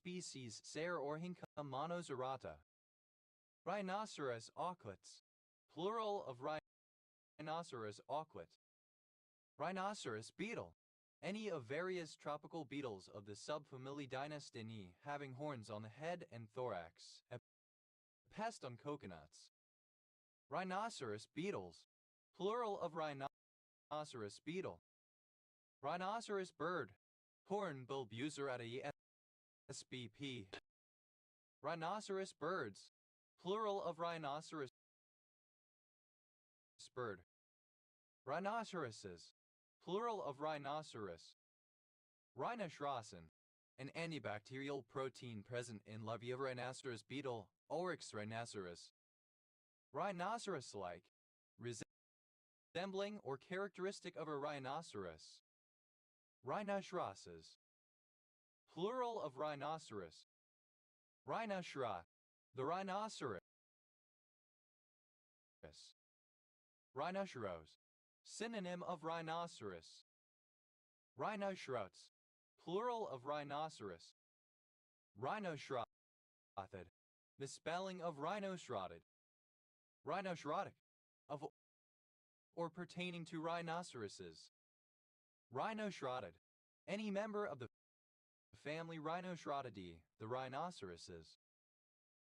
species Sareorhynchus monocerata. Rhinoceros auquetus, plural of Rhinoceros auquet. Rhinoceros beetle, any of various tropical beetles of the subfamily Dynastinae having horns on the head and thorax. A pest on coconuts. Rhinoceros beetles, plural of Rhinoceros beetle. Rhinoceros bird, Hornbill buceratae spp. Rhinoceros birds, plural of rhinoceros bird. Rhinoceroses, plural of rhinoceros. Rhinoceracin, an antibacterial protein present in Lavia rhinoceros beetle, Oryx rhinoceros. Rhinoceros-like, resembling or characteristic of a rhinoceros. Rhinoceroses, plural of rhinoceros. Rhinocera, the rhinoceros. Rhinoceros, synonym of rhinoceros. Rhinocerats, plural of rhinoceros. Rhinocerotid, misspelling of rhinocerotid. Rhinocerotic, of or pertaining to rhinoceroses. Rhinocerotid, any member of the family Rhinocerotidae, the rhinoceroses.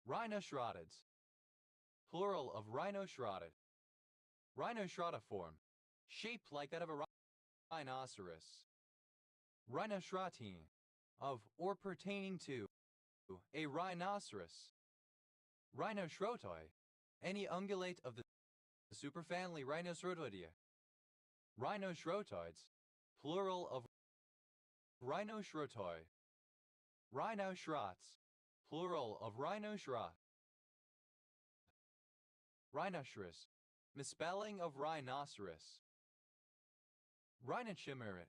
Rhinocerotids, plural of rhinocerotid. Rhinoceratiform, shaped like that of a rhinoceros. Rhinoceratine, of or pertaining to a rhinoceros. Rhinocerotoi, any ungulate of the superfamily Rhinocerotidae. Rhinocerotoids, plural of rhinocerotoi. Rhinocerats, plural of rhinocerat. Rhinoceros, misspelling of rhinoceros. Rhinochimerid,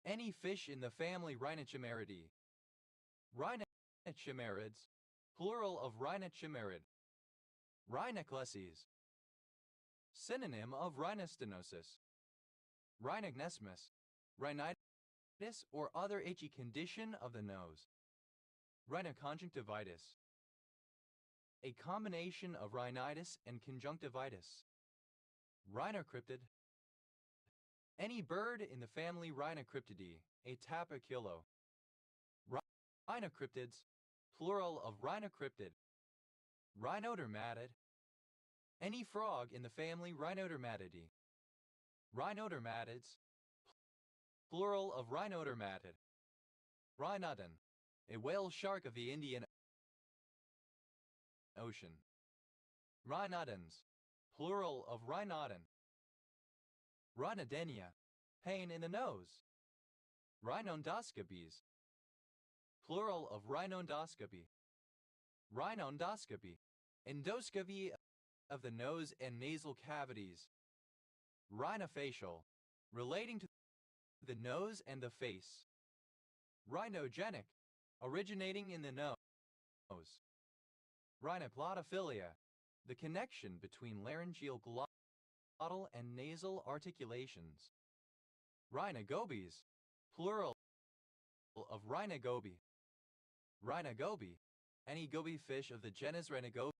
any fish in the family Rhinochimeridae. Rhinochimerids, plural of rhinochimerid. Rhinoclesses, synonym of rhinostenosis. Rhinognesmus, rhinitis or other itchy condition of the nose. Rhinoconjunctivitis, a combination of rhinitis and conjunctivitis. Rhinocryptid, any bird in the family Rhinocryptidae, a tapirkilo. Rhinocryptids, plural of rhinocryptid. Rhinodermatid, any frog in the family Rhinodermatidae. Rhinodermatids, plural of rhinodermatid. Rhinodon, a whale shark of the Indian Ocean. Rhinodons, plural of rhinodon. Rhinodenia, pain in the nose. Rhinodoscopies, plural of rhinodoscopy. Rhinodoscopy, endoscopy of the nose and nasal cavities. Rhinofacial, relating to the nose and the face. Rhinogenic, originating in the nose. Rhinoglottophilia, the connection between laryngeal, glottal, and nasal articulations. Rhinogobies, plural of rhinogoby. Rhinogoby, any goby fish of the genus Rhinogobius.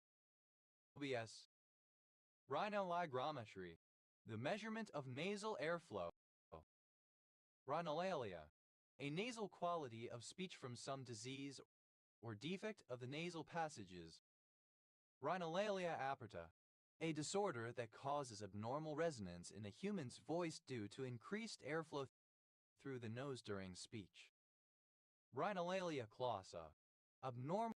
Rhinolarygometry, the measurement of nasal airflow. Rhinolalia, a nasal quality of speech from some disease or defect of the nasal passages. Rhinolalia aperta, a disorder that causes abnormal resonance in a human's voice due to increased airflow through the nose during speech. Rhinolalia clausa, abnormal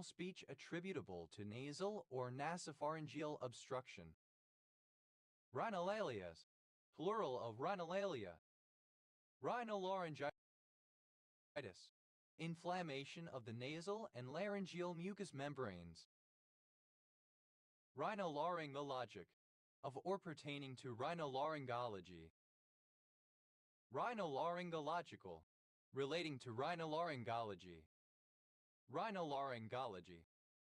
speech attributable to nasal or nasopharyngeal obstruction. Rhinolalias, plural of rhinolalia. Rhinolaryngitis, inflammation of the nasal and laryngeal mucous membranes. Rhinolaryngologic, of or pertaining to rhinolaryngology. Rhinolaryngological, relating to rhinolaryngology. Rhinolaryngology,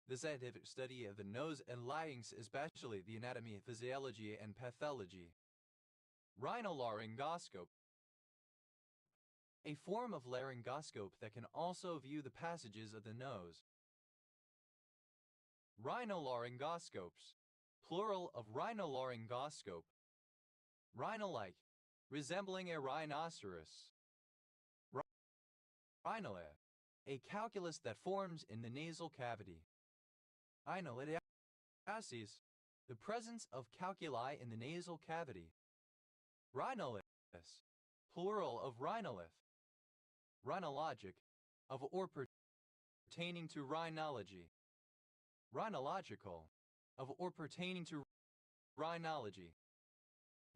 the scientific study of the nose and larynx, especially the anatomy, physiology, and pathology. Rhinolaryngoscope, a form of laryngoscope that can also view the passages of the nose. Rhinolaryngoscopes, plural of rhinolaryngoscope. Rhinolike, resembling a rhinoceros. Rhinolea, a calculus that forms in the nasal cavity. Rhinolithiasis, the presence of calculi in the nasal cavity. Rhinoliths, plural of rhinolith. Rhinologic, of or pertaining to rhinology. Rhinological, of or pertaining to rhinology.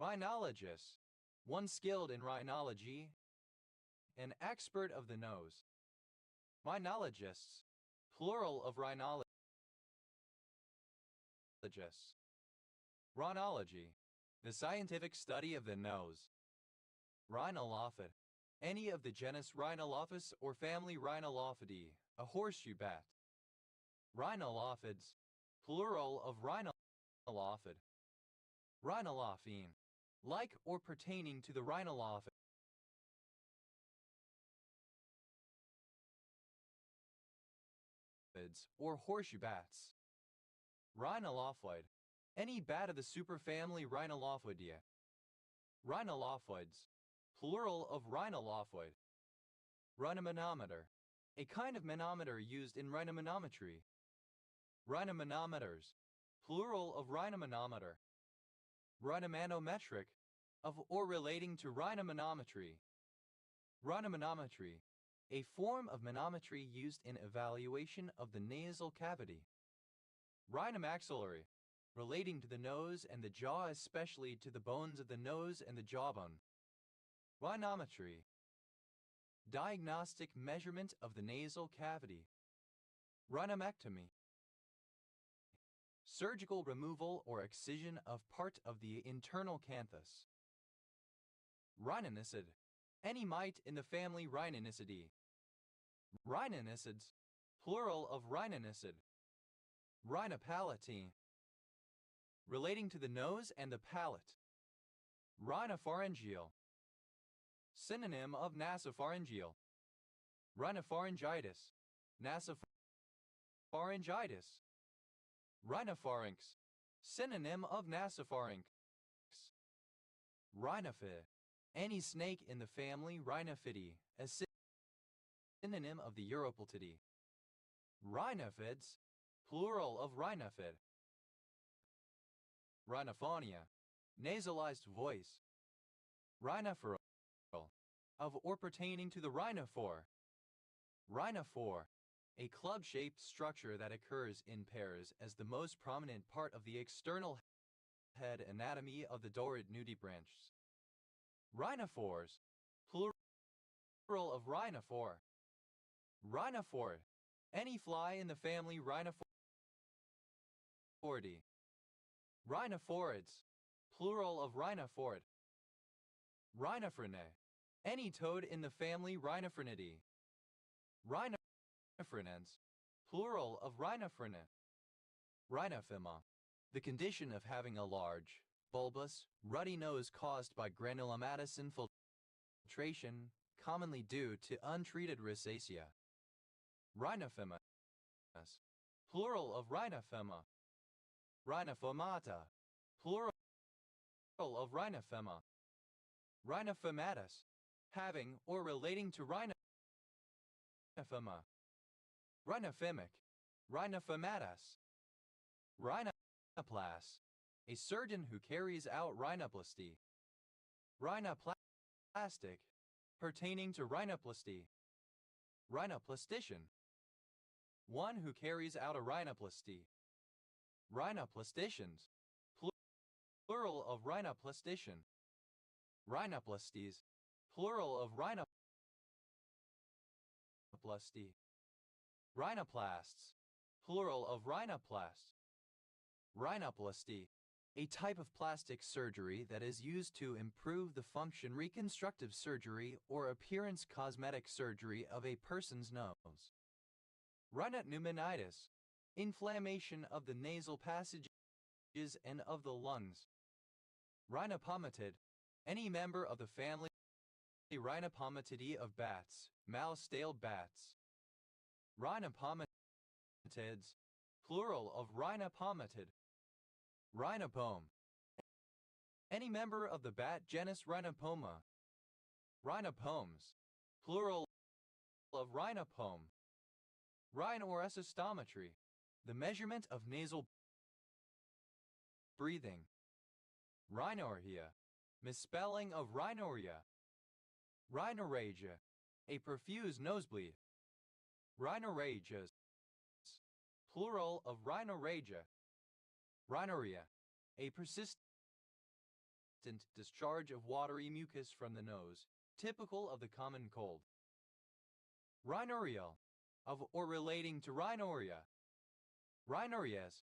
Rhinologist, one skilled in rhinology, an expert of the nose. Rhinologists, plural of rhinologists. Rhinology, the scientific study of the nose. Rhinolophid, any of the genus Rhinolophus or family Rhinolophidae, a horseshoe bat. Rhinolophids, plural of rhinolophid. Rhinolophine, like or pertaining to the rhinolophids or horseshoe bats. Rhinolophoid, any bat of the superfamily Rhinolophidae. Rhinolophoids, plural of rhinolophoid. Rhinomanometer, a kind of manometer used in rhinomanometry. Rhinomanometers, plural of rhinomanometer. Rhinomanometric, of or relating to rhinomanometry. Rhinomanometry, a form of manometry used in evaluation of the nasal cavity. Rhinomaxillary, relating to the nose and the jaw, especially to the bones of the nose and the jawbone. Rhinometry, diagnostic measurement of the nasal cavity. Rhinomectomy, surgical removal or excision of part of the internal canthus. Rhinonicid, any mite in the family Rhinonicidae. Rhinonicids, plural of rhinonicid. Rhinopalatine, relating to the nose and the palate. Rhinopharyngeal, synonym of nasopharyngeal. Rhinopharyngitis, nasopharyngitis. Rhinopharynx, synonym of nasopharynx. Rhinophyt, any snake in the family Rhinophidae, a synonym of the Uropeltidae. Rhinophids, plural of rhinophyt. Rhinophonia, nasalized voice. Rhinophoral, of or pertaining to the rhinophore. Rhinophore, a club-shaped structure that occurs in pairs as the most prominent part of the external head anatomy of the Dorid nudibranchs. Rhinophores, plural of rhinophore. Rhinophorid, any fly in the family Rhinophoridae. Rhinophorids, plural of rhinophorid. Rhinophrinae, any toad in the family Rhinophrinidae. Rhinophrinae, plural of rhinophrinae. Rhinophyma, the condition of having a large, bulbous, ruddy nose caused by granulomatous infiltration, commonly due to untreated rosacea. Rhinophymas, plural of rhinophyma. Rhinophomata, plural of rhinophyma. Rhinophymatus, having or relating to rhinophyma. Rhinophymic, rhinophymatus. Rhinoplast, a surgeon who carries out rhinoplasty. Rhinoplastic, pertaining to rhinoplasty. Rhinoplastician, one who carries out a rhinoplasty. Rhinoplasticians, plural of rhinoplastician. Rhinoplasties, plural of rhinoplasty. Rhinoplasts, plural of rhinoplast. Rhinoplasty, a type of plastic surgery that is used to improve the function, reconstructive surgery or appearance cosmetic surgery of a person's nose. Rhinopneumonitis, inflammation of the nasal passages and of the lungs. Rhinopomatid, any member of the family Rhinopomatidae of bats, mouse-tailed bats. Rhinopomatids, plural of rhinopomatid. Rhinopome. Any member of the bat genus Rhinopoma. Rhinopomes, plural of rhinopome. Rhinoresostometry, the measurement of nasal breathing. Rhinorrhea, misspelling of rhinorrhea. Rhinorrhagia, a profuse nosebleed. Rhinorrhagias, plural of rhinorrhagia. Rhinorrhea, a persistent discharge of watery mucus from the nose, typical of the common cold. Rhinorrheal, of or relating to rhinorrhea. Rhinorrheas,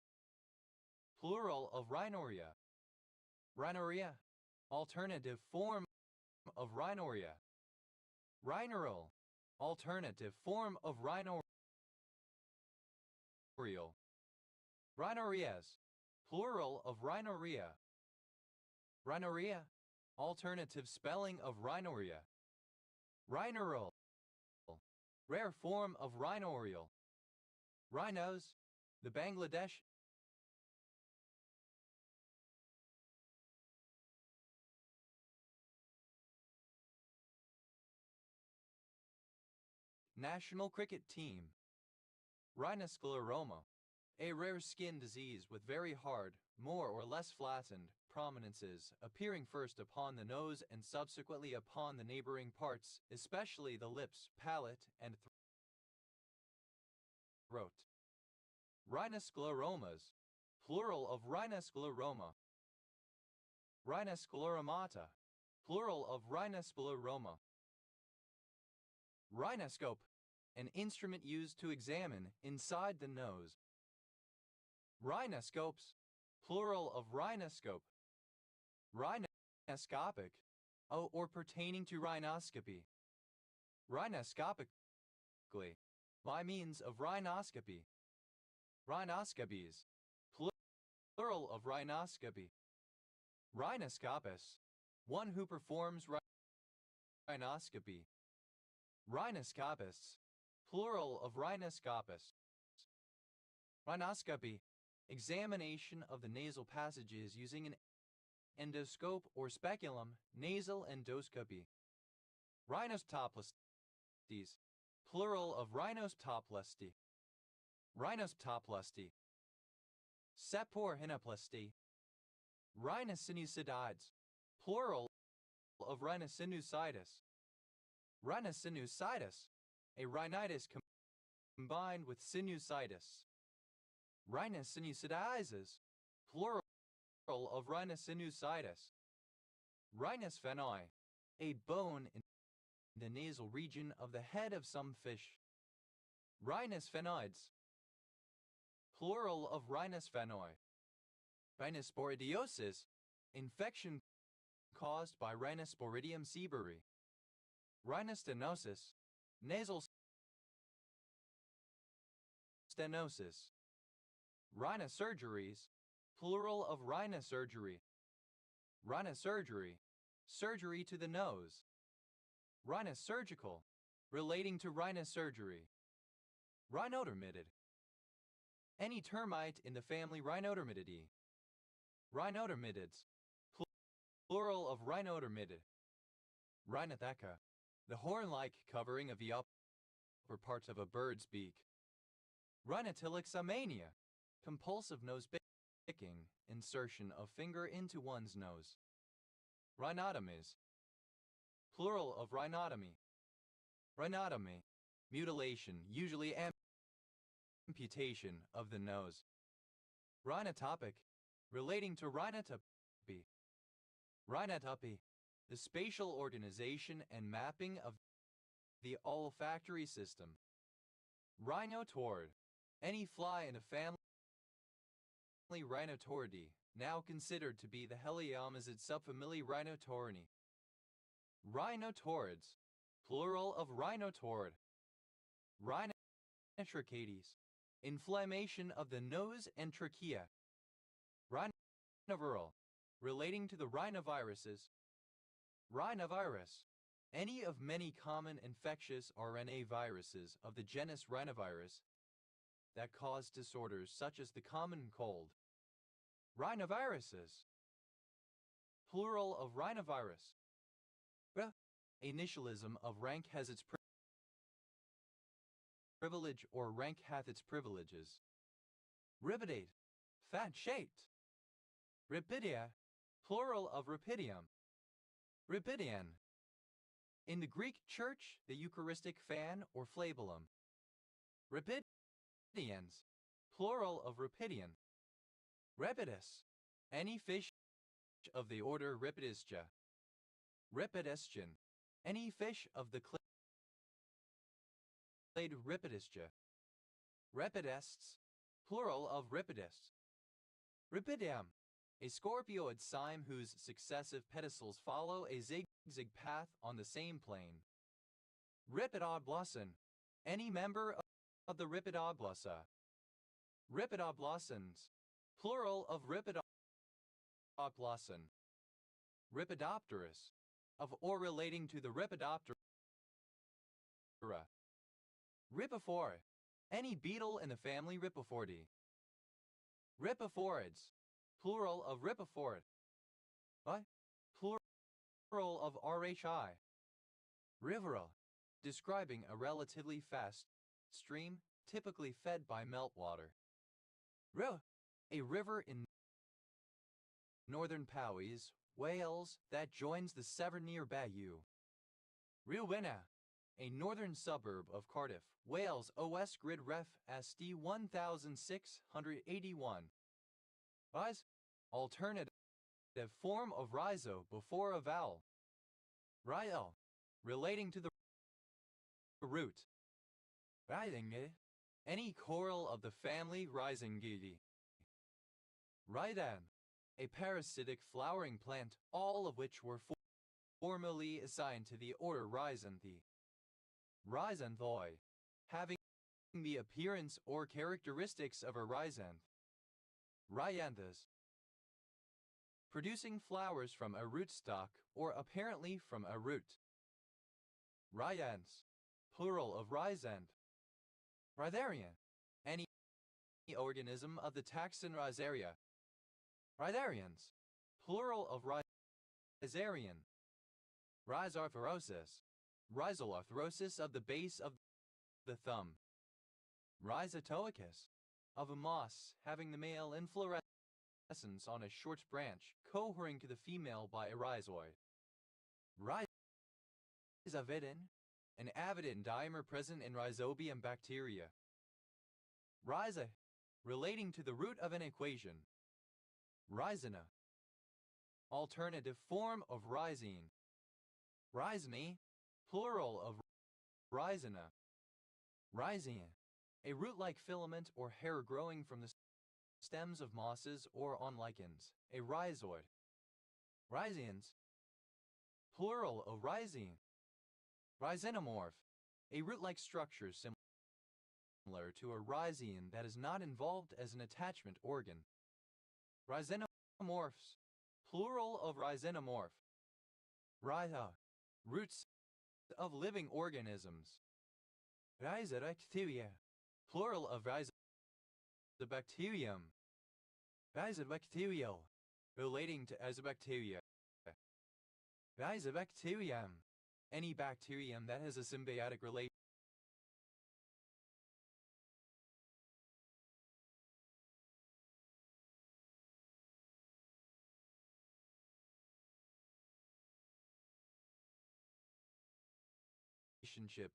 plural of rhinorrhea. Rhinorrhea, alternative form of rhinorrhea. Rhinorrheal, alternative form of rhinorrheal. Rhinorrheas, plural of rhinorrhea. Rhinorrhea, alternative spelling of rhinorrhea. Rhinorrheal, rare form of rhinorrheal. Rhinos, the Bangladesh national cricket team. Rhinoscleroma, a rare skin disease with very hard, more or less flattened, prominences appearing first upon the nose and subsequently upon the neighboring parts, especially the lips, palate, and throat. Rhinoscleromas, plural of rhinoscleroma. Rhinoscleromata, plural of rhinoscleroma. Rhinoscope, an instrument used to examine inside the nose. Rhinoscopes, plural of rhinoscope. Rhinoscopic, or pertaining to rhinoscopy. Rhinoscopically, by means of rhinoscopy. Rhinoscopies, plural of rhinoscopy. Rhinoscopist, one who performs rhinoscopy. Rhinoscopists, plural of rhinoscopists. Rhinoscopy, examination of the nasal passages using an endoscope or speculum, nasal endoscopy. Rhinostoplasties, plural of rhinostoplasty. Rhinostoplasty. Seporrhinoplasty. Rhinosinusides, plural of rhinosinusitis. Rhinosinusitis, a rhinitis combined with sinusitis. Rhinosinusidiasis, plural of rhinosinusitis. Rhinophenoi, a bone in the nasal region of the head of some fish. Rhinosphenioids, plural of rhinophenoi. Rhinosporidiosis, infection caused by Rhinosporidium seaburi. Rhinostenosis, nasal stenosis. Rhinosurgeries, plural of rhinosurgery. Rhinosurgery, surgery to the nose. Rhinosurgical, relating to rhinosurgery. Rhinodermitid, any termite in the family Rhinodermitidae. Rhinodermitids, plural of rhinodermitid. Rhinotheca, the horn-like covering of the upper part of a bird's beak. Rhinotilexomania, compulsive nose picking, insertion of finger into one's nose. Rhinotomies, plural of rhinotomy. Rhinotomy, mutilation, usually amputation of the nose. Rhinotopic, relating to rhinotopy. Rhinotopy, the spatial organization and mapping of the olfactory system. Rhinotorid, any fly in a family Rhinotoridae, now considered to be the Heliomyzid subfamily Rhinotorinae. Rhinotorids, plural of rhinotorid. Rhinotrachetes, inflammation of the nose and trachea. Rhinoviral, relating to the rhinoviruses. Rhinovirus, any of many common infectious RNA viruses of the genus rhinovirus that cause disorders such as the common cold. Rhinoviruses. Plural of rhinovirus. Initialism of rank has its privilege or rank hath its privileges. Ribidate. Fat-shaped. Ripidia. Plural of ripidium. Ripidian. In the Greek Church, the Eucharistic fan or flabellum. Ripidians. Plural of ripidian. Repidus. Any fish of the order Ripidisca. Ripidestion. Any fish of the clade Ripidisca. Repidests. Plural of Ripidus. Ripidium. A scorpioid cyme whose successive pedicels follow a zigzag path on the same plane. Ripidoblossen. Any member of the Ripidoblossa. Ripidoblossans. Plural of Ripidoblossen. Ripidopterus. Of or relating to the Ripidoptera. Rhipophore. Any beetle in the family Rhipophoridae. Rhipophorids. Plural of rhipophorid. Plural of rhi. Riveril. Describing a relatively fast stream, typically fed by meltwater. A river in northern Powys, Wales, that joins the Severn near Bayeux. Rhywynna. A northern suburb of Cardiff, Wales, OS grid ref SD 1681. Rise. Alternative form of rhizo before a vowel. Rhyo. Relating to the root. Rhythinge. Any coral of the family Rhyzingidae. Rhydan. A parasitic flowering plant, all of which were formerly assigned to the order Rhizanthae. Rhizanthoi. Having the appearance or characteristics of a rhizanth. Rhyanthus. Producing flowers from a rootstock or apparently from a root. Rhyanthes. Plural of rhizanth. Rhytharian. Any organism of the taxon Rhizaria. Rhytharians. Plural of rhizarian. Rhizarthrosis. Rhizoarthrosis of the base of the thumb. Rhizotoicus. Of a moss having the male inflorescence on a short branch, cohering to the female by a rhizoid. Rhizavidin. An avidin dimer present in Rhizobium bacteria. Rhiza. Relating to the root of an equation. Rhizina. Alternative form of rhizine. Rhizine. Plural of rhizina. Rhizian. A root-like filament or hair growing from the stems of mosses or on lichens. A rhizoid. Rhizians. Plural of rhizine. Rhizinomorph. A root-like structure similar to a rhizian that is not involved as an attachment organ. Rhizinomorphs. Plural of rhizinomorph. Rhiza. Roots of living organisms. Rhizobacteria. Plural of Rhizobacterium. Rhizobacterial. Relating to Azobacteria. Rhizobacterium. Any bacterium that has a symbiotic relationship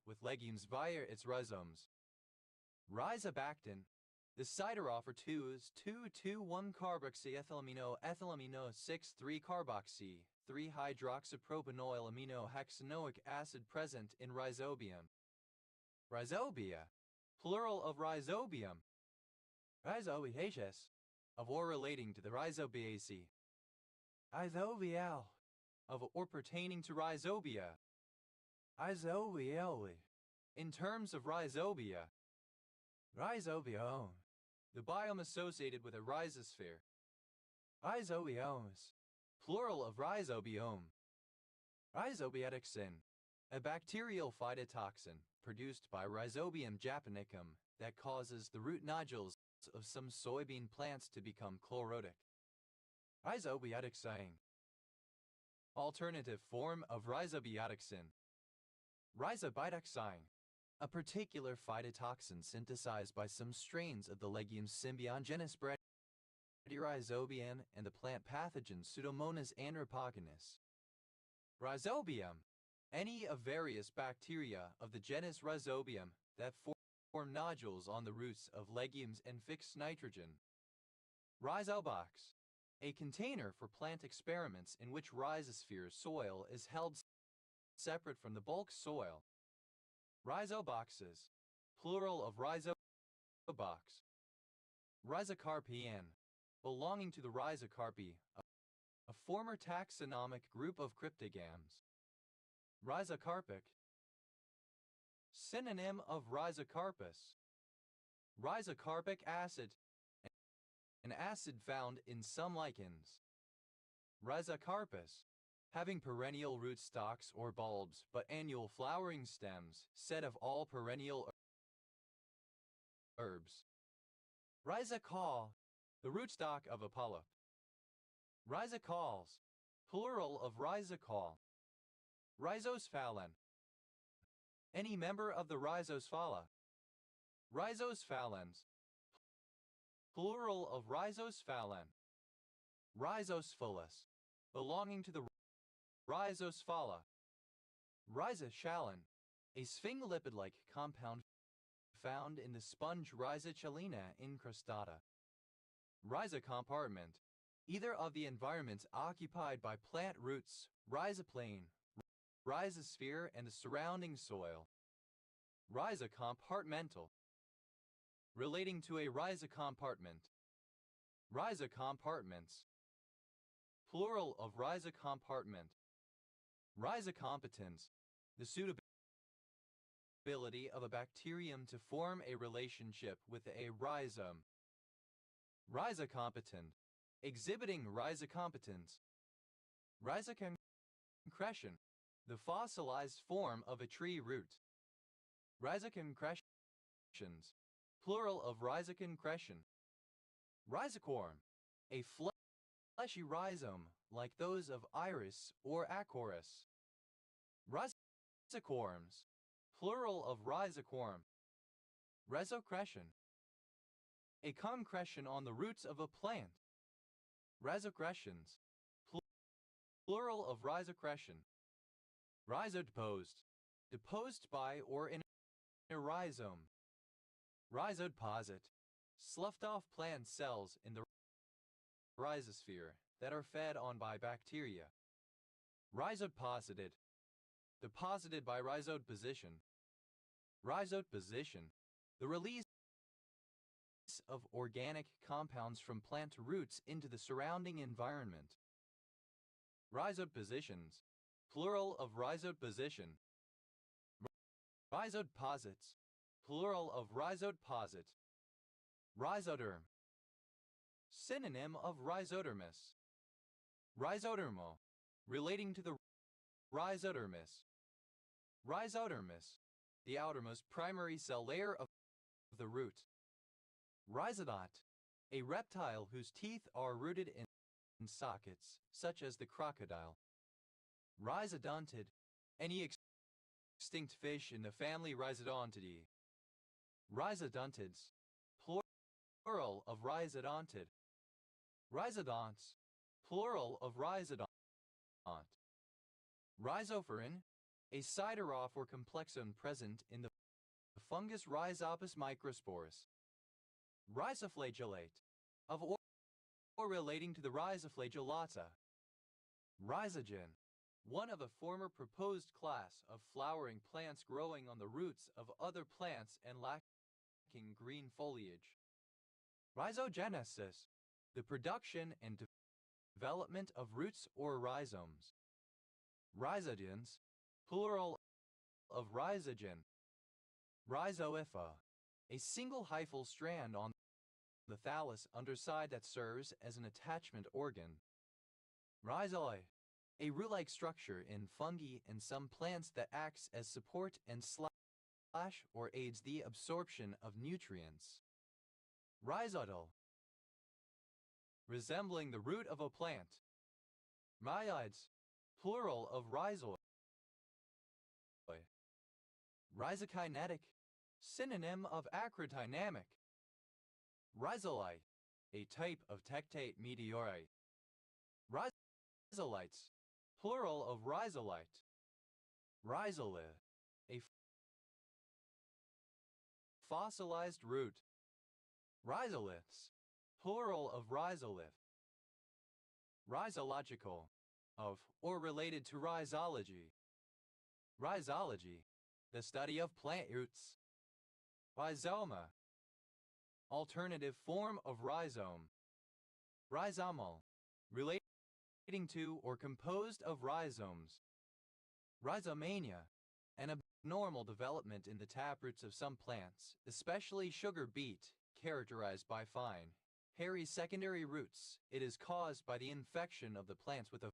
with legumes via its rhizomes. Rhizobactin. The siderophore 2's 2,2,1-carboxyethylamino ethylamino 6,3-carboxy 3-hydroxypropanoyl amino hexanoic acid present in rhizobium. Rhizobia. Plural of rhizobium. Rhizobiaceous. Of or relating to the Rhizobiaceae. Rhizobial. Of or pertaining to rhizobia. Rhizobiale. In terms of rhizobia. Rhizobiome. The biome associated with a rhizosphere. Rhizobiomes. Plural of rhizobiome. Rhizobiotic sin. a bacterial phytotoxin produced by Rhizobium japonicum that causes the root nodules of some soybean plants to become chlorotic. Rhizobiotoxin. Alternative form of rhizobiotoxin. Rhizobiotoxin, a particular phytotoxin synthesized by some strains of the legume Symbion genus Bradyrhizobium and the plant pathogen Pseudomonas anthracogenes. Rhizobium, any of various bacteria of the genus Rhizobium that form nodules on the roots of legumes and fix nitrogen. Rhizobox, a container for plant experiments in which rhizosphere soil is held separate from the bulk soil. Rhizoboxes, plural of rhizobox. Rhizocarpian, belonging to the Rhizocarpi, a former taxonomic group of cryptogams. Rhizocarpic, synonym of Rhizocarpus. Rhizocarpic acid, an acid found in some lichens. Rhizocarpus, having perennial rootstocks or bulbs but annual flowering stems, said of all perennial herbs. Rhizocall, the rootstock of a polyp. Rhizocalls, plural of rhizocall. Rhizosphalan, any member of the rhizosphala. Rhizosphallans, plural of rhizosphalan. Rhizosphalus, belonging to the rhizosphala. Rhizochalin, a sphingolipid-like compound found in the sponge Rhizochelina incrustata. Rhizocompartment, either of the environments occupied by plant roots, rhizoplane, rhizosphere, and the surrounding soil. Rhizocompartmental, relating to a rhizocompartment. Rhizocompartments, plural of rhizocompartment. Rhizocompetence, the suitability of a bacterium to form a relationship with a rhizome. Rhizocompetent, exhibiting rhizocompetence. Rhizoconcretion, the fossilized form of a tree root. Rhizoconcretions, plural of rhizoconcretion. Rhizocorm, a fleshy rhizome like those of iris or acorus. Rhizocorms, plural of rhizocorm. Rhizocretion, a concretion on the roots of a plant. Rhizocretions, plural of rhizocretion. Rhizodeposed, deposed by or in a rhizome. Rhizodeposit, sloughed off plant cells in the rhizosphere that are fed on by bacteria. Rhizodeposited, deposited by rhizodeposition. Rhizodeposition, the release of organic compounds from plant roots into the surrounding environment. Rhizodepositions, plural of rhizodeposition. Rhizodeposits, plural of rhizodeposit. Rhizoderm, synonym of rhizodermis. Rhizodermal, relating to the rhizodermis. Rhizodermis, the outermost primary cell layer of the root. Rhizodont, a reptile whose teeth are rooted in sockets, such as the crocodile. Rhizodontid, any extinct fish in the family Rhizodontidae. Rhizodontids, plural of rhizodontid. Rhizodonts, plural of rhizodont. Rhizophorin, a siderophore or complexon present in the fungus Rhizopus microsporus. Rhizoflagellate, of or relating to the Rhizoflagellata. Rhizogen, one of a former proposed class of flowering plants growing on the roots of other plants and lacking green foliage. Rhizogenesis, the production and development of roots or rhizomes. Rhizogens, plural of rhizogen. Rhizoipha, a single hyphal strand on the thallus underside that serves as an attachment organ. Rhizoi, a root-like structure in fungi and some plants that acts as support and slash or aids the absorption of nutrients. Rhizodal, resembling the root of a plant. Rhizoids, plural of rhizoi. Rhizokinetic, synonym of acrodynamic. Rhizolite, a type of tectate meteorite. Rhizolites, plural of rhizolite. Rhizolith, a fossilized root. Rhizoliths, plural of rhizolith. Rhizological, of or related to rhizology. Rhizology, the study of plant roots. Rhizoma, alternative form of rhizome. Rhizomal, relating to or composed of rhizomes. Rhizomania, an abnormal development in the taproots of some plants, especially sugar beet, characterized by fine, hairy secondary roots. It is caused by the infection of the plants with a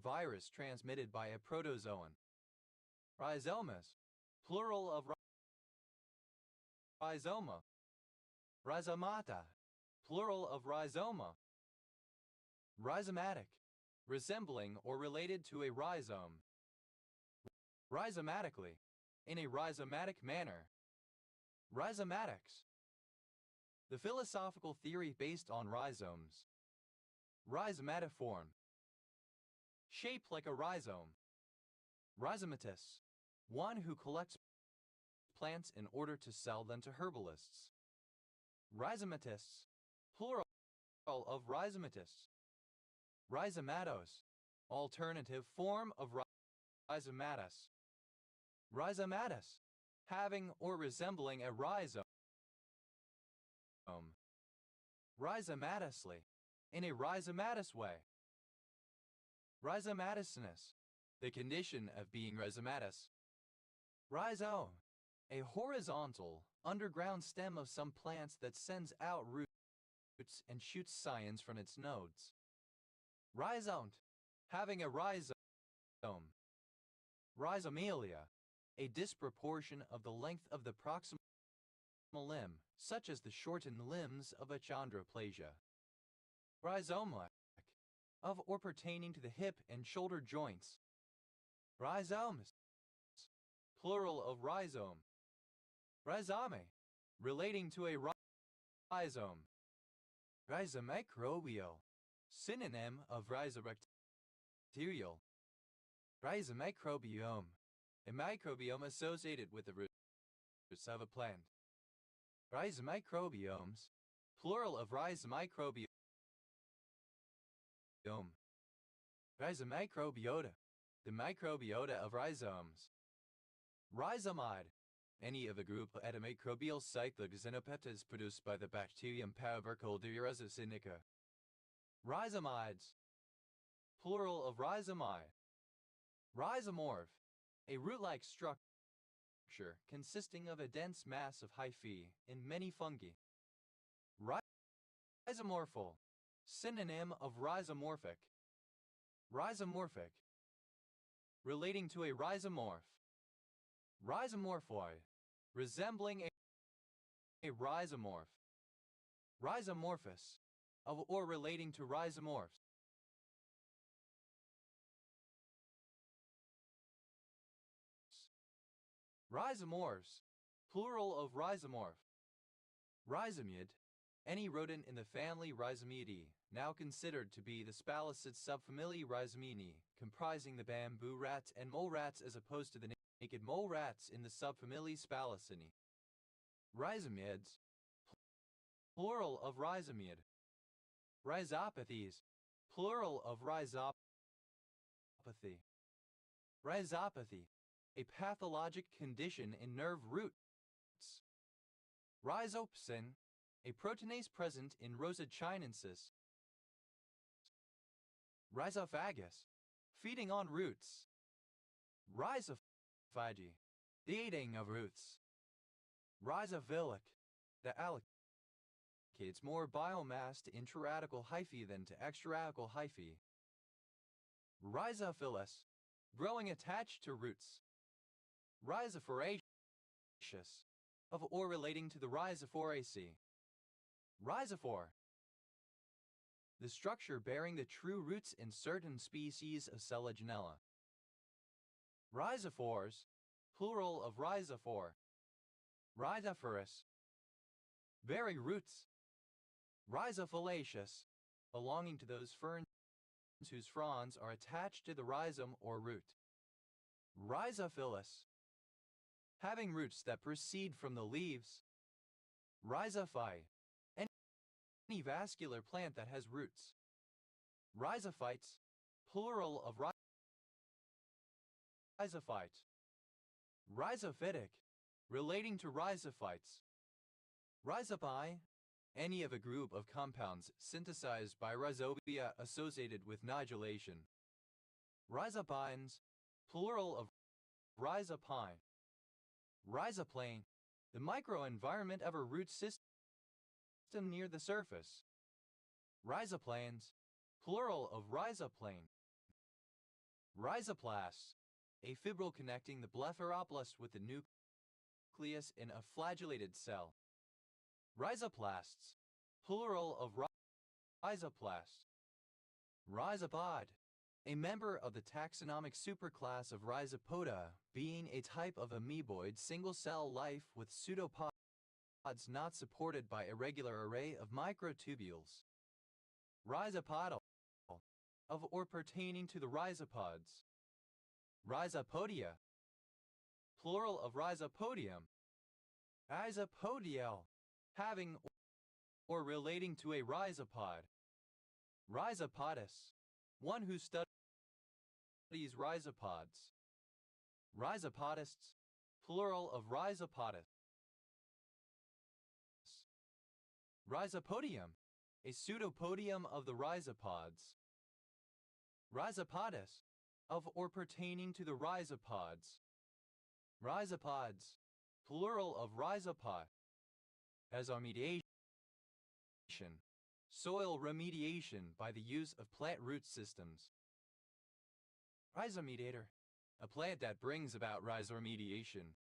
virus transmitted by a protozoan. Rhizomas, plural of rhizoma. Rhizomata, plural of rhizoma. Rhizomatic, resembling or related to a rhizome. Rhizomatically, in a rhizomatic manner. Rhizomatics, the philosophical theory based on rhizomes. Rhizomatiform, shaped like a rhizome. Rhizomatist, one who collects plants in order to sell them to herbalists. Rhizomatists, plural of rhizomatists. Rhizomatos, alternative form of rhizomatus. Rhizomatus, having or resembling a rhizome. Rhizomatously, in a rhizomatous way. Rhizomatousness, the condition of being rhizomatous. Rhizome, a horizontal, underground stem of some plants that sends out roots and shoots cyans from its nodes. Rhizont, having a rhizome. Rhizomelia, a disproportion of the length of the proximal limb, such as the shortened limbs of achondroplasia. Rhizomatic, of or pertaining to the hip and shoulder joints. Rhizomes, plural of rhizome. Rhizome, relating to a rhizome. Rhizomicrobial, synonym of rhizobacterial. Rhizomicrobiome, a microbiome associated with the roots of a plant. Rhizomicrobiomes, plural of rhizomicrobiome. Rhizomicrobiota, the microbiota of rhizomes. Rhizomide, any of a group of microbial cyclic xenopeptides produced by the bacterium Parvovircola sinica. Rhizomides, plural of rhizomide. Rhizomorph, a root-like structure consisting of a dense mass of hyphae in many fungi. Rhizomorphal, synonym of rhizomorphic. Rhizomorphic, relating to a rhizomorph. Rhizomorphoi, resembling a rhizomorph. Rhizomorphous, of or relating to rhizomorphs. Rhizomorphs, plural of rhizomorph. Rhizomid, any rodent in the family Rhizomidae, now considered to be the spalacid subfamily Rhizomini, comprising the bamboo rats and mole rats as opposed to the naked mole rats in the subfamily Spalacini. Rhizomids, plural of rhizomid. Rhizopathies, plural of rhizopathy. Rhizopathy, a pathologic condition in nerve roots. Rhizopsin, a proteinase present in Rosa chinensis. Rhizophagus, feeding on roots. Rhizophagy, the eating of roots. Rhizophilic, that allocates more biomass to intraradical hyphae than to extraradical hyphae. Rhizophilous, growing attached to roots. Rhizophораceous, of or relating to the Rhizophoraceae. Rhizophore, the structure bearing the true roots in certain species of Selaginella. Rhizophores, plural of rhizophore. Rhizophorus, bearing roots. Rhizophilaceous, belonging to those ferns whose fronds are attached to the rhizome or root. Rhizophilous, having roots that proceed from the leaves. Rhizophyte, any vascular plant that has roots. Rhizophytes, plural of rhizophyte. Rhizophytic, relating to rhizophytes. Rhizopy, any of a group of compounds synthesized by rhizobia associated with nodulation. Rhizopines, plural of rhizopine. Rhizoplane, the microenvironment of a root system near the surface. Rhizoplanes, plural of rhizoplane. Rhizoplast, a fibril connecting the blepharoplast with the nucleus in a flagellated cell. Rhizoplasts, plural of rhizoplast. Rhizopod, a member of the taxonomic superclass of Rhizopoda, being a type of amoeboid single-cell life with pseudopods not supported by irregular array of microtubules. Rhizopodal, of or pertaining to the rhizopods. Rhizopodia, plural of rhizopodium. Rhizopodial, having or relating to a rhizopod. Rhizopodous, one who studies rhizopods. Rhizopodists, plural of rhizopodous. Rhizopodium, a pseudopodium of the rhizopods. Rhizopodous, of or pertaining to the rhizopods. Rhizopods, plural of rhizopod. Rhizomediation, soil remediation by the use of plant root systems. Rhizomediator, a plant that brings about rhizomediation.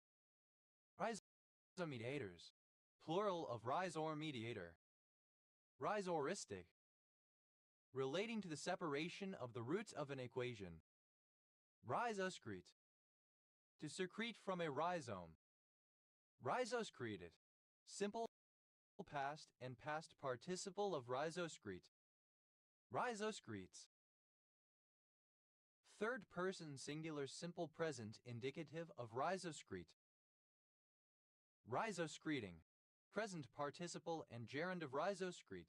Rhizomediators, plural of rhizomediator. Rhizoristic, relating to the separation of the roots of an equation. Rhizoscrete, to secrete from a rhizome. Rhizoscreted, simple past and past participle of rhizoscrete. Rhizoscretes, third person singular simple present indicative of rhizoscrete. Rhizoscreting, present participle and gerund of rhizoscrete.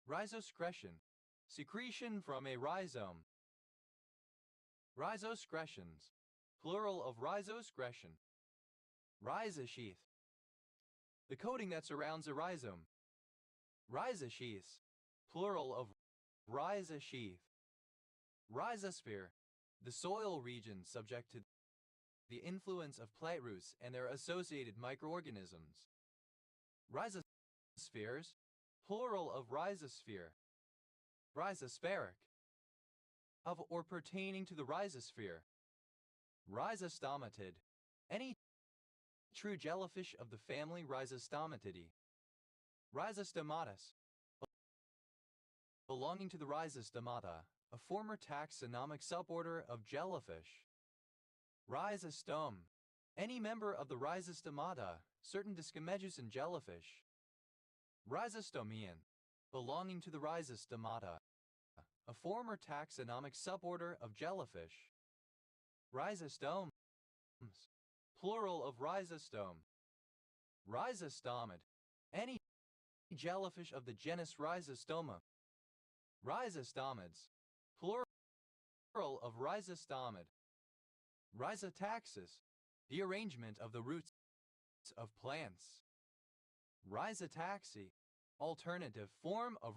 Rhizoscretion, secretion from a rhizome. Rhizoscretions, plural of rhizoscretion. Rhizosheath, the coating that surrounds a rhizome. Rhizosheaths, plural of rhizosheath. Rhizosphere, the soil region subject to the influence of plant roots and their associated microorganisms. Rhizospheres, plural of rhizosphere. Rhizospheric, of or pertaining to the rhizosphere. Rhizostomatid, any true jellyfish of the family Rhizostomatidae. Rhizostomatus, belonging to the Rhizostomata, a former taxonomic suborder of jellyfish. Rhizostome, any member of the Rhizostomata, certain Discomedusan jellyfish. Rhizostomian, belonging to the Rhizostomata, a former taxonomic suborder of jellyfish. Rhizostomes, plural of rhizostome. Rhizostomid, any jellyfish of the genus Rhizostoma. Rhizostomids, plural of rhizostomid. Rhizotaxis, the arrangement of the roots of plants. Rhizotaxy, alternative form of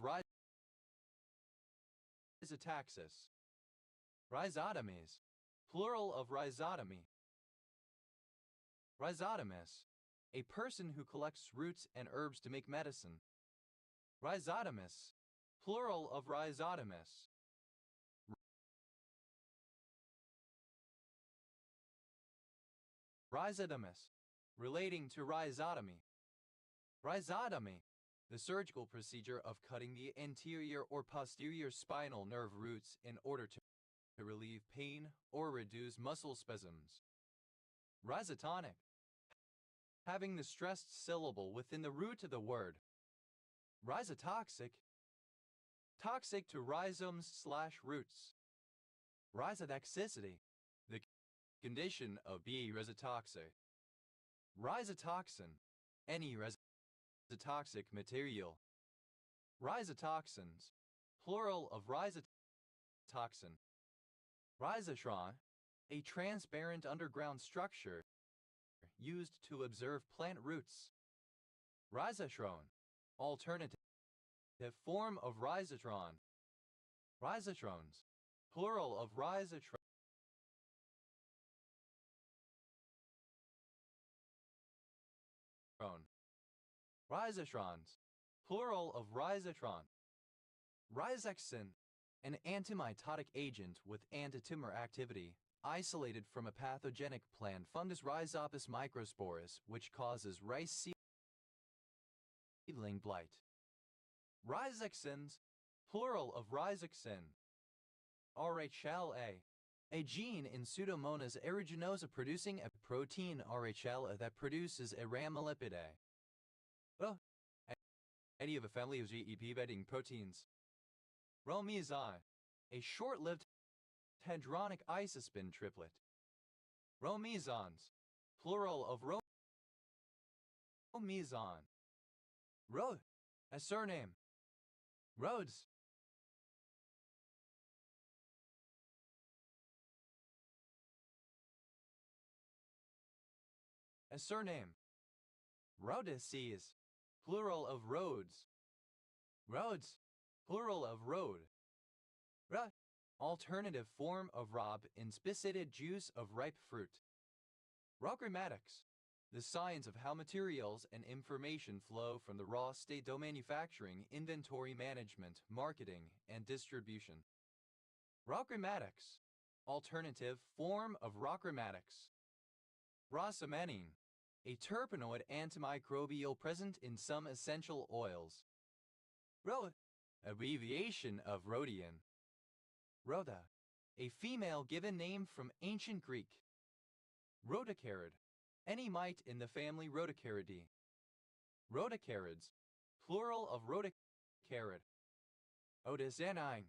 rhizotaxis. Rhizotomies, plural of rhizotomy. Rhizotomist, a person who collects roots and herbs to make medicine. Rhizotomous, plural of rhizotomist. Rhizotomus, relating to rhizotomy. Rhizotomy, the surgical procedure of cutting the anterior or posterior spinal nerve roots in order to relieve pain or reduce muscle spasms. Rhizotonic, having the stressed syllable within the root of the word. Rhizotoxic, toxic to rhizomes/roots. Rhizotoxicity, the condition of being rhizotoxic. Rhizotoxin, any rhizotoxic material. Rhizotoxins, plural of rhizotoxin. Rhizotron, a transparent underground structure used to observe plant roots. Rhizotron, alternative form of rhizotron. Rhizotrons, plural of rhizotron. Rhizotrons, plural of rhizotron. Rhizexin, an antimitotic agent with antitumor activity, isolated from a pathogenic plant fungus Rhizopus microsporus, which causes rice seedling blight. Rhizexins, plural of rhizexin. RHLA, a gene in Pseudomonas aeruginosa producing a protein RHLA that produces a rhamnolipidae. Oh, any of a family of GEP-bedding proteins. Romizine, a short-lived hadronic isospin triplet. Romizons, plural of romizon. Rode, a surname. Rhodes. A surname. Rhodaces, plural of roads. Roads, plural of road. Alternative form of rob in spissated juice of ripe fruit. Rogramatics, the science of how materials and information flow from the raw state to manufacturing, inventory management, marketing, and distribution. Rogramatics, alternative form of rogramatics. Rosamenine, a terpenoid antimicrobial present in some essential oils. Abbreviation of rhodium. Rhoda, a female given name from ancient Greek. Rhodocarid, any mite in the family Rhodocaridae. Rhodocarids, plural of rhodocarid. Odosanine,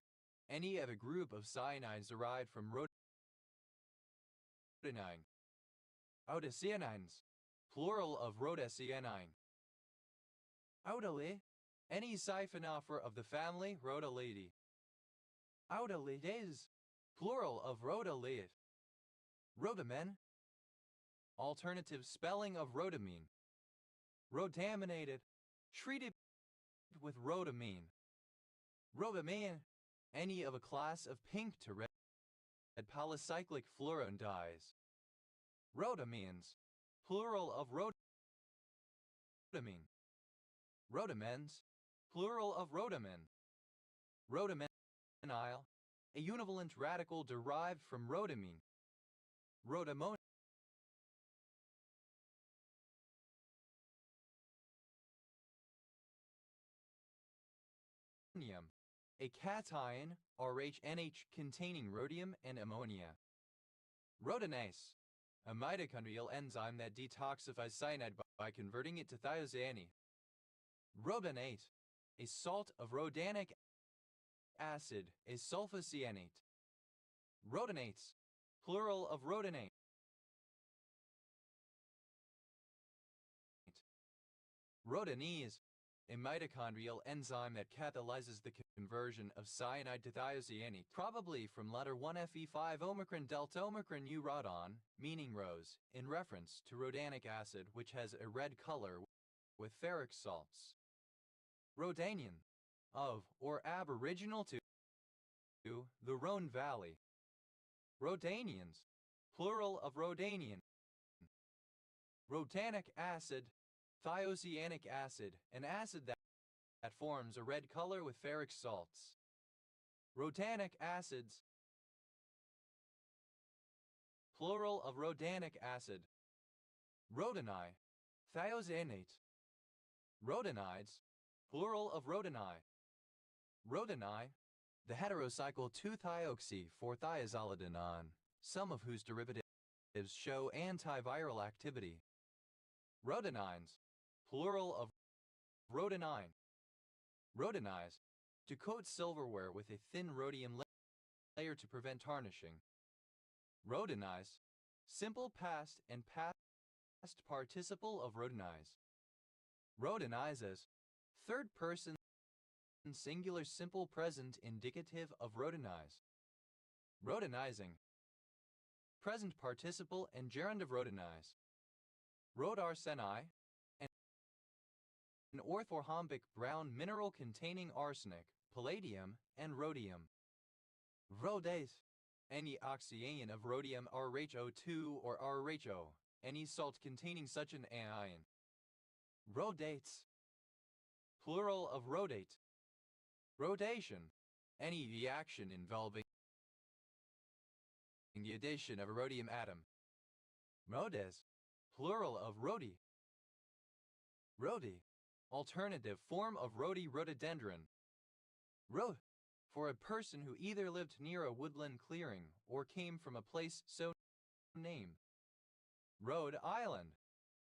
any of a group of cyanides derived from rhodonine. Odocyanines, plural of rhodocyanine. Odole, any siphonophore of the family Rhodolidae. Odolides, plural of rhodolide. Rhodamen, alternative spelling of rhodamine. Rhodaminated, treated with rhodamine. Rhodamine, any of a class of pink to red polycyclic fluorone dyes. Rhodamines, plural of rhodamine. Rhodamens, plural of rhodamin. Rhodamenyl, a univalent radical derived from rhodamine. Rhodamonium, a cation, RHNH containing rhodium and ammonia. Rhodonase, a mitochondrial enzyme that detoxifies cyanide by converting it to thiocyanate. Rhodonate, a salt of rhodanic acid, a sulfocyanate. Rhodonates, plural of rhodonate. Rhodonase, a mitochondrial enzyme that catalyzes the conversion of cyanide to thiocyanate, probably from letter 1Fe5 omicron delta omicron U rhodon, meaning rose, in reference to rhodanic acid, which has a red color with ferric salts. Rhodanian, of or aboriginal to the Rhone Valley. Rhodanians, plural of Rhodanian. Rhodanic acid, thiocyanic acid, an acid that forms a red color with ferric salts. Rhodanic acids, plural of rhodanic acid. Rhodini, thiazonate. Rhodinides, plural of rhodini. Rhodini, the heterocycle 2-thioxy-4-thiazolidinone, some of whose derivatives show antiviral activity. Rhodinines, plural of rhodinine. Rhodinize, to coat silverware with a thin rhodium layer to prevent tarnishing. Rhodinize, simple past and past participle of rhodinize. Rhodinize as third person singular simple present indicative of rhodinize. Rhodinizing, present participle and gerund of rhodinize. Rhodarseni, an orthorhombic brown mineral containing arsenic, palladium, and rhodium. Rhodase, any oxyanion of rhodium RHO2 or RHO, any salt containing such an anion. Rhodates, plural of rhodate. Rhodation, any reaction involving the addition of a rhodium atom. Rhodes, plural of rhodi. Rhodi, alternative form of rhodi rhododendron. Rhode, for a person who either lived near a woodland clearing or came from a place so named. Rhode Island,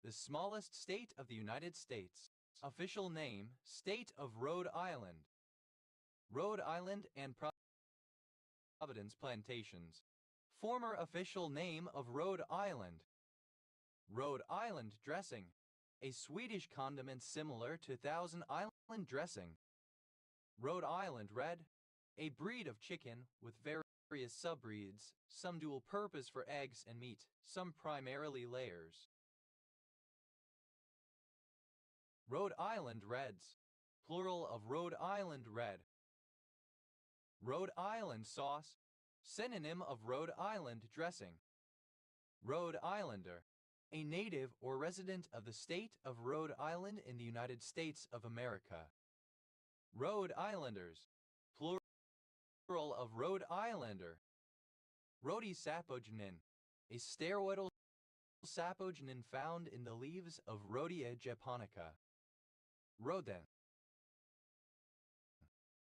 the smallest state of the United States. Official name, State of Rhode Island. Rhode Island and Providence Plantations. Former official name of Rhode Island. Rhode Island dressing, a Swedish condiment similar to Thousand Island dressing. Rhode Island Red, a breed of chicken with various subbreeds, some dual purpose for eggs and meat, some primarily layers. Rhode Island Reds, plural of Rhode Island Red. Rhode Island sauce, synonym of Rhode Island dressing. Rhode Islander, a native or resident of the state of Rhode Island in the United States of America. Rhode Islanders, plural of Rhode Islander. Rhodisapogenin, a steroidal sapogenin found in the leaves of Rhodia japonica. Rhoden,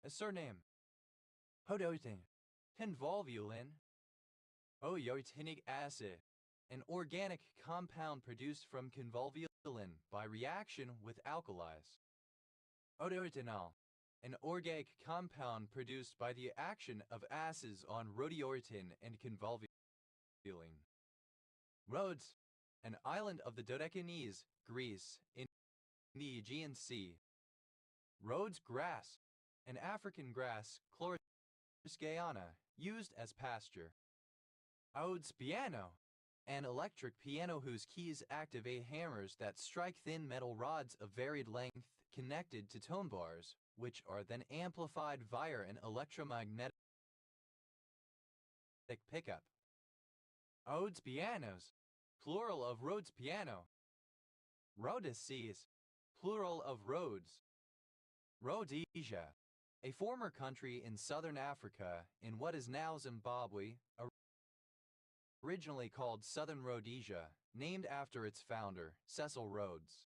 a surname. Hodotin, convolvulin. Oeotinic acid, an organic compound produced from convolvulin by reaction with alkalis. Odoretinol, an organic compound produced by the action of acids on rhodioretin and convolvulin. Rhodes, an island of the Dodecanese, Greece, in the Aegean Sea. Rhodes grass, an African grass, Chloris gayana, used as pasture. Rhodes piano, an electric piano whose keys activate hammers that strike thin metal rods of varied length connected to tone bars, which are then amplified via an electromagnetic pickup. Rhodes pianos, plural of Rhodes piano. Rhodeses, plural of Rhodes. Rhodesia, a former country in southern Africa in what is now Zimbabwe, originally called Southern Rhodesia, named after its founder, Cecil Rhodes.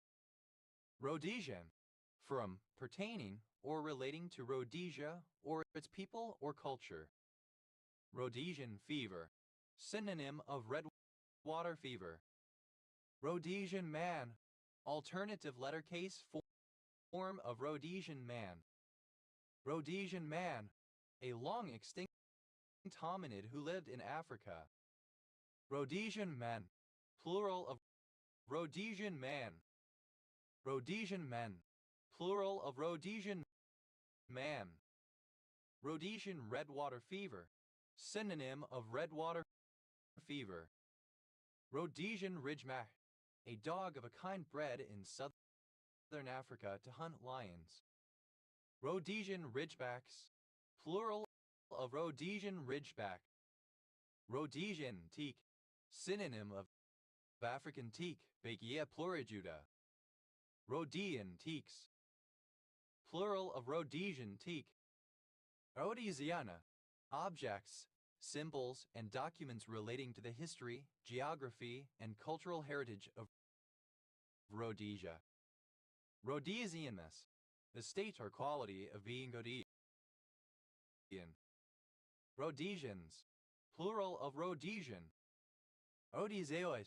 Rhodesian, from pertaining or relating to Rhodesia or its people or culture. Rhodesian fever, synonym of red water fever. Rhodesian man, alternative lettercase form of Rhodesian man. Rhodesian man, a long extinct hominid who lived in Africa. Rhodesian men, plural of Rhodesian man. Rhodesian men, plural of Rhodesian man. Rhodesian redwater fever, synonym of redwater fever. Rhodesian ridgeback, a dog of a kind bred in southern Africa to hunt lions. Rhodesian ridgebacks, plural of Rhodesian ridgeback. Rhodesian teak, synonym of African teak, Baekia plurijuda. Rhodian teaks, plural of Rhodesian teak. Rhodesiana, objects, symbols, and documents relating to the history, geography, and cultural heritage of Rhodesia. Rhodesianness, the state or quality of being Rhodesian. Rhodesians, plural of Rhodesian. Rhodesioid,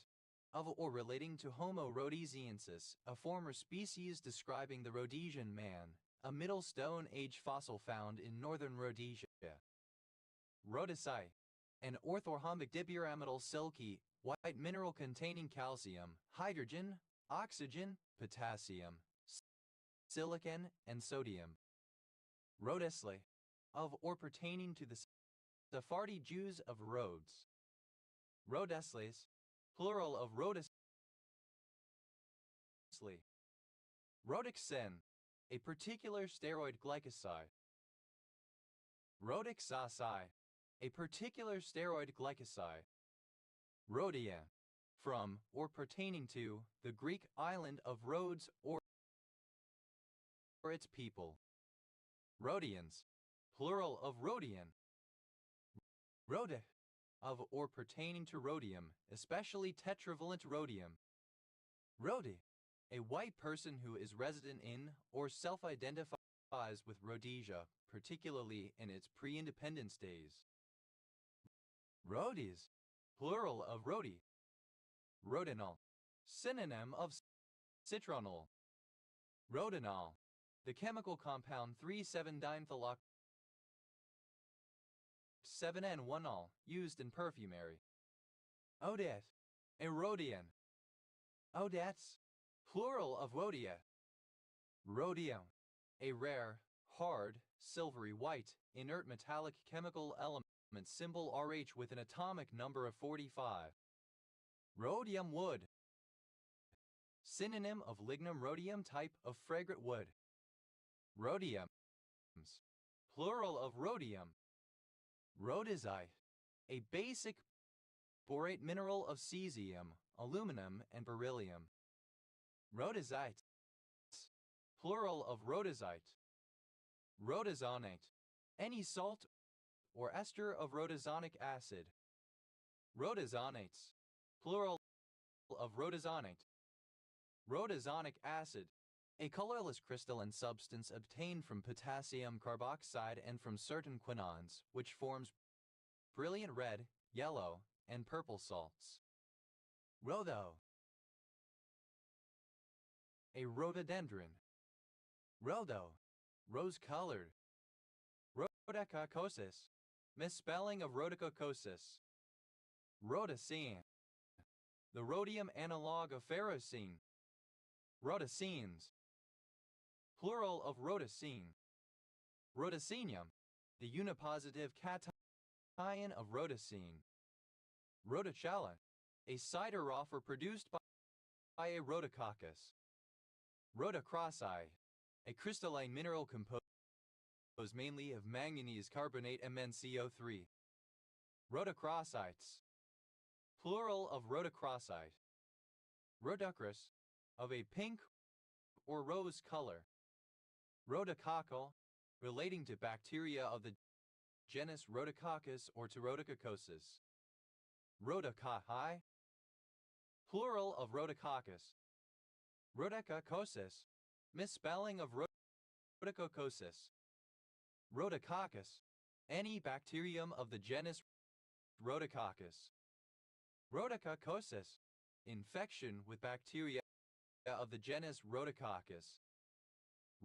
of or relating to Homo rhodesiensis, a former species describing the Rhodesian man, a Middle Stone Age fossil found in northern Rhodesia. Rhodesite, an orthorhombic dipyramidal silky, white mineral containing calcium, hydrogen, oxygen, potassium, silicon, and sodium. Rhodesle, of or pertaining to the Sephardi Jews of Rhodes. Rhodesles, plural of Rhodesle. Rhodexin, a particular steroid glycoside. Rhodexacide, a particular steroid glycoside. Rhodia, from or pertaining to the Greek island of Rhodes or its people. Rhodians, plural of Rhodian. Rhodic, of or pertaining to rhodium, especially tetravalent rhodium. Rhodi, a white person who is resident in or self-identifies with Rhodesia, particularly in its pre-independence days. Rhodies, plural of rhodi. Rhodinol, synonym of citronal. Rhodinol, the chemical compound 3,7-dimethylox 7N1-ol, used in perfumery. Odet, a rhodian. Odets, plural of rhodia. Rhodium, a rare, hard, silvery white, inert metallic chemical element symbol Rh with an atomic number of 45. Rhodium wood, synonym of lignum rhodium type of fragrant wood. Rhodiums, plural of rhodium. Rhodesite, a basic borate mineral of cesium, aluminum, and beryllium. Rhodesites, plural of rhodesite. Rhodazonate, any salt or ester of rhodazonic acid. Rhodazonates, plural of rhodazonate. Rhodazonic acid, a colorless crystalline substance obtained from potassium carboxide and from certain quinones, which forms brilliant red, yellow, and purple salts. Rhodho, a rhododendron. Rhodo, rose-colored. Rhodococcus, misspelling of rhodococcus. Rhodocene, the rhodium analog of ferrocene. Rhodocenes, plural of rhodocene. Rhodocenium, the unipositive cation of rhodocene. Rhodochala, a cider wrapper produced by a rhodococcus. Rhodochrosite, a crystalline mineral composed mainly of manganese carbonate MnCO3. Rhodochrosites, plural of rhodochrosite. Rhodochrous, of a pink or rose color. Rhodococcal, relating to bacteria of the genus Rhodococcus or to Rhodococcus. Rhodococci, plural of Rhodococcus. Rhodococcus, misspelling of Rhodococcus. Rhodococcus, any bacterium of the genus Rhodococcus. Rhodococcus, infection with bacteria of the genus Rhodococcus.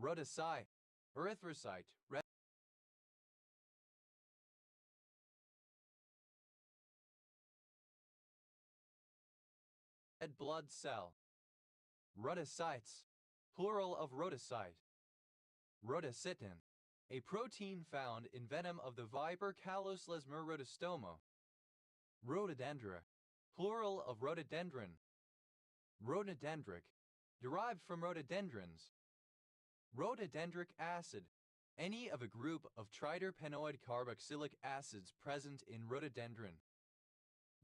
Rhodocyte, erythrocyte, red blood cell. Rhodocytes, plural of rhodocyte. Rhodocitin, a protein found in venom of the viper Callus lesmer-rhodostomo. Rhododendra, plural of rhododendron. Rhododendric, derived from rhododendrons. Rhododendric acid, any of a group of triterpenoid carboxylic acids present in rhododendron.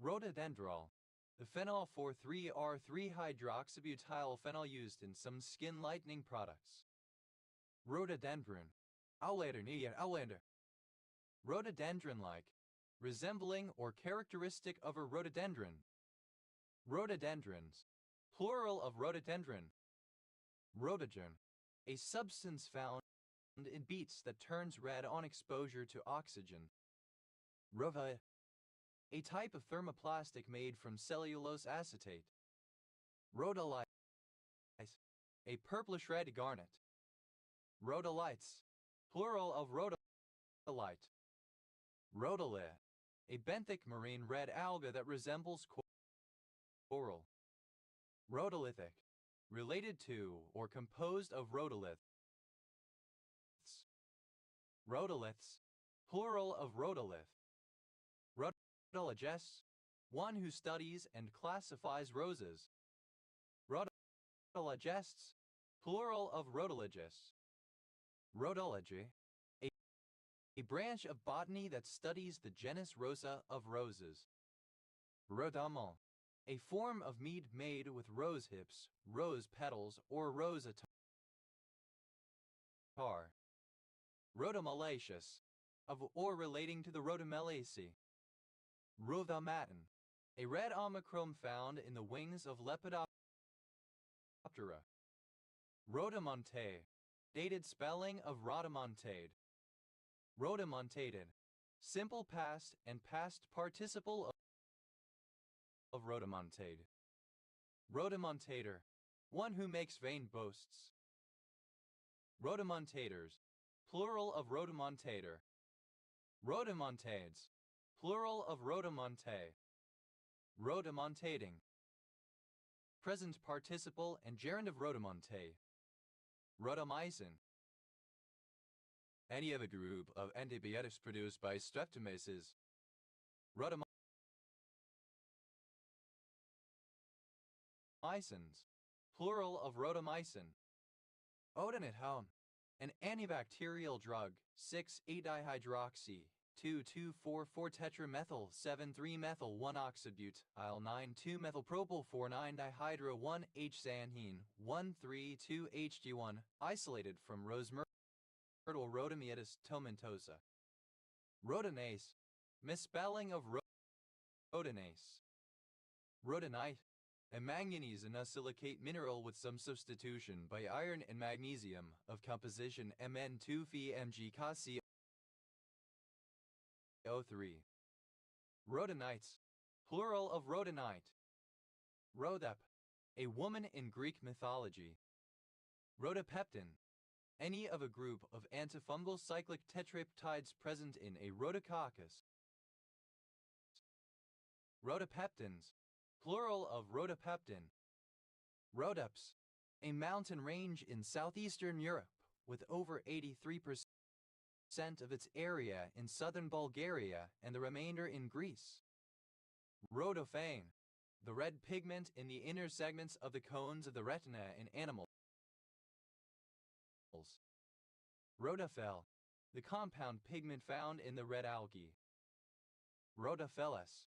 Rhododendrol, the phenol 4,3-R3-hydroxybutyl phenol used in some skin lightening products. Rhododendron, Outlander. Rhododendron-like, resembling or characteristic of a rhododendron. Rhododendrons, plural of rhododendron. Rhodogen, a substance found in beets that turns red on exposure to oxygen. Rova, a type of thermoplastic made from cellulose acetate. Rhodolite, a purplish red garnet. Rhodolites, plural of rhodolite. Rhodolith, a benthic marine red alga that resembles coral. Rhodolithic, related to or composed of rhodoliths. Rhodoliths, plural of rhodolith. Rhodologist, one who studies and classifies roses. Rhodologists, plural of rhodologists. Rhodology, a branch of botany that studies the genus Rosa of roses. Rhodamel, a form of mead made with rose hips, rose petals, or rose attar. Rhodomelaceous, of or relating to the Rhodomelaceae. Rhodamatin, a red omicron found in the wings of Lepidoptera. Rhodomontade, dated spelling of rhodomontade. Rhodomontated, simple past and past participle of rhodomontade. Rhodomontator, one who makes vain boasts. Rhodomontators, plural of rhodomontator. Rhodomontades, plural of rhodomontae. Rhodomontating, present participle and gerund of rhodomontae. Rhodomycin, any other group of antibiotics produced by Streptomyces. Rhodomycins, plural of rhodomycin. Odonate, an antibacterial drug, 6-adihydroxy, 2,2,4,4-tetramethyl, 7,3-methyl, 1-oxybute, il-9,2-methylpropyl, 4,9-dihydro-1-H-xanthine, 1,3,2-HG1, isolated from rose myrtle, Rhodomyotis tomentosa. Rhodonase, misspelling of rhodonase. Rhodonite, a manganese inosilicates mineral with some substitution by iron and magnesium, of composition Mn2FeMgCaCO3. Rhodonites, plural of rhodonite. Rhodep, a woman in Greek mythology. Rhodopeptin, any of a group of antifungal cyclic tetrapeptides present in a Rhodococcus. Rhodopeptins, plural of rhodopeptin. Rhodops, a mountain range in southeastern Europe with over 83% of its area in southern Bulgaria and the remainder in Greece. Rhodophane, the red pigment in the inner segments of the cones of the retina in animals. Rhodophile, the compound pigment found in the red algae. Rhodophilus,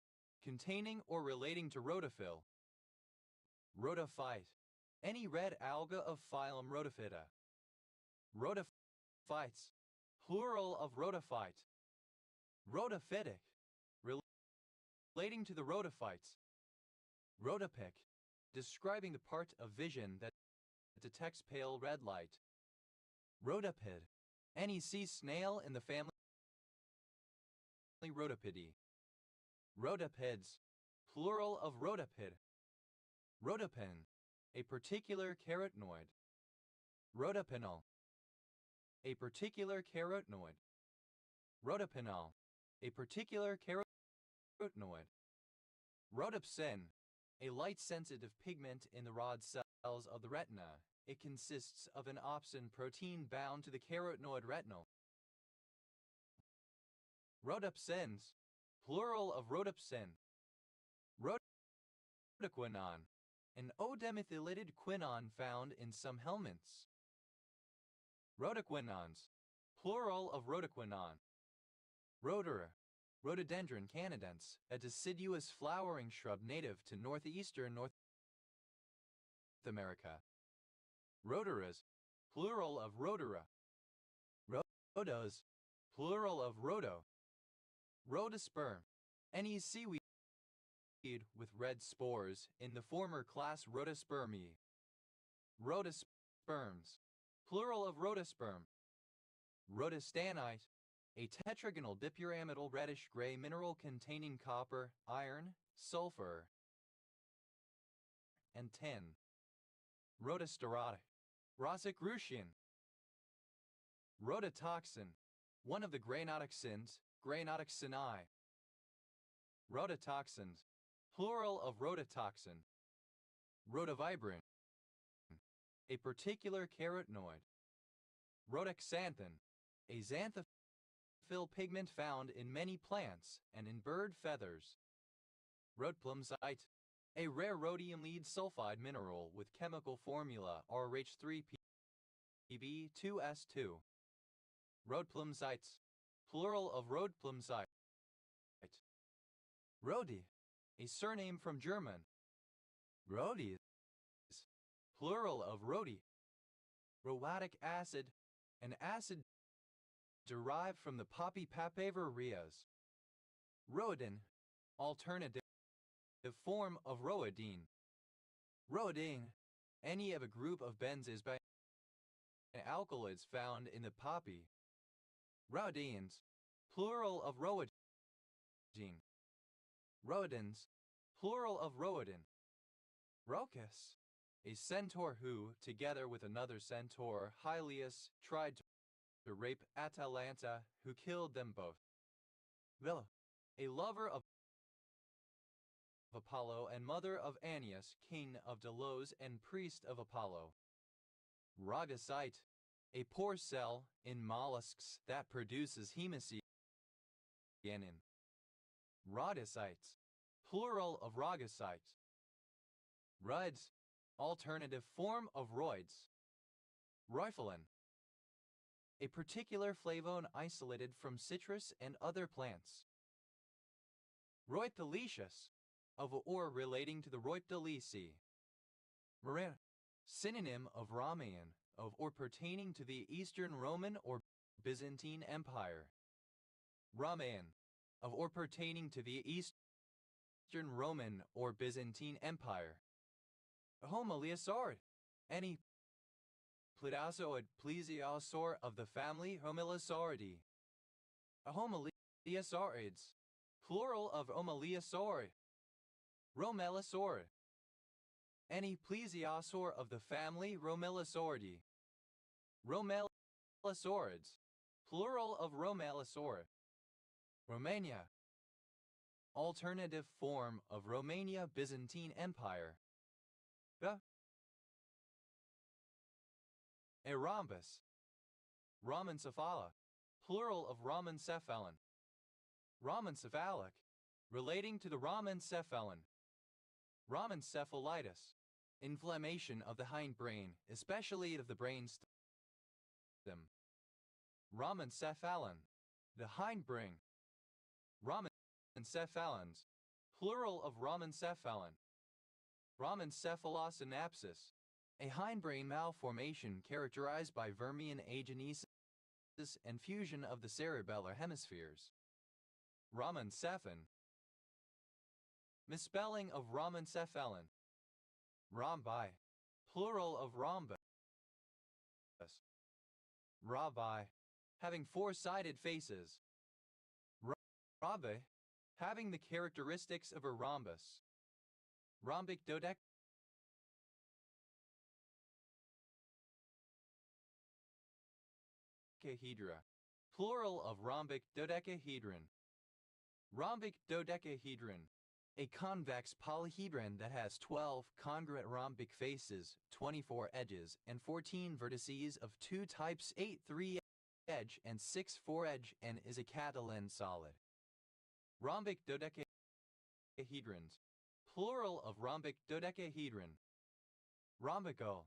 containing or relating to rhodophyll. Rhodophyte, any red alga of phylum Rhodophyta. Rhodophytes, plural of rhodophyte. Rhodophytic, relating to the rhodophytes. Rhodopic, describing the part of vision that detects pale red light. Rhodopid, any sea snail in the family Rhodopidae. Rhodopids, plural of rhodopid. Rhodopin, a particular carotenoid. Rhodopinol, a particular carotenoid. Rhodopinol, a particular carotenoid. Rhodopsin, a light-sensitive pigment in the rod cells of the retina. It consists of an opsin protein bound to the carotenoid retinal. Rhodopsins, plural of rhodopsin. Rhodoquinone, an O-demethylated quinone found in some helminths. Rhodoquinones, plural of rhodoquinone. Rhodora, Rhododendron canadense, a deciduous flowering shrub native to northeastern North America. Rhodoras, plural of rhodora. Rhodos, plural of rhodo. Rhodosperm, any seaweed with red spores in the former class Rhodospermae. Rhodosperms, plural of rhodosperm. Rhodostanite, a tetragonal dipyramidal reddish-gray mineral containing copper, iron, sulfur, and tin. Rhodosterotic, Rosicrucian. Rhodotoxin, one of the granotoxins, granotoxini. Rhodotoxins, plural of rhodotoxin. Rhodovibrin, a particular carotenoid. Rhodoxanthin, a xanthophyll pigment found in many plants and in bird feathers. Rhodplumsite, a rare rhodium lead sulfide mineral with chemical formula RH3Pb2S2. Rhodplumsites, plural of rhodplumsite. Rhodi, a surname from German. Rhodies, plural of rhodi. Rhoatic acid, an acid derived from the poppy Papaver rheas. Rhodin, alternative form of rhodine. Rhodine, any of a group of benzenes by alkaloids found in the poppy. Rhodines, plural of rhodine. Rhodins, plural of rhodin. Rhoecus, a centaur who, together with another centaur, Hylius, tried to rape Atalanta, who killed them both. Villa, a lover of Apollo and mother of Aeneas, king of Delos and priest of Apollo. Rhogocite, a pore cell in mollusks that produces hemocyanin. Rhodocytes, plural of rhogocytes. Roids, alternative form of roids. Roiphyllin, a particular flavone isolated from citrus and other plants. Rhoipdelicious, of or relating to the Rhoipdelicae. Marin, synonym of Ramaean, of or pertaining to the Eastern Roman or Byzantine Empire. Ramaean, of or pertaining to the Eastern Roman or Byzantine Empire. Homiliosaurid, any Plidasoid plesiosaur of the family Homilisauridae. Homiliosaurids, plural of Homiliosauri. Romelosaurid, any plesiosaur of the family Romelosauridae. Romelosaurids, plural of Romelosaurid. Romania, alternative form of Romania Byzantine Empire. A rhombus. Rhomencephala, plural of rhomencephalon. Rhomencephalic, relating to the rhomencephalon. Rhomencephalitis, inflammation of the hindbrain, especially of the brain stem. Rhomencephalon, the hindbrain. Rhomencephalons, plural of rhomencephalon. Rhomencephalosynapsis, a hindbrain malformation characterized by vermian agenesis and fusion of the cerebellar hemispheres. Rhomencephan, misspelling of rhomencephalon. Rhombi, plural of rhombus. Rhobi, having four-sided faces. Rhombe, having the characteristics of a rhombus. Rhombic dodecahedra, plural of rhombic dodecahedron. Rhombic dodecahedron, a convex polyhedron that has 12 congruent rhombic faces, 24 edges, and 14 vertices of two types 8 3-edge and 6 4-edge and is a Catalan solid. Rhombic dodecahedrons, plural of rhombic dodecahedron. Rhombical.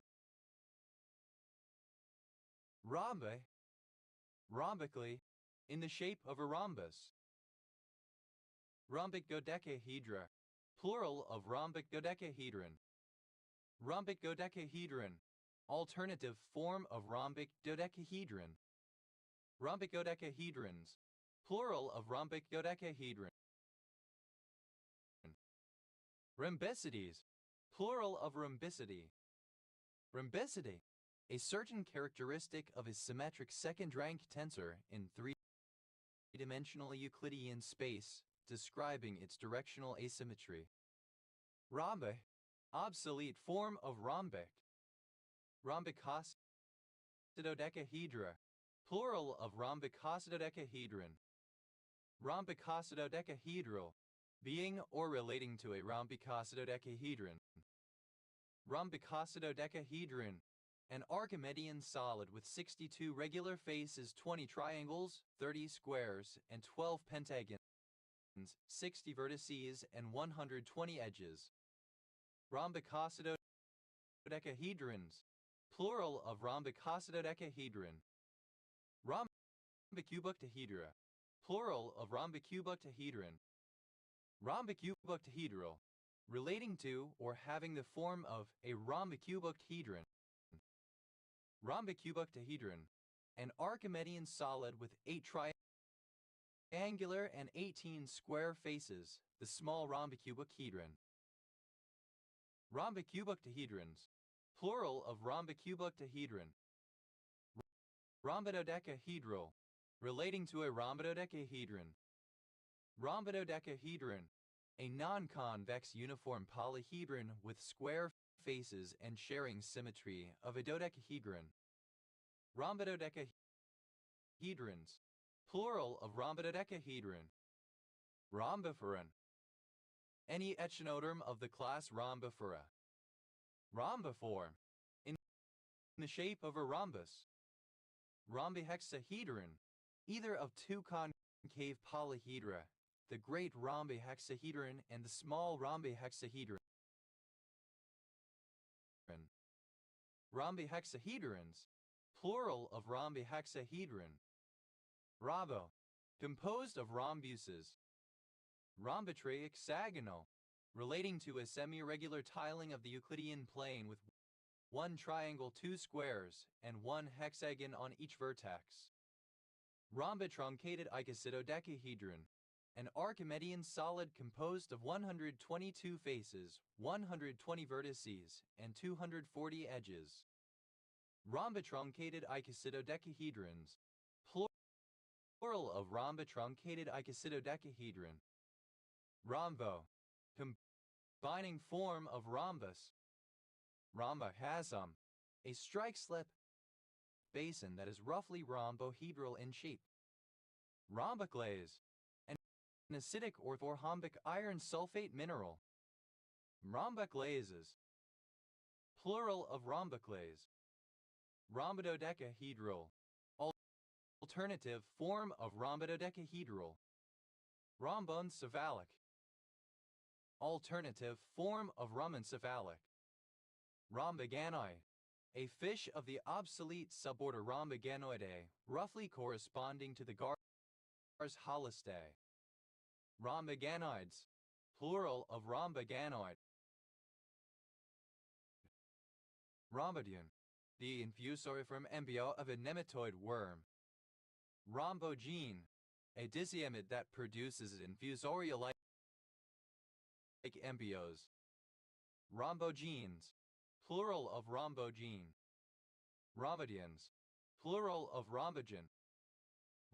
Rhombe, rhombically, in the shape of a rhombus. Rhombic dodecahedra, plural of rhombic dodecahedron. Rhombic dodecahedron, alternative form of rhombic dodecahedron. Rhombic dodecahedrons, plural of rhombic dodecahedron. Rhombicities, plural of rhombicity. Rhombicity, a certain characteristic of a symmetric second-rank tensor in three-dimensional Euclidean space, describing its directional asymmetry. Rhombic, obsolete form of rhombic. Rhombicosidodecahedra, plural of rhombicosidodecahedron. Rhombicosidodecahedral, being or relating to a rhombicosidodecahedron. Rhombicosidodecahedron, an Archimedean solid with 62 regular faces, 20 triangles, 30 squares, and 12 pentagons, 60 vertices, and 120 edges. Rhombicosidodecahedrons, plural of rhombicosidodecahedron. Rhombicubooctahedra, plural of rhombicubooctahedron. Rhombicubooctahedral, relating to or having the form of a rhombicubooctahedron. Rhombicubooctahedron, an Archimedean solid with 8 triangular and 18 square faces, the small rhombicubooctahedron. Rhombicubooctahedrons, plural of rhombicubooctahedron. Rhombidodecaedral, relating to a rhombidodecaedron. Rhombidodecaedron, a non-convex uniform polyhedron with square faces and sharing symmetry of a dodecahedron. Rhombidodecaedrons, plural of rhombidodecaedron. Rhombiferon, any echinoderm of the class Rhombifera. Rhombiform, in the shape of a rhombus. Rhombohexahedron, either of two concave polyhedra, the great rhombohexahedron and the small rhombohexahedron. Rhombohexahedrons, plural of rhombohexahedron. Rhombo, composed of rhombuses. Rhombotriaxagonal, relating to a semi-regular tiling of the Euclidean plane with one triangle, 2 squares, and 1 hexagon on each vertex. Rhombotruncated icosydodecahedron, an Archimedean solid composed of 122 faces, 120 vertices, and 240 edges. Rhombotruncated icosydodecahedrons, plural of rhombotruncated icosydodecahedron. Rhombo, combining form of rhombus. Rhombochasm, a strike-slip basin that is roughly rhombohedral in shape. Rhomboclase, an acidic orthorhombic iron sulfate mineral. Rhomboclases, plural of rhomboclase. Rhombidodecaedral, alternative form of rhombidodecaedral. Rhomboencephalic, alternative form of rhomboencephalic. Rhomboganoi, a fish of the obsolete suborder Rhomboganoidae, roughly corresponding to the Gars holistae. Rhomboganids, plural of rhomboganoid. Rhombidion, the infusoriform embryo of a nematode worm. Rhombogene, a disiamid that produces infusoria-like embryos. Rhombogenes, plural of rhombogene. Rhombidions, plural of rhombogen.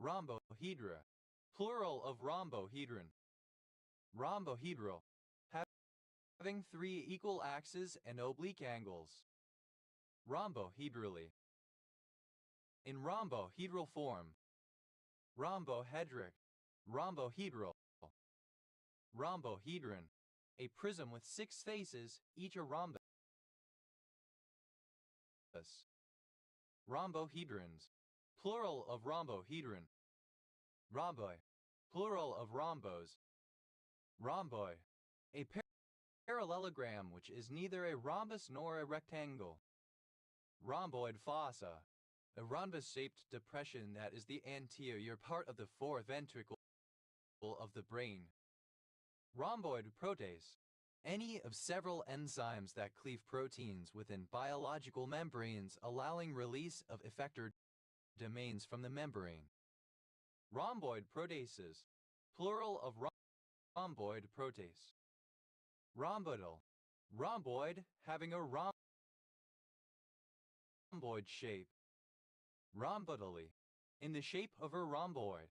Rhombohedra, plural of rhombohedron. Rhombohedral, having 3 equal axes and oblique angles. Rhombohedrali. In rhombohedral form. Rhombohedric, rhombohedral. Rhombohedron, a prism with 6 faces, each a rhombus. Rhombohedrons, plural of rhombohedron. Rhomboi, plural of rhombos. Rhomboi, a parallelogram which is neither a rhombus nor a rectangle. Rhomboid fossa, a rhombus-shaped depression that is the anterior part of the foreventricle of the brain. Rhomboid protease, any of several enzymes that cleave proteins within biological membranes, allowing release of effector domains from the membrane. Rhomboid proteases, plural of rhomboid protease. Rhomboidal. Rhomboid, having a rhomboid shape. Rhomboidally, in the shape of a rhomboid.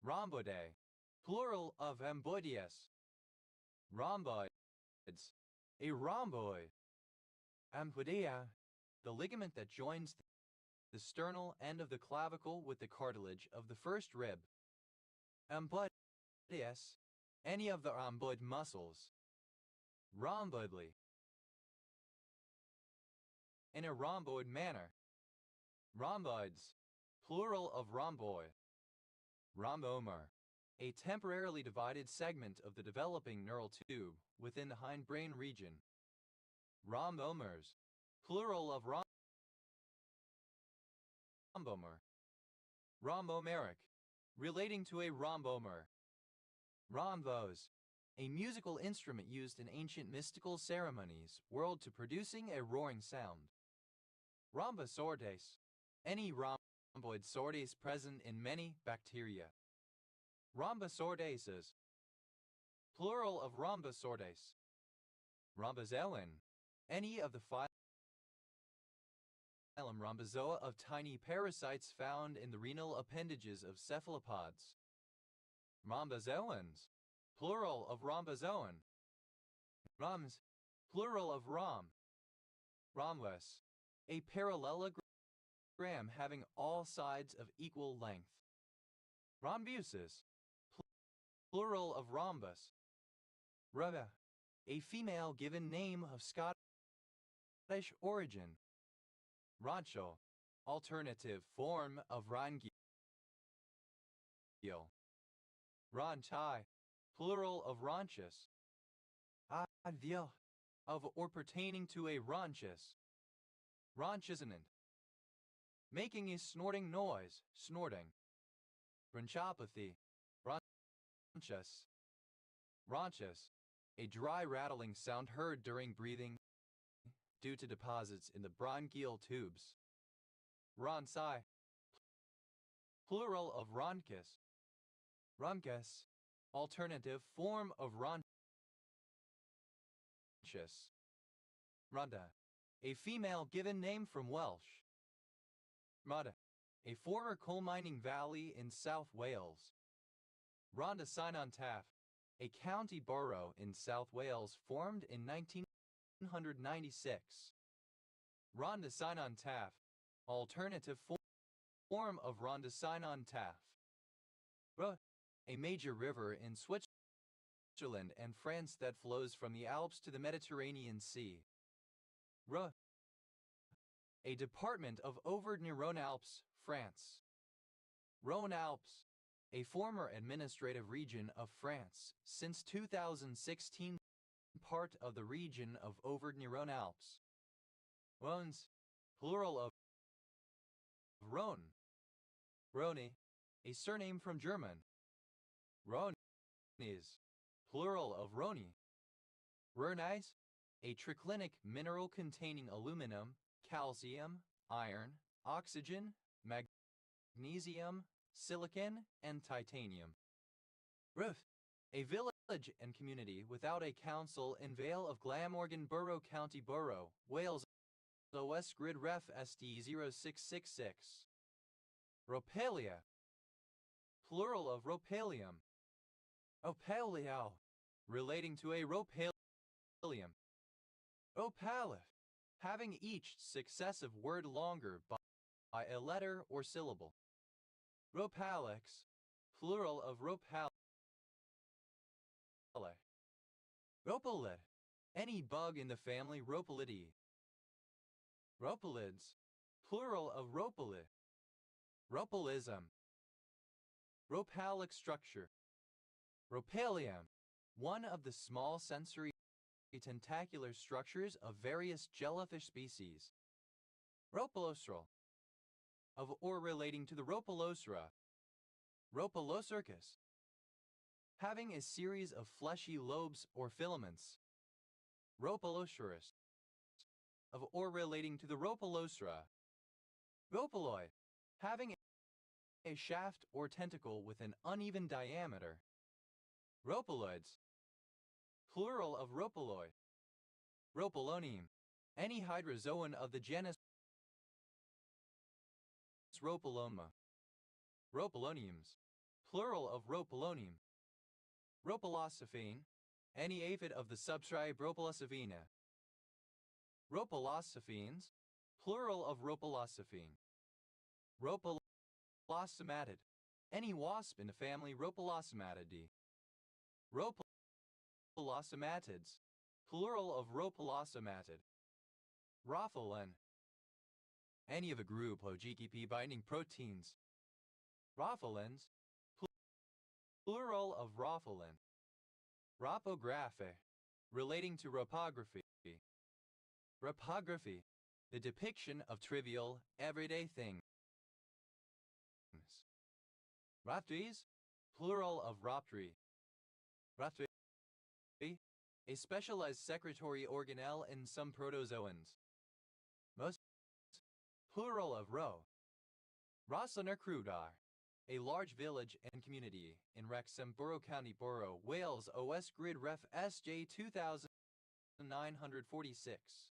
Rhomboidae, plural of rhomboides. Rhomboids, a rhomboid. Rhomboidea, the ligament that joins the sternal end of the clavicle with the cartilage of the first rib. Rhomboides, any of the rhomboid muscles. Rhomboidally, in a rhomboid manner. Rhomboids, plural of rhomboid. Rhombomer, a temporarily divided segment of the developing neural tube within the hindbrain region. Rhombomers, plural of rhombomer. Rhombomeric, relating to a rhombomer. Rhombos, a musical instrument used in ancient mystical ceremonies whirled to producing a roaring sound. Rhombosordes, any rhomboid sordes present in many bacteria. Rhombosordases, plural of rhombosordes. Rhombozoan, any of the phylum Rhombozoa of tiny parasites found in the renal appendages of cephalopods. Rhombozoans, plural of rhombozoan. Rhombs, plural of rhomb. Rhombus, a parallelogram having all sides of equal length. Rhombuses, plural of rhombus. Rubba, a female given name of Scottish origin. Rancho, alternative form of Rangil. Ranchai, plural of ranchus. Advil, of or pertaining to a ranchus. Ranchusonant, making a snorting noise, snorting. Bronchopathy, bronchus. Ranchus, a dry rattling sound heard during breathing due to deposits in the bronchial tubes. Ronsai, plural of rhoncus. Rhoncus, alternative form of rhonchus. Rhonda, a female given name from Welsh. Rhondda, a former coal mining valley in South Wales. Rhondda Cynon Taf, a county borough in South Wales formed in 1996. Rhondda Cynon Taf, alternative form of Rhondda Cynon Taf. A major river in Switzerland and France that flows from the Alps to the Mediterranean Sea. A department of Auvergne-Rhône-Alpes, France. Rhône-Alpes, a former administrative region of France, since 2016 part of the region of Auvergne-Rhône-Alpes. Rhones, plural of Rhone. Rhone, a surname from German. Rhones, plural of Rhoni. Rhonies, a triclinic mineral containing aluminum, calcium, iron, oxygen, magnesium, silicon, and titanium. Roof, a village and community without a council in Vale of Glamorgan Borough County Borough, Wales. OS Grid Ref SD 0666. Ropalia, plural of ropalium. Opalio, relating to a ropalium. Opalif, having each successive word longer by a letter or syllable. Ropalix, plural of ropale. Ropalid, any bug in the family Ropalidae. Ropalids, plural of ropalid. Ropalism. Ropalic structure. Ropalium, one of the small sensory tentacular structures of various jellyfish species. Ropalostral, of or relating to the Rhopalosera. Rhopalocercus, having a series of fleshy lobes or filaments. Rhopalocerus, of or relating to the Rhopalosera. Rhopaloid, having a shaft or tentacle with an uneven diameter. Rhopaloids, plural of Rhopaloi. Rhopalonium, any hydrozoan of the genus Rhopaloma. Rhopaloniums, plural of Rhopalonium. Rhopalosophene, any aphid of the subtribe Rhopalosophena. Rhopalosophenes, plural of Rhopalosophene. Rhopalosomatid, any wasp in the family Rhopalosomatidae. Rhopalosomatids, plural of Rhopalosomatid. Rhophalin, any of a group of GKP binding proteins. Rhophalins, plural of rhophalin. Rhopographe, relating to rhopography. Rhopography, the depiction of trivial, everyday things. Rhoptres, plural of rhoptry. Rhoptry, a specialized secretory organelle in some protozoans. Most, plural of rho. Rosslaner Crudar, a large village and community in Wrexham Borough County Borough, Wales, OS Grid Ref SJ 2946.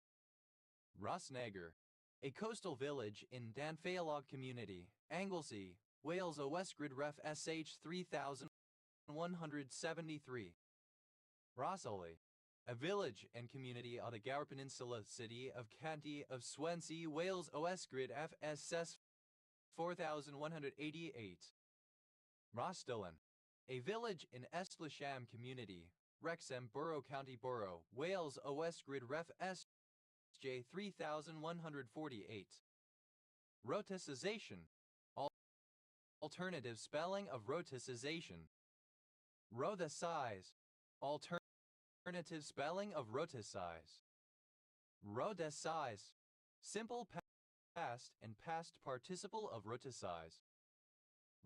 Rossnagar, a coastal village in Danfeilog Community, Anglesey, Wales, OS Grid Ref SH 3173. Rossley, a village and community on the Gower Peninsula, city of Canty of Swansea, Wales, OS Grid FSS 4188. Rostollen, a village in Estlesham Community, Wrexham Borough County Borough, Wales, OS Grid Ref SJ 3148. Rhoticization, alternative spelling of rhoticization. Rhodicize, alternative spelling of rhoticize. Rhodicize, simple past and past participle of rhoticize.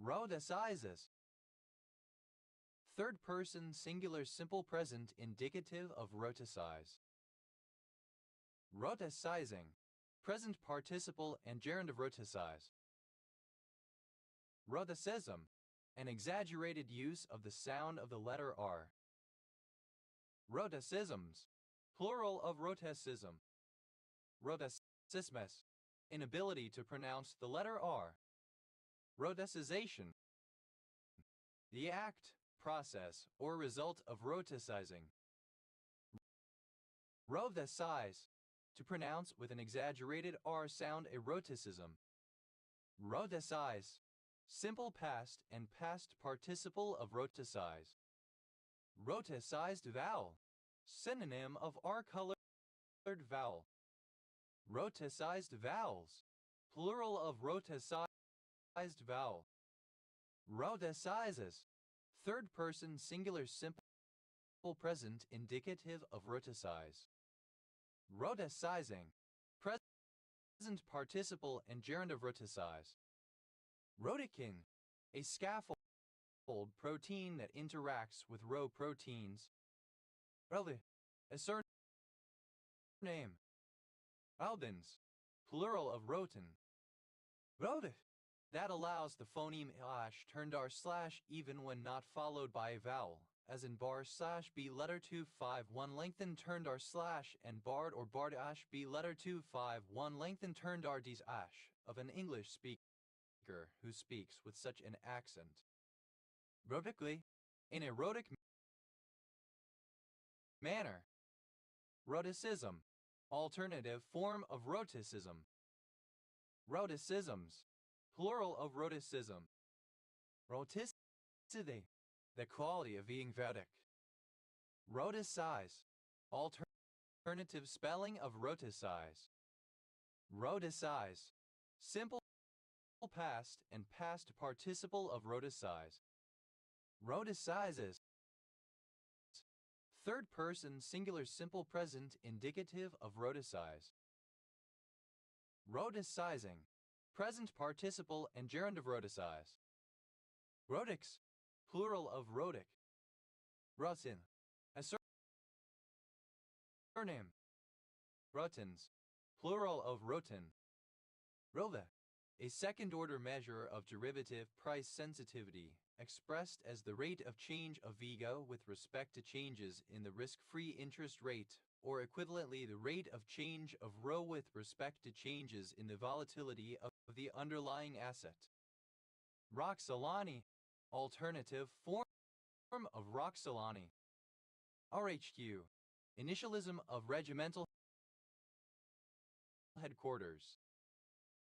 Rhodicizes, third person singular simple present indicative of rhoticize. Rhoticizing, present participle and gerund of rhoticize. Rhoticism, an exaggerated use of the sound of the letter R. Rhoticisms, plural of rhoticism. Rhoticismus, inability to pronounce the letter R. Rhoticization, the act, process, or result of rhoticizing. Rhothicize, to pronounce with an exaggerated R sound a rhoticism. Rhothicize, simple past and past participle of rhoticize. Rhoticized vowel, synonym of R-colored vowel. Rhoticized vowels, plural of rhoticized vowel. Rhoticizes, third person singular simple present indicative of rhoticize. Rhoticizing, present participle and gerund of rhoticize. Rhotikin, a scaffold protein that interacts with Rho proteins. Rhothi, a surname. Albins, plural of rhotin. Rhotif, that allows the phoneme ash turned r slash even when not followed by a vowel, as in bar slash b letter 251 lengthened turned r slash and bard or bard ash b letter 251 lengthened turned r d's ash of an English speaker who speaks with such an accent. Rhotically, in a rhotic manner. Rhoticism, alternative form of rhoticism. Rhoticisms, plural of rhoticism. Rhoticity, the quality of being rhotic. Rhoticize, alternative spelling of rhoticize. Rhoticize, simple past and past participle of rhoticize. Rhoticizes, third person singular simple present indicative of rhoticize. Rhoticizing, present participle and gerund of rhoticize. Rhotics, plural of rhotic. Rotin, a surname. Rotins, plural of rotin. Rotha, a second-order measure of derivative price sensitivity, expressed as the rate of change of Vigo with respect to changes in the risk-free interest rate, or equivalently the rate of change of ρ with respect to changes in the volatility of the underlying asset. Roxolani, alternative form of Roxolani. RHQ, initialism of regimental headquarters.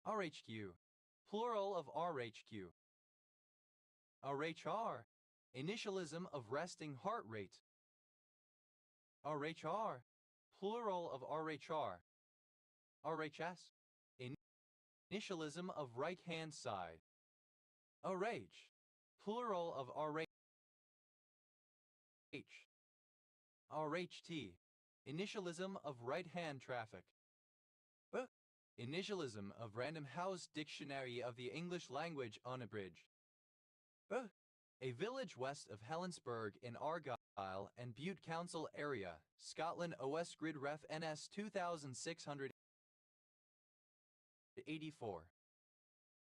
RHQ, plural of RHQ. RHR, initialism of resting heart rate. RHR, plural of RHR. RHS, initialism of right-hand side. RH, plural of RH. RHT, initialism of right-hand traffic. Initialism of Random House Dictionary of the English Language unabridged. A village west of Helensburgh in Argyll and Bute Council area, Scotland. OS Grid Ref NS 2684.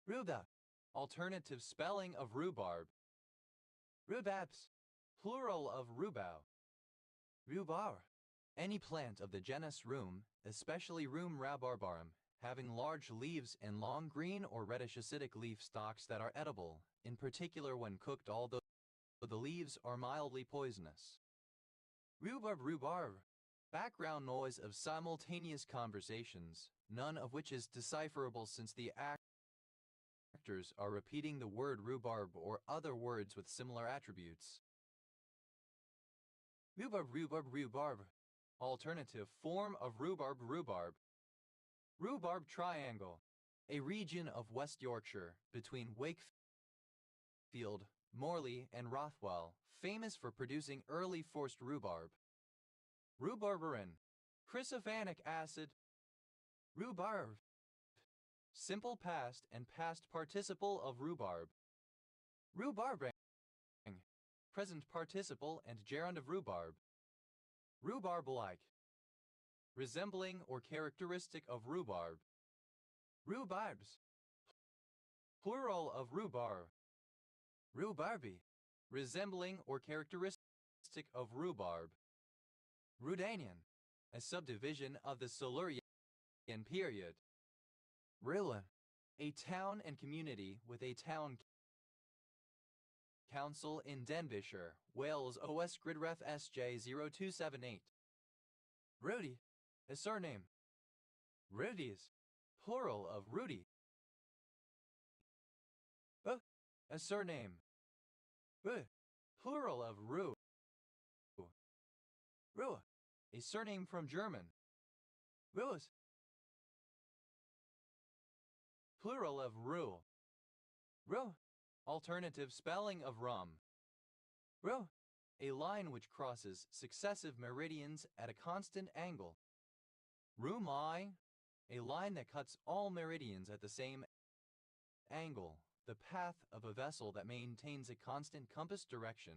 Rhubarb, alternative spelling of rhubarb. Rhubarbs, plural of rhubarb. Rhubarb, any plant of the genus Rheum, especially Rheum rhabarbarum, having large leaves and long green or reddish acidic leaf stalks that are edible, in particular when cooked, although the leaves are mildly poisonous. Rhubarb, background noise of simultaneous conversations, none of which is decipherable since the actors are repeating the word rhubarb or other words with similar attributes. Rhubarb, alternative form of rhubarb. Rhubarb Triangle, a region of West Yorkshire between Wakefield, Morley, and Rothwell, famous for producing early forced rhubarb. Rhubarberin, chrysofanic acid. Rhubarb, simple past and past participle of rhubarb. Rhubarbing, present participle and gerund of rhubarb. Rhubarb-like, resembling or characteristic of rhubarb. Rhubarbs, plural of rhubarb. Rhubarby, resembling or characteristic of rhubarb. Rudanian, a subdivision of the Silurian period. Rilla, a town and community with a town council in Denbighshire, Wales. OS Gridref SJ0278. Rudy, a surname. Rudies, plural of Rudy. A surname. Plural of Ru. Ruhe, a surname from German. Ruhes, plural of Ru. Ru, alternative spelling of rum. Ru, a line which crosses successive meridians at a constant angle. Rumai, a line that cuts all meridians at the same angle, the path of a vessel that maintains a constant compass direction.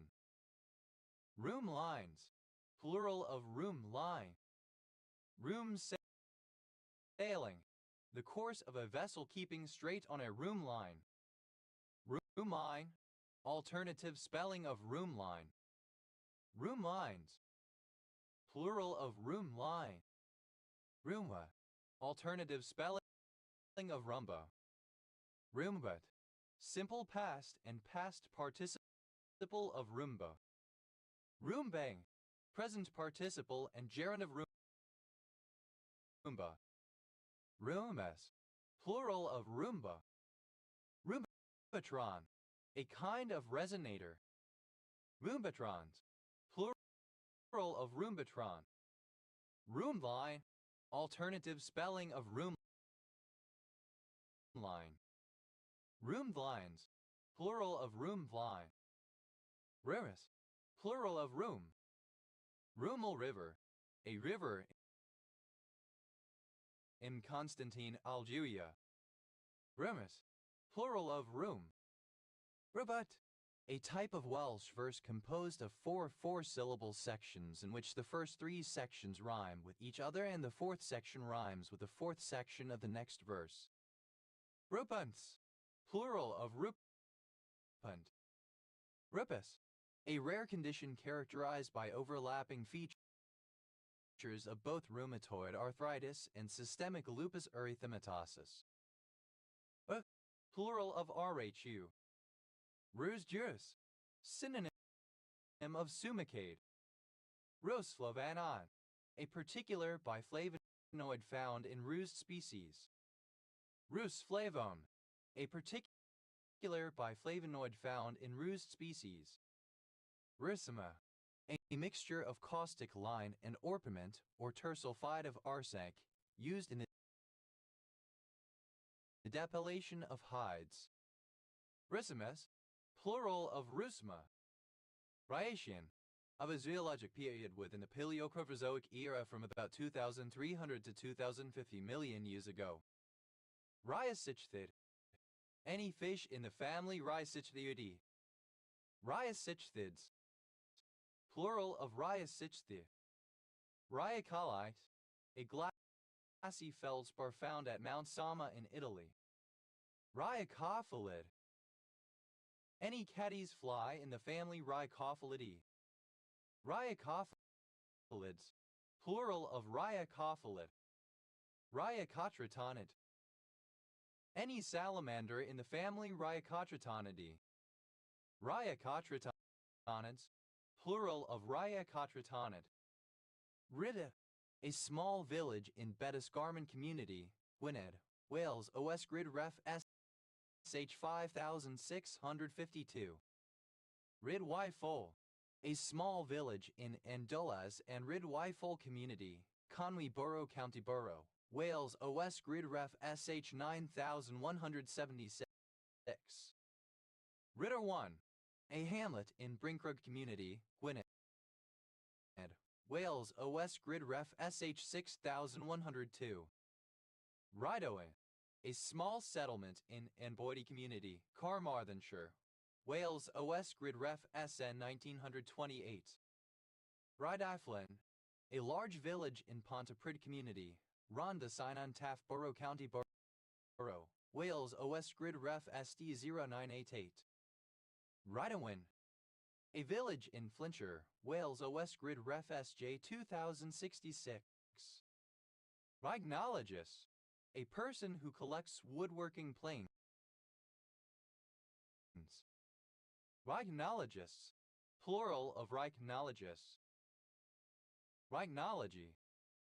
Room lines, plural of room line. Room sailing, the course of a vessel keeping straight on a room line. Room line, alternative spelling of room line. Room lines, plural of room line. Rumba, alternative spelling of rumba. Rumbat, simple past and past participle of rumba. Roombang, present participle and gerund of Roomba. Roombas, plural of Roomba. Roombatron, a kind of resonator. Roombatrons, plural of Roombatron. Roomline, alternative spelling of room line. Roomlines, plural of roomline. Ruris, plural of room. Rumel River, a river in Constantine, Algeria. Rumus, plural of room. Rubat, a type of Welsh verse composed of four four-syllable sections in which the first three sections rhyme with each other and the fourth section rhymes with the fourth section of the next verse. Rupants, plural of rupant. Rupus, a rare condition characterized by overlapping features of both rheumatoid arthritis and systemic lupus erythematosus. Plural of RHU. Rus jus, synonym of Sumicade. Rus flavanon, a particular biflavonoid found in Rus species. Rus flavone, a particular biflavonoid found in Rus species. Ricima, a mixture of caustic lime and orpiment or tersulfide of arsenic used in the depilation of hides. Ricimus, plural of rusma. Rhaetian, of a zoologic period within the Paleoproterozoic era from about 2,300 to 2,050 million years ago. Rhyasichthid, any fish in the family Rhyasichthyidae. Rhyasichthyids, plural of Rhyasichthyi. Rhyacalite, a glassy feldspar found at Mount Sama in Italy. Rhyacophyllid, any Caddi's fly in the family Rhyacophyllidea. Rhyacophylids, plural of Rhyacophyllid. Rhyacotratoniid, any salamander in the family Rhyacotratonidae. Rhyacotratonids, plural of Rhyacotratoniid. Rhyda, a small village in Betws-Garman Community, Gwynedd, Wales, OS Grid Ref SH 5652. Rhyd-y-Fwl, a small village in Andolas and Rhyd-y-Fwl Community, Conwy Borough, County Borough, Wales, OS Grid Ref SH 9176. Rhydyr 1, a hamlet in Brinkrug Community, Gwynedd, Wales, OS Grid Ref SH 6102. Rhydowen, a small settlement in Anboidi Community, Carmarthenshire, Wales, OS Grid Ref SN 1928. Rhydiflen, a large village in Pontypridd Community, Rhondda Cynon Taff Borough, County Borough, Wales, OS Grid Ref SD 0988. Rhydywyn, a village in Flintshire, Wales, OS Grid Ref SJ 2066. Rhychnologist, a person who collects woodworking planes. Rhychnologists, plural of rhychnologists. Rhychnology,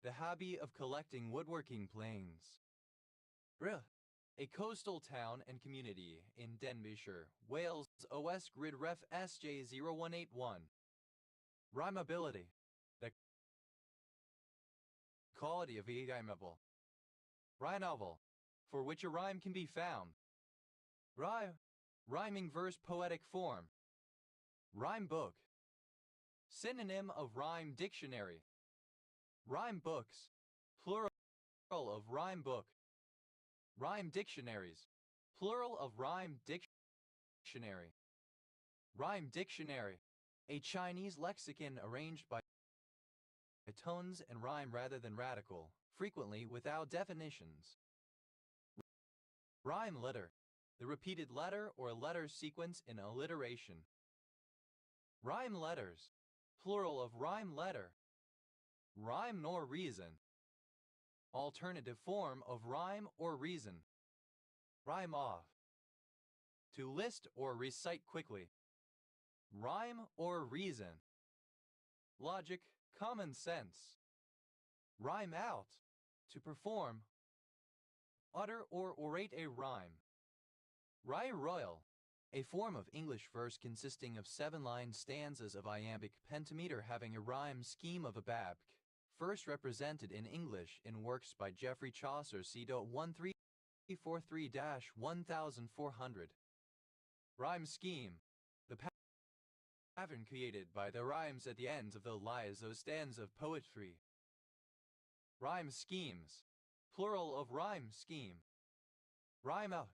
the hobby of collecting woodworking planes. Rhyl, a coastal town and community in Denbighshire, Wales, OS Grid Ref SJ 0181. Rhymability, the quality of a rhymable. Rhynovel, for which a rhyme can be found. Rhyming verse poetic form. Rhyme book, synonym of rhyme dictionary. Rhyme books, plural of rhyme book. Rhyme dictionaries, plural of rhyme dictionary. Rhyme dictionary, a Chinese lexicon arranged by tones and rhyme rather than radical, frequently without definitions. Rhyme letter, the repeated letter or letter sequence in alliteration. Rhyme letters, plural of rhyme letter. Rhyme nor reason, alternative form of rhyme or reason. Rhyme off, to list or recite quickly. Rhyme or reason, logic, common sense. Rhyme out, to perform, utter or orate a rhyme. Rhyme royal, a form of English verse consisting of 7-line stanzas of iambic pentameter having a rhyme scheme of a babk, first represented in English in works by Geoffrey Chaucer c. 1343-1400. Rhyme scheme, the pattern created by the rhymes at the ends of the lies or stanzas of poetry. Rhyme schemes, plural of rhyme scheme. Rhyme out,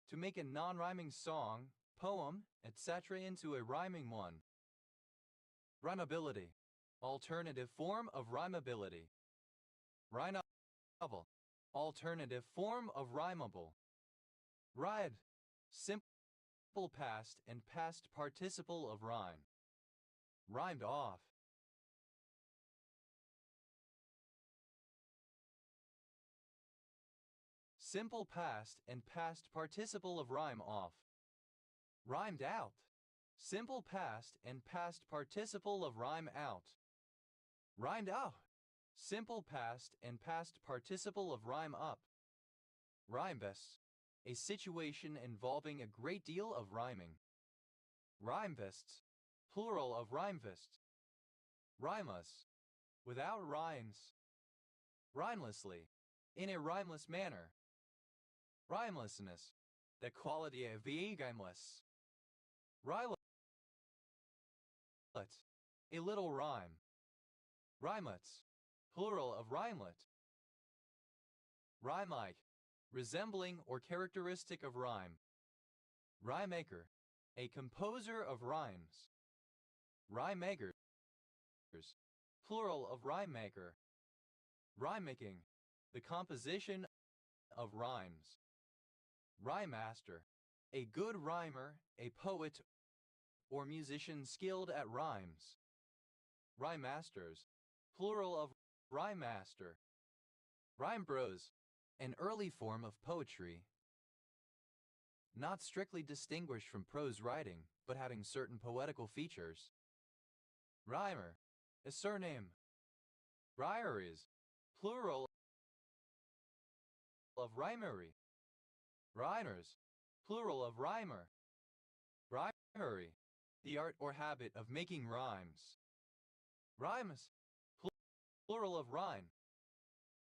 to make a non-rhyming song, poem, etc. into a rhyming one. Rhymability, alternative form of rhymability. Rhynovel, Alternative form of rhymable. Ride. Simple past and past participle of rhyme. Rhymed off. Simple past and past participle of rhyme off. Rhymed out. Simple past and past participle of rhyme out. Rhymed out. Simple past and past participle of rhyme up. Rhymebest. A situation involving a great deal of rhyming. Rhymevests. Plural of rhymevest. Rhymeless. Without rhymes. Rhymelessly. In a rhymeless manner. Rhymelessness. The quality of being rhymeless. Rhylet. A little rhyme. Rhymelets. Plural of rhymelet. Rhyme-like. Resembling or characteristic of rhyme. Rhyme-maker. A composer of rhymes. Rhyme-makers. Plural of rhyme-maker. Rhyme-making. The composition of rhymes. Rhyme-master. A good rhymer, a poet, or musician skilled at rhymes. Rhyme-masters. Plural of rhyme-master. Rhyme prose. An early form of poetry. Not strictly distinguished from prose writing, but having certain poetical features. Rhymer. A surname. Rhymeries. Plural of rhymery. Rhymers. Plural of rhymer. Rhymery. The art or habit of making rhymes. Rhymes. Plural of rhyme.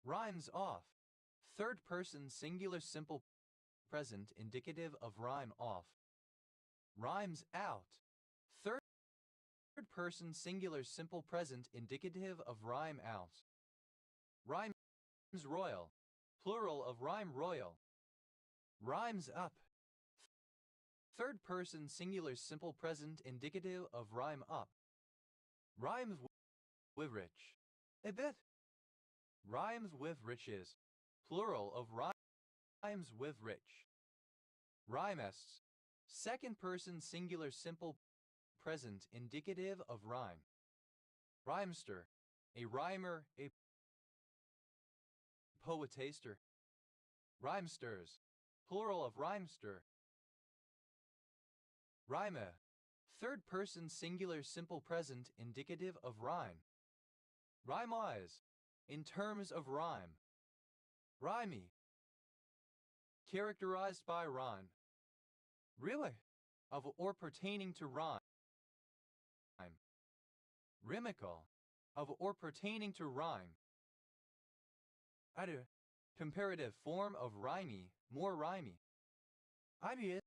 Rhymes off. Third person singular simple present indicative of rhyme off. Rhymes out. Third person singular simple present indicative of rhyme out. Rhymes royal. Plural of rhyme royal. Rhymes up. Third person singular simple present indicative of rhyme up. Rhymes with rich. A bit. Rhymes with riches. Plural of rhymes with rich. Rhymests. Second person singular simple present indicative of rhyme. Rhymester. A rhymer, a poetaster. Rhymesters. Plural of rhymester. Rhyme. Third person singular simple present indicative of rhyme. Rhyme-wise. In terms of rhyme. Rhymey. Characterized by rhyme. Really. Of or pertaining to rhyme. Rhymical. Of or pertaining to rhyme. Other. Comparative form of rhymey, more rhymey. Imiest.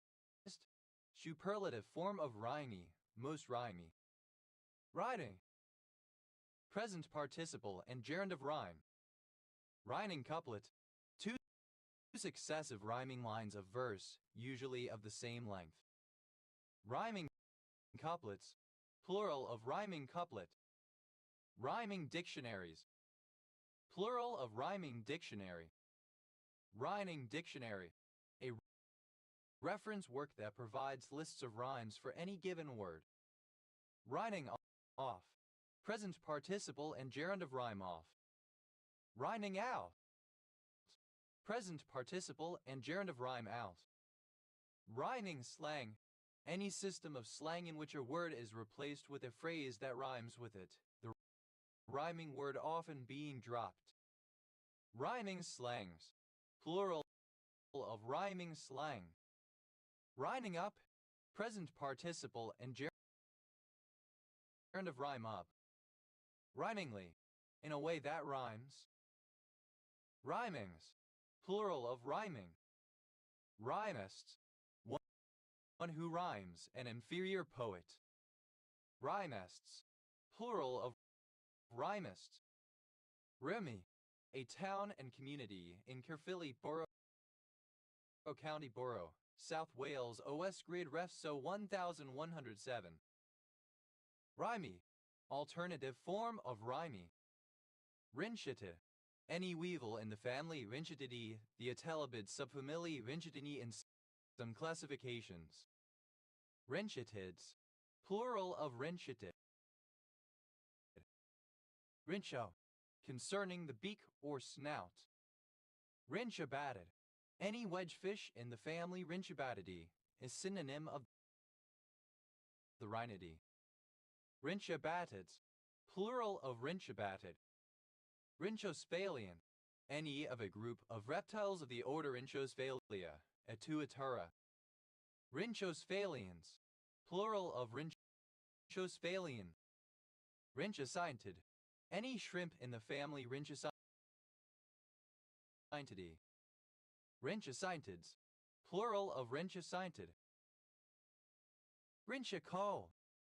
Superlative form of rhymey, most rhymey. Rhyming. Present participle and gerund of rhyme. Rhyming couplet. Two successive rhyming lines of verse, usually of the same length. Rhyming couplets. Plural of rhyming couplet. Rhyming dictionaries. Plural of rhyming dictionary. Rhyming dictionary. A reference work that provides lists of rhymes for any given word. Rhyming off. Present participle and gerund of rhyme off. Rhyming out. Present participle and gerund of rhyme out. Rhyming slang. Any system of slang in which a word is replaced with a phrase that rhymes with it, the rhyming word often being dropped. Rhyming slangs. Plural of rhyming slang. Rhyming up. Present participle and gerund of rhyme up. Rhymingly. In a way that rhymes. Rhymings. Plural of rhyming. Rhymists. One who rhymes, an inferior poet. Rhymists. Plural of rhymist. Remy. A town and community in Caerphilly Borough, County Borough, South Wales, OS Grid Ref So 1107. Rhymey. Alternative form of rhymey. Rinchete. any weevil in the family Rhynchidae, the Atelobid subfamily Rhynchidae in some classifications. Rhynchitids, plural of rhynchitid. Rhyncho, concerning the beak or snout. Rhynchobatid, any wedgefish in the family Rhynchobatidae, is synonym of the Rhinidae. Rhynchobatids, plural of rhynchobatid. Rhynchosphalia, any of a group of reptiles of the order Rhynchosphalia, Atuatura. Rhynchosphalians, plural of Rhynchosphaline. Rhynchocynetid, any shrimp in the family Rhynchocynetidae. Rhynchocynids, plural of Rhynchocyntid. Rhynchocoel,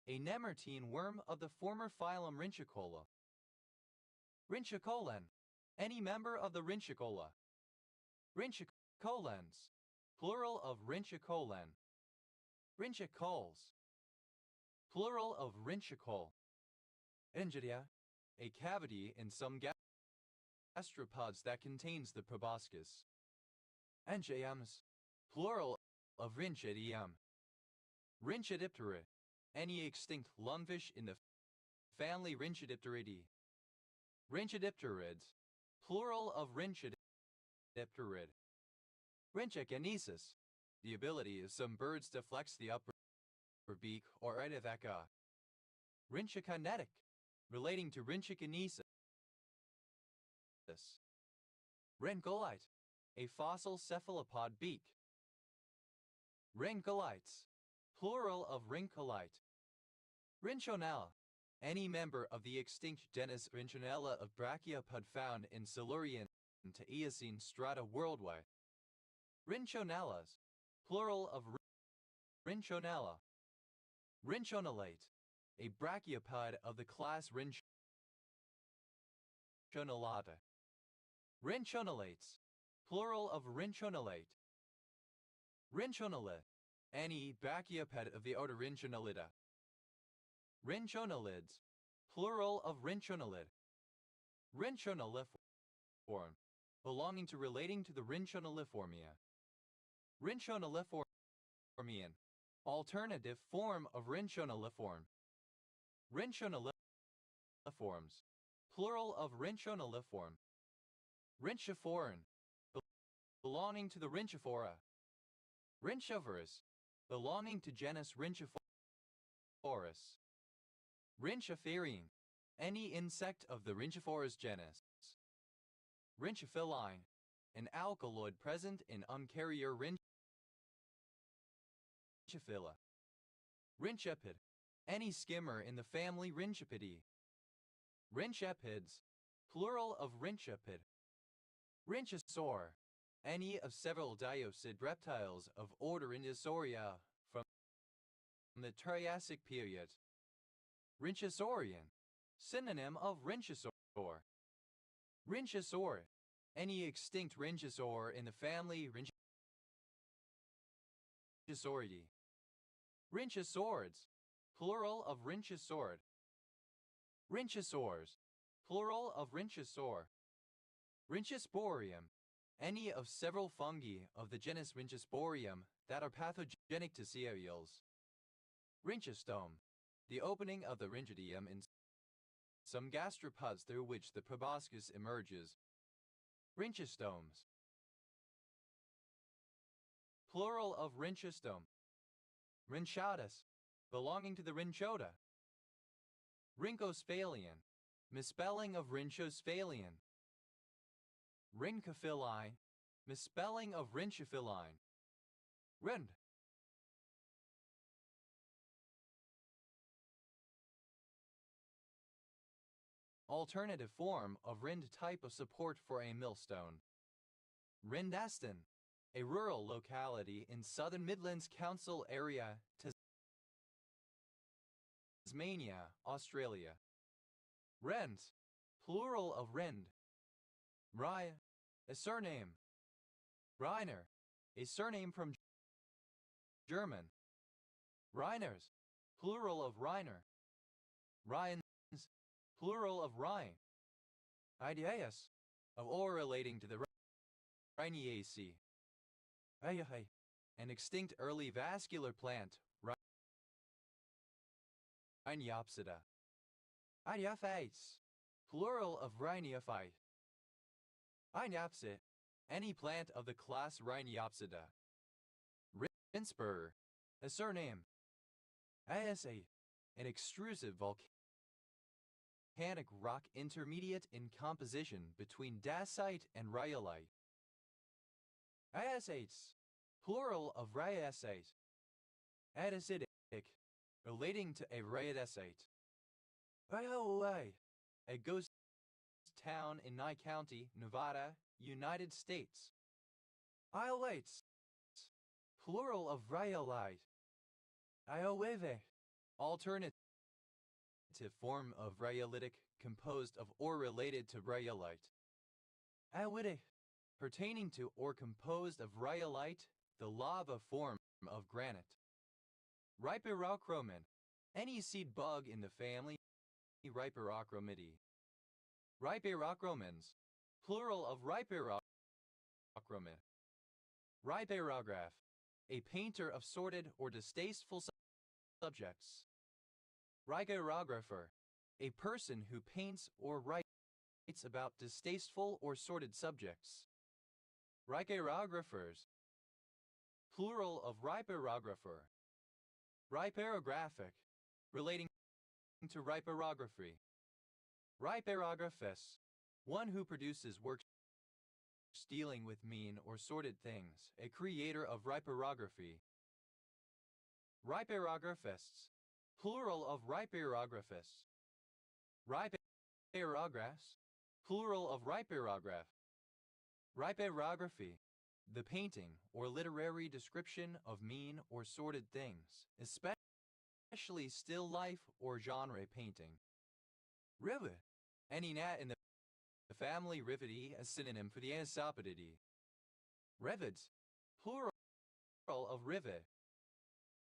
a nemertine worm of the former phylum Rhynchocola. Rhynchocolen, any member of the Rhynchocola. Rhynchocolens, plural of Rhynchocolen. Rhynchocoels, plural of Rhynchocole. Engidia, a cavity in some gastropods that contains the proboscis. Engiams, plural of Rhynchidium. Rhynchodiptera, any extinct lungfish in the family Rhynchodipteridae. Rhynchodipterids, plural of Rhynchodipterid. Rhynchokinesis, the ability of some birds to flex the upper beak or eidaveka. Rhynchokinetic, relating to rhynchokinesis. Rhyncolite, a fossil cephalopod beak. Rhyncolites, plural of rhyncolite. Rhynchonella, any member of the extinct genus Rhynchonella of brachiopod found in Silurian to Eocene strata worldwide. Rhynchonellas, plural of Rhynchonella. Rhynchonellate, a brachiopod of the class Rhynchonellata. Rhynchonellates, plural of Rhynchonellate. Rhynchonella, any brachiopod of the order Rhynchonellida. Rhynchonellids, plural of Rhynchonellid. Rhynchonelliform, belonging to relating to the Rhynchonelliformia. Rhynchonelliformian, alternative form of Rhynchonelliform. Rhynchonelliforms, plural of Rhynchonelliform. Rhynchophoran, belonging to the Rhynchophora. Rhynchophorus, belonging to genus Rhynchophorus. Rhynchopherian, any insect of the Rhynchophorus genus. Rhynchophyline, an alkaloid present in uncarrier Rhynchophila. Rhynchopid, any skimmer in the family Rhynchopidae. Rhynchopids, plural of Rhynchopid. Rhynchosaur, any of several diocid reptiles of order Indosauria from the Triassic period. Rhynchosaurian, synonym of Rhynchosaur. Rhynchosaur, any extinct rhynchosaur in the family Rhynchosauridae. Rhynchosaurids, plural of Rhynchosaurid. Rhynchosaurs, plural of Rhynchosaur. Rhynchosporium, any of several fungi of the genus Rhynchosporium that are pathogenic to cereals. Rhynchostome, the opening of the rhynchidium in some gastropods through which the proboscis emerges. Rhynchostomes, plural of rhynchostome. Rhynchotus, belonging to the Rhynchota. Rhynchosphaline, misspelling of Rhynchosphaline. Rhynchophyli, misspelling of Rhynchophyline. Rhind, alternative form of Rhind type of support for a millstone. Rhyndaston, a rural locality in Southern Midlands Council area, Tasmania, Australia. Rhent, plural of Rhind. Rye, a surname. Reiner, a surname from German. Reiners, plural of Reiner. Ryans, plural of Rhine. Ideas, of or relating to the Rhiniaceae. An extinct early vascular plant, Rhiniopsida. Rhiniophytes, plural of Rhiniophyte. Rhiniopsid, any plant of the class Rhiniopsida. Rinspur, a surname. Asa, an extrusive volcanic rock intermediate in composition between dacite and rhyolite. Rhyacetes, plural of rhyacite. Andesitic, relating to a rhyodacite. Rhyolite, a ghost town in Nye County, Nevada, United States. Rhyolites, plural of rhyolite. Iowave, alternative form of rhyolitic composed of or related to rhyolite. Iowite, pertaining to or composed of rhyolite, the lava form of granite. Rhyperochromen, any seed bug in the family Rhyperochromidae. Rhyperochromens, plural of Rhyperochromen. Rhyperograph, a painter of sordid or distasteful subjects. Rhyperographer, a person who paints or writes about distasteful or sordid subjects. Rhyperographers, plural of rhyperographer. Rhyperographic, relating to rhyperography. Rhyperographus, one who produces works dealing with mean or sordid things, a creator of rhyperography. Rhyperographists, plural of rhyperographists. Rhyperographs, plural of rhyperograph. Rhyperography, the painting or literary description of mean or sordid things, especially still life or genre painting. Rivet, any gnat in the family Rivetidae, a synonym for the Anisopodidae. Revids, plural of rivet.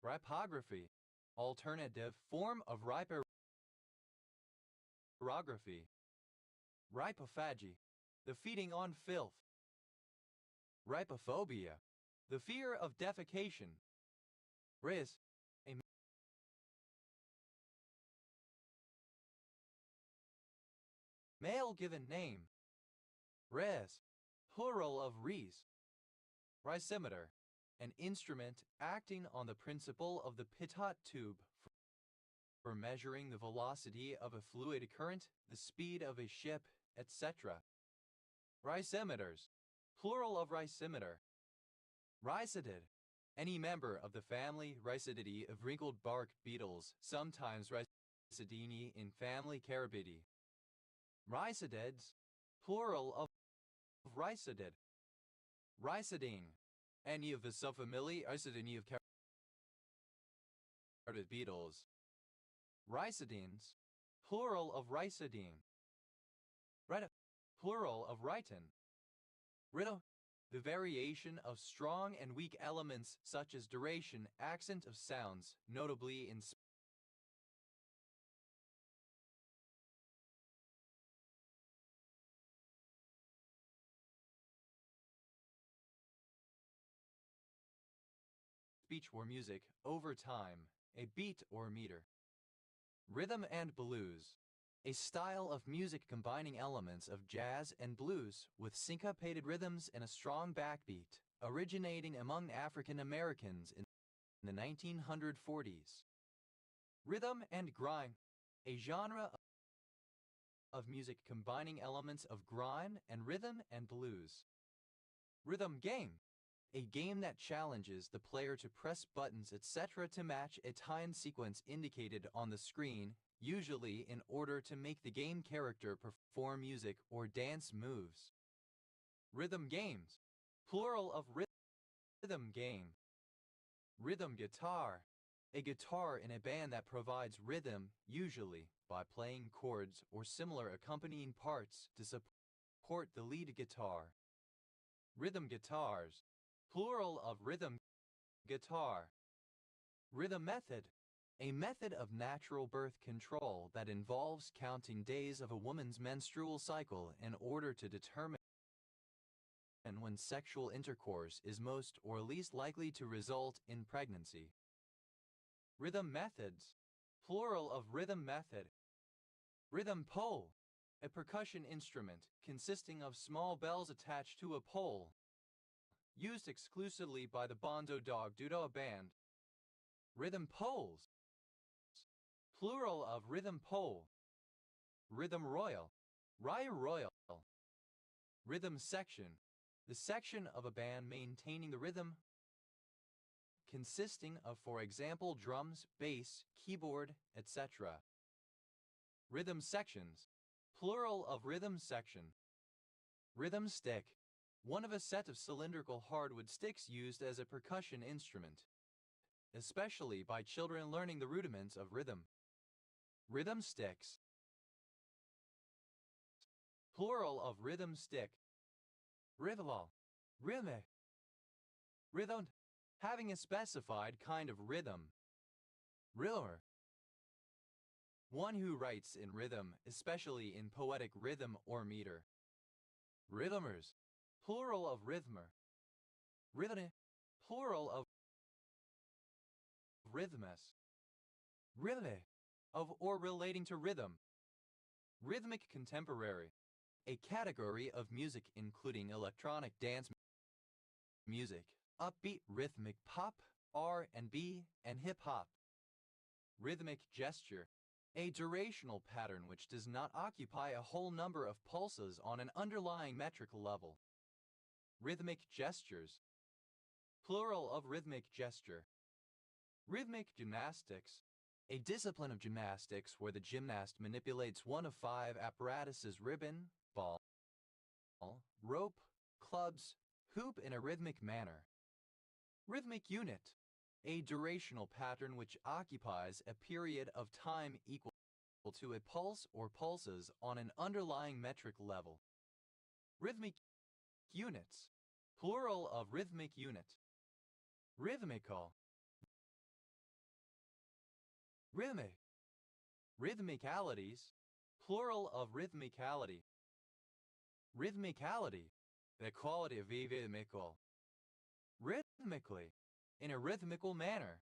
Rhypography, alternative form of rhyperography. Rhypophagy, the feeding on filth. Rhypophobia, the fear of defecation. Riz, a male given name. Res, plural of res. Rhizimeter, an instrument acting on the principle of the pitot tube for measuring the velocity of a fluid current, the speed of a ship, etc. Rhizimeters, plural of rhizimeter. Rhizidid, any member of the family Rhizididae of wrinkled bark beetles, sometimes Rhizidini in family Carabidae. Rhizideds, plural of rhizidid. Rhizidine, any of the subfamily Rhizidini of carabid beetles. Rhizidines, plural of rhizidine. Rheta, plural of rhytin. Rhythm, the variation of strong and weak elements such as duration, accent of sounds, notably in speech or music, over time, a beat or meter. Rhythm and blues, a style of music combining elements of jazz and blues with syncopated rhythms and a strong backbeat, originating among African Americans in the 1940s. Rhythm and grime, a genre of music combining elements of grime and rhythm and blues. Rhythm game, a game that challenges the player to press buttons etc. to match a time sequence indicated on the screen, usually in order to make the game character perform music or dance moves. Rhythm games, plural of rhythm game. Rhythm guitar, a guitar in a band that provides rhythm, usually by playing chords or similar accompanying parts to support the lead guitar. Rhythm guitars, plural of rhythm guitar. Rhythm method, a method of natural birth control that involves counting days of a woman's menstrual cycle in order to determine when sexual intercourse is most or least likely to result in pregnancy. Rhythm methods. Plural of rhythm method. Rhythm pole. A percussion instrument consisting of small bells attached to a pole. Used exclusively by the Bondo Dog Duda band. Rhythm poles. Plural of rhythm pole. Rhythm royal. Raya royal. Rhythm section. The section of a band maintaining the rhythm, consisting of, for example, drums, bass, keyboard, etc. Rhythm sections. Plural of rhythm section. Rhythm stick. One of a set of cylindrical hardwood sticks used as a percussion instrument, especially by children learning the rudiments of rhythm. Rhythm sticks. Plural of rhythm stick. Rhythmal. Rhythmic. Rhythm. Having a specified kind of rhythm. Rhythmer. One who writes in rhythm, especially in poetic rhythm or meter. Rhythmers. Plural of rhythmer. Rhythme. Plural of rhythmus. Rhythme. Of or relating to rhythm. Rhythmic contemporary. A category of music including electronic dance music, upbeat rhythmic pop, R&B, and hip-hop. Rhythmic gesture. A durational pattern which does not occupy a whole number of pulses on an underlying metric level. Rhythmic gestures. Plural of rhythmic gesture. Rhythmic gymnastics. A discipline of gymnastics where the gymnast manipulates one of 5 apparatuses: ribbon, ball, rope, clubs, hoop in a rhythmic manner. Rhythmic unit. A durational pattern which occupies a period of time equal to a pulse or pulses on an underlying metric level. Rhythmic units. Plural of rhythmic unit. Rhythmical. Rhythmic. Rhythmicalities. Plural of rhythmicality. Rhythmicality. The quality of rhythmical. Rhythmically. In a rhythmical manner.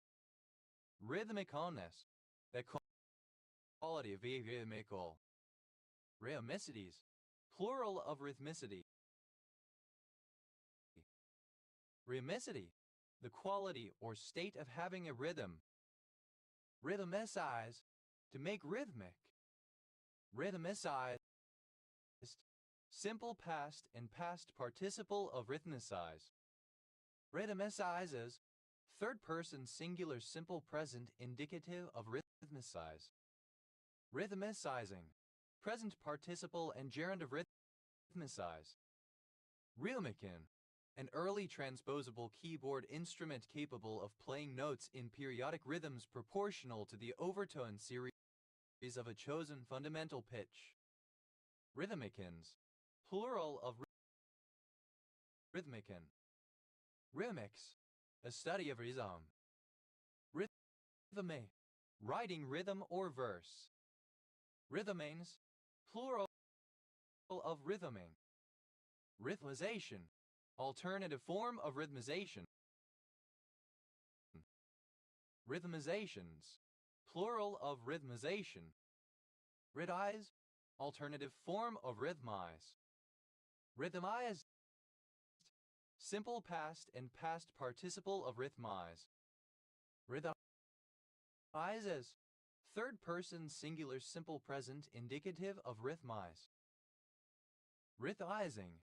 Rhythmicalness. The quality of rhythmical. Rhythmicities. Plural of rhythmicity. Rhythmicity. The quality or state of having a rhythm. Rhythmicize. To make rhythmic. Rhythmicized. Simple past and past participle of rhythmicize. Rhythmicizes. Third person singular simple present indicative of rhythmicize. Rhythmicizing. Present participle and gerund of rhythmicize. Rhythmican. An early transposable keyboard instrument capable of playing notes in periodic rhythms proportional to the overtone series of a chosen fundamental pitch. Rhythmicans. Plural of rhythmican. Rhythmics. A study of rhythm. Rhythme. Writing rhythm or verse. Rhythmanes. Plural of rhythming. Rhythmization. Alternative form of rhythmization. Rhythmizations. Plural of rhythmization. Rhythize. Alternative form of rhythmize. Rhythmized. Simple past and past participle of rhythmize. Rhythmizes. Third person singular simple present indicative of rhythmize. Rhythmizing.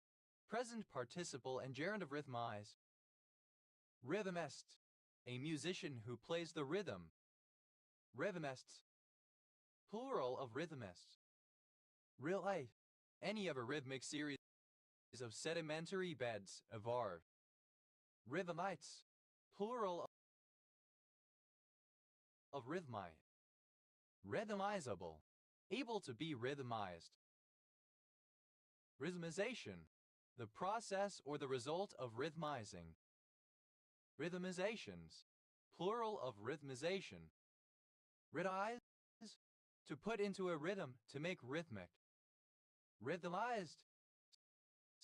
Present participle and gerund of rhythmize. Rhythmist. A musician who plays the rhythm. Rhythmists. Plural of rhythmists. Rhythm. Any of a rhythmic series of sedimentary beds, avar. Rhythmites. Plural of rhythmi. Rhythmizable. Able to be rhythmized. Rhythmization. The process or the result of rhythmizing. Rhythmizations. Plural of rhythmization. Rhythize. To put into a rhythm, to make rhythmic. Rhythmized.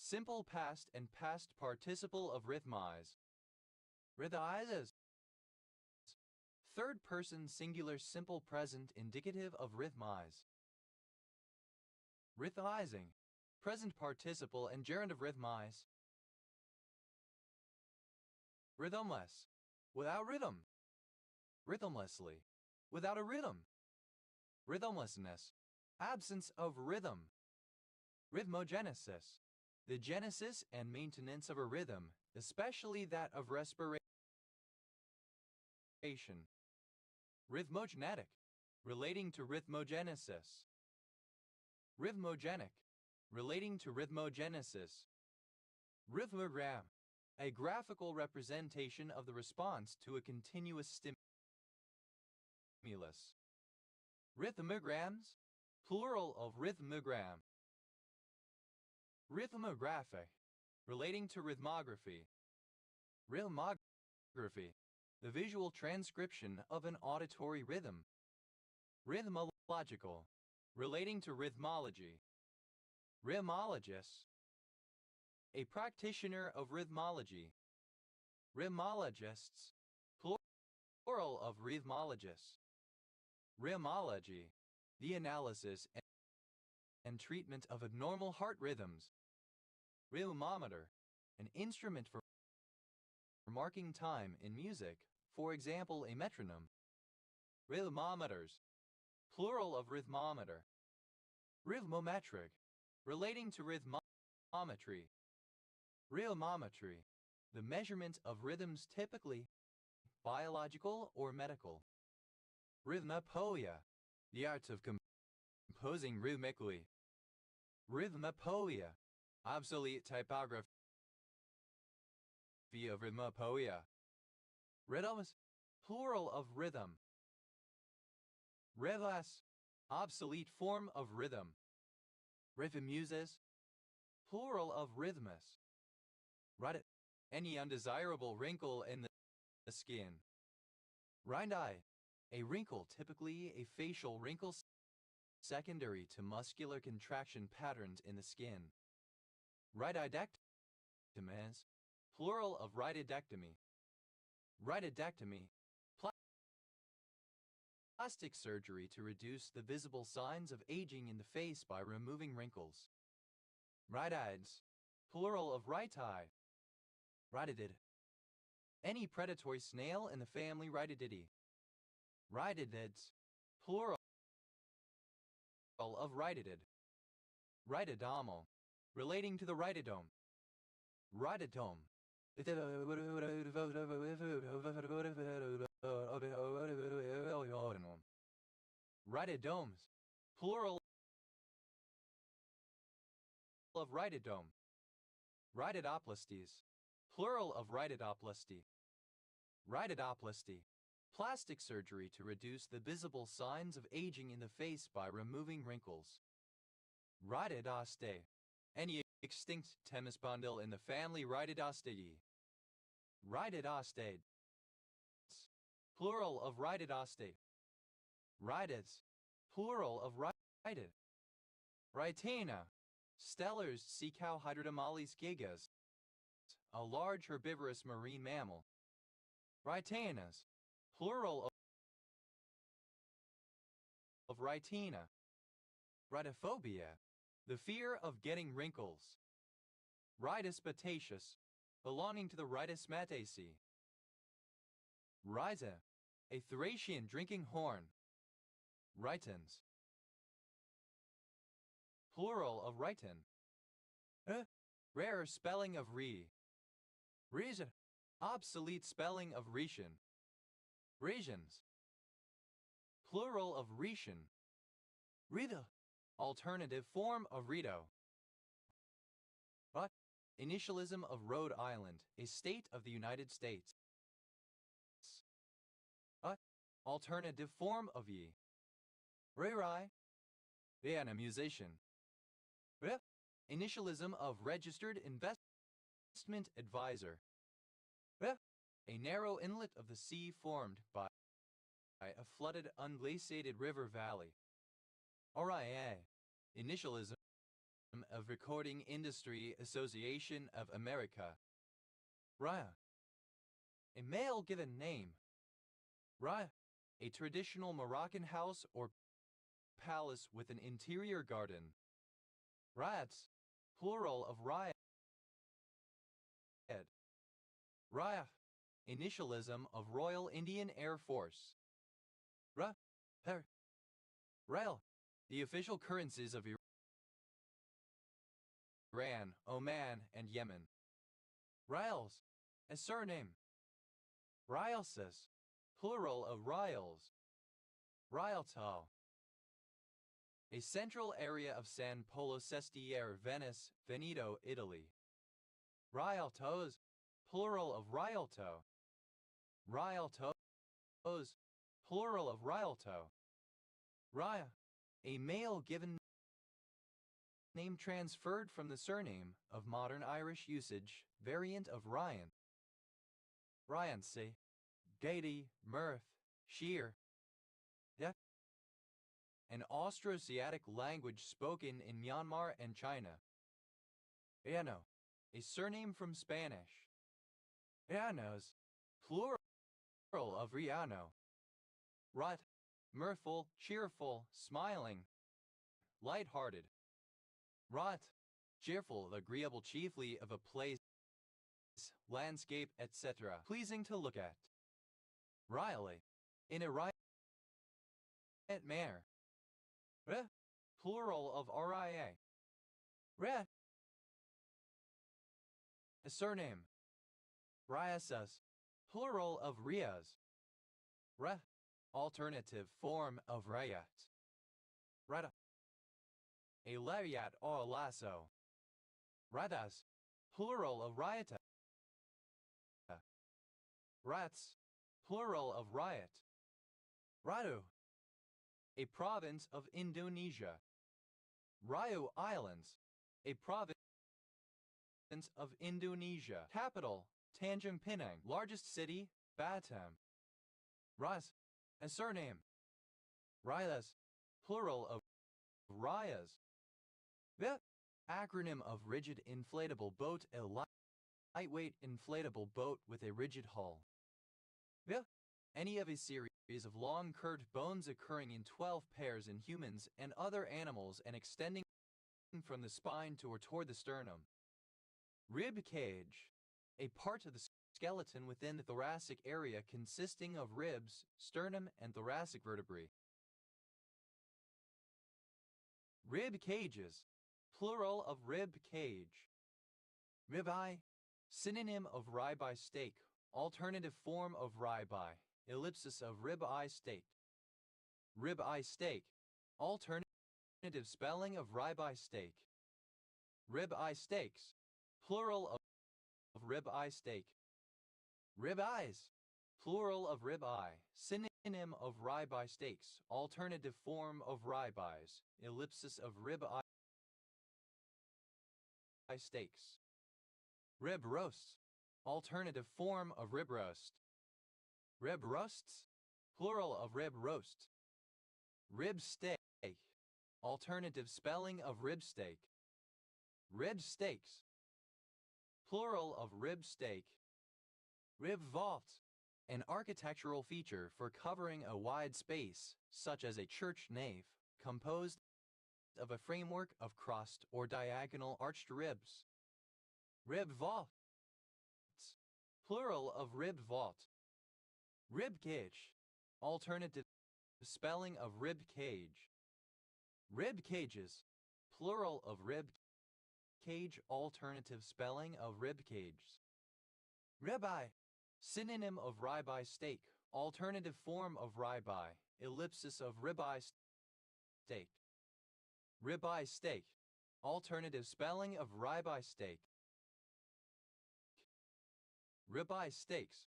Simple past and past participle of rhythmize. Rhythmizes. Third person singular simple present indicative of rhythmize. Rhythmizing. Present participle and gerund of rhythmize. Rhythmless. Without rhythm. Rhythmlessly. Without a rhythm. Rhythmlessness. Absence of rhythm. Rhythmogenesis. The genesis and maintenance of a rhythm, especially that of respiration. Rhythmogenetic. Relating to rhythmogenesis. Rhythmogenic. Relating to rhythmogenesis. Rhythmogram. A graphical representation of the response to a continuous stimulus. Rhythmograms. Plural of rhythmogram. Rhythmographic. Relating to rhythmography. Rhythmography. The visual transcription of an auditory rhythm. Rhythmological. Relating to rhythmology. Rhythmologist. A practitioner of rhythmology. Rhythmologists. Plural of rhythmologists. Rhythmology. The analysis and treatment of abnormal heart rhythms. Rhythmometer. An instrument for marking time in music, for example a metronome. Rhythmometers. Plural of rhythmometer. Rhythmometric. Relating to rhythmometry. Rhythmometry. The measurement of rhythms typically biological or medical. Rhythmopoeia. The art of composing rhythmically. Rhythmopoeia. Obsolete typography of rhythmopoeia. Rhythms. Plural of rhythm. Rhythmus. Obsolete form of rhythm. Rhythmuses. Plural of rhythmus. Rhytid. Any undesirable wrinkle in the skin. Rhyndi. A wrinkle, typically a facial wrinkle secondary to muscular contraction patterns in the skin. Rhytidectomies. Plural of rhytidectomy. Rhytidectomy. Plastic surgery to reduce the visible signs of aging in the face by removing wrinkles. Rhytids. Plural of rhyti. Rhytidid. Any predatory snail in the family Rhytididae. Rhytidids. Plural of rhytidid. Rhytidomal. Relating to the rhytidome. Rhytidome. Rhytidomes. Plural of rhytidome. Rhytidoplasties. Plural of rhytidoplasty. Rhytidoplasty. Plastic surgery to reduce the visible signs of aging in the face by removing wrinkles. Rhytidoste. Any extinct Temespondyle in the family Rhytidostidae. Rhytidostades. Plural of rhytidoste. Rhytids. Plural of rhytid. Rhytina. Stellars sea cow Hydrodomales gigas. A large herbivorous marine mammal. Rhytanas. Plural of rhytina. Rhytophobia. The fear of getting wrinkles. Rhytis bataceus. Belonging to the Rhytis mataceae. Rhyza. A Thracian drinking horn. Rhytons. Plural of rhyton. Rare spelling of re. Region. Obsolete spelling of Retian. Regions. Plural of Retian. Rita. Alternative form of Rito. Initialism of Rhode Island, a state of the United States. Alternative form of ye. Rai. Rihanna musician. Initialism of registered investment advisor. A narrow inlet of the sea formed by a flooded unglaciated river valley. RIA. Initialism of Recording Industry Association of America. Raya. A male given name. Raya. A traditional Moroccan house or palace with an interior garden. Rayats. Plural of Rayad. Raya. Initialism of Royal Indian Air Force. Ra. Per. Rail. The official currencies of Iran, Oman, and Yemen. Riles. A surname. Rialses. Plural of Riles. Rialto. A central area of San Polo Sestiere, Venice, Veneto, Italy. Rialtos. Plural of Rialto. Rialtos. Plural of Rialto. Raya. A male given name transferred from the surname of modern Irish usage, variant of Ryan. Ryancy. Gaiety, mirth, sheer. Yeah. An Austroasiatic language spoken in Myanmar and China. Riano. A surname from Spanish. Rianos. Plural of Riano. Rut. Mirthful, cheerful, smiling. Light-hearted. Rot. Cheerful, agreeable chiefly of a place, landscape, etc. pleasing to look at. Rially. In a riot manner. Re. Plural of ria. Re. A surname. Riasas. Plural of rias. Re. Alternative form of rayat. Rata. A lariat or lasso. Ratas. Plural of riata. Rats. Plural of riot. Ratu. A province of Indonesia. Riau Islands. A province of Indonesia. Capital. Tanjung Pinang. Largest city. Batam. Ras. A surname. Rayas. Plural of Rayas. The acronym of Rigid Inflatable Boat. A lightweight inflatable boat with a rigid hull. The any of a series of long curved bones occurring in 12 pairs in humans and other animals and extending from the spine toward the sternum. Rib cage. A part of the skeleton within the thoracic area consisting of ribs, sternum, and thoracic vertebrae. Rib cages. Plural of rib cage. Ribeye. Synonym of ribeye steak. Alternative form of ribeye. Ellipsis of ribeye steak. Ribeye steak. Alternative spelling of ribeye steak. Ribeye steaks. Plural of ribeye steak. Ribeyes. Plural of ribeye. Synonym of ribeye steaks. Alternative form of ribeyes. Ellipsis of ribeye steaks. Rib roasts. Alternative form of rib roast. Rib roasts. Plural of rib roast. Rib steak. Alternative spelling of rib steak. Rib steaks. Plural of rib steak. Rib vault. An architectural feature for covering a wide space, such as a church nave, composed of a framework of crossed or diagonal arched ribs. Rib vaults. Plural of rib vault. Rib cage. Alternative spelling of rib cage. Rib cages. Plural of rib cage. Alternative spelling of rib cages. Ribeye. Synonym of ribeye steak. Alternative form of ribeye. Ellipsis of ribeye steak. Ribeye steak. Alternative spelling of ribeye steak. Ribeye steaks.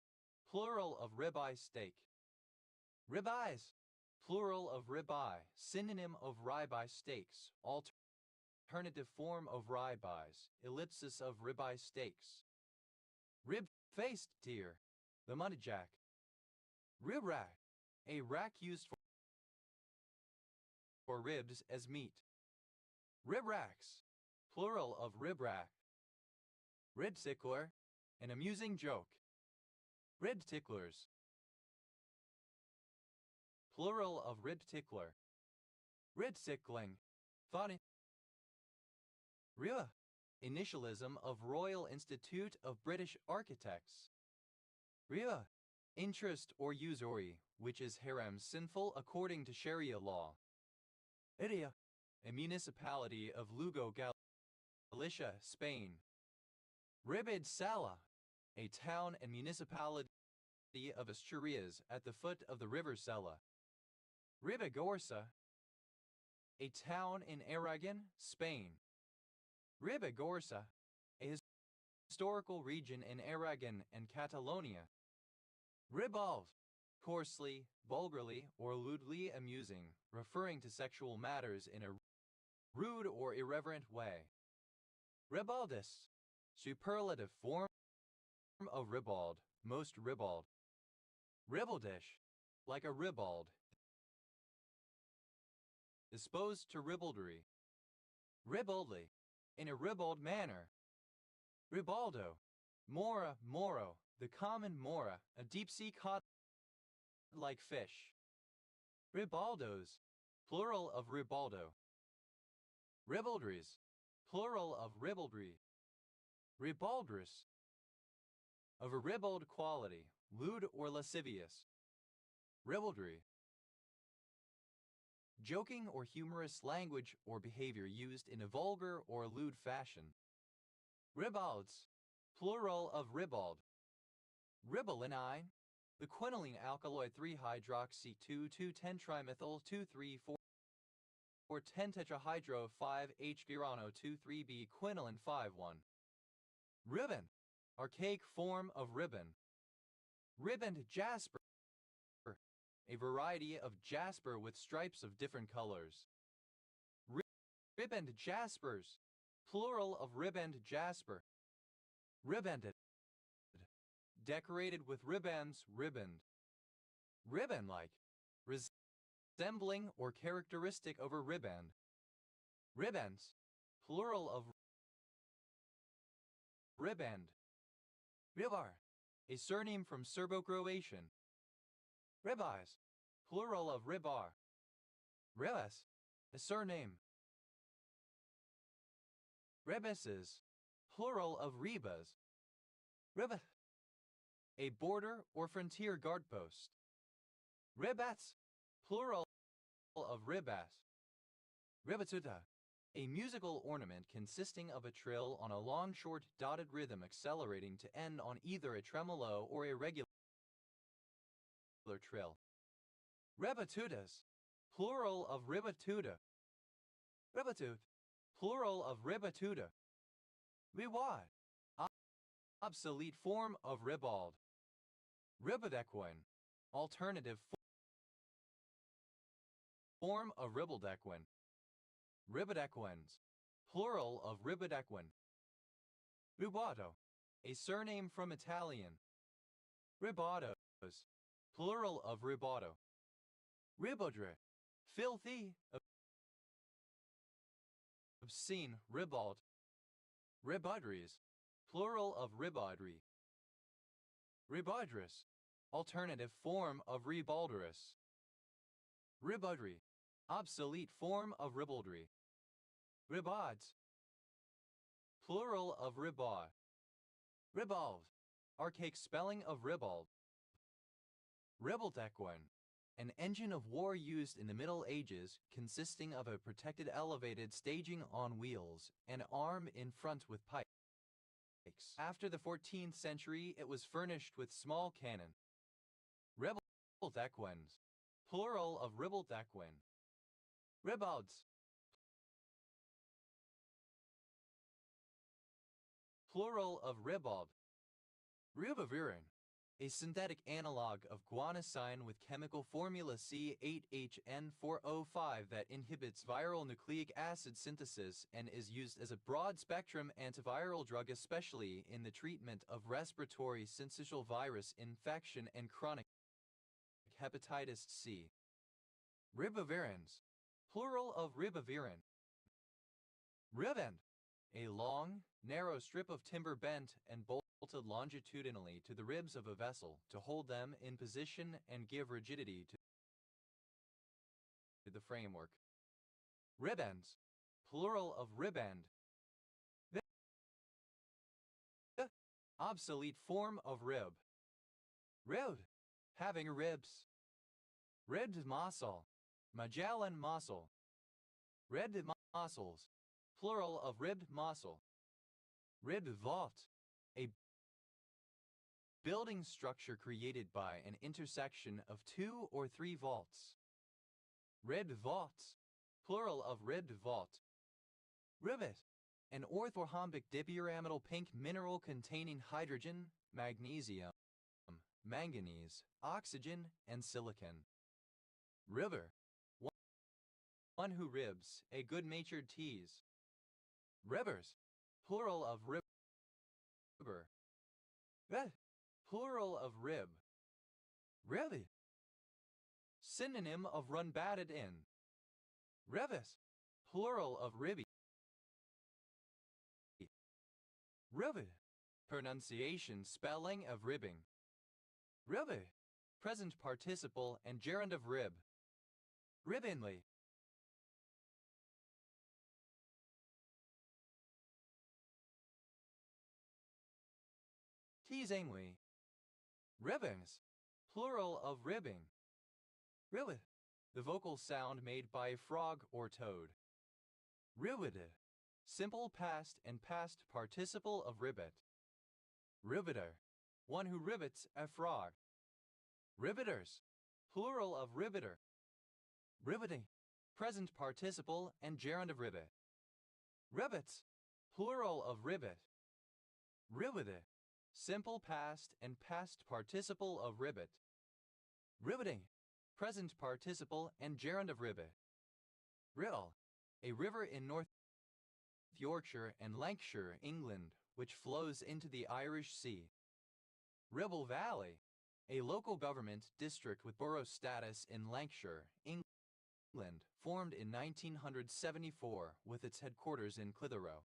Plural of ribeye steak. Ribeyes. Plural of ribeye. Synonym of ribeye steaks. Alternative form of ribeyes. Ellipsis of ribeye steaks. Rib-faced deer. The muntjac. Rib rack. A rack used for ribs as meat. Rib racks. plural of ribrack. Ribtickler, an amusing joke. Ribticklers, plural of ribtickler. Ribtickling, thought. RIA, initialism of Royal Institute of British Architects. RIA, interest or usury, which is haram sinful according to Sharia law. Iria, a municipality of Lugo, Galicia, Spain. Ribid Sala, a town and municipality of Asturias at the foot of the river Sela. Ribagorza, a town in Aragon, Spain. Ribagorza, a historical region in Aragon and Catalonia. Ribald, coarsely, vulgarly, or lewdly amusing, referring to sexual matters in a rude or irreverent way. Ribaldus, superlative form of ribald, most ribald. Ribaldish, like a ribald, disposed to ribaldry. Ribaldly, in a ribald manner. Ribaldo, mora, moro, the common mora, a deep-sea cod-like fish. Ribaldos, plural of ribaldo. Ribaldries, plural of ribaldry. Ribaldrous, of a ribald quality, lewd or lascivious. Ribaldry, joking or humorous language or behavior used in a vulgar or lewd fashion. Ribalds, plural of ribald. Ribalinine, the quinoline alkaloid 3-hydroxy 2,2-10-trimethyl 2,3,4,10-tetrahydro-5-H-girano 2,3-B quinoline 5,1. Ribbon, archaic form of ribbon. Ribboned jasper, a variety of jasper with stripes of different colors. Ribboned jaspers, plural of ribboned jasper. Ribbanded, decorated with ribands, ribboned. Ribbon-like, resembling or characteristic of a riband. Ribands, plural of riband. Ribar, a surname from Serbo-Croatian. Ribeyes, plural of ribar. Rebes, a surname. Rebeses, plural of rebas. Rebeth, a border or frontier guard post. Rebats, plural of ribas. Rebatuta, a musical ornament consisting of a trill on a long short dotted rhythm accelerating to end on either a tremolo or a regular trill. Rebatutas, plural of ribatuta. Rebatut, plural of ribatuta. Riwad, obsolete form of ribald. Ribadequin, alternative form of ribaldequin. Ribadequins, plural of ribadequin. Rubato, a surname from Italian. Ribatos, plural of ribato. Ribodre, filthy, obscene, ribald. Ribodries, plural of ribaldry. Ribaldrous, alternative form of ribalderous. Ribaldry, obsolete form of ribaldry. Ribads, plural of ribald. Ribald, archaic spelling of ribald. Ribaldequin, an engine of war used in the Middle Ages consisting of a protected elevated staging on wheels, an arm in front with pikes. After the 14th century, it was furnished with small cannon. Ribaldequins, plural of ribaldequin. Ribalds, plural of ribald. Ribavirin, a synthetic analog of guanosine with chemical formula C8HN4O5 that inhibits viral nucleic acid synthesis and is used as a broad-spectrum antiviral drug, especially in the treatment of respiratory syncytial virus infection and chronic hepatitis C. Ribavirins, plural of ribavirin. Riband, A long, narrow strip of timber bent and bolted longitudinally to the ribs of a vessel to hold them in position and give rigidity to the framework. Ribends, plural of ribend. The obsolete form of rib. Rib, having ribs. Ribbed mussel, Magellan mussel. Ribbed mussels, plural of ribbed mussel. Ribbed vault, a building structure created by an intersection of 2 or 3 vaults. Ribbed vaults, plural of ribbed vault. Rivet, an orthorhombic dipyramidal pink mineral containing hydrogen, magnesium, manganese, oxygen, and silicon. River, one who ribs, a good-natured tease. Ribbers, plural of ribber. Plural of rib. Ribby, synonym of run batted in. Revis, plural of ribby. Ribbed, pronunciation spelling of ribbing. Ribby, present participle and gerund of rib. Ribbonly. Teasingly. Ribbons, plural of ribbing. Ribbit, the vocal sound made by a frog or toad. Ribbited, simple past and past participle of ribbit. Riveter, one who rivets a frog. Riveters, plural of riveter. Riveting, present participle and gerund of rivet. Rivets, plural of rivet. Riveted, simple past and past participle of rivet. Riveting, present participle and gerund of rivet. Riddle, a river in North Yorkshire and Lancashire, England, which flows into the Irish Sea. Ribble Valley, a local government district with borough status in Lancashire, England, formed in 1974 with its headquarters in Clitheroe.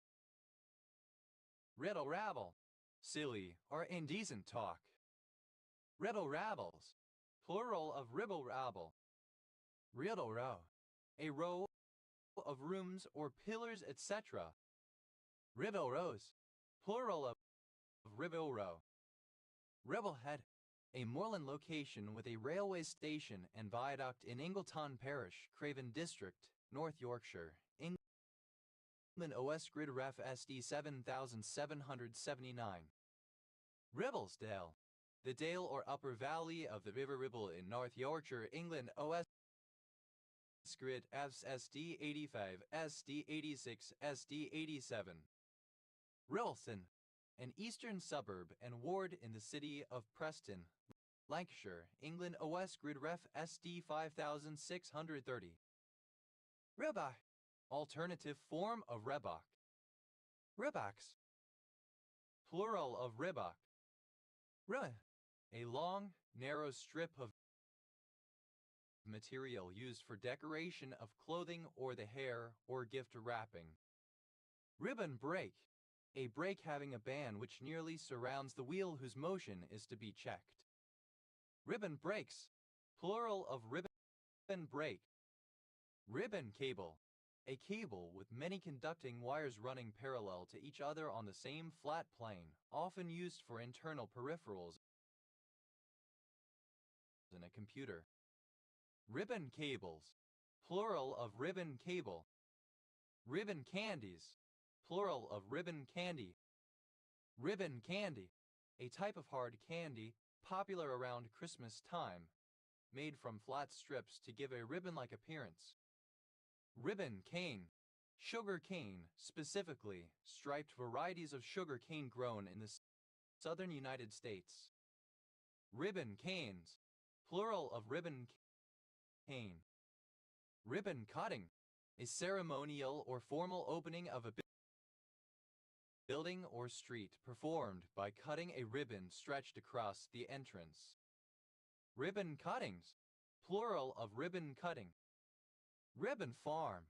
Riddle Rabble, silly or indecent talk. Riddle Rabbles, plural of ribble rabble. Riddle Row, a row of rooms or pillars, etc. Riddle Rows, plural of Riddle Row. Ribblehead, a moorland location with a railway station and viaduct in Ingleton Parish, Craven District, North Yorkshire, England. OS Grid Ref SD 7779. Ribblesdale, the dale or upper valley of the River Ribble in North Yorkshire, England. OS Grid Fs SD 85, SD 86, SD 87. Rilston, an eastern suburb and ward in the city of Preston, Lancashire, England. OS Grid Ref SD 5630. Ribbach, alternative form of Rebbach. Ribbachs, plural of ribbach. Ribbon, a long, narrow strip of material used for decoration of clothing or the hair or gift wrapping. Ribbon brake, a brake having a band which nearly surrounds the wheel whose motion is to be checked. Ribbon brakes, plural of ribbon brake. Ribbon cable, a cable with many conducting wires running parallel to each other on the same flat plane, often used for internal peripherals in a computer. Ribbon cables, plural of ribbon cable. Ribbon candies, plural of ribbon candy. Ribbon candy, a type of hard candy popular around Christmas time, made from flat strips to give a ribbon-like appearance. Ribbon cane, sugar cane, specifically striped varieties of sugar cane grown in the southern United States. Ribbon canes, plural of ribbon cane. Ribbon cutting, a ceremonial or formal opening of a building or street performed by cutting a ribbon stretched across the entrance. Ribbon cuttings, plural of ribbon cutting. Ribbon farm,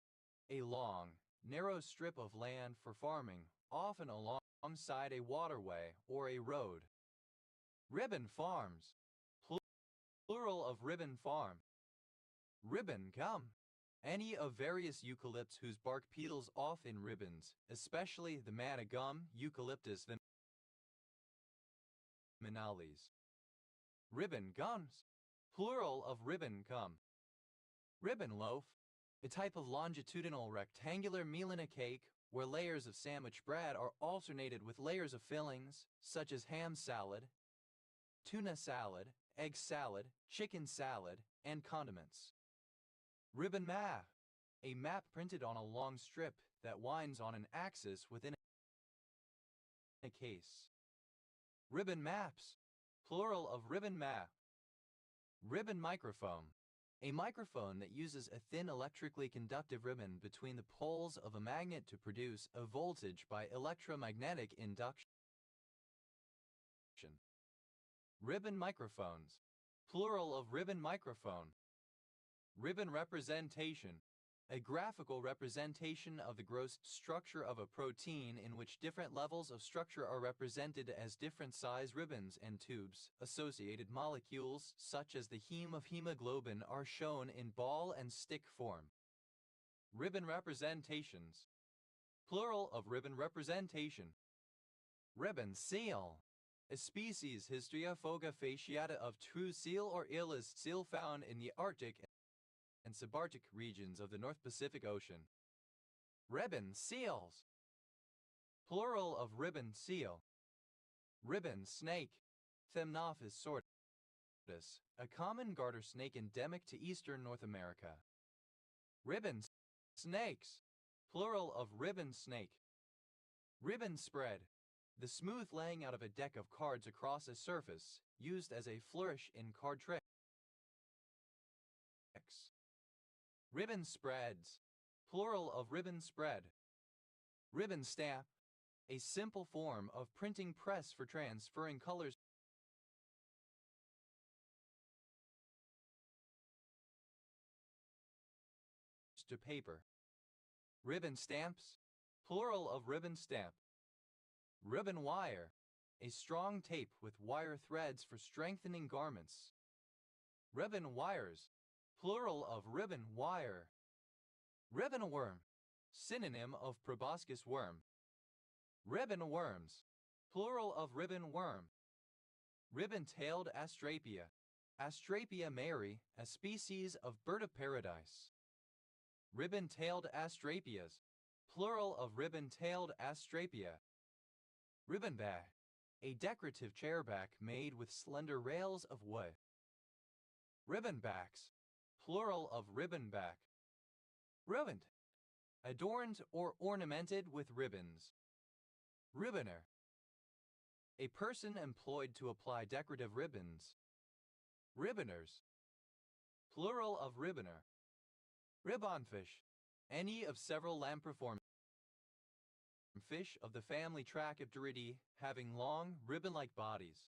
a long, narrow strip of land for farming, often alongside a waterway or a road. Ribbon farms, plural of ribbon farm. Ribbon gum, any of various eucalypts whose bark peels off in ribbons, especially the manna gum, Eucalyptus viminalis. Ribbon gums, plural of ribbon gum. Ribbon loaf, a type of longitudinal rectangular Milana cake where layers of sandwich bread are alternated with layers of fillings, such as ham salad, tuna salad, egg salad, chicken salad, and condiments. Ribbon map, a map printed on a long strip that winds on an axis within a case. Ribbon maps, plural of ribbon map. Ribbon microphone, a microphone that uses a thin electrically conductive ribbon between the poles of a magnet to produce a voltage by electromagnetic induction. Ribbon microphones, plural of ribbon microphone. Ribbon representation, a graphical representation of the gross structure of a protein in which different levels of structure are represented as different size ribbons and tubes. Associated molecules, such as the heme of hemoglobin, are shown in ball and stick form. Ribbon representations, plural of ribbon representation. Ribbon seal, a species Histria fasciata of true seal or Illis seal found in the Arctic and subarctic regions of the North Pacific Ocean. Ribbon seals, plural of ribbon seal. Ribbon snake, Thamnophis sortus, a common garter snake endemic to eastern North America. Ribbon snakes, plural of ribbon snake. Ribbon spread, the smooth laying out of a deck of cards across a surface, used as a flourish in card tricks. Ribbon spreads, plural of ribbon spread. Ribbon stamp, a simple form of printing press for transferring colors to paper. Ribbon stamps, plural of ribbon stamp. Ribbon wire, a strong tape with wire threads for strengthening garments. Ribbon wires, plural of ribbon wire. Ribbon worm, synonym of proboscis worm. Ribbon worms, plural of ribbon worm. Ribbon-tailed Astrapia, Astrapia mayeri, a species of bird of paradise. Ribbon-tailed Astrapias, plural of ribbon-tailed Astrapia. Ribbonback, a decorative chairback made with slender rails of wood. Ribbonbacks, plural of ribbonback. Ribboned, adorned or ornamented with ribbons. Ribboner, a person employed to apply decorative ribbons. Ribboners, plural of ribboner. Ribbonfish, any of several lampriform fish of the family Trachypteridae having long, ribbon-like bodies.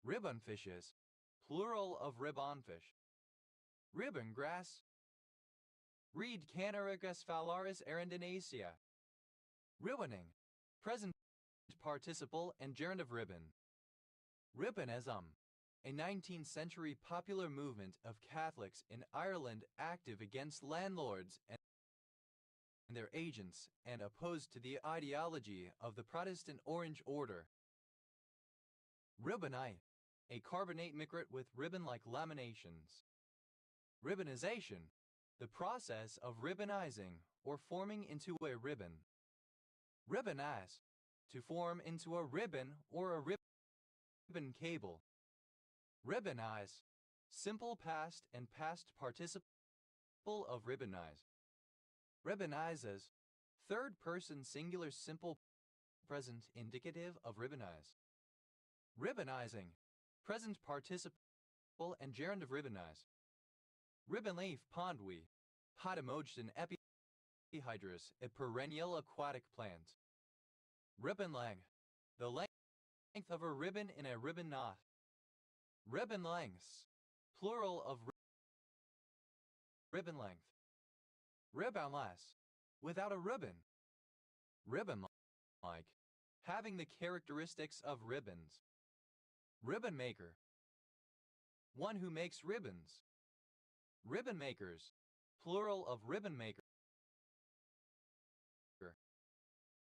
Ribbonfishes, plural of ribbonfish. Ribbon grass. Reed Canarigus phalaris arundinacea. Ribboning, present participle and gerund of ribbon. Ribbonism, a 19th century popular movement of Catholics in Ireland active against landlords and their agents and opposed to the ideology of the Protestant Orange Order. Ribbonite, a carbonate micrate with ribbon-like laminations. Ribbonization, the process of ribbonizing or forming into a ribbon. Ribbonize, to form into a ribbon or a ribbon cable. Ribbonize, simple past and past participle of ribbonize. Ribbonizes, third person singular simple present indicative of ribbonize. Ribbonizing, present participle and gerund of ribbonize. Ribbon leaf pondweed, Potamogedon epihydrus, a perennial aquatic plant. Ribbon length, the length of a ribbon in a ribbon knot. Ribbon lengths, plural of ribbon length. Ribbonless, without a ribbon. Ribbon-like, having the characteristics of ribbons. Ribbon maker, one who makes ribbons. Ribbon makers, plural of ribbon maker.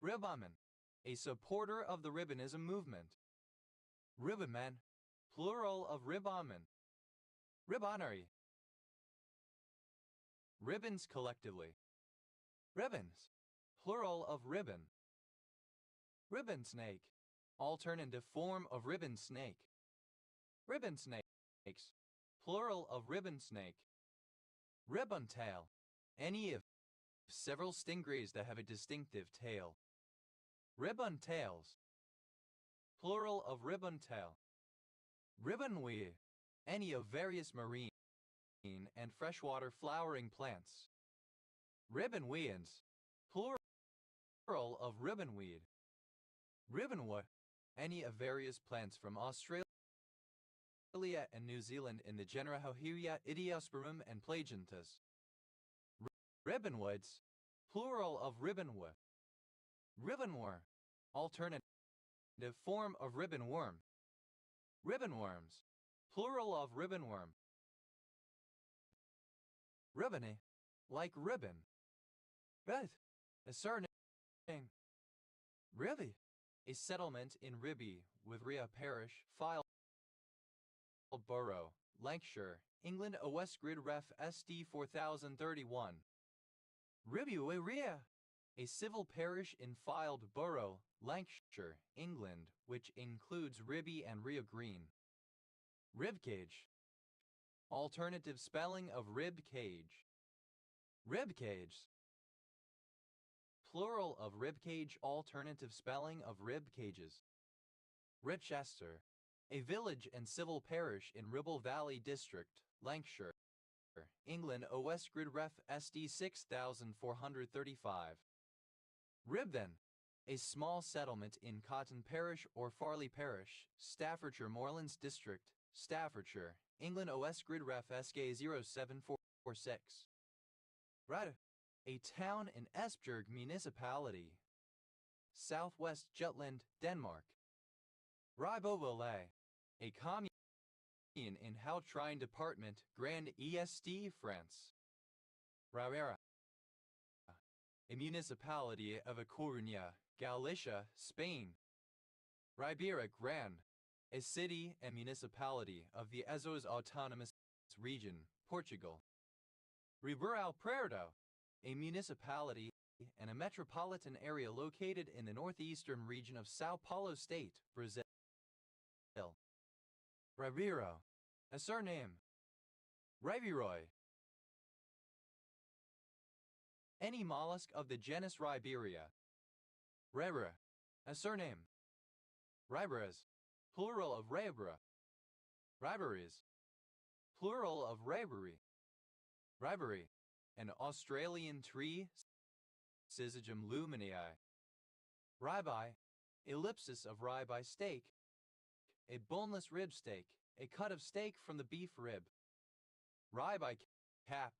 Ribbonman, a supporter of the ribbonism movement. Ribbonman, plural of ribbonman. Ribbonary. Ribbons collectively. Ribbons, plural of ribbon. Ribbon snake, alternative form of ribbon snake. Ribbon snakes, plural of ribbon snake. Ribbon tail, any of several stingrays that have a distinctive tail. Ribbon tails, plural of ribbon tail. Ribbonweed, any of various marine and freshwater flowering plants. Ribbonweeds, plural of ribbonweed. Ribbonwood, any of various plants from Australia and New Zealand in the genera Howheria, Idiospermum, and Plagianthus. Ribbonwoods, plural of ribbonwood. Ribbonworm, alternative form of ribbonworm. Ribbonworms, plural of ribbonworm. Ribbony, like ribbon. Rib, a surname. Ribby, a settlement in Ribby, with Rhea Parish, Fylde Borough, Lancashire, England. A West Grid Ref SD 4031. Ribby-Rhea, a civil parish in Fylde Borough, Lancashire, England, which includes Ribby and Rhea Green. Ribcage, alternative spelling of rib cage. Ribcage, plural of ribcage, alternative spelling of rib cages. Ribchester, a village and civil parish in Ribble Valley District, Lancashire, England. A West Grid Ref SD 6435. Ribden, a small settlement in Cotton Parish or Farley Parish, Staffordshire Moorlands District, Staffordshire, England. OS Grid Ref SK 07446. Rada, a town in Esbjerg Municipality, Southwest Jutland, Denmark. Ribeauvillé, a commune in Hauts-Rhône Department, Grand Est, France. Ribera, a municipality of A Coruña, Galicia, Spain. Ribeira Grande, a city and municipality of the Azores Autonomous Region, Portugal. Ribeirão Preto, a municipality and a metropolitan area located in the northeastern region of São Paulo State, Brazil. Ribeiro, a surname. Ribeiroi, any mollusk of the genus Riberia. Rebra, a surname. Riberas, plural of rebra. Riberies, plural of ribery. Ribery, an Australian tree, Syzygium luminii. Ribeye, ellipsis of ribeye steak, a boneless rib steak, a cut of steak from the beef rib. Ribeye cap,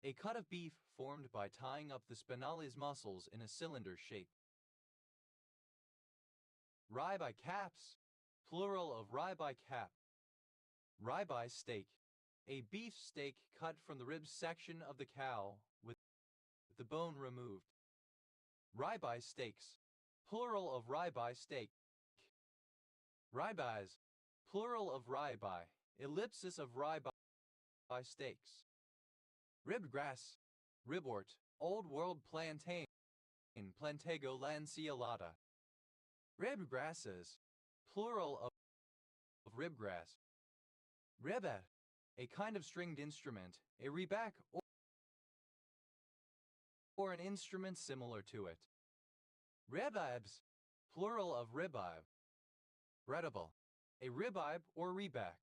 a cut of beef formed by tying up the spinalis muscles in a cylinder shape. Ribeye caps, plural of ribeye cap. Ribeye steak, a beef steak cut from the rib section of the cow with the bone removed. Ribeye steaks, plural of ribeye steak. Ribeyes, plural of ribeye, ellipsis of ribeye steaks. Ribgrass, ribwort, Old World plantain, Plantago lanceolata. Ribgrasses, plural of ribgrass. Rebet, a kind of stringed instrument, a rebec or an instrument similar to it. Rebibes, plural of ribibe. Redible, a ribibe or rebec.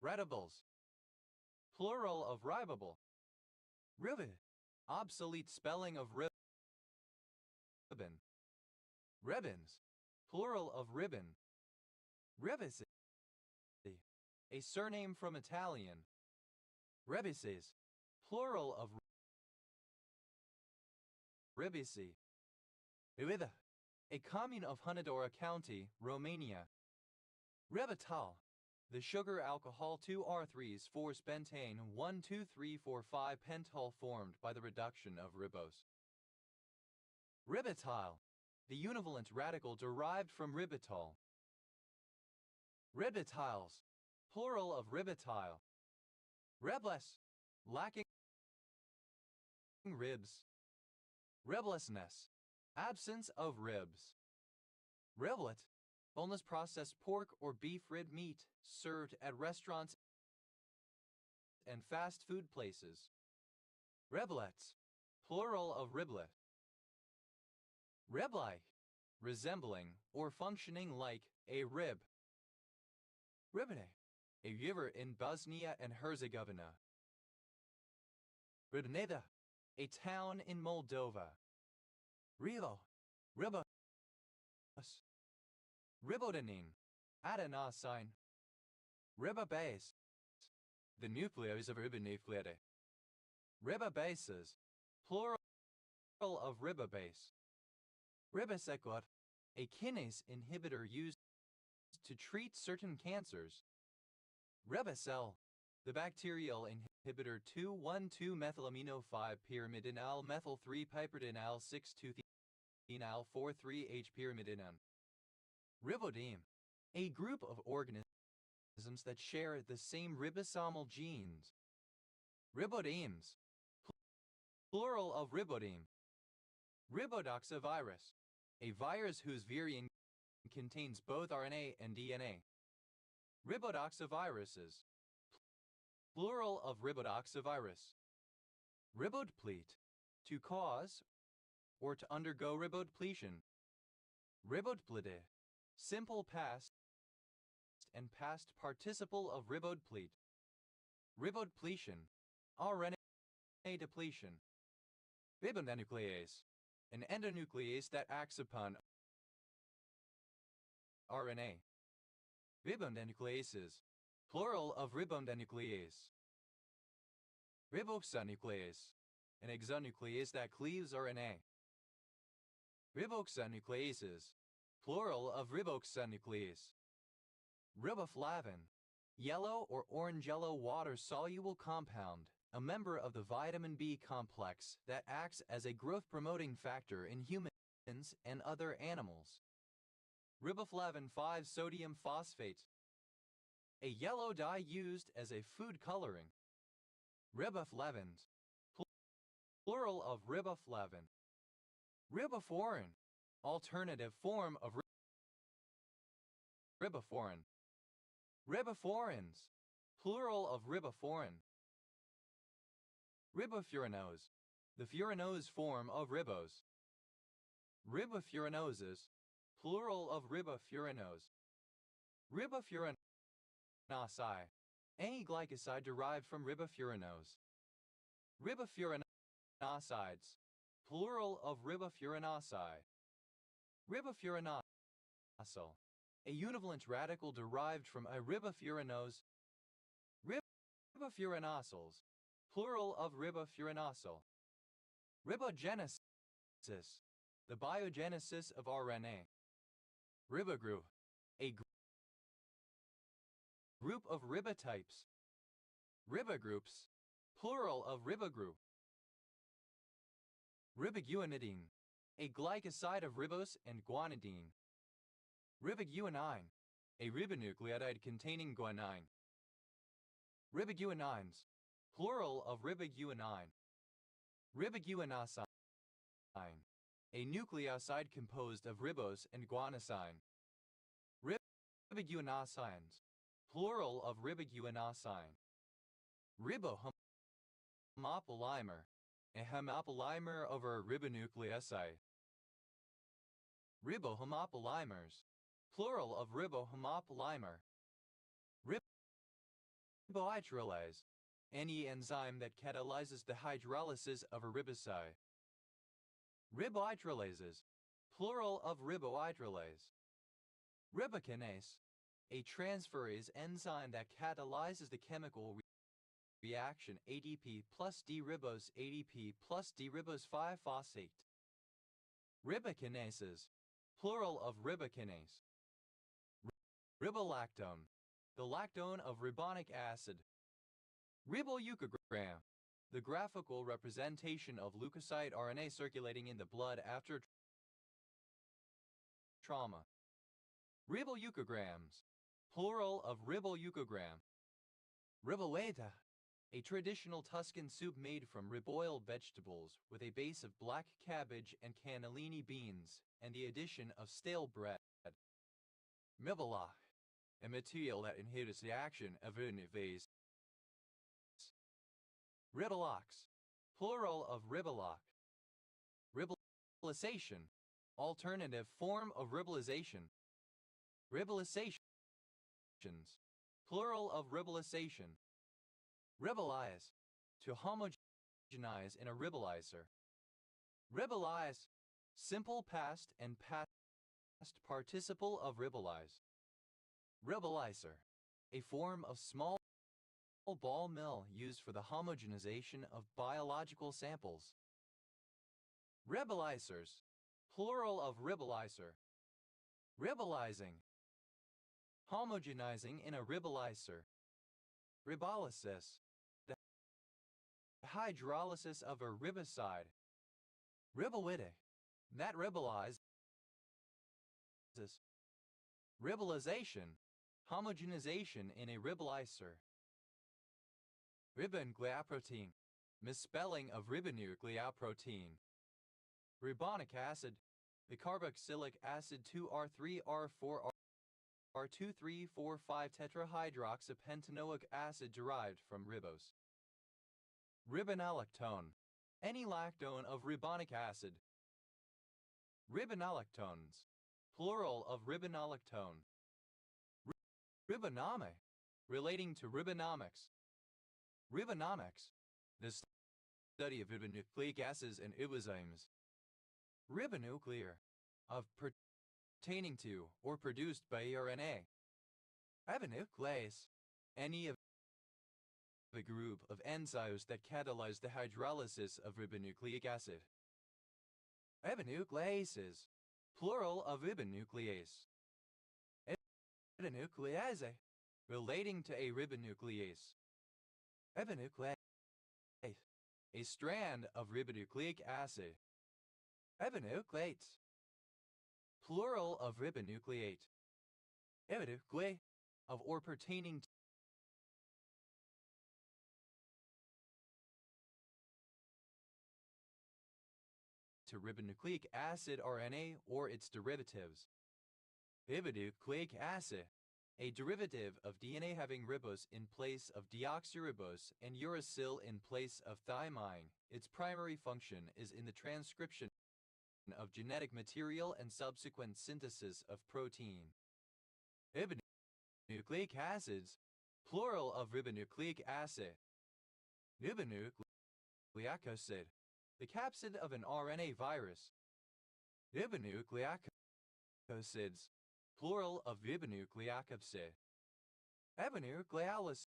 Redibles, plural of ribable. Rivet, obsolete spelling of ribbon. Ribbons, plural of ribbon. Ribisi, a surname from Italian. Rebises, plural of Ribisi. Ribida, a commune of Hunedoara County, Romania. Ribitol, the sugar alcohol 2R3s 4-spentane 1,2,3,4,5 pentol formed by the reduction of ribose. Ribitol, the univalent radical derived from ribitol. Ribitiols, plural of ribitile. Rebless, lacking ribs. Riblessness, absence of ribs. Riblet, boneless processed pork or beef rib meat served at restaurants and fast food places. Riblets, plural of riblet. Rib-like, resembling or functioning like a rib. Ribne, a river in Bosnia and Herzegovina. Ribneda, a town in Moldova. Rivo, Ribos. Ribodenine, adenosine. Ribobase, the nucleus of ribonucleidae. Ribobases, plural of ribobase. Ribosecor, a kinase inhibitor used to treat certain cancers. Ribosel, the bacterial inhibitor 2,1,2-methylamino-5-pyrimidinal methyl-3-piperidinal 6,2-phenal 4,3-H-pyrimidinone. Ribosome, a group of organisms that share the same ribosomal genes. Ribodemes, plural of ribodeme. Ribodoxavirus, a virus whose virion contains both RNA and DNA. Ribodoxaviruses, plural of ribodoxavirus. Ribodplete, to cause or to undergo ribodepletion. Ribodplete, simple past and past participle of ribodplete. Ribodepletion, RNA depletion. Ribonuclease, an endonuclease that acts upon RNA. Ribonucleases, plural of ribonuclease. Riboxanuclease, an exonuclease that cleaves RNA. Riboxanucleases, plural of riboxanuclease. Riboflavin, yellow or orange yellow water-soluble compound, a member of the vitamin B complex that acts as a growth-promoting factor in humans and other animals. Riboflavin 5-sodium phosphate, a yellow dye used as a food coloring. Riboflavins, plural of riboflavin. Riboforin, alternative form of riboforin. Riboforins, plural of riboforin. Ribofuranose, the furanose form of ribose. Ribofuranoses, plural of ribofuranose. Ribofuranose, any glycoside derived from ribofuranose. Ribofuranosides, plural of ribofuranosi. Ribofuranosyl, a univalent radical derived from a ribofuranose. Ribofuranosyls, plural of ribofuranosyl. Ribogenesis, the biogenesis of RNA. Ribogroup, a group of ribotypes. Ribogroups, plural of ribogroup. Riboguanidine, a glycoside of ribose and guanidine. Riboguanine, a ribonucleotide containing guanine. Riboguanines, plural of riboguanine. Riboguanosine, a nucleoside composed of ribose and guanosine. Riboguanosines, plural of riboguanosine. Ribohomopolymer, a homopolymer of a ribonucleoside. Ribohomopolymers, plural of ribohomopolymer. Ribohydrolase, any enzyme that catalyzes the hydrolysis of a riboside. Ribohydrolases, plural of ribohydrolase. Ribokinase, a transferase enzyme that catalyzes the chemical reaction ADP plus D-ribose ADP plus D-ribose 5-phosphate Ribokinases, plural of ribokinase. Ribolactone, the lactone of ribonic acid. Riboleucogram, the graphical representation of leukocyte RNA circulating in the blood after trauma. Riboleucograms, plural of riboleucogram. Ribollita, a traditional Tuscan soup made from riboiled vegetables with a base of black cabbage and cannellini beans and the addition of stale bread. Mibelach, a material that inhibits the action of retinase. Ribellox, plural of ribolach. Ribellization, alternative form of ribellization. Ribellizations, plural of ribellization. Ribellize, to homogenize in a ribellizer. Ribellize, simple past and past participle of ribellize. Ribellizer, a form of small ball mill used for the homogenization of biological samples. Ribellizers, plural of ribellizer. Ribellizing, homogenizing in a ribellizer. Ribolysis, the hydrolysis of a riboside. Ribolytic, that ribellizes. Ribellization, homogenization in a ribellizer. Ribonucleoprotein, misspelling of ribonucleoprotein. Ribonic acid, the carboxylic acid 2R3R4R2345 tetrahydroxypentanoic acid derived from ribose. Ribonalactone, any lactone of ribonic acid. Ribonalactones, plural of ribonalactone. Ribonome, relating to ribonomics. Ribonomics, the study of ribonucleic acids and ribozymes. Ribonuclear, of pertaining to or produced by RNA. Ribonuclease, any of a group of enzymes that catalyze the hydrolysis of ribonucleic acid. Ribonucleases, plural of ribonuclease. Ribonuclease, relating to a ribonuclease. Ribonuclease, a strand of ribonucleic acid. Ribonucleates, plural of ribonucleate. Ribonucleate, of or pertaining to ribonucleic acid RNA or its derivatives. Ribonucleic acid, a derivative of DNA having ribose in place of deoxyribose and uracil in place of thymine. Its primary function is in the transcription of genetic material and subsequent synthesis of protein. Ribonucleic acids, plural of ribonucleic acid. Ribonucleic acid, the capsid of an RNA virus. Ribonucleic acids, plural of ribonucleic acid. Ribonucleolysis,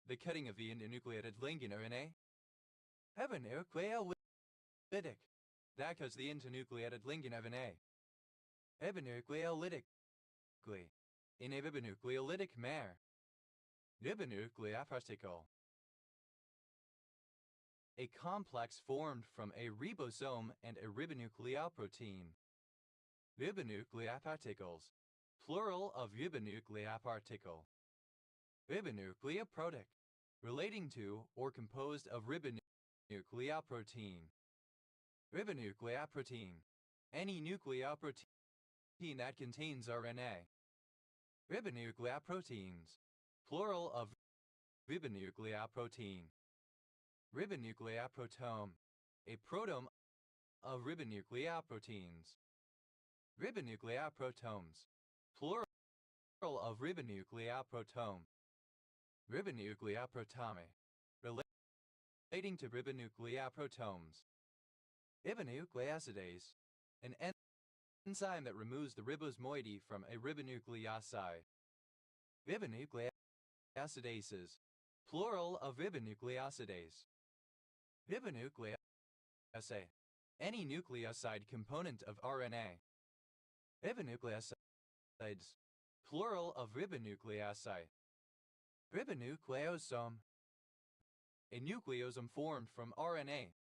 the cutting of the internucleated ligand RNA. Ribonucleolytic, that cuts the internucleated ligand RNA. Ribonucleolytic, in a ribonucleolytic manner. Ribonucleoparticle, a complex formed from a ribosome and a ribonucleoprotein. Ribonucleoparticles, plural of ribonucleoparticle. Ribonucleoprotic, relating to or composed of ribonucleoprotein. Ribonucleoprotein, any nucleoprotein that contains RNA. Ribonucleoproteins, plural of ribonucleoprotein. Ribonucleoprotome, a proteome of ribonucleoproteins. Ribonucleoprotomes, plural of ribonucleoprotome. Ribonucleoprotome, relating to ribonucleoprotomes. Ribonucleosidase, an enzyme that removes the ribose moiety from a ribonucleoside. Ribonucleosidases, plural of ribonucleosidase. Ribonuclease, any nucleoside component of RNA. Ribonucleosides, plural of ribonucleoside. Ribonucleosome, a nucleosome formed from RNA.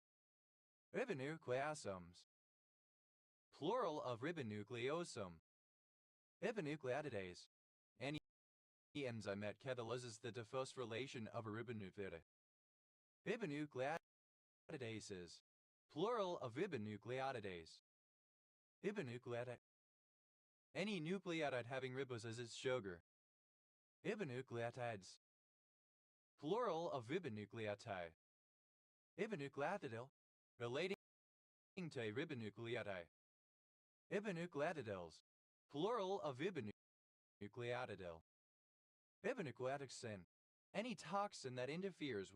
Ribonucleosomes, plural of ribonucleosome. Ribonucleotidase, any enzyme that catalyzes the dephosphorylation of a ribonucleotide. Ribonucleotidases, plural of ribonucleotidase. Ribonucleotide, any nucleotide having ribose as its sugar. Ribonucleotides, plural of ribonucleotide. Ribonucleotidil, relating to a ribonucleotide. Ribonucleotidils, plural of ribonucleotidil. Ribonucleotoxin, any toxin that interferes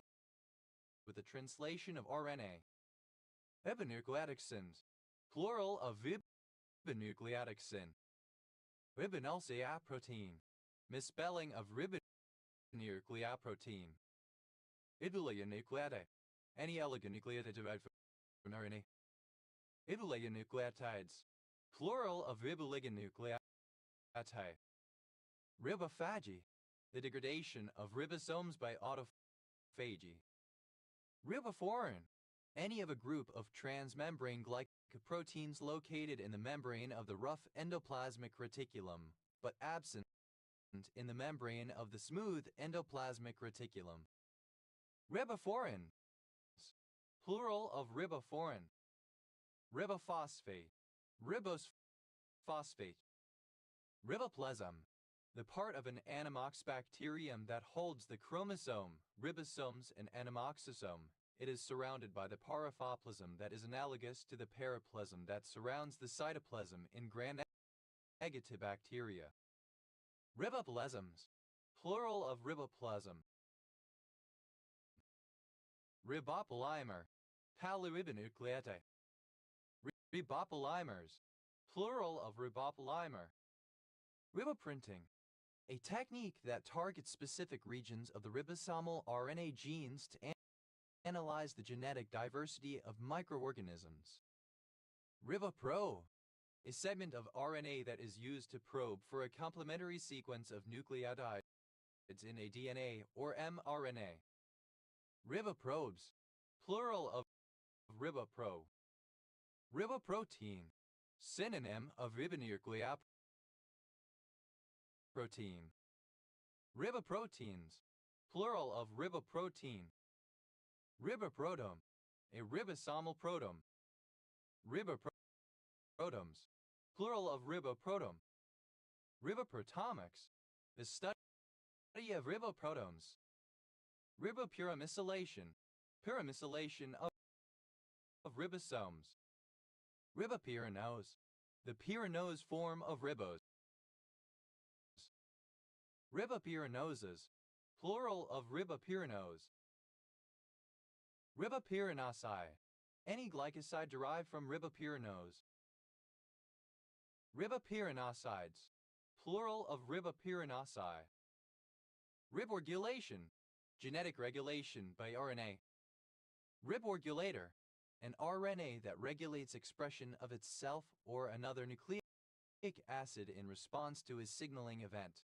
with the translation of RNA. Ribonucleotoxins, plural of ribonucleotoxin. Ribonucleoprotein, misspelling of ribonucleoprotein. Ribonucleotide, any oligonucleotide derived from RNA. Ribonucleotides, plural of ribonucleotide. Ribophagy, the degradation of ribosomes by autophagy. Riboforeign, any of a group of transmembrane glycoproteins located in the membrane of the rough endoplasmic reticulum, but absent in the membrane of the smooth endoplasmic reticulum. Riboforeins, plural of riboforein. Ribophosphate, ribosphosphate. Riboplasm, the part of an anammox bacterium that holds the chromosome, ribosomes, and anamoxosome. It is surrounded by the paraphoplasm that is analogous to the periplasm that surrounds the cytoplasm in gram-negative bacteria. Riboplasms, plural of riboplasm. Ribopolymer, polyribonucleotide. Ribopolymers, plural of ribopolymer. Riboprinting, a technique that targets specific regions of the ribosomal RNA genes to analyze the genetic diversity of microorganisms. Riboprobe, a segment of RNA that is used to probe for a complementary sequence of nucleotides in a DNA or mRNA. Riboprobes, plural of riboprobe. Riboprotein, synonym of ribonucleoprotein. Riboproteins, plural of riboprotein. Riboprotom, a ribosomal protom. Riboprotoms, plural of riboprotom. Riboprotomics, the study of riboprotons. Ribopyramidylation, pyramidylation of ribosomes. Ribopyranose, the pyranose form of ribose. Ribopyranoses, plural of ribopyranose. Ribopyranose, any glycoside derived from ribopyranose. Ribopyranosides, plural of ribopyranose. Riborgulation, genetic regulation by RNA. Riborgulator, an RNA that regulates expression of itself or another nucleic acid in response to a signaling event.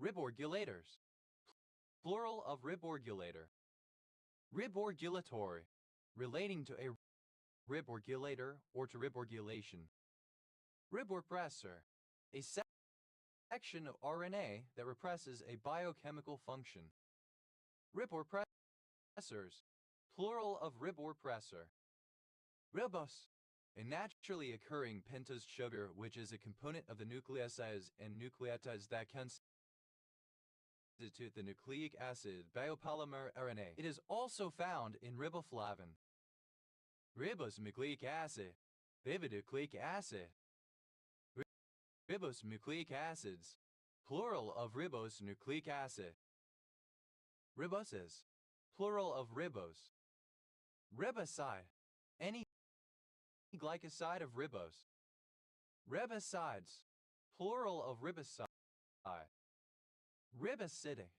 Riborgulators, plural of riborgulator. Riborgulatory, relating to a riborgulator or to riborgulation. Riborepressor, a section of RNA that represses a biochemical function. Riborepressors, plural of riborepressor. Ribose, a naturally occurring pentose sugar which is a component of the nucleosides and nucleotides that constitute the nucleic acid biopolymer RNA. It is also found in riboflavin. Ribonucleic acid, ribonucleic acid. Ribonucleic acids, plural of ribonucleic acid. Riboses, plural of ribose. Riboside, any glycoside of ribose. Ribosides, plural of riboside. Ribosidic,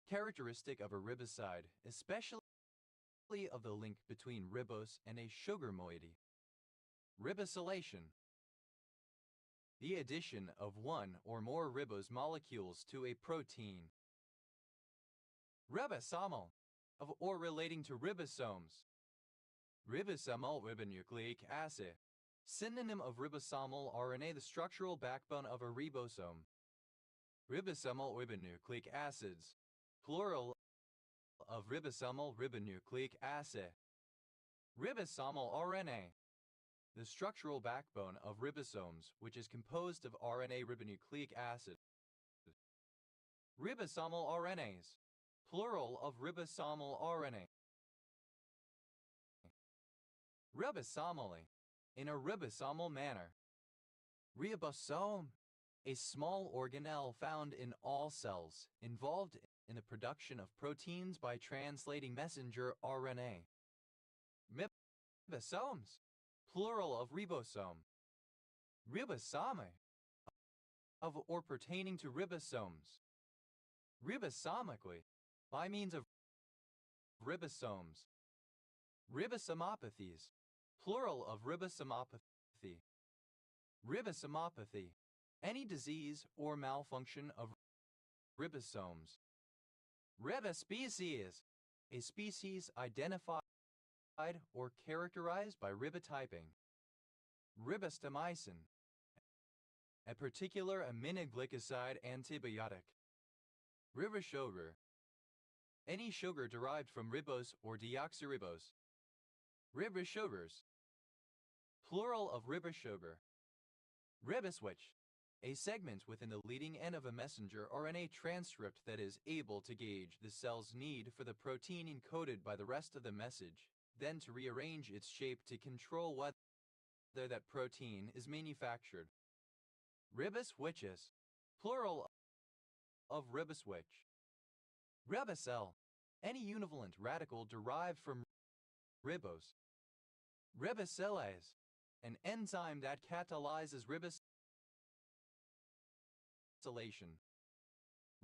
characteristic of a riboside, especially of the link between ribose and a sugar moiety. Ribosylation. The addition of one or more ribose molecules to a protein. Ribosomal, of or relating to ribosomes. Ribosomal ribonucleic acid. Synonym of ribosomal RNA, the structural backbone of a ribosome. Ribosomal ribonucleic acids. Plural of ribosomal ribonucleic acid. Ribosomal RNA. The structural backbone of ribosomes, which is composed of RNA ribonucleic acid. Ribosomal RNAs. Plural of ribosomal RNA. Ribosomally. In a ribosomal manner. Ribosome. A small organelle found in all cells, involved in the production of proteins by translating messenger RNA. Ribosomes. Plural of ribosome. Ribosome. Of or pertaining to ribosomes. Ribosomically. By means of ribosomes. Ribosomopathies. Plural of ribosomopathy. Ribosomopathy. Any disease or malfunction of ribosomes. Ribospecies. A species identified or characterized by ribotyping. Ribostomycin. A particular aminoglycoside antibiotic. Ribosugar. Any sugar derived from ribose or deoxyribose. Ribosugars. Plural of ribosugar. Riboswitch. A segment within the leading end of a messenger RNA transcript that is able to gauge the cell's need for the protein encoded by the rest of the message, then to rearrange its shape to control whether that protein is manufactured. Riboswitches. Plural of riboswitch. Ribosel. Any univalent radical derived from ribose. Ribosylase. An enzyme that catalyzes ribosylation.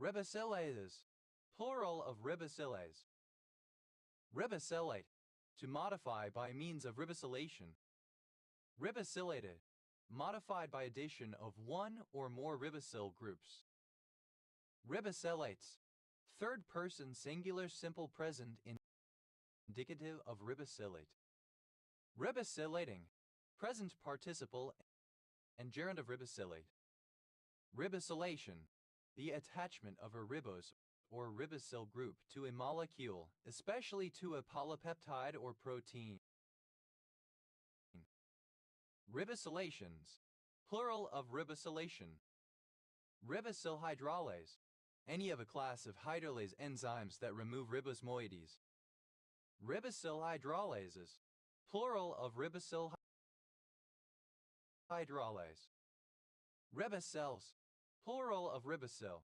Ribosylases. Plural of ribosylase. Ribosylate. To modify by means of ribosylation. Ribosylated. Modified by addition of one or more ribosyl groups. Ribosylates. Third person singular simple present indicative of ribosylate. Ribosylating. Present participle and gerund of ribosylate. Ribosylation. The attachment of a ribose or ribosyl group to a molecule, especially to a polypeptide or protein. Ribosylations. Plural of ribosylation. Ribosyl hydrolase. Any of a class of hydrolase enzymes that remove ribose moieties. Ribosyl hydrolases. Plural of ribosyl hydrolase. Ribosyls. Plural of ribosyl.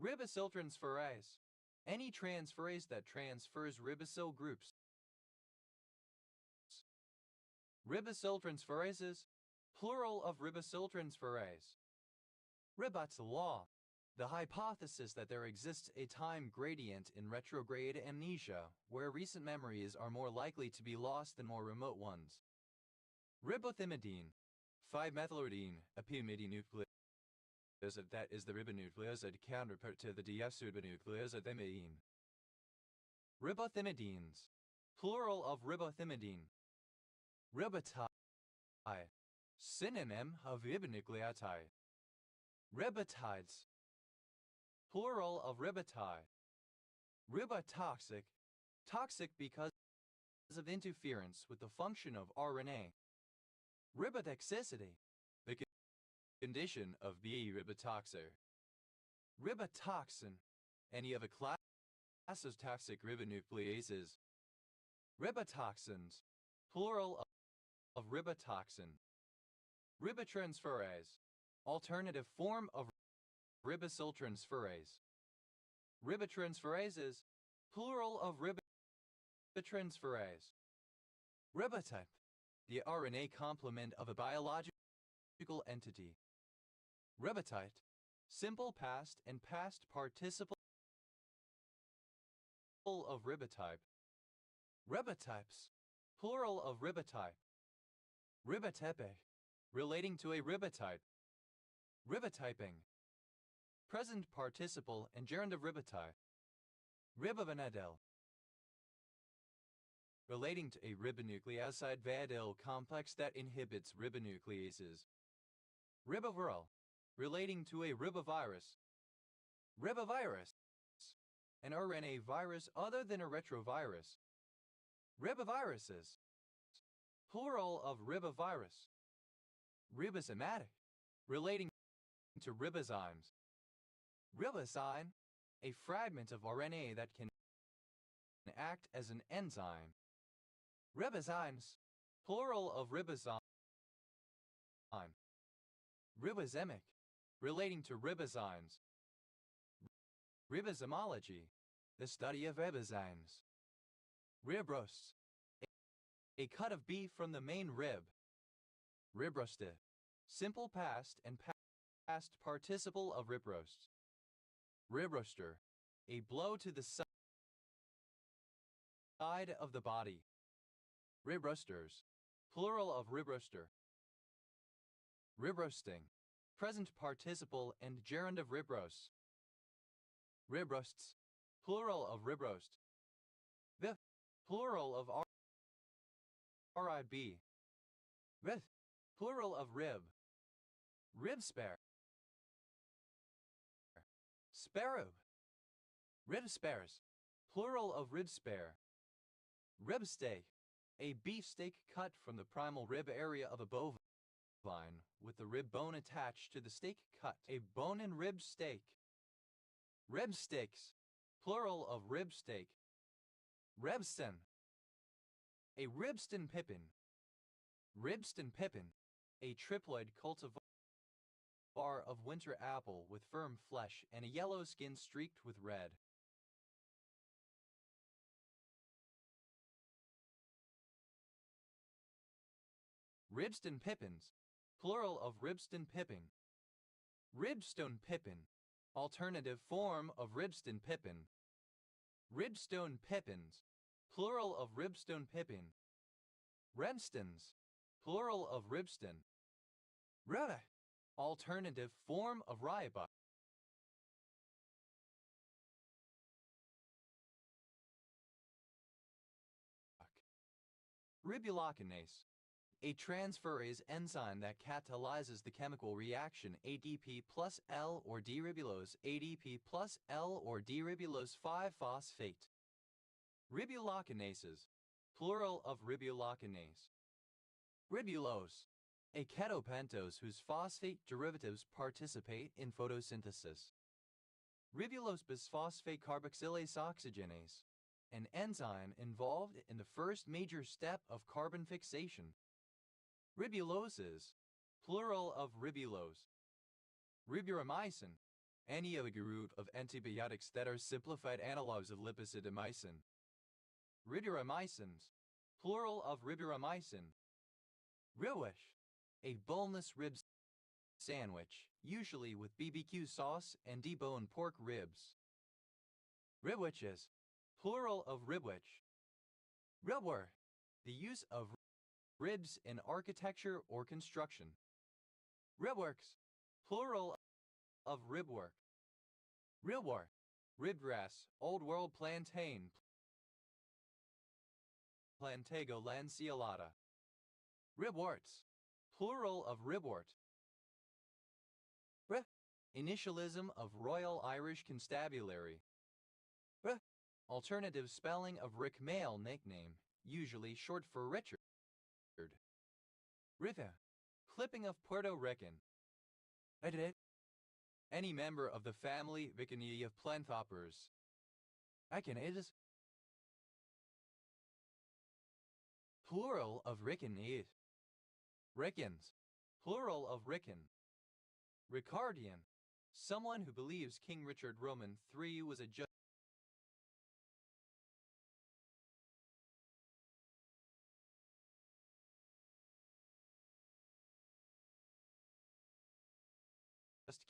Ribosyltransferase. Any transferase that transfers ribosyl groups. Ribosyltransferases. Plural of ribosyltransferase. Ribot's law. The hypothesis that there exists a time gradient in retrograde amnesia, where recent memories are more likely to be lost than more remote ones. Ribothymidine. 5-methyluridine, a pyrimidine that is the ribonucleoside counterpart to the deoxyribonucleoside thymidine. Ribothymidines. Plural of ribothymidine. Ribotide. Synonym of ribonucleotide. Ribotides. Plural of ribotide. Ribotoxic. Toxic because of interference with the function of RNA. Ribotoxicity. The condition of being ribotoxic. Ribotoxin. Any of a class of toxic ribonucleases. Ribotoxins. Plural of ribotoxin. Ribotransferase. Alternative form of ribosyltransferase. Ribotransferases. Plural of ribotransferase. Ribotype. The RNA complement of a biological entity. Ribotite. Simple past and past participle of ribotype. Ribotypes. Plural of ribotype. Ribotepe, relating to a ribotype. Ribotyping. Present participle and gerund of ribotype. Ribovenadel, relating to a ribonucleoside vadyl complex that inhibits ribonucleases. Riboviral, relating to a ribovirus. Ribovirus, an RNA virus other than a retrovirus. Riboviruses, plural of ribovirus. Ribosomatic, relating to ribozymes. Ribozyme, a fragment of RNA that can act as an enzyme. Ribozymes, plural of ribozyme. Ribosemic, relating to ribozymes. Ribosomology, the study of ribozymes. Ribrost, a cut of beef from the main rib. Ribroste, simple past and past participle of ribrost. Ribroster, a blow to the side of the body. Ribrosters, plural of ribroster. Ribrosting, present participle and gerund of ribros. Ribrosts, plural of ribrost. Bif, plural of rib. Rith, plural of rib. Ribspare. Sparrow. Ribspares, plural of ribspare. Ribsteak, a beefsteak cut from the primal rib area of a bovine, with the rib bone attached to the steak cut. A bone and rib steak. Ribsteaks, plural of ribsteak. Rebston, a ribston pippin. Ribston pippin, a triploid cultivar of winter apple with firm flesh and a yellow skin streaked with red. Ribston pippins, plural of ribston pippin. Ribstone pippin, alternative form of ribston pippin. Ribstone pippins, plural of ribstone pippin. Ribstons, plural of ribston. Ribba, alternative form of ryebuck. Ribulokinase, a transferase enzyme that catalyzes the chemical reaction ADP plus L or D-ribulose ADP plus L or D-ribulose 5-phosphate. Ribulokinases, plural of ribulokinase. Ribulose, a ketopentose whose phosphate derivatives participate in photosynthesis. Ribulose bisphosphate carboxylase oxygenase, an enzyme involved in the first major step of carbon fixation. Ribuloses, plural of ribulose. Riburomycin, any of a group of antibiotics that are simplified analogs of lipocidomycin. Riburomycins, plural of riburomycin. Riwish, a boneless rib sandwich, usually with BBQ sauce and deboned pork ribs. Ribwiches, plural of ribwich. Ribware, the use of ribs in architecture or construction. Ribworks, plural of ribwork. Ribwar, ribgrass, Old World plantain. Plantago lanceolata. Ribworts, plural of ribwort. R, initialism of Royal Irish Constabulary. R, alternative spelling of Rick male nickname, usually short for Richard. Rifa, clipping of Puerto Rican. Edit, any member of the family Vicinae of planthopers. Echinids, plural of Ricinid. Rickens, plural of Rickon. Ricardian, someone who believes King Richard Roman III was a just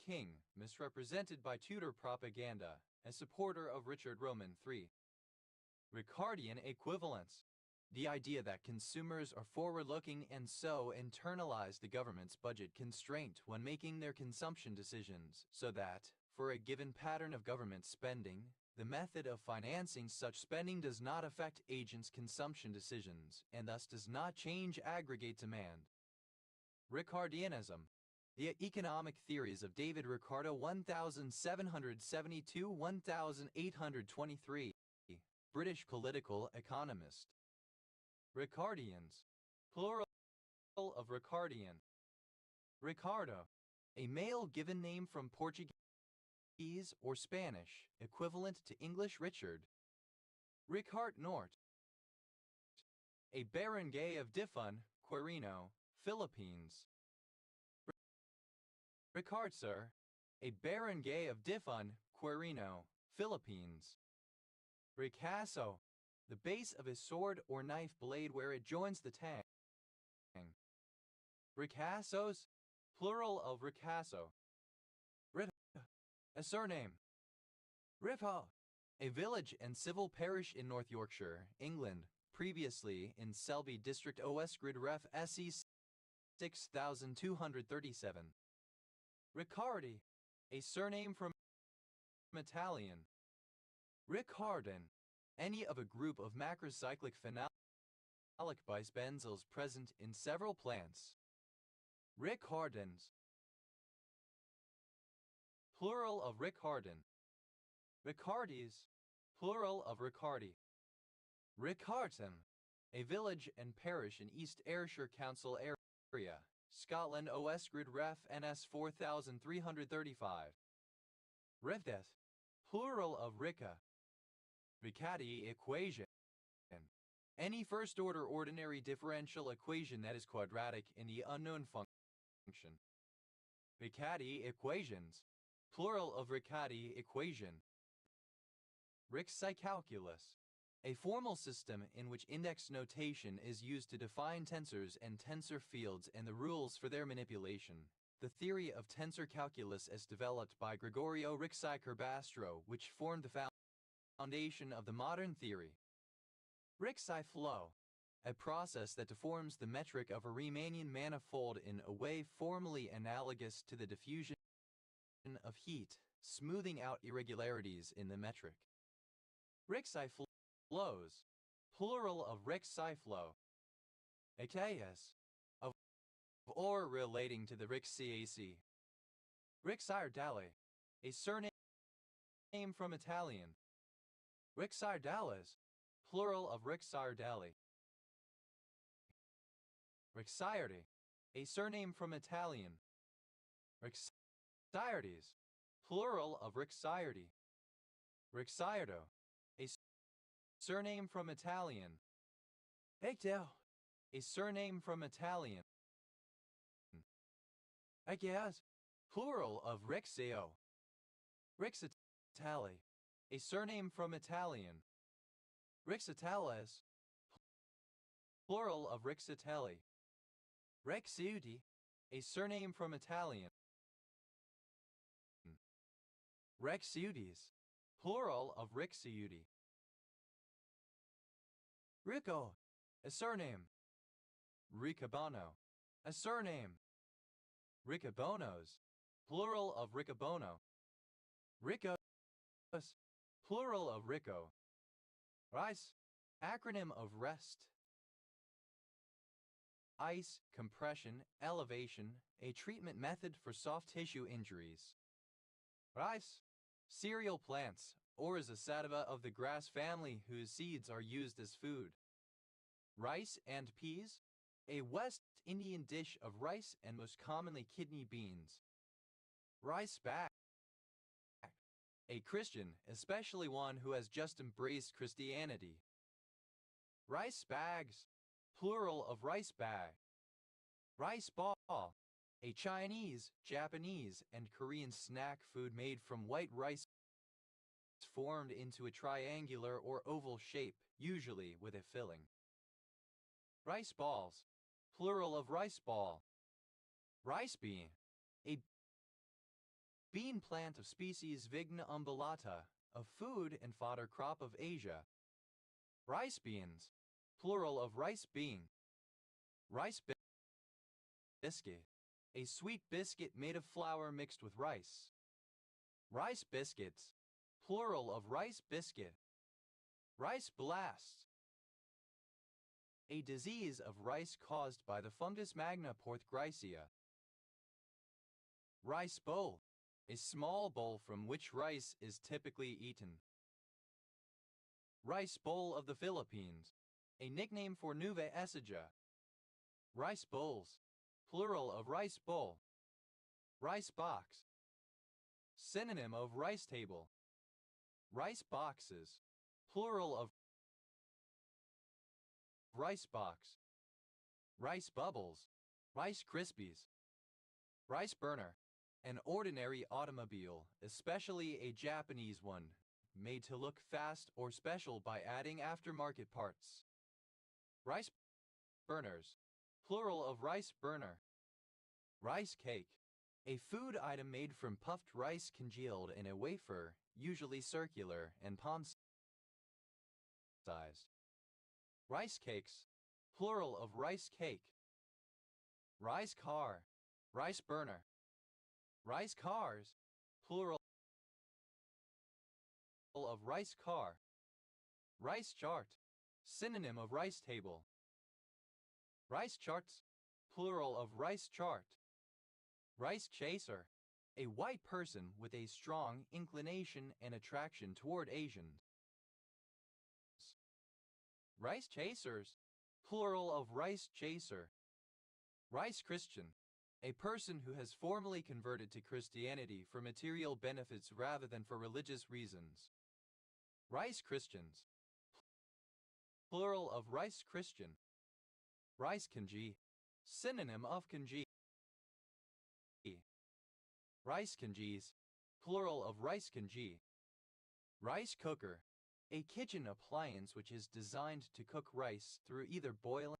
king, misrepresented by Tudor propaganda, and supporter of Richard Roman III. Ricardian equivalence, The idea that consumers are forward-looking and so internalize the government's budget constraint when making their consumption decisions, so that, for a given pattern of government spending, the method of financing such spending does not affect agents' consumption decisions and thus does not change aggregate demand. Ricardianism. The economic theories of David Ricardo 1772–1823, British political economist. Ricardians. Plural of Ricardian. Ricardo. A male given name from Portuguese or Spanish, equivalent to English Richard. Ricard Nort. A barangay of Difun, Quirino, Philippines. Ricard, sir. A barangay of Difun, Quirino, Philippines. Ricasso. The base of a sword or knife blade where it joins the tang. Ricassos. Plural of Ricasso. Ripa. A surname. Ripa. A village and civil parish in North Yorkshire, England, previously in Selby District OS Grid Ref SE 6237. Riccardi. A surname from Italian. Ricardin. Any of a group of macrocyclic phenolic bibenzyls present in several plants. Ricardins. Plural of Ricardin. Ricardis. Plural of Ricardi. Ricarton. A village and parish in East Ayrshire Council area, Scotland OS Grid Ref NS 4335. Rivdet. Plural of Rica. Riccati equation. Any first-order ordinary differential equation that is quadratic in the unknown function. Riccati equations. Plural of Riccati equation. Ricci calculus. A formal system in which index notation is used to define tensors and tensor fields and the rules for their manipulation. The theory of tensor calculus as developed by Gregorio Ricci-Curbastro, which formed the foundation of the modern theory. Ricci flow. A process that deforms the metric of a Riemannian manifold in a way formally analogous to the diffusion of heat, smoothing out irregularities in the metric. Ricci flows. Plural of Ricci flow. A case of or relating to the Ricciaceae. Ricsardale. A surname from Italian. Rixardales. Plural of Rixardali. Rixiardi. A surname from Italian. Rixiardes. Plural of Rixiardi. Rixiardo. A surname from Italian. Ectel. A surname from Italian. Agias. Plural of Rixio. Rixitali. A surname from Italian. Rixitales. Plural of Rixitelli. Rexiudi. A surname from Italian. Rexiudis. Plural of Rixiudi. Rico. A surname. Ricabano. A surname. Ricabonos. Plural of Ricabono. Ricos. Plural of Rico. Rice. Acronym of rest. Ice, compression, elevation, a treatment method for soft tissue injuries. Rice. Cereal plants, or is a sativa of the grass family whose seeds are used as food. Rice and peas. A West Indian dish of rice and most commonly kidney beans. Rice bag. A Christian, especially one who has just embraced Christianity. Rice bags. Plural of rice bag. Rice ball. A Chinese, Japanese, and Korean snack food made from white rice formed into a triangular or oval shape, usually with a filling. Rice balls. Plural of rice ball. Rice bean. A bean plant of species Vigna umbellata, a food and fodder crop of Asia. Rice beans. plural of rice bean. Rice biscuit, a sweet biscuit made of flour mixed with rice. Rice biscuits, plural of rice biscuit. Rice blast, a disease of rice caused by the fungus Magna porthgrycia. Rice bowl, a small bowl from which rice is typically eaten. Rice bowl of the Philippines, a nickname for Nueva Ecija. Rice bowls, plural of rice bowl. Rice box, synonym of rice table. Rice boxes, plural of rice box. Rice bubbles, Rice Krispies. Rice burner, an ordinary automobile, especially a Japanese one, made to look fast or special by adding aftermarket parts. Rice burners, plural of rice burner. Rice cake, a food item made from puffed rice congealed in a wafer, usually circular and palm-sized. Rice cakes, plural of rice cake. Rice car, rice burner. Rice cars, plural of rice car. Rice chart, synonym of rice table. Rice charts, plural of rice chart. Rice chaser, a white person with a strong inclination and attraction toward Asians. Rice chasers, plural of rice chaser. Rice Christian, a person who has formally converted to Christianity for material benefits rather than for religious reasons. Rice Christians, plural of rice Christian. Rice kanji, synonym of kanji. Rice kanjis, plural of rice kanji. Rice cooker, a kitchen appliance which is designed to cook rice through either boiling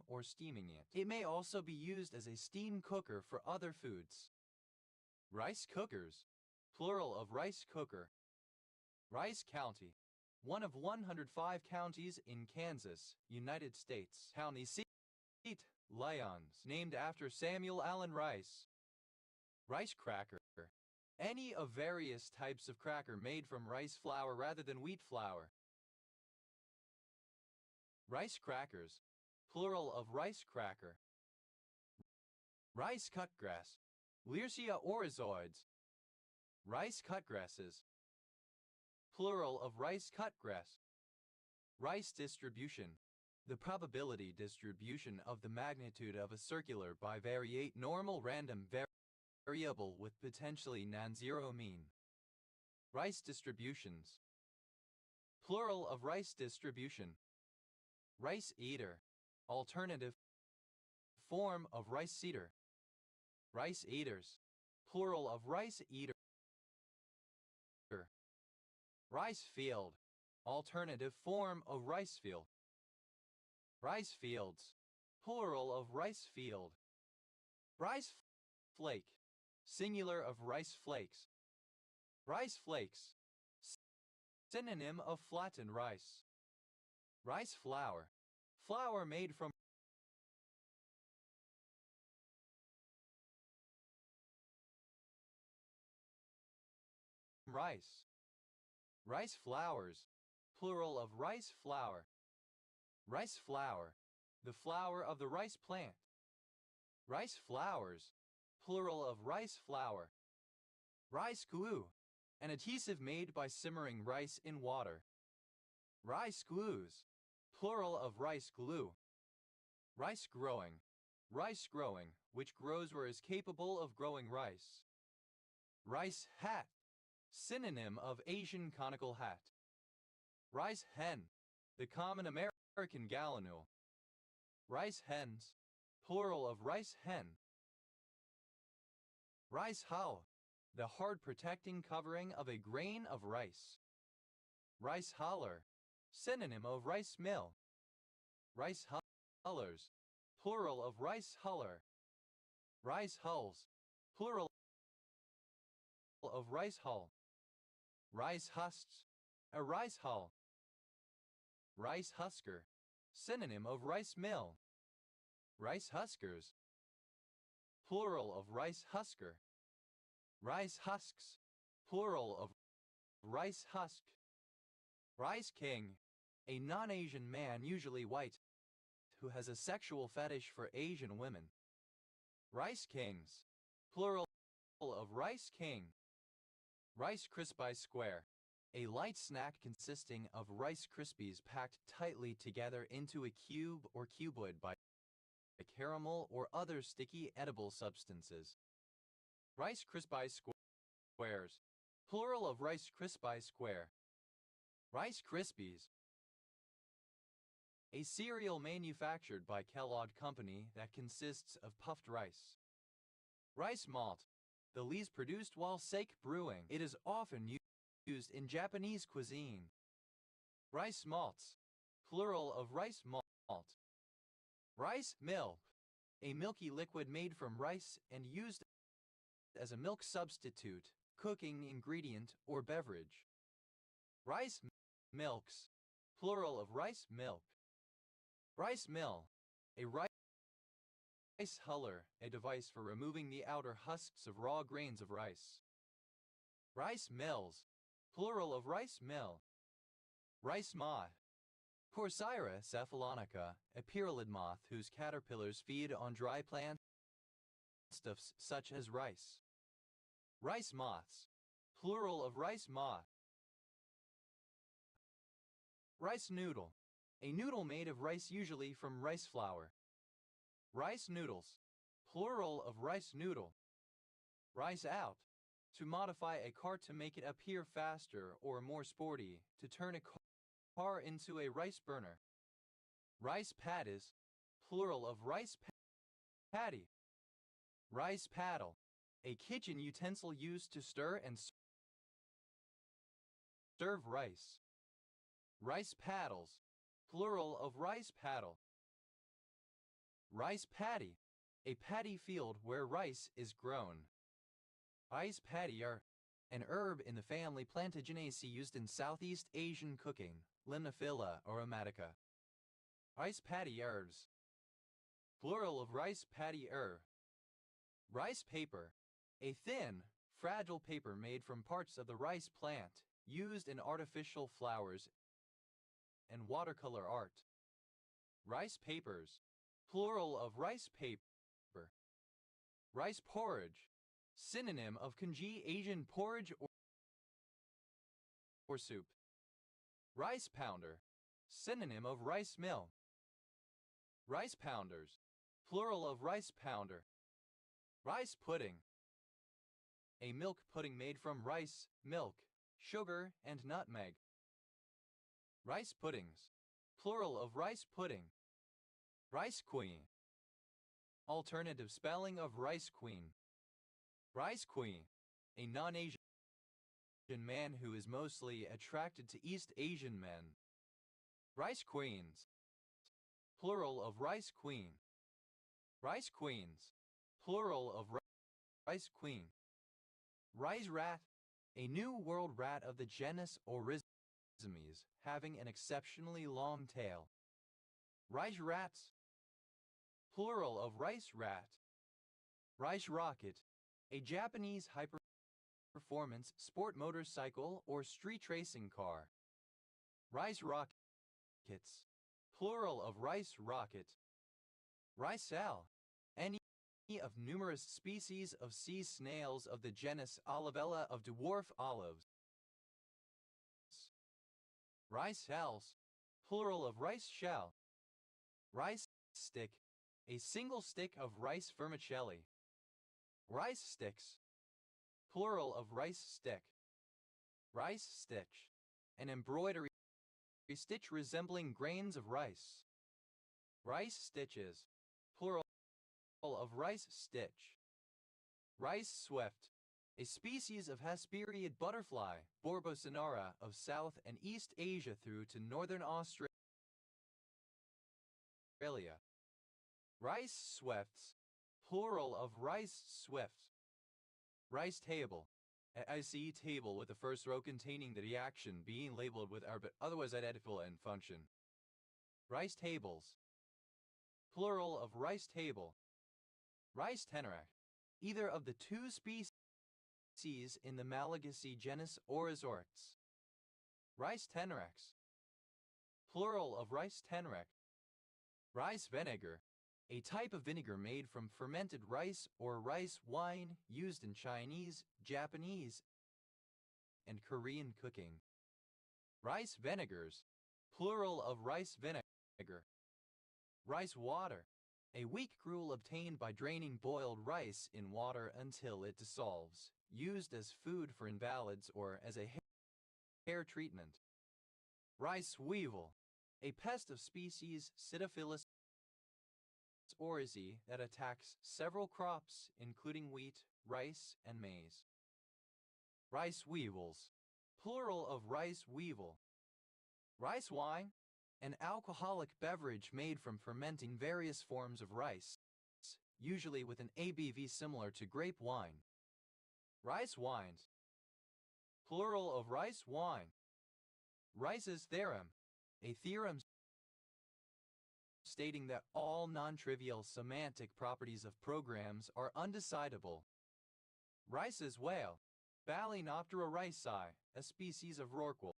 or steaming it. It may also be used as a steam cooker for other foods. Rice cookers, plural of rice cooker. Rice County, one of 105 counties in Kansas, United States. County seat, Lyons, named after Samuel Allen Rice. Rice cracker, any of various types of cracker made from rice flour rather than wheat flour. Rice crackers, plural of rice cracker. Rice cutgrass, Liercia oryzoides. Rice cutgrasses, plural of rice cutgrass. Rice distribution, the probability distribution of the magnitude of a circular bivariate normal random variable with potentially non-zero mean. Rice distributions, plural of rice distribution. Rice eater, alternative form of rice seeder. Rice eaters, plural of rice eater. Rice field, alternative form of rice field. Rice fields, plural of rice field. Rice flake, singular of rice flakes. Rice flakes, synonym of flattened rice. Rice flour, flour made from rice. Rice flowers, plural of rice flour. Rice flour, the flower of the rice plant. Rice flowers, plural of rice flour. Rice glue, an adhesive made by simmering rice in water. Rice glues, plural of rice glue. Rice growing, which grows or is capable of growing rice. Rice hat, synonym of Asian conical hat. Rice hen, the common American gallinule. Rice hens, plural of rice hen. Rice hull, the hard protecting covering of a grain of rice. Rice huller, synonym of rice mill. Rice hullers, plural of rice huller. Rice hulls, plural of rice hull. Rice husks, a rice hull. Rice husker, synonym of rice mill. Rice huskers, plural of rice husker. Rice husks, plural of rice husk. Rice king, a non-Asian man, usually white, who has a sexual fetish for Asian women. Rice kings, plural of rice king. Rice Krispies Square, a light snack consisting of Rice Krispies packed tightly together into a cube or cuboid by caramel or other sticky edible substances. Rice Krispies Squares, plural of Rice Krispies Square. Rice Krispies, a cereal manufactured by Kellogg Company that consists of puffed rice. Rice malt, the lees produced while sake brewing. It is often used in Japanese cuisine. Rice malts, plural of rice malt. Rice milk, a milky liquid made from rice and used as a milk substitute, cooking ingredient, or beverage. Rice milks, plural of rice milk. Rice mill, a rice huller, a device for removing the outer husks of raw grains of rice. Rice mills, plural of rice mill. Rice moth, Corcyra cephalonica, a pyralid moth whose caterpillars feed on dry plant stuffs such as rice. Rice moths, plural of rice moth. Rice noodle, a noodle made of rice, usually from rice flour. Rice noodles, plural of rice noodle. Rice out, to modify a car to make it appear faster or more sporty, to turn a car into a rice burner. Rice paddies, plural of rice patty. Rice paddle, a kitchen utensil used to stir and serve rice. Rice paddles, plural of rice paddle. Rice paddy, a paddy field where rice is grown. Rice paddy are an herb in the family Plantagenaceae used in Southeast Asian cooking, Limnophylla aromatica. Rice paddy herbs, plural of rice paddy herb. Rice paper, a thin, fragile paper made from parts of the rice plant, used in artificial flowers and watercolor art. Rice papers, plural of rice paper. Rice porridge, synonym of congee Asian porridge or soup. Rice pounder, synonym of rice mill. Rice pounders, plural of rice pounder. Rice pudding, a milk pudding made from rice, milk, sugar, and nutmeg. Rice puddings, plural of rice pudding. Rice queen, alternative spelling of rice queen. Rice queen, a non-Asian man who is mostly attracted to East Asian men. Rice queens, plural of rice queen. Rice queens, plural of rice queen. Rice rat, a new world rat of the genus Oryzomys, having an exceptionally long tail. Rice rats, plural of rice rat. Rice rocket, a Japanese high-performance sport motorcycle or street racing car. Rice rockets, plural of rice rocket. Rice cell, any of numerous species of sea snails of the genus Olivella of dwarf olives. Rice cells, plural of rice shell. Rice stick, a single stick of rice vermicelli. Rice sticks, plural of rice stick. Rice stitch, an embroidery stitch resembling grains of rice. Rice stitches, plural of rice stitch. Rice swift, a species of Hesperiid butterfly, Borbocinara, of South and East Asia through to northern Australia. Rice swifts, plural of rice swift. Rice table, an IC table with the first row containing the reaction being labeled with but otherwise identical in function. Rice tables. Plural of rice table. Rice tenerac. Either of the two species in the Malagasy genus Oryzorix. Rice tenerax. Plural of rice tenerac. Rice vinegar. A type of vinegar made from fermented rice or rice wine used in Chinese, Japanese, and Korean cooking. Rice vinegars. Plural of rice vinegar. Rice water. A weak gruel obtained by draining boiled rice in water until it dissolves, used as food for invalids or as a hair treatment. Rice weevil. A pest of species Psittaphilus oryzae that attacks several crops including wheat, rice, and maize. Rice weevils. Plural of rice weevil. Rice wine. An alcoholic beverage made from fermenting various forms of rice, usually with an ABV similar to grape wine. Rice wines. Plural of rice wine. Rice's theorem. A theorem stating that all non-trivial semantic properties of programs are undecidable. Rice's whale. Balaenoptera ricei, a species of rorqual.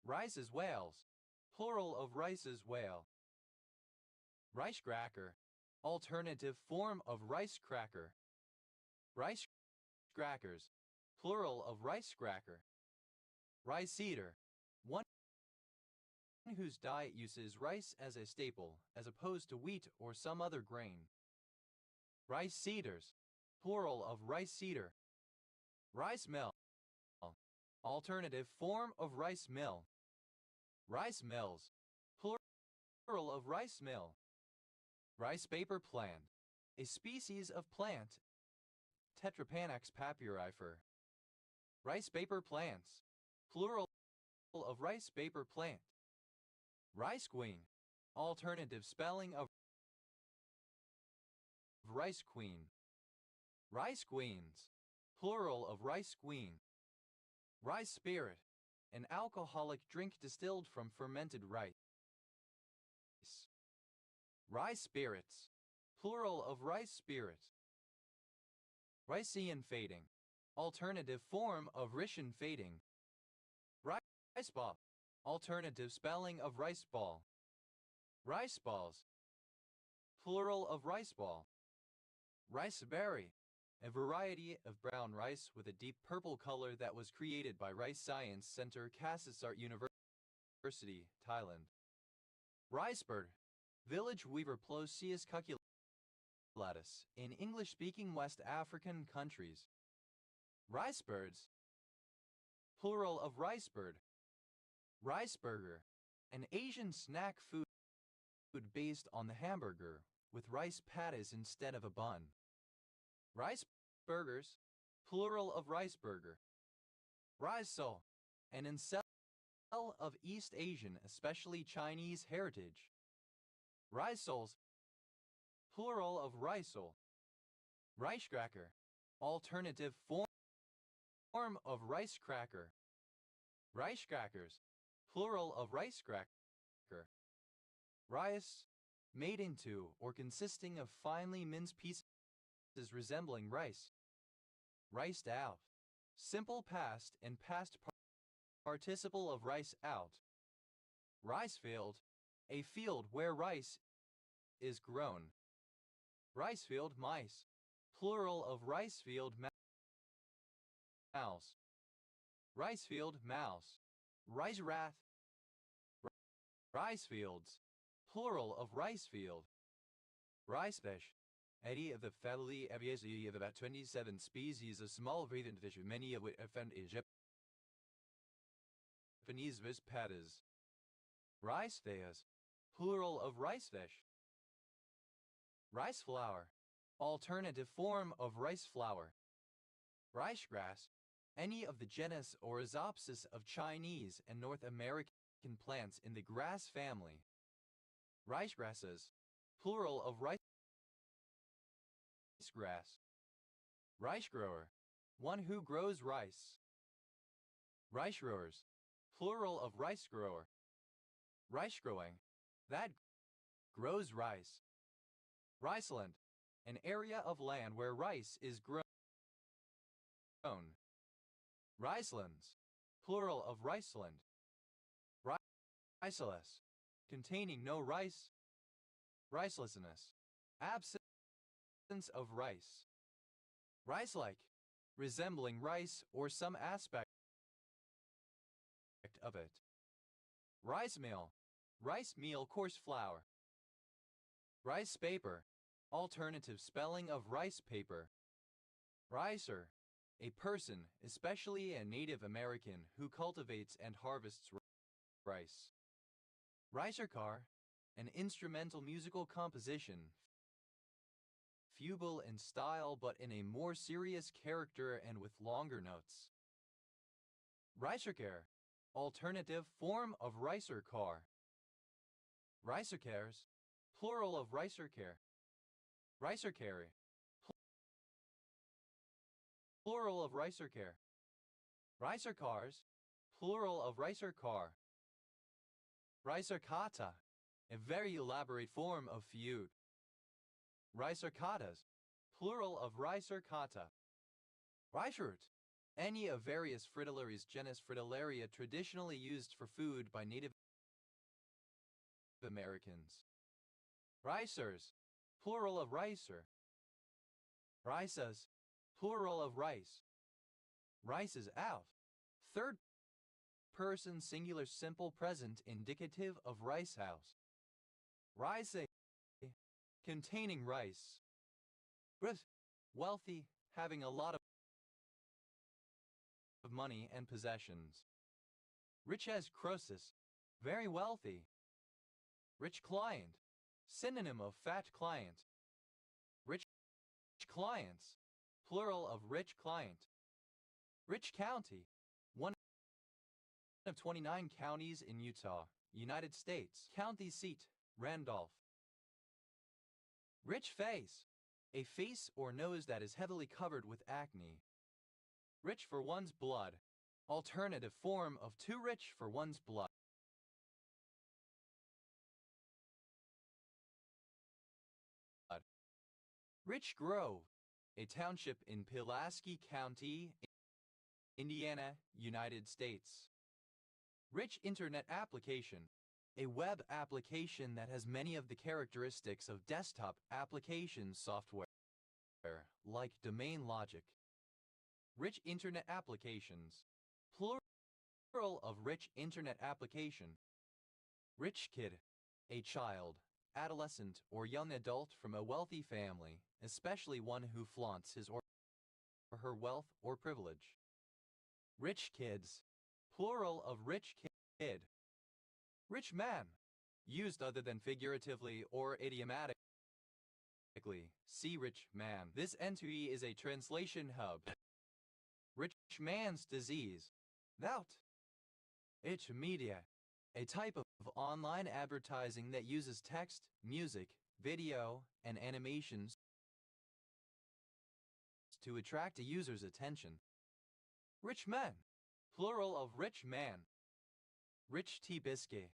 Rice's whales. Plural of Rice's whale. Rice cracker. Alternative form of rice cracker. Rice crackers. Plural of rice cracker. Rice eater. One whose diet uses rice as a staple, as opposed to wheat or some other grain. Rice eaters. Plural of rice eater. Rice mill. Alternative form of rice mill. Rice mills. Plural of rice mill. Rice paper plant. A species of plant. Tetrapanax papyrifer. Rice paper plants. Plural of rice paper plant. Rice queen. Alternative spelling of rice queen. Rice queens. Plural of rice queen. Rice spirit. An alcoholic drink distilled from fermented rice. Rice spirits. Plural of rice spirit. Ricean fading. Alternative form of Rician fading. Rice ball. Alternative spelling of rice ball. Rice balls. Plural of rice ball. Rice berry. A variety of brown rice with a deep purple color that was created by Rice Science Center, Kasetsart University, Thailand. Rice bird. Village weaver Ploceus cuculatus, in English-speaking West African countries. Rice birds. Plural of rice bird. Rice burger. An Asian snack food based on the hamburger, with rice patties instead of a bun. Rice burgers. Plural of rice burger. Rice seoul. An encel of East Asian, especially Chinese heritage. Rice souls. Plural of rice seoul. Rice cracker. Alternative form of rice cracker. Rice crackers. Plural of rice cracker. Rice. Made into or consisting of finely minced pieces resembling rice. Riced out. Simple past and past participle of rice out. Rice field. A field where rice is grown. Rice field mice. Plural of rice field mouse. Rice field mouse. Rice wrath. Rice fields. Plural of rice field. Rice fish. Any of the family Aviaceae of about 27 species of small breathing fish, many of which are found in Japanese patties. Rice theas. Plural of rice fish. Rice flower. Alternative form of rice flower. Rice grass. Any of the genus Oryzopsis of Chinese and North American plants in the grass family. Rice grasses. Plural of rice grass. Rice grower. One who grows rice. Rice growers. Plural of rice grower. Rice growing. That grows rice. Riceland. An area of land where rice is grown. Ricelands. Plural of Riceland. Riceless. Containing no rice. Ricelessness. Absence of rice. Rice-like. Resembling rice or some aspect of it. Rice meal. Rice meal coarse flour. Rice paper. Alternative spelling of rice paper. Ricer. A person, especially a Native American, who cultivates and harvests rice. Ricer car. An instrumental musical composition, fugal in style but in a more serious character and with longer notes. Ricercare. Alternative form of ricer car. Ricercares. Plural of ricercare. Ricercare. Plural of ricercare. Ricercars. Plural of ricercar. Ricercata. A very elaborate form of feud. Ricercatas. Plural of ricercata. Reichert. Any of various fritillaries genus Fritillaria traditionally used for food by Native Americans. Ricers. Plural of ricer. Ricas. Plural of rice. Rices out. Third person singular simple present indicative of rice house. Rice. Containing rice. Wealthy, having a lot of money and possessions. Rich as Croesus. Very wealthy. Rich client. Synonym of fat client. Rich clients. Plural of rich client. Rich County. One of 29 counties in Utah, United States. County seat, Randolph. Rich face. A face or nose that is heavily covered with acne. Rich for one's blood. Alternative form of too rich for one's blood. Rich Grove. A township in Pulaski County, Indiana, United States. Rich Internet application. A web application that has many of the characteristics of desktop application software, like domain logic. Rich Internet applications. Plural of rich Internet application. Rich kid. A child, adolescent, or young adult from a wealthy family, especially one who flaunts his or her wealth or privilege. Rich kids. Plural of rich kid. Rich man. Used other than figuratively or idiomatically. See rich man. This entity is a translation hub. Rich man's disease. That. Itch media. A type of online advertising that uses text, music, video, and animations to attract a user's attention. Rich men. Plural of rich man. Rich tea biscuit.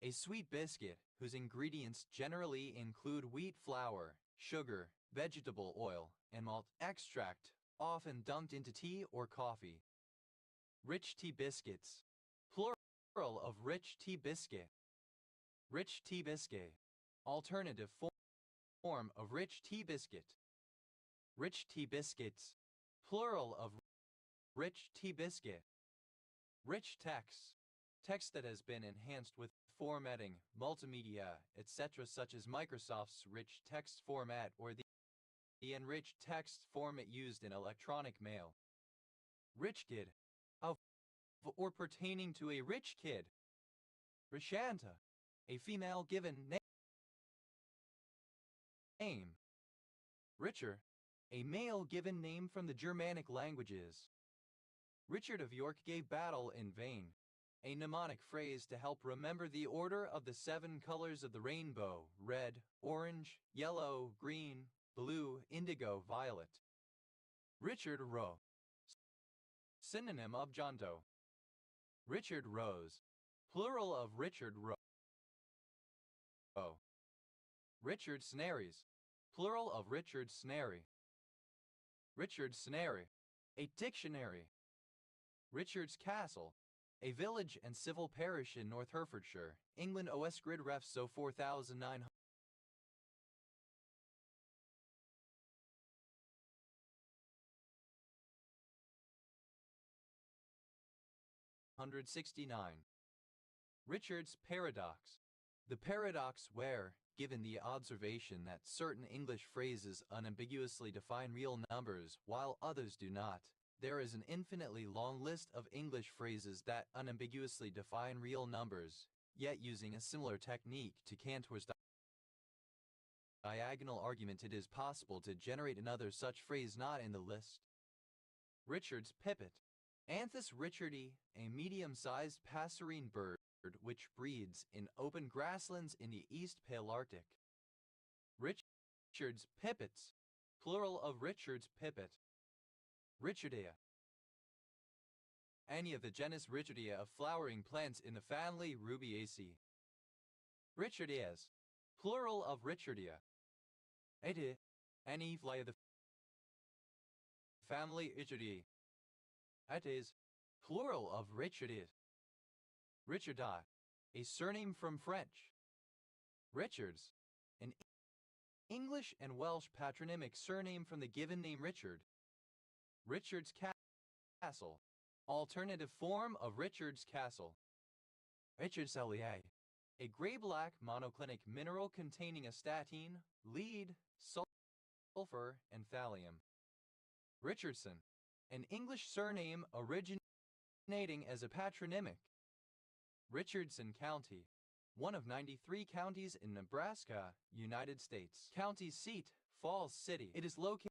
A sweet biscuit whose ingredients generally include wheat flour, sugar, vegetable oil, and malt extract, often dumped into tea or coffee. Rich tea biscuits. Plural of rich tea biscuit. Rich tea biscuit. Alternative form of rich tea biscuit. Rich tea biscuits. Plural of rich tea biscuit. Rich text. Text that has been enhanced with formatting, multimedia, etc., such as Microsoft's rich text format or the enriched text format used in electronic mail. Rich kid. Of or pertaining to a rich kid. Rishanta. A female given name. Richer. A male given name from the Germanic languages. Richard of York gave battle in vain. A mnemonic phrase to help remember the order of the 7 colors of the rainbow: red, orange, yellow, green, blue, indigo, violet. Richard Roe. Synonym of John Doe. Richard Rose. Plural of Richard Roe. Richard Snaries, plural of Richard Snary. Richard Snary, a dictionary. Richard's Castle, a village and civil parish in North Herefordshire, England. OS grid ref so 4969. Richard's Paradox, the paradox where, given the observation that certain English phrases unambiguously define real numbers while others do not, there is an infinitely long list of English phrases that unambiguously define real numbers, yet using a similar technique to Cantor's diagonal argument it is possible to generate another such phrase not in the list. Richard's Pipit, Anthus richardi, a medium-sized passerine bird which breeds in open grasslands in the East Palearctic. Richard's Pipits, plural of Richard's Pipit. Richardia, any of the genus Richardia of flowering plants in the family Rubiaceae. Richardias, plural of Richardia. Any fly of the family Richardiae. Is, plural of Richardid. Richardi, a surname from French. Richards, an English and Welsh patronymic surname from the given name Richard. Richard's Castle, alternative form of Richard's Castle. Richard's Cellier, a gray-black monoclinic mineral containing astatine, lead, sulfur, and thallium. Richardson, an English surname originating as a patronymic. Richardson County, one of 93 counties in Nebraska, United States. County seat, Falls City. It is located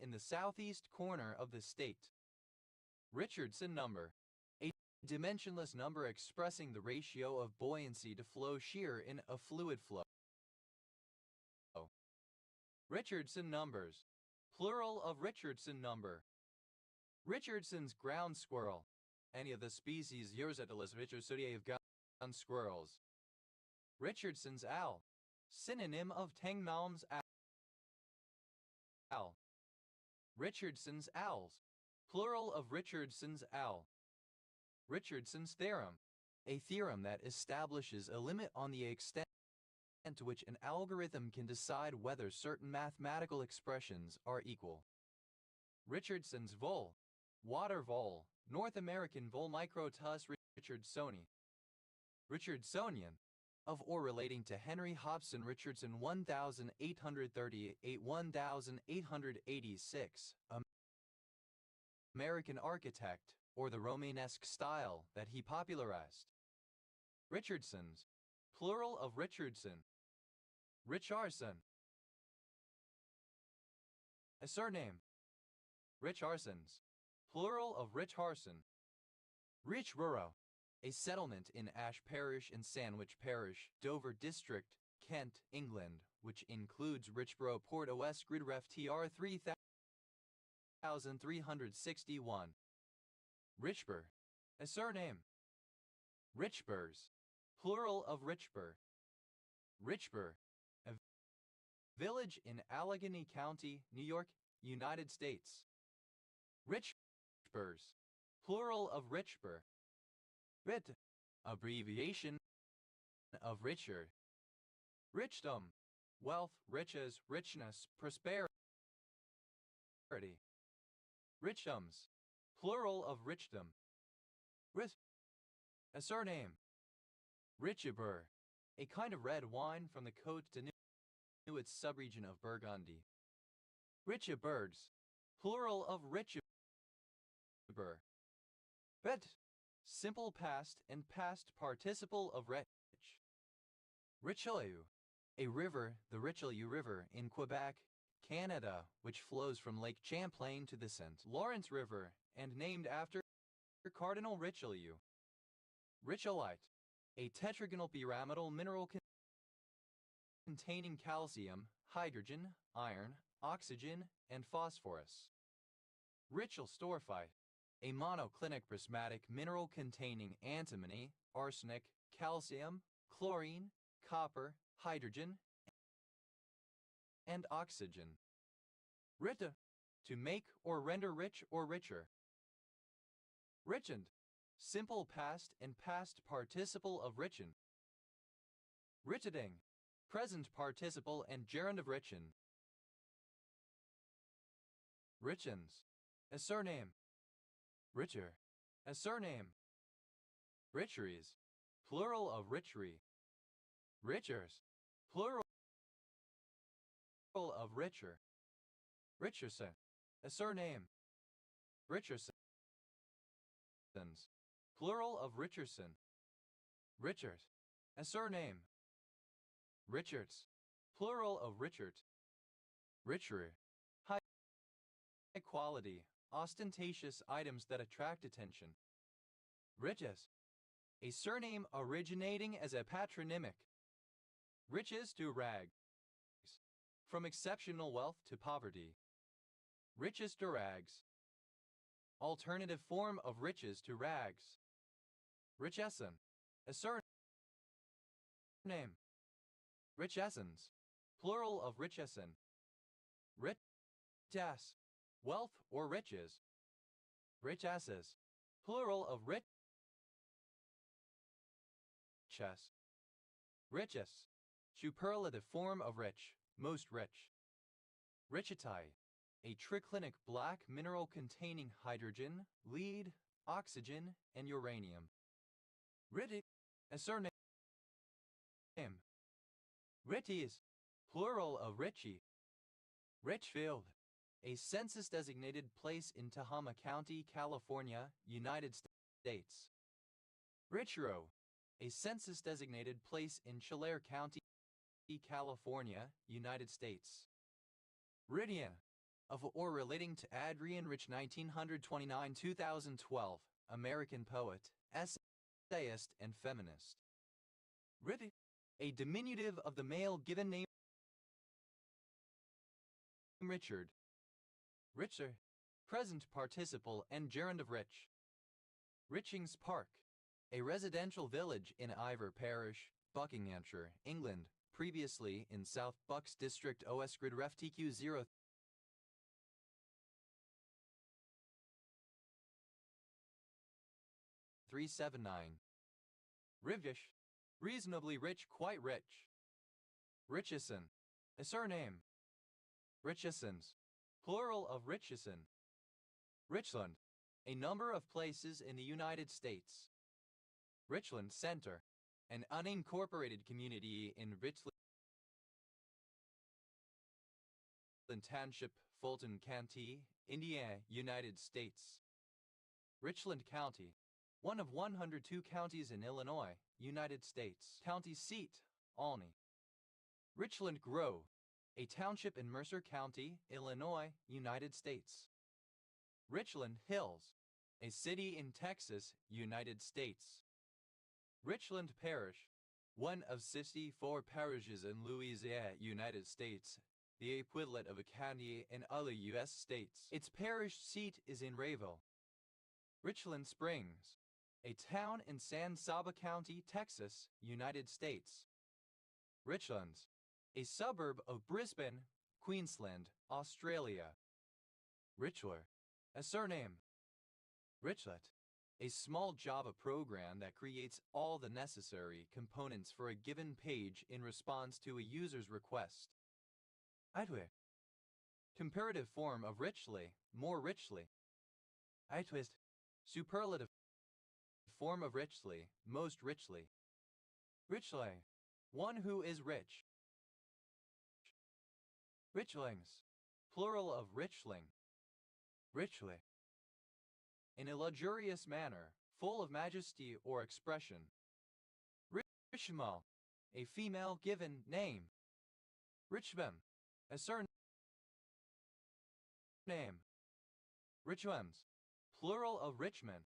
in the southeast corner of the state. Richardson number, a dimensionless number expressing the ratio of buoyancy to flow shear in a fluid flow. Richardson numbers, plural of Richardson number. Richardson's ground squirrel, any of the species Ursetellus richardsoniae of ground squirrels. Richardson's owl, synonym of Tengmalm's owl. Richardson's owls, plural of Richardson's owl. Richardson's theorem, a theorem that establishes a limit on the extent to which an algorithm can decide whether certain mathematical expressions are equal. Richardson's vole, water vole, North American vole Microtus richardsoni. Richardsonian, of or relating to Henry Hobson Richardson 1838-1886, American architect, or the Romanesque style that he popularized. Richardson's, plural of Richardson. Richardson, a surname. Richardsons, plural of Richardson. Richborough, a settlement in Ash Parish and Sandwich Parish, Dover District, Kent, England, which includes Richborough Port OS grid ref TR 3361. Richbur, a surname. Richburs, plural of Richbur. Richbur, a village in Allegheny County, New York, United States. Richburs, plural of Richbur. Rit, abbreviation of Richard. Richdom, wealth, riches, richness, prosperity. Richdoms, plural of richdom. Rith, a surname. Richibur, a kind of red wine from the Côte de Nuit subregion of Burgundy. Richibirds, plural of Richibur. Bet, simple past and past participle of rich. Richelieu, a river, the Richelieu River in Quebec, Canada, which flows from Lake Champlain to the St. Lawrence River and named after Cardinal Richelieu. Richelite, a tetragonal pyramidal mineral containing calcium, hydrogen, iron, oxygen, and phosphorus. Richel storphyte, a monoclinic prismatic mineral containing antimony, arsenic, calcium, chlorine, copper, hydrogen, and oxygen. Rita, to make or render rich or richer. Richend, simple past and past participle of richen. Richending, present participle and gerund of richen. Richens, a surname. Richer, a surname. Richeries, plural of richery. Richers, plural of richer. Richardson, a surname. Richardsons, plural of Richardson. Richard, a surname. Richards, plural of Richard. Richer, high quality, ostentatious items that attract attention. Riches, a surname originating as a patronymic. Riches to rags, from exceptional wealth to poverty. Riches to rags, alternative form of riches to rags. Richessen, a surname. Richessens, plural of Richessen. Riches, wealth or riches. Richesses, plural of riches. Riches, superlative form of rich, most rich. Richeti, a triclinic black mineral containing hydrogen, lead, oxygen, and uranium. Ritti, a surname. Ritties, plural of Ritchie. Richfield, a census-designated place in Tehama County, California, United States. Richrow, a census-designated place in Tulare County, California, United States. Ridian, of or relating to Adrian Rich 1929-2012, American poet, essayist, and feminist. Ritti, a diminutive of the male given name Richard. Richer, present participle and gerund of rich. Richings Park, a residential village in Iver Parish, Buckinghamshire, England, previously in South Bucks District Osgrid Ref TQ 0379. Rivdish, reasonably rich, quite rich. Richeson, a surname. Richesons, plural of Richeson. Richland, a number of places in the United States. Richland Center, an unincorporated community in Richland Township, Fulton County, Indiana, United States. Richland County, one of 102 counties in Illinois, United States. County seat, Olney. Richland Grove, a township in Mercer County, Illinois, United States. Richland Hills, a city in Texas, United States. Richland Parish, one of 64 parishes in Louisiana, United States, the equivalent of a county in other U.S. states. Its parish seat is in Rayville. Richland Springs, a town in San Saba County, Texas, United States. Richlands, a suburb of Brisbane, Queensland, Australia. Richler, a surname. Richlet, a small Java program that creates all the necessary components for a given page in response to a user's request. Itwe, comparative form of richly, more richly. Itwist, superlative form of richly, most richly. Richly, one who is rich. Richlings, plural of richling. Richly, in a luxurious manner, full of majesty or expression. Richmal, a female given name. Richmond, a surname. Richmonds, plural of Richmond.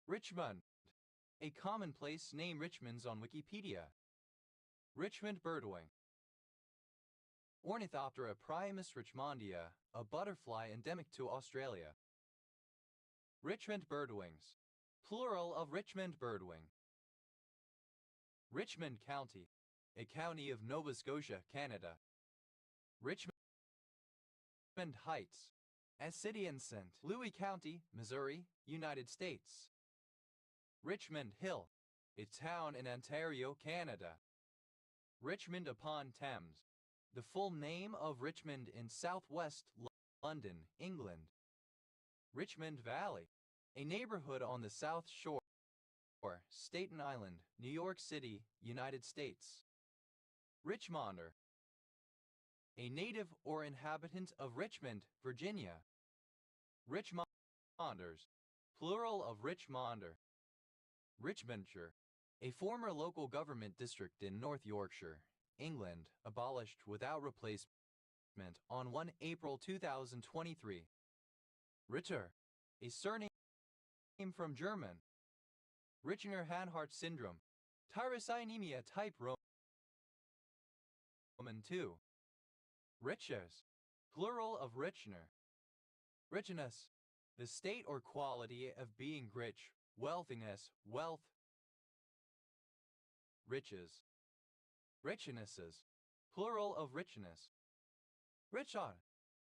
Richmond, a commonplace name. Richmonds on Wikipedia. Richmond birdwing. Ornithoptera primus richmondia, a butterfly endemic to Australia. Richmond birdwings, plural of Richmond birdwing. Richmond County, a county of Nova Scotia, Canada. Richmond Heights, a city in St. Louis County, Missouri, United States. Richmond Hill, a town in Ontario, Canada. Richmond upon Thames, the full name of Richmond in southwest London, England. Richmond Valley, a neighborhood on the South Shore, Staten Island, New York City, United States. Richmonder, a native or inhabitant of Richmond, Virginia. Richmonders, plural of Richmonder. Richmondshire, a former local government district in North Yorkshire, England, abolished without replacement on 1 April 2023. Ritter, a surname from German. Richinger-Hanhart syndrome, tyrosinemia type Roman 2. Riches, plural of Richner. Richness, the state or quality of being rich, wealthiness, wealth. Riches, richnesses, plural of richness. Richon,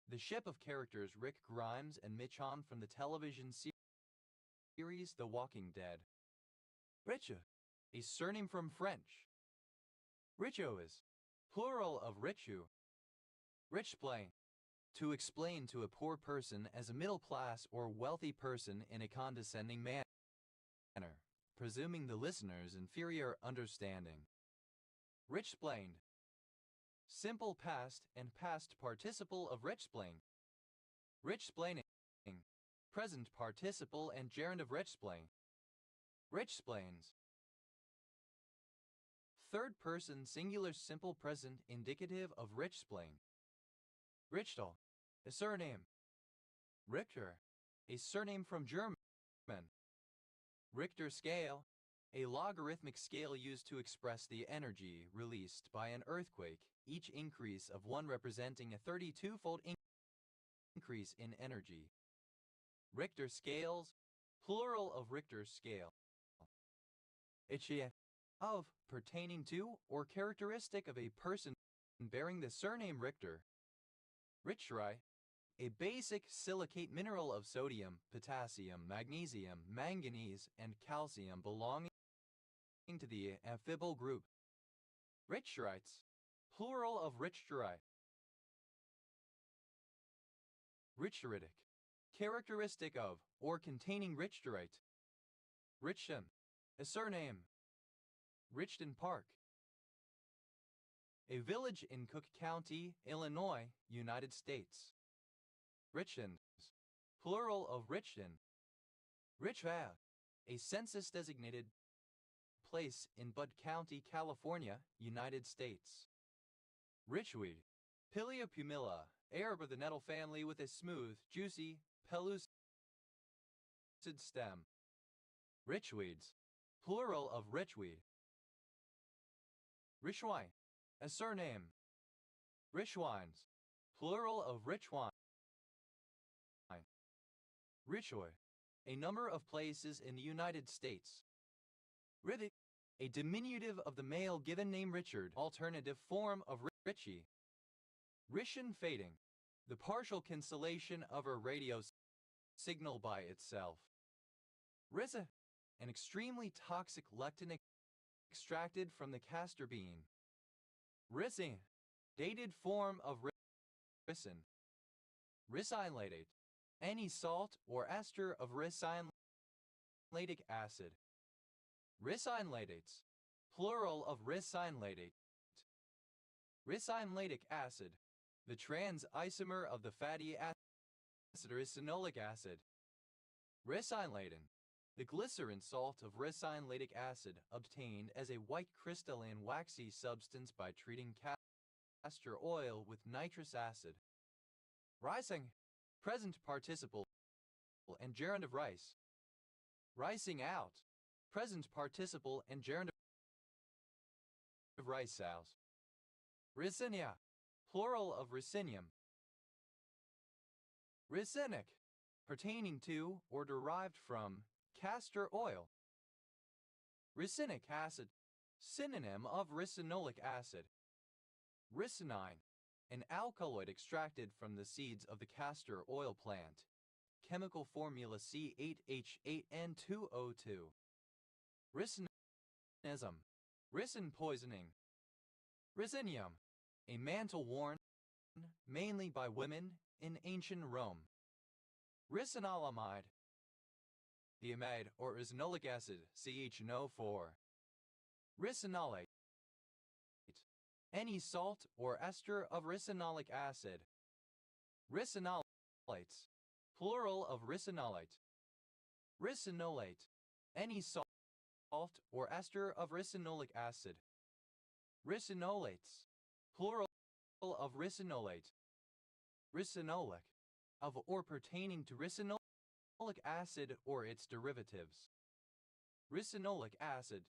the ship of characters Rick Grimes and Michonne from the television series The Walking Dead. Riche, a surname from French. Richois, plural of richu. Richsplain, to explain to a poor person as a middle-class or wealthy person in a condescending manner, presuming the listener's inferior understanding. Richsplained, simple past and past participle of richsplain. Richsplaining, present participle and gerund of richsplain. Richsplains. Third person singular simple present indicative of richsplain. Richtal, a surname. Richter, a surname from German. Richter scale, a logarithmic scale used to express the energy released by an earthquake, each increase of 1 representing a 32-fold increase in energy. Richter scales, plural of Richter scale. Ichie, of, pertaining to, or characteristic of a person bearing the surname Richter. Richeri, a basic silicate mineral of sodium, potassium, magnesium, manganese, and calcium belonging to the amphibole group. Richterites, plural of Richteri. Richteritic, characteristic of, or containing Richterite. Richton, a surname. Richton Park, a village in Cook County, Illinois, United States. Richlands, plural of Richton. Richvale, a census-designated place in Budd County, California, United States. Richweed, Pilia pumila, herb of the nettle family with a smooth, juicy, pellucid stem. Richweeds, plural of richweed. Richwine, a surname. Richwines, plural of richwine. Richoy, a number of places in the United States. Rivik, a diminutive of the male given name Richard, alternative form of Richie. Rishon fading, the partial cancellation of a radio signal by itself. Risa, an extremely toxic lectin extracted from the castor bean. Ricin, dated form of ricin. Ricinoatate, any salt or ester of ricinoleic acid. Ricinoatates, plural of ricinoatate. Ricinoleic acid, the trans isomer of the fatty acid ricinoleic acid. Ricinoatin, the glycerin salt of ricinoleic acid obtained as a white crystalline waxy substance by treating castor oil with nitrous acid. Rising, present participle and gerund of rice. Ricing out, present participle and gerund of rice sows. Ricinia, plural of ricinium. Ricinic, pertaining to or derived from castor oil. Ricinic acid, Synonym of ricinoleic acid. Ricinine, an alkaloid extracted from the seeds of the castor oil plant. Chemical formula C8H8N2O2. Ricinism, ricin poisoning. Ricinium, a mantle worn mainly by women in ancient Rome. Ricinolamide, the amide or ricinolic acid, CHNO4. Ricinolate, any salt or ester of ricinolic acid. Ricinolates, plural of ricinolate. Ricinolate, any salt or ester of ricinolic acid. Ricinolates, plural of ricinolate. Ricinolic, of or pertaining to ricinolic acid or its derivatives. Ricinolic acid,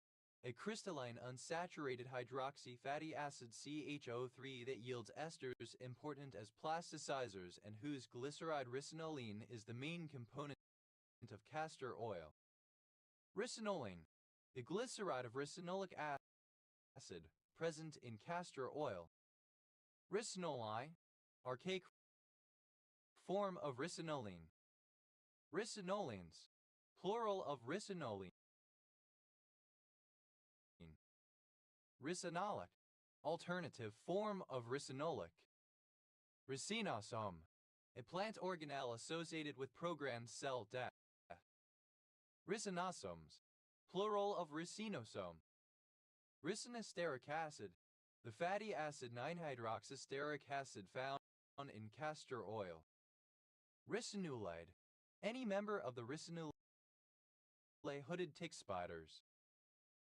a crystalline unsaturated hydroxy fatty acid CHO3 that yields esters important as plasticizers and whose glyceride ricinoline is the main component of castor oil. Ricinoline, the glyceride of ricinolic acid present in castor oil. Ricinoli, archaic form of ricinoline. Ricinolines, plural of ricinoline. Ricinolic, alternative form of ricinolic. Ricinosome, a plant organelle associated with programmed cell death. Ricinosomes, plural of ricinosome. Ricinosteric acid, the fatty acid 9-hydroxysteric acid found in castor oil. Ricinulide, any member of the ricinulae hooded tick spiders.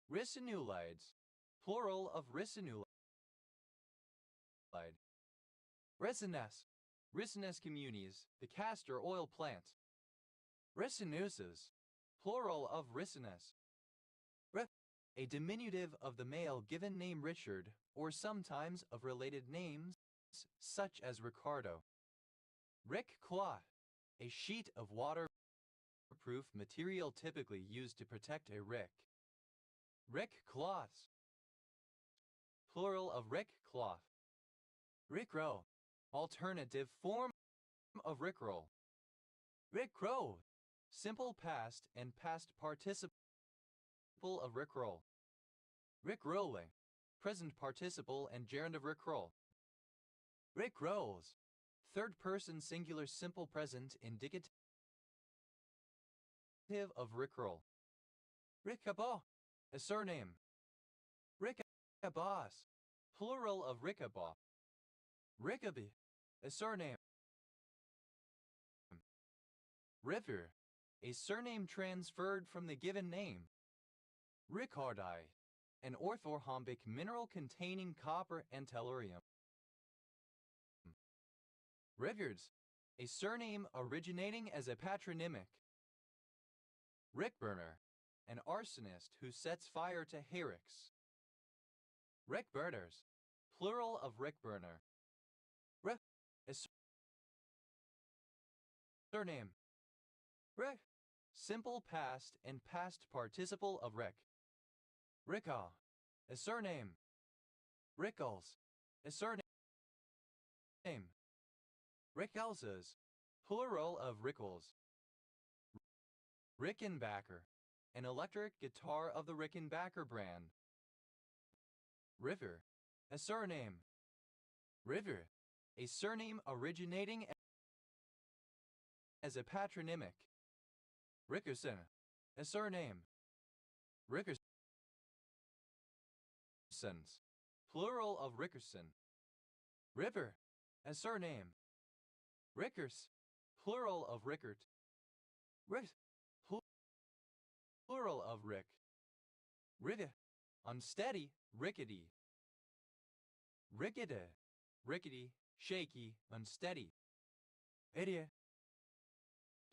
Ricinulides, plural of ricinulide. Ricinus, Ricinus communis, the castor oil plant. Ricinuses, plural of ricinus. A diminutive of the male given name Richard, or sometimes of related names, such as Ricardo. Ric cloth, a sheet of waterproof material typically used to protect a rick. Rick cloths, plural of rick cloth. Rickroll, alternative form of rickroll. Rickroll, simple past and past participle of rickroll. Rickrolling, present participle and gerund of rickroll. Rickrolls, third person singular simple present indicative of rickroll. Rickabah, a surname. Rickabahs, plural of Rickabah. Rickaby, a surname. River, a surname transferred from the given name. Ricardi, an orthorhombic mineral containing copper and tellurium. Rivers, a surname originating as a patronymic. Rickburner, an arsonist who sets fire to hayricks. Rickburners, plural of rickburner. Rick, a surname. Rick, simple past and past participle of Rick. Rickall, a surname. Rickles, a surname. Rickelses, plural of Rickles. Rickenbacker, an electric guitar of the Rickenbacker brand. River, a surname. River, a surname originating as a patronymic. Rickerson, a surname. Rickersons, plural of Rickerson. River, a surname. Rickers, plural of Rickert. Rick, plural of Rick. Rivet, unsteady, rickety. Rickety, rickety, shaky, unsteady. Idiot,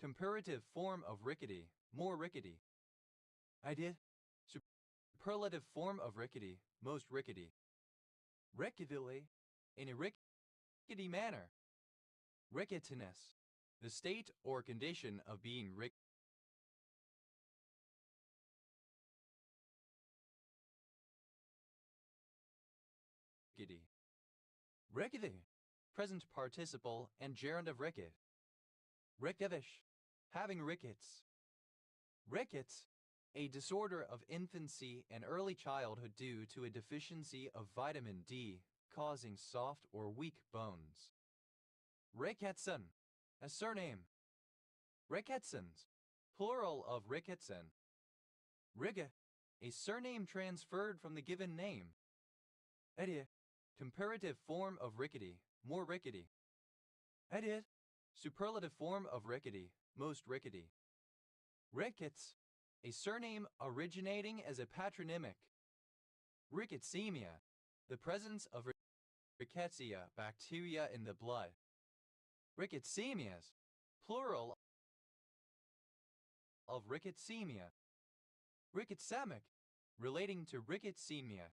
comparative form of rickety, more rickety. Idea, superlative form of rickety, most rickety. Ricketily, in a rickety manner. Ricketiness, the state or condition of being rickety. rickety. Rickety, present participle and gerund of ricket. Rickevish, having rickets. Rickets, a disorder of infancy and early childhood due to a deficiency of vitamin D, causing soft or weak bones. Ricketson, a surname. Ricketsons, plural of Ricketson. Rigge, a surname transferred from the given name. Edie, comparative form of rickety, more rickety. Edit, superlative form of rickety, most rickety. Rickets, a surname originating as a patronymic. Ricketsemia, the presence of rickettsia bacteria in the blood. Ricketsemias, plural of ricketsemia. Ricketsemic, relating to ricketsemia.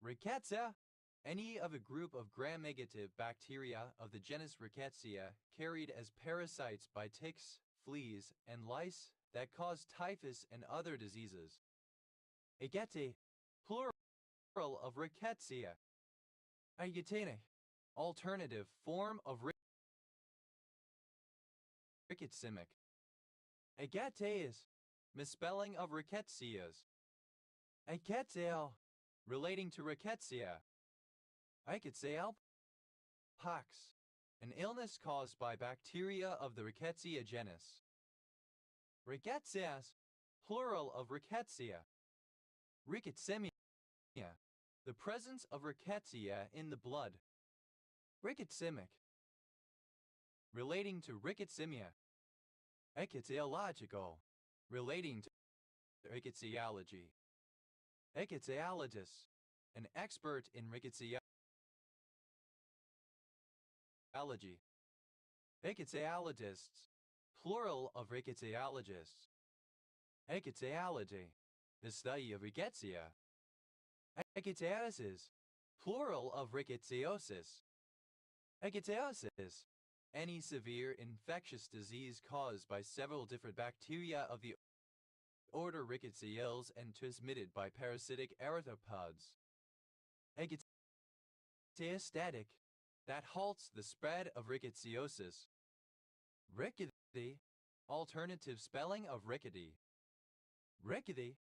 Rickettsia, any of a group of gram-negative bacteria of the genus Rickettsia carried as parasites by ticks, fleas, and lice that cause typhus and other diseases. Agete, plural of Rickettsia. Agetene, alternative form of ricketsemic. Agateis, misspelling of rickettsias. Agetzel, relating to rickettsia. Agetzel, pox, an illness caused by bacteria of the Rickettsia genus. Rickettsias, plural of rickettsia. Ricketsemia, the presence of rickettsia in the blood. Ricketsemic, relating to ricketsemia. Echytiological, relating to rickettsiology. Echytiologist, an expert in rickettsiology. Echytiologists, plural of rickettsiologists. Echytiology, the study of rickettsia. Echytiosis, plural of rickettsiosis. Echytiosis, any severe infectious disease caused by several different bacteria of the order Rickettsioles and transmitted by parasitic arthropods. Echytiostatic, that halts the spread of rickettsiosis. Rickety, alternative spelling of rickety. Rickety,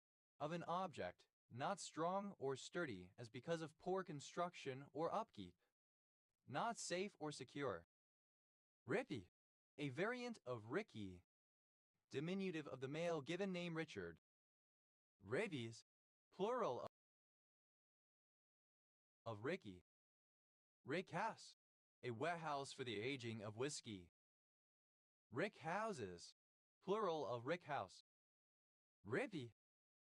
of an object, not strong or sturdy as because of poor construction or upkeep. Not safe or secure. Rippy, a variant of Ricky, diminutive of the male given name Richard. Rabies, plural of Ricky. Rickhouse, a warehouse for the aging of whiskey. Rickhouses, plural of rickhouse. Rippy,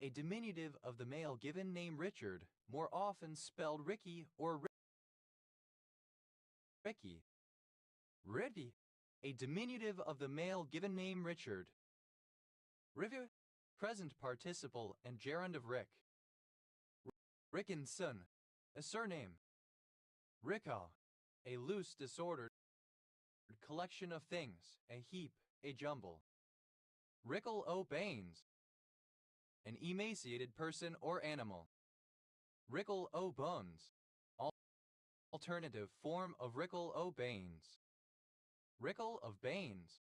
a diminutive of the male given name Richard, more often spelled Ricky or Ricky. Rippy, a diminutive of the male given name Richard. River, present participle and gerund of Rick. Rickinson, a surname. Rickall, a loose disordered collection of things, a heap, a jumble. Rickle o' Baines, an emaciated person or animal. Rickle o' Bones, alternative form of Rickle o' Baines. Rickle of Baines,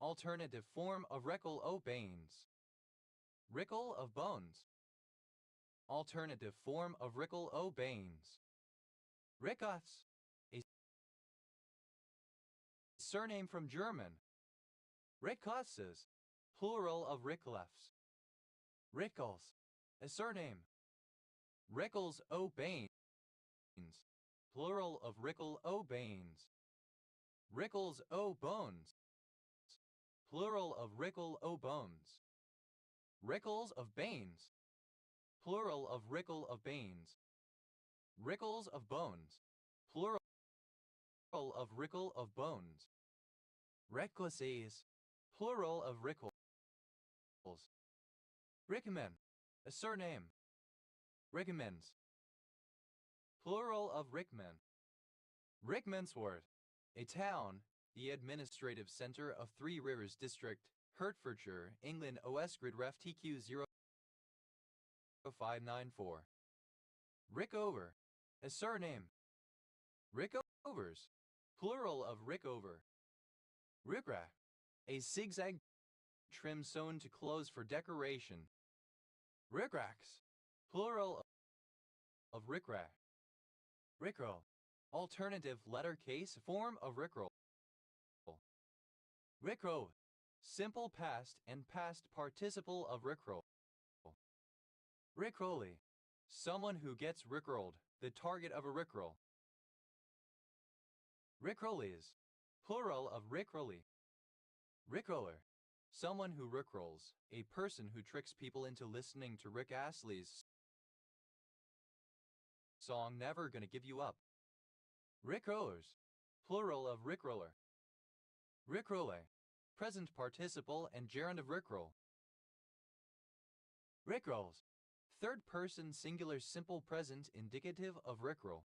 alternative form of Rickle o' Baines. Rickle of Bones, alternative form of Rickle o' Baines. Rickoffs, a surname from German. Rickhosses, plural of Ricklefs. Rickles, a surname. Rickles o' Baines, plural of Rickle o' Baines. Rickles o' Bones, plural of Rickle o' Bones. Rickles of Baines, plural of Rickle of Baines. Rickles of Bones, plural of Rickle of Bones. Recklesses, plural of Rickles. Rickman, a surname. Rickmans, plural of Rickman. Rickmansworth, a town, the administrative center of Three Rivers District, Hertfordshire, England. OS Grid Ref TQ 0594. Rickover, A surname. Rickovers, plural of rickover. Rickrack, a zigzag trim sewn to clothes for decoration. Rickracks, plural of rickrack. Rickroll, alternative letter case form of rickroll. Rickrow, simple past and past participle of rickroll. Rickrolly, someone who gets rickrolled, the target of a rickroll. Rickrollies, plural of rickrolly. Rickroller, someone who rickrolls, a person who tricks people into listening to Rick Astley's song Never Gonna Give You Up. Rickrollers, plural of rickroller. Rickrolle, present participle and gerund of rickroll. Rickrolls, third person singular simple present indicative of rickroll.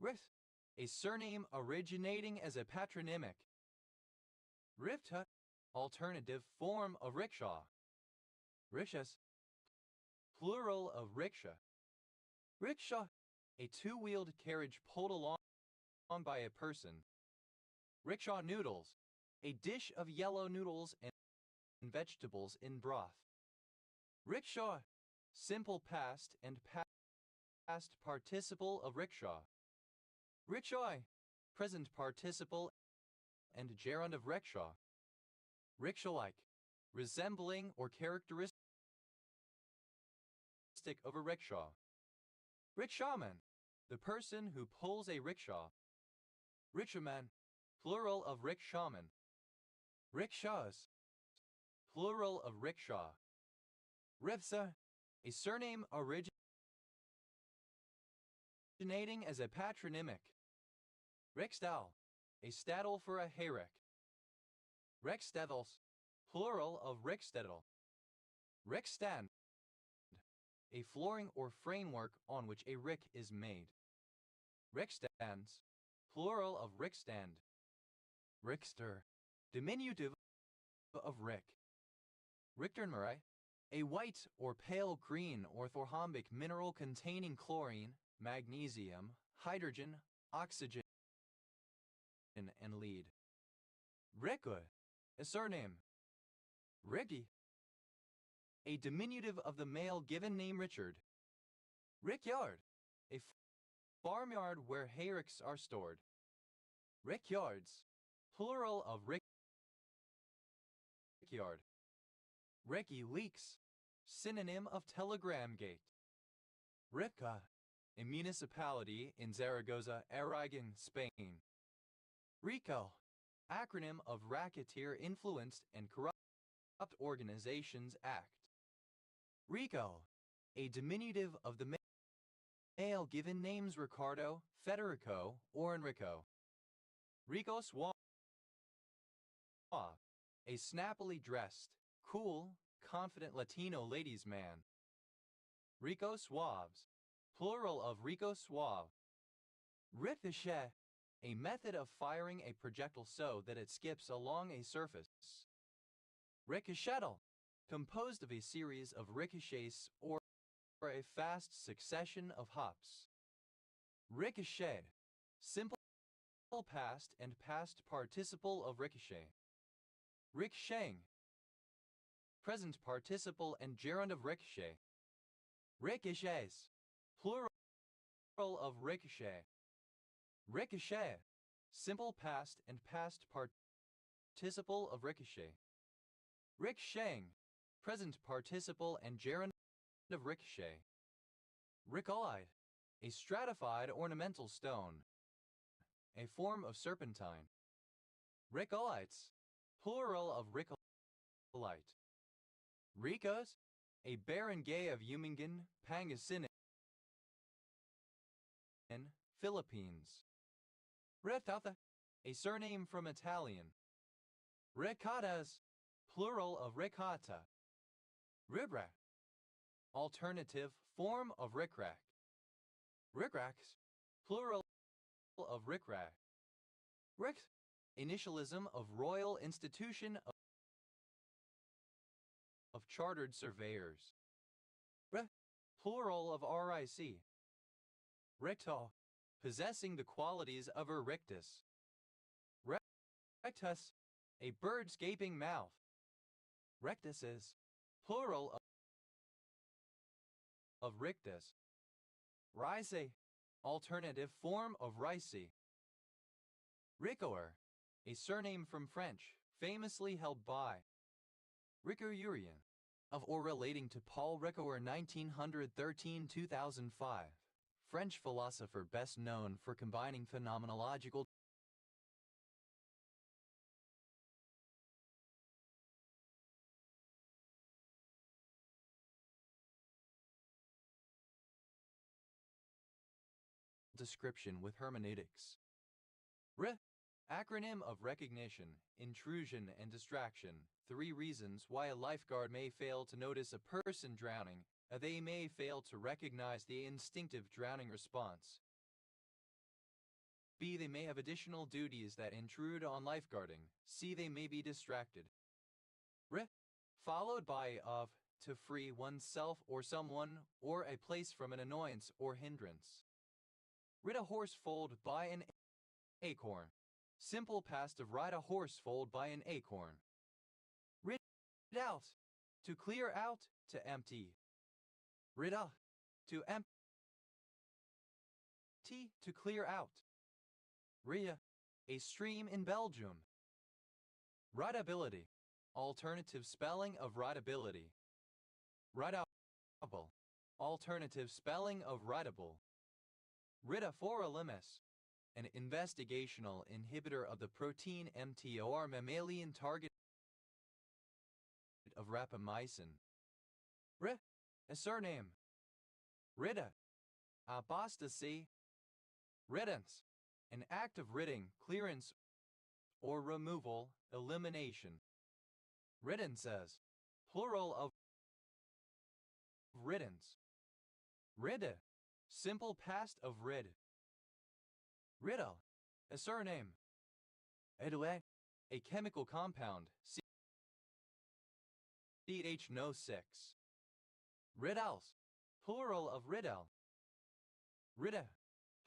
Rith, a surname originating as a patronymic. Rifta, alternative form of rickshaw. Rickshaws, plural of rickshaw. Rickshaw, a two-wheeled carriage pulled along by a person. Rickshaw noodles, a dish of yellow noodles and vegetables in broth. Rickshaw, simple past and past participle of rickshaw. Rickshaw, present participle and gerund of rickshaw. Rickshaw-like, resembling or characteristic of a rickshaw. Rickshaman, the person who pulls a rickshaw. Rickshaman, plural of rickshaman. Rickshaws, plural of rickshaw. Rivsa, a surname originating as a patronymic. Riksdal, a staddle for a hayrick. Riksstedels, plural of riksstedel. Rickstand, a flooring or framework on which a rick is made. Rickstands, plural of rickstand. Rickster, diminutive of rick. Richternmurray, a white or pale green orthorhombic mineral containing chlorine, magnesium, hydrogen, oxygen, and lead. Rickwood, a surname. Ricky, a diminutive of the male given name Richard. Rickyard, a farmyard where hayricks are stored. Rickyards, plural of rickyard. Ricky Leaks, synonym of telegram gate. Ripka, a municipality in Zaragoza, Aragon, Spain. RICO, acronym of Racketeer Influenced and Corrupt Organizations Act. RICO, a diminutive of the male given names Ricardo, Federico, or Enrico. Rico Suave, a snappily dressed, cool, confident Latino ladies' man. Rico Suaves, plural of Rico Suave. Ricochet, a method of firing a projectile so that it skips along a surface. Ricochetal, composed of a series of ricochets or a fast succession of hops. Ricochet, simple past and past participle of ricochet. Ricocheting, present participle and gerund of ricochet. Ricochets, plural of ricochet. Ricochet, simple past and past participle of ricochet. Ricocheting, present participle and gerund of ricochet. Riccolite, a stratified ornamental stone, a form of serpentine. Riccolites, plural of riccolite. Ricos, a barangay of Umingan, Pangasinan, Philippines. Riftata, a surname from Italian. Riccatas, plural of ricotta. Ribrack, alternative form of rickrack. Rickracks, plural of rickrack. Rick, initialism of Royal Institution of Chartered Surveyors. R, plural of RIC. Recto, possessing the qualities of a rictus. Rectus, a bird's gaping mouth. Rectus is plural of rictus. Rice, alternative form of ricey. Ricoeur, a surname from French, famously held by Ricoeurien, of or relating to Paul Ricoeur 1913-2005, French philosopher best known for combining phenomenological description with hermeneutics. Acronym of recognition, intrusion, and distraction. 3 reasons why a lifeguard may fail to notice a person drowning. They may fail to recognize the instinctive drowning response. B. They may have additional duties that intrude on lifeguarding. C. They may be distracted. Followed by of, to free oneself or someone or a place from an annoyance or hindrance. Rid a horse foaled by an acorn. Simple past of ride a horse foaled by an acorn. Rid out, to clear out, to empty. Rid a, to empty, to clear out. Ria, a stream in Belgium. Rideability, alternative spelling of rideability. Rideable, alternative spelling of rideable. Ridaforolimus, an investigational inhibitor of the protein mTOR mammalian target of rapamycin. A surname. Rida, apostasy. Riddance, an act of ridding, clearance, or removal, elimination. Riddances, plural of riddance. Ridda, simple past of rid. Riddle, a surname. Edouet, a chemical compound. CH06. Riddles, plural of riddle. Ridda,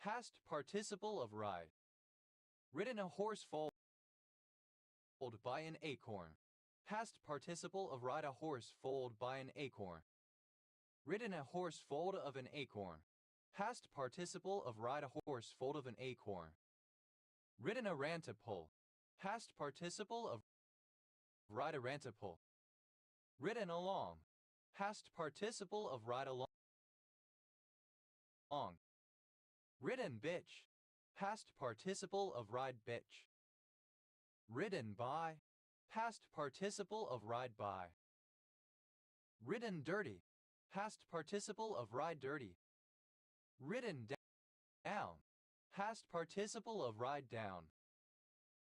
past participle of ride. Ridden a horse foaled by an acorn. Past participle of ride a horse foaled by an acorn. Ridden a horse foaled of an acorn. Past participle of ride a horse foaled of an acorn. Ridden a rantipole. Past participle of ride a rantipole. Ridden along. Past participle of ride along. Ridden bitch. Past participle of ride bitch. Ridden by. Past participle of ride by. Ridden dirty. Past participle of ride dirty. Ridden down. Past participle of ride down.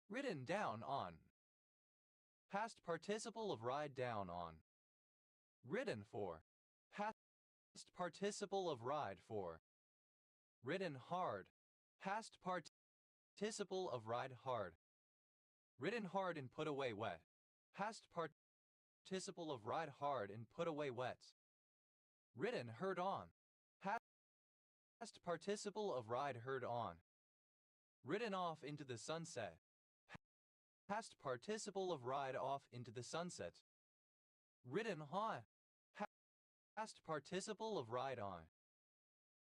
Ridden down on. Past participle of ride down on. Ridden for. Past participle of ride for. Ridden hard. Past participle of ride hard. Ridden hard and put away wet. Past participle of ride hard and put away wet. Ridden herd on. Past participle of ride herd on. Ridden off into the sunset. Past participle of ride off into the sunset. Ridden high. Past participle of ride on.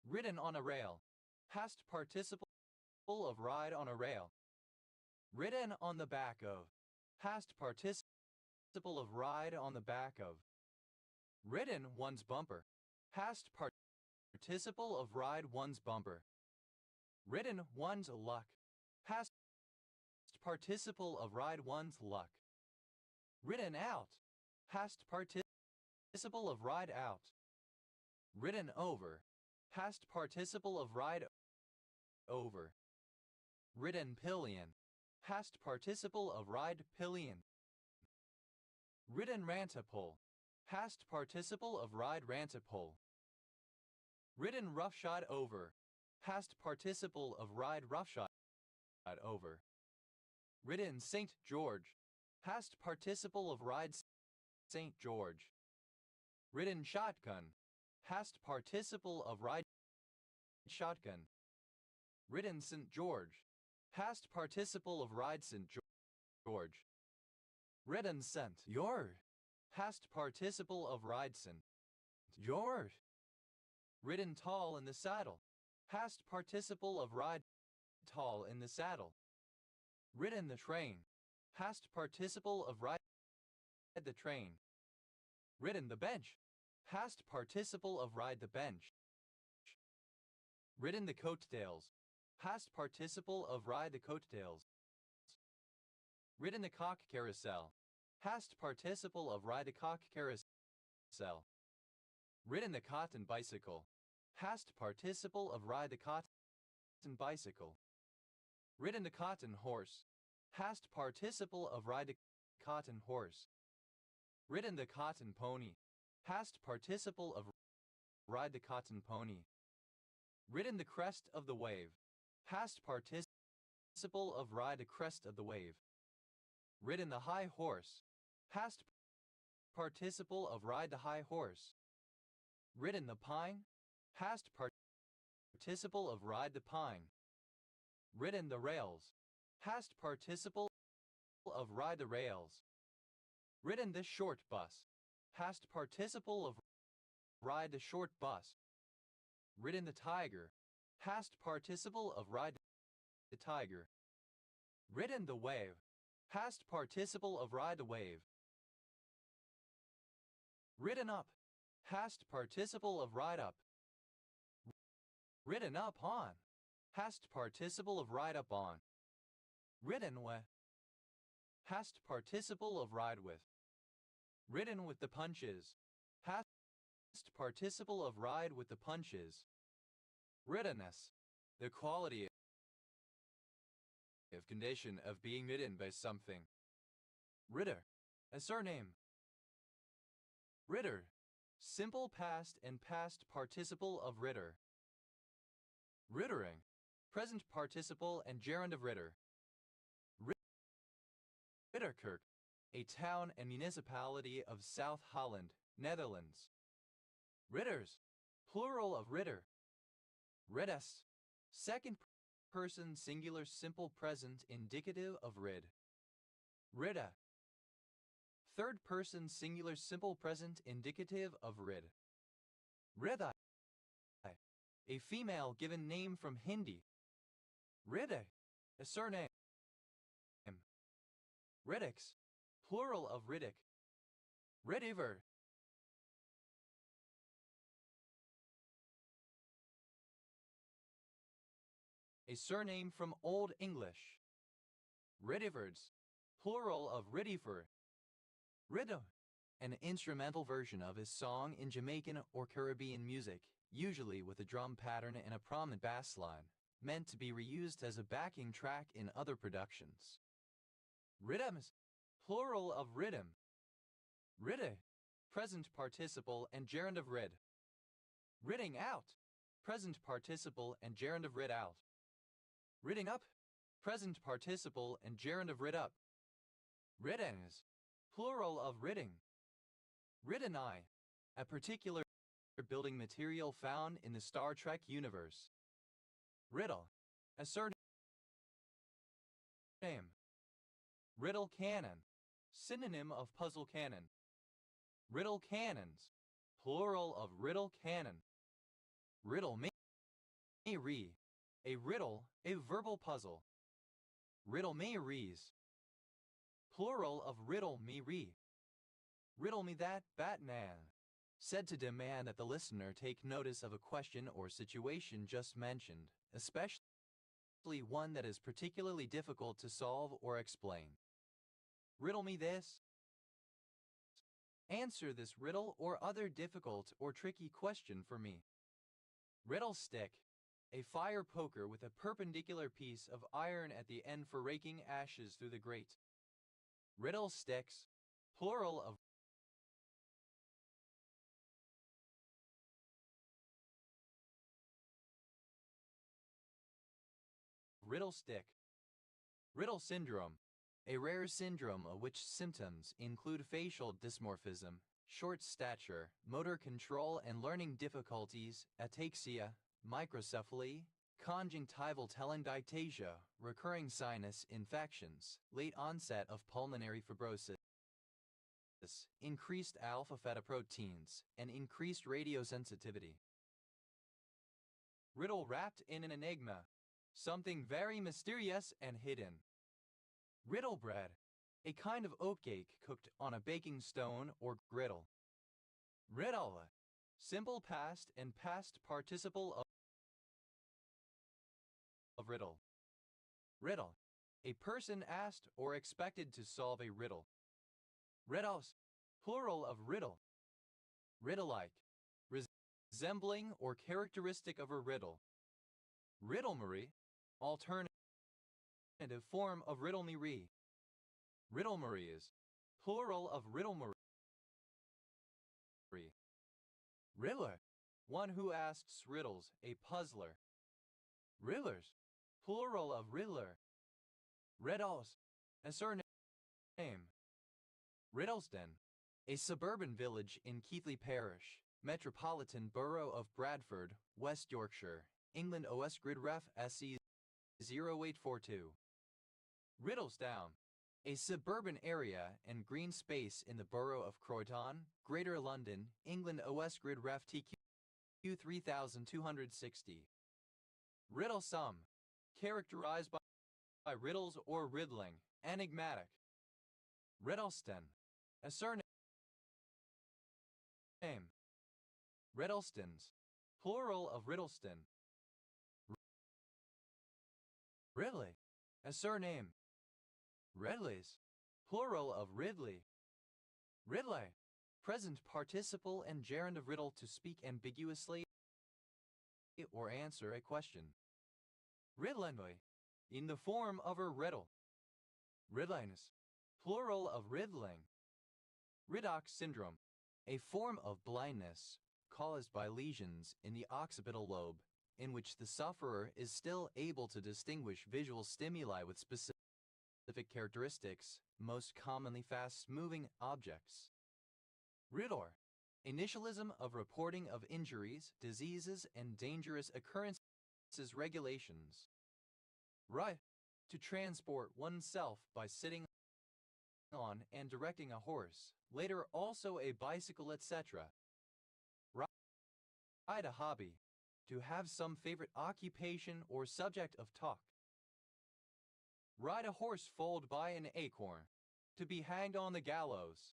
Ridden on a rail. Past participle of ride on a rail. Ridden on the back of. Past participle of ride on the back of. Ridden one's bumper. Past participle of ride one's bumper. Ridden one's luck. Past participle of ride one's luck. Ridden out. Past participle of ride out. Ridden over. Past participle of ride over. Ridden pillion. Past participle of ride pillion. Ridden rantipole. Past participle of ride rantipole. Ridden roughshod over. Past participle of ride roughshod over. Ridden St. George. Past participle of ride St. George. Ridden shotgun. Past participle of ride shotgun. Ridden St. George. Past participle of ride St. George. Ridden St. George. Past participle of ride St. George. Ridden tall in the saddle. Past participle of ride tall in the saddle. Ridden the train. Past participle of ride the train. Ridden the bench. Past participle of ride the bench. Ridden the coattails. Past participle of ride the coattails. Ridden the cock carousel. Past participle of ride the cock carousel. Ridden the cotton bicycle. Past participle of ride the cotton bicycle. Ridden the cotton horse. Past participle of ride the cotton horse. Ridden the cotton pony. Past participle of ride the cotton pony. Ridden the crest of the wave. Past participle of ride the crest of the wave. Ridden the high horse. Past participle of ride the high horse. Ridden the pine. Past participle of ride the pine. Ridden the rails. Past participle of ride the rails. Ridden the short bus. Past participle of ride the short bus. Ridden the tiger. Past participle of ride the tiger. Ridden the wave. Past participle of ride the wave. Ridden up. Past participle of ride up. Ridden up on. Past participle of ride up on. Ridden with. Past participle of ride with. Ridden with the punches. Past participle of ride with the punches. Riddenness. The quality of condition of being ridden by something. Ritter. A surname. Ritter. Simple past and past participle of ritter. Rittering. Present participle and gerund of ritter. Ridderkerk. A town and municipality of South Holland, Netherlands. Ridders. Plural of ritter. Riddes. Second person singular simple present indicative of rid. Ridda. Third person singular simple present indicative of rid. Riddai. A female given name from Hindi. Ridde. A surname. Riddicks. Plural of riddick. Ridiver. A surname from Old English. Ridivards. Plural of ridifer. Rhythm. An instrumental version of his song in Jamaican or Caribbean music, usually with a drum pattern and a prominent bass line, meant to be reused as a backing track in other productions. Rhythms. Plural of rhythm. Ridde. Present participle and gerund of rid. Ridding out. Present participle and gerund of rid out. Ridding up. Present participle and gerund of rid up. Riddens. Plural of ridding. Riddeni. A particular building material found in the Star Trek universe. Riddle. A surname. Riddle cannon. Synonym of puzzle cannon. Riddle cannons. Plural of riddle cannon. Riddle me re. A riddle, a verbal puzzle. Riddle me rees. Plural of riddle me re. Riddle me that, Batman. Said to demand that the listener take notice of a question or situation just mentioned, especially one that is particularly difficult to solve or explain. Riddle me this. Answer this riddle or other difficult or tricky question for me. Riddle stick. A fire poker with a perpendicular piece of iron at the end for raking ashes through the grate. Riddle sticks. Plural of riddle stick. Riddle syndrome. A rare syndrome of which symptoms include facial dysmorphism, short stature, motor control and learning difficulties, ataxia, microcephaly, conjunctival telangiectasia, recurring sinus infections, late onset of pulmonary fibrosis, increased alpha-fetoproteins, and increased radiosensitivity. Riddle wrapped in an enigma, something very mysterious and hidden. Riddle bread, a kind of oatcake cooked on a baking stone or griddle. Riddle, simple past and past participle of riddle. Riddle, a person asked or expected to solve a riddle. Riddles, plural of riddle. Riddle-like, resembling or characteristic of a riddle. Riddlemery, alternative form of riddlemery. Riddlemeries, plural of riddlemery. Riddler, one who asks riddles, a puzzler. Riddlers, plural of riddler. Riddles, a surname. Riddlesden, a suburban village in Keighley Parish, Metropolitan Borough of Bradford, West Yorkshire, England. OS Grid Ref SE 0842. Riddlesdown, a suburban area and green space in the borough of Croydon, Greater London, England. OS Grid Ref TQ 3260. Riddlesome, characterized by riddles or riddling, enigmatic. Riddleston, a surname. Riddlestons, plural of Riddleston. Ridley, a surname. Ridleys, plural of Ridley. Ridley, present participle and gerund of riddle to speak ambiguously or answer a question. Riddlingly, in the form of a riddle. Riddliness, plural of riddling. Redox syndrome, a form of blindness caused by lesions in the occipital lobe, in which the sufferer is still able to distinguish visual stimuli with specific characteristics, most commonly fast-moving objects. RIDDOR, initialism of reporting of injuries, diseases, and dangerous occurrences regulations. Right, to transport oneself by sitting on and directing a horse, later also a bicycle, etc. Ride a hobby, to have some favorite occupation or subject of talk. Ride a horse foaled by an acorn, to be hanged on the gallows.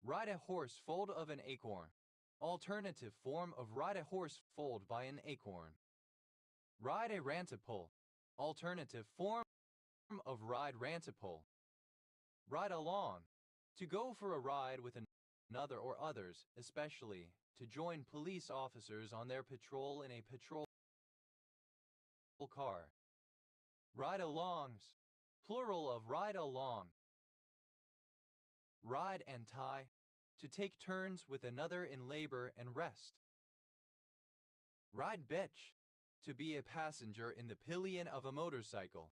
Ride a horse foaled of an acorn, alternative form of ride a horse foaled by an acorn. Ride a rantipole, alternative form of ride rantipole. Ride along, to go for a ride with another or others, especially to join police officers on their patrol in a patrol car. Ride-alongs, plural of ride along. Ride and tie, to take turns with another in labor and rest. Ride bitch, to be a passenger in the pillion of a motorcycle.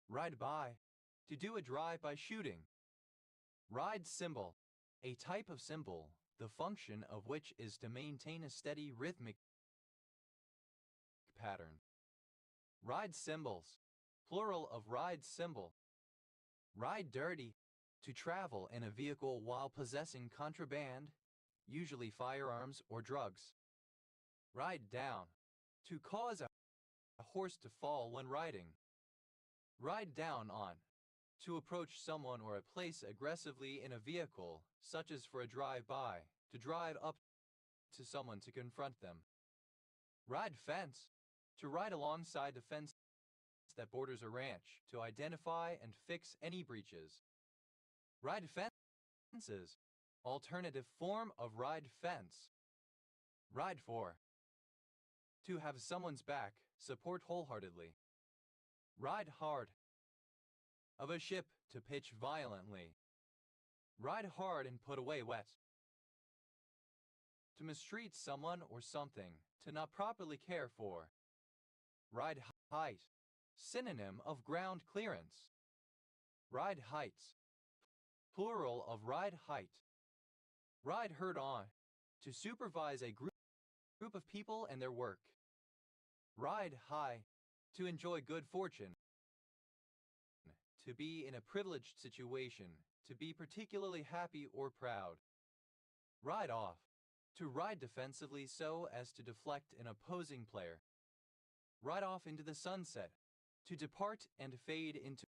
Ride by, to do a drive-by shooting. Ride cymbal, a type of cymbal, the function of which is to maintain a steady rhythmic pattern. Ride cymbals, plural of ride cymbal. Ride dirty, to travel in a vehicle while possessing contraband, usually firearms or drugs. Ride down, to cause a horse to fall when riding. Ride down on, to approach someone or a place aggressively in a vehicle, such as for a drive-by, to drive up to someone to confront them. Ride fence, to ride alongside the fence that borders a ranch, to identify and fix any breaches. Ride fences, alternative form of ride fence. Ride for, to have someone's back, support wholeheartedly. Ride hard, of a ship to pitch violently. Ride hard and put away wet. To mistreat someone or something, to not properly care for. Ride height, synonym of ground clearance. Ride heights, plural of ride height. Ride herd on, to supervise a group group of people and their work. Ride high, to enjoy good fortune, to be in a privileged situation, to be particularly happy or proud. Ride off, to ride defensively so as to deflect an opposing player. Ride off into the sunset, to depart and fade into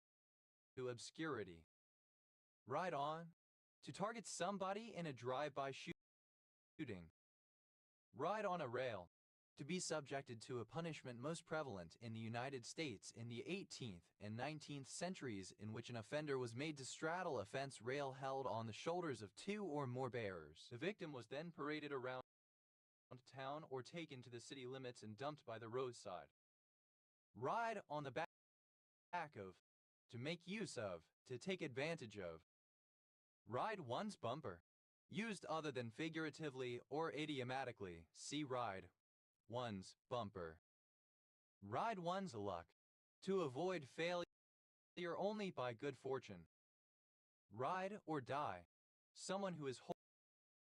obscurity. Ride on, to target somebody in a drive-by shooting. Ride on a rail, to be subjected to a punishment most prevalent in the United States in the 18th and 19th centuries, in which an offender was made to straddle a fence rail held on the shoulders of two or more bearers. The victim was then paraded around town or taken to the city limits and dumped by the roadside. Ride on the back of, to make use of, to take advantage of. Ride one's bumper, used other than figuratively or idiomatically, see ride one's bumper. Ride one's luck, to avoid failure only by good fortune. Ride or die, someone who is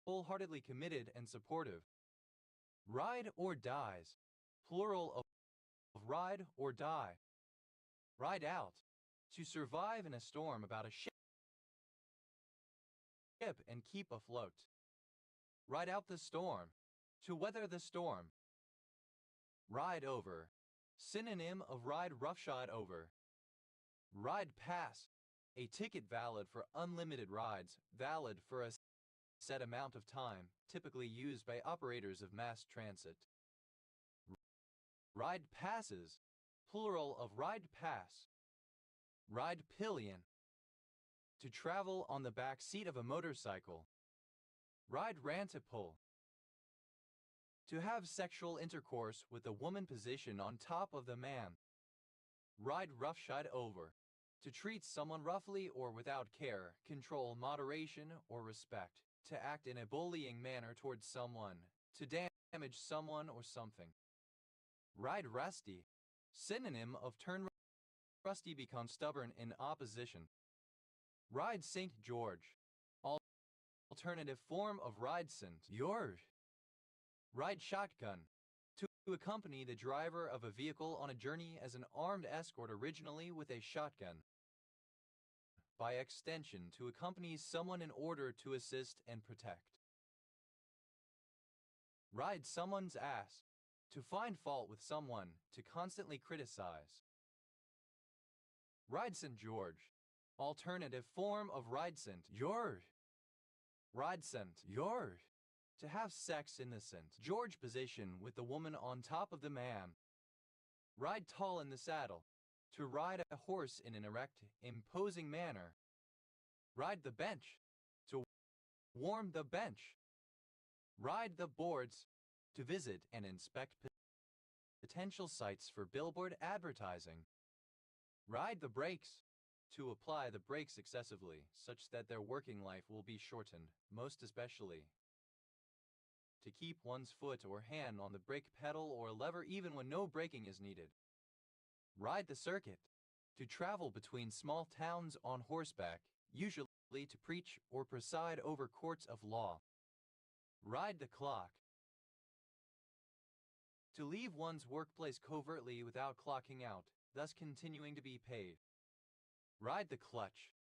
wholeheartedly committed and supportive. Ride or dies, plural of ride or die. Ride out, to survive in a storm about a ship and keep afloat. Ride out the storm, to weather the storm. Ride over, synonym of ride roughshod over. Ride pass, a ticket valid for unlimited rides, valid for a set amount of time, typically used by operators of mass transit. Ride passes, plural of ride pass. Ride pillion, to travel on the back seat of a motorcycle. Ride rantipole, to have sexual intercourse with the woman positioned on top of the man. Ride roughshod over, to treat someone roughly or without care, control, moderation, or respect, to act in a bullying manner towards someone, to damage someone or something. Ride rusty, synonym of turn rusty, become stubborn in opposition. Ride St. George, alternative form of ride St. George. Ride shotgun, to accompany the driver of a vehicle on a journey as an armed escort, originally with a shotgun. By extension, to accompany someone in order to assist and protect. Ride someone's ass, to find fault with someone, to constantly criticize. Ride St. George, alternative form of ride St. George. Ride St. George, to have sex in the St. George position with the woman on top of the man. Ride tall in the saddle, to ride a horse in an erect, imposing manner. Ride the bench, to warm the bench. Ride the boards, to visit and inspect potential sites for billboard advertising. Ride the brakes, to apply the brakes excessively, such that their working life will be shortened, most especially to keep one's foot or hand on the brake pedal or lever even when no braking is needed. Ride the circuit, to travel between small towns on horseback, usually to preach or preside over courts of law. Ride the clock, to leave one's workplace covertly without clocking out, thus continuing to be paid. Ride the clutch,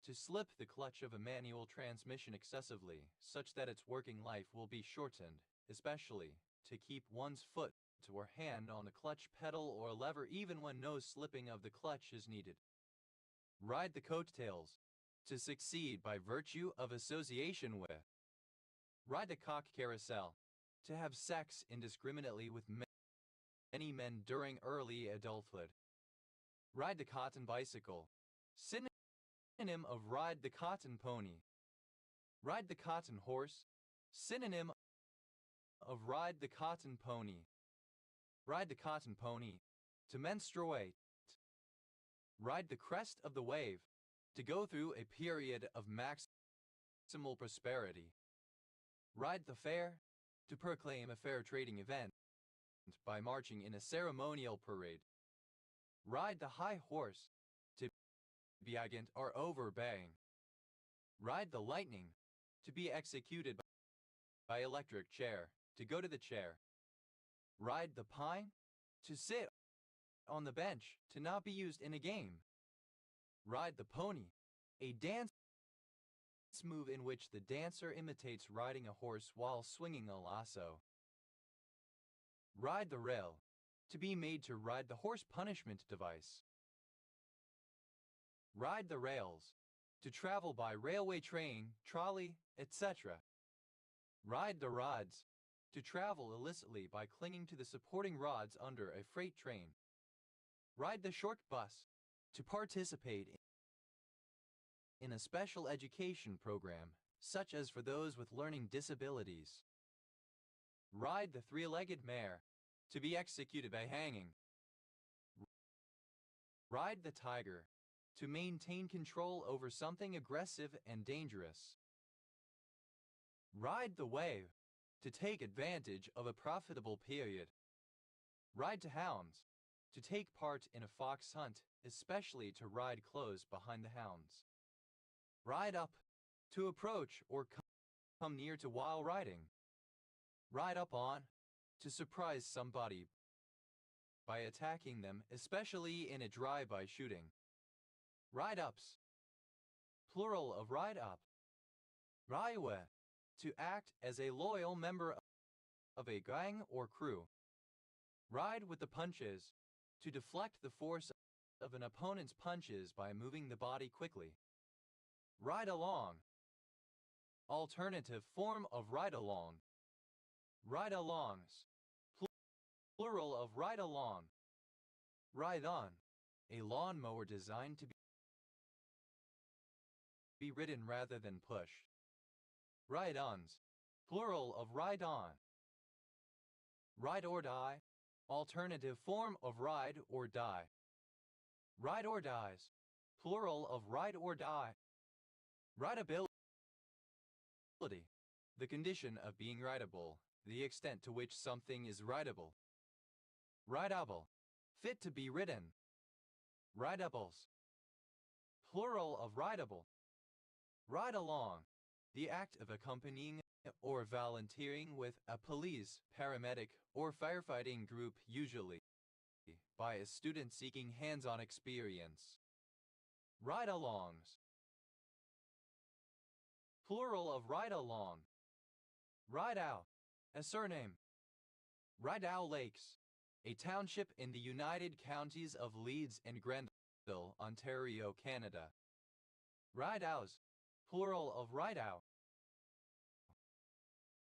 to slip the clutch of a manual transmission excessively, such that its working life will be shortened, especially to keep one's foot or hand on the clutch pedal or lever even when no slipping of the clutch is needed. Ride the coattails, to succeed by virtue of association with. Ride the cock carousel, to have sex indiscriminately with many men during early adulthood. Ride the cotton bicycle, synonym of ride the cotton pony. Ride the cotton horse, synonym of ride the cotton pony. Ride the cotton pony, to menstruate. Ride the crest of the wave, to go through a period of maximal prosperity. Ride the fair, to proclaim a fair trading event by marching in a ceremonial parade. Ride the high horse, to be agant or overbaying. Ride the lightning, to be executed by electric chair, to go to the chair. Ride the pine, to sit on the bench, to not be used in a game. Ride the pony, a dance move in which the dancer imitates riding a horse while swinging a lasso. Ride the rail, to be made to ride the horse punishment device. Ride the rails, to travel by railway train, trolley, etc. Ride the rods, to travel illicitly by clinging to the supporting rods under a freight train. Ride the short bus, to participate in a special education program, such as for those with learning disabilities. Ride the three-legged mare, to be executed by hanging. Ride the tiger, to maintain control over something aggressive and dangerous. Ride the wave, to take advantage of a profitable period. Ride to hounds, to take part in a fox hunt, especially to ride close behind the hounds. Ride up, to approach or come near to while riding. Ride up on, to surprise somebody by attacking them, especially in a drive-by shooting. Ride-ups, plural of ride up. Raiwe, to act as a loyal member of a gang or crew. Ride with the punches, to deflect the force of an opponent's punches by moving the body quickly. Ride along, alternative form of ride along. Ride-alongs, plural of ride along. Ride on, a lawnmower designed to be ridden rather than pushed. Ride-ons, plural of ride on. Ride or die, alternative form of ride or die. Ride or dies, plural of ride or die. Rideability, the condition of being rideable, the extent to which something is rideable. Rideable, fit to be ridden. Rideables, plural of rideable. Ride along, the act of accompanying or volunteering with a police, paramedic, or firefighting group, usually by a student seeking hands-on experience. Ride-alongs, plural of ride-along. Rideout, a surname. Rideau Lakes, a township in the United Counties of Leeds and Grenville, Ontario, Canada. Rideouse, plural of rideout.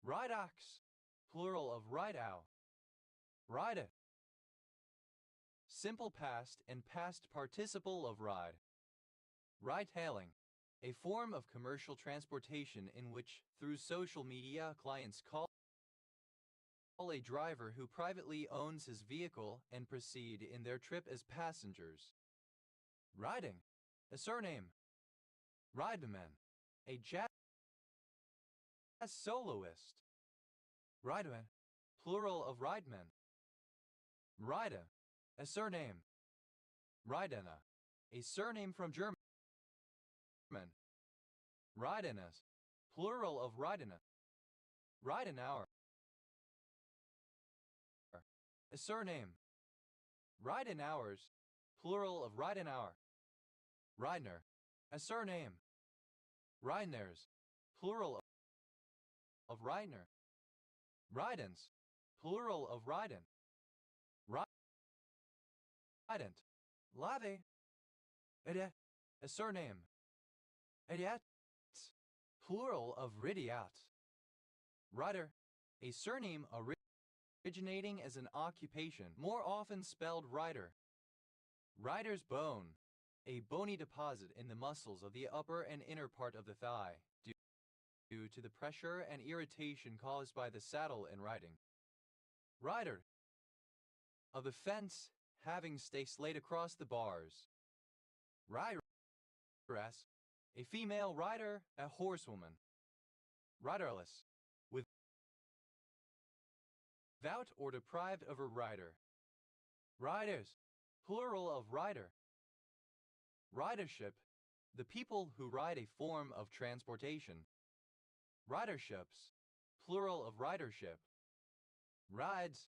Rideox, plural of rideout. Ride, simple past and past participle of ride. Ride-hailing, a form of commercial transportation in which, through social media, clients call a driver who privately owns his vehicle and proceed in their trip as passengers. Riding, a surname. Rideman, a jazz soloist. Rideman, plural of rideman. Rida, a surname. Ridena, a surname from German. Ridenas, plural of ridena. Ridenauer, a surname. Ridenauers, plural of Ridenauer. Ridner, a surname. Ridners, plural of Ridner. Ridens, plural of Riden. Rident, lave. Ede, a surname. Ediat, plural of ridiat. Rider, a surname originating as an occupation, more often spelled rider. Rider's bone, a bony deposit in the muscles of the upper and inner part of the thigh, due to the pressure and irritation caused by the saddle in riding. Rider, of a fence having stakes laid across the bars. Rideress, a female rider, a horsewoman. Riderless, without or deprived of a rider. Riders, plural of rider. Ridership, the people who ride a form of transportation. Riderships, plural of ridership. Rides,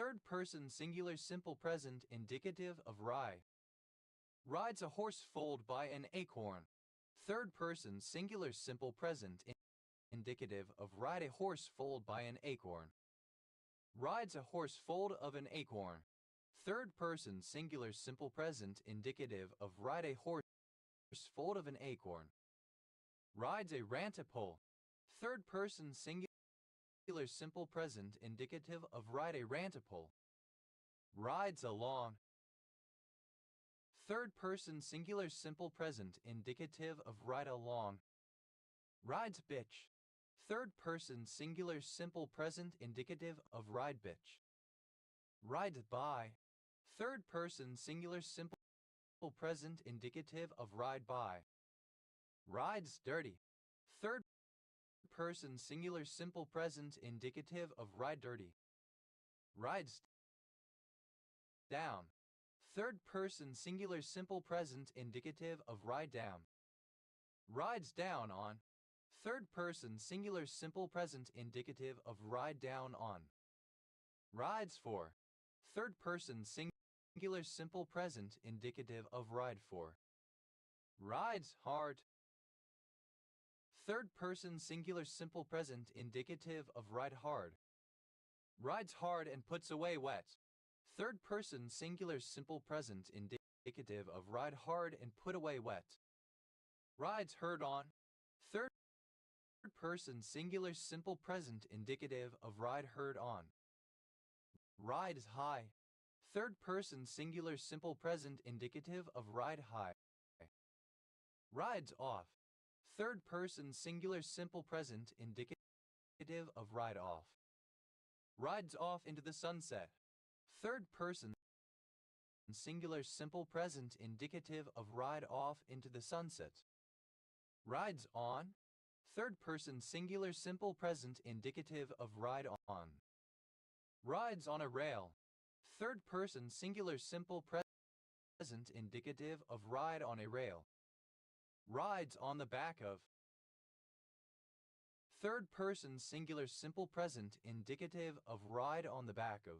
Third person singular simple present indicative of ride. Rides a horse foaled by an acorn. Third person singular simple present indicative of ride a horse foaled by an acorn. Rides a horse foaled of an acorn. Third person singular simple present indicative of ride a horse foaled of an acorn. Rides a rantipole. Third person singular simple present indicative of ride a rantipole. Rides along. Third person singular simple present indicative of ride along. Rides bitch. Third person singular simple present indicative of ride bitch. Ride by. Third person singular simple present indicative of ride by. Rides dirty. Third person singular simple present indicative of ride dirty. Rides down. Third person singular simple present indicative of ride down. Rides down on. Third person singular simple present indicative of ride down on. Rides for. Third person singular simple present indicative of ride for. Rides hard. Third person singular simple present indicative of ride hard. Rides hard and puts away wet. Third person singular simple present indicative of ride hard and put away wet. Rides heard on. Third person singular simple present indicative of ride heard on. Ride is high. Third person singular simple present indicative of ride high. Rides off. Third person singular simple present indicative of ride off. Rides off into the sunset. Third person singular simple present indicative of ride off into the sunset. Rides on. Third person singular simple present indicative of ride on. Rides on a rail. Third person singular simple present indicative of ride on a rail. Rides on the back of. Third person singular simple present indicative of ride on the back of.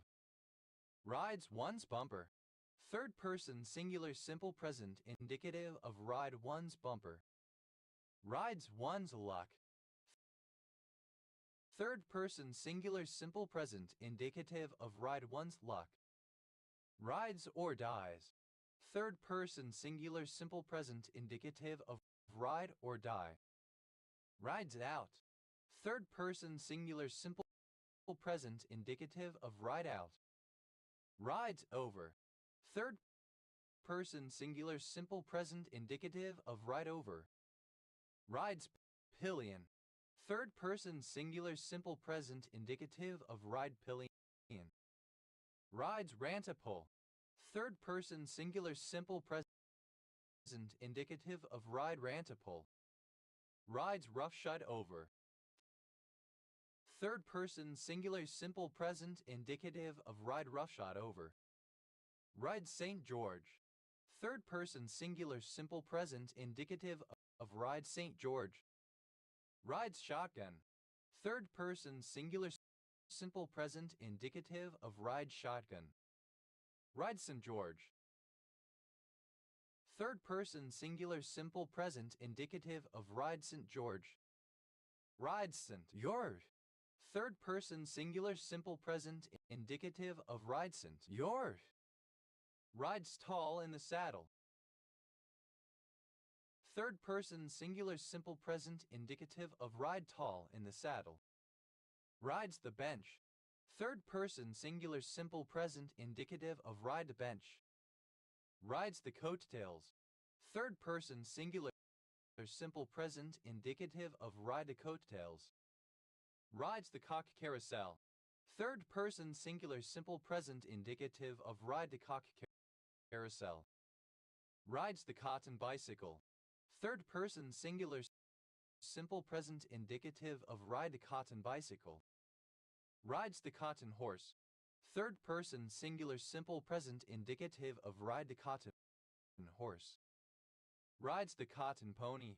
Rides one's bumper. Third person singular simple present indicative of ride one's bumper. Rides one's luck. Third person singular simple present indicative of ride one's luck. Rides or dies. Third person singular simple present indicative of ride or die. Rides out. Third person singular simple present indicative of ride out. Rides over. Third person singular simple present indicative of ride over. Rides pillion. Third person singular simple present indicative of ride pillion. Rides rantipole. Third person singular simple present indicative of ride rantipole. Rides roughshod over. Third person singular simple present indicative of ride roughshod over. Rides St. George. Third person singular simple present indicative of ride St. George. Rides shotgun. Third person singular simple present indicative of ride shotgun. Rides St. George. Third person singular simple present indicative of ride St. George. Rides St. George. Third person singular simple present indicative of ride St. George. Rides tall in the saddle. Third person singular simple present indicative of ride tall in the saddle. Rides the bench. Third person singular simple present indicative of ride the bench. Rides the coattails. Third person singular simple present indicative of ride the coattails. Rides the cock carousel. Third person singular simple present indicative of ride the cock carousel. Rides the cotton bicycle. Third person singular simple present indicative of ride the cotton bicycle. Rides the cotton horse. Third person singular simple present indicative of ride the cotton horse. Rides the cotton pony.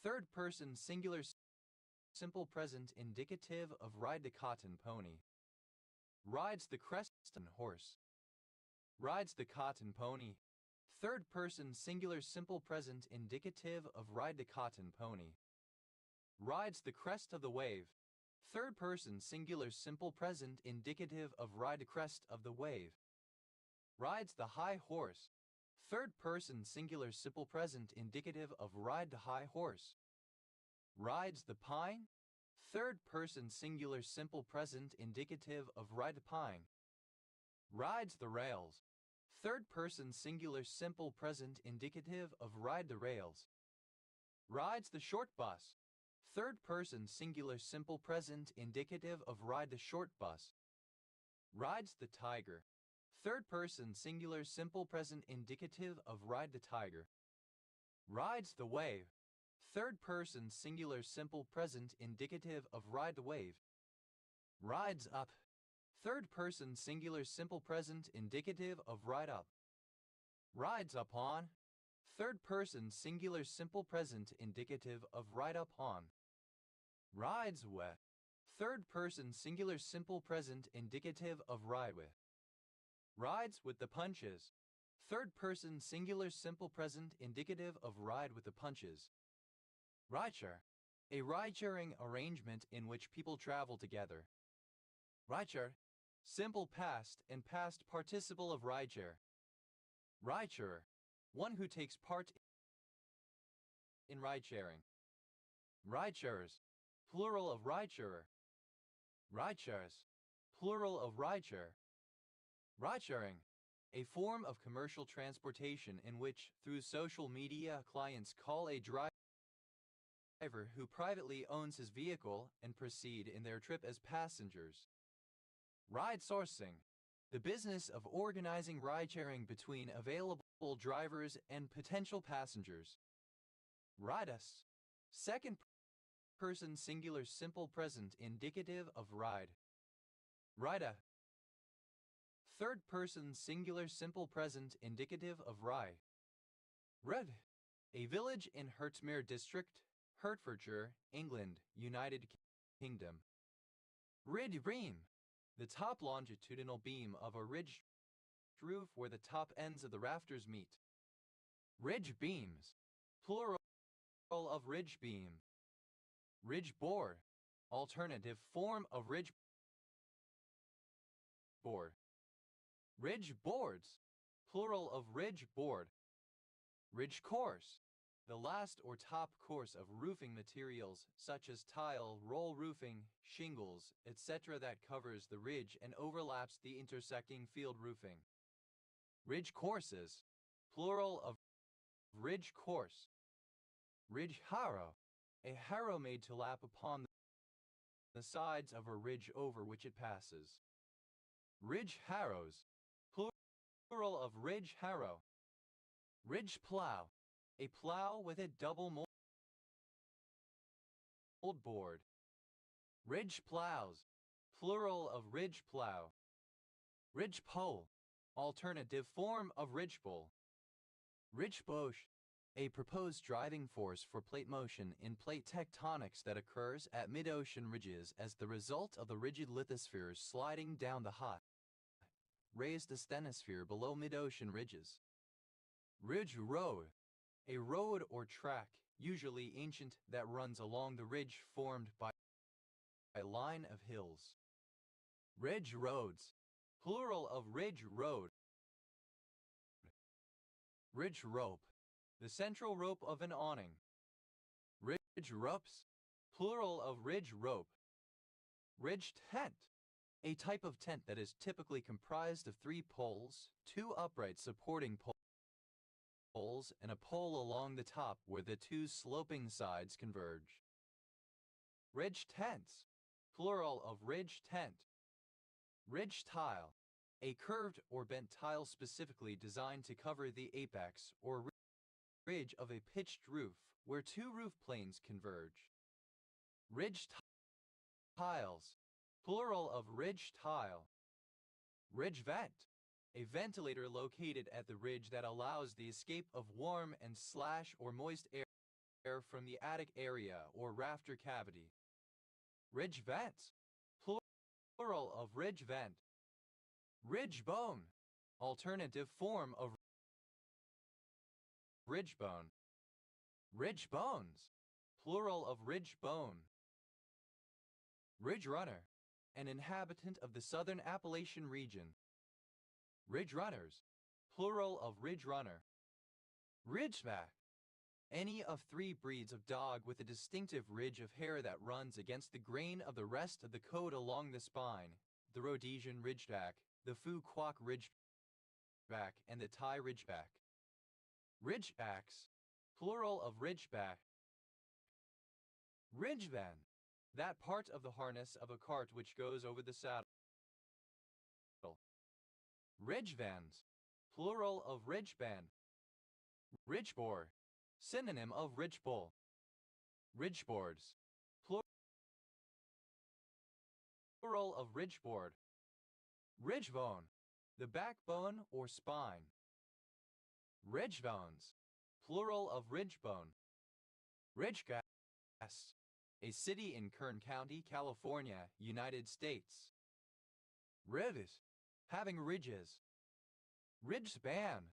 Third person singular simple present indicative of ride the cotton pony. Rides the crest horse. Rides the cotton pony. Third person singular simple present indicative of ride the cotton pony. Rides the crest of the wave. Third person singular simple present indicative of ride the crest of the wave. Rides the high horse. Third person singular simple present indicative of ride the high horse. Rides the pine. Third person singular simple present indicative of ride the pine. Rides the rails. Third person singular simple present indicative of ride the rails. Rides the short bus. Third person singular simple present indicative of ride the short bus. Rides the tiger. Third person singular simple present indicative of ride the tiger. Rides the wave. Third person singular simple present indicative of ride the wave. Rides up. Third person singular simple present indicative of ride up. Rides upon. Third person singular simple present indicative of ride upon. Rides with. Third person singular simple present indicative of ride with. Rides with the punches. Third person singular simple present indicative of ride with the punches. Rideshare. A ride-sharing arrangement in which people travel together. Rideshare. Simple past and past participle of rideshare. Ridesharer. One who takes part in ride-sharing. Ridesharers. Plural of ridesharer. Rideshares. Plural of rideshare. Ridesharing. A form of commercial transportation in which, through social media, clients call a driver who privately owns his vehicle and proceed in their trip as passengers. Ride sourcing. The business of organizing ride-sharing between available drivers and potential passengers. Ride us. Second person singular simple present indicative of ride. Ride a. Third person singular simple present indicative of ride. Red. A village in Hertmere District, Hertfordshire, England, United Kingdom. Ridge beam. The top longitudinal beam of a ridge roof where the top ends of the rafters meet. Ridge beams. Plural of ridge beam. Ridge board. Alternative form of ridge board. Ridge boards. Plural of ridge board. Ridge course. The last or top course of roofing materials such as tile, roll roofing, shingles, etc. that covers the ridge and overlaps the intersecting field roofing. Ridge courses. Plural of ridge course. Ridge harrow. A harrow made to lap upon the sides of a ridge over which it passes. Ridge harrows. Plural of ridge harrow. Ridge plow. A plow with a double mold board. Ridge plows. Plural of ridge plow. Ridge pole. Alternative form of ridge pole. Ridge bosch. A proposed driving force for plate motion in plate tectonics that occurs at mid-ocean ridges as the result of the rigid lithospheres sliding down the hot, raised asthenosphere below mid-ocean ridges. Ridge road. A road or track, usually ancient, that runs along the ridge formed by a line of hills. Ridge roads. Plural of ridge road. Ridge rope. The central rope of an awning. Ridge ropes. Plural of ridge rope. Ridge tent. A type of tent that is typically comprised of 3 poles, 2 upright supporting poles, and a pole along the top where the 2 sloping sides converge. Ridge tents. Plural of ridge tent. Ridge tile. A curved or bent tile specifically designed to cover the apex or ridge of a pitched roof where 2 roof planes converge. Ridge tiles. Plural of ridge tile. Ridge vent. A ventilator located at the ridge that allows the escape of warm and slash or moist air from the attic area or rafter cavity. Ridge vents. Plural of ridge vent. Ridge bone. Alternative form of ridge bone. Ridge bones. Plural of ridge bone. Ridge runner. An inhabitant of the southern Appalachian region. Ridge runners. Plural of ridge runner. Ridgeback. Any of 3 breeds of dog with a distinctive ridge of hair that runs against the grain of the rest of the coat along the spine. The Rhodesian Ridgeback, the Fu Quoc Ridgeback, and the Thai Ridgeback. Ridgebacks. Plural of ridgeback. Ridgeband. That part of the harness of a cart which goes over the saddle. Ridgevans. Plural of ridgeband. Ridgeboard. Synonym of ridgebull. Ridgeboards. Plural of ridgeboard. Ridgebone. The backbone or spine. Ridgebones. Plural of ridgebone. Ridgegrass. A city in Kern County, California, United States. Rivers. Having ridges. Ridgespan.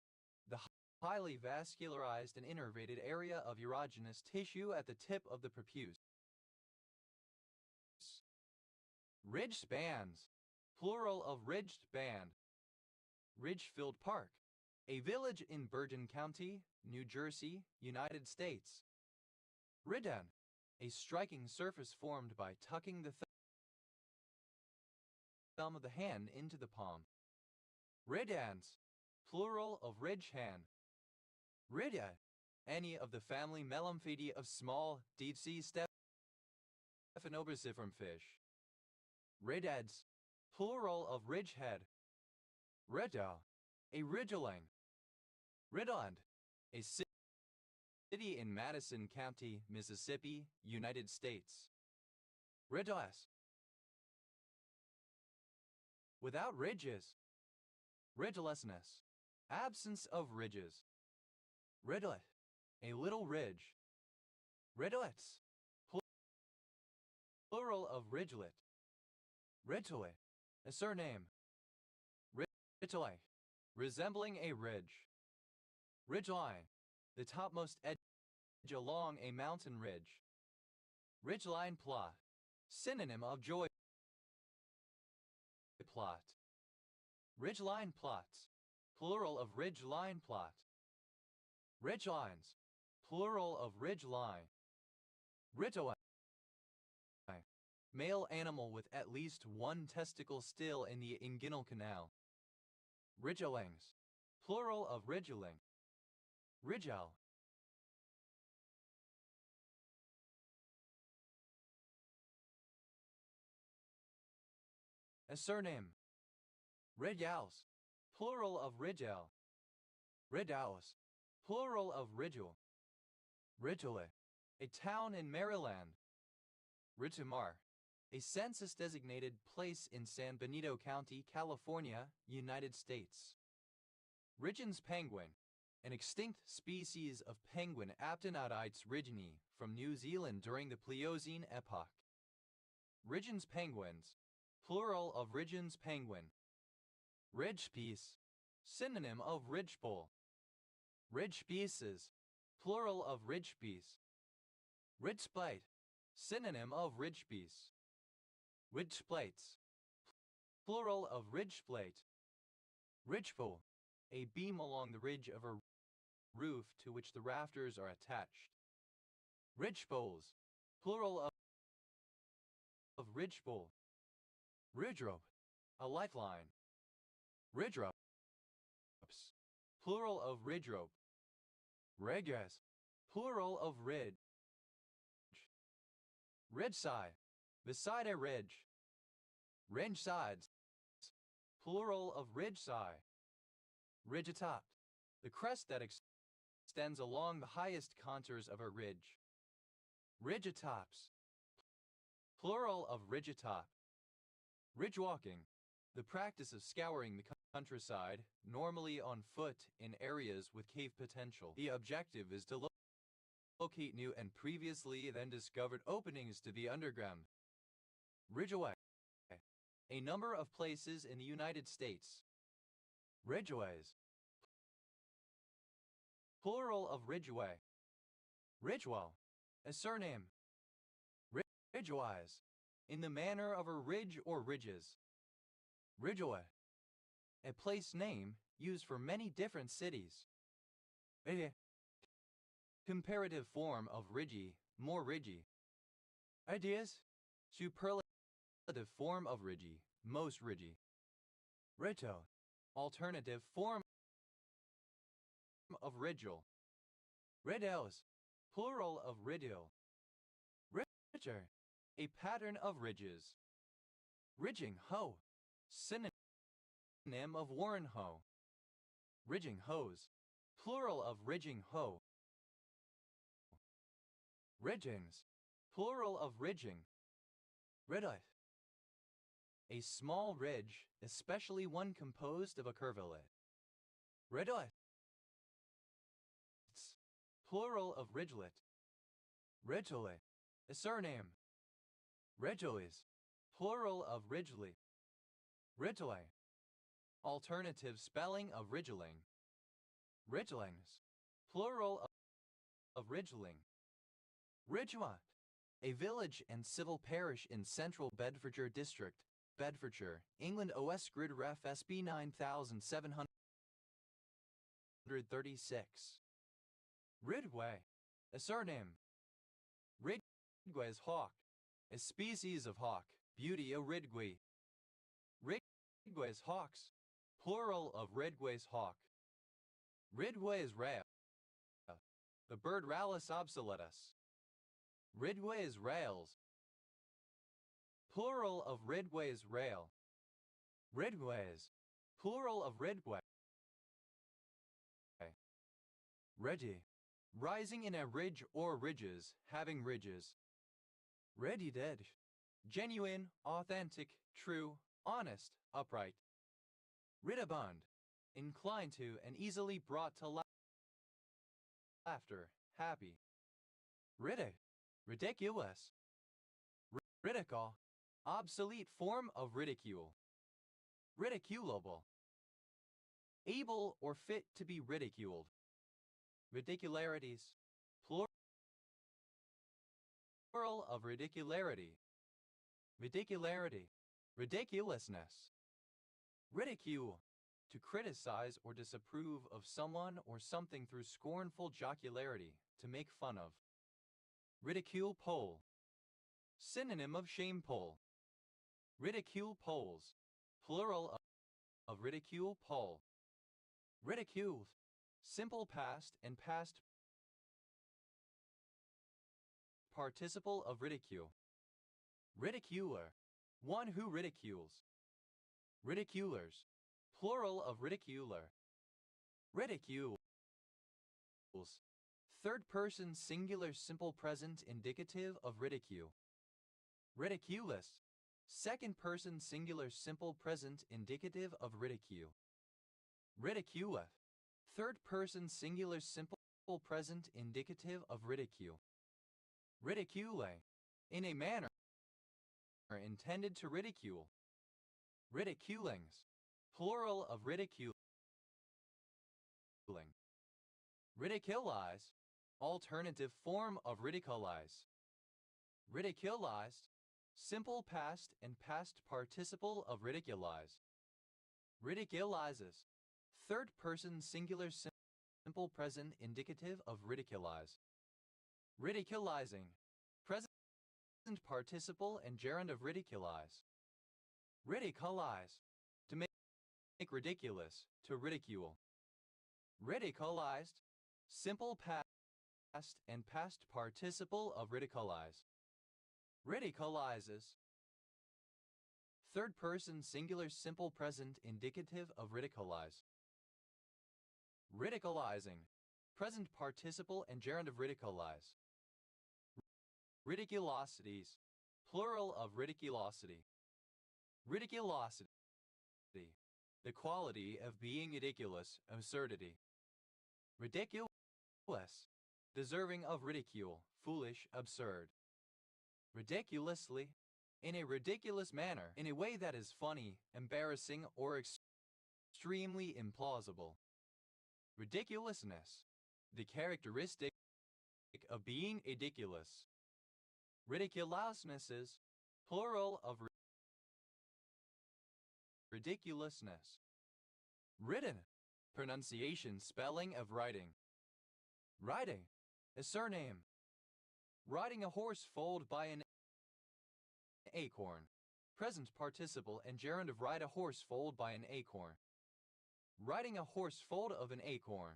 The highly vascularized and innervated area of erogenous tissue at the tip of the prepuce. Ridge spans. Plural of ridged band. Ridgefield Park. A village in Bergen County, New Jersey, United States. Riddan. A striking surface formed by tucking the thumb of the hand into the palm. Riddans. Plural of ridge hand. Ridda. Any of the family Melamphidea of small, deep-sea stephanobriciform fish. Riddads. Plural of ridgehead. Ridda. A ridgeling. Ridland. A city in Madison County, Mississippi, United States. Ridless. Without ridges. Ridgelessness. Absence of ridges. Ridlet. A little ridge. Ridlets. Plural of ridgelet. Ridgely. A surname. Ridgely. Resembling a ridge. Ridgeline. The topmost edge along a mountain ridge. Ridgeline plot. Synonym of joy plot. Ridgeline plots. Plural of ridgeline plot. Ridgelines. Plural of ridgeline. Ridgeline. Male animal with at least 1 testicle still in the inguinal canal. Ridgelings. Plural of ridgeling. Ridgel. A surname. Ridgels. Plural of ridgel. Riddaus. Plural of ridgel. Ridgely. A town in Maryland. Ridgemar. A census-designated place in San Benito County, California, United States. Ridgeon's penguin. An extinct species of penguin Aptenodytes ridgeonii from New Zealand during the Pliocene epoch. Ridgeon's penguins. Plural of Ridgeon's penguin. Ridgepiece. Synonym of ridgebull. Ridgepieces. Plural of ridgepiece. Ridgeplate. Synonym of ridgepiece. Ridgeplates. Plural of ridgeplate. Ridgepole. A beam along the ridge of a roof to which the rafters are attached. Ridgepoles. Plural of ridgepole. Ridgerope. A lifeline. Ridgeropes. Plural of ridgerope. Regress. Plural of ridge. Ridgeside. Beside a ridge. Ridge sides. Plural of ridge side. Ridge atop. The crest that extends along the highest contours of a ridge. Ridge atops. Plural of ridge atop. Ridge walking. The practice of scouring the countryside, normally on foot in areas with cave potential. The objective is to locate new and previously then discovered openings to the underground. Ridgeway. A number of places in the United States. Ridgeways. Plural of ridgeway. Ridgewell. A surname. Ridgewise. In the manner of a ridge or ridges. Ridgeway. A place name used for many different cities. Comparative form of ridgy, more ridgy. Ideas. Superlative form of ridgy, most ridgy. Ridgel. Alternative form of ridgel. Riddles. Plural of riddle. Ridger. A pattern of ridges. Ridging hoe. Synonym of worn hoe. Ridging hose. Plural of ridging hoe. Ridgings. Plural of ridging. Ridge. A small ridge, especially one composed of a curvelet. Ridge. Plural of ridgelet. Ridgely. A surname. Ridgeleys. Plural of ridgely. Ridgely. Alternative spelling of ridgeling. Ridgelings. Plural of ridgeling. Ridgemont. A village and civil parish in central Bedfordshire District, Bedfordshire, England. OS Grid Ref SB 9736. Ridgway. A surname. Ridgway's hawk. A species of hawk, beauty a ridgway. Ridgway's hawks. Plural of Ridgway's hawk. Ridgway's rail. The bird Rallus obsoletus. Ridgway's rails. Plural of Ridgway's rail. Ridgways. Plural of Ridgway. Ridgy. Rising in a ridge or ridges, having ridges. Ready-dead. Genuine, authentic, true, honest, upright. Ridibund. Inclined to and easily brought to laughter, happy. Ridiculous. Ridicule. Obsolete form of ridicule. Ridiculable. Able or fit to be ridiculed. Ridicularities. Plural of ridicularity. Ridicularity. Ridiculousness. Ridicule. To criticize or disapprove of someone or something through scornful jocularity, to make fun of. Ridicule pole. Synonym of shame pole. Ridicule poles. Plural of ridicule pole. Ridiculed. Simple past and past participle of ridicule. Ridiculer. One who ridicules. Ridiculers. Plural of ridiculer. Ridicules. Third person singular simple present indicative of ridicule. Ridiculous. Second person singular simple present indicative of ridicule. Ridiculeth. Third person singular simple present indicative of ridicule. Ridicule. In a manner intended to ridicule. Ridiculings. Plural of ridiculing. Ridiculize. Alternative form of ridiculize. Ridiculized. Simple past and past participle of ridiculize. Ridiculizes. Third person singular simple present indicative of ridiculize. Ridiculizing. Present participle and gerund of ridiculize. Ridiculize. To make ridiculous, to ridicule. Ridiculized. Simple past and past participle of ridiculize. Ridiculizes. Third person singular simple present indicative of ridiculize. Ridiculizing. Present participle and gerund of ridiculize. Ridiculosities. Plural of ridiculosity. Ridiculosity. The quality of being ridiculous, absurdity. Ridiculous. Deserving of ridicule, foolish, absurd. Ridiculously. in a ridiculous manner, in a way that is funny, embarrassing, or extremely implausible. Ridiculousness. The characteristic of being ridiculous. Ridiculousnesses, plural of ridiculousness. Written. Pronunciation, spelling of writing. Riding. A surname. Riding a horse foaled by an acorn. Present participle and gerund of ride a horse foaled by an acorn. Riding a horse foaled of an acorn.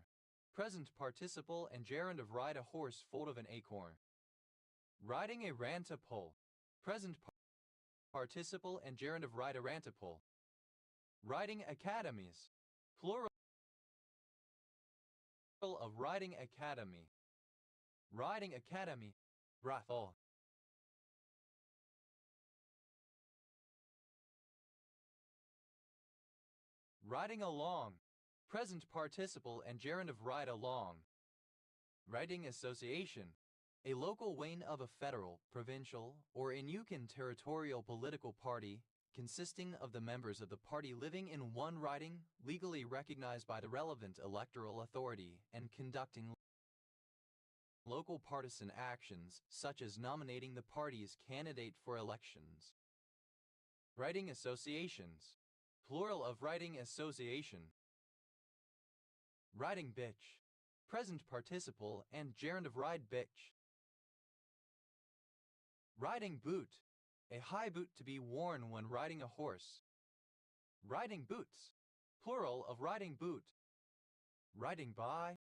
Present participle and gerund of ride a horse foaled of an acorn. Riding a rantipole. Present participle and gerund of ride a rantipole. Riding academies. Plural of riding academy. Riding academy. Rathol. Riding along. Present participle and gerund of ride along. Riding association. A local wing of a federal, provincial, or in Yukon territorial political party consisting of the members of the party living in one riding, legally recognized by the relevant electoral authority, and conducting local partisan actions, such as nominating the party's candidate for elections. Riding associations. Plural of riding association. Riding bitch. Present participle and gerund of ride bitch. Riding boot. A high boot to be worn when riding a horse. Riding boots. Plural of riding boot. Riding by.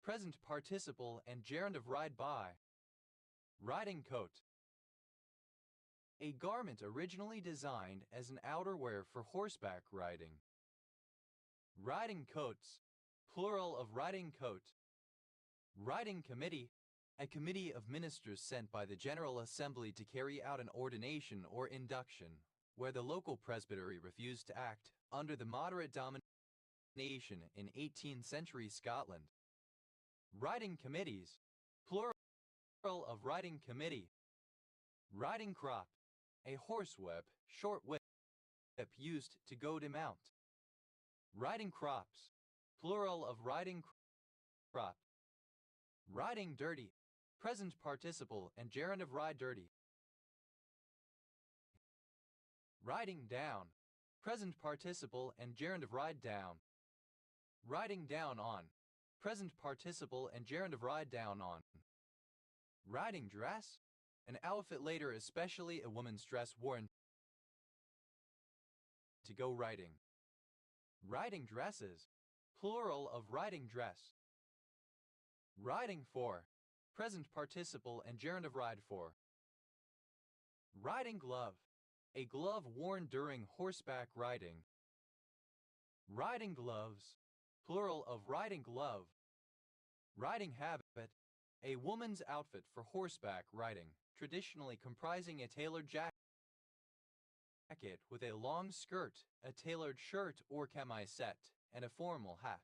Present participle and gerund of ride by. Riding coat. A garment originally designed as an outerwear for horseback riding. Riding coats. Plural of riding coat. Riding committee. A committee of ministers sent by the General Assembly to carry out an ordination or induction, where the local presbytery refused to act, under the moderate domination in 18th century Scotland. Riding committees. Plural of riding committee. Riding crop. A horsewhip, short whip used to goad a mount. Riding crops. Plural of riding crop. Riding dirty. Present participle and gerund of ride dirty. Riding down. Present participle and gerund of ride down. Riding down on. Present participle and gerund of ride down on. Riding dress. An outfit later, especially a woman's dress worn to go riding. Riding dresses. Plural of riding dress. Riding for. Present participle and gerund of ride for. Riding glove. A glove worn during horseback riding. Riding gloves. Plural of riding glove. Riding habit. A woman's outfit for horseback riding, traditionally comprising a tailored jacket with a long skirt, a tailored shirt or camisette, and a formal hat.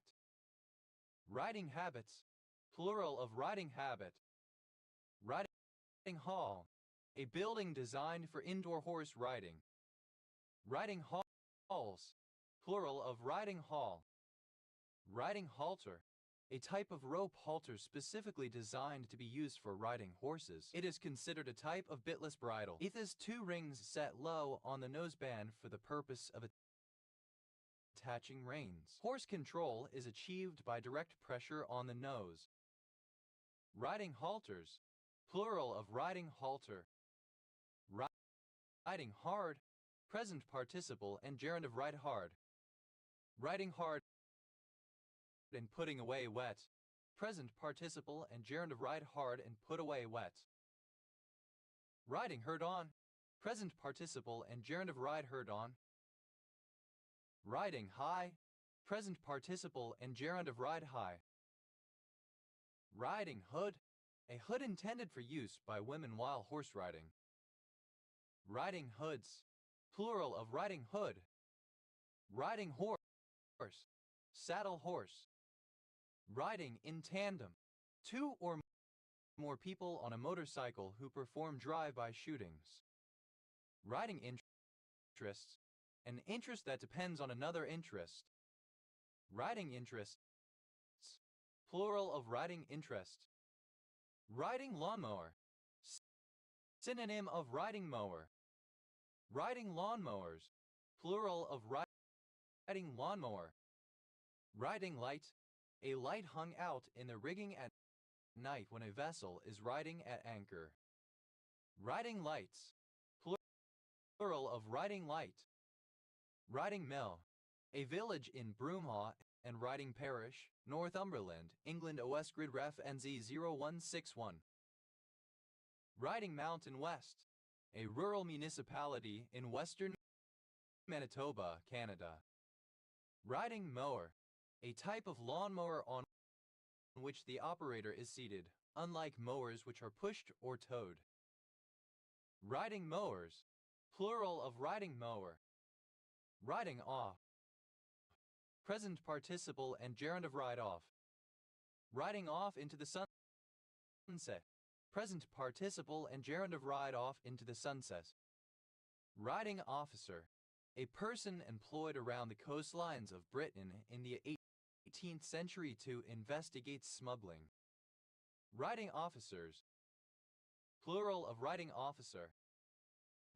Riding habits. Plural of riding habit. Riding hall. A building designed for indoor horse riding. Riding halls. Plural of riding hall. Riding halter. A type of rope halter specifically designed to be used for riding horses. It is considered a type of bitless bridle. It has two rings set low on the noseband for the purpose of attaching reins. Horse control is achieved by direct pressure on the nose. Riding halters. Plural of riding halter. Riding hard. Present participle and gerund of ride hard. Riding hard and putting away wet. Present participle and gerund of ride hard and put away wet. Riding herd on. Present participle and gerund of ride herd on. Riding high. Present participle and gerund of ride high. Riding hood. A hood intended for use by women while horse riding. Riding hoods. Plural of riding hood. Riding horse. Saddle horse. Riding in tandem. Two or more people on a motorcycle who perform drive-by shootings. Riding interests. An interest that depends on another interest. Riding interests. Plural of riding interest. Riding lawnmower. Synonym of riding mower. Riding lawnmowers. Plural of riding lawnmower. Riding light. A light hung out in the rigging at night when a vessel is riding at anchor. Riding lights. Plural of riding light. Riding Mill. A village in Broomhaugh and Riding Parish, Northumberland, England. OS Grid Ref NZ0161. Riding Mountain West. A rural municipality in western Manitoba, Canada. Riding Mower. A type of lawnmower on which the operator is seated, unlike mowers which are pushed or towed. Riding mowers. Plural of riding mower. Riding off. Present participle and gerund of ride off. Riding off into the sunset. Present participle and gerund of ride off into the sunset. Riding officer. A person employed around the coastlines of Britain in the 18th century to investigate smuggling. Riding officers. Plural of riding officer.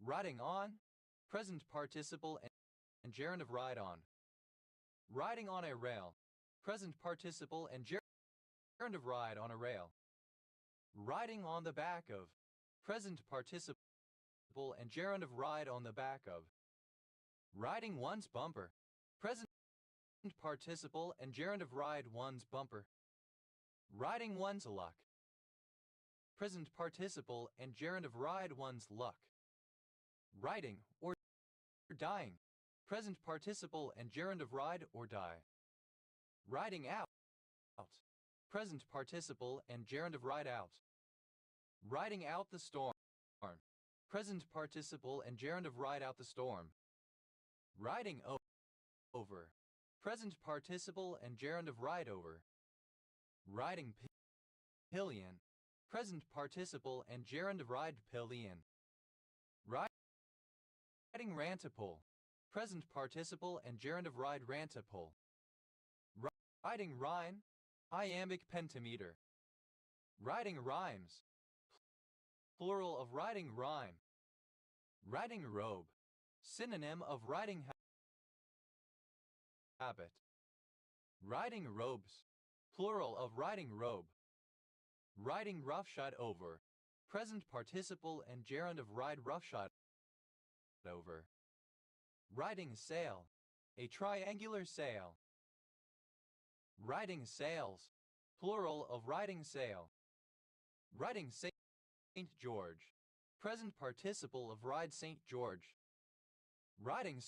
Riding on. Present participle and gerund of ride on. Riding on a rail. Present participle and gerund of ride on a rail. Riding on the back of. Present participle and gerund of ride on the back of. Riding one's bumper. Present participle and gerund of ride one's bumper. Riding one's luck. Present participle and gerund of ride one's luck. Riding or dying. Present participle and gerund of ride or die. Riding out. Present participle and gerund of ride out. Riding out the storm. Present participle and gerund of ride out the storm. Riding over. Present participle and gerund of ride over. Riding pillion. Present participle and gerund of ride pillion. Riding rantipole. Present participle and gerund of ride rantipole. Riding rhyme. Iambic pentameter. Riding rhymes. Plural of riding rhyme. Riding robe. Synonym of riding habit. Riding robes. Plural of riding robe. Riding roughshod over. Present participle and gerund of ride roughshod over. Riding sail. A triangular sail. Riding sails. Plural of riding sail. Riding St. George. Present participle of ride St. George. Riding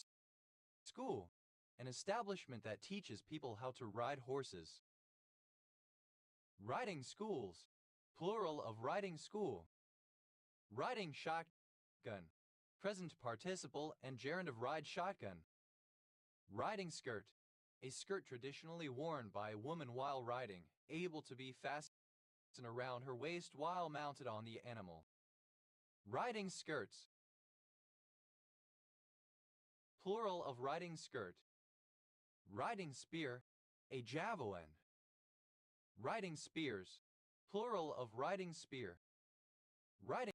school. An establishment that teaches people how to ride horses. Riding schools. Plural of riding school. Riding shotgun. Present participle and gerund of ride shotgun. Riding skirt. A skirt traditionally worn by a woman while riding, able to be fastened around her waist while mounted on the animal. Riding skirts. Plural of riding skirt. Riding spear. A javelin. Riding spears. Plural of riding spear. Riding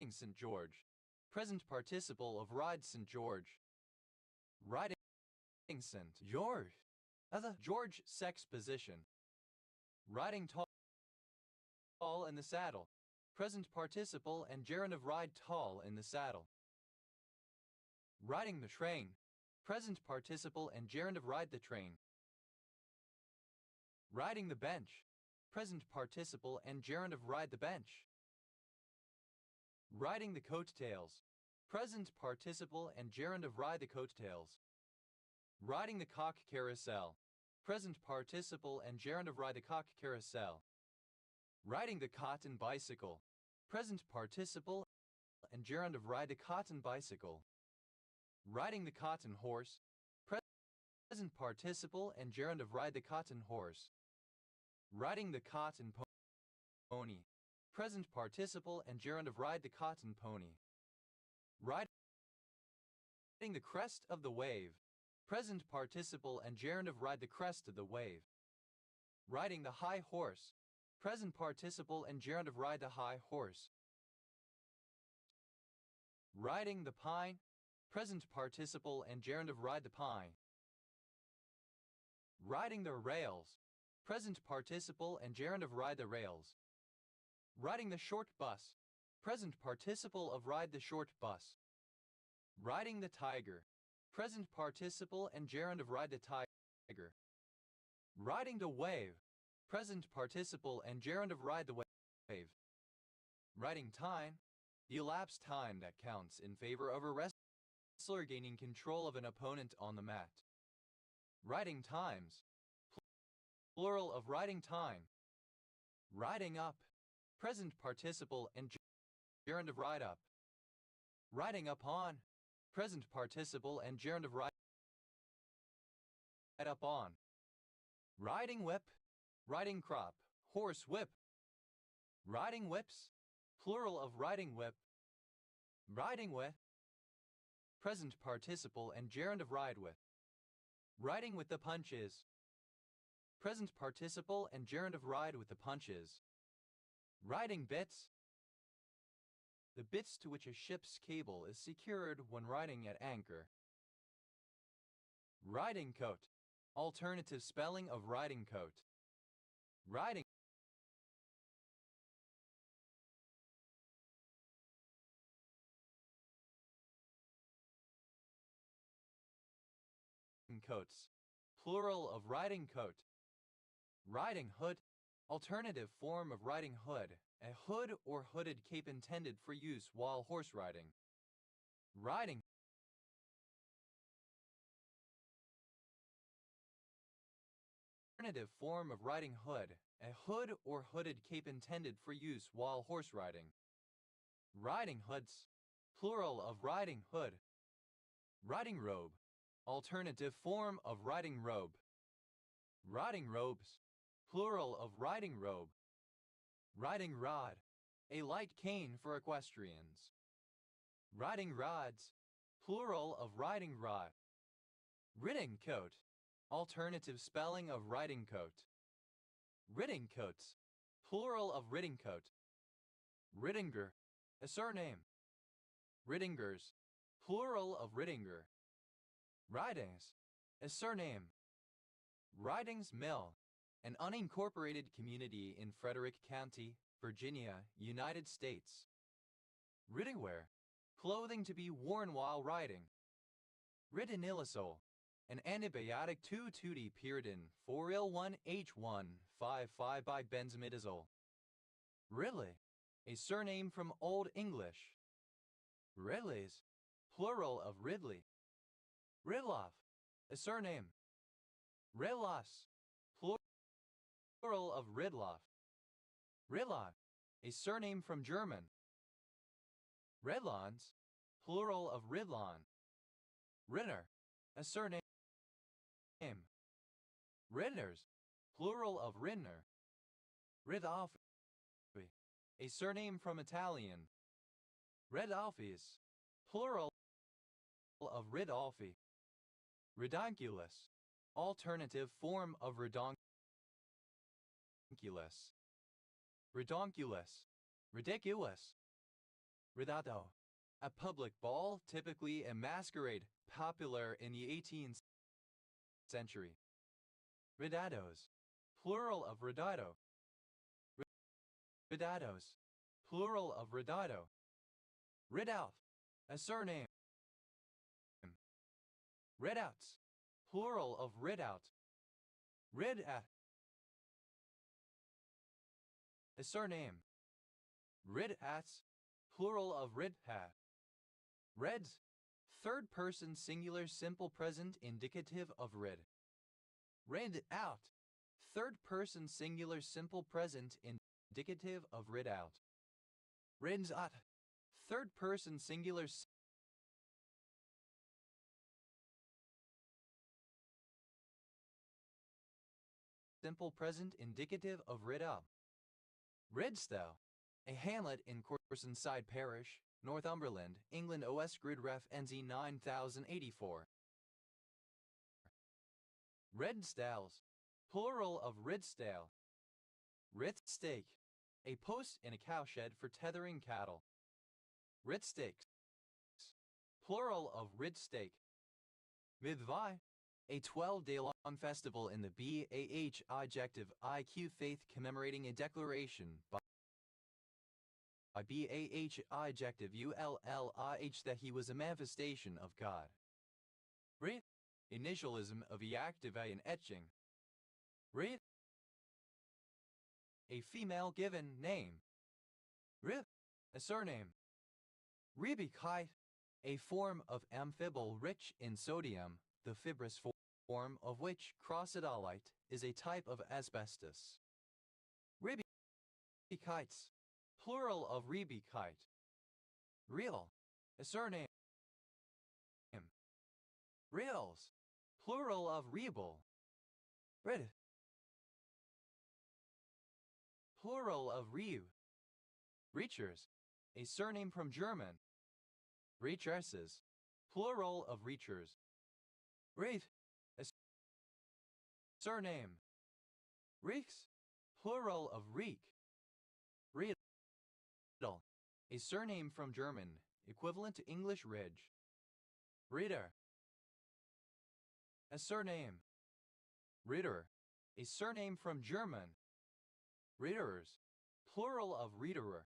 St. George. Present participle of ride St. George. Riding St. George. The George sex position. Riding tall in the saddle. Present participle and gerund of ride tall in the saddle. Riding the train. Present participle and gerund of ride the train. Riding the bench. Present participle and gerund of ride the bench. Riding the coattails. Present participle and gerund of ride the coattails. Riding the cock carousel. Present participle and gerund of ride the cock carousel. Riding the cotton bicycle. Present participle and gerund of ride the cotton bicycle. Riding the cotton horse. Present participle and gerund of ride the cotton horse. Riding the cotton pony. Present participle and gerund of ride the cotton pony. Riding the crest of the wave. Present participle and gerundive ride the crest of the wave. Riding the high horse. Present participle and gerundive ride the high horse. Riding the pine. Present participle and gerundive ride the pine. Riding the rails. Present participle and gerundive ride the rails. Riding the short bus. Present participle of ride the short bus. Riding the tiger. Present participle and gerundive ride the tiger. Riding the wave. Present participle and gerundive ride the wave. Riding time. The elapsed time that counts in favor of a wrestler gaining control of an opponent on the mat. Riding times. Plural of riding time. Riding up. Present participle and gerundive ride up. Riding upon. Present participle and gerundive ride up on. Riding whip. Riding crop. Horse whip. Riding whips. Plural of riding whip. Riding with. Present participle and gerundive ride with. Riding with the punches. Present participle and gerundive ride with the punches. Riding bits. The bits to which a ship's cable is secured when riding at anchor. Riding coat. Alternative spelling of riding coat. Riding coats. Plural of riding coat. Riding hood. Alternative form of riding hood. A hood or hooded cape intended for use while horse riding. Riding alternative form of riding hood. A hood or hooded cape intended for use while horse riding. Riding hoods. Plural of riding hood. Riding robe. Alternative form of riding robe. Riding robes. Plural of riding robe. Riding rod. A light cane for equestrians. Riding rods. Plural of riding rod. Riding coat. Alternative spelling of riding coat. Riding coats. Plural of riding coat. Riddinger. A surname. Riddingers. Plural of riddinger. Ridings. A surname. Ridings Mill. An unincorporated community in Frederick County, Virginia, United States. Riddingwear. Clothing to be worn while riding. Ridinilazole. An antibiotic 2,2-D-pyridine 4-1-H1-5,5-benzimidazole. Ridley. A surname from Old English. Ridleys. Plural of Ridley. Ridloff. A surname. Ridloffs. Plural of Ridloff. Ridlock. A surname from German. Redlawns. Plural of Ridlawn. Ritter. A surname. Ridders. Plural of Ridner. Ridolfi. A surname from Italian. Ridolfis. Plural of Ridolfi. Redonkulous. Alternative form of redonkulous. Redonkulous. Ridiculous. Ridato. A public ball, typically a masquerade, popular in the 18th century. Ridatos. Plural of ridato. Ridatos. Plural of ridato. Ridout. A surname. Redouts. Plural of ridout. Ridat. A surname. Ridhats. Plural of ridhat. Reds. Third person singular simple present indicative of rid. Rid out. Third person singular simple present indicative of rid out. Rids out. Third person singular simple present indicative of rid up. Redstow. A hamlet in Corsonside Parish, Northumberland, England. OS Grid Ref NZ 9084. Redstales, plural of ridstale. Rithstake, a post in a cowshed for tethering cattle. Ritstakes, plural of ridstake. Vidvai, a 12-day-long festival in the BAH adjective IQ faith commemorating a declaration by BAH adjective ULLIH that he was a manifestation of God. Rit, initialism of active in etching. Rit, a female given name. Rib, a surname. Ribikite, a form of amphibole rich in sodium, the fibrous form of which, crocidolite, is a type of asbestos. Ribikites, plural of ribikite. Real, a surname. Reals, plural of rebel. Red, plural of Riu. Reachers, a surname from German. Reacheresses, plural of reachers. Wraith, a surname. Reeks, plural of reek. Riedel, a surname from German, equivalent to English ridge. Ritter, a surname. Ritter, a surname from German. Ritterers, plural of readerer.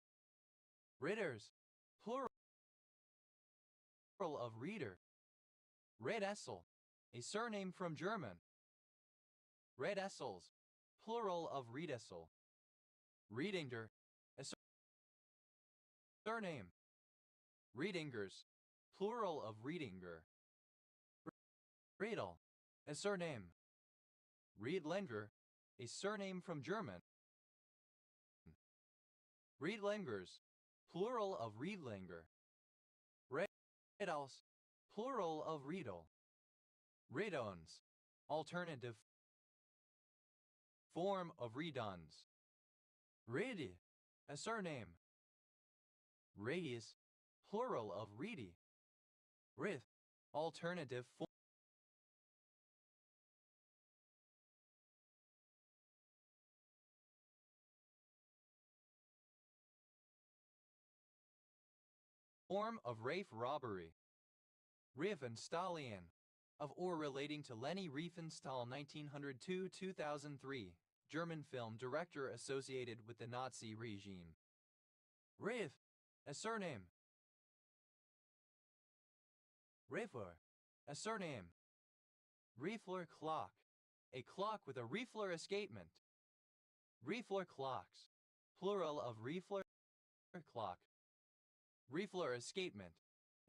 Ritters, plural of reader. Redessel, a surname from German. Redessels, plural of Riedessel. Reedinger, a surname. Reedingers, plural of Reedinger. Riedel, a surname. Riedlenger, a surname from German. Riedlingers, plural of Riedlinger. Riedels, plural of Riedel. Redones, alternative form of redons. Redi, a surname. Radius, plural of reedy. Rith, alternative form of Rafe robbery. Riefenstahlian, of or relating to Leni Riefenstahl 1902-2003, German film director associated with the Nazi regime. Rief, a surname. Riefler, a surname. Riefler clock, a clock with a Riefler escapement. Riefler clocks, plural of Riefler clock. Riefler escapement,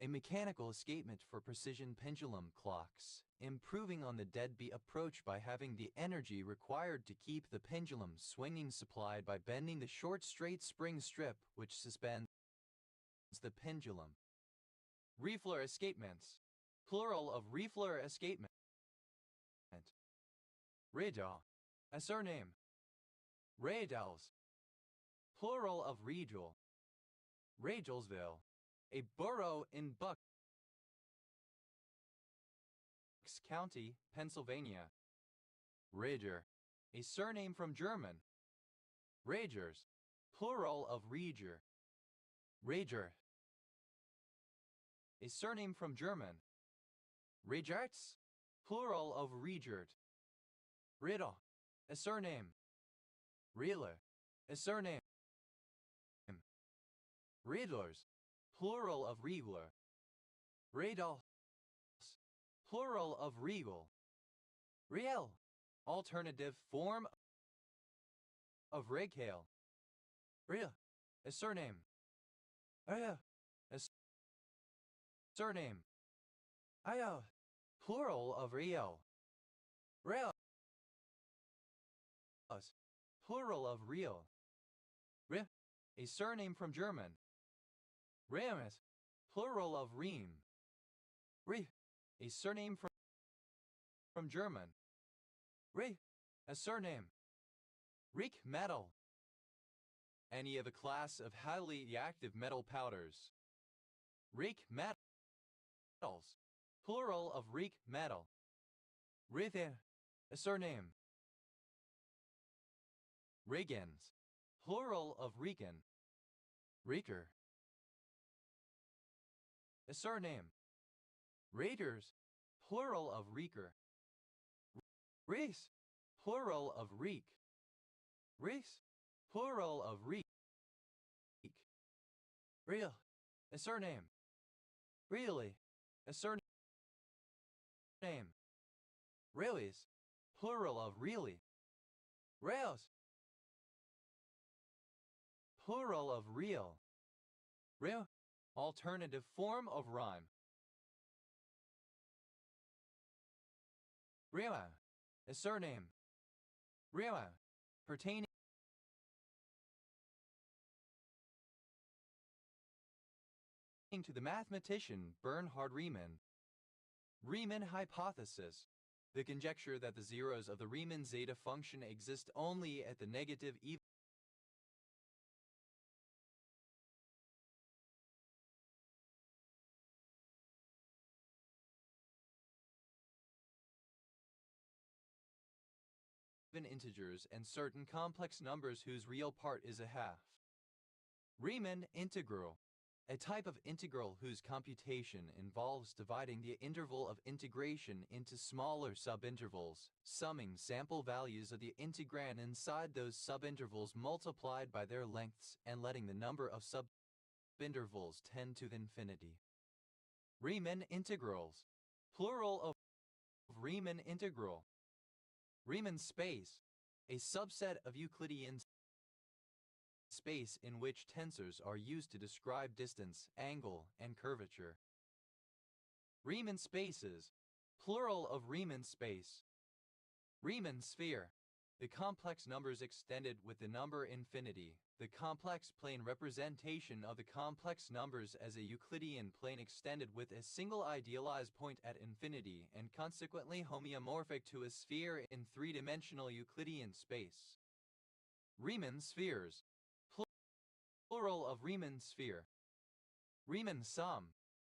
a mechanical escapement for precision pendulum clocks, improving on the deadbeat approach by having the energy required to keep the pendulum swinging supplied by bending the short straight spring strip which suspends the pendulum. Riefler escapements, plural of Riefler escapement. Radal, a surname. Radals, plural of Regel. Regelsville, a borough in Bucks County, Pennsylvania. Rager, a surname from German. Ragers, plural of Rager. Rager, a surname from German. Ragerts, plural of Regert. Riddle, a surname. Reeler, a surname. Riddlers, plural of Riegler. Radals, plural of Regal. Riel, alternative form of Regale. Ria, a surname. Aya, a surname. Aya, plural of Rio. Rail, plural of Real. Ri, a surname from German. Remus, plural of Ream. Re, a surname from German. Re, a surname. Reek metal. Any of a class of highly active metal powders. Reich metals, plural of Reich metal. Rithe, a surname. Regens, plural of Regen. Rieker, a surname. Raiders, plural of Rieker. Reese, plural of Reek. Reese, plural of Reek. Real, a surname. Really, a surname. Railways, plural of really. Rails, plural of real. Real, alternative form of rhyme. Rewa, a surname. Rewa, pertaining to the mathematician Bernhard Riemann. Riemann hypothesis. The conjecture that the zeros of the Riemann zeta function exist only at the negative even integers and certain complex numbers whose real part is a half. Riemann integral. A type of integral whose computation involves dividing the interval of integration into smaller subintervals, summing sample values of the integrand inside those subintervals multiplied by their lengths and letting the number of subintervals tend to infinity. Riemann integrals, plural of Riemann integral. Riemann space, a subset of Euclidean space in which tensors are used to describe distance, angle, and curvature. Riemann spaces, plural of Riemann space. Riemann sphere, the complex numbers extended with the number infinity, the complex plane representation of the complex numbers as a Euclidean plane extended with a single idealized point at infinity and consequently homeomorphic to a sphere in three-dimensional Euclidean space. Riemann spheres, plural of Riemann sphere. Riemann sum,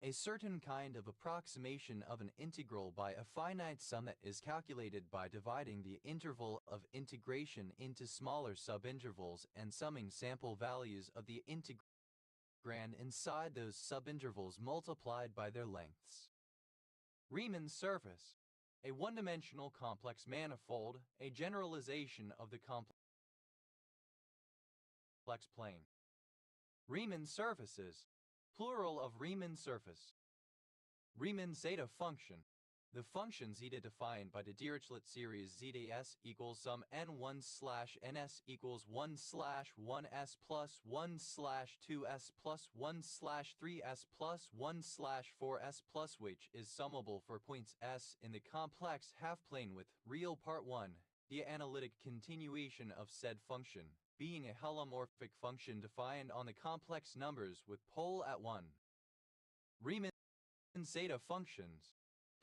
a certain kind of approximation of an integral by a finite sum that is calculated by dividing the interval of integration into smaller subintervals and summing sample values of the integrand inside those subintervals multiplied by their lengths. Riemann surface, a one-dimensional complex manifold, a generalization of the complex plane. Riemann surfaces, plural of Riemann surface. Riemann zeta function, the function zeta defined by the Dirichlet series zeta s equals sum n1 slash ns equals 1 slash 1s plus 1 slash 2s plus 1 slash 3s plus 1 slash 4s plus, which is summable for points s in the complex half-plane with real part 1, the analytic continuation of said function, being a holomorphic function defined on the complex numbers with pole at 1. Riemann zeta functions,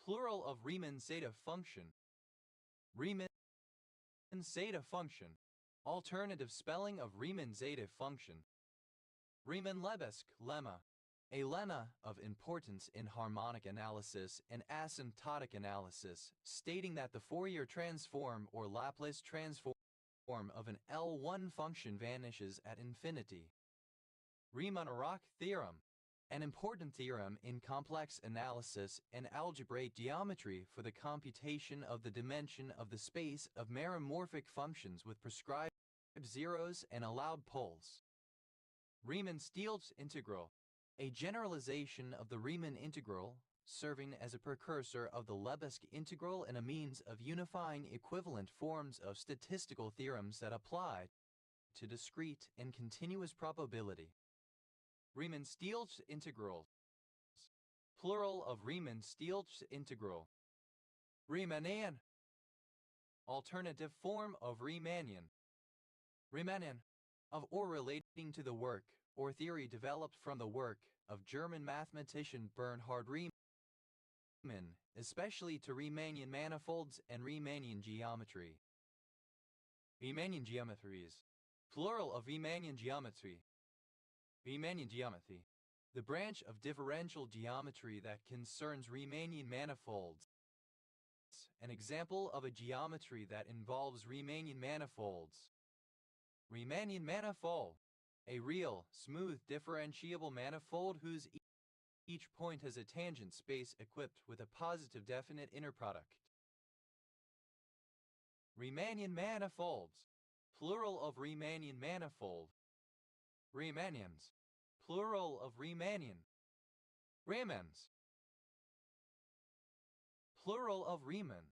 plural of Riemann zeta function. Riemann zeta function, alternative spelling of Riemann zeta function. Riemann-Lebesgue lemma, a lemma of importance in harmonic analysis and asymptotic analysis, stating that the Fourier transform or Laplace transform of an L1 function vanishes at infinity. Riemann-Roch theorem, an important theorem in complex analysis and algebraic geometry for the computation of the dimension of the space of meromorphic functions with prescribed zeros and allowed poles. Riemann-Stieltjes integral, a generalization of the Riemann integral, serving as a precursor of the Lebesgue integral and a means of unifying equivalent forms of statistical theorems that apply to discrete and continuous probability. Riemann-Stieltjes integrals, plural of Riemann-Stieltjes integral. Riemannian, alternative form of Riemannian. Riemannian, of or relating to the work or theory developed from the work of German mathematician Bernhard Riemann, especially to Riemannian manifolds and Riemannian geometry. Riemannian geometries, plural of Riemannian geometry. Riemannian geometry, the branch of differential geometry that concerns Riemannian manifolds. An example of a geometry that involves Riemannian manifolds. Riemannian manifold, a real, smooth, differentiable manifold whose each point has a tangent space equipped with a positive definite inner product. Riemannian manifolds, plural of Riemannian manifold. Riemannians, plural of Riemannian. Riemanns, plural of Riemann.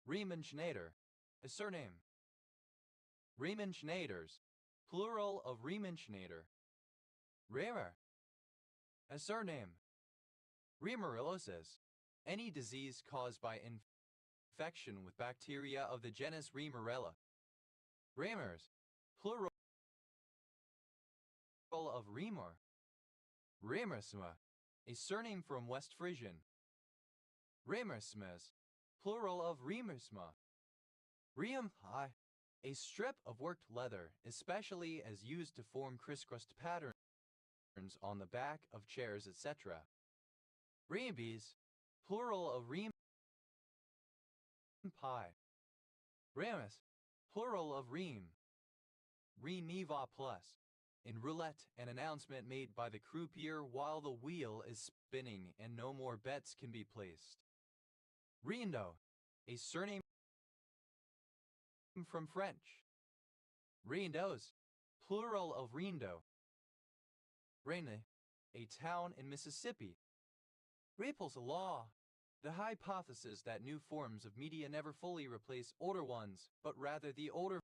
Riemann-Schneider, a surname. Riemann-Schneiders, plural of Riemann-Schneider. Riemer, a surname. Riemerellosis, any disease caused by infection with bacteria of the genus Riemerella. Reimers, plural of Reimor. Reimersma, a surname from West Frisian. Reimersmes, plural of Reimersma. Riemhai, a strip of worked leather, especially as used to form crisscrossed patterns on the back of chairs, etc. Reimbes, plural of Reimpai. Remus, plural of Reim. Reimiva plus. In roulette, an announcement made by the croupier while the wheel is spinning and no more bets can be placed. Riendo, a surname from French. Riendos, plural of Riendo. Rene, a town in Mississippi. Repulse law, the hypothesis that new forms of media never fully replace older ones, but rather the older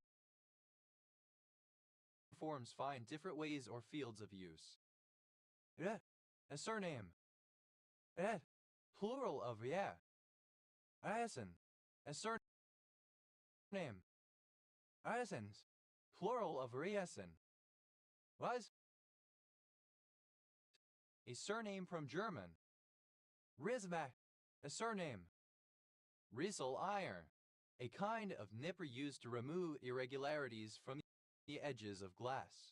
forms find different ways or fields of use. A surname. Plural of yeah. Asen, a surname. Asens, plural of Riesen. Was a surname from German. Risma, a surname. Riesel iron, a kind of nipper used to remove irregularities from the edges of glass.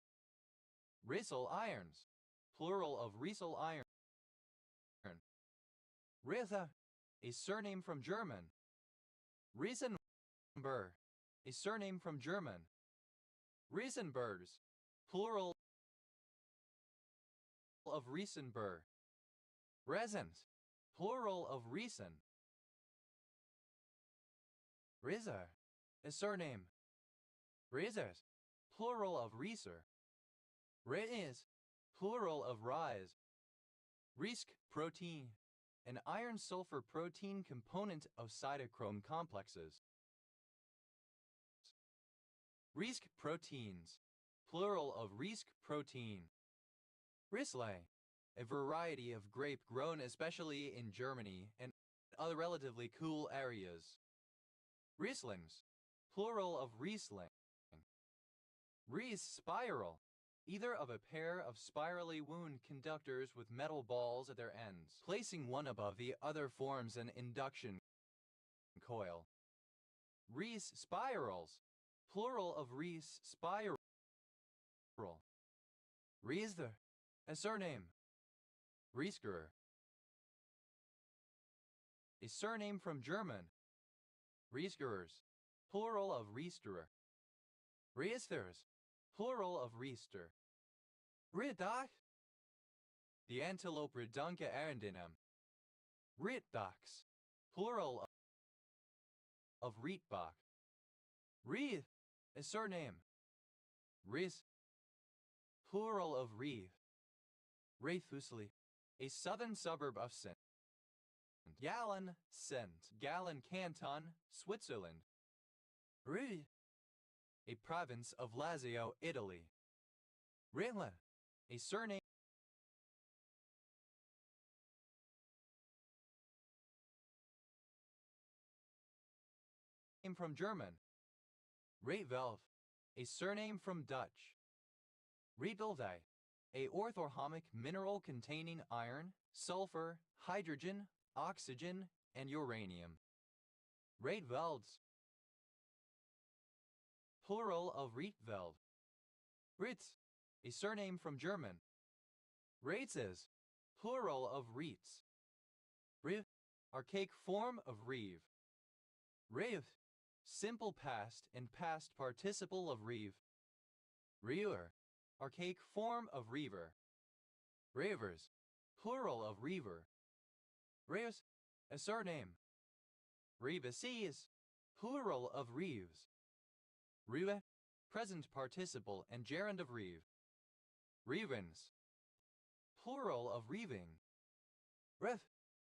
Riesel irons, plural of Riesel iron. Ritha, a surname from German. Riesenber, a surname from German. Riesenbergs, plural of Riesenber. Resens, plural of Riesen. Rizer, a surname. Rizers, plural of Rieser. Reiz, plural of Rise. Risk protein, an iron-sulfur protein component of cytochrome complexes. Risk proteins, plural of Risk protein. Riesling, a variety of grape grown especially in Germany and other relatively cool areas. Rieslings, plural of Riesling. Ries spiral, either of a pair of spirally wound conductors with metal balls at their ends. Placing one above the other forms an induction coil. Ries spirals, plural of Ries spiral. Riesler, a surname. Riesker, a surname from German. Riesgerers, plural of Riesterer. Riesters, plural of Riester. Riedach, the antelope Redunca arundinum. Rietdachs, plural of Rietbach. Rieth, a surname. Ries, plural of Rieth. Reithusli, a southern suburb of St. Gallen, St. Gallen Canton, Switzerland. Rie, a province of Lazio, Italy. Rinla, a surname from German. Reitvelf, a surname from Dutch. Riedeldi, a orthorhombic mineral containing iron, sulfur, hydrogen, oxygen, and uranium. Reitvelds, plural of Rietveld. Ritz, a surname from German. Rates, plural of reets. Riv, archaic form of reeve. Riv, simple past and past participle of reeve. Reaver, archaic form of reaver. Reavers, plural of reaver. Reus, a surname. Reeveses, plural of reeves. Rive, present participle and gerund of reeve. Reevens, plural of reeving. Ref,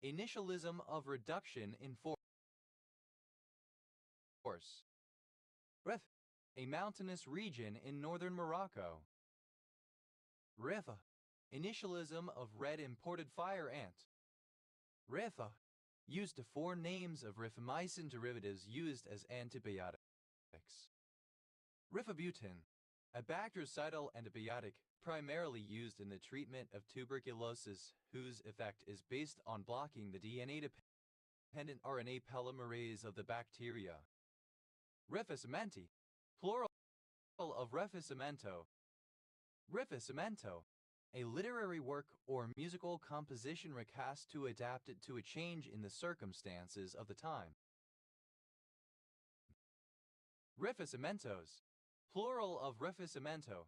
initialism of reduction in force. Ref, a mountainous region in northern Morocco. Refa, initialism of red imported fire ant. Refa, used to four names of rifamycin derivatives used as antibiotics. Rifabutin, a bactericidal antibiotic primarily used in the treatment of tuberculosis, whose effect is based on blocking the DNA-dependent RNA polymerase of the bacteria. Rifaciamenti, plural of rifaciamento. Rifaciamento, a literary work or musical composition recast to adapt it to a change in the circumstances of the time. Rifaciamentos, plural of rifaciamento.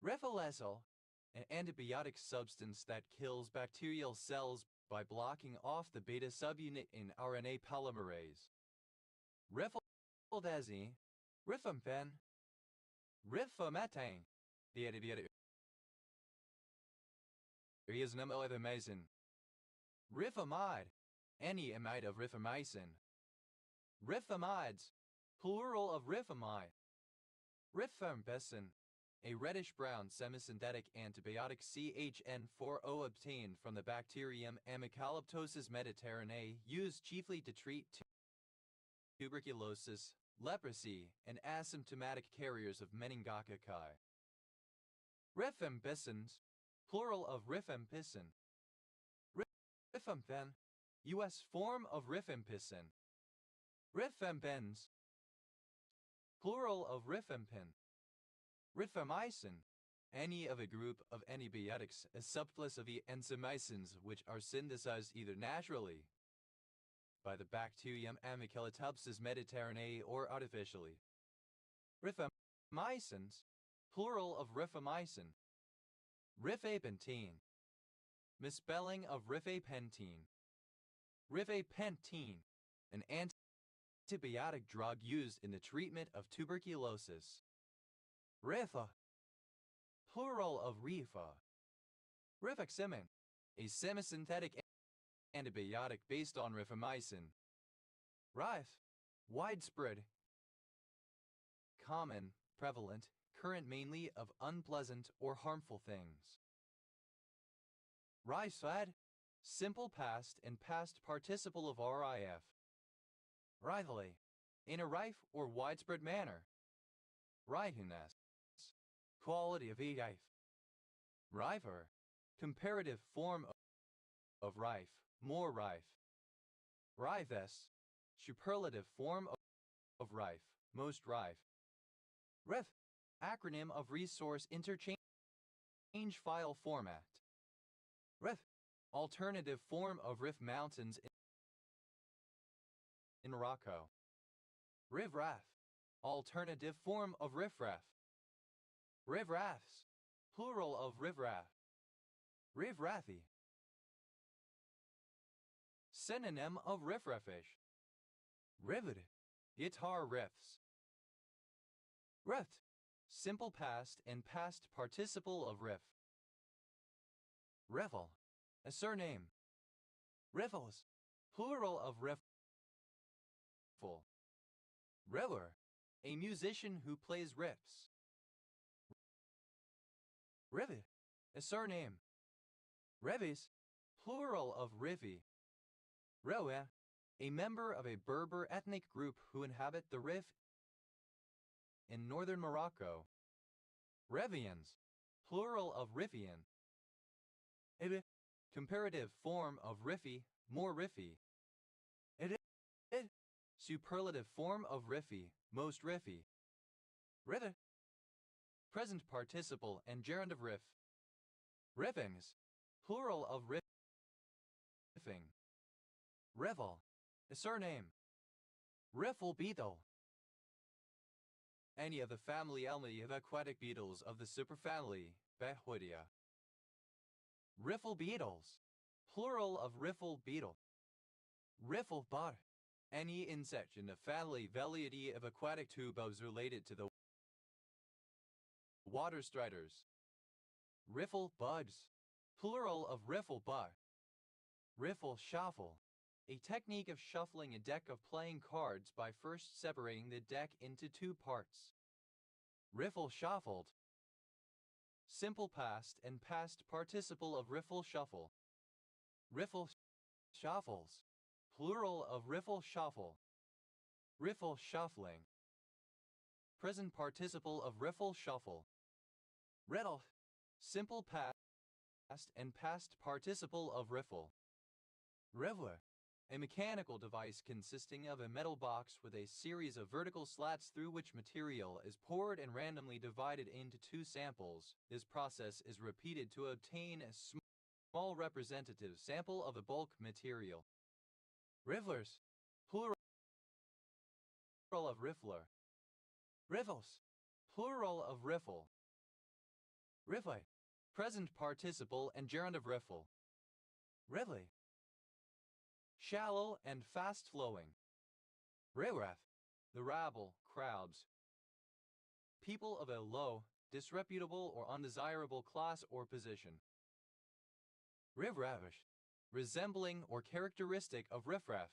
Rifalesal, an antibiotic substance that kills bacterial cells by blocking off the beta subunit in RNA polymerase. Rifaldazi, rifamfen, rifametane, the antibiotic is amazing. Rifamide, any amide of rifamycin. Rifamides, plural of rifamide. Rifampicin, a reddish-brown semisynthetic antibiotic CHN4O obtained from the bacterium Amycaloptosis mediterranae, used chiefly to treat tuberculosis, leprosy, and asymptomatic carriers of meningococci. Rifampicins, plural of rifampicin. Rifampicin, U.S. form of rifampicin. Rifampins, plural of rifampin. Rifamycin, any of a group of antibiotics, a subclass of the enzymycins which are synthesized either naturally by the bacterium Amycaloptosis mediterranae or artificially. Rifamycins, plural of rifamycin. Rifapentine, misspelling of rifapentine. Rifapentine, an antibiotic drug used in the treatment of tuberculosis. Rifa, plural of rifa. Rifaximin, a semisynthetic antibiotic based on rifamycin. Rife, widespread, common, prevalent, current mainly of unpleasant or harmful things. Rifad, simple past and past participle of RIF. Rithely, in a rife or widespread manner. Ripeness, quality of rife. Rifer, comparative form of rife, more rife. Rives, superlative form of rife, most rife. Ref, acronym of resource interchange file format. Ref, alternative form of Rif Mountains in Morocco. Rivraf, alternative form of riffraff. Rivrafs, plural of rivraf. Rivrathi, synonym of riffraffish. Rivet, guitar riffs. Rift, simple past and past participle of riff. Riffle, a surname. Riffles, plural of riffle. Riller, a musician who plays riffs. Rivet, a surname. Revis, plural of rivi. Rewe, a member of a Berber ethnic group who inhabit the Rif in northern Morocco. Revians, plural of Rifian. Ibi, comparative form of Rifi, more Rifi. Superlative form of Rifi, most Rifi. Rither, present participle and gerund of Rif. Riffings, plural of riffing. Riffle, a surname. Riffle beetle. Any of the family of aquatic beetles of the superfamily Behoidia. Riffle beetles, plural of riffle beetle. Riffle bud, any insect in the family Veliidae of aquatic tubos related to the water striders. Riffle buds, plural of riffle bud. Riffle shuffle, a technique of shuffling a deck of playing cards by first separating the deck into two parts. Riffle shuffled. Simple past and past participle of riffle shuffle. Riffle shuffles, plural of riffle shuffle. Riffle shuffling. Present participle of riffle shuffle. Riddle, simple past and past participle of riffle. Riffler, a mechanical device consisting of a metal box with a series of vertical slats through which material is poured and randomly divided into two samples. This process is repeated to obtain a small representative sample of the bulk material. Rifflers, plural of riffler. Riffles, plural of riffle. Riffle, present participle and gerund of riffle. Rively, shallow and fast-flowing. Riffraff, the rabble, crowds. People of a low, disreputable or undesirable class or position. Riffraffish, resembling or characteristic of riffraff.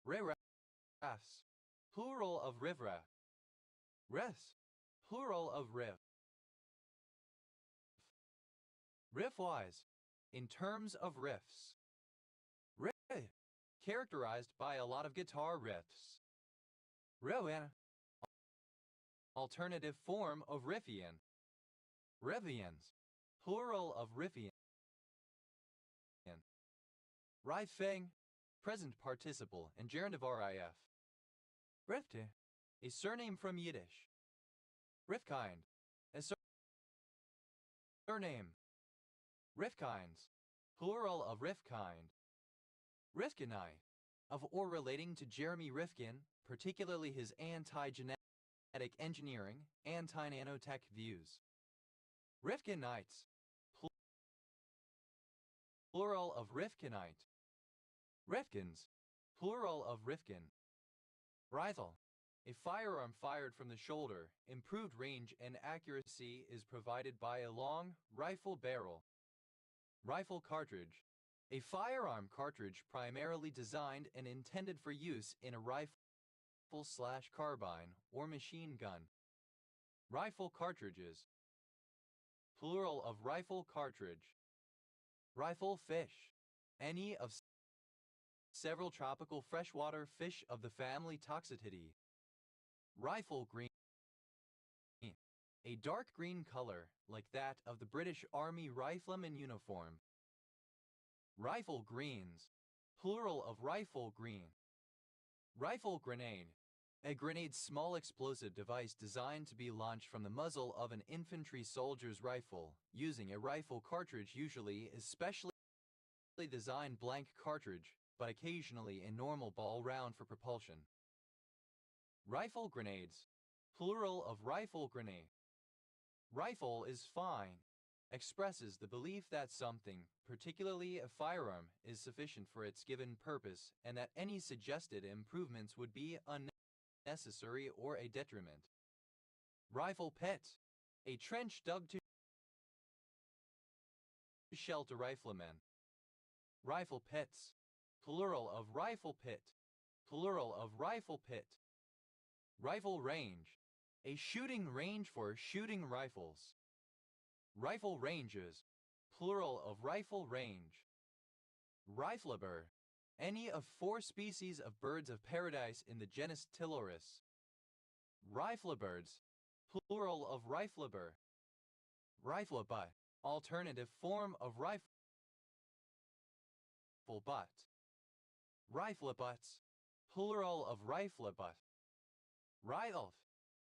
Riffraffs, plural of riffraff. Riffs, plural of riff. Riffwise, in terms of riffs. Riff, characterized by a lot of guitar riffs. Riffin, alternative form of riffian. Riffians, plural of riffian. Riffing, present participle and gerund of rif. Rifte, a surname from Yiddish. Rifkind, a surname. Rifkinds, plural of Rifkind. Rifkinai, of or relating to Jeremy Rifkin, particularly his anti-genetic engineering, anti-nanotech views. Rifkinites, plural of Rifkinite. Rifkins, plural of Rifkin. Rifle, a firearm fired from the shoulder. Improved range and accuracy is provided by a long rifle barrel. Rifle cartridge, a firearm cartridge primarily designed and intended for use in a rifle/carbine or machine gun. Rifle cartridges, plural of rifle cartridge. Rifle fish, any of several tropical freshwater fish of the family Toxotidae. Rifle green, a dark green color like that of the British Army rifleman uniform. Rifle greens, plural of rifle green. Rifle grenade, a grenade small explosive device designed to be launched from the muzzle of an infantry soldier's rifle, using a rifle cartridge, usually a specially designed blank cartridge, but occasionally a normal ball round for propulsion. Rifle grenades, plural of rifle grenade. Rifle is fine, expresses the belief that something, particularly a firearm, is sufficient for its given purpose and that any suggested improvements would be unnecessary or a detriment. Rifle pit, a trench dug to shelter riflemen. Rifle pits, plural of rifle pit, plural of rifle pit. Rifle range, a shooting range for shooting rifles. Rifle ranges, plural of rifle range. Riflebird, any of 4 species of birds of paradise in the genus Ptiloris. Riflebirds, plural of riflebird. Riflebutt, alternative form of riflebutt. Riflebutts, plural of riflebutt. Rifle,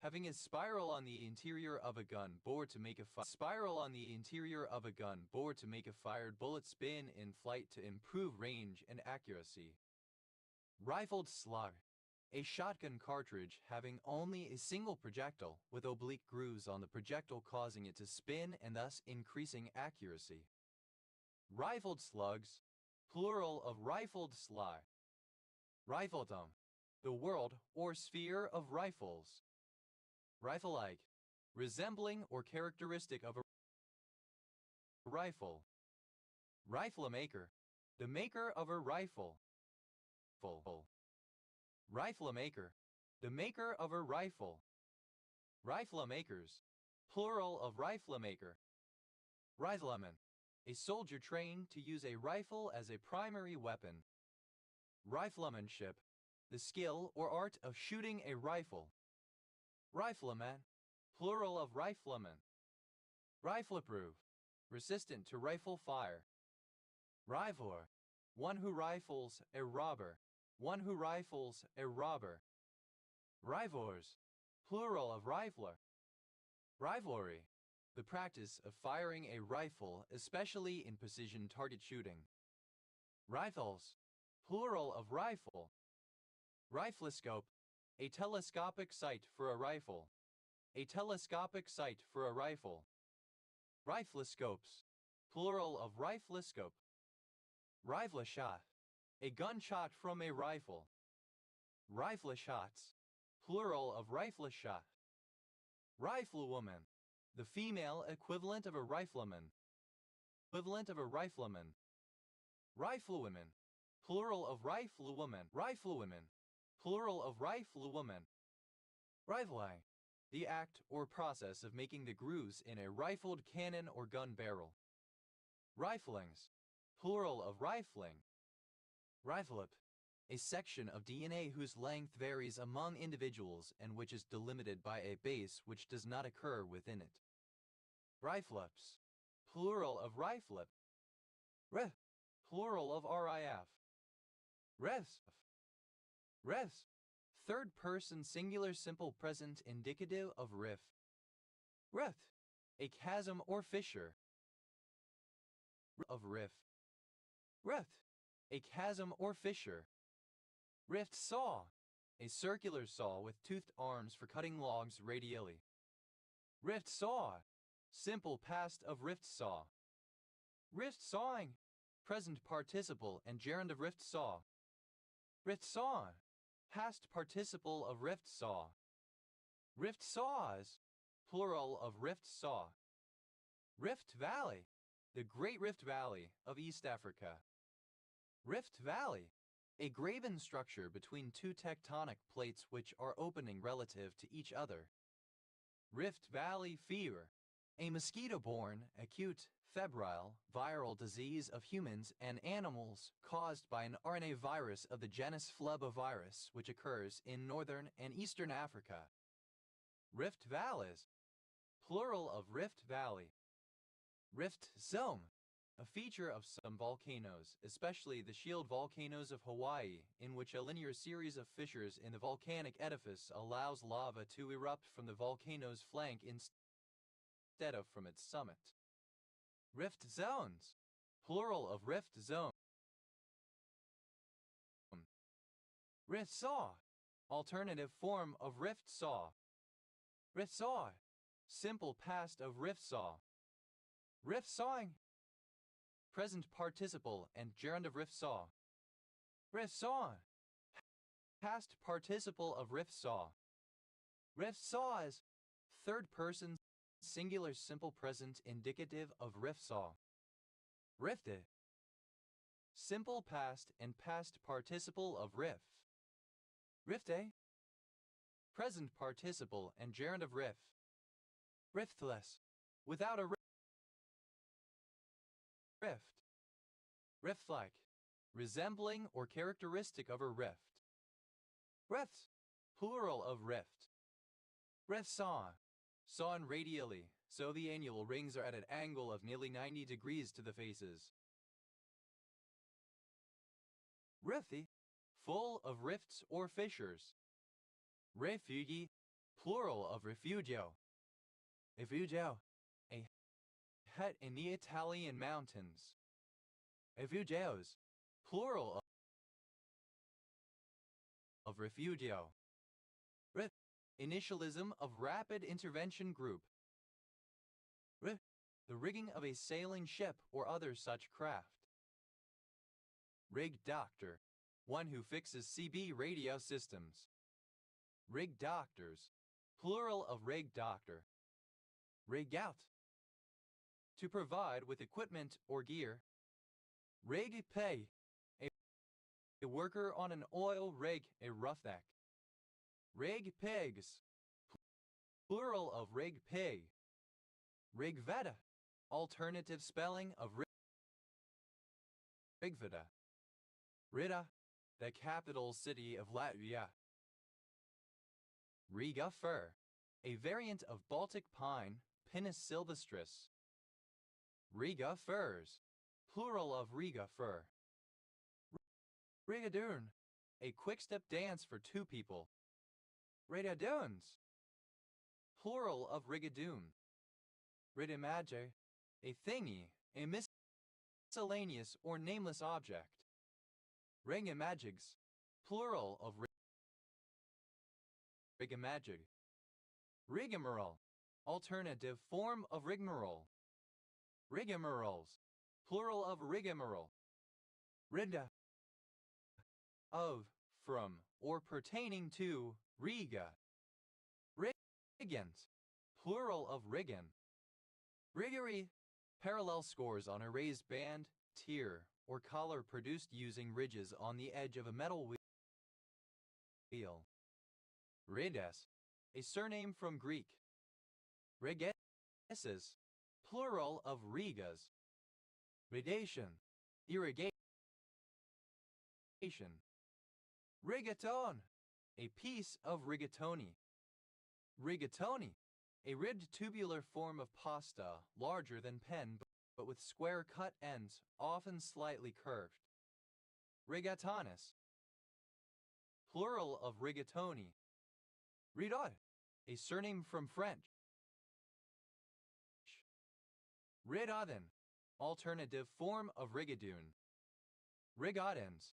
having a spiral on the interior of a gun bore to make a spiral on the interior of a gun bore to make a fired bullet spin in flight to improve range and accuracy. Rifled slug, a shotgun cartridge having only a single projectile with oblique grooves on the projectile causing it to spin and thus increasing accuracy. Rifled slugs, plural of rifled slug. Rifledom, the world or sphere of rifles. Rifle-like, resembling or characteristic of a rifle. Rifle-maker, the maker of a rifle. Rifle-maker, the maker of a rifle. Rifle-makers, plural of rifle-maker. Rifleman, a soldier trained to use a rifle as a primary weapon. Riflemanship, the skill or art of shooting a rifle. Rifleman, plural of rifleman. Rifleproof, resistant to rifle fire. Rifler, one who rifles a robber. One who rifles a robber. Riflers, plural of rifler. Rivalry, the practice of firing a rifle, especially in precision target shooting. Rifles, plural of rifle. Riflescope, a telescopic sight for a rifle. A telescopic sight for a rifle. Riflescopes, plural of riflescope. Rifle shot, a gunshot from a rifle. Rifle shots, plural of rifle shot. Riflewoman, the female equivalent of a rifleman. Equivalent of a rifleman. Riflewomen, plural of riflewoman. Riflewomen, plural of riflewoman. Rifling, the act or process of making the grooves in a rifled cannon or gun barrel. Riflings, plural of rifling. Riflip, a section of DNA whose length varies among individuals and which is delimited by a base which does not occur within it. Riflips, plural of riflip. Rif, plural of RIF. Refs, refs, third person singular simple present indicative of rift. Rift, a chasm or fissure. Of rift. Rift, a chasm or fissure. Rift saw, a circular saw with toothed arms for cutting logs radially. Rift saw, simple past of rift saw. Rift sawing, present participle and gerund of rift saw. Rift saw, past participle of rift saw. Rift saws, plural of rift saw. Rift Valley, the Great Rift Valley of East Africa. Rift Valley, a graben structure between two tectonic plates which are opening relative to each other. Rift Valley fever, a mosquito-borne, acute, febrile, viral disease of humans and animals caused by an RNA virus of the genus Phlebivirus which occurs in northern and eastern Africa. Rift Valleys, plural of Rift Valley. Rift Zone, a feature of some volcanoes, especially the shield volcanoes of Hawaii, in which a linear series of fissures in the volcanic edifice allows lava to erupt from the volcano's flank instead of from its summit. Rift zones, plural of rift zone. Rift saw, alternative form of rift saw. Rift saw, simple past of rift saw. Rift sawing, present participle and gerund of rift saw. Rift saw, past participle of rift saw. Rift saws, third person singular simple present indicative of rift saw. Rifted, simple past and past participle of rift. Rifte, present participle and gerund of rift. Riftless, without a rift. Rift-like, resembling or characteristic of a rift. Rifts, plural of rift. Rift saw, sawn radially, so the annual rings are at an angle of nearly 90 degrees to the faces. Rifty, full of rifts or fissures. Refugi, plural of refugio. Refugio, a hut in the Italian mountains. Refugios, plural of refugio. Initialism of rapid intervention group. The rigging of a sailing ship or other such craft. Rig doctor, one who fixes CB radio systems. Rig doctors, plural of rig doctor. Rig out, to provide with equipment or gear. Rig pay, a worker on an oil rig, a roughneck. Rig pigs, plural of rig pig. Rigveda, alternative spelling of Rigveda. Riga, the capital city of Latvia. Riga fir, a variant of Baltic pine, Pinus sylvestris. Riga firs, plural of Riga fir. Rigadoon, a quick-step dance for two people. Rigadoons, plural of rigadoon. Ridimage, a thingy, a miscellaneous or nameless object. Ringamagigs, plural of rigamagig. Rigmarole, alternative form of rigmarole. Rigmaroles, plural of rigmarole. Riga, of, from, or pertaining to, Riga. Rigant, plural of rigan. Riggery, parallel scores on a raised band, tier, or collar produced using ridges on the edge of a metal wheel. Rides, a surname from Greek. Rigeses, plural of Rigas. Ridation, irrigation. Rigatone, a piece of rigatoni. Rigatoni, a ribbed tubular form of pasta, larger than pen but with square cut ends, often slightly curved. Rigatonis, plural of rigatoni. Ridot, a surname from French. Ridoden, alternative form of rigadoon. Rigodens,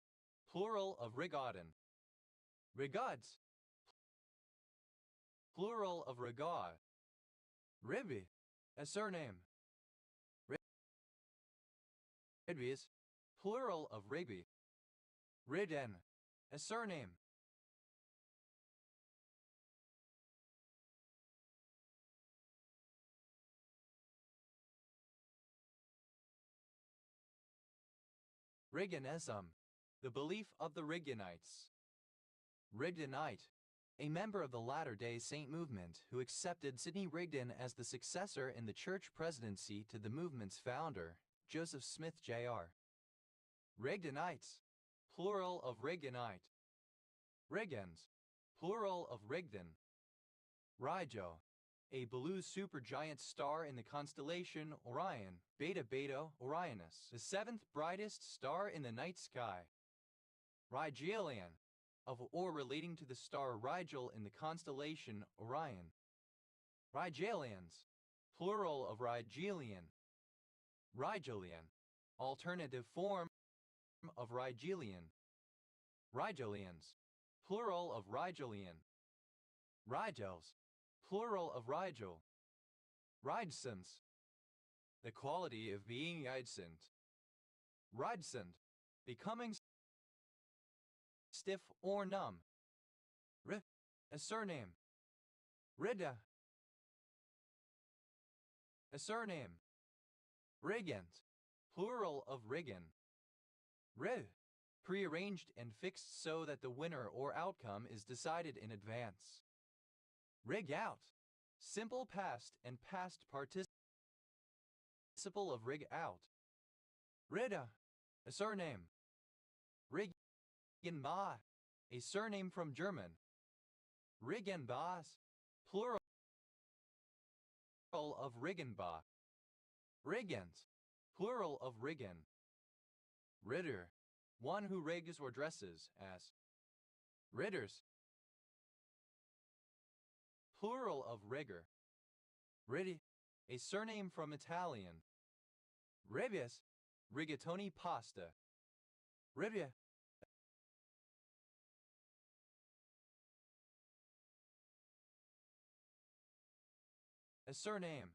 plural of rigodon. Rigods, plural of rigod. Ribby, a surname. Ridvies, plural of Rigby. Ridden, a surname. Rigdonism, the belief of the Rigdonites. Rigdonite, a member of the Latter-day Saint movement who accepted Sidney Rigdon as the successor in the church presidency to the movement's founder, Joseph Smith Jr. Rigdonites, plural of Rigdonite. Riggins, plural of Rigdon. Rigel, a blue supergiant star in the constellation Orion, Beta Beta Orionis, the seventh brightest star in the night sky. Rigelian, of or relating to the star Rigel in the constellation Orion. Rigelians, plural of Rigelian. Rigelian, alternative form of Rigelian. Rigelians, plural of Rigelian. Rigels, plural of Rigel. Ridescent, the quality of being ridescent. Ridescent, becoming stiff or numb. A surname. Rida, a surname. Rigant, plural of Rigan. Rig, prearranged and fixed so that the winner or outcome is decided in advance. Rig out, simple past and past participle of rig out. Rida, a surname. Riggenbach, a surname from German. Riggenbach, plural of Riggenbach. Riggant, plural of Riggen. Ritter, one who rigs or dresses as. Ritters, plural of rigor. Ridi, a surname from Italian. Ribius, rigatoni pasta. Ribia, a surname.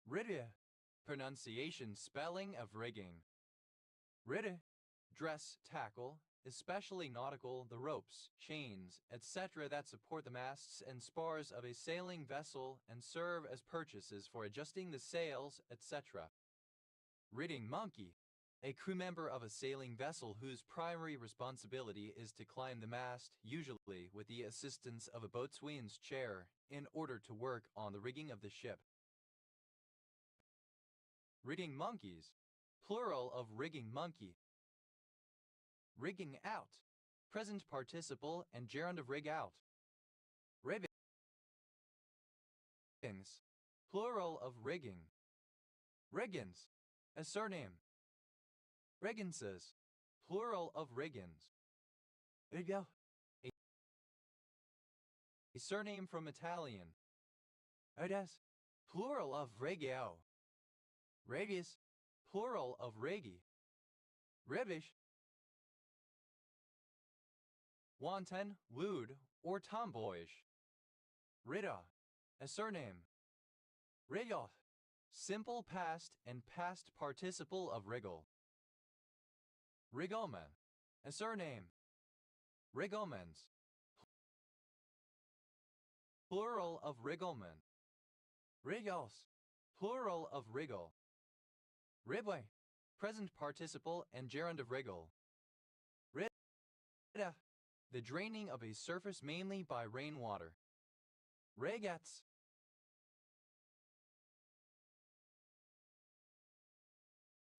Ribia, pronunciation spelling of rigging. Ridi, dress, tackle, especially nautical, the ropes, chains, etc. that support the masts and spars of a sailing vessel and serve as purchases for adjusting the sails, etc. Rigging monkey, a crew member of a sailing vessel whose primary responsibility is to climb the mast, usually with the assistance of a boatswain's chair, in order to work on the rigging of the ship. Rigging monkeys, plural of rigging monkey. Rigging out, present participle and gerund of rig out. Riggings, plural of rigging. Riggins, a surname. Rigginses, plural of riggins. Rigo, a surname from Italian. Rides, plural of regio. Regis, plural of regi. Ribish, wanton, lewd, or tomboyish. Rida, a surname. Rigoth, simple past and past participle of wriggle. Rigoman, a surname. Rigomens, plural of wriggleman. Rigos, plural of wriggle. Ribway, present participle and gerund of wriggle. Rida, the draining of a surface mainly by rainwater. Regats,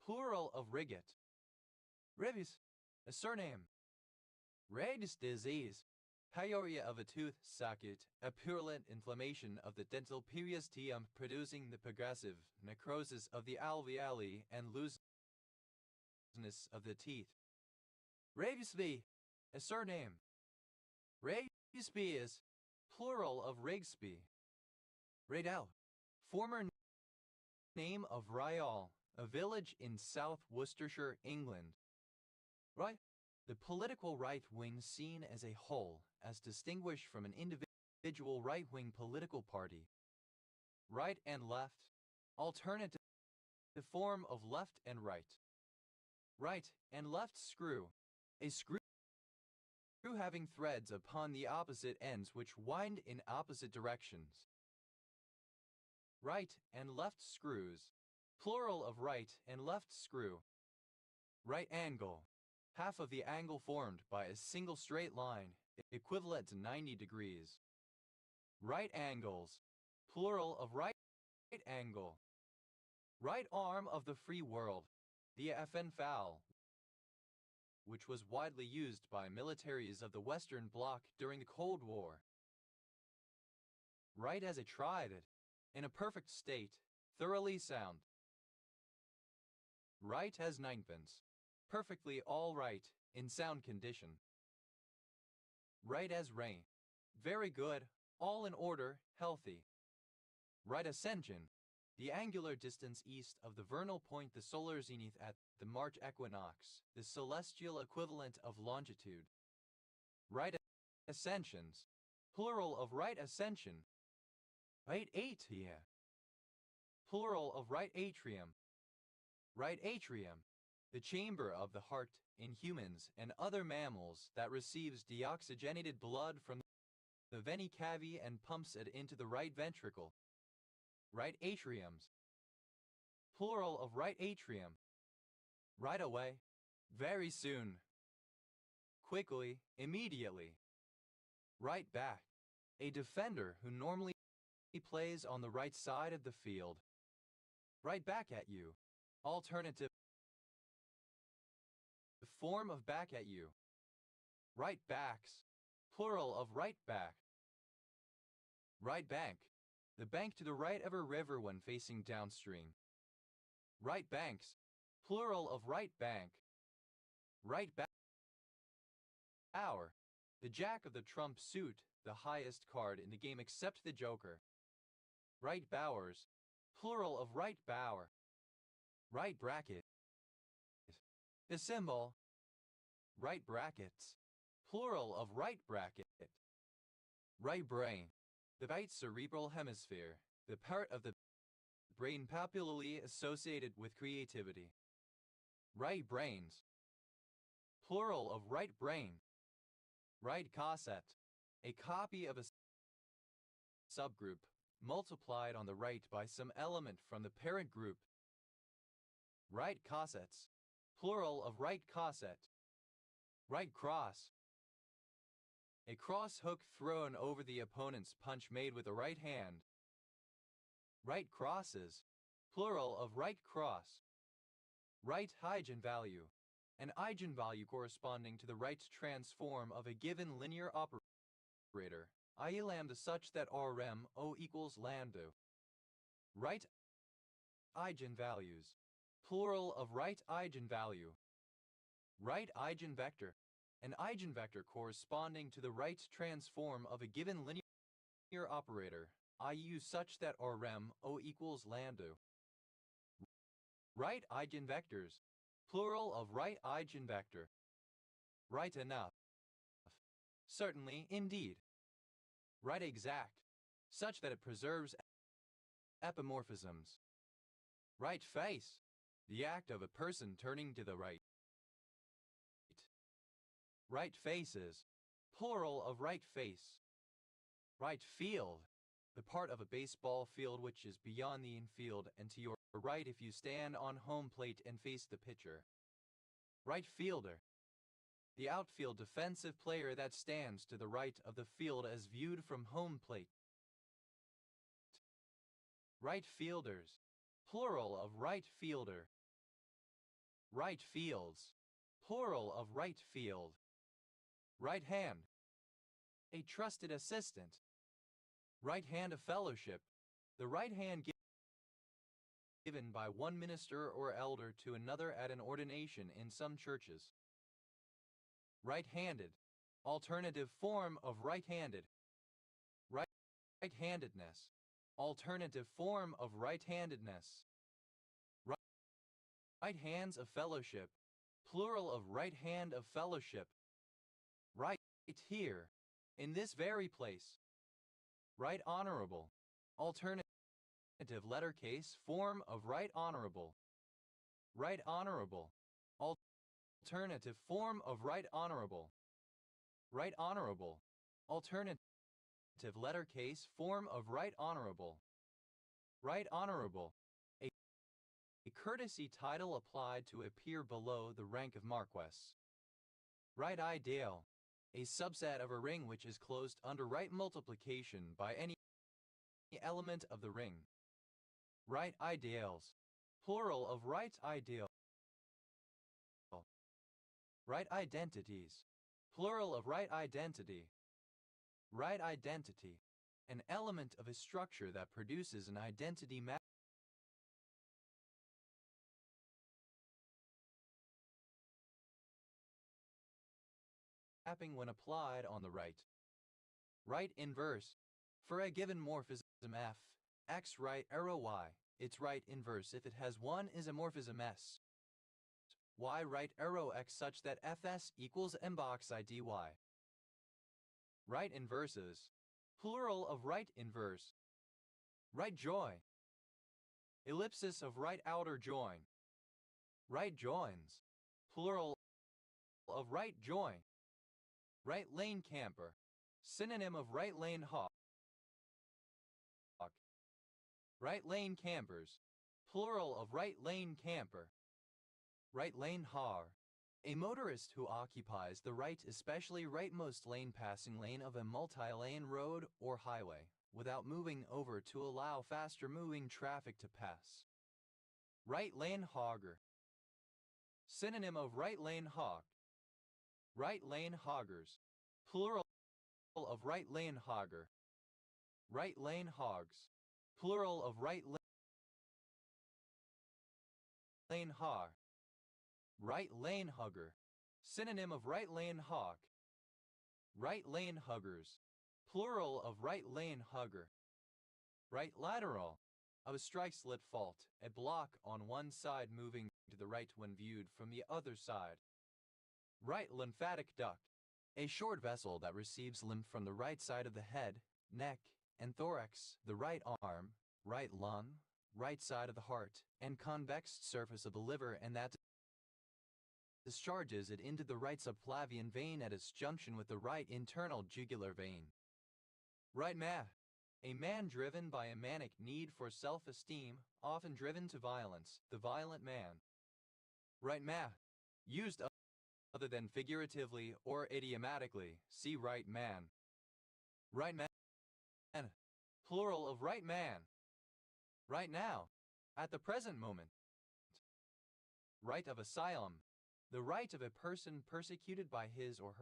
plural of riget. Rivis, a surname. Ragus disease, pyorrhea of a tooth socket, a purulent inflammation of the dental periosteum producing the progressive necrosis of the alveoli and looseness of the teeth. Ravisby, a surname. Ravisby is plural of Rigsby. Radal, former name of Ryall, a village in South Worcestershire, England. Right, the political right wing seen as a whole, as distinguished from an individual right-wing political party. Right and left, alternative, the form of left and right. Right and left screw, a screw having threads upon the opposite ends which wind in opposite directions. Right and left screws, plural of right and left screw. Right angle, half of the angle formed by a single straight line, equivalent to 90 degrees. Right angles, plural of right angle. Right arm of the free world, the FN-FAL, which was widely used by militaries of the Western Bloc during the Cold War. Right as a trident, in a perfect state, thoroughly sound. Right as ninepence, perfectly all right, in sound condition. Right as rain, very good, all in order, healthy. Right ascension, the angular distance east of the vernal point, the solar zenith at the March equinox, the celestial equivalent of longitude. Right ascensions, plural of right ascension. Right atrium, plural of right atrium. Right atrium, the chamber of the heart in humans and other mammals that receives deoxygenated blood from the vena cava and pumps it into the right ventricle. Right atriums, plural of right atrium. Right away, very soon. Quickly, immediately. Right back, a defender who normally plays on the right side of the field. Right back at you, alternative form of back at you. Right backs, plural of right back. Right bank, the bank to the right of a river when facing downstream. Right banks, plural of right bank. Right bower, the jack of the trump suit the highest card in the game except the Joker. Right bowers, plural of right bower. Right bracket. The symbol. Right brackets, plural of right bracket. Right brain, the right cerebral hemisphere, the part of the brain popularly associated with creativity. Right brains, plural of right brain. Right coset, a copy of a subgroup, multiplied on the right by some element from the parent group. Right cossets, plural of right cosset. Right cross, a cross hook thrown over the opponent's punch made with the right hand. Right crosses, plural of right cross. Right eigenvalue, an eigenvalue corresponding to the right transform of a given linear operator, i.e. lambda, such that Rm O equals lambda. Right eigenvalues, plural of right eigenvalue. Right eigenvector, an eigenvector corresponding to the right transform of a given linear operator, i.e. such that Rm O equals lambda. Right eigenvectors, plural of right eigenvector. Right enough. Certainly, indeed. Right exact, such that it preserves epimorphisms. Right face, the act of a person turning to the right. Right faces, plural of right face. Right field, the part of a baseball field which is beyond the infield and to your right if you stand on home plate and face the pitcher. Right fielder, the outfield defensive player that stands to the right of the field as viewed from home plate. Right fielders, plural of right fielder. Right fields, plural of right field. Right hand, a trusted assistant. Right hand of fellowship, the right hand given by one minister or elder to another at an ordination in some churches. Right-handed, alternative form of right-handed. Right-handedness, alternative form of right-handedness. Right hands of fellowship, plural of right hand of fellowship. Right here, in this very place. Right honorable, alternative letter case form of right honorable. Right honorable, alternative form of right honorable. Right honorable, alternative letter case form of right honorable. Right honorable, a courtesy title applied to appear below the rank of marquess. Right ideal, a subset of a ring which is closed under right multiplication by any element of the ring. Right ideals, plural of right ideal. Right identities, plural of right identity. Right identity, an element of a structure that produces an identity mapping when applied on the right. Right inverse, for a given morphism f, x right arrow y, its right inverse if it has one isomorphism s. Y right arrow x such that fs equals m box I dy. Right inverses, plural of right inverse. Right joy, ellipsis of right outer join. Right joins, plural of right join. Right lane camper, synonym of right lane hawk. Right lane campers, plural of right lane camper. Right lane har, a motorist who occupies the right, especially rightmost lane passing lane of a multi-lane road or highway, without moving over to allow faster moving traffic to pass. Right lane hogger, synonym of right lane hawk. Right lane hoggers, plural of right lane hogger. Right lane hogs, plural of right lane har. Right lane hugger, synonym of right lane hawk. Right lane huggers, Plural of right lane hugger. Right lateral of a strike-slit fault, a block on one side moving to the right when viewed from the other side. Right lymphatic duct, a short vessel that receives lymph from the right side of the head, neck, and thorax, the right arm, right lung, right side of the heart, and convex surface of the liver, and that discharges it into the right subclavian vein at its junction with the right internal jugular vein. Right man, a man driven by a manic need for self-esteem, often driven to violence, the violent man. Right man, used other than figuratively or idiomatically, see right man. Right man, plural of right man. Right now, at the present moment. Right of asylum, the right of a person persecuted by his or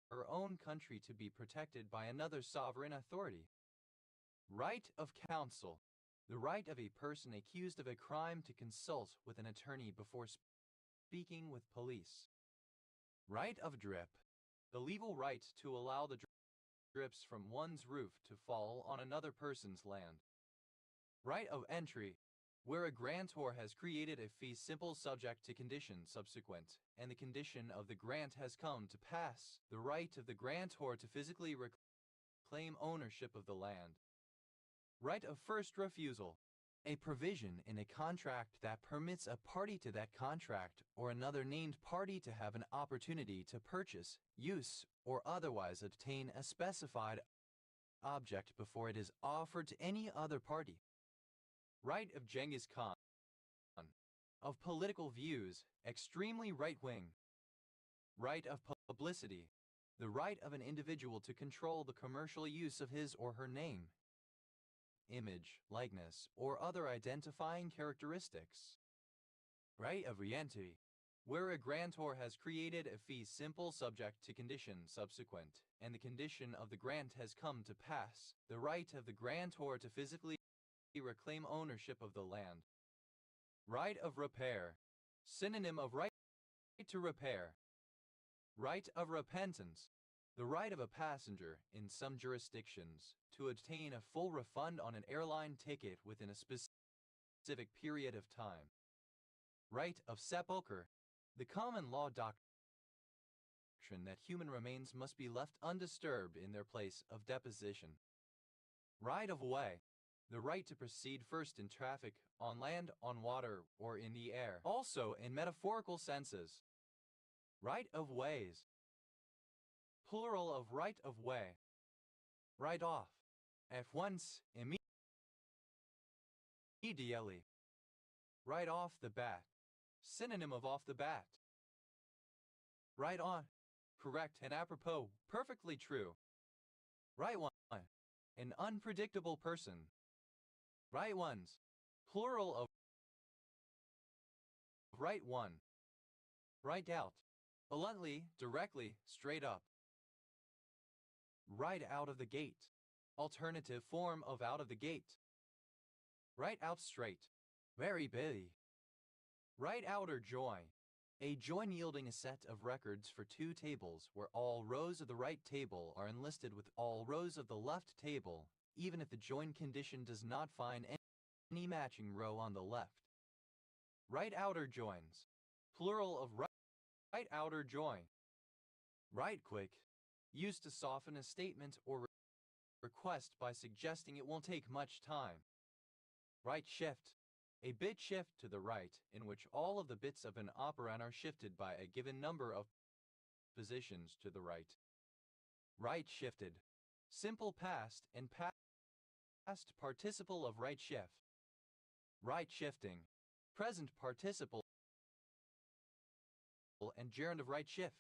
her own country to be protected by another sovereign authority. Right of counsel, the right of a person accused of a crime to consult with an attorney before speaking with police. Right of drip, the legal right to allow the drips from one's roof to fall on another person's land. Right of entry, where a grantor has created a fee simple subject to condition subsequent, and the condition of the grant has come to pass, the right of the grantor to physically reclaim ownership of the land. Right of first refusal, a provision in a contract that permits a party to that contract or another named party to have an opportunity to purchase, use, or otherwise obtain a specified object before it is offered to any other party. Right of Genghis Khan, of political views, extremely right-wing. Right of publicity, the right of an individual to control the commercial use of his or her name, image, likeness, or other identifying characteristics. Right of reentry, where a grantor has created a fee simple subject to condition subsequent, and the condition of the grant has come to pass, the right of the grantor to physically reclaim ownership of the land. Right of repair, synonym of right to repair. Right of repentance, the right of a passenger in some jurisdictions to obtain a full refund on an airline ticket within a specific period of time. Right of sepulcher, the common law doctrine that human remains must be left undisturbed in their place of deposition. Right of way, the right to proceed first in traffic, on land, on water, or in the air, also in metaphorical senses. Right of ways, plural of right of way. Right off, at once, immediately. Right off the bat, synonym of off the bat. Right on, correct and apropos, perfectly true. Right one, an unpredictable person. Right ones, plural of right one. Right out, bluntly, directly, straight up. Right out of the gate, alternative form of out of the gate. Right out straight, very busy. Right outer join, a join yielding a set of records for two tables where all rows of the right table are enlisted with all rows of the left table, even if the join condition does not find any matching row on the left. Right outer joins, plural of right outer join. Right quick, used to soften a statement or request by suggesting it won't take much time. Right shift, a bit shift to the right in which all of the bits of an operand are shifted by a given number of positions to the right. Right shifted, simple past and past participle of right shift. Right shifting, present participle and gerund of right shift.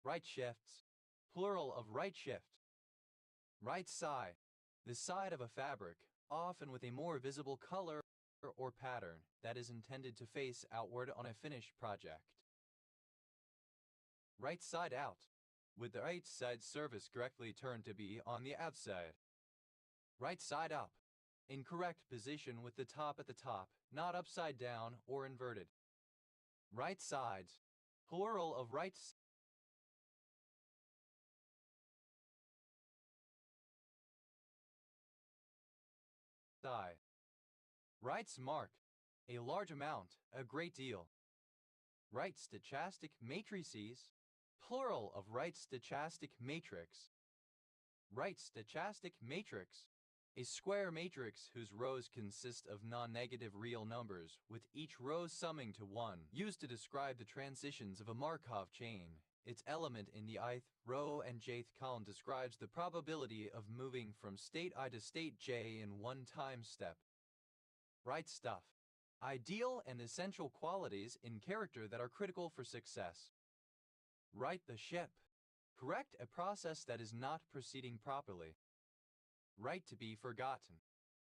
Right shifts, plural of right shift. Right side, the side of a fabric, often with a more visible color or pattern that is intended to face outward on a finished project. Right side out, with the right side surface correctly turned to be on the outside. Right side up, in correct position with the top at the top, not upside down or inverted. Right sides, plural of right thigh. Right's mark, a large amount, a great deal. Right stochastic matrices, plural of right stochastic matrix. Right stochastic matrix, a square matrix whose rows consist of non-negative real numbers, with each row summing to 1, used to describe the transitions of a Markov chain. Its element in the ith row and jth column describes the probability of moving from state I to state j in one time step. Right stuff. Ideal and essential qualities in character that are critical for success. Right the ship. Correct a process that is not proceeding properly. Right to be forgotten.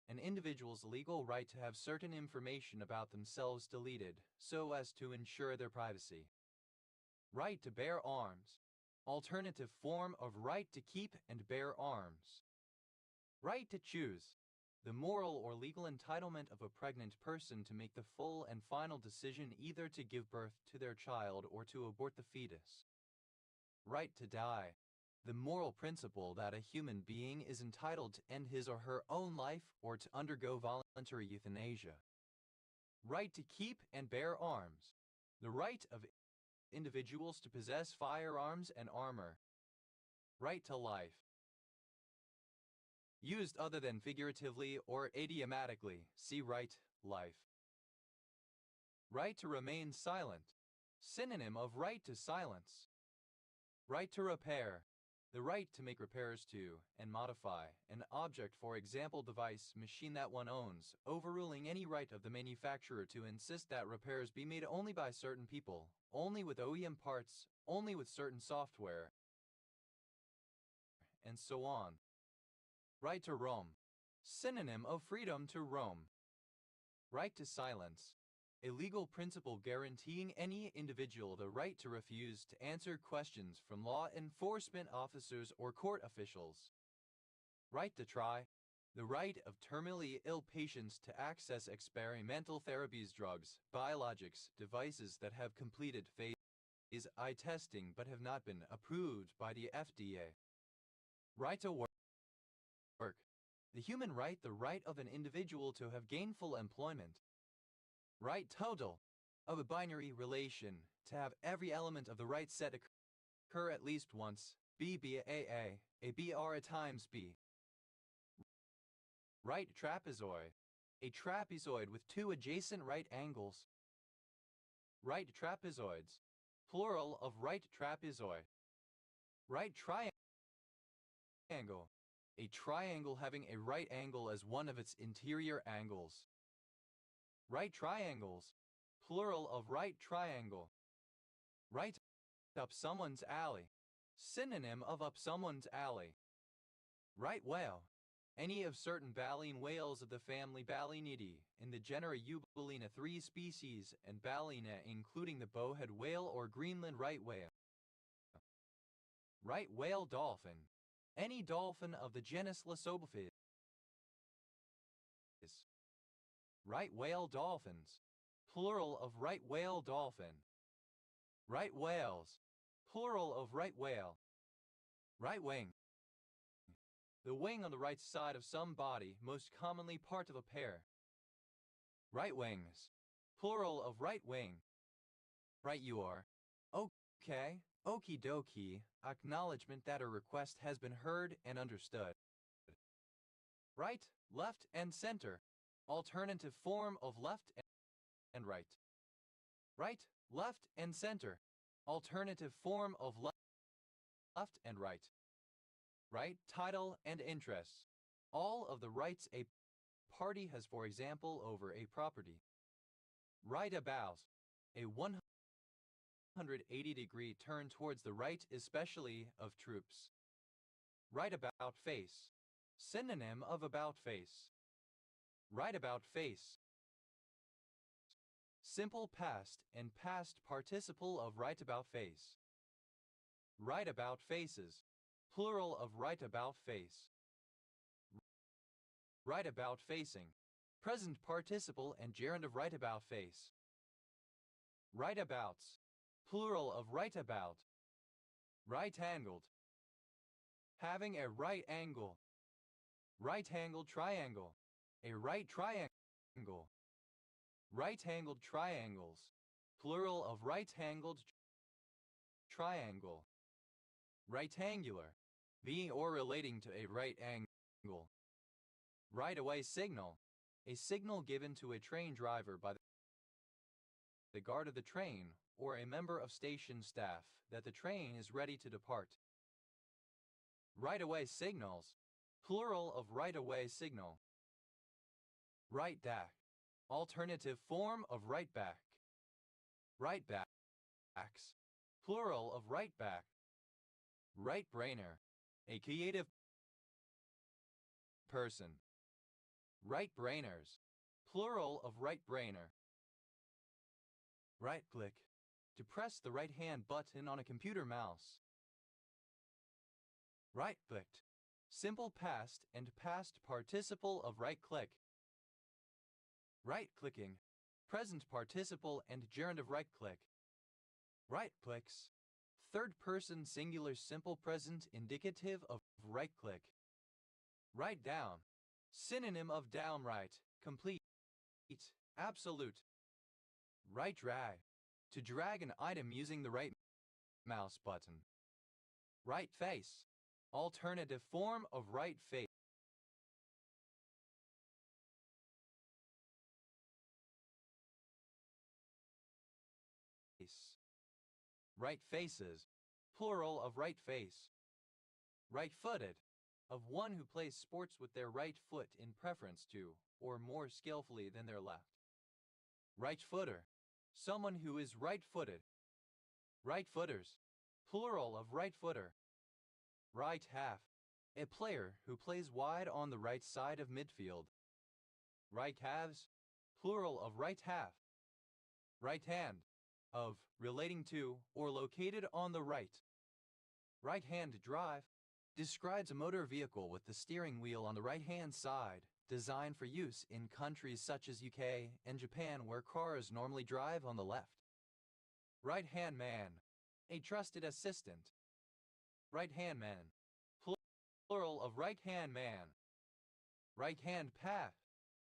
An individual's legal right to have certain information about themselves deleted so as to ensure their privacy. Right to bear arms. Alternative form of right to keep and bear arms. Right to choose. The moral or legal entitlement of a pregnant person to make the full and final decision either to give birth to their child or to abort the fetus. Right to die. The moral principle that a human being is entitled to end his or her own life or to undergo voluntary euthanasia. Right to keep and bear arms. The right of individuals to possess firearms and armor. Right to life. Used other than figuratively or idiomatically, see right, life. Right to remain silent. Synonym of right to silence. Right to repair. The right to make repairs to and modify an object, for example device, machine that one owns, overruling any right of the manufacturer to insist that repairs be made only by certain people, only with OEM parts, only with certain software, and so on. Right to roam. Synonym of freedom to roam. Right to silence. A legal principle guaranteeing any individual the right to refuse to answer questions from law enforcement officers or court officials. Right to try. The right of terminally ill patients to access experimental therapies, drugs, biologics, devices that have completed phase I testing but have not been approved by the FDA. Right to work. The human right, the right of an individual to have gainful employment. Right total. Of a binary relation, to have every element of the right set occur at least once, B a BR times B. Right trapezoid. A trapezoid with two adjacent right angles. Right trapezoids. Plural of right trapezoid. Right triangle. A triangle having a right angle as one of its interior angles. Right triangles. Plural of right triangle. Right up someone's alley. Synonym of up someone's alley. Right whale. Any of certain baleen whales of the family Balenidae, in the genera Eubulina 3 species, and Balena including the bowhead whale or Greenland right whale. Right whale dolphin. Any dolphin of the genus Lasobophis. Right whale dolphins. Plural of right whale dolphin. Right whales. Plural of right whale. Right wing. The wing on the right side of some body, most commonly part of a pair. Right wings. Plural of right wing. Right you are. Okay, okie dokie, acknowledgement that a request has been heard and understood. Right, left, and center. Alternative form of left and right. Right, left, and center. Alternative form of left and right. Right, title, and interests. All of the rights a party has, for example, over a property. Right about. A 180-degree turn towards the right, especially of troops. Right about face. Synonym of about face. Right about face. Simple past and past participle of right about face. Right about faces. Plural of right about face. Right about facing. Present participle and gerund of right about face. Right abouts. Plural of right about. Right-angled. Having a right angle. Right-angled triangle. A right triangle. Right-angled triangles. Plural of right-angled triangle. Rectangular. Being or relating to a right angle. Right-of-way signal. A signal given to a train driver by the guard of the train or a member of station staff that the train is ready to depart. Right-of-way signals. Plural of right-of-way signal. Right back. Alternative form of right back. Right backs. Plural of right back. Right brainer. A creative person. Right brainers. Plural of right brainer. Right click. To press the right hand button on a computer mouse. Right clicked. Simple past and past participle of right click. Right clicking. Present participle and gerund of right click. Right clicks. Third person singular simple present indicative of right click. Right down. Synonym of downright, complete, absolute. Right drag. To drag an item using the right mouse button. Right face. Alternative form of right face. Right faces. Plural of right face. Right-footed. Of one who plays sports with their right foot in preference to, or more skillfully than their left. Right-footer. Someone who is right-footed. Right-footers. Plural of right-footer. Right half. A player who plays wide on the right side of midfield. Right halves. Plural of right half. Right hand. Of, relating to, or located on the right. Right-hand drive. Describes a motor vehicle with the steering wheel on the right-hand side, designed for use in countries such as UK and Japan where cars normally drive on the left. Right-hand man. A trusted assistant. Right-hand man. Plural of right-hand man. Right-hand path.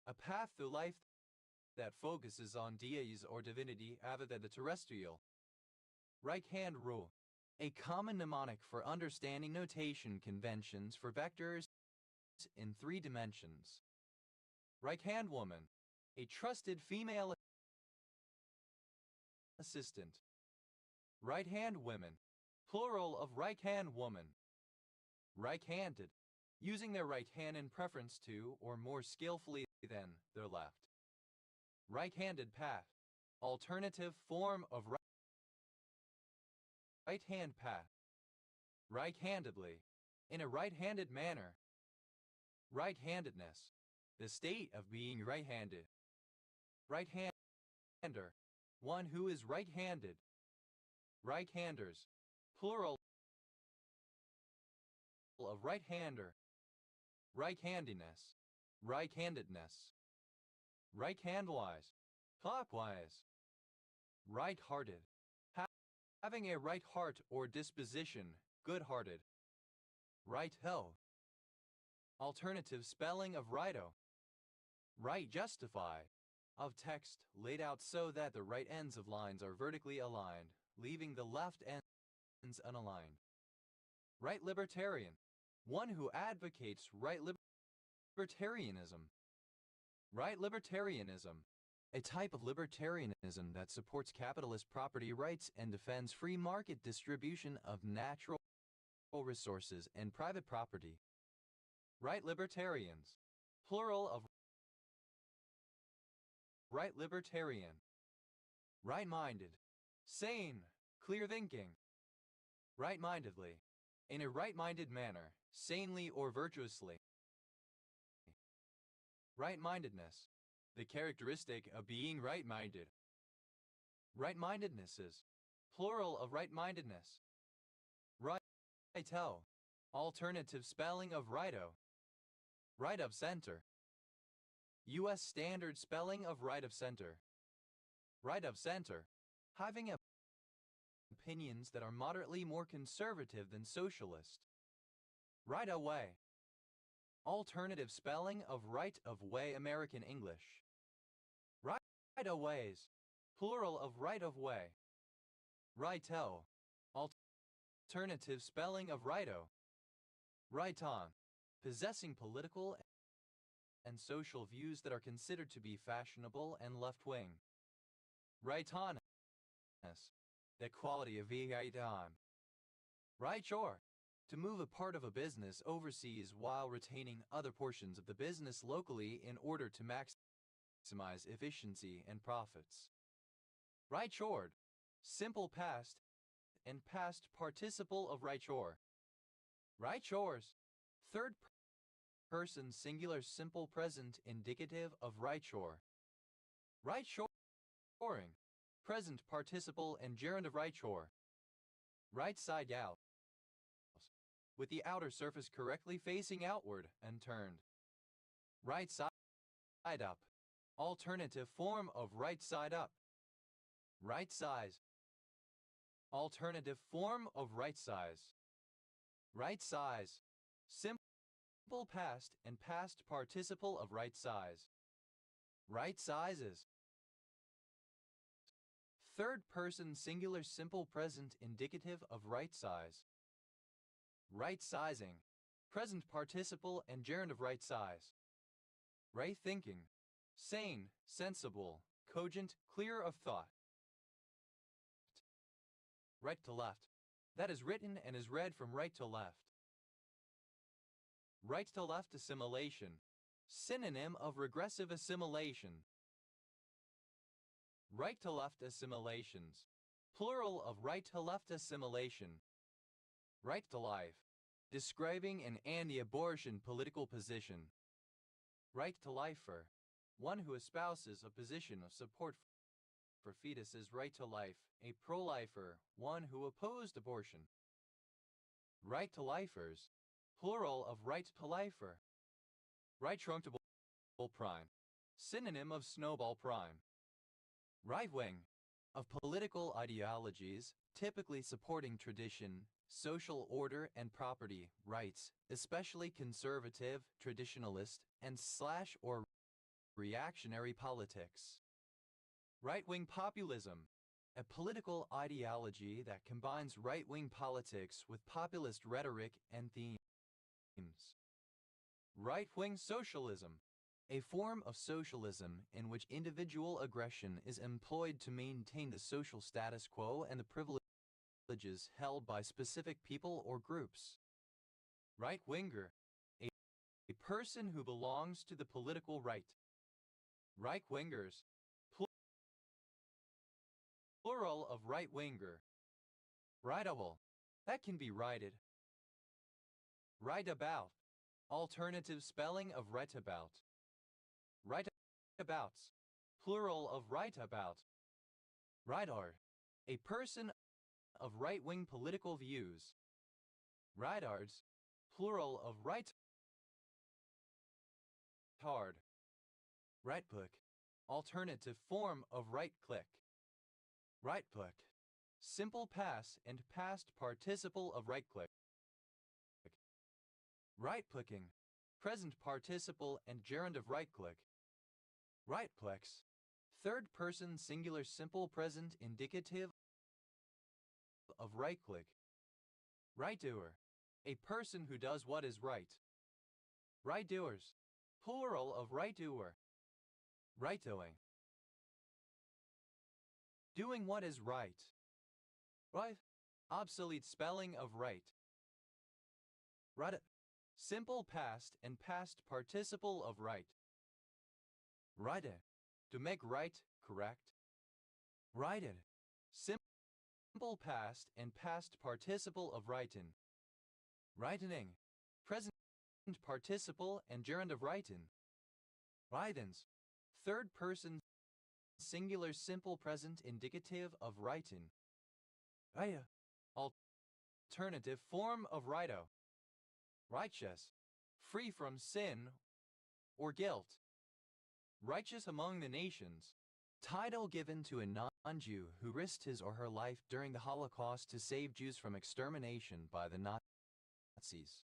A path through life that focuses on deities or divinity other than the terrestrial. Right-hand rule. A common mnemonic for understanding notation conventions for vectors in 3 dimensions. Right-hand woman. A trusted female assistant. Right-hand women. Plural of right-hand woman. Right-handed. Using their right hand in preference to or more skillfully than their left. Right-handed path. Alternative form of right-hand path. Right-handedly. In a right-handed manner. Right-handedness. The state of being right-handed. Right-hander. One who is right-handed. Right-handers. Plural of right-hander. Right-handiness. Right-handedness. Right-handwise. Clockwise. Right-hearted. Having a right heart or disposition, good-hearted. Right-ho. Alternative spelling of righto. Right justify. Of text laid out so that the right ends of lines are vertically aligned, leaving the left ends unaligned. Right libertarian. One who advocates right libertarianism. Right libertarianism. A type of libertarianism that supports capitalist property rights and defends free market distribution of natural resources and private property. Right libertarians. Plural of right libertarian. Right-minded. Sane. Clear thinking. Right-mindedly. In a right-minded manner, sanely or virtuously. Right-mindedness. The characteristic of being right-minded. Right-mindednesses. Plural of right-mindedness. Right-o. Alternative spelling of righto. Right of center. U.S. standard spelling of right of center. Right of center. Having opinions that are moderately more conservative than socialist. Right away. Alternative spelling of right of way American English. Right-of-ways. Plural of right of way. Right-o. Alternative spelling of right-o. Right-on. Possessing political and social views that are considered to be fashionable and left-wing. Right-on. The quality of right-on. Right-shore. To move a part of a business overseas while retaining other portions of the business locally in order to maximize efficiency and profits. Right-shored. Simple past and past participle of right-shore. Right-shores. Third person singular simple present indicative of right-shore. Right-shoring. Present participle and gerund of right-shore. Right side out. With the outer surface correctly facing outward and turned. Right side up. Alternative form of right side up. Right size. Alternative form of right size. Right size. Simple past and past participle of right size. Right sizes. Third person singular simple present indicative of right size. Right sizing. Present participle and gerund of right size. Right thinking. Sane, sensible, cogent, clear of thought. Right to left. That is written and is read from right to left. Right to left assimilation. Synonym of regressive assimilation. Right to left assimilations. Plural of right to left assimilation. Right to life. Describing an anti-abortion political position. Right to lifer. One who espouses a position of support for fetuses' right to life, a pro-lifer, one who opposed abortion. Right to lifers. Plural of right to lifer. Right trunk to bull prime. Synonym of snowball prime. Right wing. Of political ideologies, typically supporting tradition, social order and property rights, especially conservative, traditionalist, and / or reactionary politics. Right-wing populism. A political ideology that combines right-wing politics with populist rhetoric and themes. Right-wing socialism. A form of socialism in which individual aggression is employed to maintain the social status quo and the privileges held by specific people or groups. Right-winger. A person who belongs to the political right. Right-wingers. Plural of right-winger. Rightable. That can be righted. Right about. Alternative spelling of right about. Right-abouts. Plural of right about. Right-ard. A person of right-wing political views. Right-ards. Plural of right-hard. Right-book. Alternative form of right-click. Right-book. Simple past and past participle of right-click. Right-plicking. Present participle and gerund of right-click. Right-plex. Third person singular simple present indicative of right-click. Right-doer. A person who does what is right. Right-doers. Plural of right-doer. Right-doing. Doing what is right. Right. Obsolete spelling of right. Right. Simple past and past participle of right. Righted. To make right, correct. Righted. Simple past and past participle of righten. Rightening. Present participle and gerund of righten. Rightens. Third person singular simple present indicative of righten. Raya. Alternative form of righto. Righteous. Free from sin or guilt. Righteous among the nations. Title given to a non-Jew who risked his or her life during the Holocaust to save Jews from extermination by the Nazis.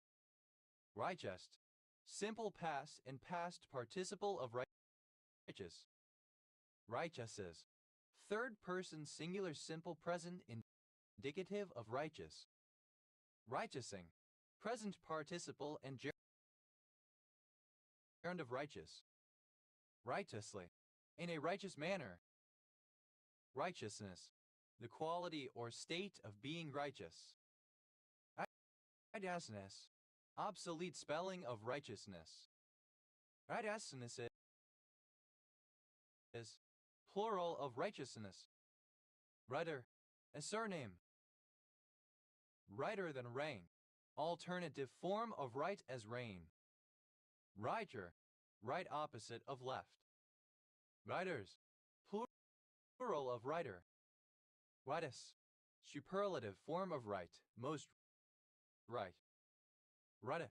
Righteous. Simple past and past participle of righteous. Righteouses. Third person singular simple present indicative of righteous. Righteousing. Present participle and gerund of righteous. Righteously. In a righteous manner. Righteousness. The quality or state of being righteous. Righteousness. Obsolete spelling of righteousness. Righteousness is plural of righteousness. Writer. A surname. Righter than rain. Alternative form of right as rain. Writer. Right opposite of left. Writers. Plural of writer. Rightus. Superlative form of right, most right. Righta.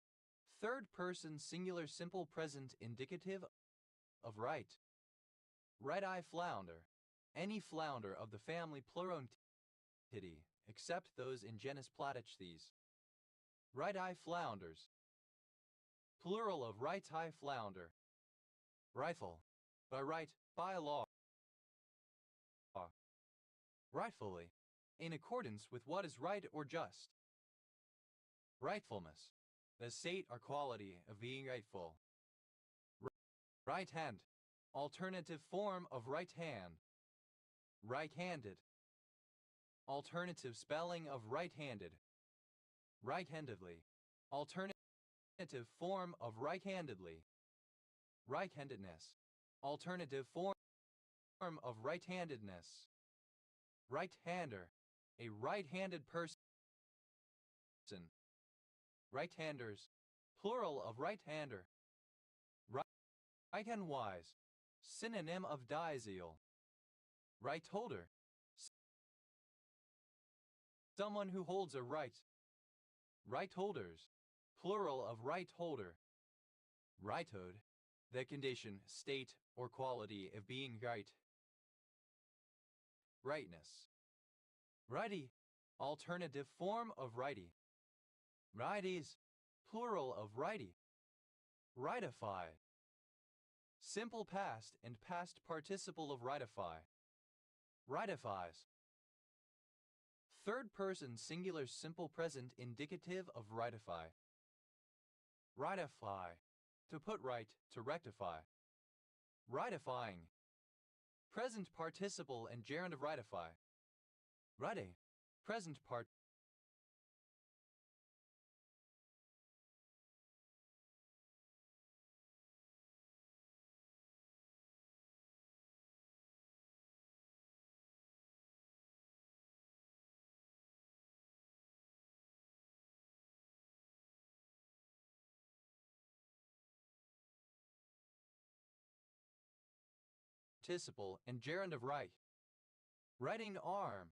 Third person singular simple present indicative of right. Right-eye flounder. Any flounder of the family Pleurontid, except those in genus Platystes. Right-eye flounders. Plural of right-eye flounder. Rightful. By right, by law. Rightfully. In accordance with what is right or just. Rightfulness. The state or quality of being rightful. Right hand. Alternative form of right hand. Right-handed. Alternative spelling of right-handed. Right-handedly. Alternative form of right-handedly. Right-handedness. Alternative form of right-handedness. Right-hander. A right-handed person. Right-handers. Plural of right-hander. Right and wise. Synonym of diazeal. Right holder. Someone who holds a right. Right holders. Plural of right holder. Righthood. The condition, state, or quality of being right. Rightness. Righty. Alternative form of righty. Righties. Plural of righty. Rightify. Simple past and past participle of rightify. Rightifies. Third person singular simple present indicative of rightify. Rightify. To put right, to rectify. Rightifying. Present participle and gerund of rightify. Righty. Present participle and gerund of right. Righting arm.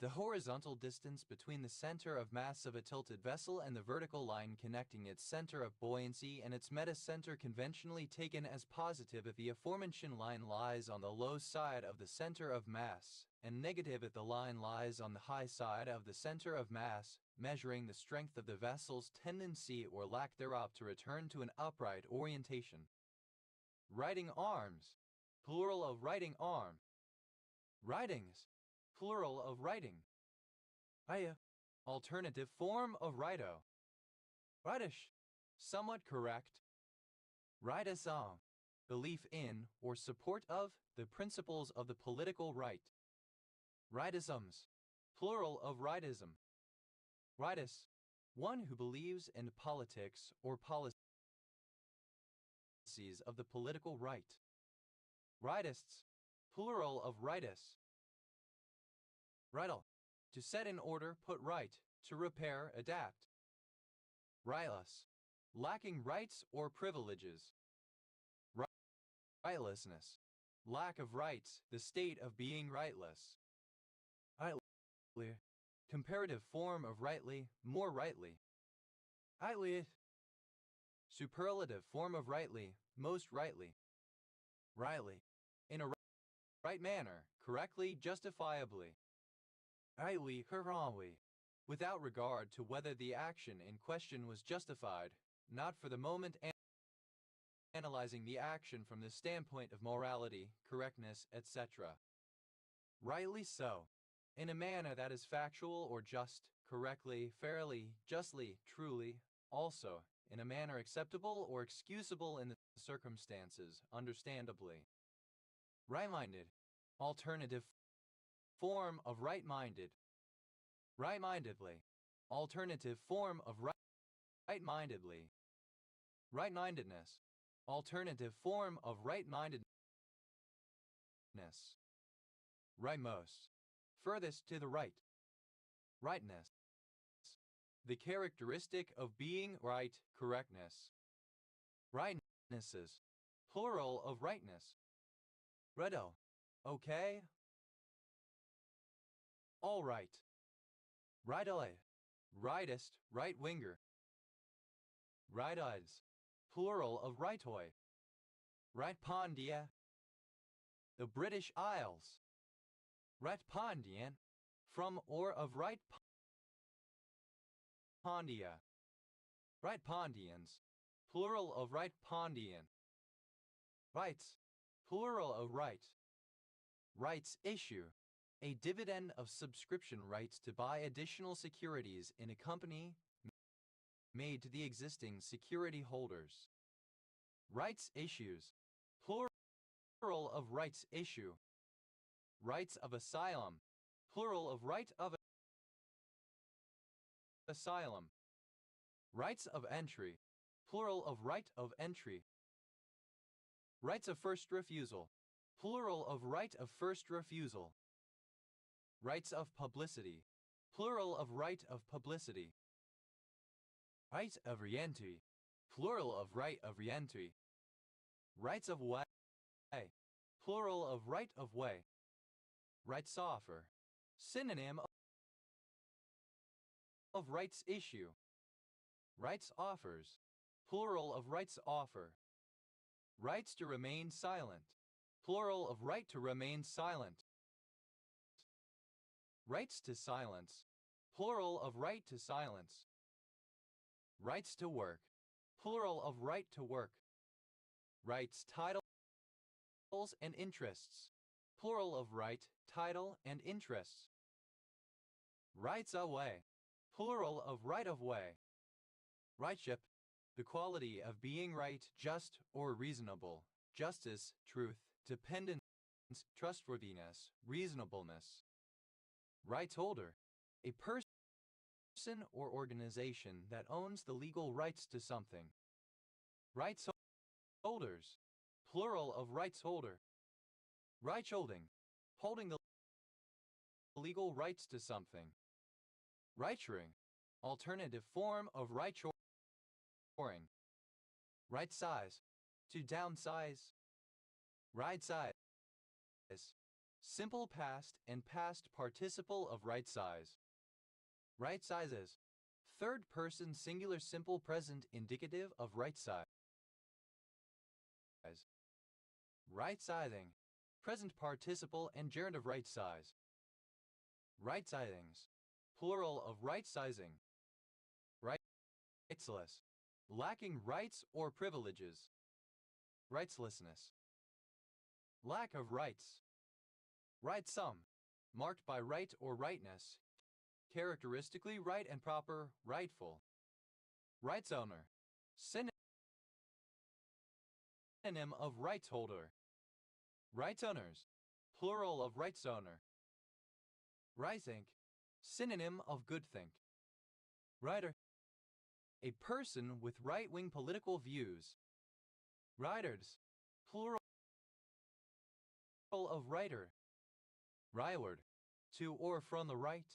The horizontal distance between the center of mass of a tilted vessel and the vertical line connecting its center of buoyancy and its metacenter conventionally taken as positive if the aforementioned line lies on the low side of the center of mass, and negative if the line lies on the high side of the center of mass, measuring the strength of the vessel's tendency or lack thereof to return to an upright orientation. Righting arms. Plural of righting arm. Writings. Plural of writing. Aya. Alternative form of righto. Rightish. Somewhat correct. Rightism. Belief in or support of the principles of the political right. Rightisms. Plural of rightism. Rightus. One who believes in politics or policies of the political right. Rightists. Plural of rightus. Rightle. To set in order, put right, to repair, adapt. Rightless. Lacking rights or privileges. Rightlessness. Lack of rights, the state of being rightless. Rightly. Comparative form of rightly, more rightly. Rightly. Superlative form of rightly, most rightly. Rightly. In a right manner, correctly, justifiably. Rightly, correctly. Without regard to whether the action in question was justified, not for the moment and analyzing the action from the standpoint of morality, correctness, etc. Rightly so, in a manner that is factual or just, correctly, fairly, justly, truly, also, in a manner acceptable or excusable in the circumstances, understandably. Right-minded, alternative form of right-minded. Right-mindedly, alternative form of right-mindedly. Right-mindedness, alternative form of right-mindedness. Rightmost, furthest to the right. Rightness, the characteristic of being right, correctness. Rightnesses, plural of rightness. Righto, okay? All right. Right-eye, rightist, right-winger. Right-eyes, plural of right-oi. Right-pondia, the British Isles. Right-pondian, from or of right-pondia. Right-pondians, plural of right-pondian. Rights, plural of right. Rights issue, a dividend of subscription rights to buy additional securities in a company made to the existing security holders. Rights issues, plural of rights issue. Rights of asylum, plural of right of asylum. Rights of entry, plural of right of entry. Rights of first refusal, plural of right of first refusal. Rights of publicity, plural of right of publicity. Right of reentry, plural of right of reentry. Rights of way, plural of right of way. Rights offer, synonym of rights issue. Rights offers, plural of rights offer. Rights to remain silent, plural of right to remain silent. Rights to silence, plural of right to silence. Rights to work, plural of right to work. Rights, titles, and interests, plural of right, title, and interests. Rights away, plural of right of way. Rightship, the quality of being right, just, or reasonable, justice, truth, dependence, trustworthiness, reasonableness. Rights holder, a person or organization that owns the legal rights to something. Rights holders, plural of rights holder. Right holding, holding the legal rights to something. Right-shoring, alternative form of right-shoring. Right size, to downsize. Right size, simple past and past participle of right size. Right sizes, third person singular simple present indicative of right size. Right sizing, present participle and gerund of right size. Right sizings, plural of right sizing. Rightsless, lacking rights or privileges. Rightslessness, lack of rights. Rightsome, marked by right or rightness, characteristically right and proper, rightful. Rights owner, synonym of rights holder. Rights owners, plural of rights owner. Right think, synonym of good think. Writer, a person with right-wing political views. Writers, plural of writer. Rightward, to or from the right.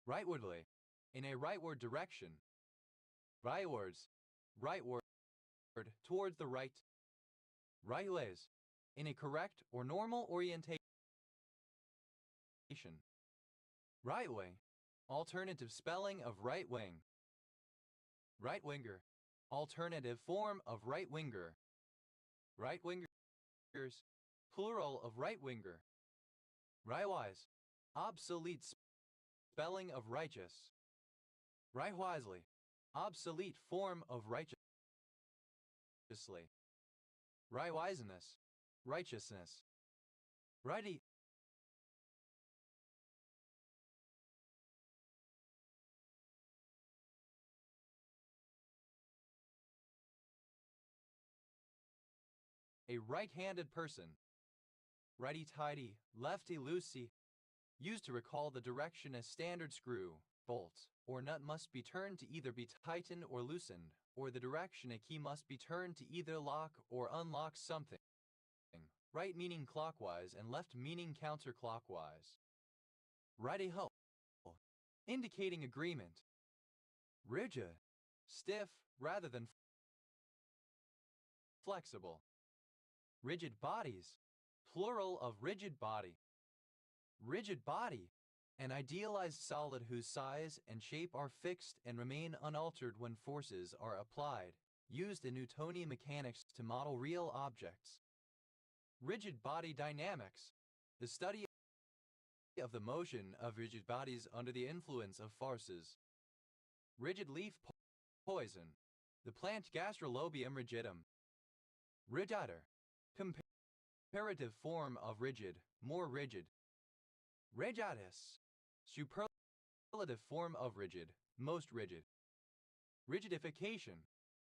Rightwardly, in a rightward direction. Rightwards, rightward, towards the right. Rightways, in a correct or normal orientation. Right way, alternative spelling of right wing. Right winger, alternative form of right winger. Right wingers, plural of right winger. Rightwise, obsolete spelling of righteous. Right wisely, obsolete form of righteous. Rightwiseness, righteousness, righty. A right-handed person. Righty-tighty, lefty-loosey. Used to recall the direction a standard screw, bolt, or nut must be turned to either be tightened or loosened, or the direction a key must be turned to either lock or unlock something. Right meaning clockwise and left meaning counterclockwise. Righty-ho, indicating agreement. Rigid, stiff rather than flexible. Rigid bodies, plural of rigid body. Rigid body, an idealized solid whose size and shape are fixed and remain unaltered when forces are applied, used in Newtonian mechanics to model real objects. Rigid body dynamics, the study of the motion of rigid bodies under the influence of forces. Rigid leaf poison, the plant Gastrolobium rigidum. Rigider, comparative form of rigid, more rigid. Rigidus, superlative form of rigid, most rigid. Rigidification,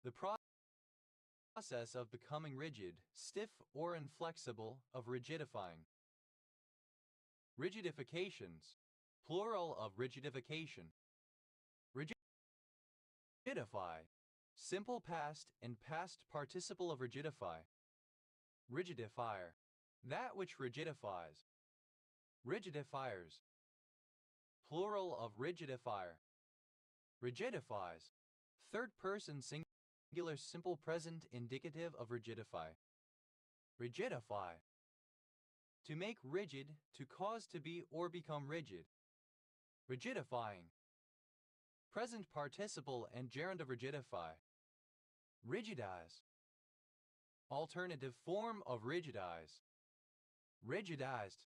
the process of becoming rigid, stiff or inflexible, of rigidifying. Rigidifications, plural of rigidification. Rigidify, simple past and past participle of rigidify. Rigidifier, that which rigidifies. Rigidifiers, plural of rigidifier. Rigidifies, third person singular simple present indicative of rigidify. Rigidify, to make rigid, to cause to be or become rigid. Rigidifying, present participle and gerund of rigidify. Rigidize, alternative form of rigidize. Rigidized,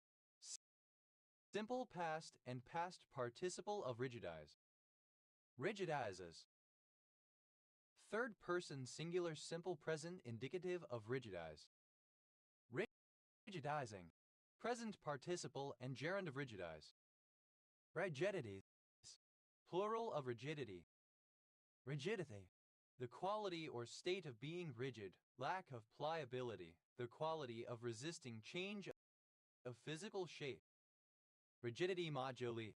simple past and past participle of rigidize. Rigidizes, third person singular simple present indicative of rigidize. Rigidizing, present participle and gerund of rigidize. Rigidities, plural of rigidity. Rigidity, the quality or state of being rigid, lack of pliability, the quality of resisting change of physical shape. Rigidity moduli,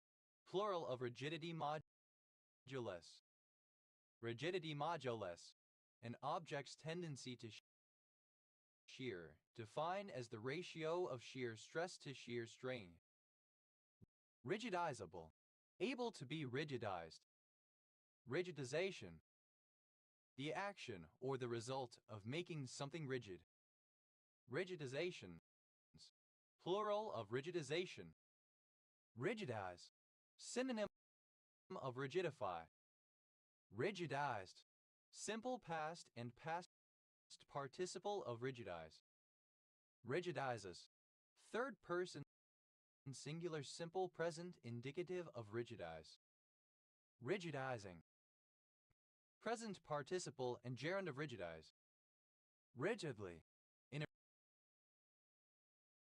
plural of rigidity modulus. Rigidity modulus, an object's tendency to shear, defined as the ratio of shear stress to shear strain. Rigidizable, able to be rigidized. Rigidization, the action or the result of making something rigid. Rigidizations, plural of rigidization. Rigidize, synonym of rigidify. Rigidized, simple past and past participle of rigidize. Rigidizes, third person singular simple present indicative of rigidize. Rigidizing, present participle and gerund of rigidize. Rigidly, in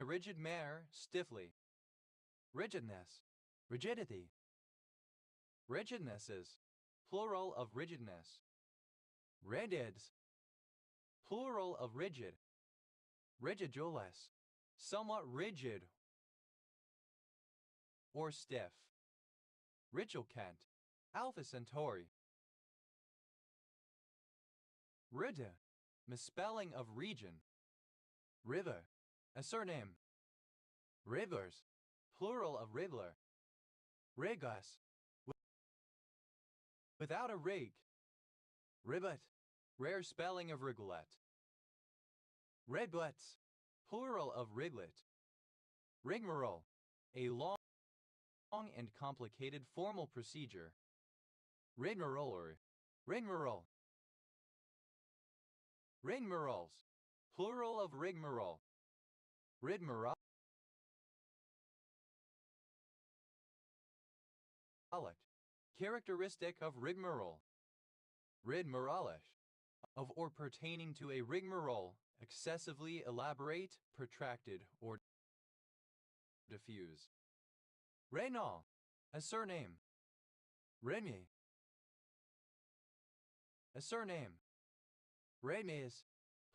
a rigid manner, stiffly. Rigidness, rigidity. Rigidnesses, plural of rigidness. Rigids, plural of rigid. Rigidulous, somewhat rigid or stiff. Rigilkent, Alpha Centauri. Rida, misspelling of region. River, a surname. Rivers, plural of river. Rigus, without a rig. Ribbit, rare spelling of rigolette. Riblets, plural of riglet. Rigmarole, a long and complicated formal procedure. Rigmarole, rigmarole. Rigmaroles, plural of rigmarole. Rigmarole, characteristic of rigmarole. Rigmarolish, of or pertaining to a rigmarole, excessively elaborate, protracted, or diffuse. Reynal, a surname. Remy, a surname. Remes,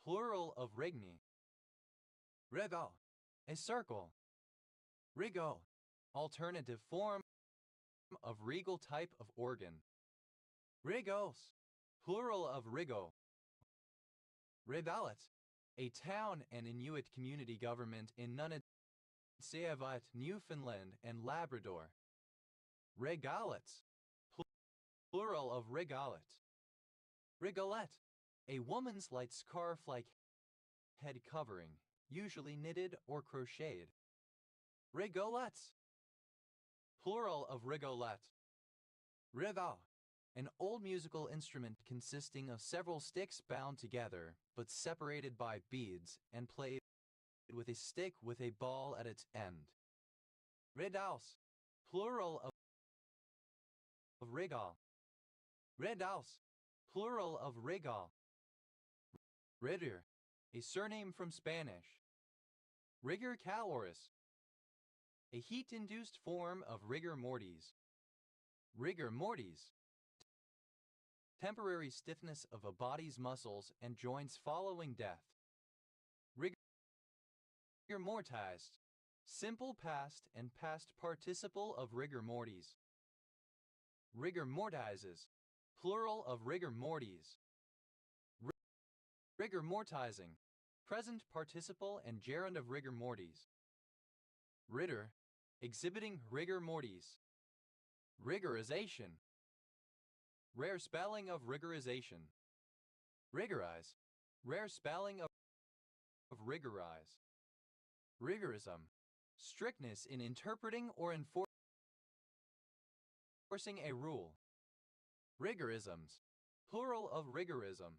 plural of regni. Regal, a circle. Rigo, alternative form of regal type of organ. Rigos, plural of rigo. Regalet, a town and Inuit community government in Nunavut, Newfoundland and Labrador. Regalets, plural of regalet. Rigolette, a woman's light scarf-like head covering, usually knitted or crocheted. Rigolettes, plural of rigolette. Rival, an old musical instrument consisting of several sticks bound together but separated by beads and played with a stick with a ball at its end. Redaus, plural of regal. Redaus, plural of regal. Ritter, a surname from Spanish. Rigor caloris, a heat-induced form of rigor mortis. Rigor mortis, temporary stiffness of a body's muscles and joints following death. Rigor mortis, simple past and past participle of rigor mortis. Rigor mortises, plural of rigor mortis. Rigor mortising, present participle and gerund of rigor mortis. Ritter, exhibiting rigor mortis. Rigorization, rare spelling of rigorization. Rigorize, rare spelling of rigorize. Rigorism, strictness in interpreting or enforcing a rule. Rigorisms, plural of rigorism.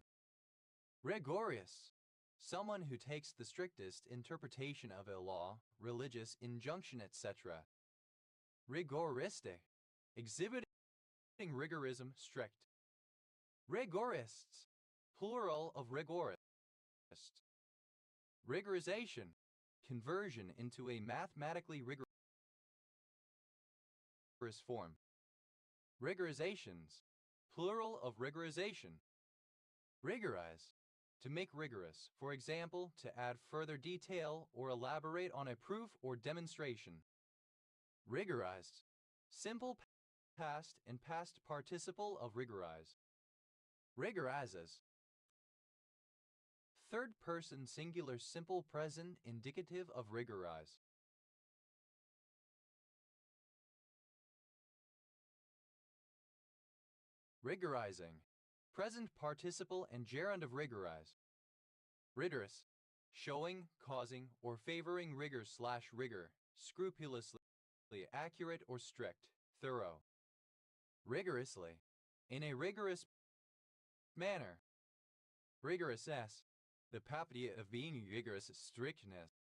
Rigorous, someone who takes the strictest interpretation of a law, religious injunction, etc. Rigoristic, exhibiting rigorism, strict. Rigorists, plural of rigorist. Rigorization, conversion into a mathematically rigorous form. Rigorizations, plural of rigorization. Rigorize, to make rigorous, for example, to add further detail or elaborate on a proof or demonstration. Rigorized, simple past and past participle of rigorize. Rigorizes, third person singular simple present indicative of rigorize. Rigorizing, present participle and gerund of rigorize. Rigorous, showing, causing, or favoring rigor/rigor, scrupulously accurate or strict, thorough. Rigorously, in a rigorous manner. Rigorousness, the property of being rigorous, strictness.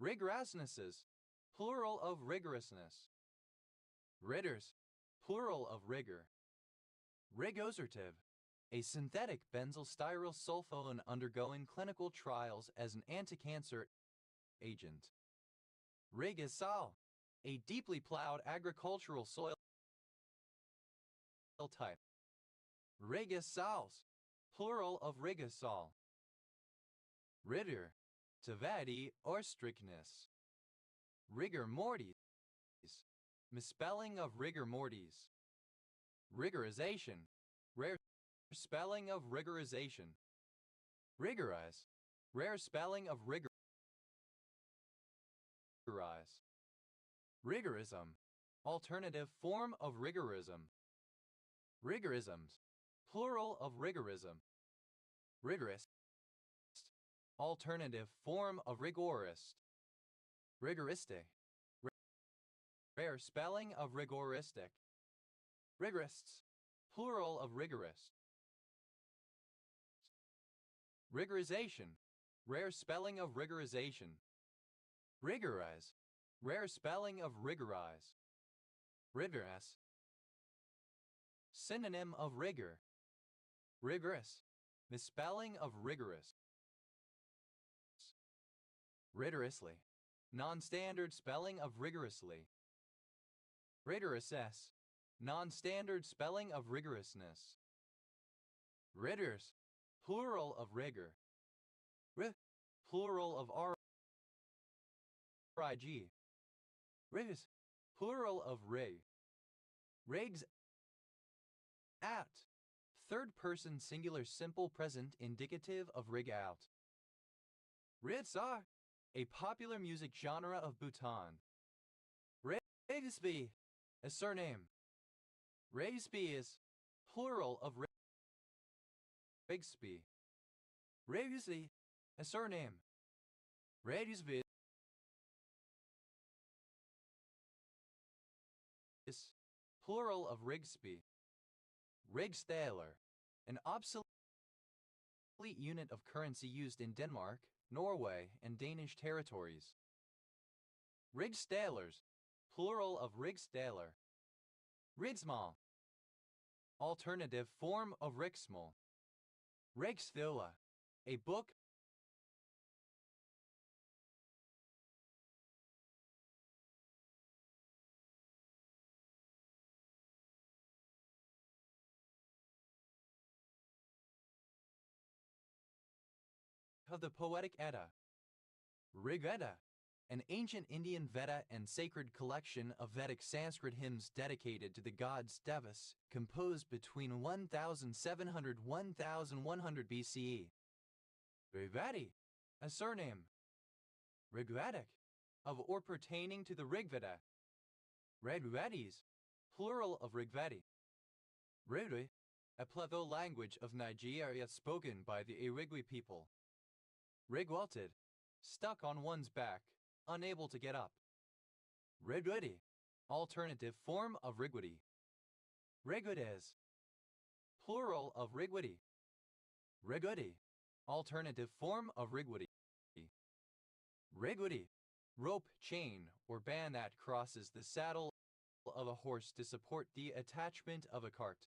Rigorousnesses, plural of rigorousness. Ritters, plural of rigor. Rigosertive, a synthetic benzylstyrol sulfone undergoing clinical trials as an anti-cancer agent. Rigasol, a deeply plowed agricultural soil type. Rigasols, plural of rigasol. Ritter, severity or strictness. Rigor mortis, misspelling of rigor mortis. Rigorization, rare spelling of rigorization. Rigorize, rare spelling of rigorize. Rigorism, alternative form of rigorism. Rigorisms, plural of rigorism. Rigorist, alternative form of rigorist. Rigoristic, rare spelling of rigoristic. Rigorists, plural of rigorist. Rigorization, rare spelling of rigorization. Rigorize, rare spelling of rigorize. Rigorous, synonym of rigor. Rigorous. Misspelling of rigorous. Rigorously. Non-standard spelling of rigorously. Rigorous. Non-standard spelling of rigorousness. Ritters. Plural of rigor. Plural of rig. Rigs. Plural of rig. Rigs. At. Third person singular simple present indicative of rig out. Ritsar. A popular music genre of Bhutan. Rigsby. A surname. Rigsby is plural of Rigsby. Rigsby. A surname. Rigsby is plural of Rigsby. Rigsdaler. An obsolete unit of currency used in Denmark, Norway, and Danish territories. Rigsdalers. Plural of Rigsdaler. Rigsmal. Alternative form of Riksmål. Riksthula. A book of the Poetic Edda. Rig Veda. An ancient Indian Veda and sacred collection of Vedic Sanskrit hymns dedicated to the gods Devas, composed between 1700–1100 BCE. Rigvedi, a surname. Rigvedic, of or pertaining to the Rigveda. Rigvedis, plural of Rigvedi. Rigvedi, a Plateau language of Nigeria spoken by the Irigwe people. Rigwalted, stuck on one's back, unable to get up. Rigwidi, alternative form of Rigwidi. Rigwides, plural of Rigwidi. Rigwidi, alternative form of Rigwidi. Rigwidi, rope, chain, or band that crosses the saddle of a horse to support the attachment of a cart.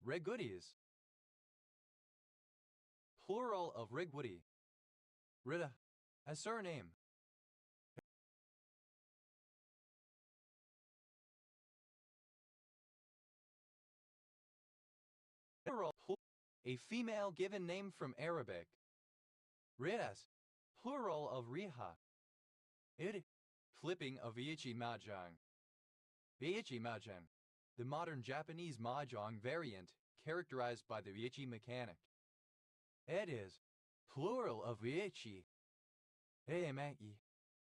Rigwidis, plural of Rigwidi. Rida, a surname. A female given name from Arabic. Ridas, plural of Riha. Id, flipping of Ichi Mahjong. Ichi Mahjong, the modern Japanese Mahjong variant characterized by the Ichi mechanic. It is plural of Ichi. Eemäki,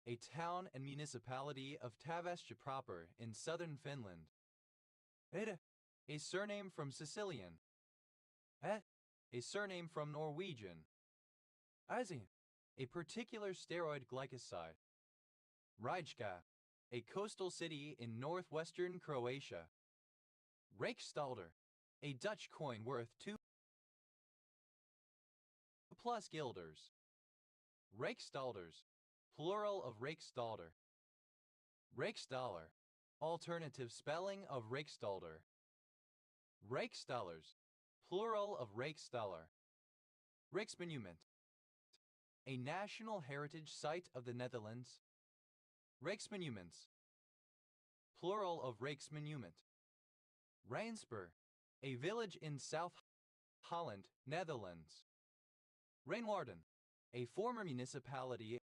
a town and municipality of Tavastia proper in southern Finland. Ida, a surname from Sicilian. A surname from Norwegian. Azin, a particular steroid glycoside. Rijeka, a coastal city in northwestern Croatia. Rijksdalder, a Dutch coin worth 2+ guilders. Rijksdalders, plural of Rijksdalder. Rijksdaler, alternative spelling of Rijksdalder. Rijksdalers, plural of Rijksdaler. Rijksmonument, a national heritage site of the Netherlands. Rijksmonuments, plural of Rijksmonument. Rijnsburg, a village in South Holland, Netherlands. Rijnwaarden, a former municipality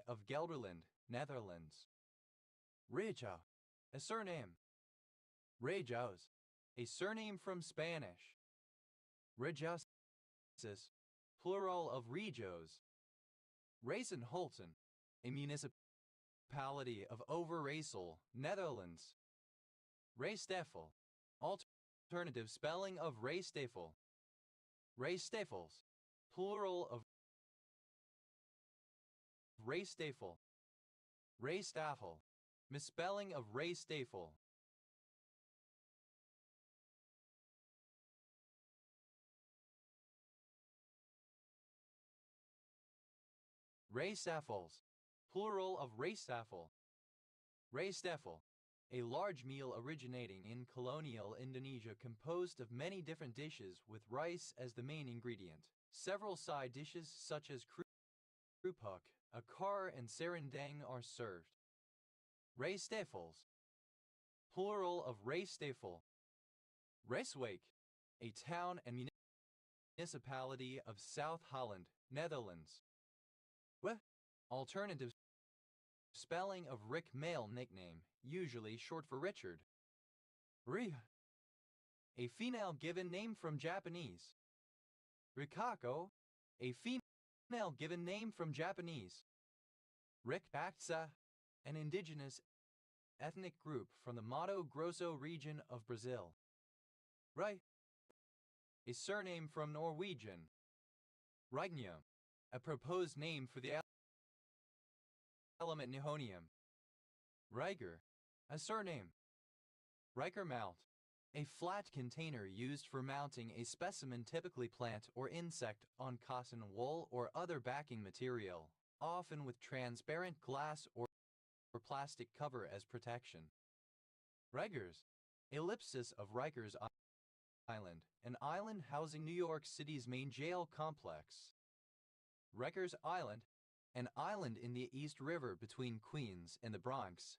of Gelderland, Netherlands. Rijau, a surname. Rijaus, a surname from Spanish. Rijauses, plural of Rijos. Rijsenholten, a municipality of Overijssel, Netherlands. Rijstafel, alternative spelling of Rijstafel. Rijstafels, plural of Rijstafel. Rijstafel, misspelling of Rijstafel. Rijstafels, plural of Rijstafel. Rijstafel, a large meal originating in colonial Indonesia composed of many different dishes with rice as the main ingredient. Several side dishes such as krupuk, akar, and serundeng are served. Rijstafels, plural of rijstafel. Rijswijk, a town and municipality of South Holland, Netherlands. Alternative spelling of Rick, male nickname, usually short for Richard. Ria, a female given name from Japanese. Rikako, a female given name from Japanese. Rikaksa, an indigenous ethnic group from the Mato Grosso region of Brazil. Rai, a surname from Norwegian. Rygnia, a proposed name for the element nihonium. Riker, a surname. Riker mount, a flat container used for mounting a specimen, typically plant or insect, on cotton wool or other backing material, often with transparent glass or plastic cover as protection. Rikers, ellipsis of Rikers Island, an island housing New York City's main jail complex. Rikers Island, an island in the East River between Queens and the Bronx,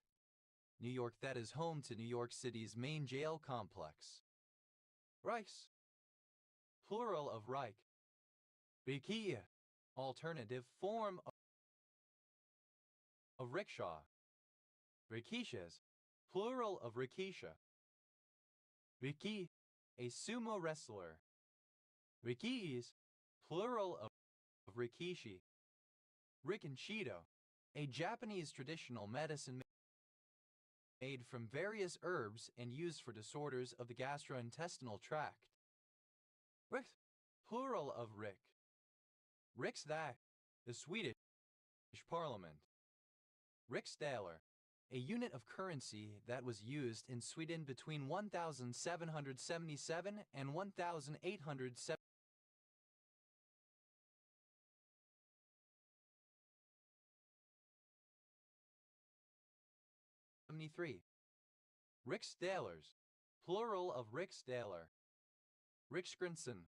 New York, that is home to New York City's main jail complex. Rijks, plural of Rijk. Rikia, alternative form of rickshaw. Rikishas, plural of rikisha. Riki, a sumo wrestler. Rikis, plural of rikishi. Rikinshido, a Japanese traditional medicine made from various herbs and used for disorders of the gastrointestinal tract. Riks, plural of Rik. Riksdag, the Swedish parliament. Riksdaler, a unit of currency that was used in Sweden between 1777 and 1873. Riksdalers, plural of Riksdaler. Riksgränsen,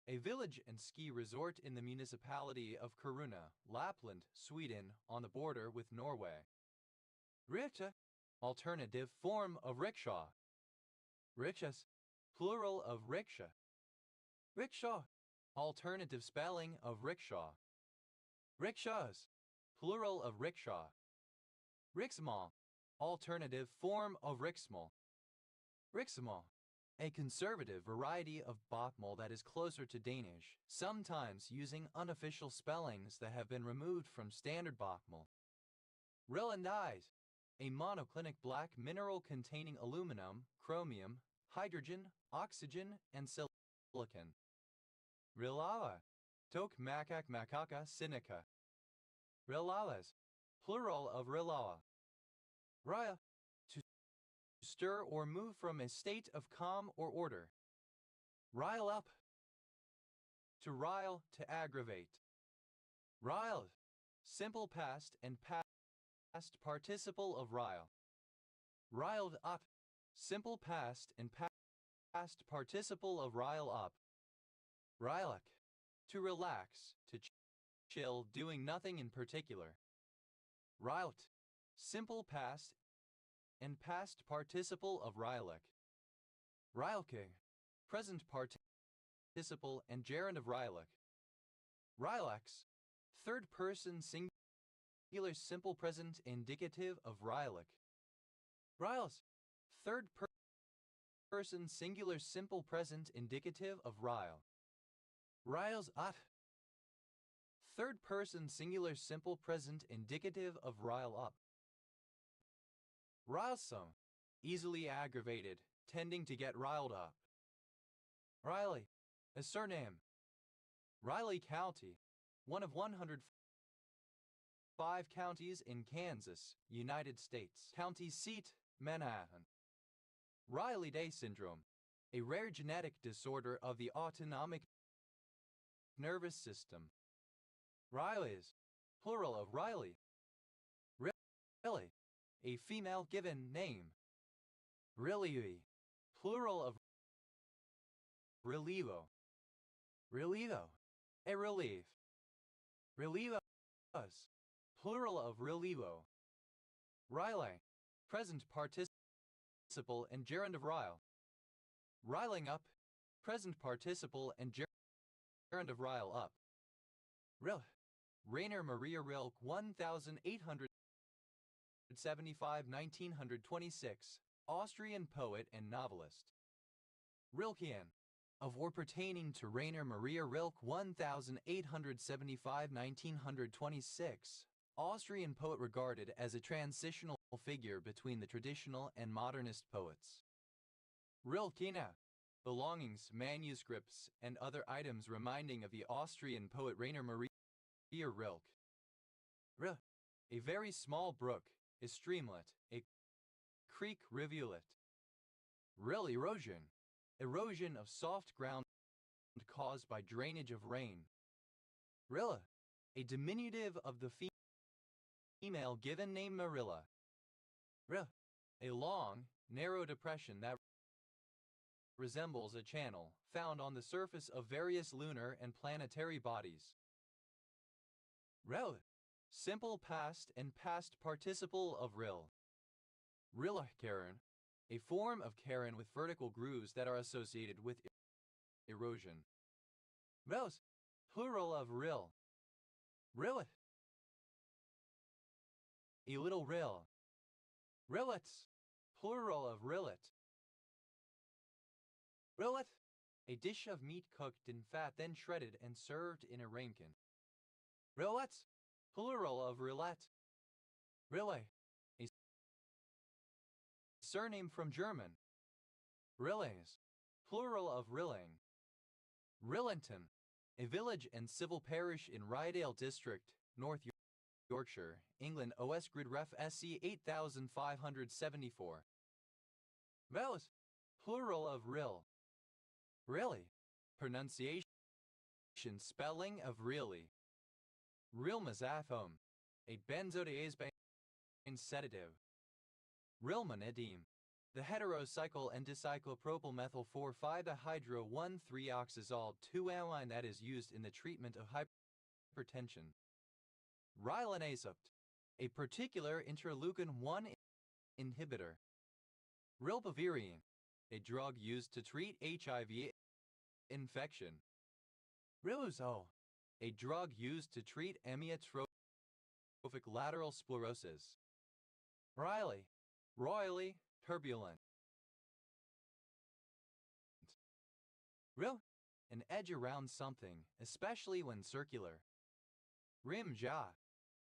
a village and ski resort in the municipality of Kiruna, Lapland, Sweden, on the border with Norway. Riksha, alternative form of rickshaw. Riksjas, plural of riksha. Rickshaw, alternative spelling of rickshaw. Rickshaws, plural of rickshaw. Riksmål, alternative form of riksmål. Riksmål, a conservative variety of bokmål that is closer to Danish, sometimes using unofficial spellings that have been removed from standard bokmål. Rillandize, a monoclinic black mineral containing aluminum, chromium, hydrogen, oxygen, and silicon. Rilawa, tok makak makaka sinica. Rilawas, plural of rilawa. Raya, to stir or move from a state of calm or order. Rile up, to rile, to aggravate. Riled, simple past and past participle of rile. Riled up, simple past and past participle of rile up. Rilek, to relax, to chill, doing nothing in particular. Rilt, simple past and past participle of rilek. Rilke, present participle and gerund of rilek. Rilex, third person singular simple present indicative of rilek. Riles, third person singular simple present indicative of rile. Riles at, third person singular simple present indicative of rile up. Rilesome, easily aggravated, tending to get riled up. Riley, a surname. Riley County, one of 105 counties in Kansas, United States. County seat, Manhattan. Riley-Day syndrome, a rare genetic disorder of the autonomic nervous system. Rileys, plural of Riley. Riley, a female given name. Relievi, plural of relievo. Relievo, a relief. Relievos, plural of relievo. Rile, present participle and gerund of rile. Riling up, present participle and gerund of rile up. Ril, Rainer Maria Rilke, 1875–1926, Austrian poet and novelist. Rilkean, of or pertaining to Rainer Maria Rilke, 1875–1926, Austrian poet regarded as a transitional figure between the traditional and modernist poets. Rilkina, belongings, manuscripts, and other items reminding of the Austrian poet Rainer Maria Rilke. Ril, a very small brook, a streamlet, a creek, rivulet. Ril, erosion, erosion of soft ground caused by drainage of rain. Rilla, a diminutive of the female given name Marilla. Ril, a long, narrow depression that resembles a channel found on the surface of various lunar and planetary bodies. Rel, simple past and past participle of ril. Rillachkaren, a form of cairn with vertical grooves that are associated with erosion. Rels, plural of rill. Rillet, a little rill. Rillets, plural of rillet. Rillet, a dish of meat cooked in fat then shredded and served in a ramekin. Rillets, plural of rillet. Rille, a surname from German. Rilles, plural of rilling. Rillington, a village and civil parish in Ryedale District, North Yorkshire, England. OS Grid Ref SC 8574. Vels, plural of rill. Really, pronunciation, spelling of really. Rilmazathome, a benzodiazepine sedative. Rilmonidine, the heterocycle and dicyclopropyl 4,5-dihydro-1,3-oxazole 2-amine that is used in the treatment of hypertension. Rilanacept, a particular interleukin-1 inhibitor. Rilpivirine, a drug used to treat HIV infection. Riluzo, a drug used to treat amyotrophic lateral sclerosis. Riley, royally turbulent. Ril, an edge around something, especially when circular. Rimja,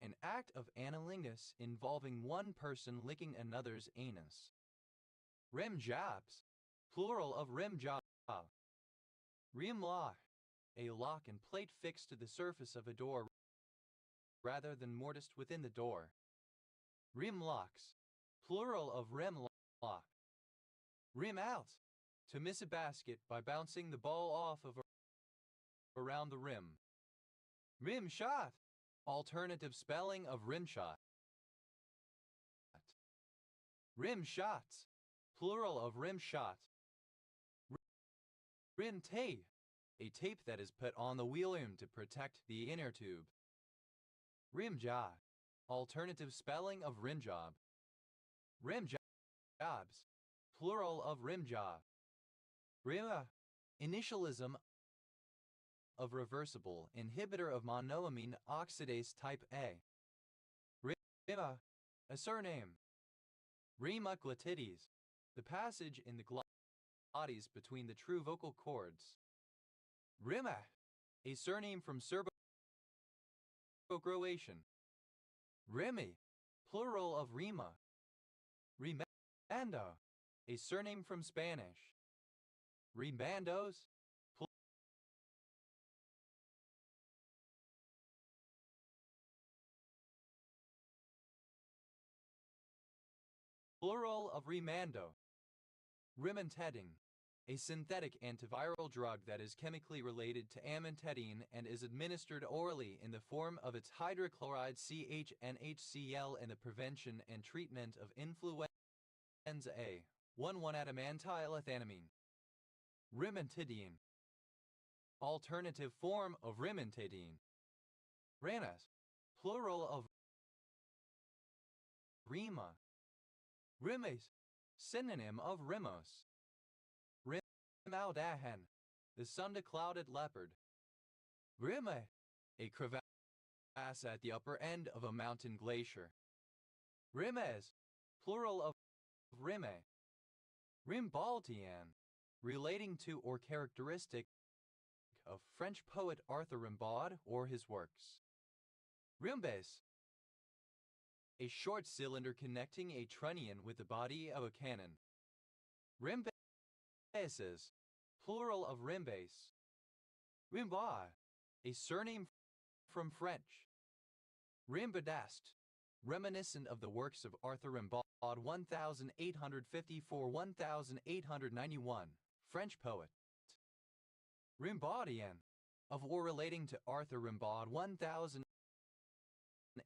an act of analingus involving one person licking another's anus. Rimjabs, plural of rimjob. Rimlock, a lock and plate fixed to the surface of a door rather than mortised within the door. Rimlocks, plural of rimlock. Rim out, to miss a basket by bouncing the ball off of around the rim. Rim shot, alternative spelling of rimshot. Rim shots, plural of rim shot. Rim tape, a tape that is put on the wheel rim to protect the inner tube. Rim job, alternative spelling of rim job. Rim jobs, plural of rim job. Rima, initialism of reversible inhibitor of monoamine oxidase type A. Rima, a surname. Rima glottides, the passage in the glottis between the true vocal cords. Rima, a surname from Serbo-Croatian. Rimi, plural of Rima. Rimando, a surname from Spanish. Rimandos, plural of rimando. Rimantadine, a synthetic antiviral drug that is chemically related to amantadine and is administered orally in the form of its hydrochloride CHNHCl in the prevention and treatment of influenza A, 1,1-adamantylethanamine. Rimantidine. Alternative form of rimantidine. Ranas. Plural of Rima. Rimes. Synonym of Rimos. Rimaudahan. The sun-clouded leopard. Rime. A crevasse at the upper end of a mountain glacier. Rimes. Plural of Rime. Rimbaudien. Relating to or characteristic of French poet Arthur Rimbaud or his works. Rimbes. A short cylinder connecting a trunnion with the body of a cannon. Rimbases. Plural of rimbase. Rimbaud. A surname from French. Rimbadast. Reminiscent of the works of Arthur Rimbaud 1854-1891, French poet. Rimbaudien. Of or relating to Arthur Rimbaud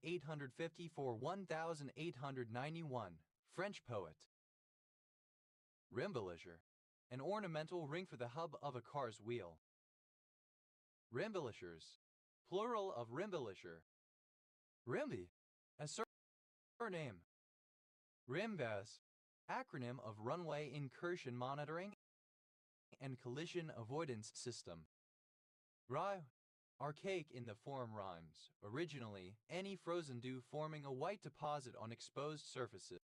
1854-1891, French poet. Rimbelisher. An ornamental ring for the hub of a car's wheel. Rimbelishers. Plural of rimbelisher. Rimby. A surname. Rimbas. Acronym of Runway Incursion Monitoring and Collision Avoidance System. Rye. Archaic in the form rhymes. Originally, any frozen dew forming a white deposit on exposed surfaces.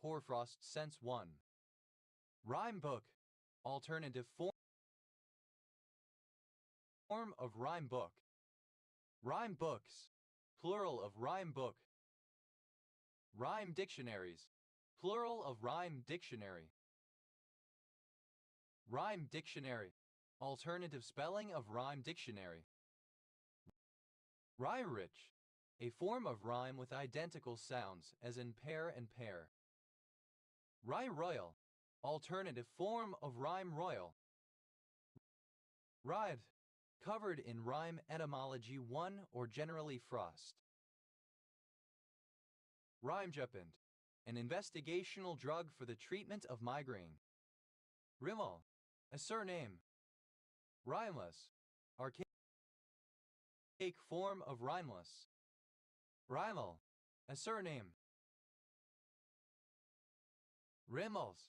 Hoarfrost sense 1. Rhyme book. Alternative form of rhyme book. Rhyme books. Plural of rhyme book. Rhyme dictionaries. Plural of rhyme dictionary. Rhyme dictionary. Alternative spelling of rhyme dictionary. Rhyme-rich. A form of rhyme with identical sounds, as in pair and pair. Rye-royal. Alternative form of rhyme royal. Ride. Covered in rhyme etymology 1 or generally frost. Rimejupent. An investigational drug for the treatment of migraine. Rimmel. A surname. Rhymeless. Archaic form of rhymeless. Rymel. A surname. Rimmels.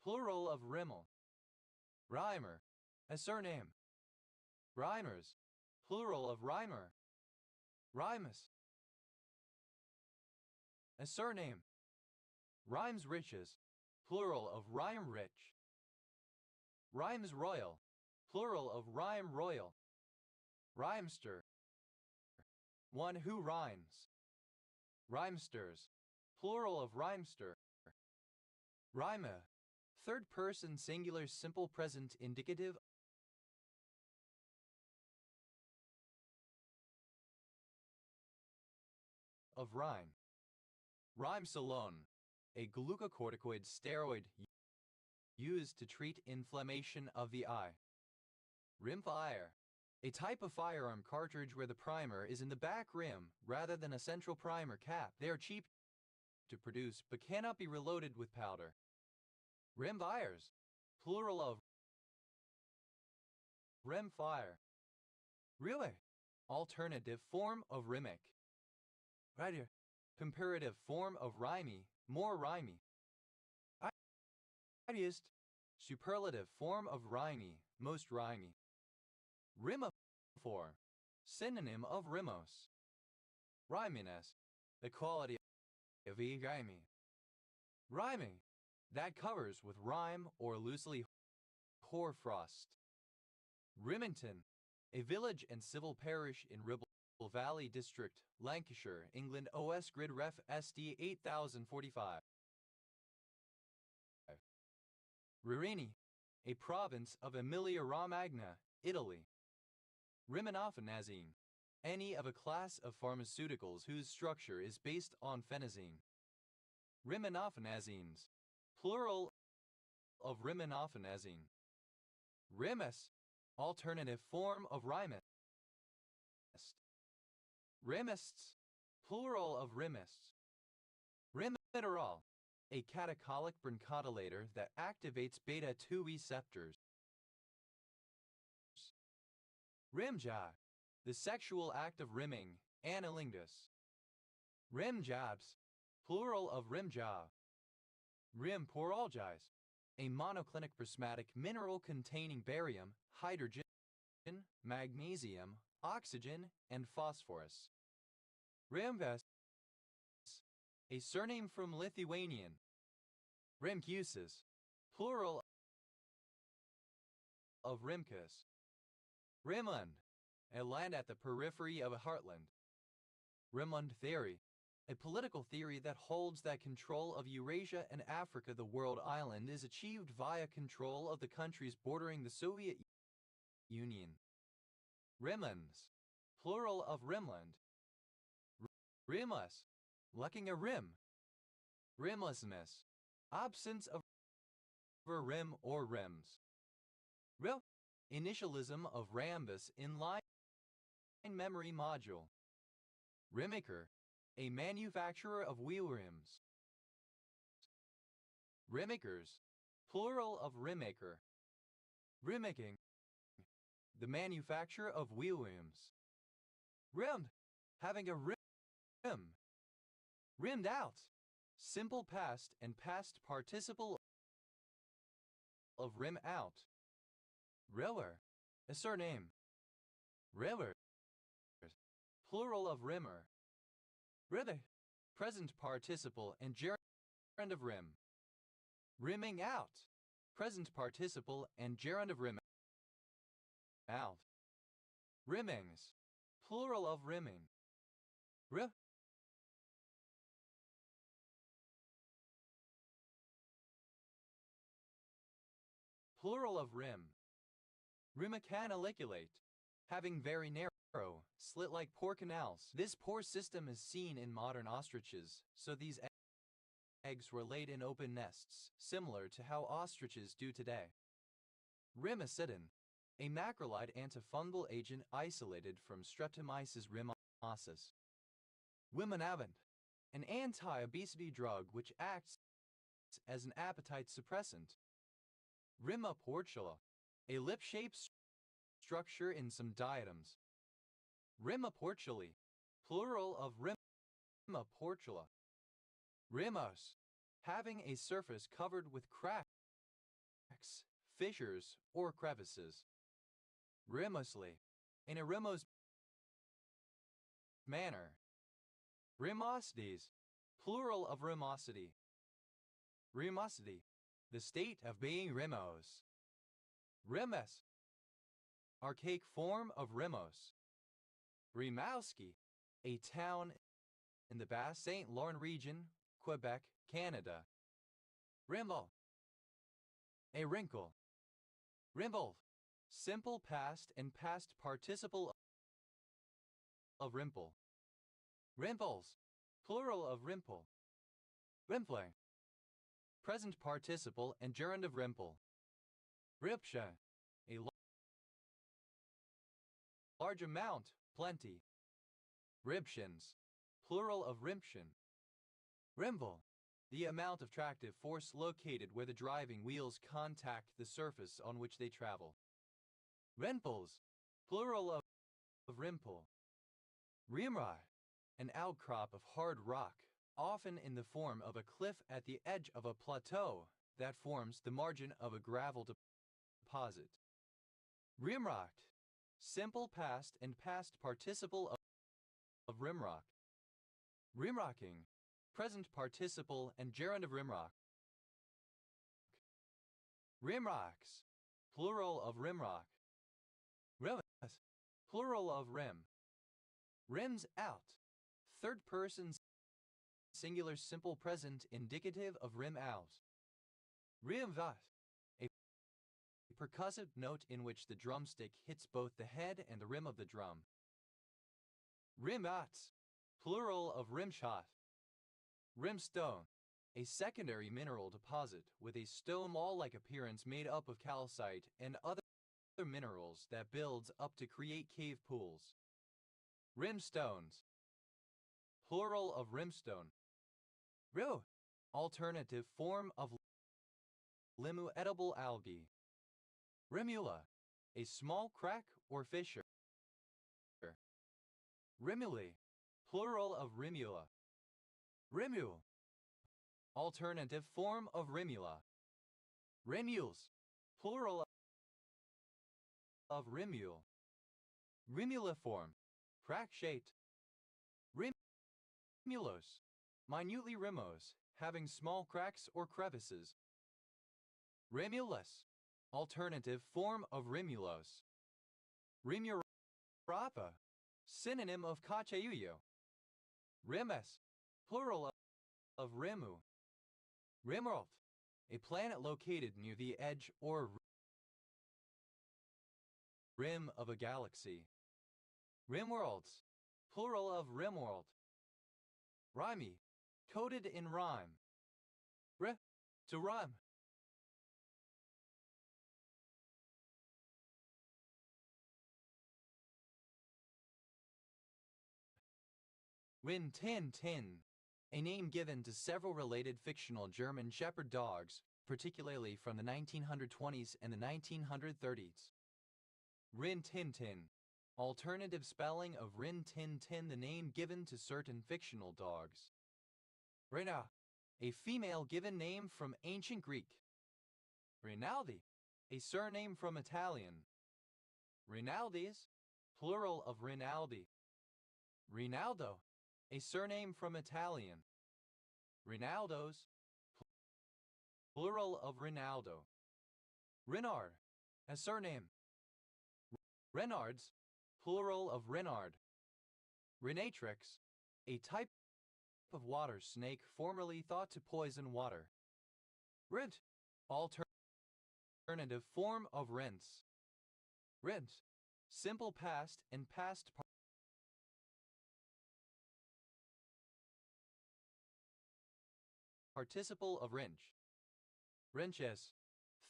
Plural of rimmel. Rhymer. A surname. Rhymers. Plural of rhymer. Rhymus. A surname. Rhymes riches. Plural of rhyme rich. Rhymes royal. Plural of rhyme royal. Rhymester. One who rhymes. Rhymesters. Plural of rhymester. Rhyme. Third person singular simple present indicative of rhyme. Rhymesalone. A glucocorticoid steroid used to treat inflammation of the eye. Rimfire. A type of firearm cartridge where the primer is in the back rim rather than a central primer cap. They are cheap to produce but cannot be reloaded with powder. Rimfires. Plural of rimfire. Rile. Alternative form of rimic. Right here. Comparative form of rhymy, more rhymy. Ideast. Superlative form of rhymy, most rhymy. Rimophore. Synonym of rimos. Rhyminess. The quality of rhymy. Rhyming. That covers with rhyme or loosely hoarfrost. Rimington. A village and civil parish in Ribble Valley District, Lancashire, England. OS Grid Ref SD 8045. Ririni. A province of Emilia-Romagna, Italy. Rimonofenazine. Any of a class of pharmaceuticals whose structure is based on phenazine. Rimonofenazines. Plural of rimonofenazine. Rimus. Alternative form of rhymist. Rimists. Plural of rimists. Rimiterol. a catecholic bronchodilator that activates beta-2 receptors. Rimja, the sexual act of rimming, anilingus. Rimjabs, plural of rimja. Rimporalgize, a monoclinic prismatic mineral containing barium, hydrogen, magnesium, oxygen, and phosphorus. Rimves, a surname from Lithuanian. Rimkusis, plural of Rimkus. Rimland, a land at the periphery of a heartland. Rimland theory, a political theory that holds that control of Eurasia and Africa, the world island, is achieved via control of the countries bordering the Soviet Union. Rimlands, plural of Rimland. Rimless, lacking a rim. Rimlessness, absence of a rim or rims. Ril, initialism of rambus in line memory module. Rimmaker, a manufacturer of wheel rims. Rimmakers, plural of rimmaker. Rimmaking, the manufacture of wheel rims. Rimmed, having a rim. Rimmed out, simple past and past participle of rim out. Riller, a surname. Riller, plural of rimmer. Ribbe, present participle and gerund of rim. Rimming out, present participle and gerund of rim out. Rimmings, plural of rimming. Rip, plural of rim. Rimmecanaliculate, having very narrow, slit-like pore canals. This pore system is seen in modern ostriches, so these eggs were laid in open nests, similar to how ostriches do today. Rimicitin, a macrolide antifungal agent isolated from Streptomyces rhinoceros. Wimanavant, an anti-obesity drug which acts as an appetite suppressant. Rimaportula, a lip-shaped structure in some diatoms. Rimaportuli, plural of Rimaportula. Rimos, having a surface covered with cracks, fissures, or crevices. Rimosly, in a rimose manner. Rimosities, plural of rimosity. Rimosity, the state of being rimose. Rimes, archaic form of Rimos. Rimouski, a town in the Basse Saint Laurent region, Quebec, Canada. Rimble, a wrinkle. Rimble, simple past and past participle of rimple. Rimples, plural of rimple. Rimpling, present participle and gerund of rimple. Ripsha, a large amount, plenty. Ribshins, plural of rimpshin. Rimble, the amount of tractive force located where the driving wheels contact the surface on which they travel. Rimples, plural of rimple. Rimrai, an outcrop of hard rock, often in the form of a cliff at the edge of a plateau that forms the margin of a gravel deposit. Rimrocked, simple past and past participle of rimrock. Rimrocking, present participle and gerund of rimrock. Rimrocks, plural of rimrock. Rims, plural of rim. Rims out, third person singular simple present indicative of rim out. Rimvat, a percussive note in which the drumstick hits both the head and the rim of the drum. Rimats, plural of rimshot. Rimstone, a secondary mineral deposit with a stone-wall-like appearance made up of calcite and other minerals that builds up to create cave pools. Rimstones, plural of rimstone. Ru, alternative form of limu edible algae. Rimula, a small crack or fissure. Rimulae, plural of rimula. Rimule, alternative form of rimula. Rimules, plural of rimule. Rimuliform, crack-shaped. Rimulos, minutely rimose, having small cracks or crevices. Rimulus, alternative form of rimulos. Rimurapa, synonym of Cachayuyo. Rimes, plural of rimu. Rimworld, a planet located near the edge or rim of a galaxy. Rimworlds, plural of rimworld. Rhyme, coded in rhyme. To rhyme. Rin Tin Tin, a name given to several related fictional German Shepherd dogs, particularly from the 1920s and the 1930s. Rin Tin Tin, alternative spelling of Rin Tin Tin, the name given to certain fictional dogs. Rina, a female given name from ancient Greek. Rinaldi, a surname from Italian. Rinaldis, plural of Rinaldi. Rinaldo, a surname from Italian. Rinaldos, plural of Rinaldo. Renard, a surname. Renards, plural of Renard. Renatrix, a type of water snake formerly thought to poison water. Rent, alternative form of rents. Rent, simple past and past participle of wrench. Wrenches,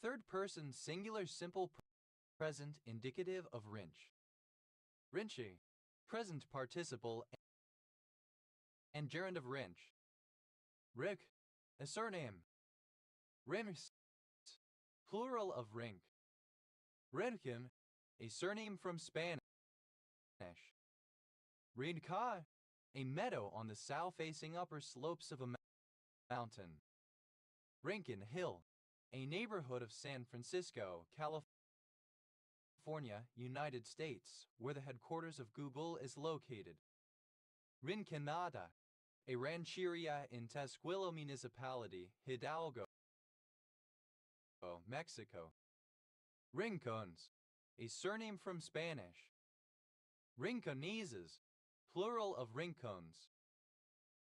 third person singular simple present indicative of wrench. Wrenchy, present participle and gerund of wrench. Rick, a surname. Rims, plural of rink. Renkim, a surname from Spanish. Rinca, a meadow on the south-facing upper slopes of a mountain. Rincon Hill, a neighborhood of San Francisco, California, United States, where the headquarters of Google is located. Rinconada, a rancheria in Tesquilo Municipality, Hidalgo, Mexico. Rincons, a surname from Spanish. Rinconeses, plural of rincons.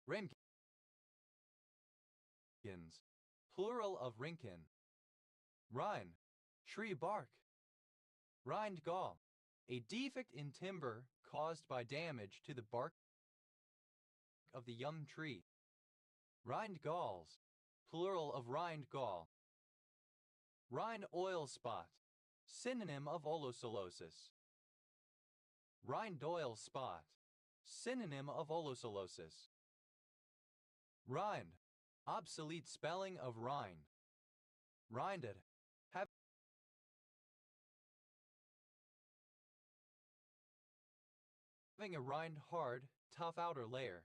Rincons, plural of rincon. Rine, tree bark. Rind gall, a defect in timber caused by damage to the bark of the young tree. Rind galls, plural of rind gall. Rhine oil spot, synonym of olosolosis. Rind oil spot, synonym of olosolosis. Rind, obsolete spelling of rind. Rinded, having a rind hard, tough outer layer.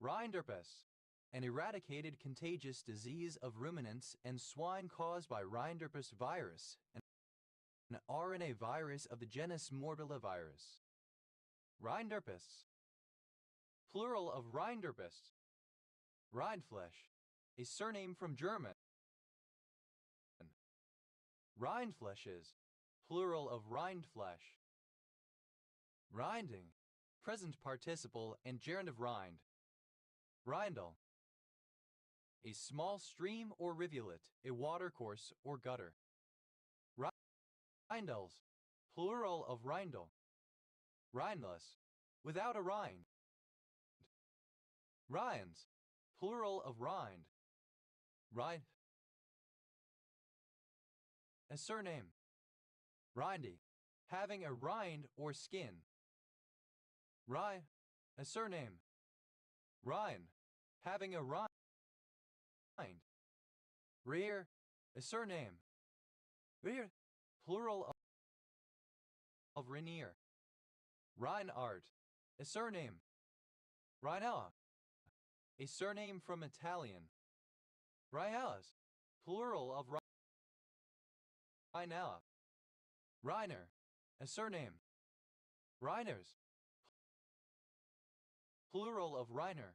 Rinderpest, an eradicated contagious disease of ruminants and swine caused by Rinderpest virus, an RNA virus of the genus Morbillivirus. Rinderpests, plural of Rinderpest. Rindfleisch, a surname from German. Rindfleisches, plural of Rindfleisch. Rinding, present participle and gerund of rind. Rindle, a small stream or rivulet, a watercourse or gutter. Rindles, plural of rindle. Rindless, without a rind. Rinds, plural of rind. Rind, a surname. Rindy, having a rind or skin. Rye, a surname. Rind, having a rind Rear, a surname. Rear, plural of Rainier. Reinart, a surname. Reina, a surname from Italian. Rias, plural of Reina. Reiner, a surname. Reiners, plural of Reiner.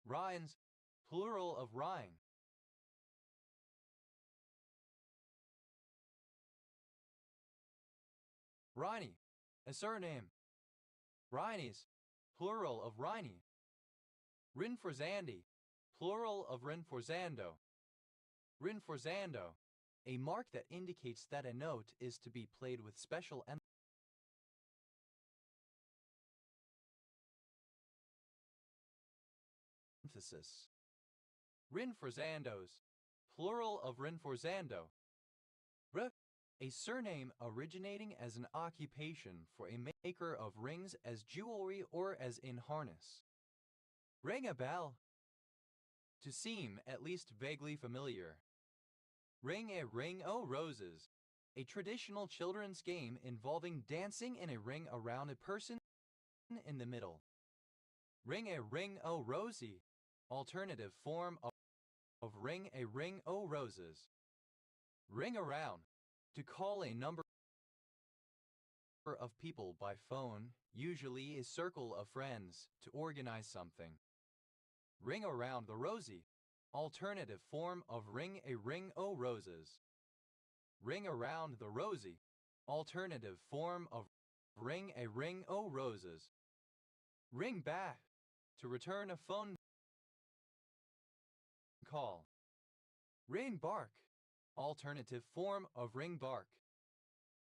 Rhines, plural of Rhine. Rhine, a surname. Rhines, plural of Rhine. Rinforzandi, plural of rinforzando. Rinforzando, a mark that indicates that a note is to be played with special emphasis. Rinforzandos, plural of rinforzando. A surname originating as an occupation for a maker of rings as jewelry or as in harness. Ring a bell. To seem at least vaguely familiar. Ring a ring o' roses, a traditional children's game involving dancing in a ring around a person in the middle. Ring a ring o' rosy, alternative form of ring a ring o' roses. Ring around, to call a number of people by phone, usually a circle of friends, to organize something. Ring around the rosy, alternative form of ring a ring o' roses. Ring around the rosy, alternative form of ring a ring o' roses. Ring back, to return a phone call. Ring bark, alternative form of ring bark.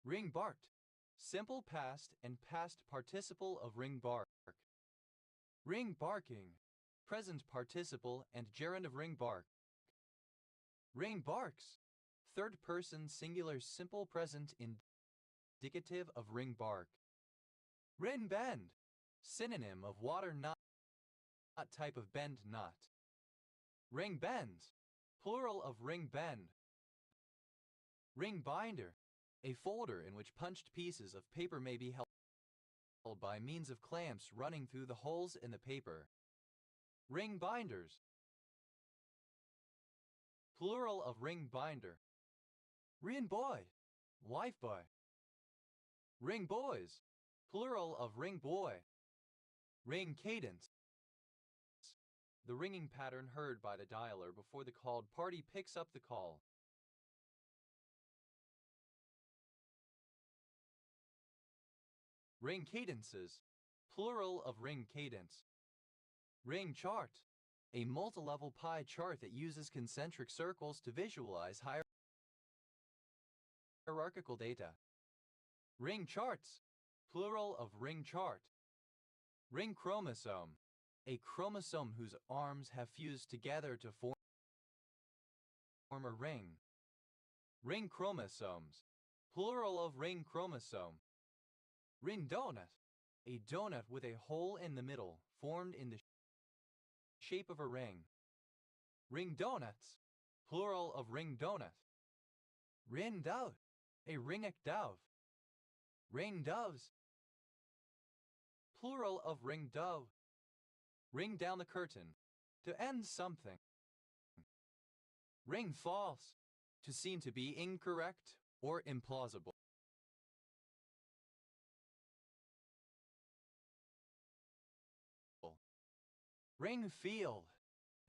Ring barked, simple past and past participle of ring bark. Ring barking, present participle and gerund of ring bark. Ring barks, third person singular simple present indicative of ring bark. Rin bend, synonym of water not type of bend not. Ring bends, plural of ring bend. Ring binder, a folder in which punched pieces of paper may be held by means of clamps running through the holes in the paper. Ring binders, plural of ring binder. Rin boy, wife boy. Ring boys, plural of ring boy. Ring cadence, the ringing pattern heard by the dialer before the called party picks up the call. Ring cadences, plural of ring cadence. Ring chart, a multi-level pie chart that uses concentric circles to visualize hierarchical data. Ring charts, plural of ring chart. Ring chromosome, a chromosome whose arms have fused together to form a ring. Ring chromosomes, plural of ring chromosome. Ring donut, a donut with a hole in the middle, formed in the shape of a ring. Ring donuts, plural of ring donut. Rin dove, a ringek dove. Ring doves, plural of ring dove. Ring down the curtain, to end something. Ring false, to seem to be incorrect or implausible. Ring field,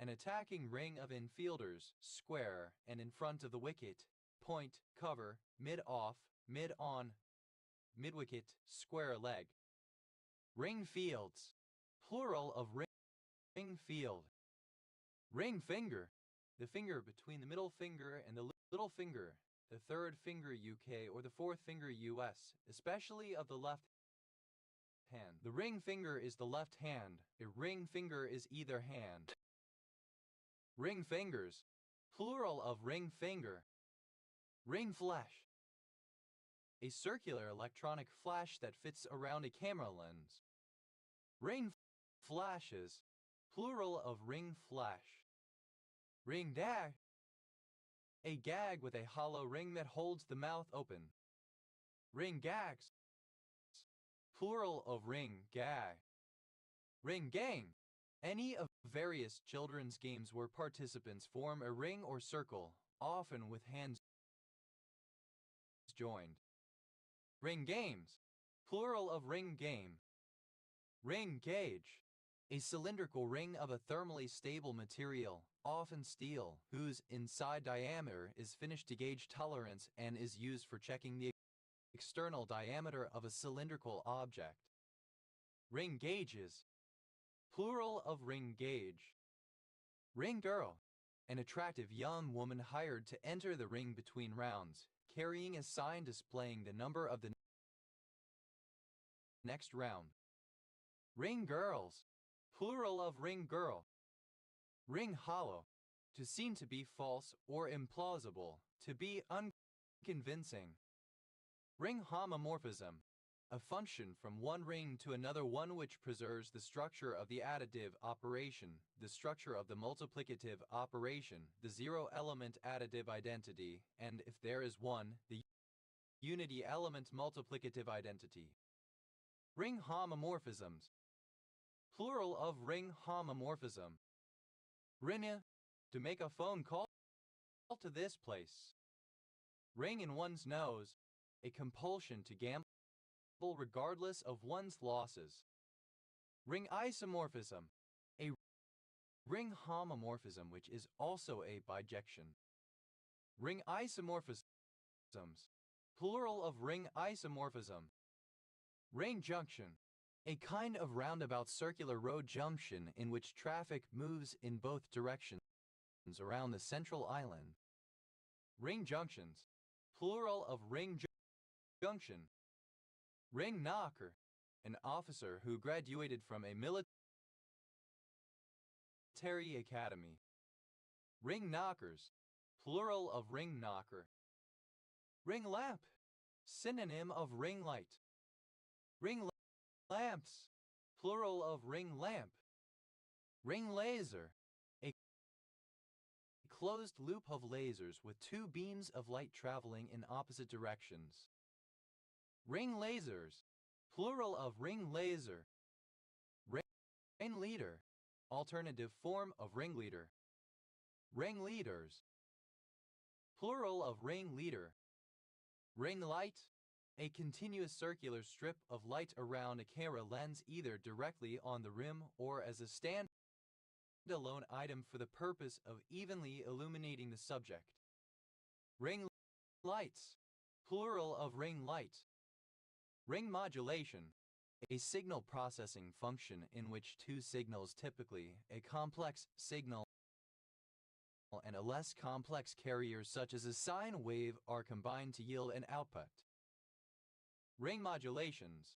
an attacking ring of infielders, square and in front of the wicket, point, cover, mid-off, mid-on, mid-wicket, square leg. Ring fields, plural of ring field. Ring finger, the finger between the middle finger and the little finger, the third finger UK or the fourth finger US, especially of the left hand. The ring finger is the left hand. A ring finger is either hand. Ring fingers, plural of ring finger. Ring flash, a circular electronic flash that fits around a camera lens. Ring flashes, plural of ring flash. Ring gag. A gag with a hollow ring that holds the mouth open. Ring gags. Plural of ring gag. Ring gang. Any of various children's games where participants form a ring or circle, often with hands joined. Ring games. Plural of ring game. Ring gauge. A cylindrical ring of a thermally stable material, often steel, whose inside diameter is finished to gauge tolerance and is used for checking the external diameter of a cylindrical object. Ring gauges. Plural of ring gauge. Ring girl. An attractive young woman hired to enter the ring between rounds, carrying a sign displaying the number of the next round. Ring girls. Plural of ring girl. Ring hollow. To seem to be false or implausible, to be unconvincing. Ring homomorphism. A function from one ring to another, one which preserves the structure of the additive operation, the structure of the multiplicative operation, the zero-element additive identity, and, if there is one, the unity-element multiplicative identity. Ring homomorphisms. Plural of ring homomorphism. Ringa. To make a phone call to this place. Ring in one's nose. A compulsion to gamble regardless of one's losses. Ring isomorphism. A ring homomorphism which is also a bijection. Ring isomorphisms. Plural of ring isomorphism. Ring junction. A kind of roundabout circular road junction in which traffic moves in both directions around the central island. Ring junctions. Plural of ring junction. Ring knocker. An officer who graduated from a military academy. Ring knockers. Plural of ring knocker. Ring lamp. Synonym of ring light. Ring lamps. Plural of ring lamp. Ring laser. A closed loop of lasers with two beams of light traveling in opposite directions. Ring lasers. Plural of ring laser. Ringleader. Alternative form of ringleader. Ringleaders. Plural of ringleader. Ring light. A continuous circular strip of light around a camera lens, either directly on the rim or as a stand-alone item for the purpose of evenly illuminating the subject. Ring lights. Plural of ring light. Ring modulation. A signal processing function in which two signals, typically a complex signal and a less complex carrier such as a sine wave, are combined to yield an output. Ring modulations.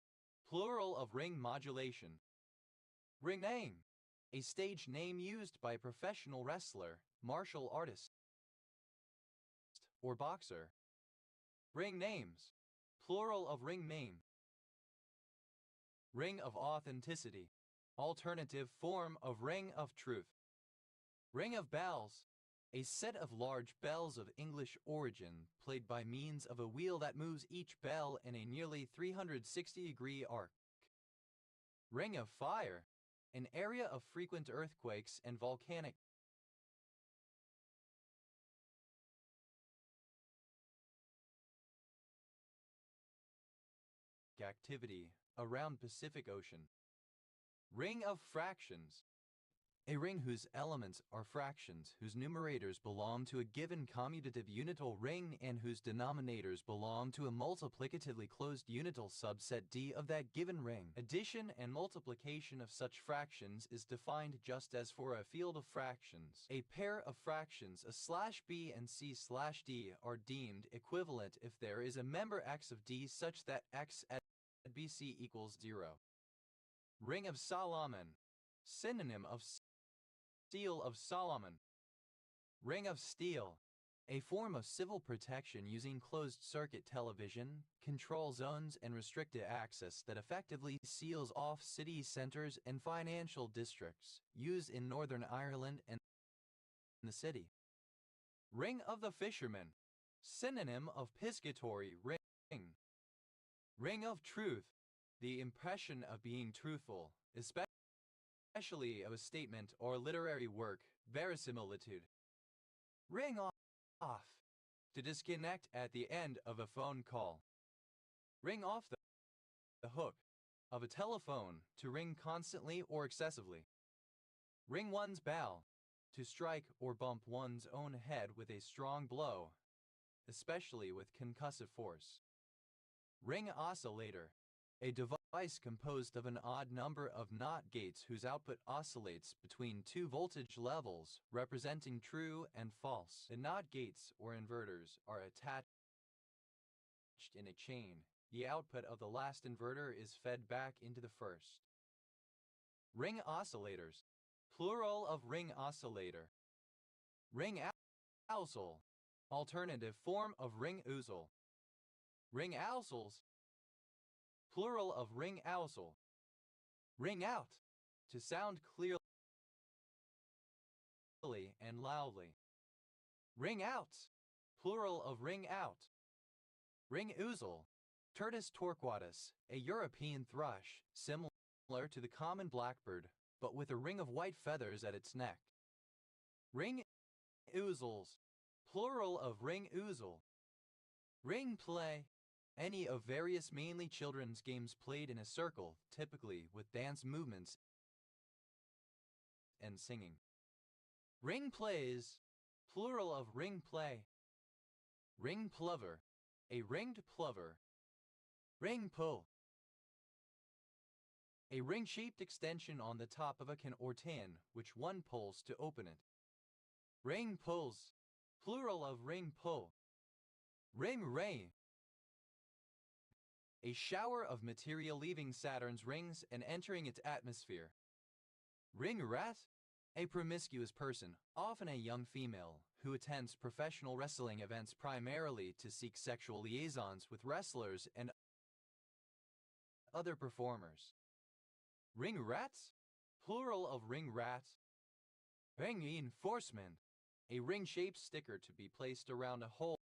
Plural of ring modulation. Ring name. A stage name used by a professional wrestler, martial artist, or boxer. Ring names. Plural of ring name. Ring of authenticity. Alternative form of ring of truth. Ring of bells. A set of large bells of English origin, played by means of a wheel that moves each bell in a nearly 360-degree arc. Ring of fire. An area of frequent earthquakes and volcanic activity around Pacific Ocean. Ring of fractions. A ring whose elements are fractions, whose numerators belong to a given commutative unital ring and whose denominators belong to a multiplicatively closed unital subset D of that given ring. Addition and multiplication of such fractions is defined just as for a field of fractions. A pair of fractions, a/b and c/d, are deemed equivalent if there is a member x of D such that x at BC equals 0. Ring of Solomon. Synonym of Seal of Solomon. Ring of steel. A form of civil protection using closed-circuit television, control zones, and restricted access that effectively seals off city centers and financial districts, used in Northern Ireland and the city. Ring of the fisherman, synonym of piscatory ring. Ring of truth, the impression of being truthful, especially of a statement or literary work, verisimilitude. Ring off, to disconnect at the end of a phone call. Ring off the hook of a telephone, to ring constantly or excessively. Ring one's bell, to strike or bump one's own head with a strong blow, especially with concussive force. Ring oscillator, a device composed of an odd number of NOT gates whose output oscillates between two voltage levels representing true and false. The NOT gates or inverters are attached in a chain. The output of the last inverter is fed back into the first. Ring oscillators, plural of ring oscillator. Ring ousel, alternative form of ring ousel. Ring ousels, plural of ring ousel. Ring out, to sound clearly and loudly. Ring out, plural of ring out. Ring ousel, Turdus torquatus, a European thrush, similar to the common blackbird, but with a ring of white feathers at its neck. Ring ousels, plural of ring ousel. Ring play, any of various mainly children's games played in a circle, typically with dance movements and singing. Ring plays, plural of ring play. Ring plover, a ringed plover. Ring pull, a ring-shaped extension on the top of a can or tin, which one pulls to open it. Ring pulls, plural of ring pull. Ring ray, a shower of material leaving Saturn's rings and entering its atmosphere. Ring rat, a promiscuous person, often a young female, who attends professional wrestling events primarily to seek sexual liaisons with wrestlers and other performers. Ring rats, plural of ring rat. Ring reinforcement, a ring-shaped sticker to be placed around a hole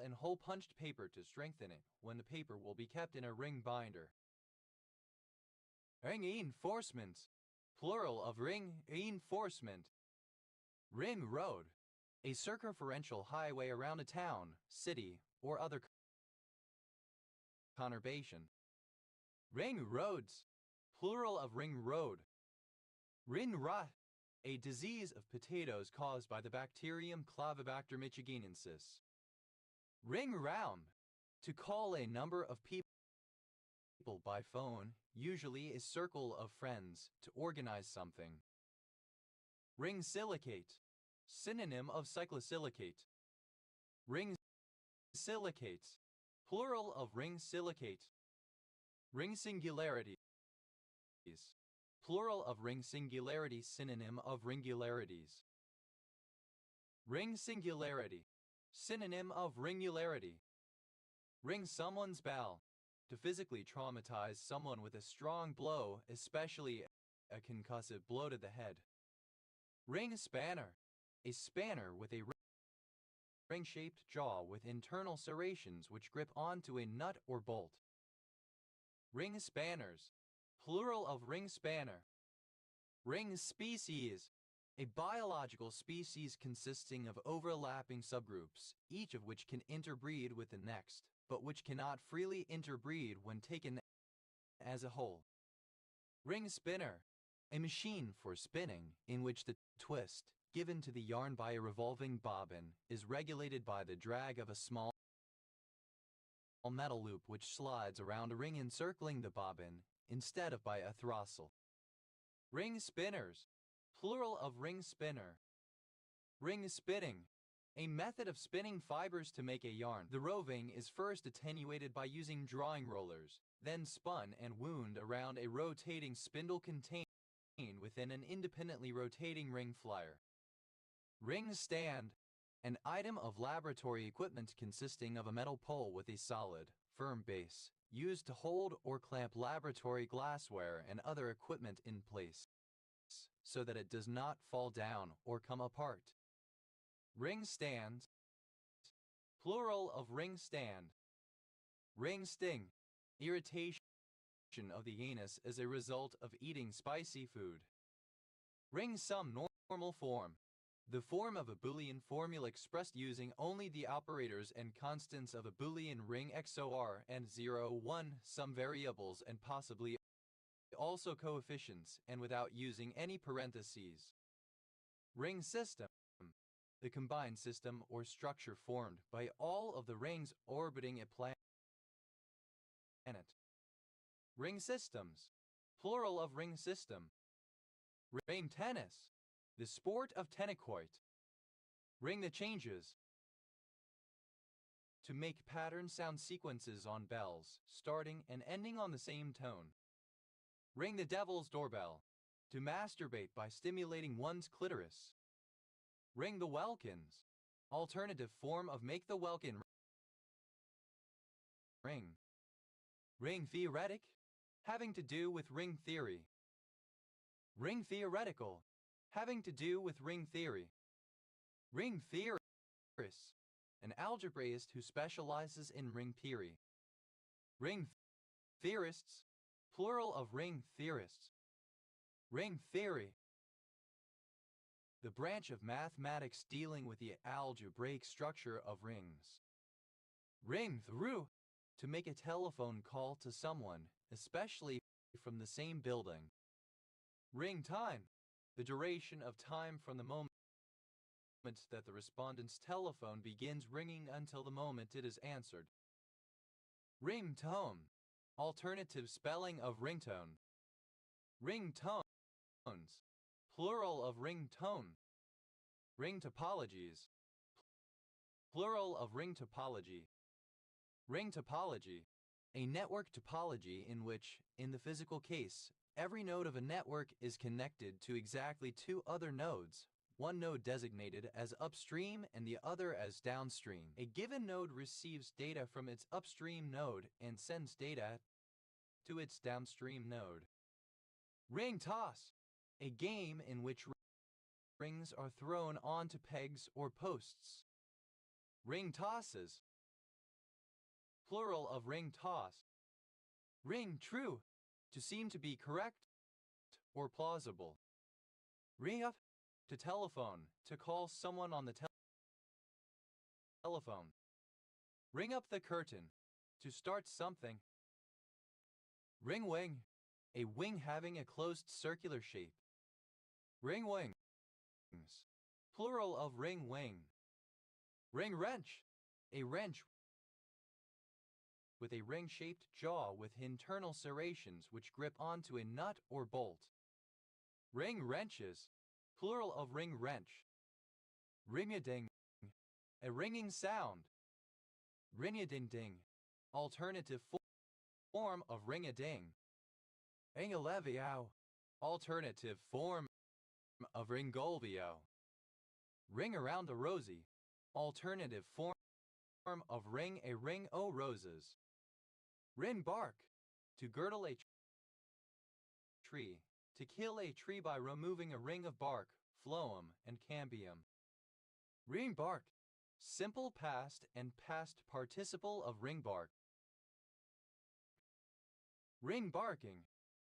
and hole-punched paper to strengthen it when the paper will be kept in a ring binder. Ring reinforcement, plural of ring reinforcement. Ring road, a circumferential highway around a town, city, or other conurbation. Ring roads, plural of ring road. Ring rot, a disease of potatoes caused by the bacterium Clavibacter michiganensis. Ring round, to call a number of people by phone, usually a circle of friends, to organize something. Ring silicate, synonym of cyclosilicate. Ring silicates, plural of ring silicate. Ring singularities, plural of ring singularity, synonym of ringularities. Ring singularity, synonym of ringularity. Ring someone's bell, to physically traumatize someone with a strong blow, especially a concussive blow to the head. Ring spanner, a spanner with a ring-shaped jaw with internal serrations which grip onto a nut or bolt. Ring spanners, plural of ring spanner. Ring species, a biological species consisting of overlapping subgroups, each of which can interbreed with the next, but which cannot freely interbreed when taken as a whole. Ring spinner, a machine for spinning in which the twist, given to the yarn by a revolving bobbin, is regulated by the drag of a small metal loop which slides around a ring encircling the bobbin, instead of by a throstle. Ring spinners, plural of ring spinner. Ring spinning, a method of spinning fibers to make a yarn. The roving is first attenuated by using drawing rollers, then spun and wound around a rotating spindle contained within an independently rotating ring flyer. Ring stand, an item of laboratory equipment consisting of a metal pole with a solid, firm base, used to hold or clamp laboratory glassware and other equipment in place, so that it does not fall down or come apart. Ring stand, plural of ring stand. Ring sting, irritation of the anus as a result of eating spicy food. Ring sum normal form. The form of a Boolean formula expressed using only the operators and constants of a Boolean ring XOR and 0, 1, some variables and possibly also coefficients and without using any parentheses. Ring system. The combined system or structure formed by all of the rings orbiting a planet. Ring systems, plural of ring system. Ring tennis, the sport of tennis-court. Ring the changes. To make pattern sound sequences on bells, starting and ending on the same tone. Ring the devil's doorbell, to masturbate by stimulating one's clitoris. Ring the welkins, alternative form of make the welkin ring. Ring theoretic, having to do with ring theory. Ring theoretical, having to do with ring theory. Ring theorist, an algebraist who specializes in ring theory. Ring theorists, plural of ring theorists. Ring theory, the branch of mathematics dealing with the algebraic structure of rings. Ring through, to make a telephone call to someone, especially from the same building. Ring time, the duration of time from the moment that the respondent's telephone begins ringing until the moment it is answered. Ring tone, alternative spelling of ringtone. Ring tones, plural of ring tone. Ring topologies, plural of ring topology. Ring topology, a network topology in which, in the physical case, every node of a network is connected to exactly two other nodes, one node designated as upstream and the other as downstream. A given node receives data from its upstream node and sends data to its downstream node. Ring toss, a game in which rings are thrown onto pegs or posts. Ring tosses, plural of ring toss. Ring true, to seem to be correct or plausible. Ring up, to telephone, to call someone on the telephone. Ring up the curtain, to start something. Ring wing, a wing having a closed circular shape. Ring wings, plural of ring wing. Ring wrench, a wrench with a ring-shaped jaw with internal serrations which grip onto a nut or bolt. Ring wrenches, plural of ring wrench. Ring-a-ding, a ringing sound. Ring-a-ding-ding, alternative form of ring-a-ding. Ring-a-leviow, alternative form of ringolvio. Ring around a rosy, alternative form of ring a ring o' roses. Ring bark, to girdle a tree, to kill a tree by removing a ring of bark, phloem and cambium. Ring bark, simple past and past participle of ring bark. Ring barking,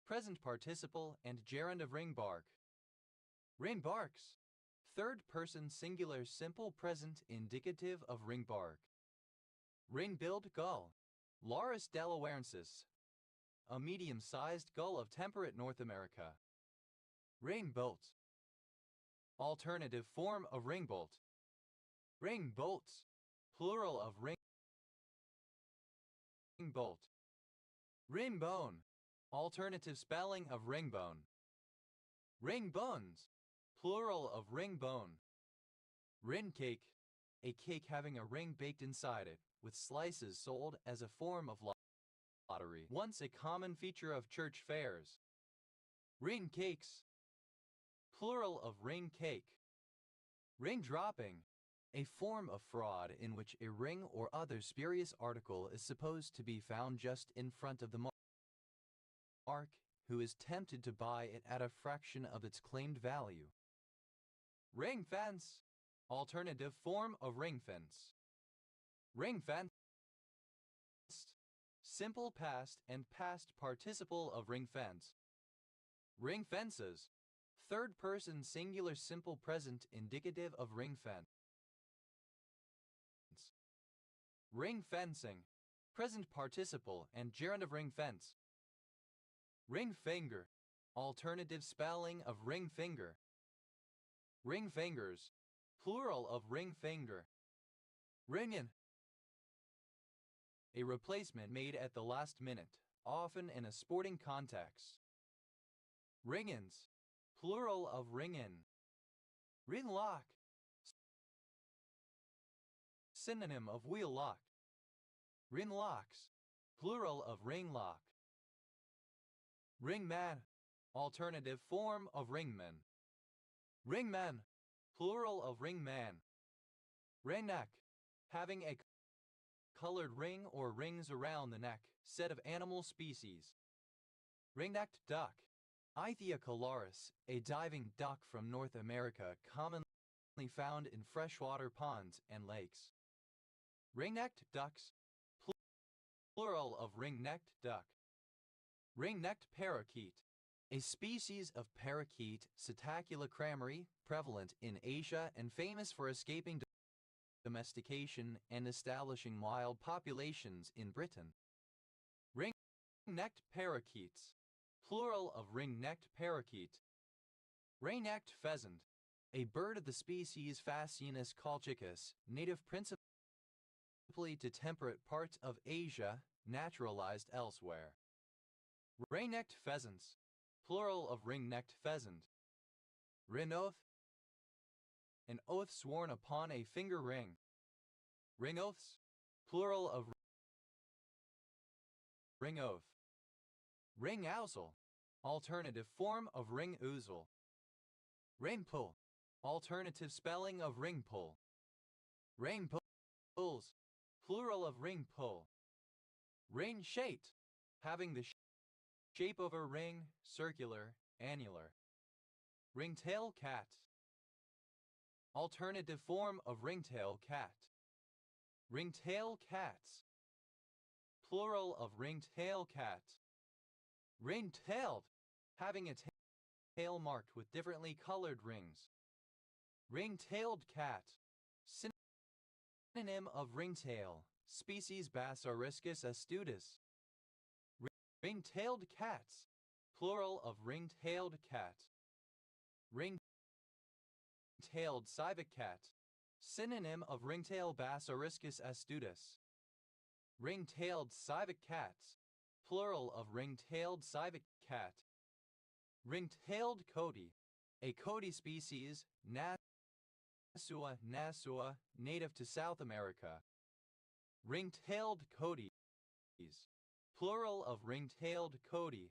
present participle and gerund of ring bark. Ring barks, third person singular simple present indicative of ring bark. Ring-billed gull, Larus delawarensis, a medium-sized gull of temperate North America. Ring-bolt, alternative form of ring-bolt. Ring-bolts, plural of ring-bolt. Ring-bone, alternative spelling of ring-bone. Ring-bones, plural of ring-bone. Ring-cake, a cake having a ring baked inside it, with slices sold as a form of lottery, once a common feature of church fairs. Ring cakes, plural of ring cake. Ring dropping, a form of fraud in which a ring or other spurious article is supposed to be found just in front of the mark, who is tempted to buy it at a fraction of its claimed value. Ring fence, alternative form of ring fence. Ring fence. Simple past and past participle of ring fence. Ring fences. Third person singular simple present indicative of ring fence. Ring fencing. Present participle and gerund of ring fence. Ring finger. Alternative spelling of ring finger. Ring fingers. Plural of ring finger. Ringen. A replacement made at the last minute, often in a sporting context. Ringens. Plural of ringen. Ringlock. Synonym of wheel lock. Ringlocks. Plural of ringlock. Ringman. Alternative form of ringman. Ringman. Plural of ringman. Ringneck. Having a colored ring or rings around the neck, set of animal species. Ring-necked duck. Ithia coloris, a diving duck from North America commonly found in freshwater ponds and lakes. Ring-necked ducks. Plural of ring-necked duck. Ring-necked parakeet. A species of parakeet, Psittacula crameri, prevalent in Asia and famous for escaping domestication and establishing wild populations in Britain. Ring-necked parakeets. Plural of ring-necked parakeet. Ray-necked pheasant. A bird of the species Phasianus colchicus, native principally to temperate parts of Asia, naturalized elsewhere. Ray-necked pheasants. Plural of ring-necked pheasant. Ring oath. An oath sworn upon a finger ring. Ring oaths. Plural of ring oath. Ring ousel. Alternative form of ring ousel. Ring pull. Alternative spelling of ring pull. Ring pulls. Plural of ring pull. Ring shaped. Having the shape of a ring, circular, annular. Ringtail cat. Alternative form of ringtail cat. Ringtail cats. Plural of ringtail cat. Ring-tailed. Having a tail marked with differently colored rings. Ring-tailed cat. Synonym of ringtail. Species Bassaricus astutus. Ring-tailed cats. Plural of ring-tailed cat. Ring-tailed civet cat. Synonym of ringtail Bassaricus astutus. Ring-tailed civet cats. Plural of ring-tailed civet cat. Ring-tailed coati. A coati species, Nasua, native to South America. Ring-tailed coatis. Plural of ring-tailed coati.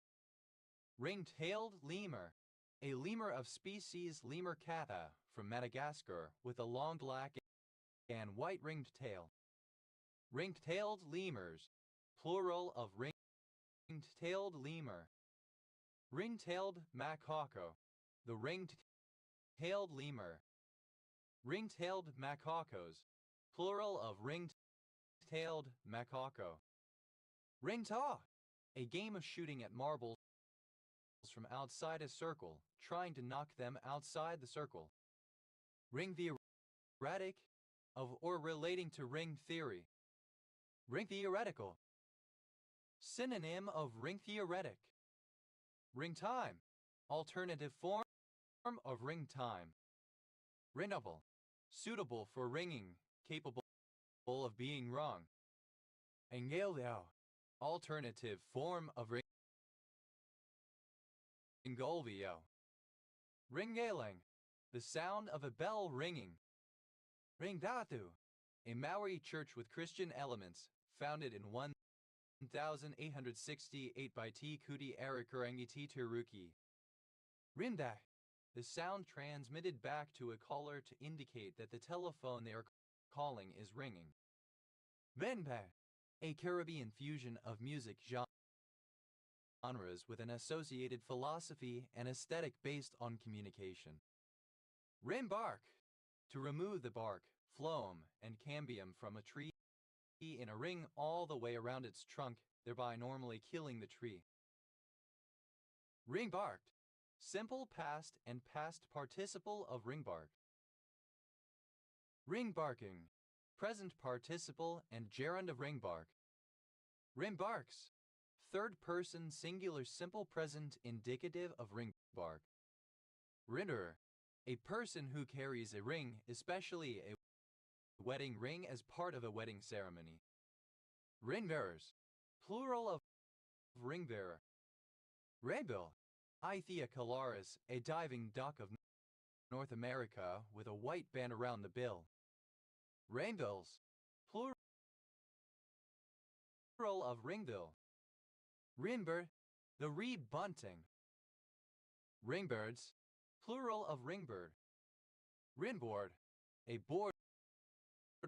Ring-tailed lemur. A lemur of species Lemur cata from Madagascar with a long black and white ringed tail. Ring-tailed lemurs. Plural of ring-tailed lemur. Ring-tailed macaco. The ring-tailed lemur. Ring-tailed macacos. Plural of ring-tailed macaco. Ring-taw. A game of shooting at marbles from outside a circle, trying to knock them outside the circle. Ring theoretic. Of or relating to ring theory. Ring theoretical. Synonym of ring theoretic. Ring time. Alternative form of ring time. Ringable. Suitable for ringing, capable of being rung. Engalio. Alternative form of ringolvio. Ringaling. The sound of a bell ringing. Ringdatu. A Maori church with Christian elements, founded in 1868 by T. Kuti Arikarangi T. Teruki. Rimda. The sound transmitted back to a caller to indicate that the telephone they are calling is ringing. Venba. A Caribbean fusion of music genres with an associated philosophy and aesthetic based on communication. Rimbark. to remove the bark, phloem, and cambium from a tree in a ring all the way around its trunk, thereby normally killing the tree. Ring-barked. Simple past and past participle of ring-bark. Ring-barking. Present participle and gerund of ring-bark. Ring-barks. Third person singular simple present indicative of ring-bark. Rinder. A person who carries a ring, especially a wedding ring as part of a wedding ceremony. Ring-bearers. Plural of ring-bearer. Raybill. Ithia calaris, a diving duck of North America with a white band around the bill. Rainbills. Plural of ringbill. Ringbird. The reed bunting. Ringbirds. Plural of ringbird. Rinboard. A board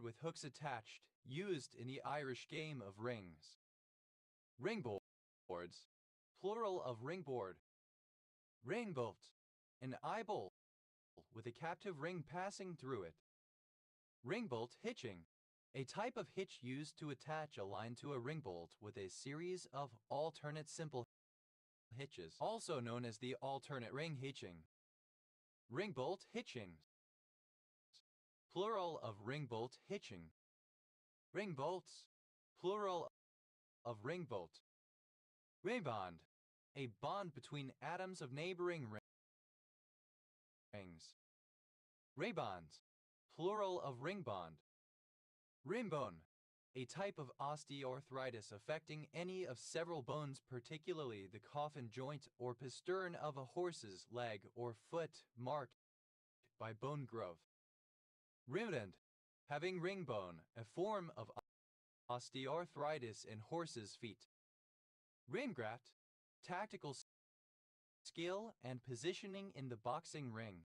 with hooks attached, used in the Irish game of rings. Ringboards. Plural of ringboard. Ringbolt. An eye bolt with a captive ring passing through it. Ringbolt hitching. A type of hitch used to attach a line to a ringbolt with a series of alternate simple hitches, also known as the alternate ring hitching. Ringbolt hitching. Plural of ringbolt hitching. Ringbolts. Plural of ringbolt. Raybond. A bond between atoms of neighboring rings. Raybonds. Plural of ringbond. Rimbone. A type of osteoarthritis affecting any of several bones, particularly the coffin joint or pastern of a horse's leg or foot, marked by bone growth. Rimudent. Having ringbone, a form of osteoarthritis in horses' feet. Ringraft. Tactical skill and positioning in the boxing ring.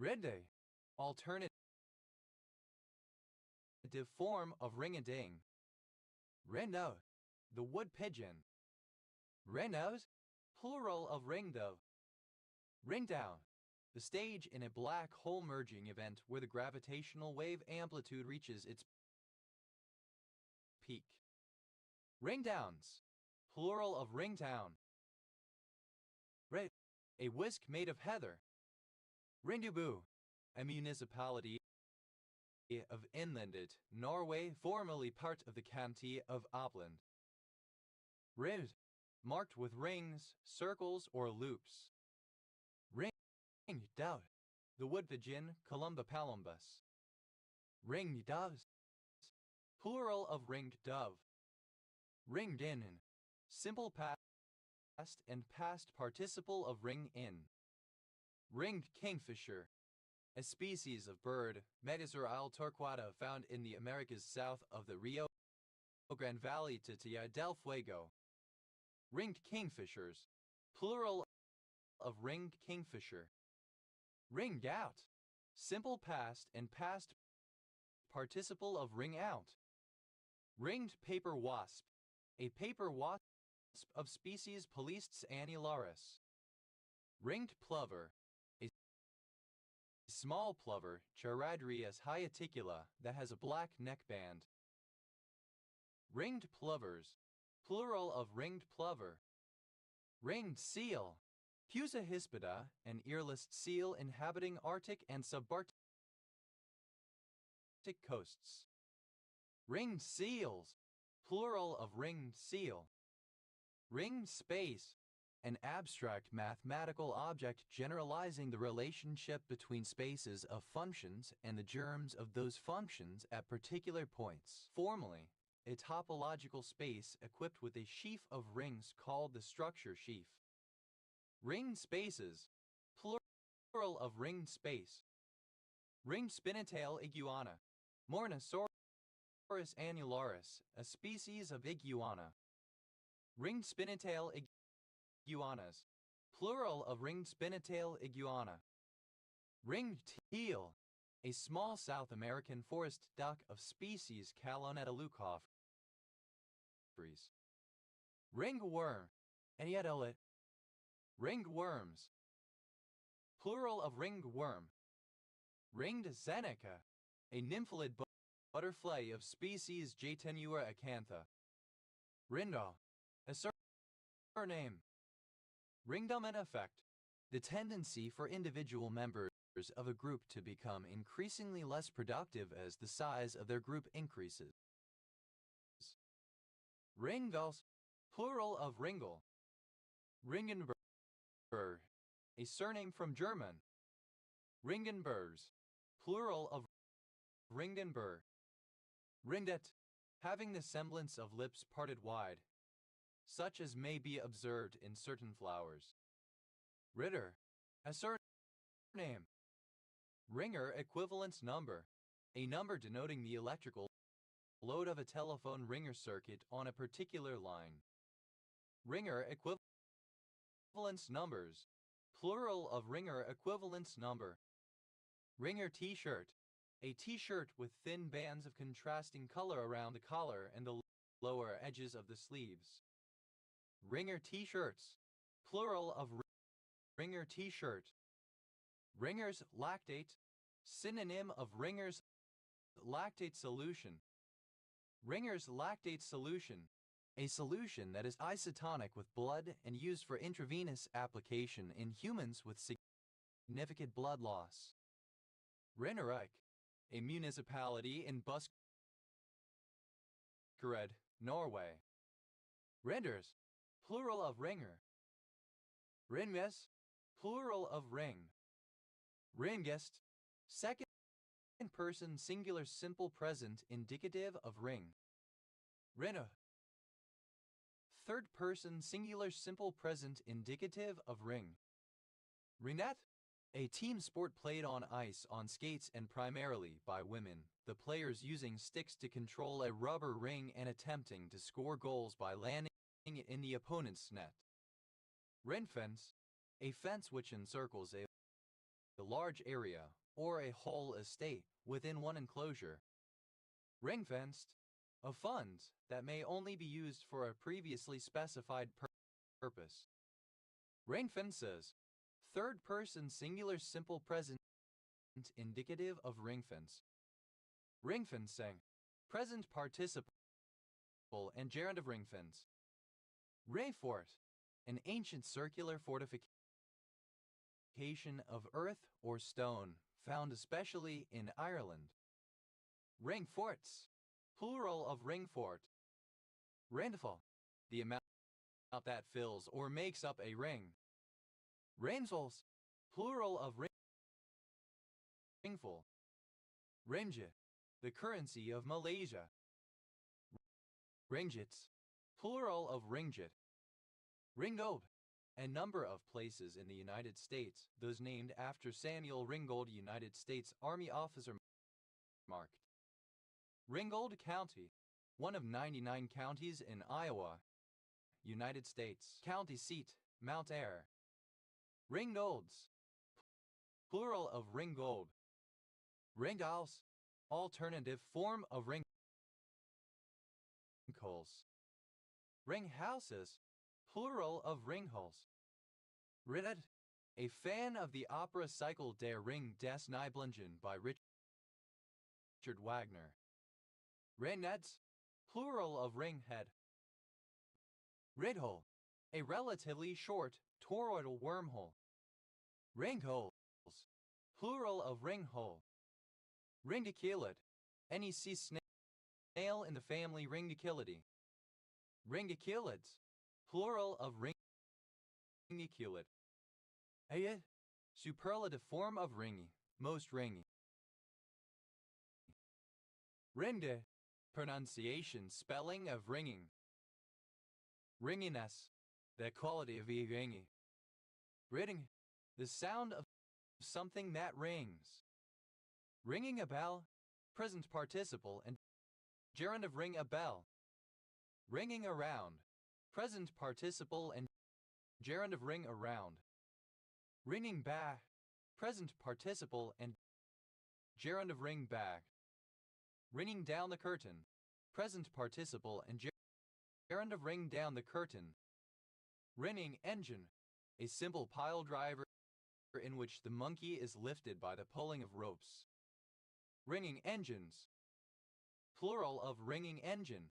Rende. Alternative form of ring-a-ding. Reno. The wood pigeon. Renos. Plural of ringdove. Ringdown. The stage in a black hole merging event where the gravitational wave amplitude reaches its peak. Ringdowns. Plural of ringtown. Red. A whisk made of heather. Rindubu. A municipality of Inlandet, Norway, formerly part of the county of Oppland. Rid. Marked with rings, circles, or loops. Ring. Dove. The wood pigeon, Columba palumbus. Ringed doves. Plural of ringed dove. Ringed in. Simple past and past participle of ring in. Ringed kingfisher. A species of bird, Megasaurus torquata, found in the Americas south of the Rio Grande Valley to Tierra del Fuego. Ringed kingfishers. Plural of ringed kingfisher. Ringed out. Simple past and past participle of ring out. Ringed paper wasp. A paper wasp of species Polistes annularis. Ringed plover. A small plover, Charadrius hyaticula, that has a black neckband. Ringed plovers. Plural of ringed plover. Ringed seal. Pusa hispida, an earless seal inhabiting Arctic and subarctic coasts. Ringed seals. Plural of ringed seal. Ringed space. An abstract mathematical object generalizing the relationship between spaces of functions and the germs of those functions at particular points. Formally, a topological space equipped with a sheaf of rings called the structure sheaf. Ringed spaces. Plural of ringed space. Ringed spinetail iguana. Mornosaurus annularis, a species of iguana. Ringed spinetail iguanas. Plural of ringed spinetail iguana. Ringed teal. A small South American forest duck of species Calonetta leucophrys. Ringed worm. Enietolet. Ringed worms. Plural of ringed worm. Ringed Seneca, a nymphalid butterfly of species Jaytenua acantha. Rindal, a surname. Ringdominant effect, the tendency for individual members of a group to become increasingly less productive as the size of their group increases. Ringals, plural of Ringel. Ringenberg, a surname from German. Ringenbergs, plural of Ringenberg. Ringdet, having the semblance of lips parted wide, such as may be observed in certain flowers. Ritter, a surname. Ringer equivalence number, a number denoting the electrical load of a telephone ringer circuit on a particular line. Ringer equivalence numbers, plural of ringer equivalence number. Ringer t-shirt, a t-shirt with thin bands of contrasting color around the collar and the lower edges of the sleeves. Ringer t-shirts, plural of ringer t-shirt. Ringer's lactate, synonym of Ringer's lactate solution. Ringer's lactate solution, a solution that is isotonic with blood and used for intravenous application in humans with significant blood loss. Rinnerik, a municipality in Buskerud, Norway. Renders, plural of ringer. Ringes, plural of ring. Ringest, second person singular simple present indicative of ring. Rinne, third person singular simple present indicative of ring. Rinette, a team sport played on ice on skates and primarily by women, the players using sticks to control a rubber ring and attempting to score goals by landing it in the opponent's net. Ringfence, a fence which encircles a large area or a whole estate within one enclosure. Ringfenced, a fund that may only be used for a previously specified purpose. Ringfences, third person singular simple present indicative of ringfence. Ringfencing, present participle and gerund of ringfence. Rayfort, an ancient circular fortification of earth or stone, found especially in Ireland. Ringforts, plural of ringfort. Rindful, the amount that fills or makes up a ring. Rainsels, plural of ringful. Ringgit, the currency of Malaysia. Ringgits, plural of ringgit. Ringgold, a number of places in the United States, those named after Samuel Ringgold, United States Army officer, marked. Ringgold County, one of 99 counties in Iowa, United States. County seat, Mount Ayr. Ringgolds, plural of ringgold. Ringhouse, alternative form of ringholes. Ringhouses, plural of ringholes. Rinnet, a fan of the opera cycle Der Ring des Nibelungen by Richard Wagner. Ringnets, plural of ringhead. Ridhole, a relatively short toroidal wormhole. Ringholes, plural of ringhole. Ringdiculate, any sea snail in the family Ringdiculae. Ringdiculates, plural of ringiculate. Ayat, superlative form of ringy, most ringy. Ringde, pronunciation spelling of ringing. Ringiness, the quality of ringy. Ring, the sound of something that rings. Ringing a bell, present participle and gerund of ring a bell. Ringing around, present participle and gerund of ring around. Ringing back, present participle and gerund of ring back. Ringing down the curtain, present participle and gerund of ring down the curtain. Ringing engine, a simple pile driver in which the monkey is lifted by the pulling of ropes. Ringing engines. Plural of ringing engine.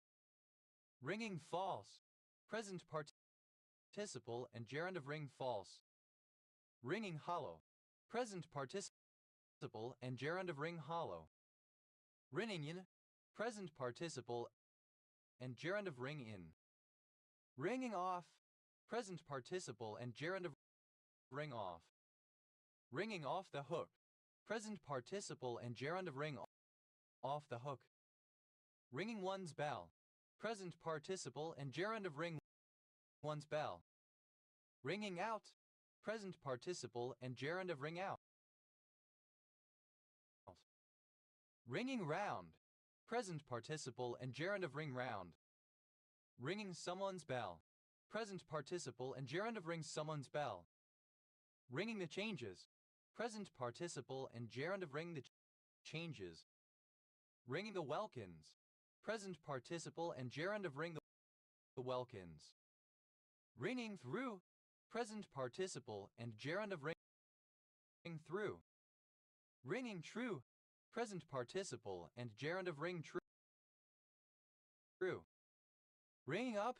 Ringing false. Present participle and gerund of ring false. Ringing hollow. Present participle and gerund of ring hollow. Ringing in. Present participle and gerund of ring in. Ringing off. Present participle and gerund of ring off. Ringing off the hook. Present participle and gerund of ring off the hook. Ringing one's bell. Present participle and gerund of ring one's bell. Ringing out. Present participle and gerund of ring out. Ringing round. Present participle and gerund of ring round. Ringing someone's bell. Present participle and gerund of ring someone's bell. Ringing the changes. Present participle and gerund of ring the changes. Ringing the welkins. Present participle and gerund of ring the welkins. Ringing through. Present participle and gerund of ring through. Ringing true. Present participle and gerund of ring true. Ringing up.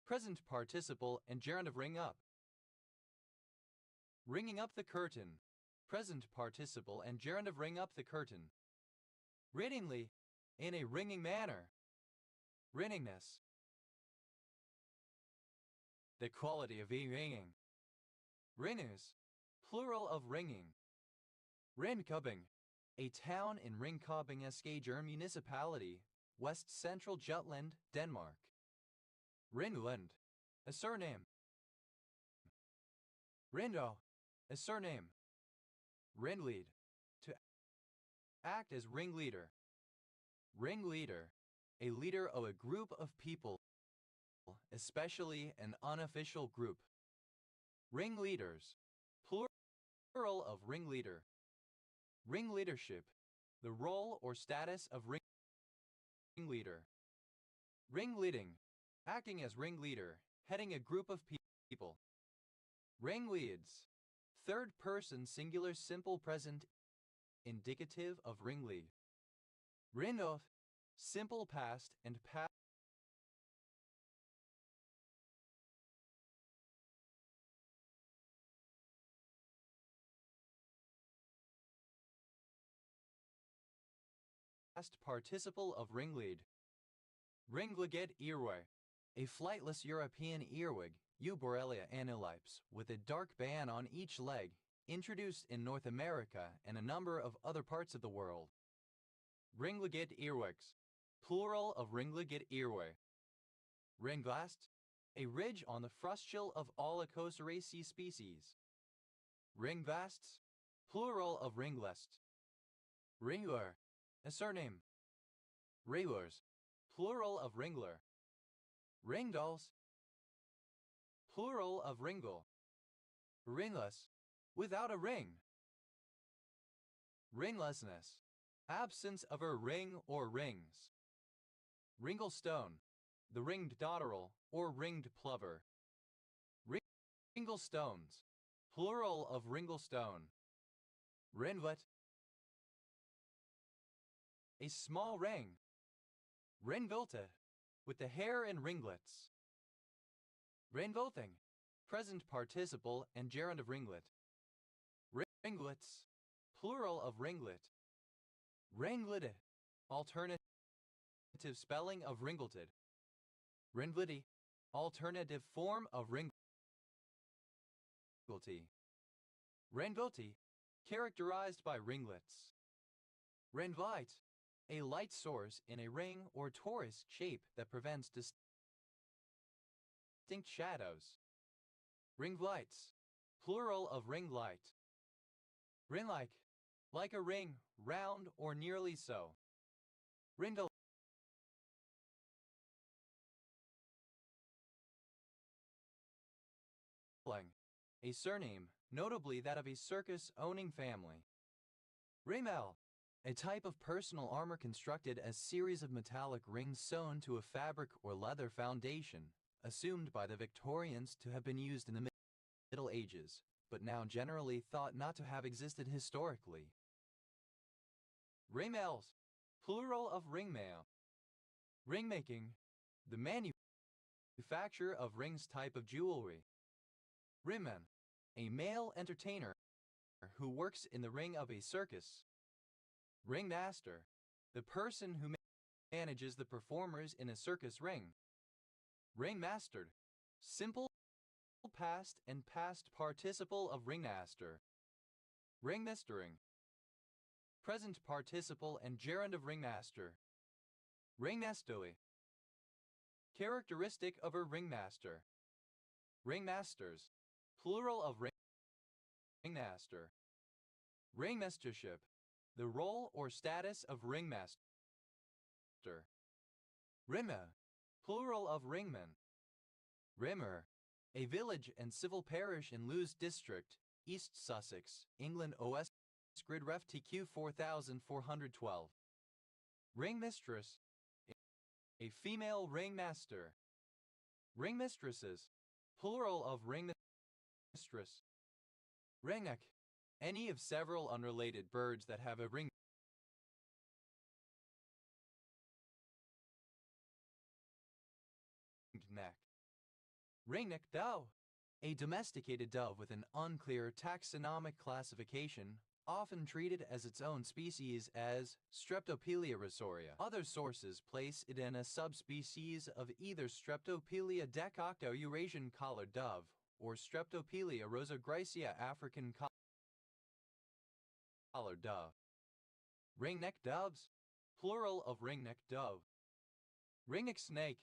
Present participle and gerund of ring up. Ringing up the curtain. Present participle and gerund of ring up the curtain. Ringingly. In a ringing manner. Ringingness. The quality of ringing. Ringus. Plural of ringing. Ringkøbing. A town in Ringkøbing Skjern municipality, west central Jutland, Denmark. Rindland. A surname. Rindo. A surname. Ringlead. To act as ringleader. Ringleader. A leader of a group of people, especially an unofficial group. Ringleaders. Plural of ringleader. Ringleadership. The role or status of ringleader. Ringleading. Acting as ringleader, heading a group of people. Ringleads. Third person singular simple present indicative of ringlead. Rindoth. Simple past and past participle of ringlead. Ringleget earwig. A flightless European earwig, Euborrelia anilypes, with a dark band on each leg, introduced in North America and a number of other parts of the world. Ringleget earwigs. Plural of ringleget earwig. Ringlast. A ridge on the frustule of all Icosaraceae species. Ringvasts. Plural of ringlest. Ringler. A surname. Railers. Plural of ringler. Ringdolls. Plural of ringle. Ringless. Without a ring. Ringlessness. Absence of a ring or rings. Ringlestone. The ringed dotterel or ringed plover. Ringlestones. Plural of ringlestone. Ringlet. A small ring. Ringvilta. With the hair in ringlets. Ringvoting. Present participle and gerund of ringlet. Ringlets. Plural of ringlet. Ringlete. Alternative spelling of ringleted. Ringlety. Alternative form of ringlety. Ringvilti. Characterized by ringlets. Ringvite. A light source in a ring or torus shape that prevents distinct shadows. Ringlights. Plural of ringlight. Ringlike. Like a ring, round or nearly so. Rindle. A surname, notably that of a circus-owning family. Rimel. A type of personal armor constructed as series of metallic rings sewn to a fabric or leather foundation, assumed by the Victorians to have been used in the Middle Ages, but now generally thought not to have existed historically. Ringmails, plural of ringmail. Ringmaking, the manufacture of rings type of jewelry. Ringman, a male entertainer who works in the ring of a circus. Ringmaster, the person who manages the performers in a circus ring. Ringmastered, simple past and past participle of ringmaster. Ringmastering, present participle and gerund of ringmaster. Ringmastoi, characteristic of a ringmaster. Ringmasters, plural of ringmaster. Ringmastership, the role or status of ringmaster. Rimma, plural of ringman. Rimmer, a village and civil parish in Lewes District, East Sussex, England. OS Grid Ref TQ 4412. Ringmistress, a female ringmaster. Ringmistresses, plural of ringmistress. Ringneck, any of several unrelated birds that have a ring neck. Ringneck dove, a domesticated dove with an unclear taxonomic classification, often treated as its own species as Streptopelia rosoria. Other sources place it in a subspecies of either Streptopelia decocto-Eurasian collared dove or Streptopelia rosogrycea African collared dove. Ringneck doves, plural of ringneck dove. Ringneck snake,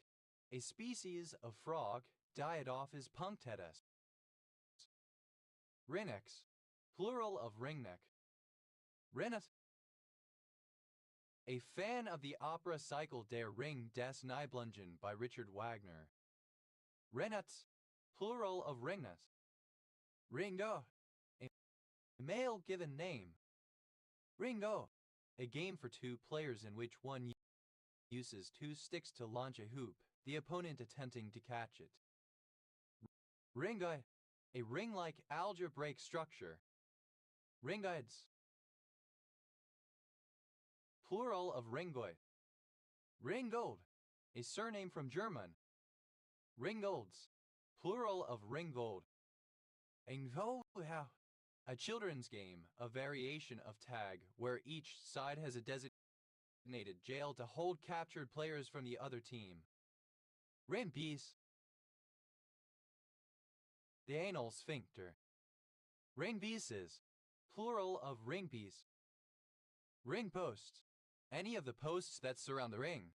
a species of frog, Diodophis punctatus. Ringnex, plural of ringneck. Rennet, a fan of the opera cycle Der Ring des Nibelungen by Richard Wagner. Rennets, plural of ringnet. Ringo, a male given name. Ringo, a game for two players in which one uses two sticks to launch a hoop, the opponent attempting to catch it. Ringguide, a ring-like algebraic structure. Ringuides, plural of ringgold. Ringgold, a surname from German. Ringolds, plural of ringgold. A children's game, a variation of tag, where each side has a designated jail to hold captured players from the other team. Ringpiece, the anal sphincter. Ringpieces, plural of ringpiece. Ringposts, any of the posts that surround the ring.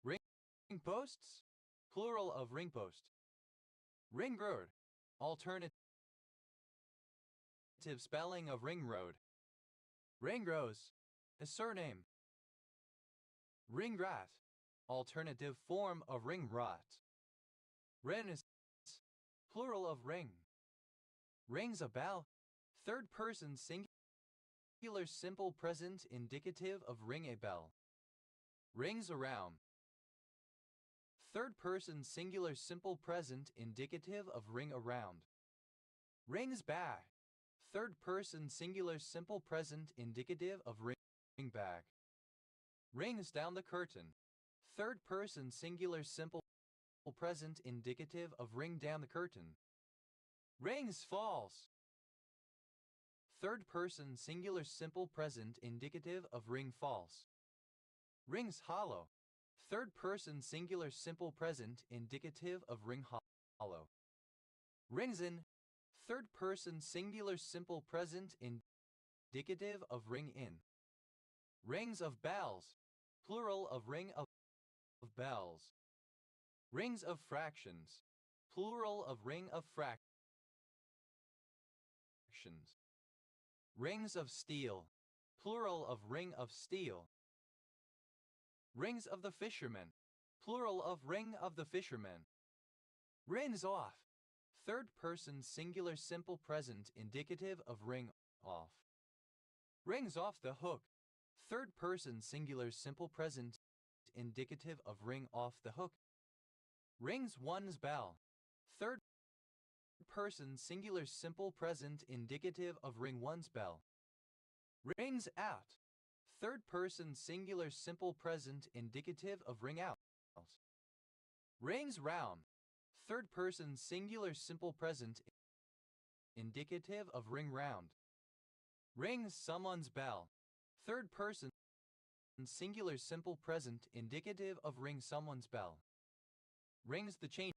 Ringposts, plural of ringpost. Ringroad, alternative spelling of ringroad. Ringrose, a surname. Ringrat, alternative form of ringrot. Rinus, plural of ring. Rings a bell, third person singular simple present indicative of ring a bell. Rings around, third person singular simple present indicative of ring around. Rings back, third person singular simple present indicative of ring back. Rings down the curtain, third person singular simple present indicative of ring down the curtain. Rings falls, third person singular simple present indicative of ring false. Rings hollow, third person singular simple present indicative of ring hollow. Rings in, third person singular simple present indicative of ring in. Rings of bells, plural of ring of bells. Rings of fractions, plural of ring of fractions. Rings of steel, plural of ring of steel. Rings of the fisherman, plural of ring of the fisherman. Rings off, third person singular simple present indicative of ring off. Rings off the hook, third person singular simple present indicative of ring off the hook. Rings one's bell, third person singular simple present indicative of ring one's bell. Rings out. Third person singular simple present indicative of ring out. Rings round. Third person singular simple present indicative of ring round. Rings someone's bell. Third person singular simple present indicative of ring someone's bell. Rings the changes.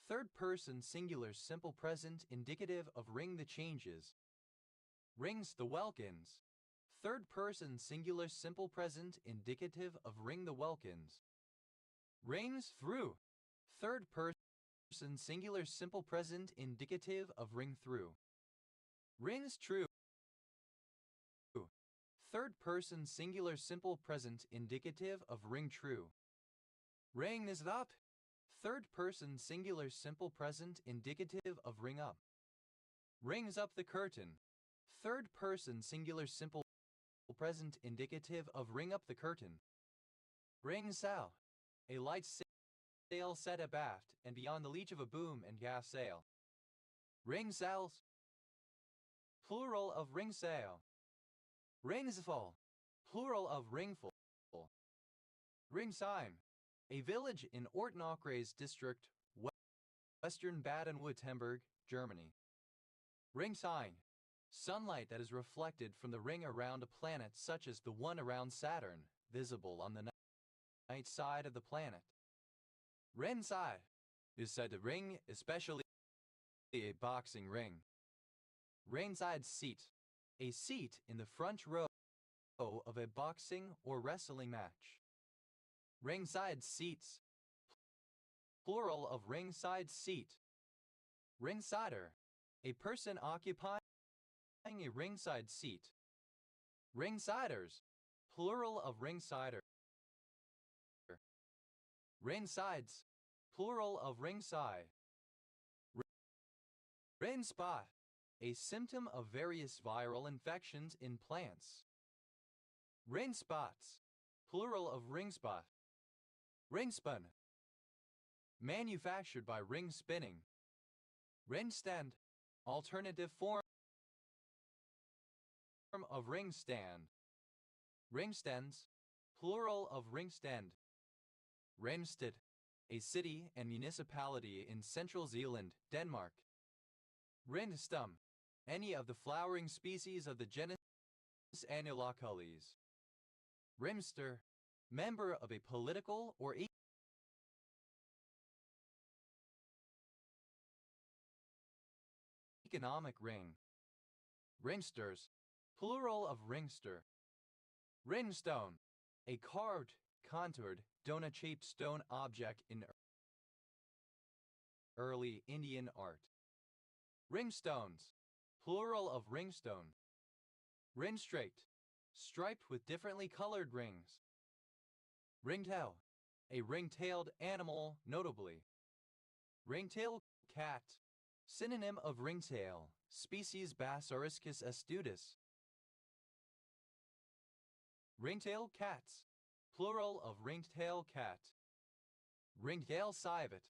Third person singular simple present indicative of ring the changes. Rings the welkins. Third person singular simple present indicative of ring the welkins. Rings through. Third person singular simple present indicative of ring through. Rings true. Third person singular simple present indicative of ring true. Ring is up. Third person singular simple present indicative of ring up. Rings up the curtain. Third person singular simple present indicative of ring up the curtain. Ring sail. A light sail set abaft and beyond the leach of a boom and gaff sail. Ring sails. Plural of ring sail. Ringsful. Plural of ringful. Ringsheim. A village in Ortenaucres district, western Baden-Württemberg, Germany. Ringsign. Sunlight that is reflected from the ring around a planet such as the one around Saturn, visible on the night side of the planet. Ringside is said to ring, especially a boxing ring. Ringside seat. A seat in the front row of a boxing or wrestling match. Ringside seats. Plural of ringside seat. Ringsider. A person occupying a ringside seat. Ringsiders. Plural of ringsider. Ringsides. Plural of ringside. Ring spot. A symptom of various viral infections in plants. Ring spots. Plural of ring spot. Ring spun. Manufactured by ring spinning. Ring stand. Alternative form of ring stand. Ring stands. Plural of ring stand. Ringsted. A city and municipality in central Zealand, Denmark. Rindstum. Any of the flowering species of the genus Anulocules. Rimster. Member of a political or economic ring. Ringsters. Plural of ringster. Ringstone. A carved, contoured, donut-shaped stone object in early Indian art. Ringstones. Plural of ringstone. Ringstraight. Striped with differently colored rings. Ringtail. A ring-tailed animal, notably. Ringtail cat. Synonym of ringtail, species Bassaricus astutus. Ringtail cats. Plural of ringtail cat. Ringtail civet.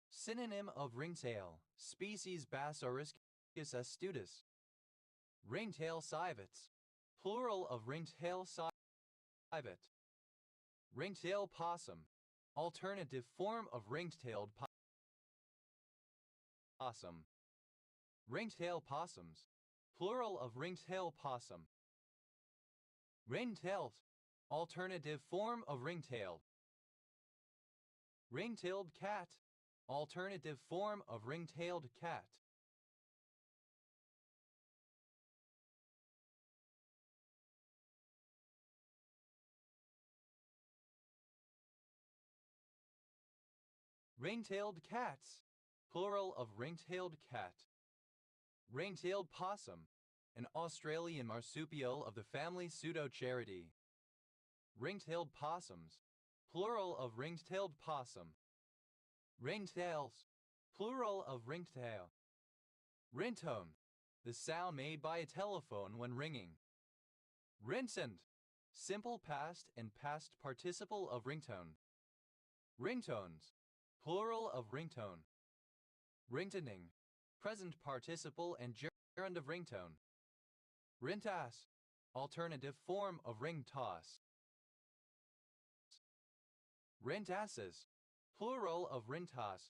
Synonym of ringtail, species Bassaricus astutus. Ringtail civets. Plural of ringtail civet. Ringtail possum. Alternative form of ring-tailed possum. Ringtail possums. Plural of ringtail possum. Ring-tailed. Alternative form of ring-tailed. Ring-tailed cat. Alternative form of ring-tailed cat. Ring-tailed cats. Plural of ring-tailed cat. Ring-tailed possum. An Australian marsupial of the family Pseudoceridae. Ring-tailed possums. Plural of ring-tailed possum. Ringtails. Plural of ringtail. Ringtone. The sound made by a telephone when ringing. Rinsend. Simple past and past participle of ringtone. Ringtones. Plural of ringtone. Ringtoning, present participle and gerund of ringtone. Rintas, alternative form of ring toss. Rintasses, plural of rintas.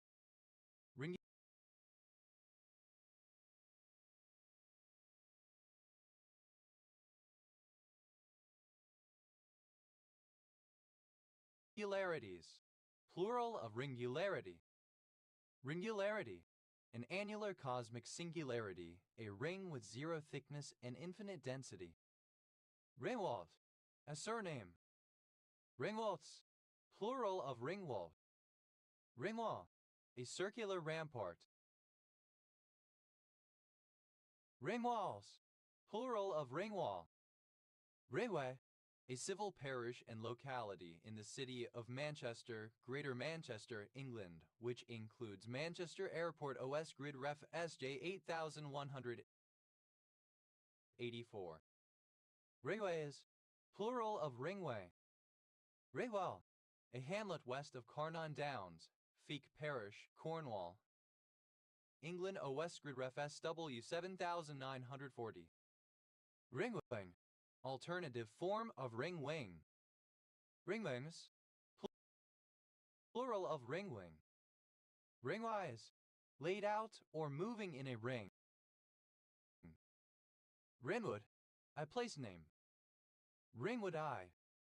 Ringularities, plural of ringularity. Ringularity, an annular cosmic singularity, a ring with zero thickness and infinite density. Ringwalt, a surname. Ringwaltz, plural of ringwalt. Ringwall, a circular rampart. Ringwalls, plural of ringwall. Ringway, a civil parish and locality in the city of Manchester, Greater Manchester, England, which includes Manchester Airport OS Grid Ref SJ 8184. Ringways, plural of ringway. Ringwell, a hamlet west of Carnon Downs, Feake Parish, Cornwall, England OS Grid Ref SW 7940. Ringwing, alternative form of ring wing. Ringwings, plural of ringwing. Ringwise, laid out or moving in a ring. Ringwood, a place name. Ringwood I,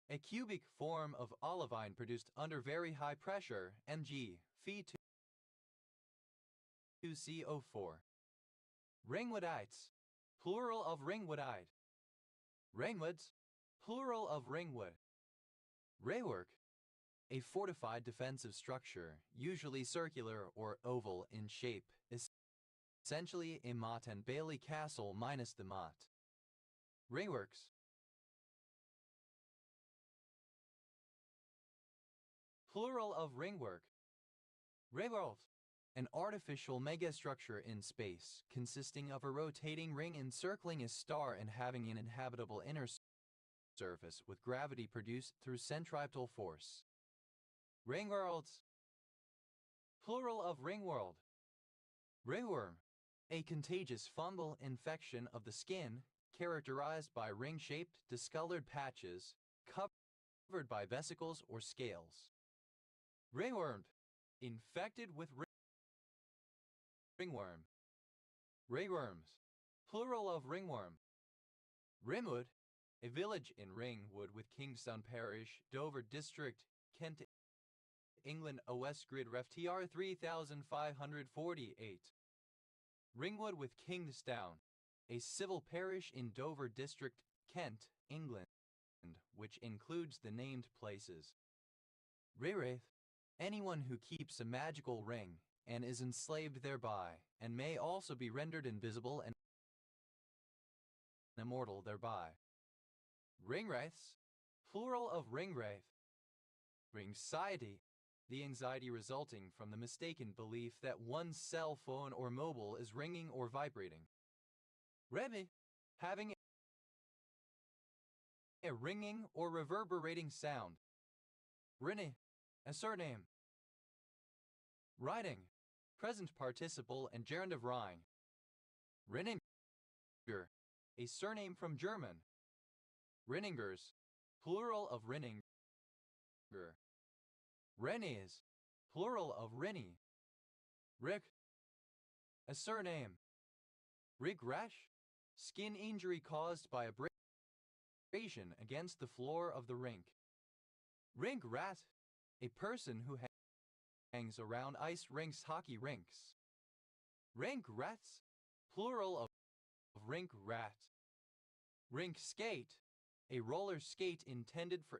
a cubic form of olivine produced under very high pressure, Mg, Fe2CO4. Ringwoodites, plural of ringwoodite. Ringwoods, plural of ringwood. Raywork, a fortified defensive structure, usually circular or oval in shape, essentially a motte and bailey castle minus the motte. Rayworks, plural of ringwork. Rayworld, an artificial megastructure in space, consisting of a rotating ring encircling a star and having an inhabitable inner surface with gravity produced through centripetal force. Ringworlds, plural of ringworld. Ringworm, a contagious fungal infection of the skin, characterized by ring-shaped, discolored patches, covered by vesicles or scales. Ringwormed, infected with ringworm. Ringworms, plural of ringworm. Ringwood, a village in Ringwood with Kingstown Parish, Dover District, Kent, England OS Grid Ref TR 3548. Ringwood with Kingstown, a civil parish in Dover District, Kent, England, which includes the named places. Rayraith, anyone who keeps a magical ring and is enslaved thereby, and may also be rendered invisible and immortal thereby. Ringwraiths, plural of ringwraith. Ringxiety, the anxiety resulting from the mistaken belief that one's cell phone or mobile is ringing or vibrating. Remy, having a ringing or reverberating sound. Rinny, a surname. Riding, present participle and gerund of rhyme. Rinninger, a surname from German. Rinningers, plural of Rinninger. Rennies, plural of Rinny. Rick, a surname. Rigrash, skin injury caused by abrasion against the floor of the rink. Ringrat, a person who hangs around ice rinks, hockey rinks. Rinkrats, plural of rink rat. Rink skate, a roller skate intended for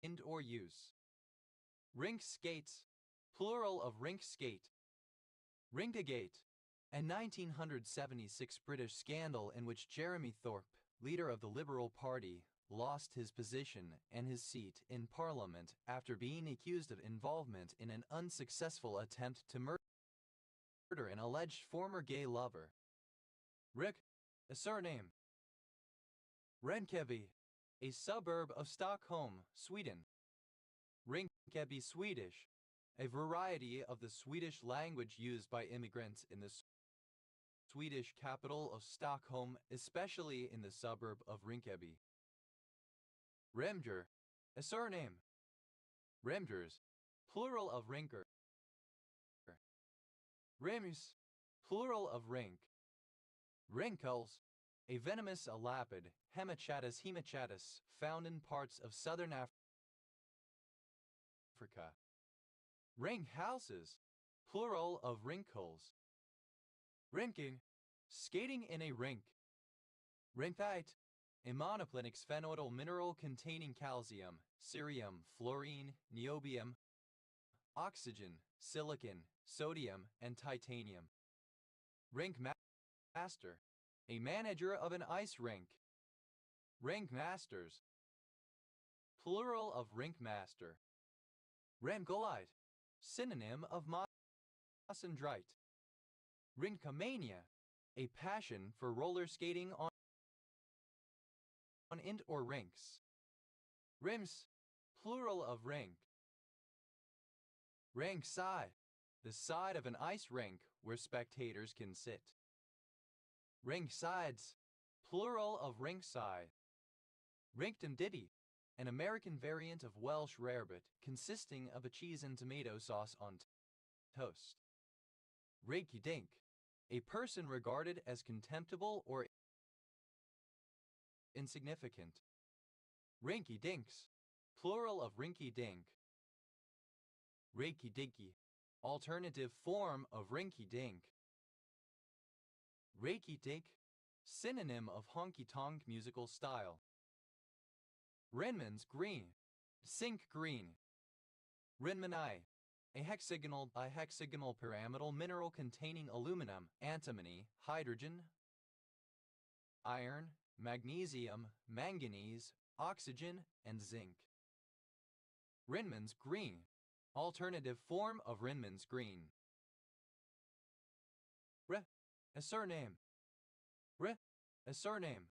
indoor use. Rink skates, plural of rink skate. Ringagate, a 1976 British scandal in which Jeremy Thorpe, leader of the Liberal Party, lost his position and his seat in Parliament after being accused of involvement in an unsuccessful attempt to murder an alleged former gay lover. Rick, a surname. Rinkeby, a suburb of Stockholm, Sweden. Rinkeby Swedish, a variety of the Swedish language used by immigrants in the Swedish capital of Stockholm, especially in the suburb of Rinkeby. Remger, a surname. Remgers, plural of Rinker. Rims, plural of Rink. Rinkels, a venomous elapid, Hemachatus hemachatus, found in parts of southern Africa. Rink houses, plural of rinkholes. Rinking, skating in a rink. Rinthite, a monoclinic sphenoidal mineral containing calcium, cerium, fluorine, niobium, oxygen, silicon, sodium, and titanium. Rink master, a manager of an ice rink. Rink masters, plural of rink master. Ramgolite, synonym of Mossendrite. Rinkomania, a passion for roller skating on int or rinks. Rims, plural of rink. Rink side, the side of an ice rink where spectators can sit. Rink sides, plural of rink side. Rinktum ditty, an American variant of Welsh rarebit consisting of a cheese and tomato sauce on toast. Rinky dink, a person regarded as contemptible or insignificant. Rinky dinks, plural of rinky dink. Rinky dinky, alternative form of rinky dink. Reiki dink, synonym of honky tonk musical style. Renman's green, sink green. Renmanite, a hexagonal pyramidal mineral containing aluminum, antimony, hydrogen, iron, magnesium, manganese, oxygen, and zinc. Renman's green, alternative form of Renman's green. A surname. A surname.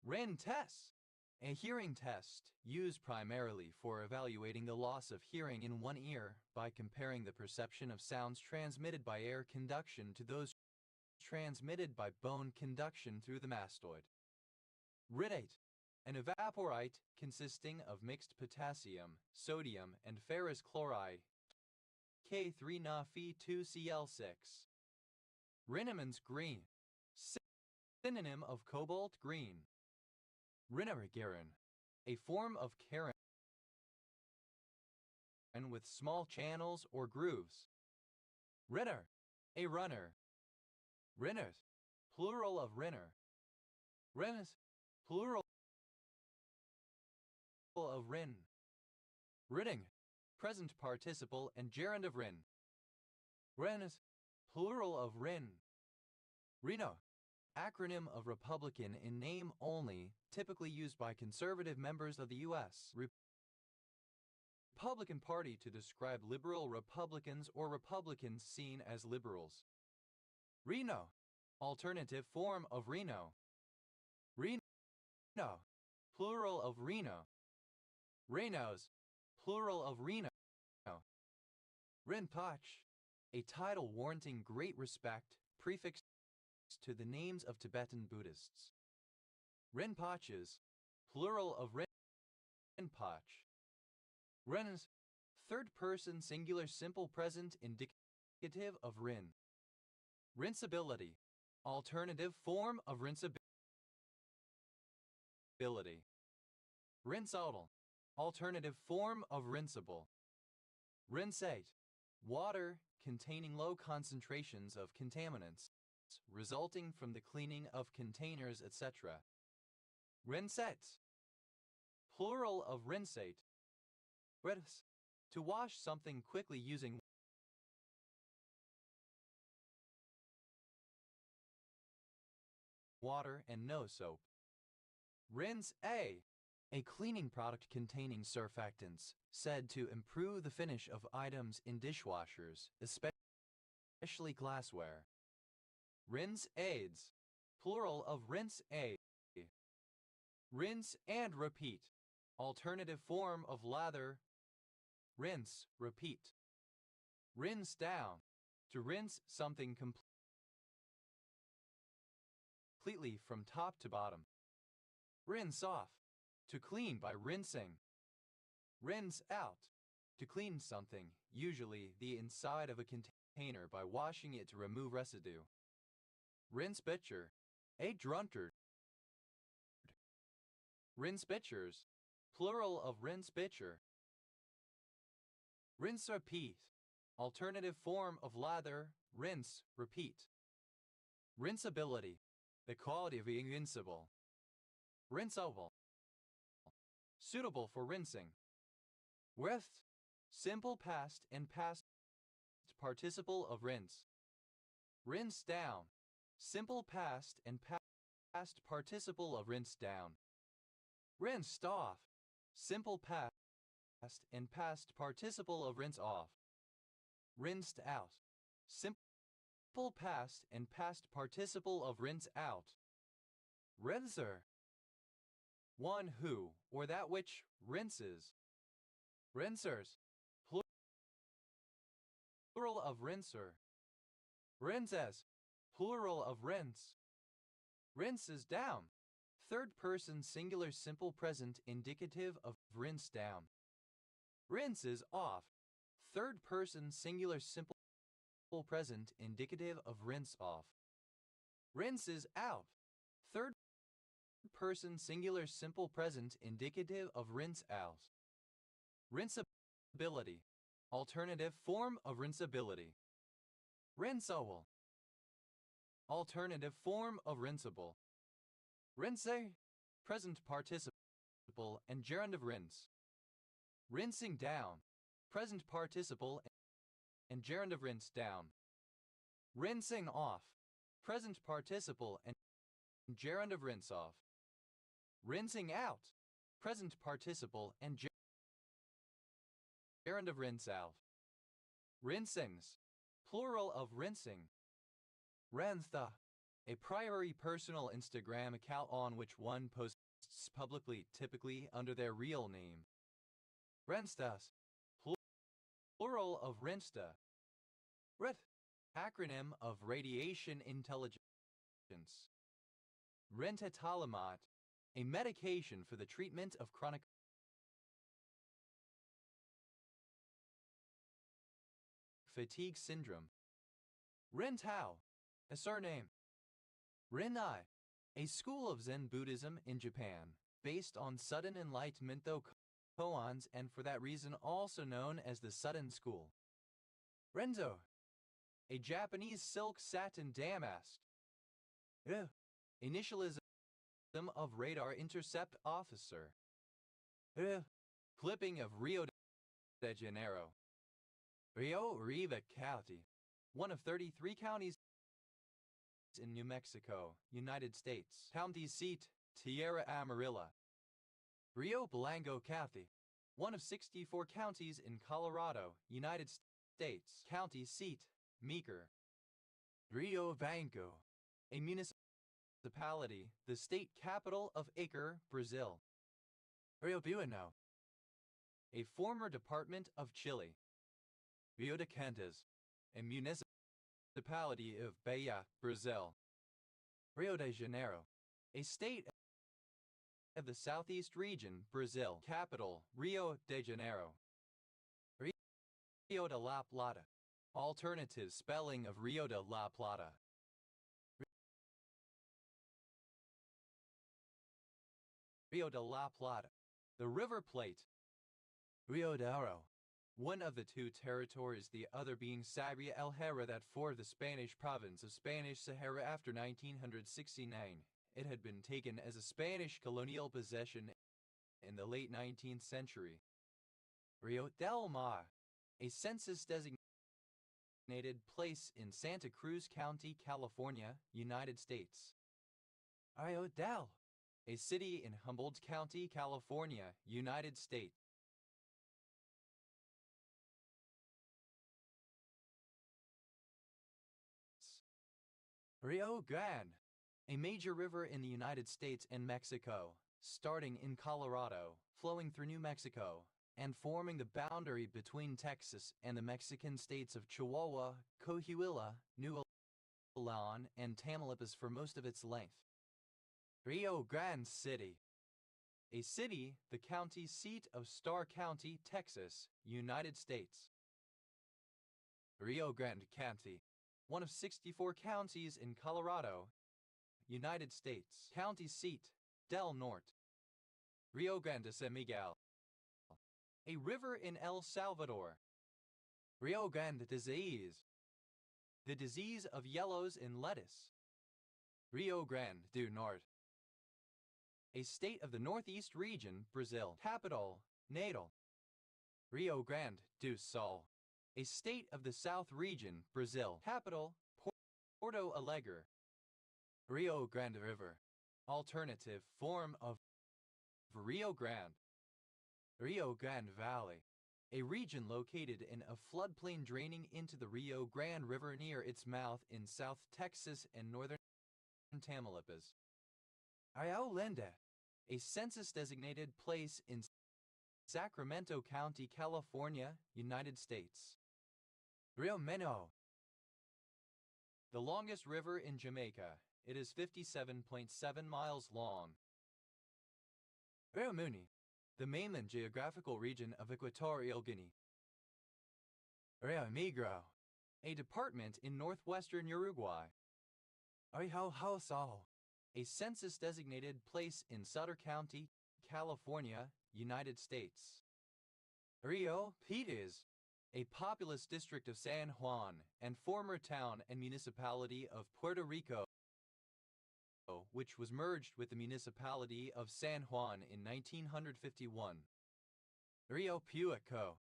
Ren test, a hearing test used primarily for evaluating the loss of hearing in one ear by comparing the perception of sounds transmitted by air conduction to those transmitted by bone conduction through the mastoid. Ridate, an evaporite consisting of mixed potassium, sodium, and ferrous chloride, K3Na-Fe2Cl6. Rinneman's green, synonym of cobalt green. Rinnerigarin, a form of Karen with small channels or grooves. Rinner, a runner. Rinners, plural of rinner. Rennes, plural of rin. Rinning, present participle and gerund of rin. Rennes, plural of rin. Reno, acronym of Republican in name only, typically used by conservative members of the U.S. Republican Party to describe liberal Republicans or Republicans seen as liberals. Reno, alternative form of Reno. Reno, plural of Reno. Renos, plural of Reno. Rinpoche, a title warranting great respect, prefixed to the names of Tibetan Buddhists. Rinpoches, plural of Rinpoche. Rins, third person singular simple present indicative of rin. Rinsability, alternative form of rinsability. Rinsable, alternative form of rinsable. Rinsate, water containing low concentrations of contaminants, resulting from the cleaning of containers, etc. Rinsette, plural of rinsate. Rinse, to wash something quickly using water and no soap. Rinse a cleaning product containing surfactants, said to improve the finish of items in dishwashers, especially glassware. Rinse aids, plural of rinse a. Rinse and repeat. Alternative form of lather. Rinse, repeat. Rinse down. To rinse something completely from top to bottom. Rinse off. To clean by rinsing. Rinse out. To clean something, usually the inside of a container, by washing it to remove residue. Rinse pitcher. A drunkard. Rinse pitchers. Plural of rinse pitcher. Rinse repeat. Alternative form of lather. Rinse, repeat. Rinseability. The quality of being rinsable. Rinseable. Suitable for rinsing. With. Simple past and past participle of rinse. Rinse down. Simple past and past participle of rinse down. Rinsed off. Simple past and past participle of rinse off. Rinsed out. Simple past and past participle of rinse out. Rinser. One who, or that which, rinses. Rinsers. Plural of rinser. Rinses. Plural of rinse. Rinses down. Third person singular simple present indicative of rinse down. Rinses off. Third person singular simple present indicative of rinse off. Rinses out. Third person singular simple present indicative of rinse out. Rinseability. Alternative form of rinseability. Rinseable. Alternative form of rinseable. Rinse, present participle and gerund of rinse. Rinsing down, present participle and gerund of rinse down. Rinsing off, present participle and gerund of rinse off. Rinsing out, present participle and gerund of rinse out. Rinsings, plural of rinsing. Rentha, a primary personal Instagram account on which one posts publicly, typically under their real name. Renstas, plural of Rensta. RET, acronym of Radiation Intelligence. Rentetilamot, a medication for the treatment of chronic fatigue syndrome. Rentao, a surname. Rinai, a school of Zen Buddhism in Japan, based on sudden enlightenment koans and for that reason also known as the Sudden School. Renzo, a Japanese silk satin damask. Initialism of radar intercept officer. Clipping of Rio de Janeiro. Rio Riva County, one of 33 counties in New Mexico, United States. County seat, Tierra Amarilla. Rio Blanco County, one of 64 counties in Colorado, United States. County seat, Meeker. Rio Branco, a municipality, the state capital of Acre, Brazil. Rio Bueno, a former department of Chile. Rio de Cantas, a municipality of Bahia, Brazil. Rio de Janeiro, a state of the Southeast region, Brazil. Capital, Rio de Janeiro. Rio de la Plata, alternative spelling of Rio de la Plata. Rio de la Plata, the River Plate. Rio de Oro, one of the two territories, the other being Sabia el Hera, that for the Spanish province of Spanish Sahara after 1969. It had been taken as a Spanish colonial possession in the late 19th century. Rio del Mar, a census-designated place in Santa Cruz County, California, United States. Rio del, a city in Humboldt County, California, United States. Rio Grande, a major river in the United States and Mexico, starting in Colorado, flowing through New Mexico, and forming the boundary between Texas and the Mexican states of Chihuahua, Coahuila, Nuevo Leon, and Tamaulipas for most of its length. Rio Grande City. A city, the county seat of Starr County, Texas, United States. Rio Grande County, one of 64 counties in Colorado, United States. County seat, Del Norte. Rio Grande San Miguel. A river in El Salvador. Rio Grande disease. The disease of yellows in lettuce. Rio Grande do Norte. A state of the Northeast region, Brazil. Capital, Natal. Rio Grande do Sul. A state of the South region, Brazil. Capital, Porto Alegre. Rio Grande River. Alternative form of Rio Grande. Rio Grande Valley. A region located in a floodplain draining into the Rio Grande River near its mouth in South Texas and northern Tamaulipas. Iolinda. A census-designated place in Sacramento County, California, United States. Rio Meno. The longest river in Jamaica. It is 57.7 miles long. Rio Muni. The mainland geographical region of Equatorial Guinea. Rio Negro. A department in northwestern Uruguay. Rio Housao. A census-designated place in Sutter County, California, United States. Rio Piedras. A populous district of San Juan and former town and municipality of Puerto Rico, which was merged with the municipality of San Juan in 1951. Rio Puico.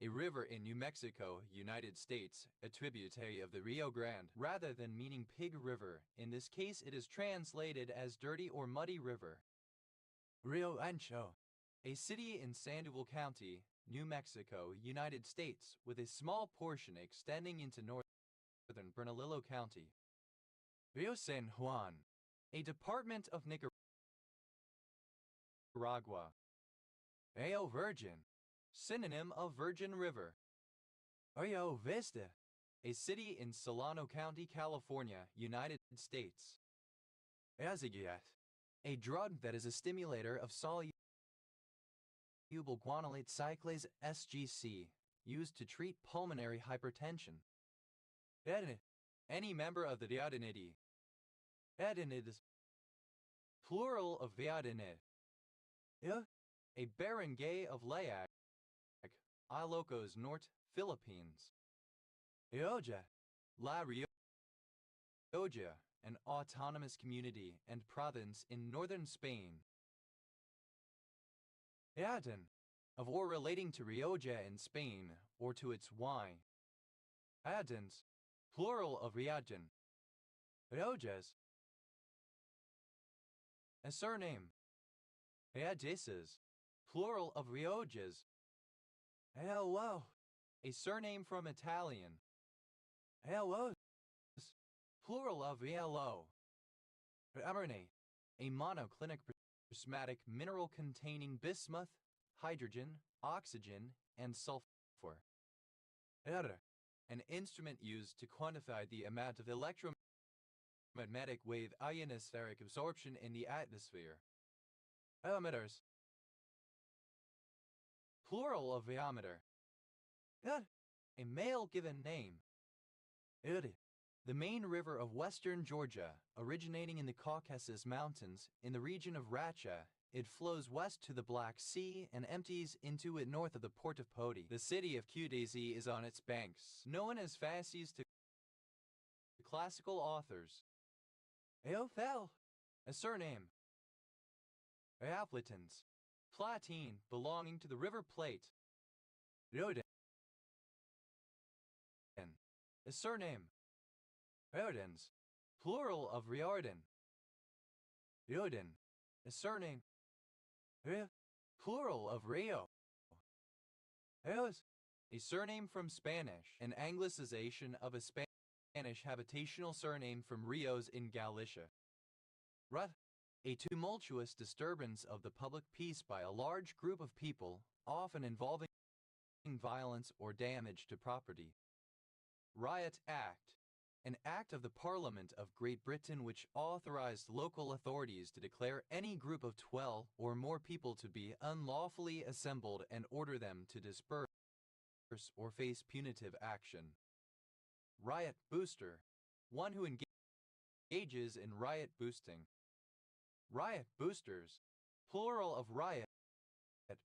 A river in New Mexico, United States, a tributary of the Rio Grande, rather than meaning Pig River. In this case, it is translated as dirty or muddy river. Rio Ancho. A city in Sandoval County, New Mexico, United States, with a small portion extending into northern Bernalillo County. Rio San Juan. A department of Nicaragua. Rio Virgin. Synonym of Virgin River. Rio Vista. A city in Solano County, California, United States. Azagiat. A drug that is a stimulator of soluble guanylate cyclase (SGC), used to treat pulmonary hypertension. Adenine. Any member of the Diodinidae. Adenids. Plural of Viodinid. A barangay of Layak, Ilocos Norte, Philippines. Rioja. La Rioja, an autonomous community and province in northern Spain. Aden. Of or relating to Rioja in Spain, or to its wine. Adens. Plural of Riajan. Riojas. A surname. Riadeses. Plural of Riojas. Hello. A surname from Italian. Hello. Plural of Riello. Amerne. A monoclinic prismatic mineral containing bismuth, hydrogen, oxygen, and sulfur. Err. An instrument used to quantify the amount of electromagnetic wave ionospheric absorption in the atmosphere. Iometers. Plural of iometer. A male given name. The main river of western Georgia, originating in the Caucasus Mountains, in the region of Racha, it flows west to the Black Sea and empties into it north of the port of Poti. The city of Kutaisi is on its banks, known as fasces to classical authors. Eophel. A surname. Eoplitans. Platine, belonging to the River Plate. Rioden. A surname. Riordans. Plural of Riordan. Riordan. A surname. Plural of Rio. Rios. A surname from Spanish. An anglicization of a Spanish habitational surname from Rios in Galicia. Rut. A tumultuous disturbance of the public peace by a large group of people, often involving violence or damage to property. Riot Act. An act of the Parliament of Great Britain which authorized local authorities to declare any group of 12 or more people to be unlawfully assembled and order them to disperse or face punitive action. Riot Booster. One who engages in riot boosting. Riot boosters. Plural of riot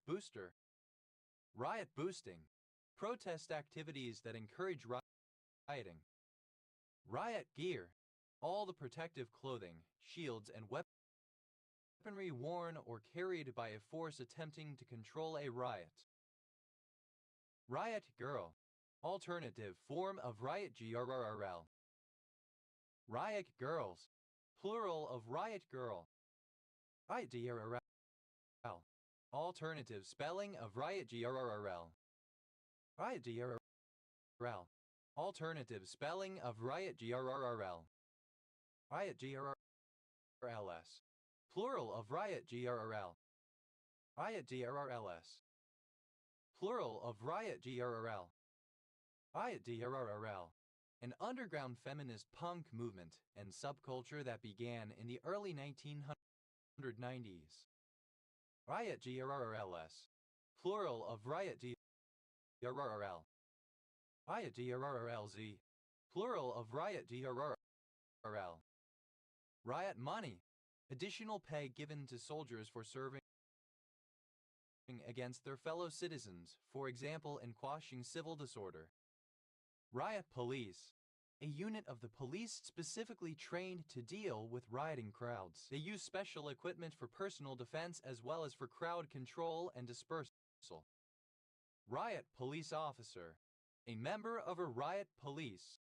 booster. Riot boosting. Protest activities that encourage rioting. Riot gear. All the protective clothing, shields, and weaponry worn or carried by a force attempting to control a riot. Riot girl. Alternative form of riot GRRL. Riot girls. Plural of riot girl. Riot GRRL. Alternative spelling of riot GRRL. Riot GRRL. Alternative spelling of riot GRRL. Riot GRRLS. Plural of riot GRRL. Riot GRRLS. Plural of riot GRRL. Riot GRRL. An underground feminist punk movement and subculture that began in the early 1990s. Riot GRRLS. Plural of riot GRRL. Riot GRRLZ. Plural of riot GRRL. Riot money. Additional pay given to soldiers for serving against their fellow citizens, for example in quashing civil disorder. Riot police. A unit of the police specifically trained to deal with rioting crowds. They use special equipment for personal defense as well as for crowd control and dispersal. Riot police officer. A member of a riot police.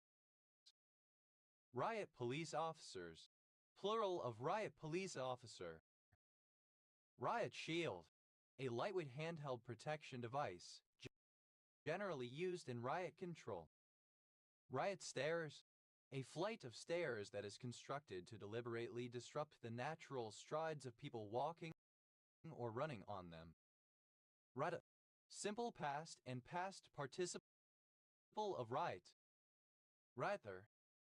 Riot police officers. Plural of riot police officer. Riot shield. A lightweight handheld protection device, generally used in riot control. Riot stairs. A flight of stairs that is constructed to deliberately disrupt the natural strides of people walking or running on them. Riot. Simple past and past participle of riot. Rioter.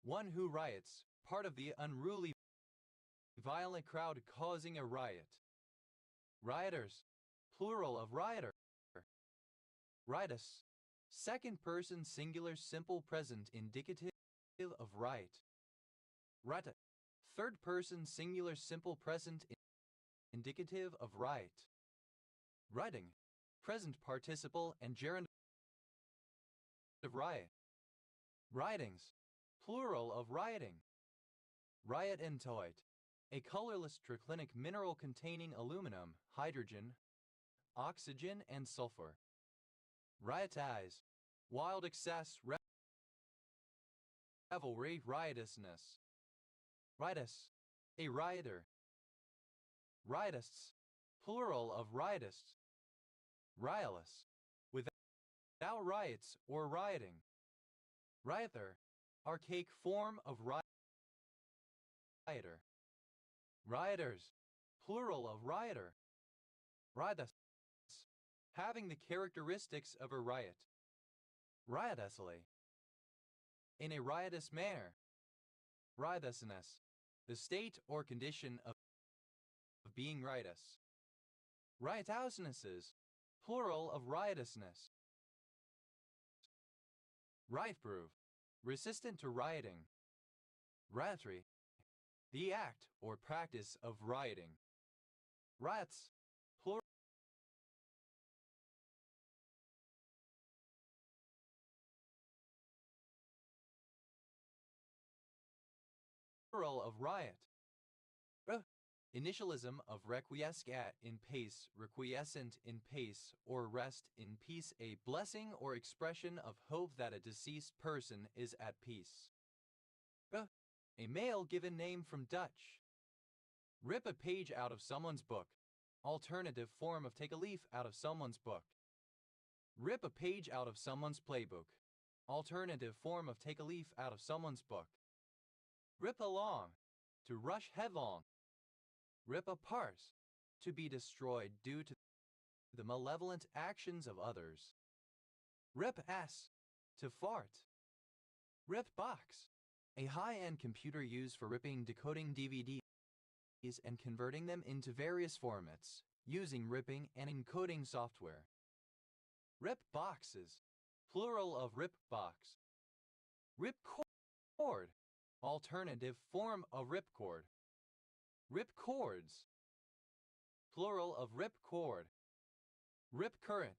One who riots, part of the unruly, violent crowd causing a riot. Rioters. Plural of rioter. Riotous. Second person singular simple present indicative of right. Riot. Third person singular simple present indicative of right. Writing. Present participle and gerund of riot. Writings. Plural of rioting. Riodentoid. A colorless triclinic mineral containing aluminum, hydrogen, oxygen, and sulfur. Riotize. Wild excess, revelry, riotousness. Riotous. A rioter. Riotists. Plural of riotists. Riotous. Without riots or rioting. Rioter. Archaic form of rioter. Rioters. Plural of rioter. Riotous. Having the characteristics of a riot. Riotously. In a riotous manner. Riotousness. The state or condition of being riotous. Riotousenesses. Plural of riotousness. Riot-proof. Resistant to rioting. Riotry. The act or practice of rioting. Riots. Plural of riot. Initialism of requiescat in pace, requiescent in pace, or rest in peace, a blessing or expression of hope that a deceased person is at peace. A male given name from Dutch. Rip a page out of someone's book. Alternative form of take a leaf out of someone's book. Rip a page out of someone's playbook. Alternative form of take a leaf out of someone's book. Rip along. To rush headlong. Rip apart, to be destroyed due to the malevolent actions of others. Rip S, to fart. Rip box, a high-end computer used for ripping decoding DVDs and converting them into various formats, using ripping and encoding software. Rip boxes, plural of rip box. Rip cord, alternative form of ripcord. Rip cords, plural of rip cord. Rip current,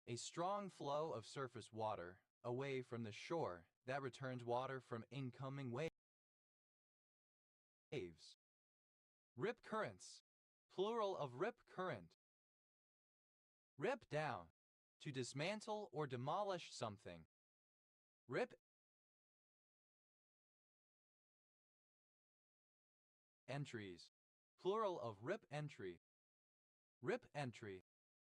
a strong flow of surface water away from the shore that returns water from incoming waves. Rip currents, plural of rip current. Rip down, to dismantle or demolish something. Rip entries, plural of rip entry. Rip entry,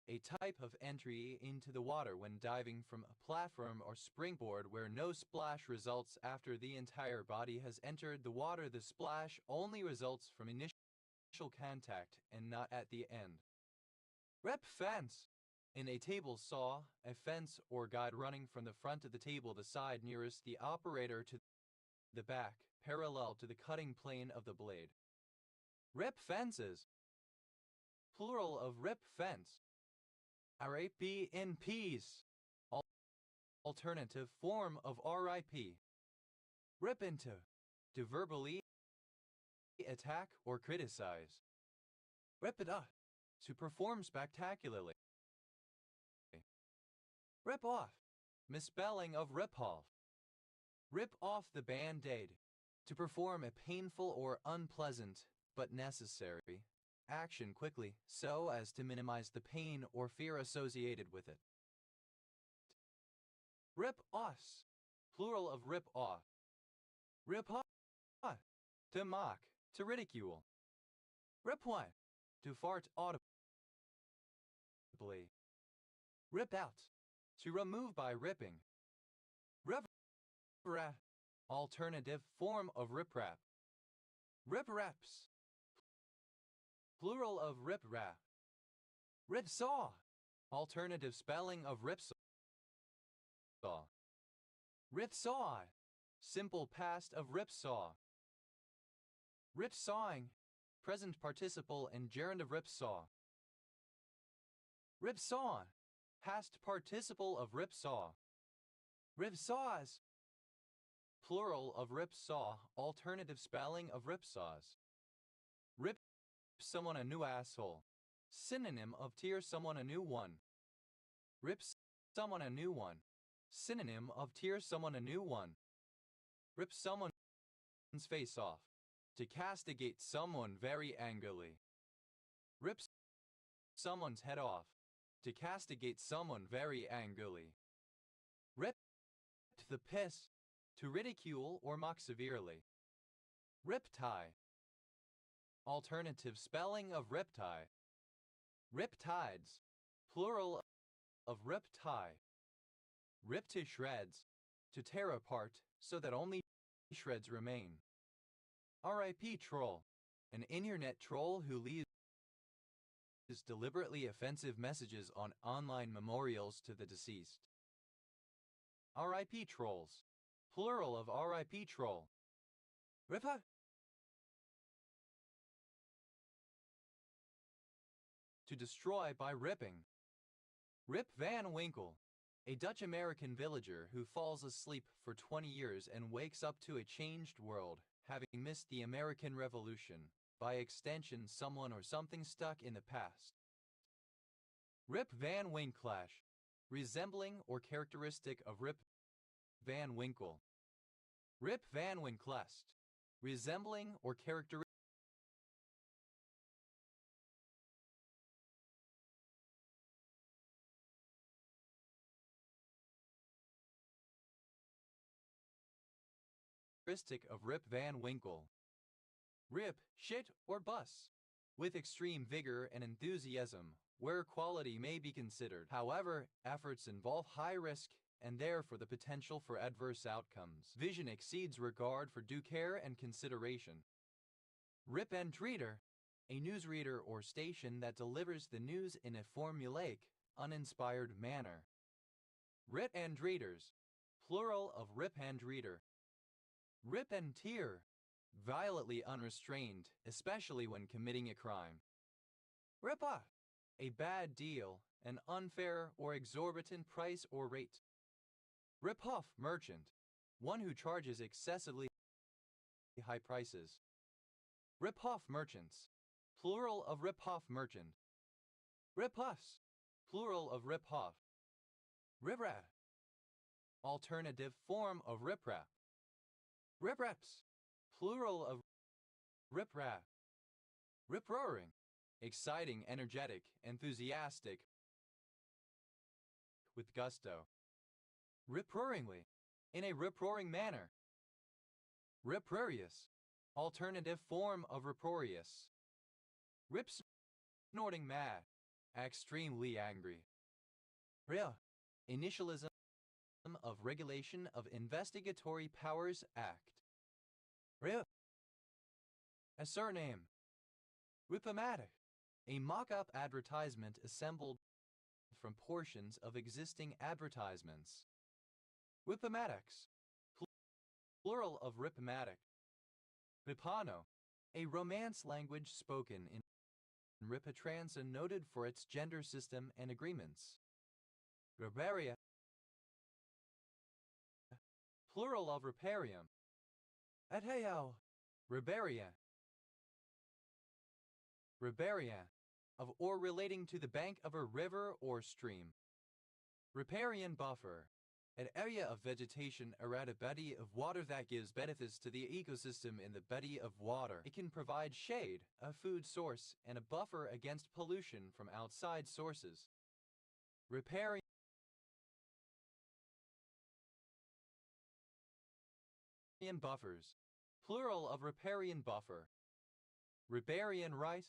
a type of entry into the water when diving from a platform or springboard where no splash results after the entire body has entered the water. The splash only results from initial contact and not at the end. Rip fence, in a table saw, a fence or guide running from the front of the table, the side nearest the operator to the back, parallel to the cutting plane of the blade. Rip fences, plural of rip fence. RIP in peace, alternative form of RIP. Rip into, to verbally attack or criticize. Rip it up, to perform spectacularly. Rip off, misspelling of rip off. Rip off the band-aid, to perform a painful or unpleasant, but necessary, action quickly so as to minimize the pain or fear associated with it. Rip os, plural of rip off. Rip off, to mock, to ridicule. Rip what, to fart audibly. Rip out, to remove by ripping. Rip wrap, alternative form of riprap. Rip wraps, plural of rip wrap. Rip saw, alternative spelling of rip saw. Rip saw, simple past of rip saw. Rip sawing, present participle and gerund of rip saw. Rip saw, past participle of rip saw. Rip saws, plural of rip saw, alternative spelling of rip saws. Rip someone a new asshole, synonym of tear someone a new one. Rip someone a new one, synonym of tear someone a new one. Rip someone's face off, to castigate someone very angrily. Rip someone's head off, to castigate someone very angrily. Rip the piss, to ridicule or mock severely. Rip tie, alternative spelling of riptie. Rip tides, plural of rip tie. Rip to shreds, to tear apart so that only shreds remain. RIP troll, an internet troll who leaves deliberately offensive messages on online memorials to the deceased. RIP trolls, plural of RIP troll. Ripper, to destroy by ripping. Rip Van Winkle, a Dutch-American villager who falls asleep for 20 years and wakes up to a changed world, having missed the American Revolution, by extension someone or something stuck in the past. Rip Van Winklash, resembling or characteristic of Rip Van Winkle. Rip Van Winklest, resembling or characteristic of Rip Van Winkle. Rip, shit, or bus, with extreme vigor and enthusiasm, where quality may be considered. However, efforts involve high risk and therefore the potential for adverse outcomes. Vision exceeds regard for due care and consideration. Rip and treater, a newsreader or station that delivers the news in a formulaic, uninspired manner. Rip-and readers, plural of rip-and reader. Rip-and-tear, violently unrestrained, especially when committing a crime. Rip-off, a bad deal, an unfair or exorbitant price or rate. Rip-off merchant, one who charges excessively high prices. Rip-off merchants, plural of rip-off merchant. Rip-offs, plural of rip-off. Rip-rap, alternative form of rip-rap. Rip-raps, plural of rip-rap. Rip-roaring, exciting, energetic, enthusiastic, with gusto. Rip-roaringly, in a rip-roaring manner. Rip-roarious, alternative form of rip-roarious. Rip-snorting mad, extremely angry. RIA, initialism of Regulation of Investigatory Powers Act. RIA, a surname. Rip-o-matic, a mock-up advertisement assembled from portions of existing advertisements. Rip-o-matics, plural of rip-o-matic. Ripano, a Romance language spoken in Ripatrans and noted for its gender system and agreements. Riparia, plural of riparium. Ateo, ribaria. Ribaria, of or relating to the bank of a river or stream. Riparian buffer, an area of vegetation around a body of water that gives benefits to the ecosystem in the body of water. It can provide shade, a food source, and a buffer against pollution from outside sources. Riparian buffers, plural of riparian buffer. Riparian right,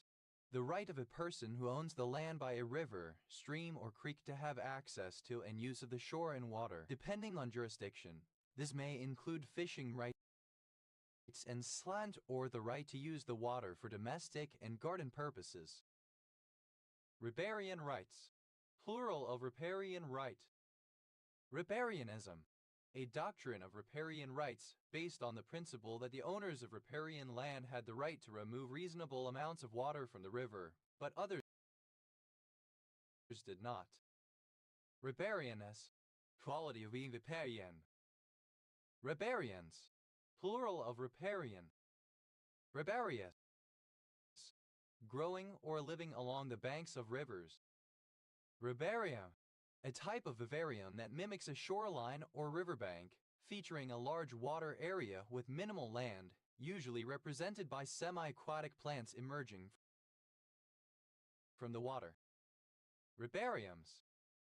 the right of a person who owns the land by a river, stream, or creek to have access to and use of the shore and water. Depending on jurisdiction, this may include fishing rights and slant or the right to use the water for domestic and garden purposes. Riparian rights, plural of riparian right. Riparianism, a doctrine of riparian rights based on the principle that the owners of riparian land had the right to remove reasonable amounts of water from the river, but others did not. Riparianness, quality of being riparian. Riparians, plural of riparian. Riparius, growing or living along the banks of rivers. Riparium, a type of vivarium that mimics a shoreline or riverbank, featuring a large water area with minimal land, usually represented by semi-aquatic plants emerging from the water. Ripariums,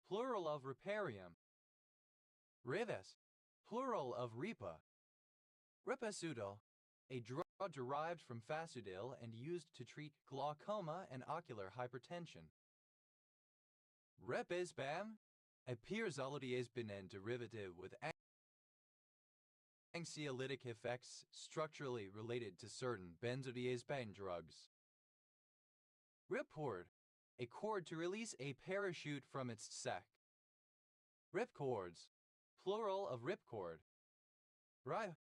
plural of riparium. Rives, plural of ripa. Ripasudil, a drug derived from fasudil and used to treat glaucoma and ocular hypertension. Repisbam, a pyrazolidinase derivative with anxiolytic effects structurally related to certain benzodiazepine drugs. Ripcord, a cord to release a parachute from its sac. Ripcords, plural of ripcord. Rye,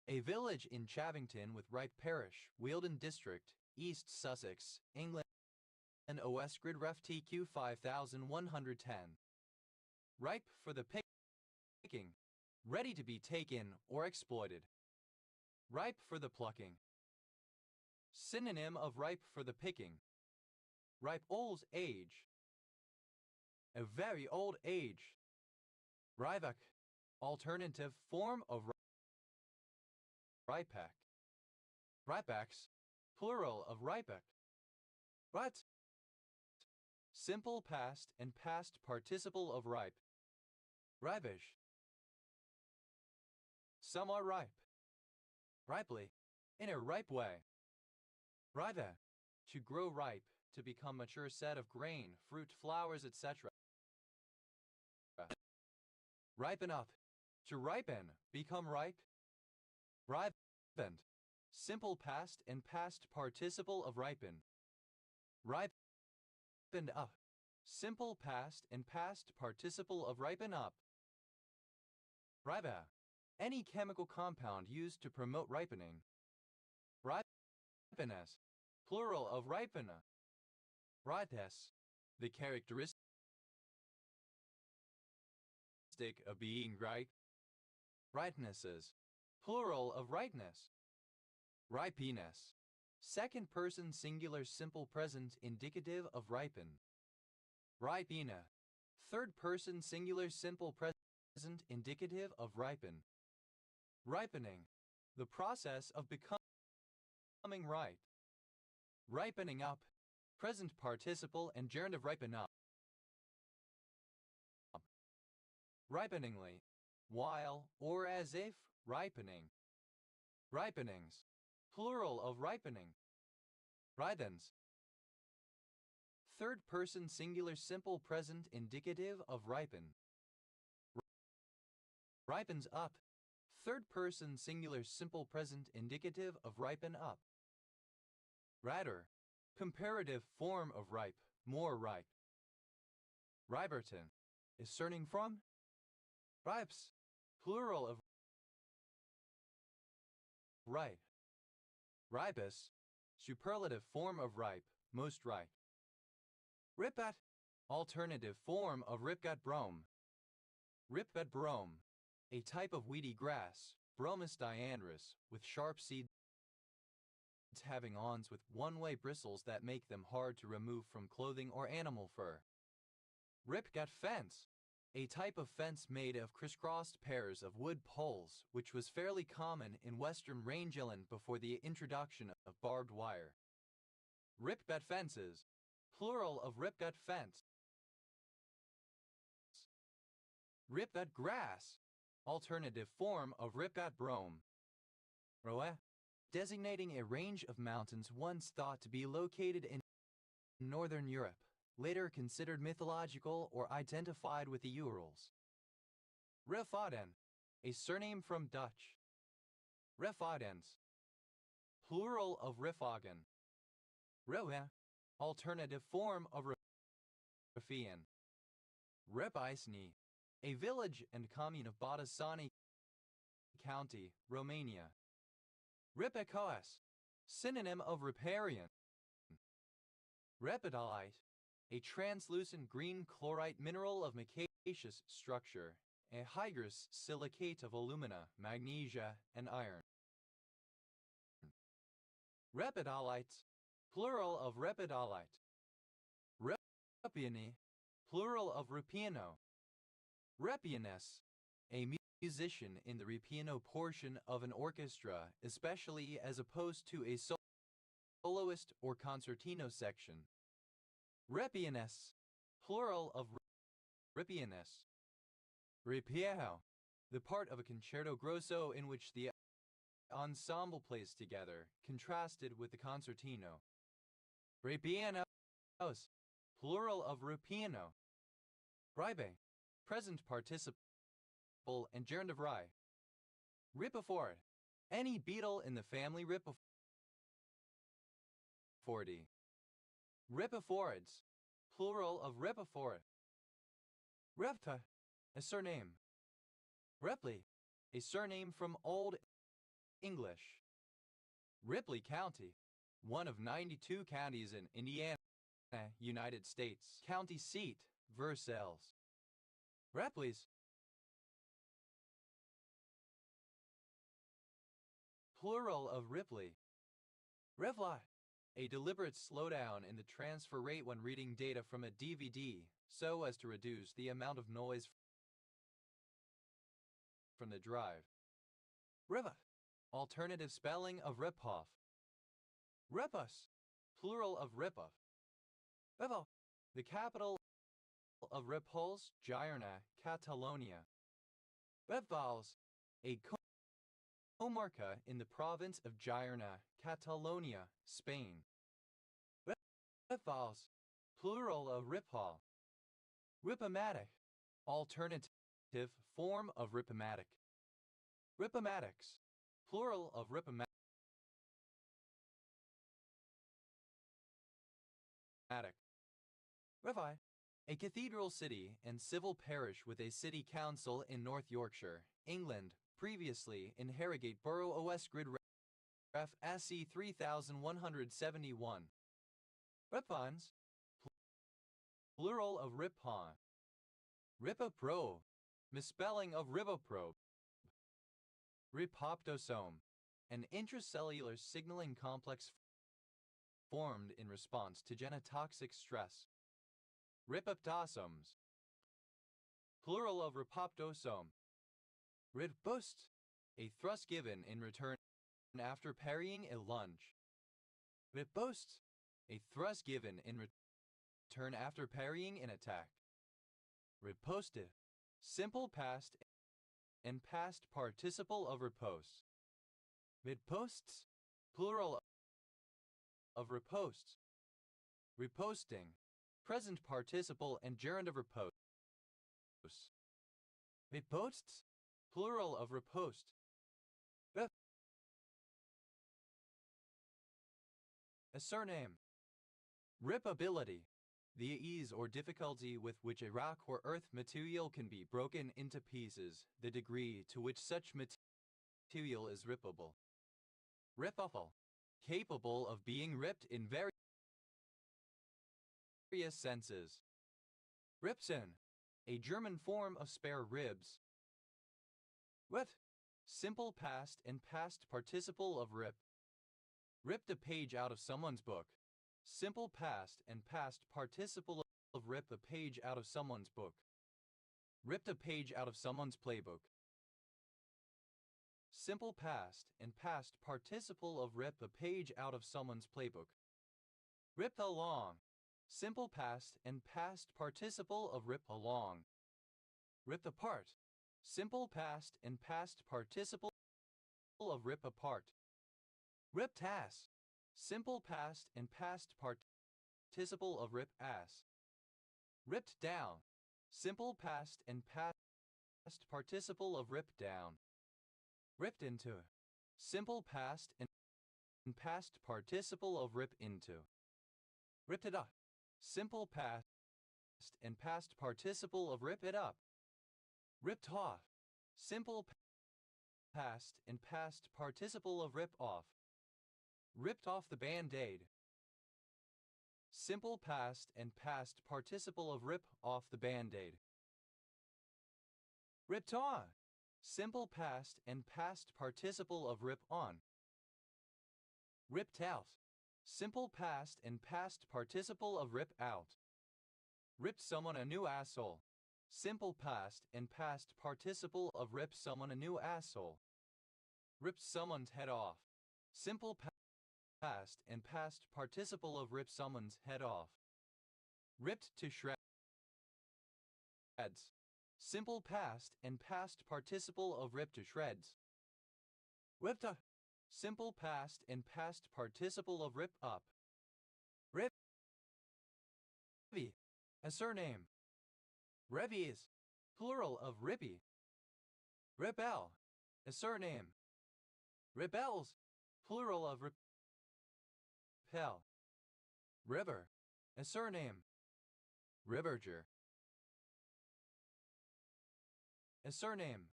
a village in Chavington with Ripe Parish, Wealdon District, East Sussex, England. And OS Grid Ref TQ 5110. Ripe for the picking, ready to be taken or exploited. Ripe for the plucking. Synonym of ripe for the picking. Ripe old age. A very old age. Rivak, alternative form of ripac. Ripacs, plural of ripac. Right. Simple past and past participle of ripe. Ripish. Some are ripe. Ripely, in a ripe way. Ripe, to grow ripe, to become mature set of grain, fruit, flowers, etc. Ripen up, to ripen, become ripe. Ripened, simple past and past participle of ripen. Ripened up. Simple past and past participle of ripen up. Ripa. Any chemical compound used to promote ripening. Ripeness. Plural of ripena. Ripeness. The characteristic of being ripe. Ripenesses. Plural of ripeness. Ripeness. Second person singular simple present indicative of ripen. Ripena. Third person singular simple present indicative of ripen. Ripening. The process of becoming ripe. Ripening up. Present participle and gerund of ripen up. Ripeningly. While or as if ripening. Ripenings. Plural of ripening. Ripens. Third person singular simple present indicative of ripen. Ripens up. Third person singular simple present indicative of ripen up. Ratter. Comparative form of ripe, more ripe. Riberton. Is surname from? Ripes. Plural of ripe. Ripus. Superlative form of ripe, most ripe. Ripbat. Alternative form of ripgat brome. Ripbat brome. A type of weedy grass, Bromus diandrus, with sharp seeds having awns with one-way bristles that make them hard to remove from clothing or animal fur. Ripgat fence. A type of fence made of crisscrossed pairs of wood poles, which was fairly common in western rangeland before the introduction of barbed wire. Ripgut fences. Plural of ripgut fence. Ripgut grass. Alternative form of ripgut brome. Roe. Designating a range of mountains once thought to be located in northern Europe, later considered mythological or identified with the Urals. Rifaden. A surname from Dutch. Rifadens. Plural of Rifagen. Roe. Alternative form of Rifian. Repaisni. A village and commune of Batasani County, Romania. Ripacoas. Synonym of riparian. Repidolite. A translucent green chlorite mineral of micaceous structure, a hygrous silicate of alumina, magnesia, and iron. Repidolite. Plural of repidolite. Repiani. Plural of ripiano. Repianess. A musician in the ripiano portion of an orchestra, especially as opposed to a soloist or concertino section. Repianess. Plural of ripianess. Ripieno. The part of a concerto grosso in which the ensemble plays together, contrasted with the concertino. Ripianos. Plural of ripiano. Ribe. Present participle and gerund of rye. Ripiford. Any beetle in the family Ripifordi. Ripiforids. Plural of ripiforid. Repta. A surname. Ripley. A surname from Old English. Ripley County. One of 92 counties in Indiana, United States. County seat. Versailles. Repleys. Plural of Ripley. Revla. A deliberate slowdown in the transfer rate when reading data from a DVD, so as to reduce the amount of noise from the drive. Riva. Alternative spelling of Ripoff. Repus. Plural of Ripoff. Revo. The capital of Ripollès, Girona, Catalonia. Revals. A comarca in the province of Girona, Catalonia, Spain. Revals. Plural of Ripoll. Ripomatic. Alternative form of Ripomatic. Ripomatics. Plural of Ripomatic. Revi, a cathedral city and civil parish with a city council in North Yorkshire, England, previously in Harrogate Borough OS Grid Ref SC 3171. Ripons, plural of Ripon. Ripopro, misspelling of riboprobe. Ripoptosome, an intracellular signaling complex formed in response to genotoxic stress. Ripoptosomes, plural of ripoptosome. Riposte, a thrust given in return after parrying a lunge. Riposte, a thrust given in return after parrying an attack. Riposte, simple past and past participle of riposte. Ripostes, plural of riposte. Riposting, present participle and gerund of repose. Ripostes, plural of riposte. A surname. Ripability, the ease or difficulty with which a rock or earth material can be broken into pieces, the degree to which such material is rippable. Rippable, capable of being ripped in various senses. Ripsen, a German form of spare ribs. Rip, simple past and past participle of rip. Ripped a page out of someone's book. Simple past and past participle of rip a page out of someone's book. Ripped a page out of someone's playbook. Simple past and past participle of rip a page out of someone's playbook. Ripped along. Simple past and past participle of rip along. Ripped apart. Simple past and past participle of rip apart. Ripped ass. Simple past and past participle of rip ass. Ripped down. Simple past and past participle of rip down. Ripped into. Simple past and past participle of rip into. Ripped it up. Simple past and past participle of rip it up. Ripped off. Simple past and past participle of rip off. Ripped off the band-aid. Simple past and past participle of rip off the band-aid. Ripped on. Simple past and past participle of rip on. Ripped out. Simple past and past participle of rip out. Ripped someone a new asshole. Simple past and past participle of rip someone a new asshole. Ripped someone's head off. Simple past and past participle of rip someone's head off. Ripped to shreds. Simple past and past participle of rip to shreds. Ripped up. Simple past and past participle of rip up. Rivy, a surname. Revies, plural of ribby. Rebel, a surname. Rebels, plural of repel. River, a surname. Riverger, a surname.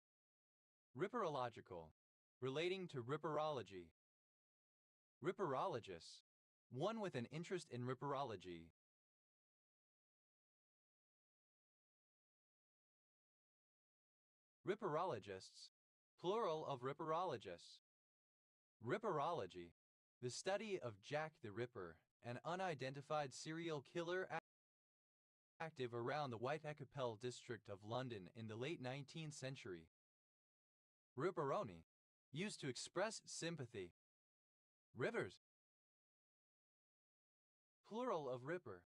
Ripperological, relating to ripperology. Ripperologists, one with an interest in ripperology. Ripperologists, plural of ripperologists. Ripperology, the study of Jack the Ripper, an unidentified serial killer active around the Whitechapel district of London in the late 19th century. Ripperoni, used to express sympathy. Rivers, plural of ripper.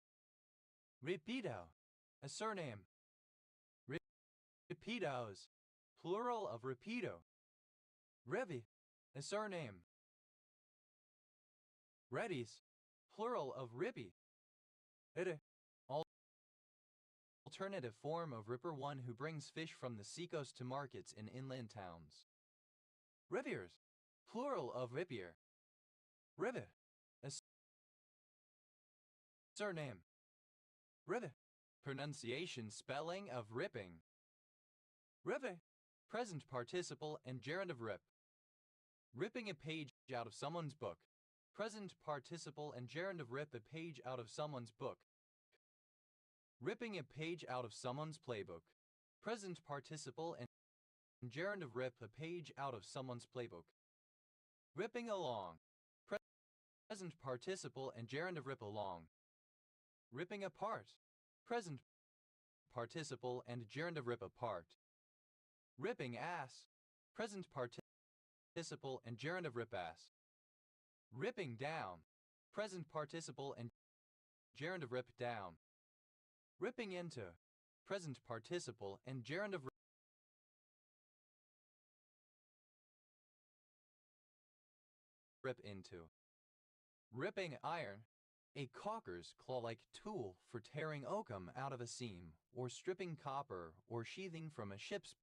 Ripido, a surname. Ripidos, plural of rapido. Revi, a surname. Reddies, plural of ribby. Ere, alternative form of ripper, one who brings fish from the seacoast to markets in inland towns. Riviers, plural of ripier. Rivet, a surname. Rivet. Pronunciation spelling of ripping. Rivet. Present participle and gerund of rip. Ripping a page out of someone's book. Present participle and gerund of rip a page out of someone's book. Ripping a page out of someone's playbook. Present participle and gerund of rip a page out of someone's playbook. Ripping along. Present participle and gerund of rip along. Ripping apart. Present participle and gerund of rip apart. Ripping ass. Present participle and gerund of rip ass. Ripping down. Present participle and gerund of rip down. Ripping into. Present participle and gerund of rip into. Ripping iron. A caulker's claw-like tool for tearing oakum out of a seam, or stripping copper or sheathing from a ship's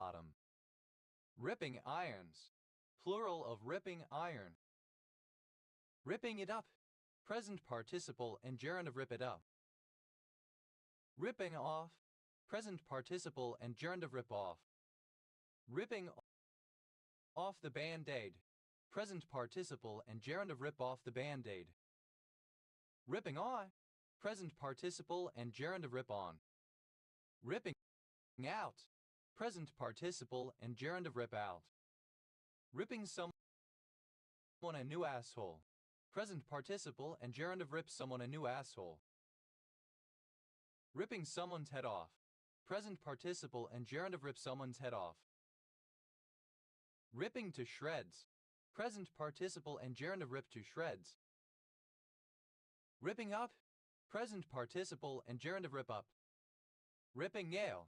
bottom. Ripping irons. Plural of ripping iron. Ripping it up. Present participle and gerund of rip it up. Ripping off. Present participle and gerund of rip off. Ripping off the band-aid. Present participle and gerund of rip off the band-aid. Ripping on. Present participle and gerund of rip on. Ripping out. Present participle and gerund of rip out. Ripping someone a new asshole. Present participle and gerund of rip someone a new asshole. Ripping someone's head off. Present participle and gerund of rip someone's head off. Ripping to shreds. Present participle and gerund of rip to shreds. Ripping up. Present participle and gerund of rip up. Ripping Yale.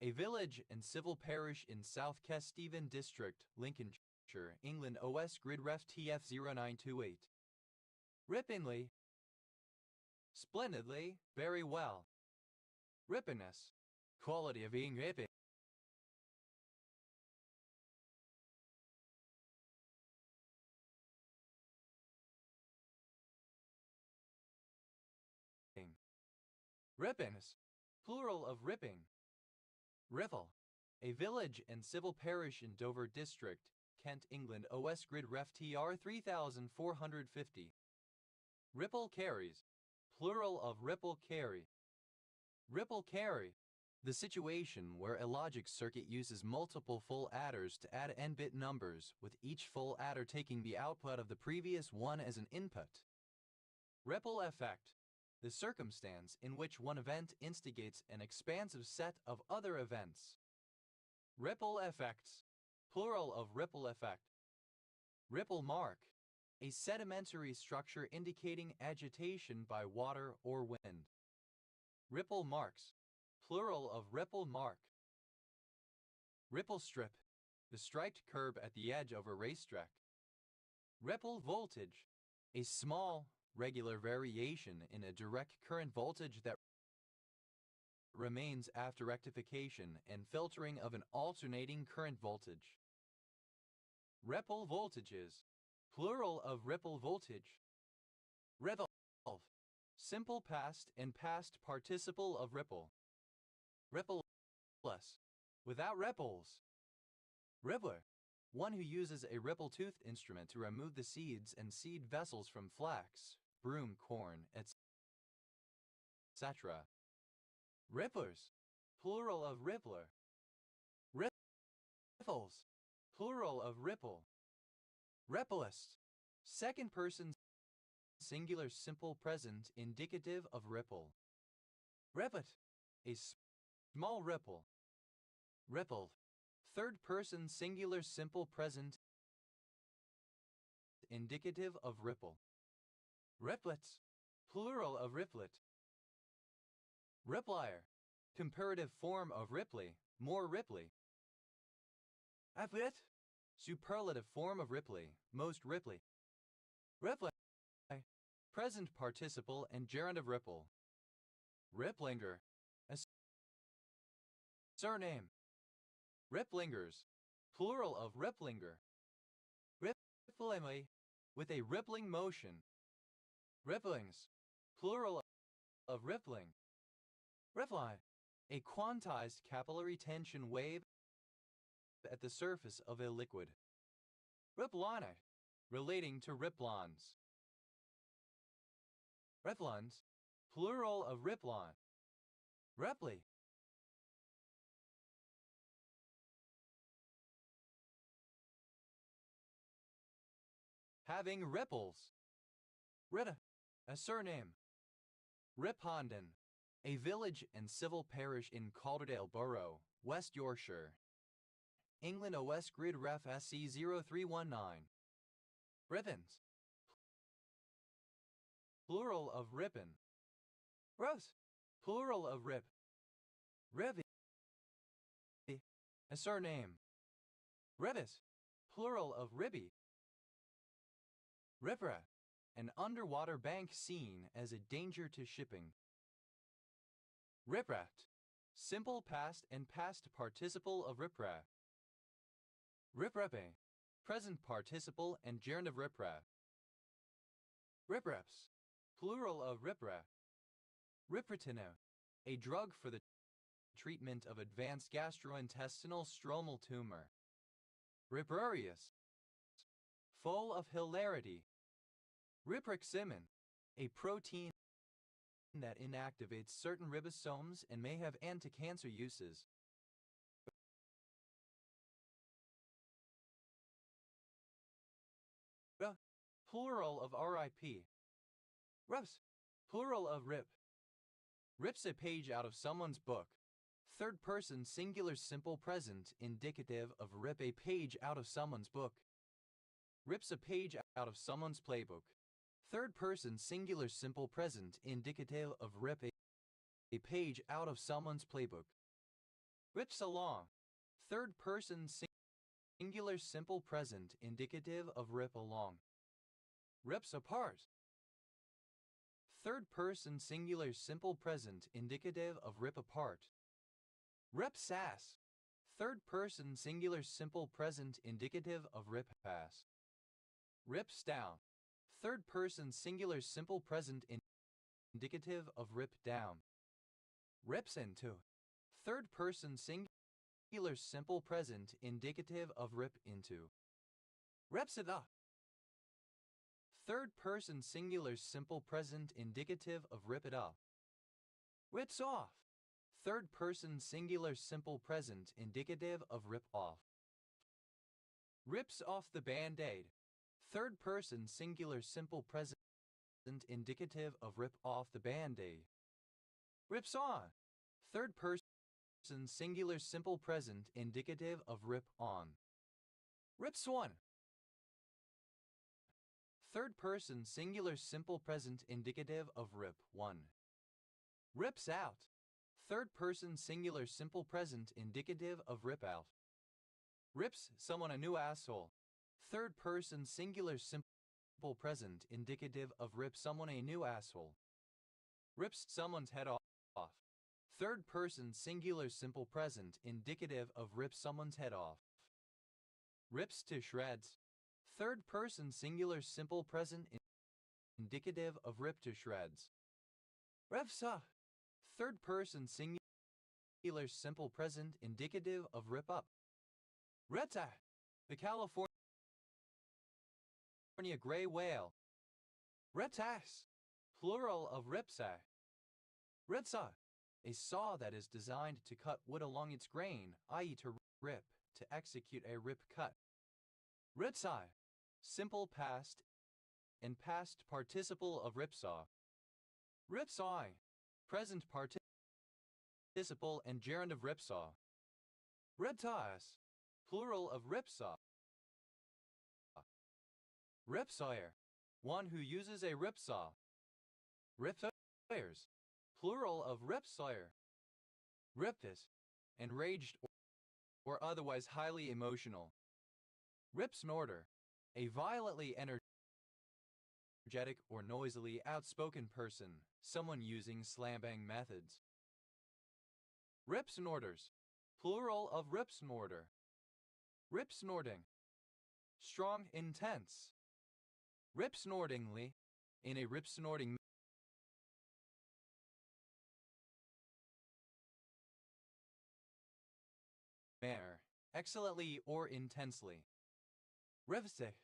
A village and civil parish in South Kesteven District, Lincolnshire, England. OS Grid Ref TF0928. Rippingly. Splendidly, very well. Rippiness. Quality of being ripping. Rippins. Plural of ripping. Riffle. A village and civil parish in Dover District, Kent, England. OS Grid Ref TR 3450. Ripple carries. Plural of ripple carry. Ripple carry. The situation where a logic circuit uses multiple full adders to add n-bit numbers, with each full adder taking the output of the previous one as an input. Ripple effect. The circumstance in which one event instigates an expansive set of other events. Ripple effects. Plural of ripple effect. Ripple mark. A sedimentary structure indicating agitation by water or wind. Ripple marks. Plural of ripple mark. Ripple strip. The striped curb at the edge of a racetrack. Ripple voltage. A small, regular variation in a direct current voltage that remains after rectification and filtering of an alternating current voltage. Ripple voltages. Plural of ripple voltage. Revolve. Simple past and past participle of ripple. Ripple-less. Without ripples. Ribbler. One who uses a ripple-toothed instrument to remove the seeds and seed vessels from flax, broom, corn, etc. Ripplers. Plural of rippler. Riffles. Plural of ripple. Ripplist. Second person singular simple present indicative of ripple. Rippet. A small ripple. Rippled. Third person singular simple present indicative of ripple. Riplets. Plural of riplet. Riplier. Comparative form of Ripley, more Ripley. Afflit. Superlative form of Ripley, most Ripley. Ripley. Present participle and gerund of ripple. Riplinger. A surname. Riplingers. Plural of riplinger. Ripplingly. With a rippling motion. Ripplings. Plural of rippling. Rippling, a quantized capillary tension wave at the surface of a liquid. Ripplon, relating to riplons. Riplons, plural of riplon. Repli. Having ripples. Rita, a surname. Ripondon, a village and civil parish in Calderdale Borough, West Yorkshire, England. OS Grid Ref SC 0319. Ribbons, plural of ribbon. Rose, plural of rip. Rivy, a surname. Rivis, plural of ribby. Ripra, an underwater bank seen as a danger to shipping. Ripraft, simple past and past participle of riprap. Riprape, present participle and gerund of riprap. Ripraps, plural of riprap. Ripritino, a drug for the treatment of advanced gastrointestinal stromal tumor. Riprurious, full of hilarity. Riproximin, a protein that inactivates certain ribosomes and may have anti-cancer uses. Plural of RIP. Rips, plural of rip. Rips a page out of someone's book. Third person singular simple present indicative of rip a page out of someone's book. Rips a page out of someone's playbook. Third person singular simple present indicative of rip a page out of someone's playbook. Rips along. Third person singular simple present indicative of rip along. Rips apart. Third person singular simple present indicative of rip apart. Rip sass. Third person singular simple present indicative of rip pass. Rips down. Third person singular simple present indicative of rip down. Rips into. Third person singular simple present indicative of rip into. Rips it up. Third person singular simple present indicative of rip it up. Rips off. Third person singular simple present indicative of rip off. Rips off the band-aid. Third person singular simple present indicative of rip off the band-aid. Rips on. Third person singular simple present indicative of rip on. Rips one. Third person singular simple present indicative of rip one. Rips out. Third person singular simple present indicative of rip out. Rips someone a new asshole. Third person singular simple present indicative of rip someone a new asshole. Rips someone's head off. Third person singular simple present indicative of rip someone's head off. Rips to shreds. Third person singular simple present indicative of rip to shreds. Rips up. Third person singular simple present indicative of rip up. Reta, the California gray whale. Retas, plural of ripsa. Ritsa, a saw that is designed to cut wood along its grain, i.e. to rip, to execute a rip cut. Ritsai, simple past and past participle of ripsaw. Ripsawing, present participle and gerund of ripsaw. Riptas, plural of ripsaw. Ripsawyer, one who uses a ripsaw. Ripsawyers, plural of ripsawyer. Riptus, enraged or otherwise highly emotional. Ripsnorter, a violently energetic or noisily outspoken person, someone using slam-bang methods. Ripsnorters, plural of ripsnorter. Ripsnorting, strong, intense. Ripsnortingly, in a ripsnorting manner, excellently or intensely. Rivstic,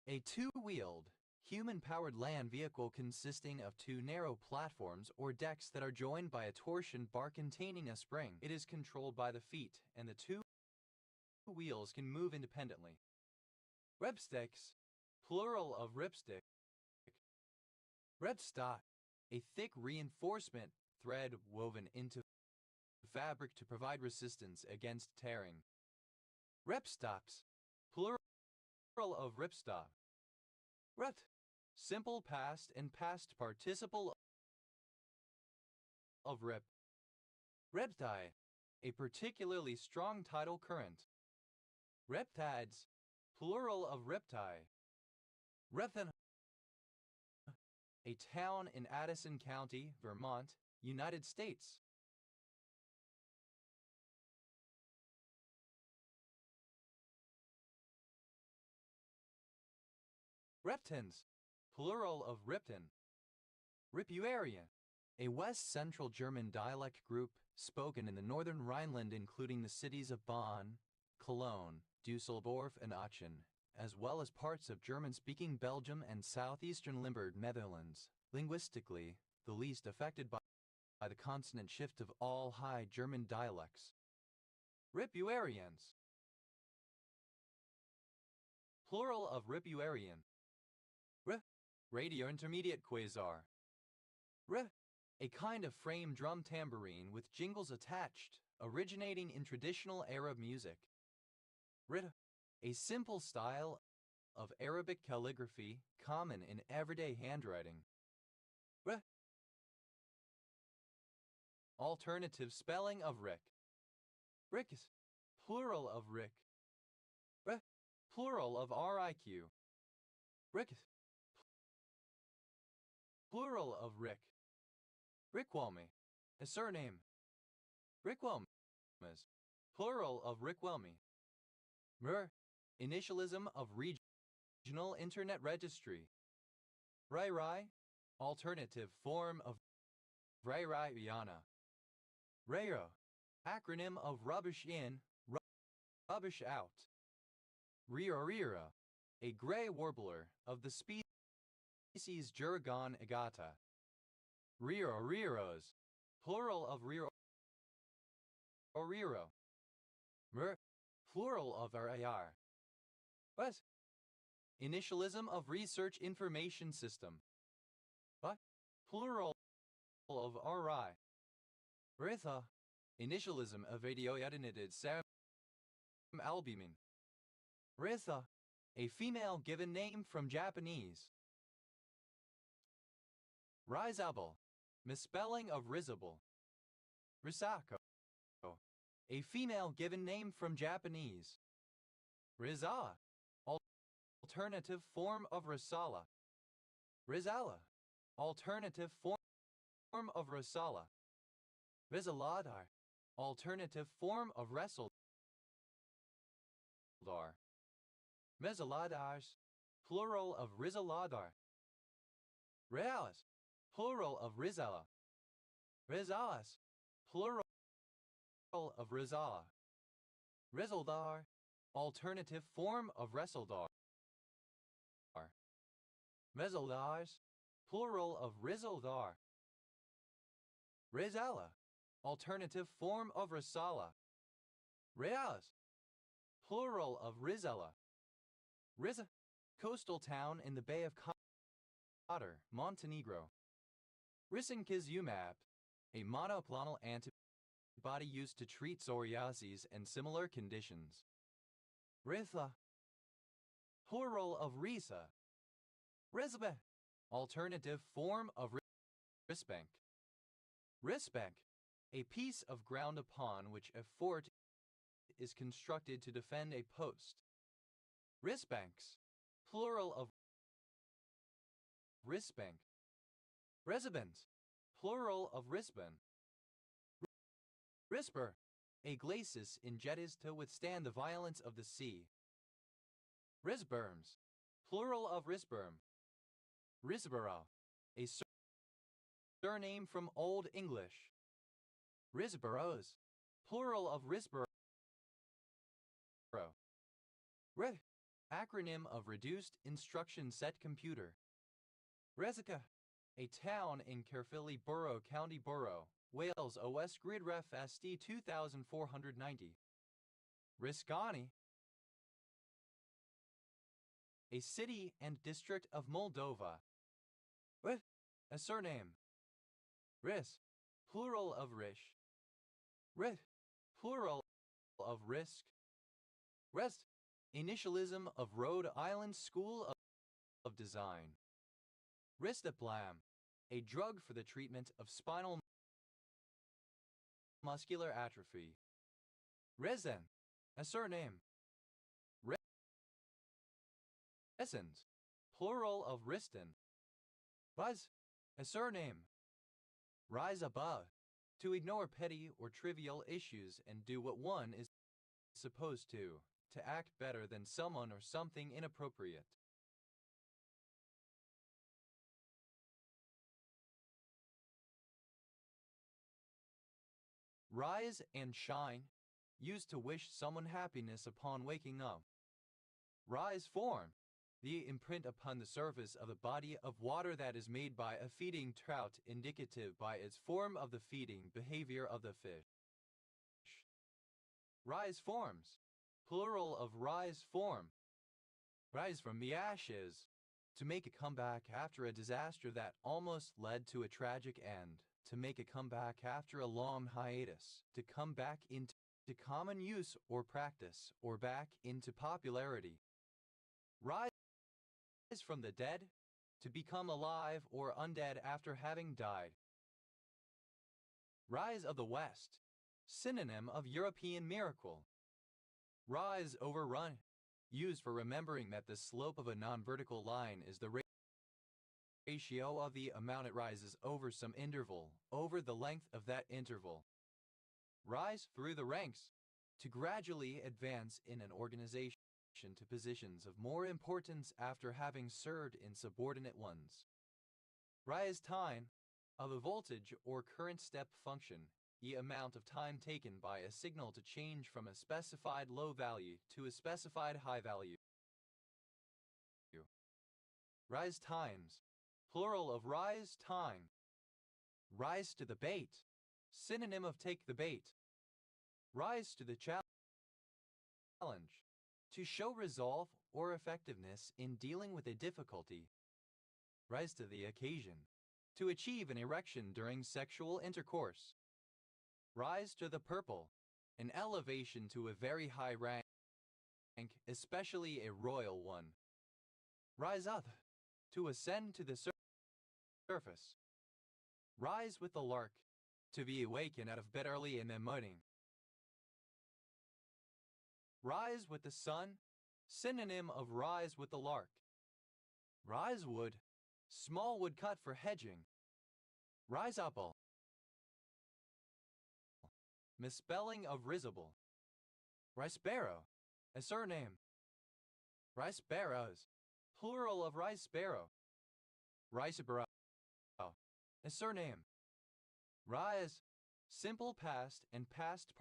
a two-wheeled, human-powered land vehicle consisting of two narrow platforms or decks that are joined by a torsion bar containing a spring. It is controlled by the feet, and the two wheels can move independently. Ripsticks, plural of ripstick. Ripstock, a thick reinforcement thread woven into fabric to provide resistance against tearing. Ripstocks, plural of ripstock. Rep, simple past and past participle of rip. Reptide, a particularly strong tidal current. Reptides, plural of reptile. Repton, a town in Addison County, Vermont, United States. Reptans, plural of Ripton. Ripuarian, a West Central German dialect group spoken in the northern Rhineland including the cities of Bonn, Cologne, Düsseldorf, and Aachen, as well as parts of German-speaking Belgium and southeastern Limburg, Netherlands. Linguistically, the least affected by the consonant shift of all High German dialects. Ripuarians, plural of Ripuarian. Radio intermediate quasar. A kind of frame drum tambourine with jingles attached, originating in traditional Arab music. A simple style of Arabic calligraphy common in everyday handwriting. Alternative spelling of Rick. Rickis, plural of Rick. Plural of RIQ. Rickis, plural of Rick. Rickwalmy, a surname. Rickwalmes, plural of Rickwalmy. Initialism of regional internet registry. Rai Rai, alternative form of Rai Rai Rihanna. Rayo, acronym of rubbish in, rubbish out. Rira, a gray warbler of the species Juragon agata. Riros, plural of riro. Plural of RAR. Initialism of research information system. Plural of RI. Ritha, initialism of radioiodinated serum albumin. Ritha, a female given name from Japanese. Rizable, misspelling of risible. Risako, a female given name from Japanese. Riza, alternative form of Risala. Rizala, alternative form of Risala. Rizaladar, alternative form of Resildar. Mezaladars, plural of Rizaladar. Realis, plural of Rizala. Rizalas, plural of Rizala. Rizaldar, alternative form of Resildar. Mezaldars, plural of Rizaldar. Rizala, alternative form of Risala. Reals, plural of Rizala. Riza, coastal town in the Bay of Kotor, Montenegro. Risankizumab, a monoclonal antibody used to treat psoriasis and similar conditions. Ritha, plural of Risa. Risbe, alternative form of Risbank. Risbank, a piece of ground upon which a fort is constructed to defend a post. Risbanks, plural of Risbank. Residence, plural of Risban. Risper, a glacis in jetties to withstand the violence of the sea. Risberms, plural of Risberm. Risborough, a surname from Old English. Risboroughs, plural of Risborough. RE, acronym of Reduced Instruction Set Computer. Resica, a town in Caerphilly Borough, County Borough, Wales, OS Grid Ref SD 2490. Riscani, a city and district of Moldova. With a surname. Ris, plural of Rish. Rit, plural of Risk. Rest, initialism of Rhode Island School of Design. Risdiplam, a drug for the treatment of spinal muscular atrophy. Resin, a surname. Resins, plural of Riston. Rise, a surname. Rise above, to ignore petty or trivial issues and do what one is supposed to act better than someone or something inappropriate. Rise and shine, used to wish someone happiness upon waking up. Rise form, the imprint upon the surface of the body of water that is made by a feeding trout, indicative by its form of the feeding behavior of the fish. Rise forms, plural of rise form. Rise from the ashes, to make a comeback after a disaster that almost led to a tragic end, to make a comeback after a long hiatus, to come back into common use or practice, or back into popularity. Rise from the dead, to become alive or undead after having died. Rise of the West, synonym of European miracle. Rise over run, used for remembering that the slope of a non-vertical line is the ratio of the amount it rises over some interval, over the length of that interval. Rise through the ranks, to gradually advance in an organization to positions of more importance after having served in subordinate ones. Rise time, of a voltage or current step function, the amount of time taken by a signal to change from a specified low value to a specified high value. Rise times, plural of rise time. Rise to the bait, synonym of take the bait. Rise to the challenge, to show resolve or effectiveness in dealing with a difficulty. Rise to the occasion, to achieve an erection during sexual intercourse. Rise to the purple, an elevation to a very high rank, especially a royal one. Rise up, to ascend to the surface. Rise with the lark, to be awakened out of bed early in the morning. Rise with the sun, synonym of rise with the lark. Rise wood, small wood cut for hedging. Rise apple, misspelling of risible. Rice sparrow, a surname. Rice sparrows, plural of rice sparrow. Rice sparrow, a surname. Rise, simple past and past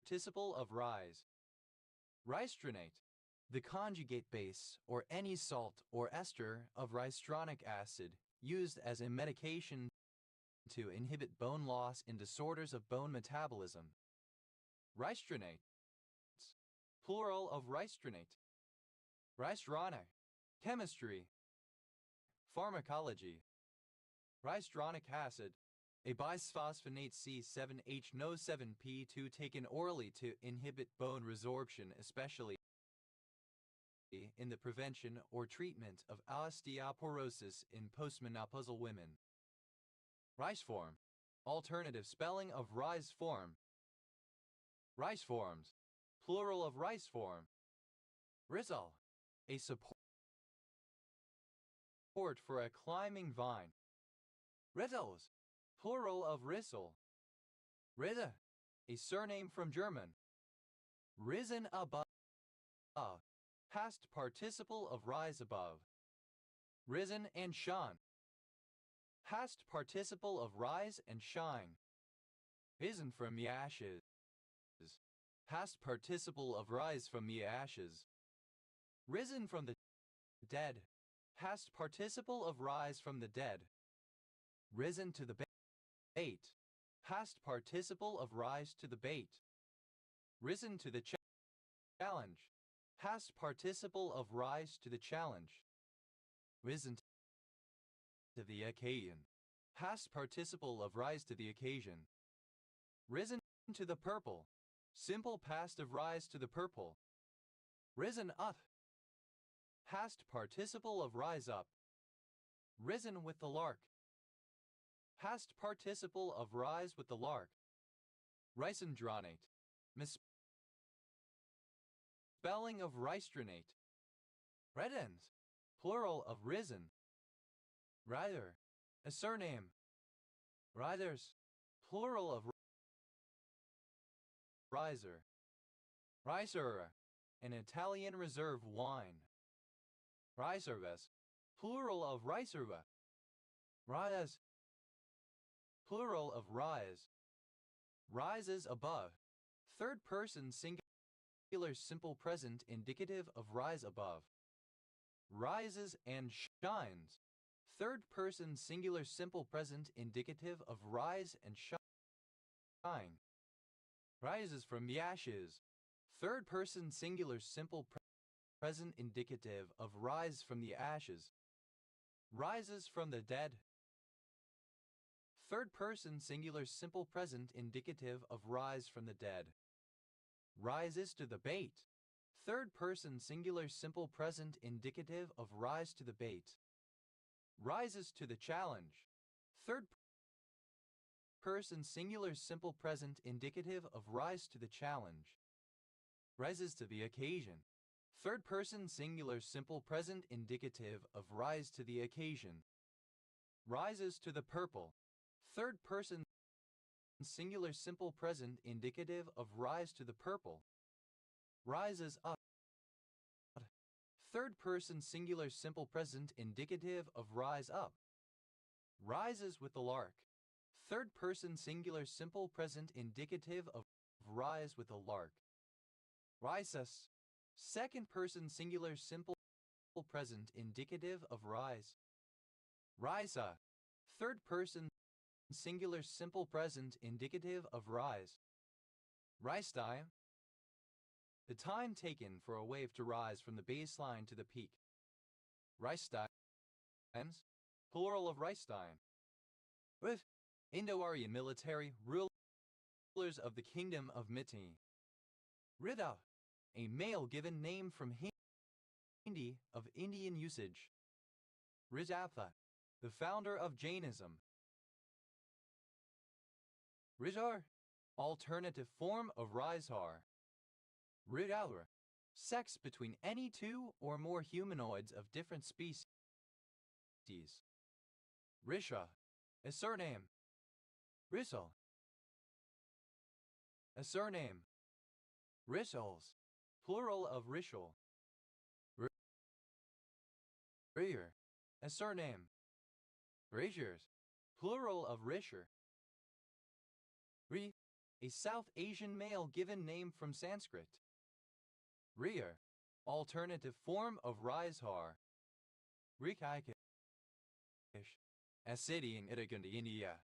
participle of rise. Ricestronate, the conjugate base or any salt or ester of ristronic acid used as a medication to inhibit bone loss in disorders of bone metabolism. Ricestronate, plural of ricestronate. Riceronic, chemistry. Pharmacology. Riceronic acid, a bisphosphonate C7H-No7P2 taken orally to inhibit bone resorption, especially in the prevention or treatment of osteoporosis in postmenopausal women. Riceform, alternative spelling of rise form. Riceforms, plural of riceform. Rizal, a support for a climbing vine. Rizzles, plural of rissel. Rizza, a surname from German. Risen above, past participle of rise above. Risen and shone, past participle of rise and shine. Risen from the ashes, past participle of rise from the ashes. Risen from the dead, past participle of rise from the dead. Risen to the bait, past participle of rise to the bait. Risen to the challenge, past participle of rise to the challenge. Risen to the occasion, past participle of rise to the occasion. Risen to the purple, simple past of rise to the purple. Risen up, past participle of rise up. Risen with the lark, past participle of rise with the lark. Ricindronate, misspelling of ricindronate. Redens, plural of risen. Rider, a surname. Riders, plural of riser. Riser, an Italian reserve wine. Riserves, plural of riserva. Rise, plural of rise. Rises above, third person singular simple present indicative of rise above. Rises and shines, third person singular simple present indicative of rise and shine. Rises from the ashes, third person singular simple present indicative of rise from the ashes. Rises from the dead, third person singular simple present indicative of rise from the dead. Rises to the bait, third person singular simple present indicative of rise to the bait. Rises to the challenge, third person singular simple present indicative of rise to the challenge. Rises to the occasion, third person singular simple present indicative of rise to the occasion. Rises to the purple, third person singular simple present indicative of rise to the purple. Rises up, third person singular simple present indicative of rise up. Rises with the lark, third person singular simple present indicative of rise with the lark. Rises, second person singular simple present indicative of rise. Risa, third person singular simple present indicative of rise. Rise time, the time taken for a wave to rise from the baseline to the peak. Rise times, plural of rise time. With Indo-Aryan military rulers of the kingdom of Mitti. Rida, a male given name from Hindi of Indian usage. Rizapha, the founder of Jainism. Rizar, alternative form of Rizhar. Ridalra, sex between any two or more humanoids of different species. Risha, a surname. Rissel, a surname. Rissels, plural of Rishel. Rier, a surname. Raziers, plural of Risher. Ri, a South Asian male given name from Sanskrit. Rier, alternative form of Rizhar. Rikaikish, a city in Irigundi, India.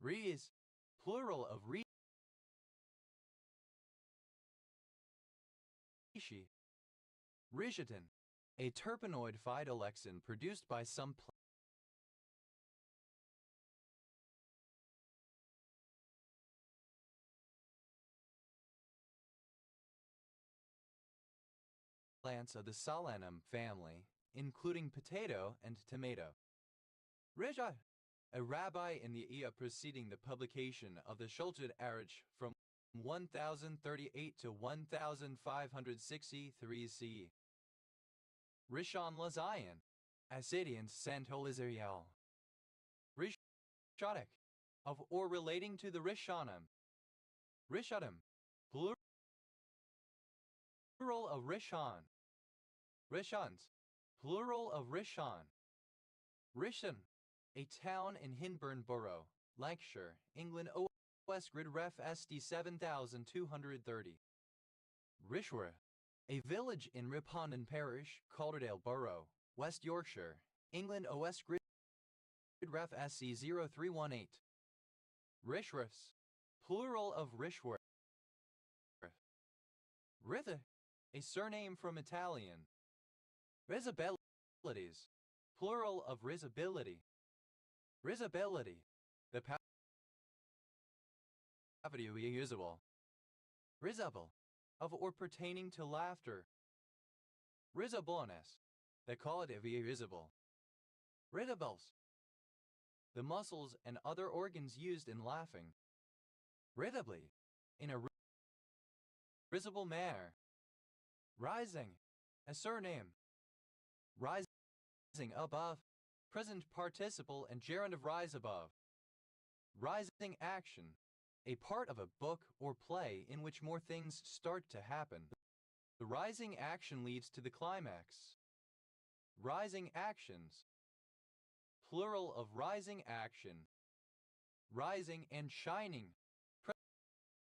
Riz, plural of Rishi. Rishatin, a terpenoid phytolexin produced by some plants of the Solanum family, including potato and tomato. Reja, a rabbi in the era preceding the publication of the Shulchan Aruch from 1038 to 1563 CE. Rishon LaZion, Assyrian Santo Israel. Rishonik, of or relating to the Rishonim. Rishonim, plural of Rishon. Rishons, plural of Rishon. Rishon, a town in Hinburn Borough, Lancashire, England. OS grid ref SD 7230. Rishwara, a village in Ripon Parish, Calderdale Borough, West Yorkshire, England. OS grid ref SC 0318. Rishwras, plural of Rishwar. Ritha, a surname from Italian. Risabilities, plural of risability. Risability, the poverty usable. Risible, of or pertaining to laughter. Risableness, the quality risible. Ritables, the muscles and other organs used in laughing. Ritably, in a risible manner. Rising, a surname. Rising above, present participle and gerund of rise above. Rising action, a part of a book or play in which more things start to happen. The rising action leads to the climax. Rising actions, plural of rising action. Rising and shining,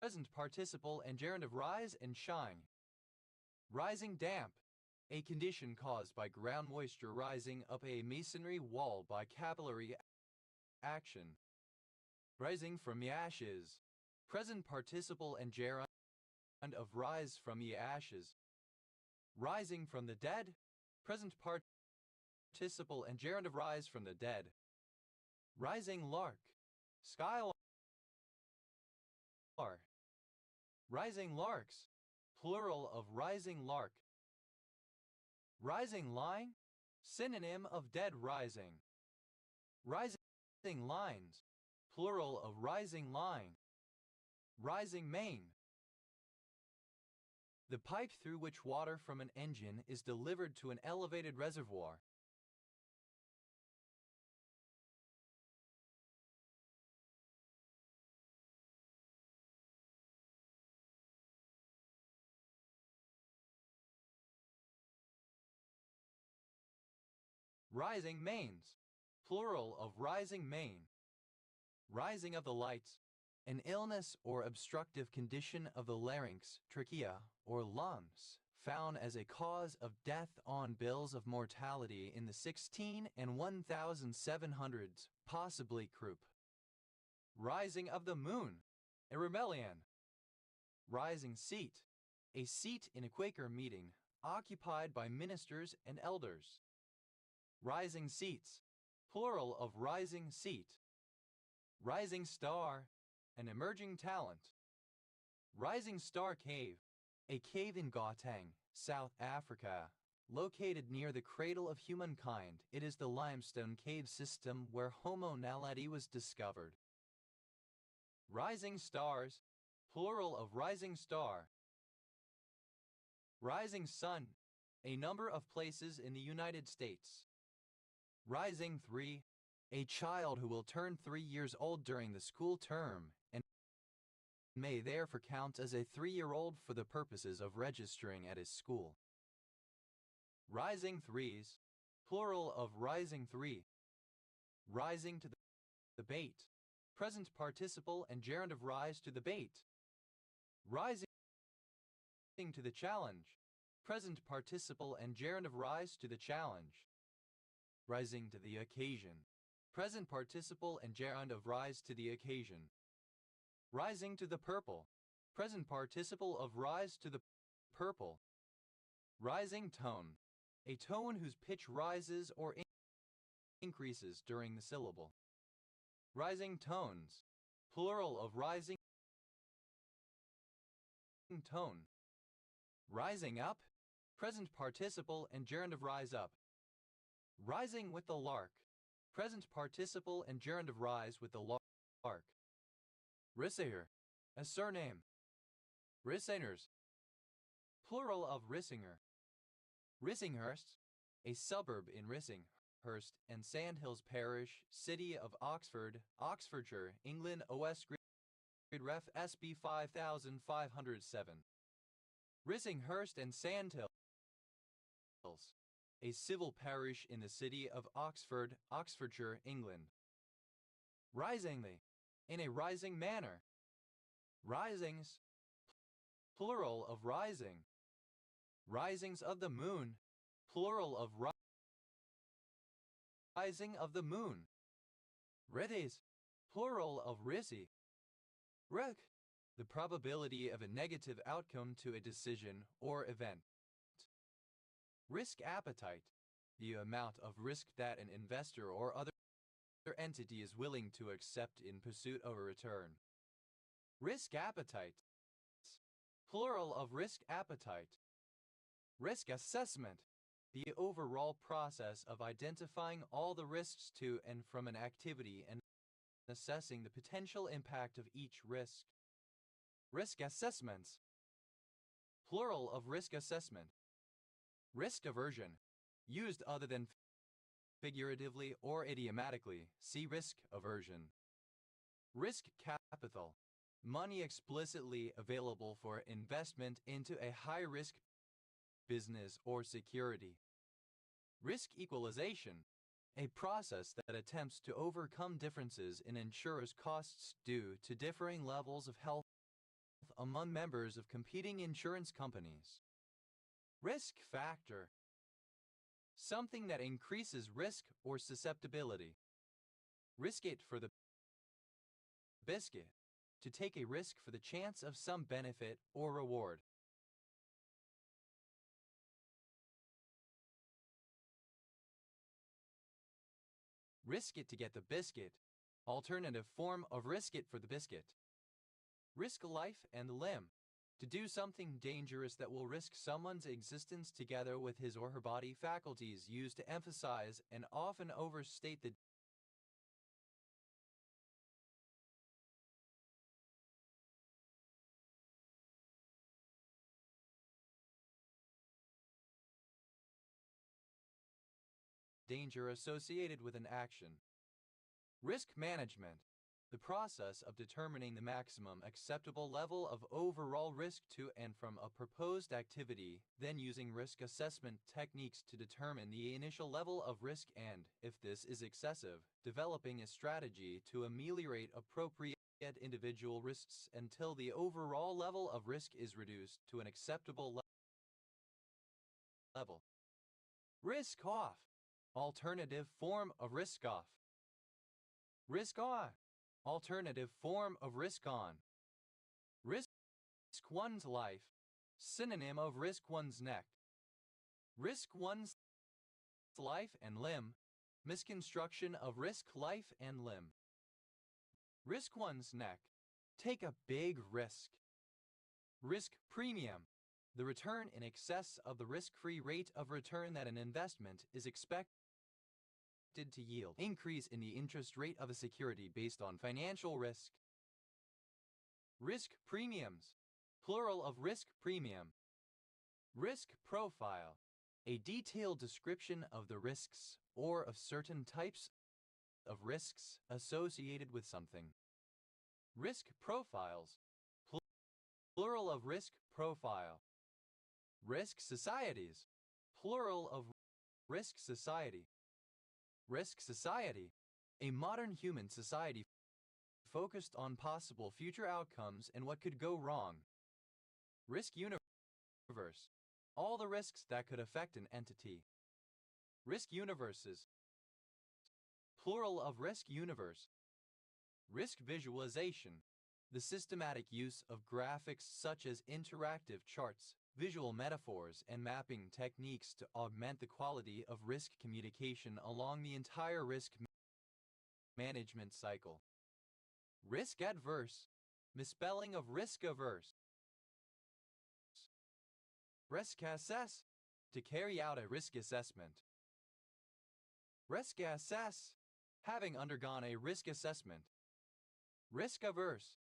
present participle and gerund of rise and shine. Rising damp, a condition caused by ground moisture rising up a masonry wall by capillary action. Rising from the ashes, present participle and gerund of rise from the ashes. Rising from the dead, present participle and gerund of rise from the dead. Rising lark, skylar. Rising larks, plural of rising lark. Rising line, synonym of dead rising. Rising lines, plural of rising line. Rising main, the pipe through which water from an engine is delivered to an elevated reservoir. Rising mains, plural of rising main. Rising of the lights, an illness or obstructive condition of the larynx, trachea, or lungs, found as a cause of death on bills of mortality in the 16 and 1700s, possibly croup. Rising of the moon, a rebellion. Rising seat, a seat in a Quaker meeting, occupied by ministers and elders. Rising seats, plural of rising seat. Rising star, an emerging talent. Rising Star Cave, a cave in Gauteng, South Africa, located near the cradle of humankind. It is the limestone cave system where Homo naledi was discovered. Rising stars, plural of rising star. Rising sun, a number of places in the United States. Rising 3, a child who will turn 3 years old during the school term and may therefore count as a 3-year-old for the purposes of registering at his school. Rising threes, plural of rising 3. Rising to the bait, present participle and gerund of rise to the bait. Rising to the challenge, present participle and gerund of rise to the challenge. Rising to the occasion, present participle and gerund of rise to the occasion. Rising to the purple, present participle of rise to the purple. Rising tone, a tone whose pitch rises or increases during the syllable. Rising tones, plural of rising tone. Rising up, present participle and gerund of rise up. Rising with the lark, present participle and gerund of rise with the lark. Rissayer, a surname. Rissingers, plural of Rissinger. Rissinghurst, a suburb in Rissinghurst and Sandhills Parish, City of Oxford, Oxfordshire, England. OS grid ref SB 5507. Rissinghurst and Sandhills, a civil parish in the city of Oxford, Oxfordshire, England. Risingly, in a rising manner. Risings, plural of rising. Risings of the moon, plural of rising of the moon. Riddies, plural of rizzy. Rick, the probability of a negative outcome to a decision or event. Risk appetite, the amount of risk that an investor or other entity is willing to accept in pursuit of a return. Risk appetite, plural of risk appetite. Risk assessment, the overall process of identifying all the risks to and from an activity and assessing the potential impact of each risk. Risk assessments, plural of risk assessment. Risk aversion, used other than figuratively or idiomatically, see risk aversion. Risk capital, money explicitly available for investment into a high-risk business or security. Risk equalization, a process that attempts to overcome differences in insurers' costs due to differing levels of health among members of competing insurance companies. Risk factor, something that increases risk or susceptibility. Risk it for the biscuit, to take a risk for the chance of some benefit or reward. Risk it to get the biscuit, alternative form of risk it for the biscuit. Risk life and limb, to do something dangerous that will risk someone's existence together with his or her body faculties, used to emphasize and often overstate the danger associated with an action. Risk management, the process of determining the maximum acceptable level of overall risk to and from a proposed activity, then using risk assessment techniques to determine the initial level of risk and, if this is excessive, developing a strategy to ameliorate appropriate individual risks until the overall level of risk is reduced to an acceptable level. Risk off, alternative form of risk off. Risk on, alternative form of risk on. Risk one's life, synonym of risk one's neck. Risk one's life and limb, misconstruction of risk life and limb. Risk one's neck, take a big risk. Risk premium, the return in excess of the risk-free rate of return that an investment is expected to yield. Increase in the interest rate of a security based on financial risk. Risk premiums, plural of risk premium. Risk profile, a detailed description of the risks or of certain types of risks associated with something. Risk profiles, plural of risk profile. Risk societies, plural of risk society. Risk society, a modern human society focused on possible future outcomes and what could go wrong. Risk universe, all the risks that could affect an entity. Risk universes, plural of risk universe. Risk visualization, the systematic use of graphics such as interactive charts, visual metaphors, and mapping techniques to augment the quality of risk communication along the entire risk management cycle. Risk adverse, misspelling of risk averse. Risk assess, to carry out a risk assessment. Risk assess, having undergone a risk assessment. Risk averse,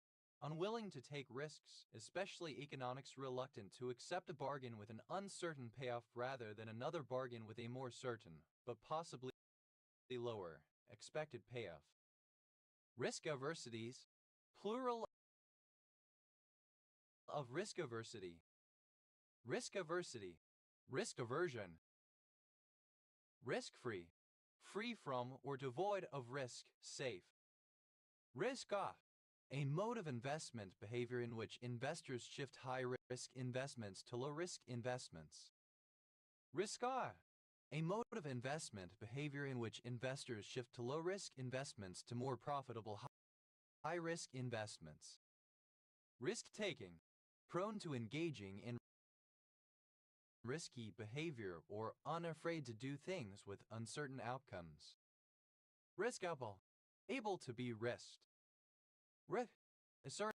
unwilling to take risks, especially economics, reluctant to accept a bargain with an uncertain payoff rather than another bargain with a more certain, but possibly lower, expected payoff. Risk aversities, plural of risk aversity. Risk aversity, risk aversion. Risk-free, free from or devoid of risk, safe. Risk-off, a mode of investment behavior in which investors shift high-risk investments to low-risk investments. Risk-on, a mode of investment behavior in which investors shift to low-risk investments to more profitable high-risk investments. Risk-taking, prone to engaging in risky behavior or unafraid to do things with uncertain outcomes. Riskable, able to be risked. A surname.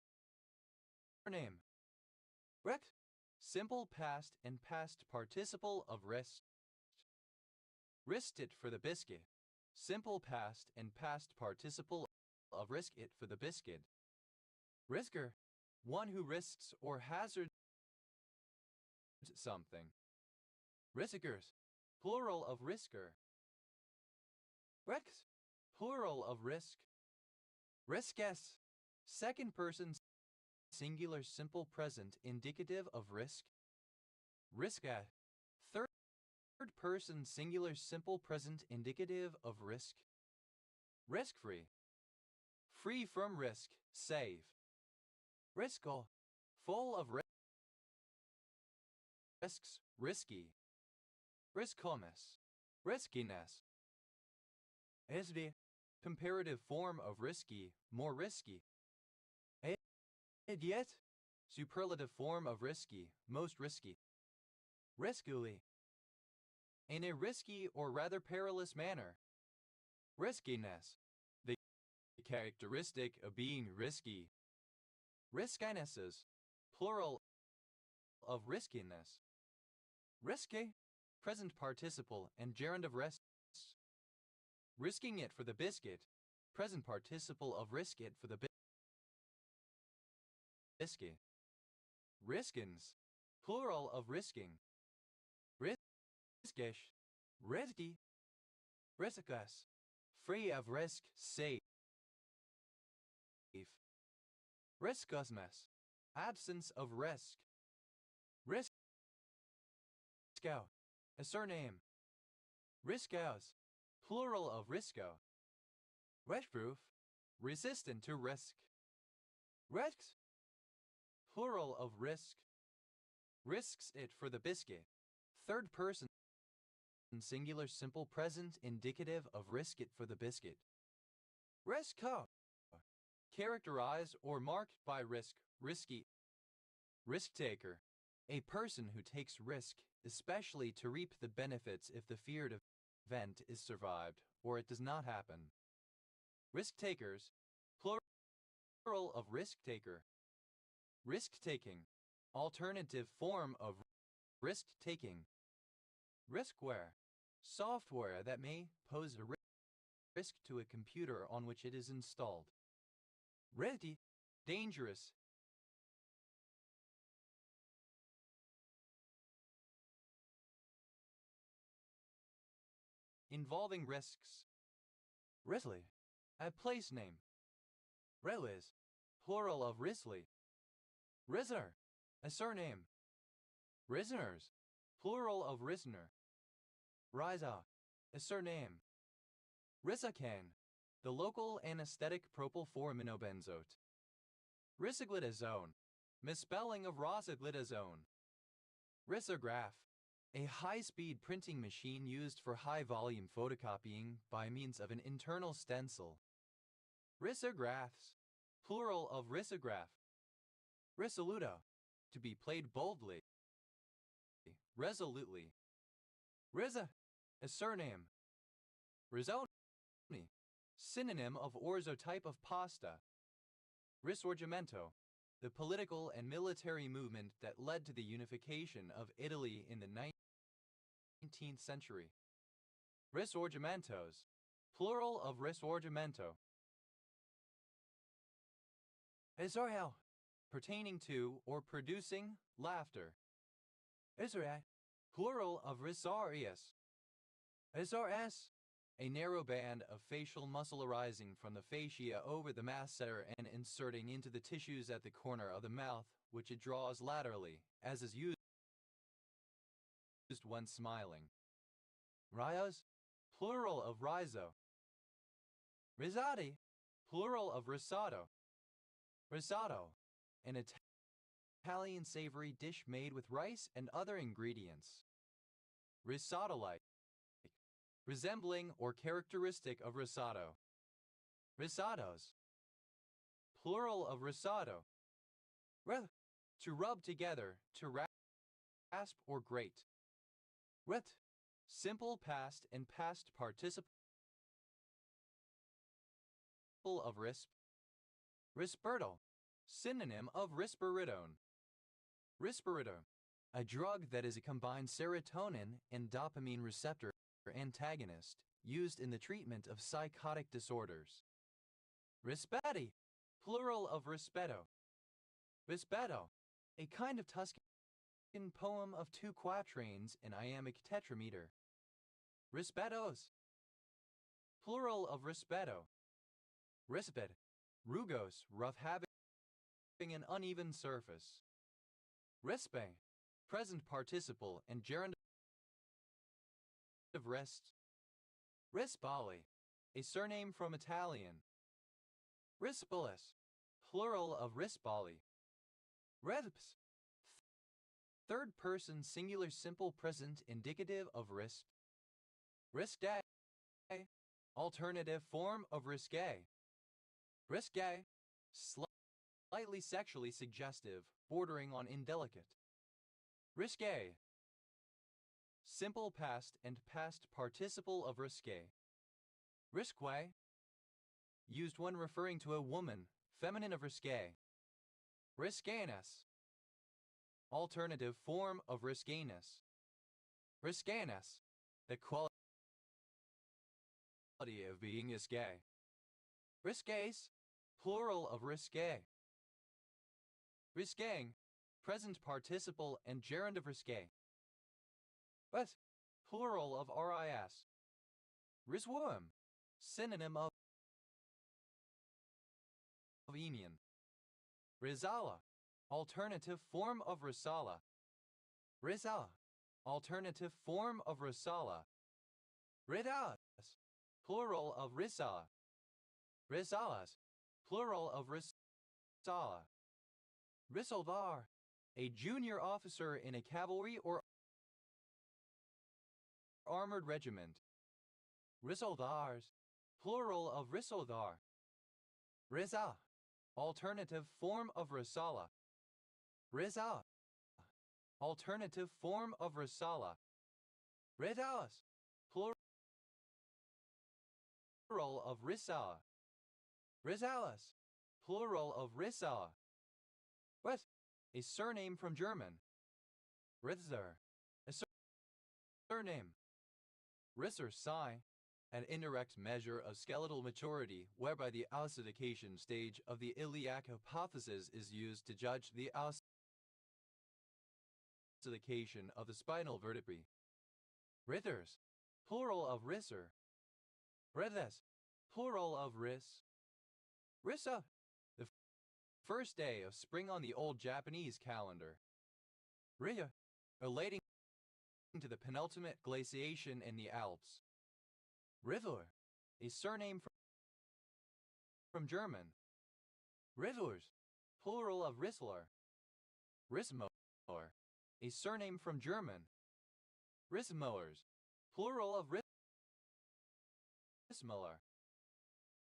Rect, simple past and past participle of risked. Risked it for the biscuit, simple past and past participle of risk it for the biscuit. Risker, one who risks or hazards something. Riskers, plural of risker. Rex, plural of risk. Riskess, second person singular simple present indicative of risk. Riska, third person singular simple present indicative of risk. Risk-free, free from risk, save. Riskal, full of risks, risky. Riskomus, riskiness. SD, comparative form of risky, more risky. Yet, superlative form of risky, most risky. Riskily, in a risky or rather perilous manner. Riskiness, the characteristic of being risky. Riskinesses, plural of riskiness. Risky, present participle and gerund of risks. Risking it for the biscuit, present participle of risk it for the biscuit. Riskins, plural of risking. Riskish, risky. Riskless, free of risk, safe. Risklessness, absence of risk. Risko, a surname. Riskos, plural of risco. Riskproof, resistant to risk. Risks, plural of risk. Risks it for the biscuit. Third person singular simple present indicative of risk it for the biscuit. Risko, characterized or marked by risk, risky. Risk-taker, a person who takes risk, especially to reap the benefits if the feared event is survived or it does not happen. Risk-takers, plural of risk-taker. Risk-taking, alternative form of risk-taking. Riskware, software that may pose a risk to a computer on which it is installed. Risky, dangerous. Involving risks. Risley, a place name. Relis, plural of Risley. Risner, a surname. Risners, plural of Risner. Riza, a surname. Rizacan, the local anesthetic propylforminobenzoate. Risiglitazone, misspelling of rosiglitazone. Risograph, a high-speed printing machine used for high-volume photocopying by means of an internal stencil. Risographs, plural of risograph. Risoluto, to be played boldly. Resolutely. Riza, a surname. Rizzoni, synonym of orzo type of pasta. Risorgimento, the political and military movement that led to the unification of Italy in the 19th century. Risorgimentos, plural of risorgimento. Risorgio, pertaining to or producing laughter. Risorat, plural of risorius. Risores, a narrow band of facial muscle arising from the fascia over the masseter and inserting into the tissues at the corner of the mouth, which it draws laterally, as is used when smiling. Rios, plural of riso. Risati, plural of risotto. Risotto, an Italian savory dish made with rice and other ingredients. Risotto-like, resembling or characteristic of risotto. Risottos, plural of risotto. To rub together, to rasp or grate. Rit, simple past and past participle of risp. Risperidone, synonym of risperidone. Risperidone, a drug that is a combined serotonin and dopamine receptor antagonist used in the treatment of psychotic disorders. Rispetti, plural of rispetto. Rispetto, a kind of Tuscan poem of 2 quatrains in iambic tetrameter. Rispettos, plural of rispetto. Risped, rugose, rough, having an uneven surface. Rispe, present participle and gerund of rest. Rispoli, a surname from Italian. Rispolis, plural of rispoli. Risps, third person singular simple present indicative of risp. Risque, alternative form of risque. Risque, slightly sexually suggestive, bordering on indelicate. Risque, simple past and past participle of risque. Risque, used when referring to a woman, feminine of risque. Riscanus, alternative form of riscanus. Riscanus, the quality of being risque. Risques, plural of risque. Risquing, present participle and gerund of risque. But, plural of ris. Riswum, synonym of Enian. Risala, alternative form of risala. Risala, alternative form of risala. Ridas, plural of risala. Risalas, plural of risala. Risolvar, a junior officer in a cavalry or armored regiment. Risoldars, plural of risoldar. Riza, alternative form of risala. Riza, alternative form of risala. Ridas, plural of risala. Rizalas, plural of risala. What? A surname from German. Ritzer, a surname. Risser psi, an indirect measure of skeletal maturity whereby the ossification stage of the iliac hypophysis is used to judge the ossification of the spinal vertebrae. Rithers, plural of risser. Rithas, plural of ris. Rissa, the first day of spring on the old Japanese calendar. Rya, relating to the penultimate glaciation in the Alps. Rivor, a surname from German. Rivors, plural of Rissler. Rismoer, a surname from German. Rismoers, plural of Rismoer.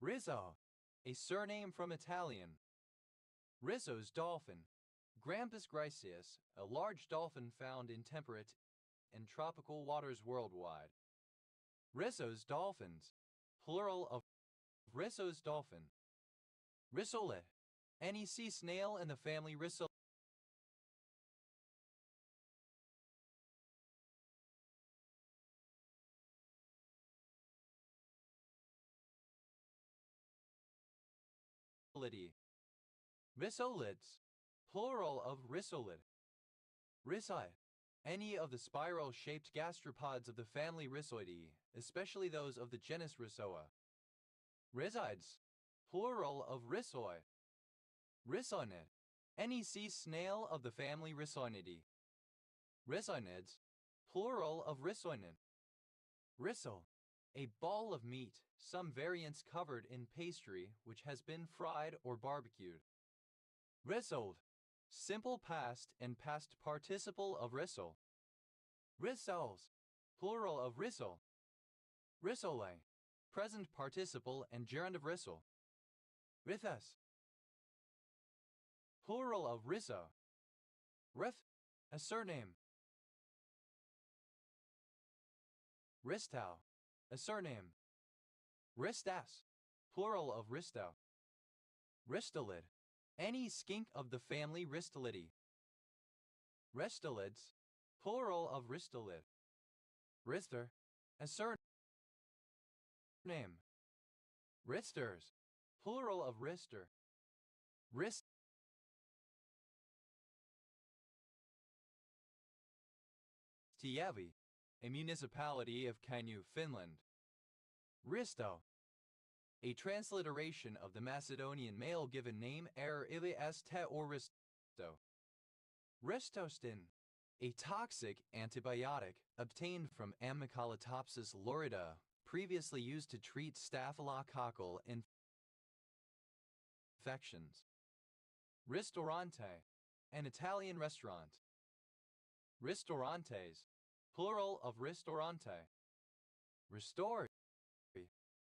Rizzo, a surname from Italian. Rizzo's dolphin. Grampus griseus, a large dolphin found in temperate and tropical waters worldwide. Risso's dolphins, plural of Risso's dolphin. Rissolet, any sea snail in the family Rissolidae. Rissolids, plural of rissolid. Rissi, any of the spiral-shaped gastropods of the family Rissoidae, especially those of the genus Rissoa. Risides, plural of Rissoi. Rissonid, any sea snail of the family Rissonidae. Rissonids, plural of Rissonin. Rissel, A ball of meat, some variants covered in pastry which has been fried or barbecued. Rissoled, simple past and past participle of rissole. Rissoles, plural of rissole. Rissole, present participle and gerund of rissole. Rithas, plural of risso. Rith, a surname. Ristow, a surname. Ristas, plural of risto. Ristolid, any skink of the family Ristolidae. Restolids, plural of ristolid. Rister, a surname. Risters, plural of rister. Rist. Tievi, a municipality of Kainuu, Finland. Risto, a transliteration of the Macedonian male given name ili ste or Risto. Ristostin, a toxic antibiotic obtained from Amycalotopsis lorida, previously used to treat staphylococcal infections. Ristorante, an Italian restaurant. Ristorantes, plural of ristorante. Ristori,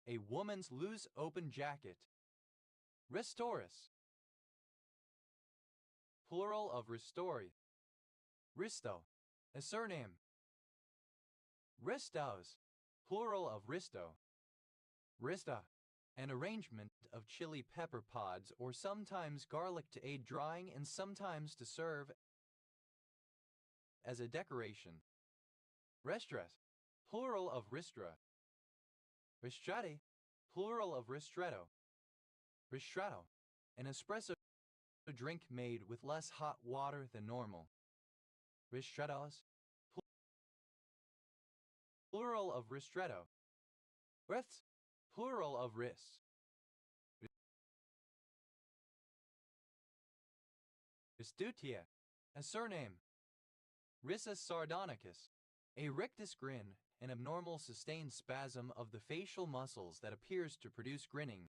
a woman's loose open jacket. Ristoris, plural of ristori. Risto, a surname. Ristos, plural of risto. Rista, an arrangement of chili pepper pods or sometimes garlic to aid drying and sometimes to serve as a decoration. Restres, plural of ristra. Ristrati, plural of ristretto. Ristretto, an espresso drink made with less hot water than normal. Ristrettos, plural of ristretto. Riths, plural of ris. Ristutia, a surname. Rissus sardonicus, a rictus grin, an abnormal sustained spasm of the facial muscles that appears to produce grinning,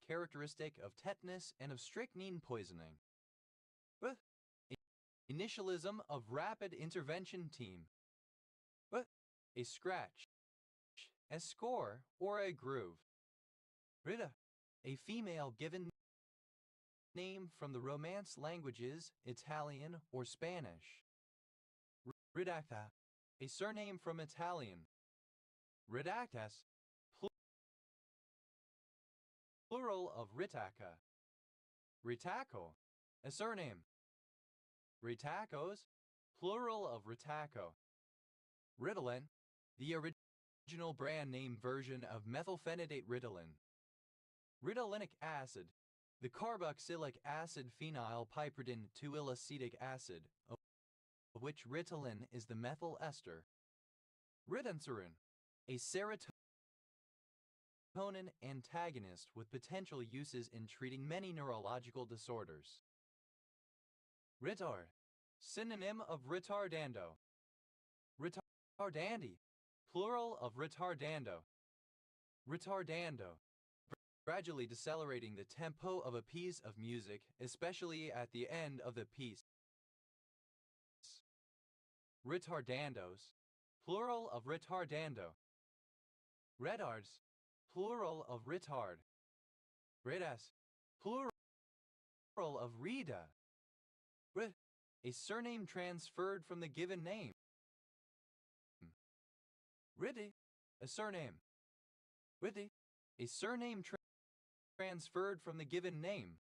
characteristic of tetanus and of strychnine poisoning. Initialism of rapid intervention team. A scratch, a score, or a groove. Rita, a female given name from the Romance languages, Italian or Spanish. Redacta, a surname from Italian. Redactas, plural of ritaca. Ritaco, a surname. Ritacos, plural of ritaco. Ritalin, the original brand name version of methylphenidate Ritalin. Ritalinic acid, the carboxylic acid phenyl piperidine 2-ileacetic acid, of which Ritalin is the methyl ester. Ritanserin, a serotonin antagonist with potential uses in treating many neurological disorders. Retard, synonym of retardando. Retardandi, plural of retardando. Retardando, gradually decelerating the tempo of a piece of music, especially at the end of the piece. Retardandos, plural of retardando. Retards, plural of retard. Redas, plural of reda. A surname transferred from the given name. Riddy, a surname. Riddy, a surname transferred from the given name.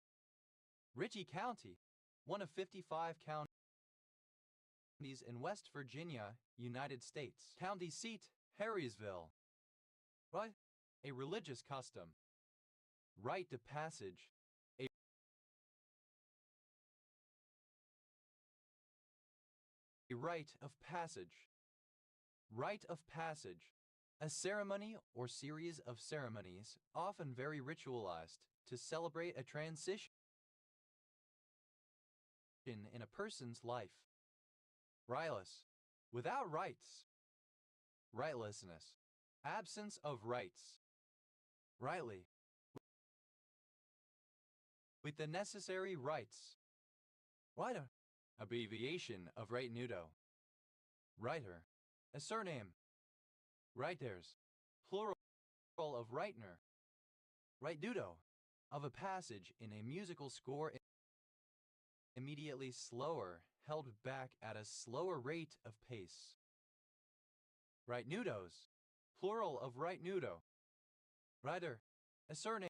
Ritchie County, one of 55 counties in West Virginia, United States. County seat, Harrisville. Right? A religious custom. Rite of passage. A rite of passage. Rite of passage. A ceremony or series of ceremonies, often very ritualized, to celebrate a transition in a person's life. Rightless. Without rights. Rightlessness. Absence of rights. Rightly. With the necessary rights. Writer. Abbreviation of right nudo. Writer. A surname. Writers. Plural of Reitner. Right nudo. Of a passage in a musical score immediately slower, held back at a slower rate of pace. Right nudos. Plural of right nudo. Writer. A surname.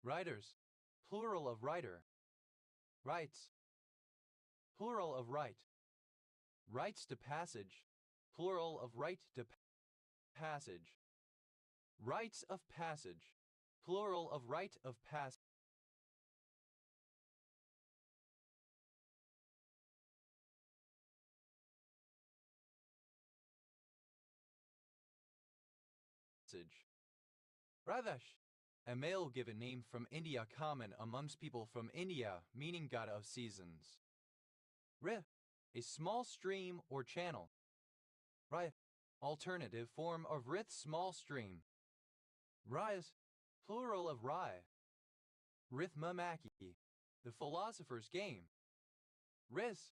Writers. Plural of writer. Rights. Plural of right. Rights to passage. Plural of right to passage. Rights of passage. Plural of right of passage. Ravesh. A male given name from India common amongst people from India, meaning god of seasons. Rih. A small stream or channel. Rai. Alternative form of rith, small stream. Rise. Plural of Rai. Rithmamaki. The philosopher's game. Ris.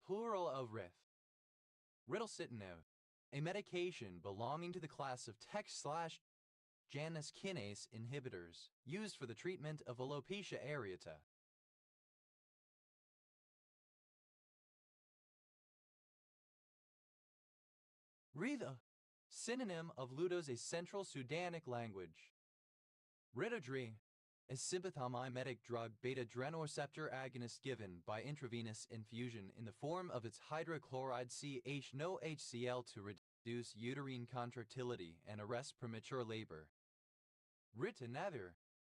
Plural of rith. Riddlesitinib. A medication belonging to the class of TEC/Janus kinase inhibitors used for the treatment of alopecia areata. Ritha. Synonym of Ludos, a Central Sudanic language. Ritodri. A sympathomimetic drug beta-adrenoreceptor agonist given by intravenous infusion in the form of its hydrochloride CH-NO-HCl to reduce uterine contractility and arrest premature labor. Ritonavir.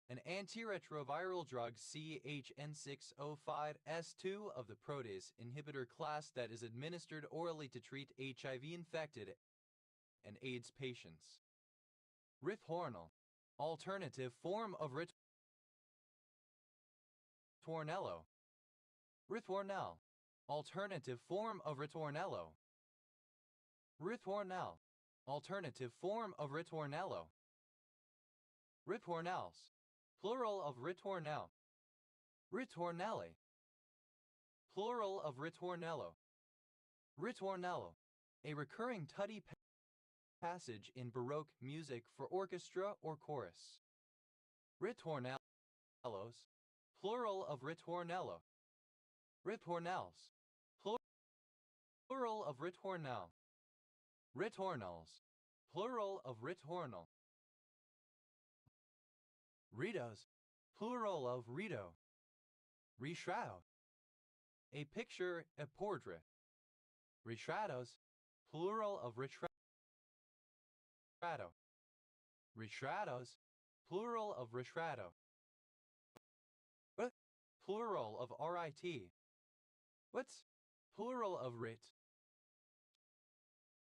An antiretroviral drug CHN605S2 of the protease inhibitor class that is administered orally to treat HIV-infected and AIDS patients. Rithornal. Alternative form of ritornello. Rithornal. Alternative form of ritornello. Rithornal. Alternative form of ritornello. Ritornals. Plural of ritornal. Ritornale. Plural of ritornello. Ritornello. A recurring tutty passage in Baroque music for orchestra or chorus. Ritornellos. Plural of ritornello. Ritornals. Plural of ritornal. Ritornals. Plural of ritornal. Ritos. Plural of rito. Retrato. A picture, a portrait. Retratos. Plural of retrato. Retratos. Plural of retrato. Plural of RIT. What's plural of writ?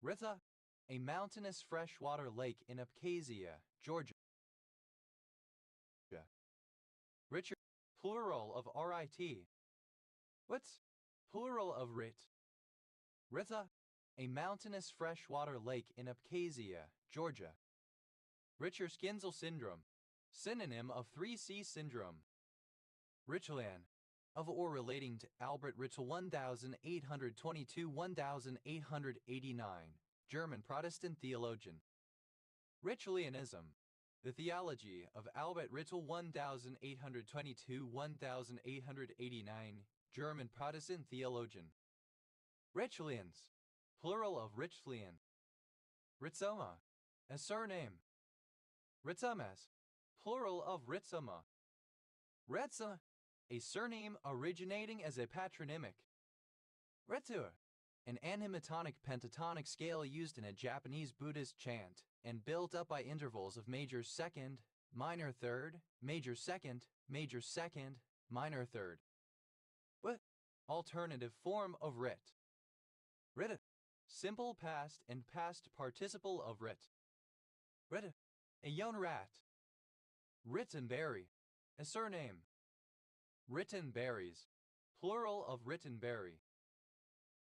Rita. A mountainous freshwater lake in Abkhazia, Georgia. Richard. Plural of RIT. What's plural of writ? Rita. A mountainous freshwater lake in Abkhazia, Georgia. Richter-Skinzel syndrome. Synonym of 3C syndrome. Ritschlian. Of or relating to Albert Ritschl 1822-1889, German Protestant theologian. Ritschlianism. The theology of Albert Ritschl 1822-1889, German Protestant theologian. Ritschlians. Plural of Ritschlian. Ritzoma. A surname. Ritzomas. Plural of Ritzoma. Retza. A surname originating as a patronymic. Retur. An anhemitonic pentatonic scale used in a Japanese Buddhist chant and built up by intervals of major second, minor third, major second, minor third. What? Alternative form of writ. Writ. Simple past and past participle of writ. Writ. A young rat. Rittenberry. A surname. Rittenberries. Plural of Rittenberry.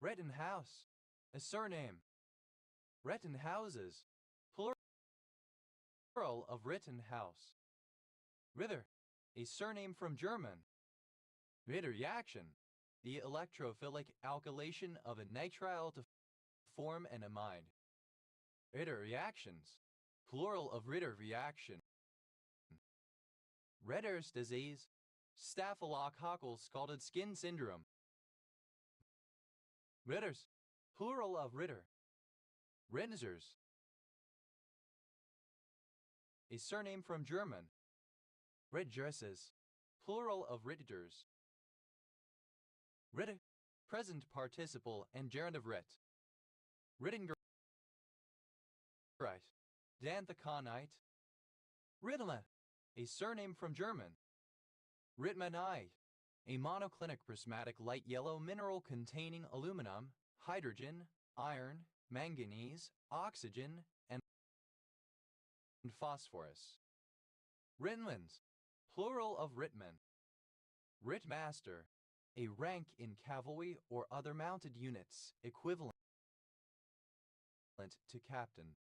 Rittenhouse. A surname. Rittenhouses, plural of Rittenhouse. Ritter, a surname from German. Ritter reaction, the electrophilic alkylation of a nitrile to form an amide. Ritter reactions, plural of Ritter reaction. Ritter's disease, staphylococcal scalded skin syndrome. Ritters, plural of Ritter. Ritzers, a surname from German. Ritgerses, plural of Ritters. Ritter, present participle and gerund of Rit. Rittengerite, Danthaconite. Rittler, a surname from German. Ritmanite, a monoclinic prismatic light yellow mineral containing aluminum, hydrogen, iron, manganese, oxygen, and phosphorus. Ritmans, plural of Ritman. Ritmaster, a rank in cavalry or other mounted units equivalent to captain.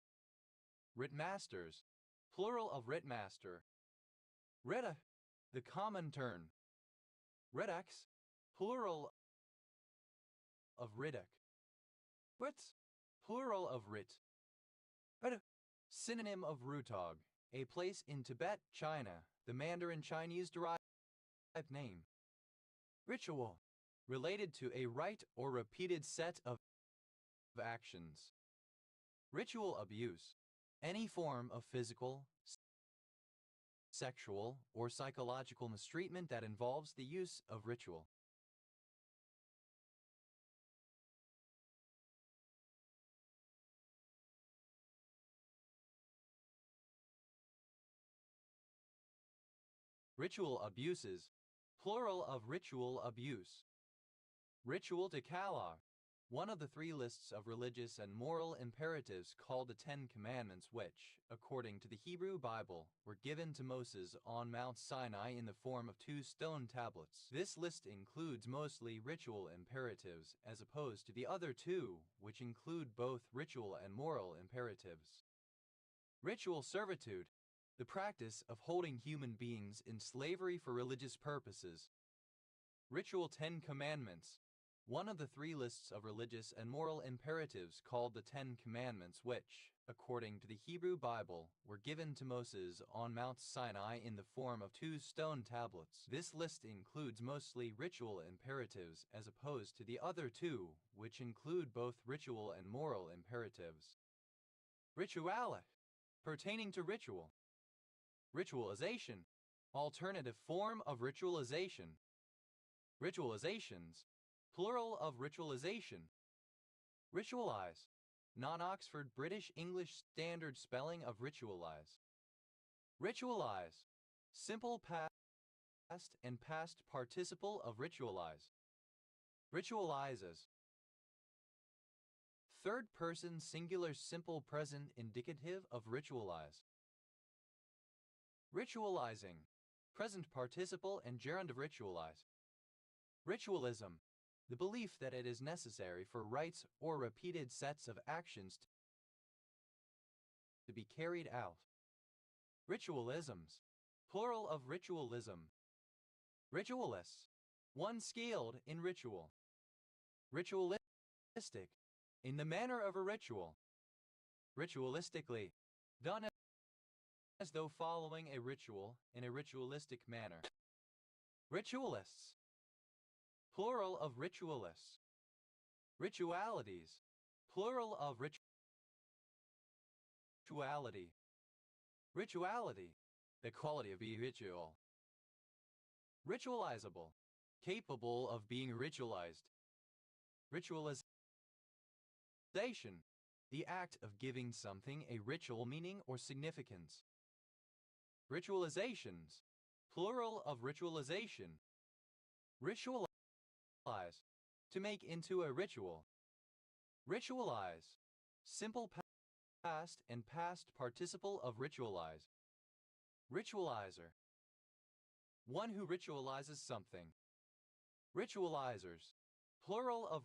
Ritmasters, plural of Ritmaster. Ritta, the common term. Ridax, plural of Riddick. Ritz, plural of Rit. Ritta, synonym of Rutog, a place in Tibet, China, the Mandarin Chinese derived name. Ritual, related to a rite or repeated set of actions. Ritual abuse, any form of physical, sexual, or psychological mistreatment that involves the use of ritual. Ritual abuses, plural of ritual abuse. Ritual decalogue, one of the 3 lists of religious and moral imperatives called the 10 Commandments which, according to the Hebrew Bible, were given to Moses on Mount Sinai in the form of 2 stone tablets. This list includes mostly ritual imperatives as opposed to the other 2, which include both ritual and moral imperatives. Ritual servitude, the practice of holding human beings in slavery for religious purposes. Ritual 10 Commandments, one of the 3 lists of religious and moral imperatives called the 10 Commandments which, according to the Hebrew Bible, were given to Moses on Mount Sinai in the form of 2 stone tablets. This list includes mostly ritual imperatives as opposed to the other 2, which include both ritual and moral imperatives. Rituale, pertaining to ritual. Ritualization, alternative form of ritualization. Ritualizations, plural of ritualization. Ritualize, non-Oxford British English Standard spelling of ritualize. Ritualize, simple past and past participle of ritualize. Ritualizes. Third person singular simple present indicative of ritualize. Ritualizing, present participle and gerund of ritualize. Ritualism, the belief that it is necessary for rites or repeated sets of actions to be carried out. Ritualisms, plural of ritualism. Ritualists, one skilled in ritual. Ritualistic, in the manner of a ritual. Ritualistically, done as though following a ritual in a ritualistic manner. Ritualists, plural of ritualists. Ritualities, plural of rituality. Rituality, the quality of a ritual. Ritualizable, capable of being ritualized. Ritualization, the act of giving something a ritual meaning or significance. Ritualizations, plural of ritualization. Ritualize, to make into a ritual. Ritualize, simple past and past participle of ritualize. Ritualizer, one who ritualizes something. Ritualizers, plural of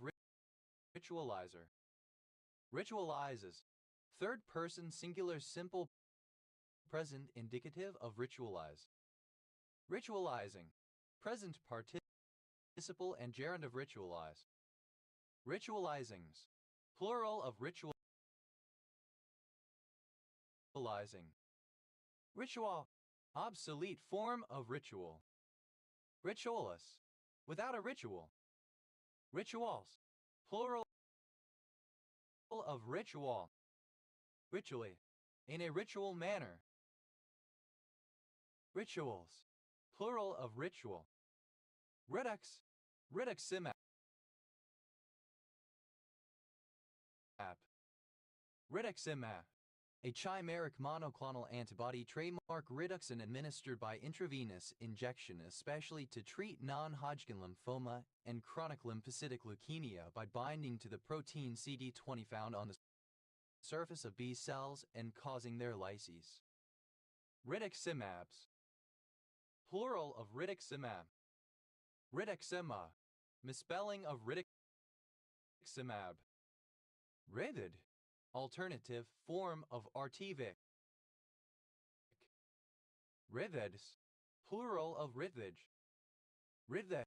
ritualizer. Ritualizes, Third person singular simple present indicative of ritualize. Ritualizing. Present participle and gerund of ritualize. Ritualizings. Plural of ritualizing. Ritual. Obsolete form of ritual. Ritualus. Without a ritual. Rituals. Plural of ritual. Ritually. In a ritual manner. Rituals. Plural of ritual. Redox. Rituximab. Rituximab. A chimeric monoclonal antibody trademark Rituxan administered by intravenous injection especially to treat non-Hodgkin lymphoma and chronic lymphocytic leukemia by binding to the protein CD20 found on the surface of B cells and causing their lysis. Rituximabs. Plural of rituximab. Rituxima. Misspelling of rituximab. Rivid. Alternative form of Artivic. Rivids. Plural of Rivage. Rivde.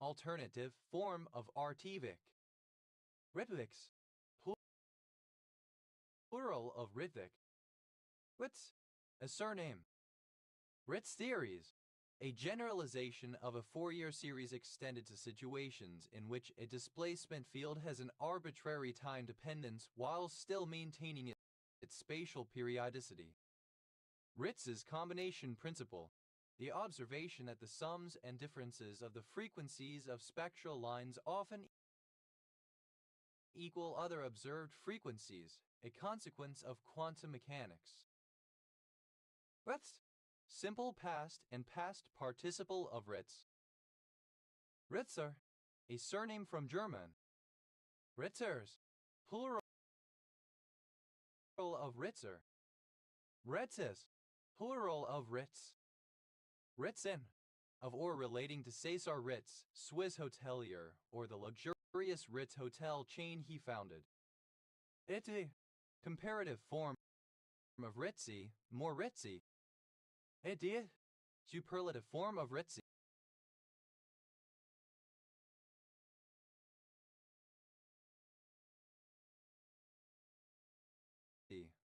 Alternative form of Artivic. Ritvix. Plural of Rithvic. Ritz. A surname. Ritz theories. A generalization of a Fourier series extended to situations in which a displacement field has an arbitrary time dependence while still maintaining its spatial periodicity. Ritz's combination principle, the observation that the sums and differences of the frequencies of spectral lines often equal other observed frequencies, a consequence of quantum mechanics. Ritz. Simple past and past participle of Ritz. Ritzer. A surname from German. Ritzers. Plural of Ritzer. Ritzes. Plural of Ritz. Ritzin. Of or relating to Cesar Ritz, Swiss hotelier, or the luxurious Ritz hotel chain he founded. Iti. Comparative form of Ritzy, more Ritzy. Idea. Superlative form of Ritzy.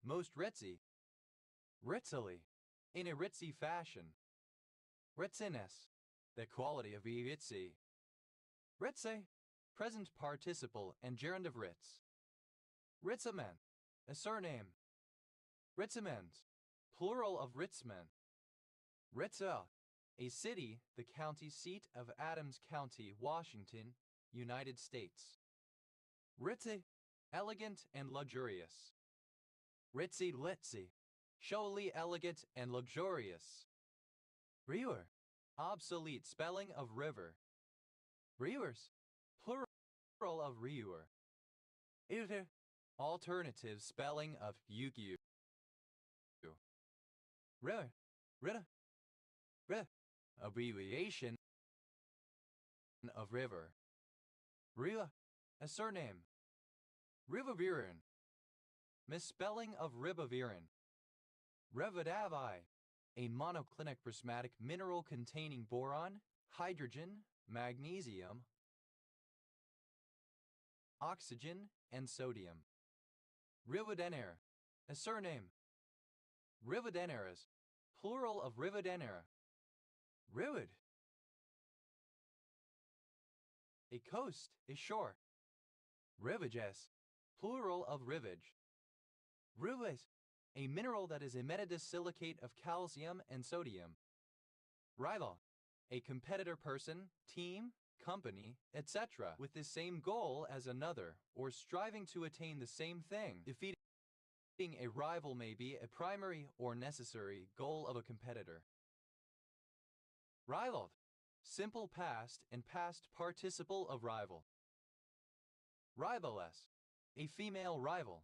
Most Ritzy. Ritzily. In a Ritzy fashion. Ritziness. The quality of a Ritzy. Ritze. Present participle and gerund of Ritz. Ritzaman. A surname. Ritzamens. Plural of Ritzman. Ritza. A city, the county seat of Adams County, Washington, United States. Ritzy. Elegant and luxurious. Ritzy litzy. Showily elegant and luxurious. River. Obsolete spelling of river. Rivers. Plural of river. Iter. Alternative spelling of Yukyu. River. Rita. Rita. Abbreviation of river. Riva. A surname. Ribavirin. Misspelling of ribavirin. Revadavi. A monoclinic prismatic mineral containing boron, hydrogen, magnesium, oxygen, and sodium. Rivadener. A surname. Rivadeneras. Plural of Rivadenera. Rivid. A coast, a shore. Rivages. Plural of rivage. Rives. A mineral that is a metadissilicate of calcium and sodium. Rival. A competitor person, team, company, etc. with the same goal as another, or striving to attain the same thing. Defeating a rival may be a primary or necessary goal of a competitor. Rivaled. Simple past and past participle of rival. Rivaless. A female rival.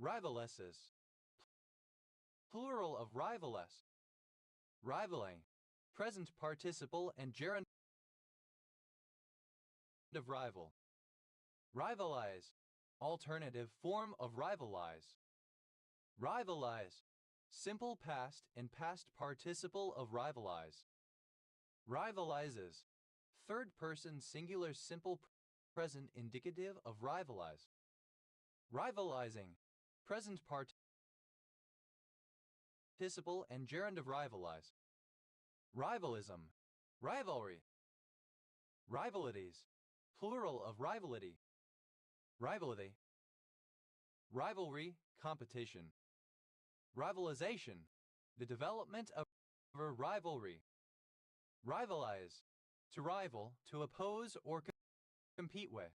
Rivalesses. Plural of rivaless. Rivaling. Present participle and gerund of rival. Rivalize. Alternative form of rivalize. Rivalize. Simple past and past participle of rivalize. Rivalizes. Third person singular simple present indicative of rivalize. Rivalizing. Present participle and gerund of rivalize. Rivalism. Rivalry. Rivalities. Plural of rivality. Rivality. Rivalry, competition. Rivalization. The development of a rivalry. Rivalize. To rival, to oppose or compete with.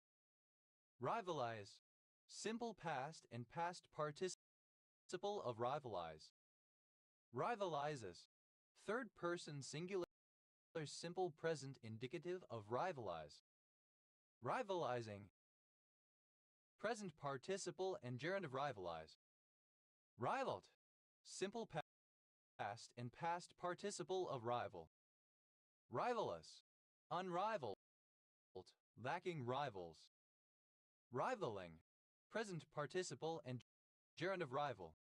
Rivalize. Simple past and past participle of rivalize. Rivalizes. Third person singular simple present indicative of rivalize. Rivalizing. Present participle and gerund of rivalize. Rivaled. Simple past and past participle of rival. Rivalous. Unrivaled. Lacking rivals. Rivaling. Present participle and gerund of rival.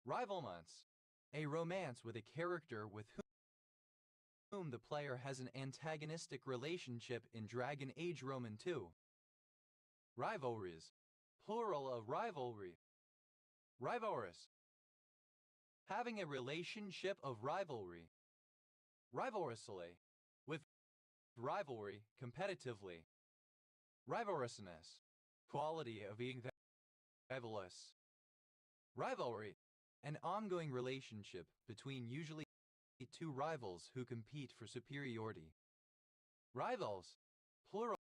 Rivalments. A romance with a character with whom the player has an antagonistic relationship in Dragon Age Roman II. Rivalries. Plural of rivalry. Rivalrous. Having a relationship of rivalry. Rivalrously. With rivalry, competitively. Rivalrousness. Quality of being rivalrous. Rivalry. An ongoing relationship between usually two rivals who compete for superiority. Rivals. Plural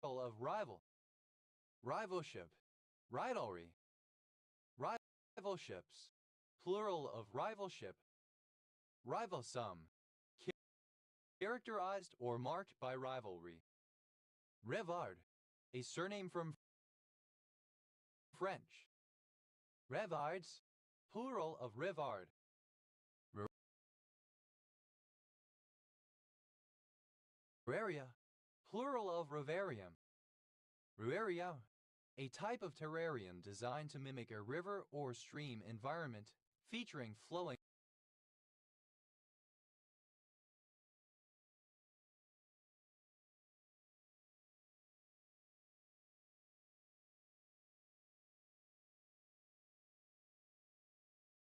of rival. Rivalship. Rivalry. Rivalships. Plural of rivalship. Rivalsome. Characterized or marked by rivalry. Revard. A surname from French. Revards. Plural of revard. Ruaria. Plural of rivarium. Ruaria. A type of terrarium designed to mimic a river or stream environment, featuring flowing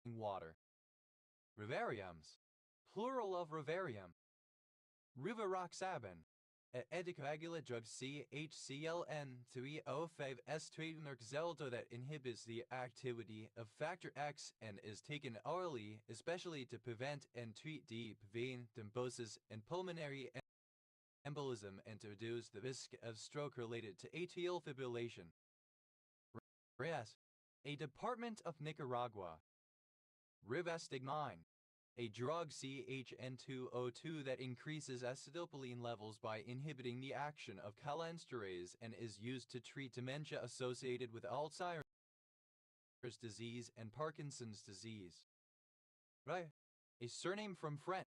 water. Rivariums. Plural of rivarium. Rivaroxaban. Edicoagula drug CHClN 3O5 zelda that inhibits the activity of factor X and is taken orally, especially to prevent and treat deep vein thrombosis and pulmonary embolism and to reduce the risk of stroke related to atrial fibrillation. RIAS. A department of Nicaragua. Rivastigmine. A drug CHN2O2 that increases acetylcholine levels by inhibiting the action of cholinesterase and is used to treat dementia associated with Alzheimer's disease and Parkinson's disease. Right. A surname from French.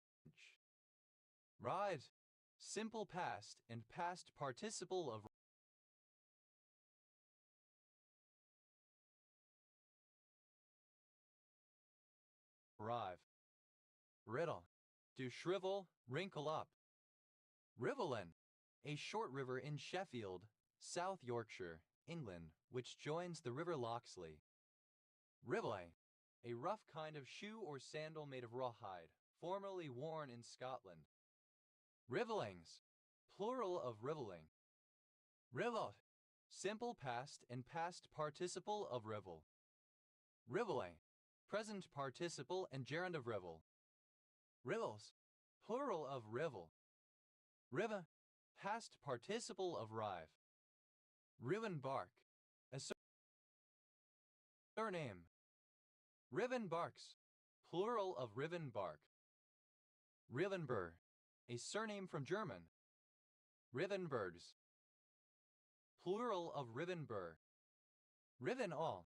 Ride. Simple past and past participle of arrive. Riddle. To shrivel, wrinkle up. Rivalen. A short river in Sheffield, South Yorkshire, England, which joins the River Loxley. Rivale. A rough kind of shoe or sandal made of rawhide, formerly worn in Scotland. Rivelings. Plural of riveling. Rivelot. Simple past and past participle of rivel. Riveling. Present participle and gerund of rivel. Rivels. Plural of rivel. Riva. Past participle of rive. Riven bark. A surname. Riven barks. Plural of riven bark. Rivenber. A surname from German. Rivenbergs. Plural of Rivenber. Rivenall.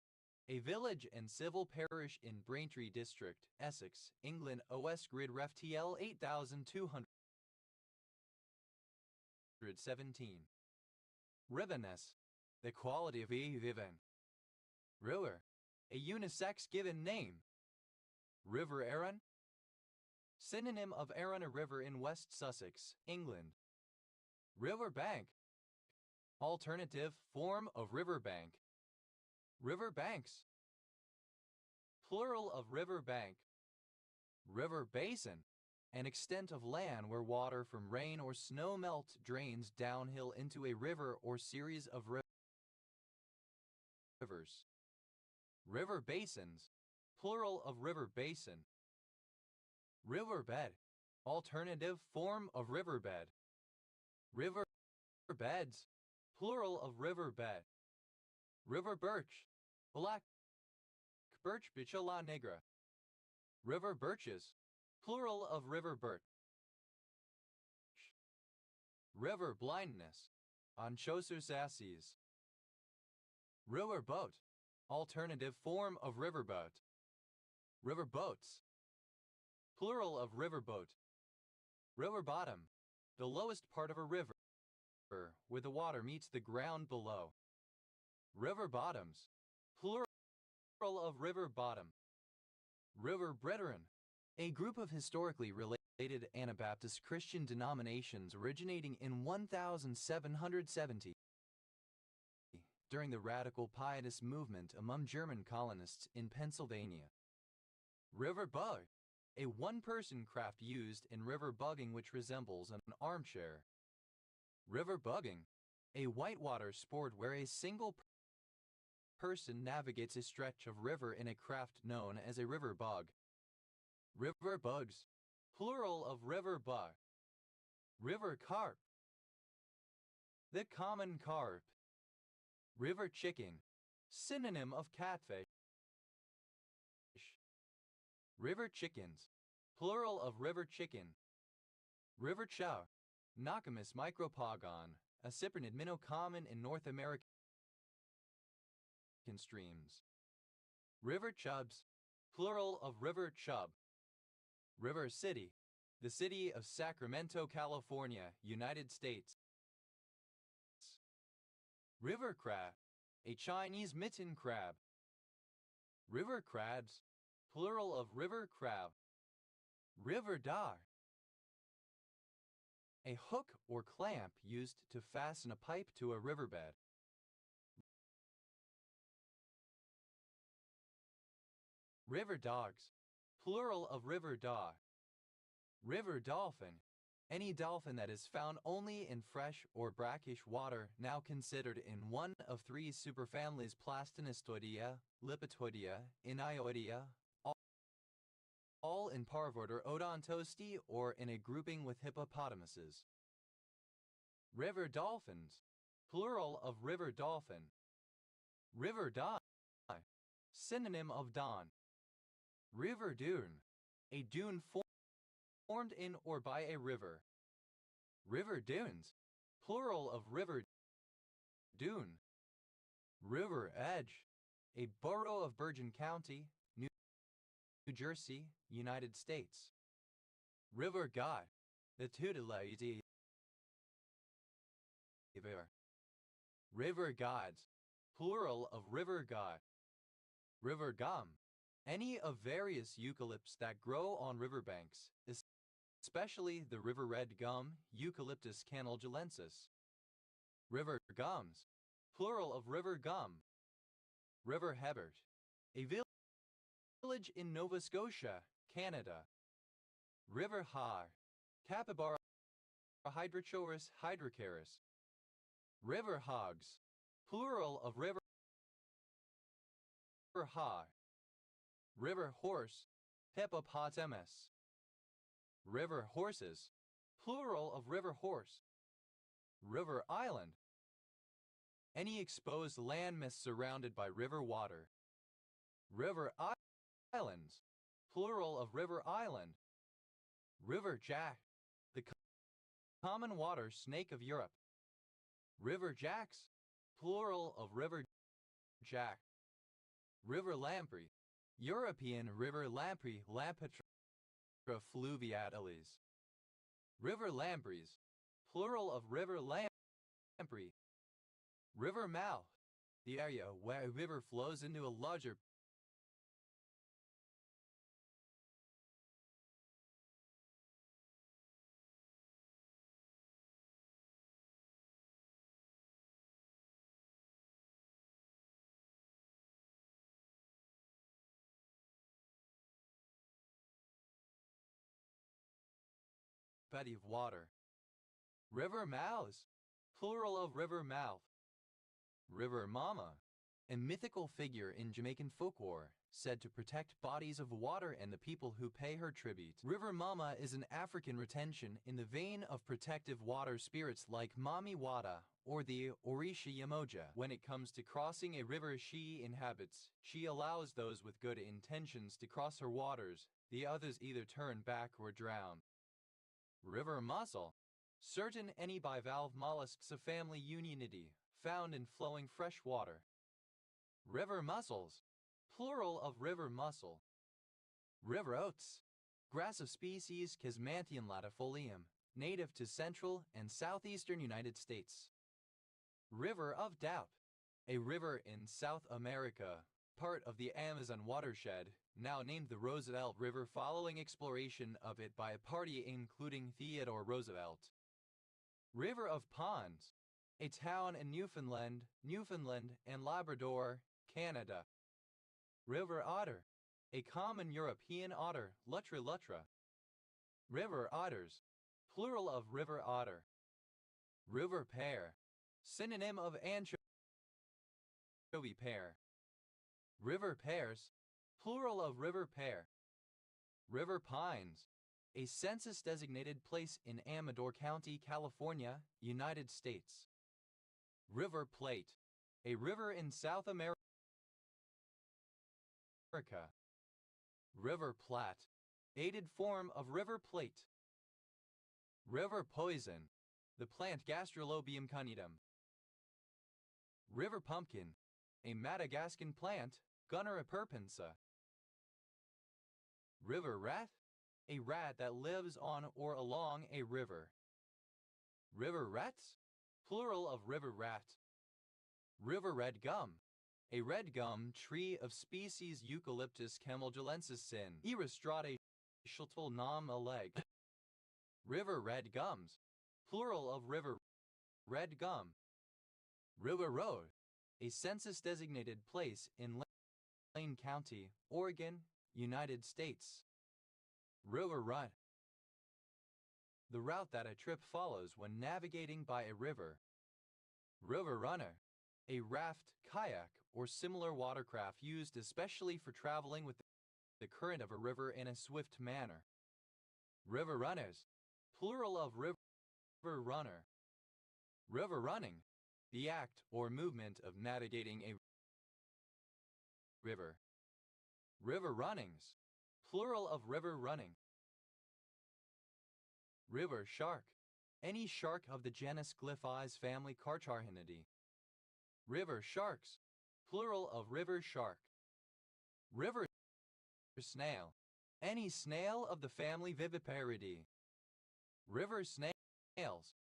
A village and civil parish in Braintree District, Essex, England. OS Grid Ref TL 8217. Riveness. the quality of a given. River, a unisex given name. River Arun, synonym of Arun, a river in West Sussex, England. River bank, alternative form of riverbank. River banks, plural of river bank. River basin, an extent of land where water from rain or snow melt drains downhill into a river or series of rivers. River basins, plural of river basin. Riverbed, alternative form of riverbed. River beds, plural of riverbed. River birch, black birch, bichola negra. River birches, plural of river birch. River blindness, anchosus asses. River boat, alternative form of riverboat. River boats, plural of riverboat. River bottom, the lowest part of a river, where the water meets the ground below. River bottoms, plural of river bottom. River brethren, a group of historically related Anabaptist Christian denominations originating in 1770 during the radical pietist movement among German colonists in Pennsylvania. River bug, a one-person craft used in river bugging which resembles an armchair. River bugging, a whitewater sport where a single person navigates a stretch of river in a craft known as a river bug. River bugs, plural of river bug. River carp, the common carp. River chicken, synonym of catfish. River chickens, plural of river chicken. River chow, Nokomis micropogon, a cyprinid minnow common in North American streams. River chubs, plural of river chub. River city, the city of Sacramento, California, United States. River crab, a Chinese mitten crab. River crabs, plural of river crab. River dar, a hook or clamp used to fasten a pipe to a riverbed. River dogs, plural of river dog. River dolphin, any dolphin that is found only in fresh or brackish water, now considered in one of three superfamilies: Plastinistoidea, Lipitoidea, Inioidea, all in parvorder Odontosti or in a grouping with hippopotamuses. River dolphins, plural of river dolphin. River don, synonym of don. River dune, a dune formed in or by a river. River dunes, plural of river dune. River edge, a borough of Bergen County, New Jersey, United States. River god, the tutelage. River gods, plural of river god. River gum, any of various eucalypts that grow on riverbanks, especially the river red gum, Eucalyptus canaljulensis. River gums, plural of river gum. River Hebert, a village in Nova Scotia, Canada. River har, Capybara Hydrochoerus hydrocharis. River hogs, plural of river hog. River horse, Hippopotamus. River horses, plural of river horse. River island, any exposed landmass surrounded by river water. River islands, plural of river island. River jack, the common water snake of Europe. River jacks, plural of river jack. River lamprey, European river lamprey, Lampetra fluviatilis. River lampreys, plural of river lamprey. River mouth, the area where a river flows into a larger body of water. River mouths, plural of river mouth. River Mama, a mythical figure in Jamaican folklore, said to protect bodies of water and the people who pay her tribute. River Mama is an African retention in the vein of protective water spirits like Mami Wata or the Orisha Yamoja. When it comes to crossing a river she inhabits, she allows those with good intentions to cross her waters, the others either turn back or drown. River mussel, certain any bivalve mollusks of family Unionidae, found in flowing fresh water. River mussels, plural of river mussel. River oats, grass of species Casmantium latifolium, native to central and southeastern United States. River of Doubt, a river in South America, part of the Amazon watershed, now named the Roosevelt River following exploration of it by a party including Theodore Roosevelt. River of Ponds, a town in Newfoundland and Labrador, Canada. River otter, a common European otter, Lutra lutra. River otters, plural of river otter. River pear, synonym of anchovy pear. River pears, plural of river pear. River pines, a census-designated place in Amador County, California, United States. River Plate, a river in South America. River Platte, aided form of River Plate. River Poison, the plant Gastrolobium cunidum. River Pumpkin, a Madagascan plant, Gunnera perpensa. River Rat, a rat that lives on or along a river. River Rats, plural of river rat. River Red Gum, a red gum tree of species Eucalyptus camaldulensis sin. Eristrate shuttle nam a leg. River Red Gums, plural of river red gum. River Road, a census-designated place in Lane County, Oregon, United States. River Run, the route that a trip follows when navigating by a river. River Runner, a raft, kayak, or similar watercraft used especially for traveling with the current of a river in a swift manner. River Runners, plural of river runner. River running, the act or movement of navigating a river. River runnings, plural of river running. River shark, any shark of the genus Glyphis family Carcharhinidae. River sharks, plural of river shark. River snail, any snail of the family Viviparidae. River snails,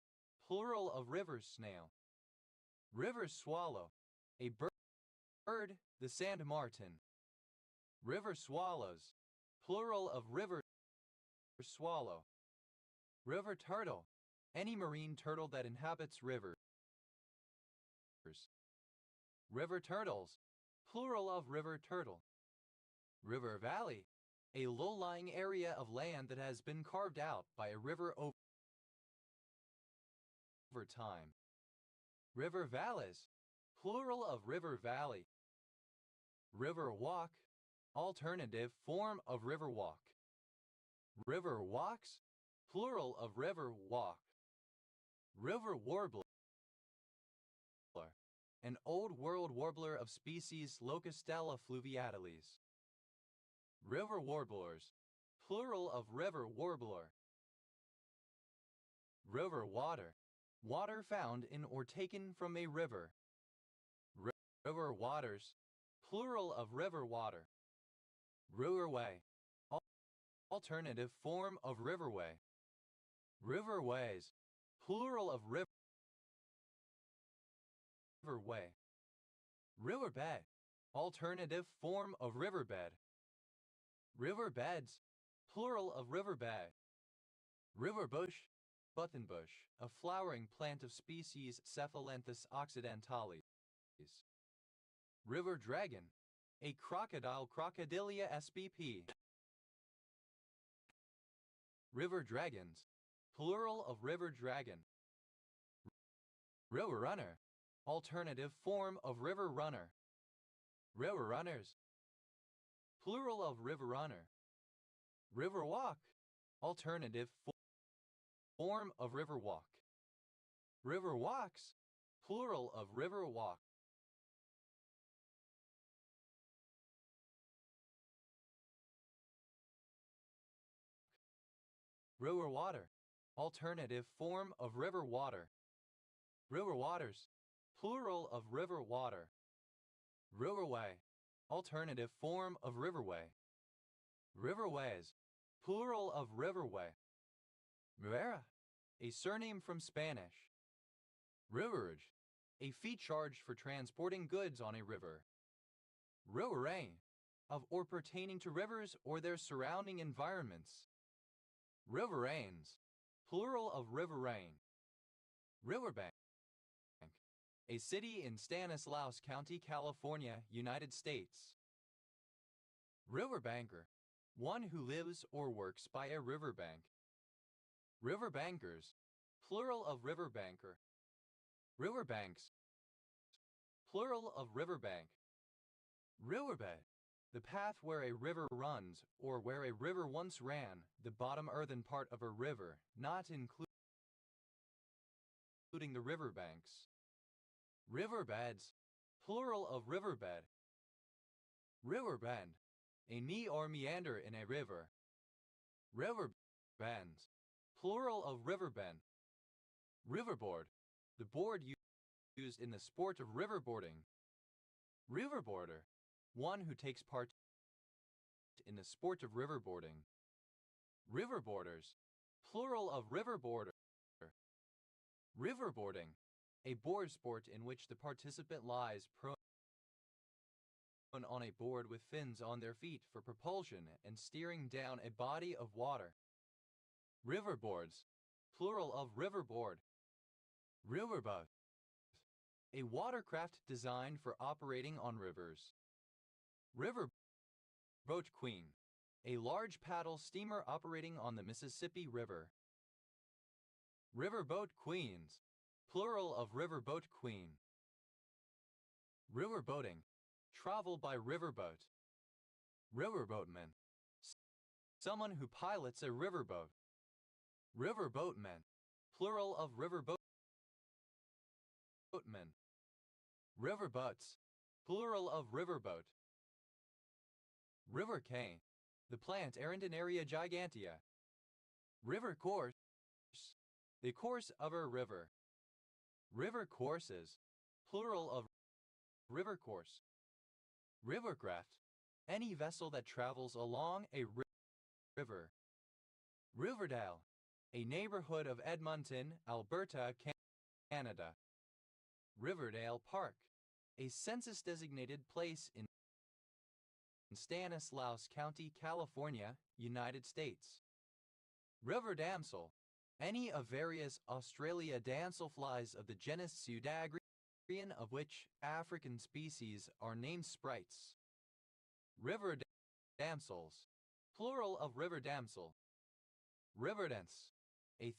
plural of river snail. River swallow, a bird, the sand martin. River swallows, plural of river swallow. River turtle, any marine turtle that inhabits rivers. River turtles, plural of river turtle. River valley, a low-lying area of land that has been carved out by a river over time. River valleys, plural of river valley. River walk, alternative form of river walk. River walks, plural of river walk. River warbler, an old world warbler of species Locustella fluviatilis. River warblers, plural of river warbler. River water, water found in or taken from a river. River waters, plural of river water. Riverway, alternative form of riverway. Riverways, plural of Riverway. Riverbed. Alternative form of riverbed. Riverbeds. Plural of riverbed. Riverbush. Buttonbush, a flowering plant of species Cephalanthus occidentalis. River dragon. A crocodile Crocodilia spp. River dragons. Plural of river dragon. River runner. Alternative form of river runner. River runners. Plural of river runner. River walk. Alternative form of river walk. River walks. Plural of river walk. River water. Alternative form of river water. River waters. Plural of river water. Riverway. Alternative form of riverway. Riverways. Plural of riverway. Ribera. A surname from Spanish. Riverage. A fee charged for transporting goods on a river. Riverine. Of or pertaining to rivers or their surrounding environments. Riverines. Plural of riverine. Riverbank. A city in Stanislaus County, California, United States. Riverbanker. One who lives or works by a riverbank. Riverbankers. Plural of riverbanker. Riverbanks. Plural of riverbank. Riverbed. The path where a river runs, or where a river once ran, the bottom earthen part of a river, not including the riverbanks. Riverbeds. Plural of riverbed. Riverbend. A knee or meander in a river. River bends. Plural of riverbend. Riverboard. The board used in the sport of riverboarding. Riverboarder. One who takes part in the sport of riverboarding. Riverboarders. Plural of riverboarder. Riverboarding. A board sport in which the participant lies prone on a board with fins on their feet for propulsion and steering down a body of water. Riverboards. Plural of riverboard. Riverboat. A watercraft designed for operating on rivers. Riverboat Queen. A large paddle steamer operating on the Mississippi River. Riverboat Queens. Plural of riverboat queen. Riverboating. Travel by riverboat. Riverboatman. Someone who pilots a riverboat. Riverboatmen. Plural of riverboatmen. Riverboats. Plural of riverboat. River cane. The plant Arundinaria gigantea. River course. The course of a river. River courses. Plural of river course. Rivercraft. Any vessel that travels along a river. Riverdale. A neighborhood of Edmonton, Alberta, Canada. Riverdale Park. A census-designated place in Stanislaus County, California, United States. River damsel. Any of various Australia damselflies of the genus Pseudagrion, of which African species are named sprites. River damsels. Plural of river damsel. Riverdance. A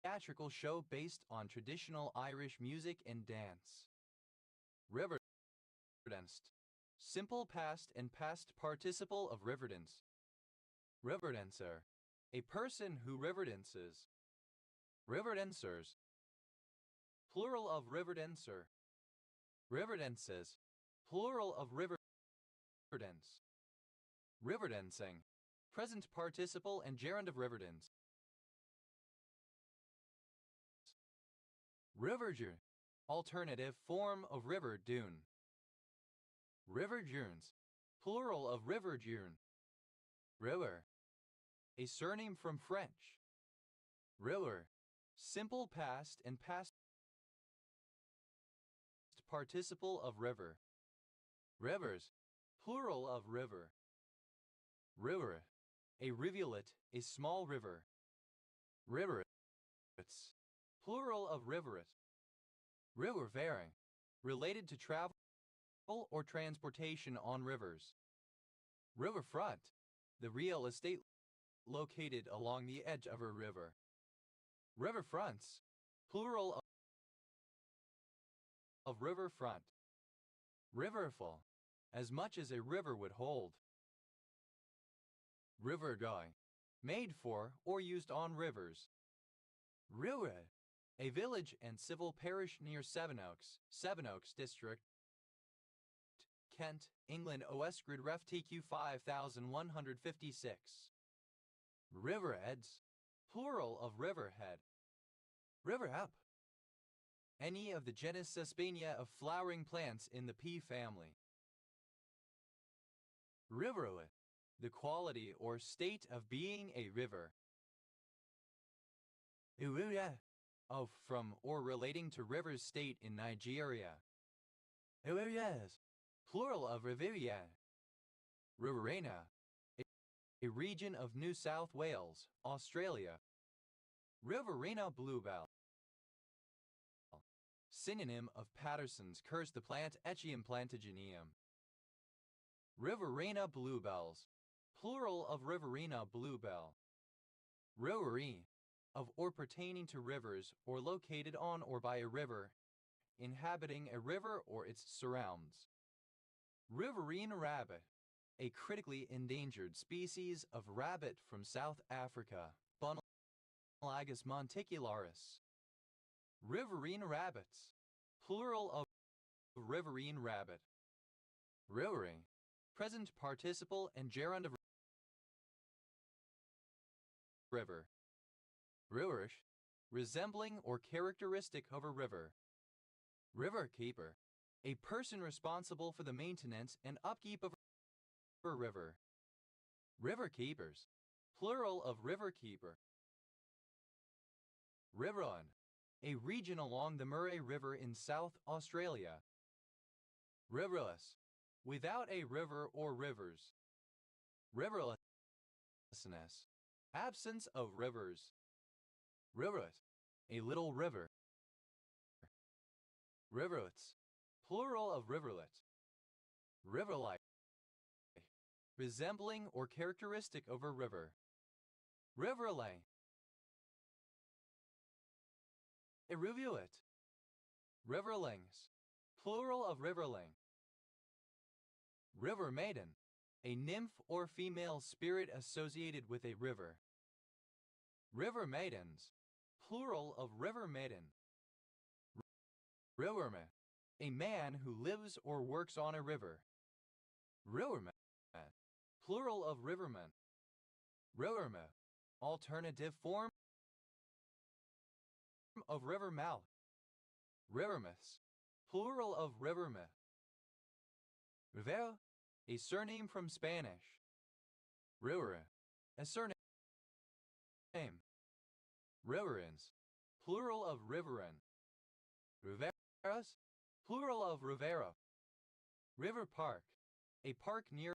theatrical show based on traditional Irish music and dance. Riverdanced. Simple past and past participle of riverdance. Riverdancer. A person who riverdances. Riverdancers. Plural of riverdancer. Riverdances. Plural of riverdance. Riverdancing. Present participle and gerund of riverdance. Riverjune. Alternative form of river dune. Riverdunes. Plural of river dune. River. A surname from French. River. Simple past and past participle of river. Rivers, plural of river. River, a rivulet, a small river. Riverets, plural of rivulet. Riverfaring, related to travel or transportation on rivers. Riverfront, the real estate located along the edge of a river. Riverfronts, plural of riverfront. Riverful, as much as a river would hold. Rivergoing, made for or used on rivers. Rilred, a village and civil parish near Sevenoaks District, Kent, England. Oesgrid Ref TQ 5156. Riverheads, plural of riverhead. Riverhep, any of the genus Sesbania of flowering plants in the pea family. Rivulet, the quality or state of being a river. Iruya, of, from, or relating to rivers state in Nigeria. Irurias, plural of Riviera. Riverina, a region of New South Wales, Australia. Riverina bluebell, synonym of Patterson's curse, the plant Echium plantagineum. Riverina bluebells, plural of Riverina bluebell. Riverine, of or pertaining to rivers or located on or by a river, inhabiting a river or its surrounds. Riverine rabbit, a critically endangered species of rabbit from South Africa, Bunalagus monticularis. Riverine rabbits, plural of riverine rabbit. Rivering, present participle and gerund of river. Riverish, resembling or characteristic of a river. Riverkeeper, a person responsible for the maintenance and upkeep of a river. Riverkeepers, plural of riverkeeper. Riverrun, a region along the Murray River in South Australia. Riverless, without a river or rivers. Riverlessness, absence of rivers. Rivulet, a little river. Riverlets, plural of riverlet. Riverlight, resembling or characteristic of a river. Riverlay, a rivulet. Riverlings, plural of riverling. River maiden, a nymph or female spirit associated with a river. River maidens, plural of river maiden. Riverman, a man who lives or works on a river. Riverman, plural of riverman. Rivermouth, alternative form of river mouth. Rivermouths, plural of rivermouth. Rivera, a surname from Spanish. Rivera, a surname. Riverins, plural of riverin. Riveras, plural of rivera. River park, a park near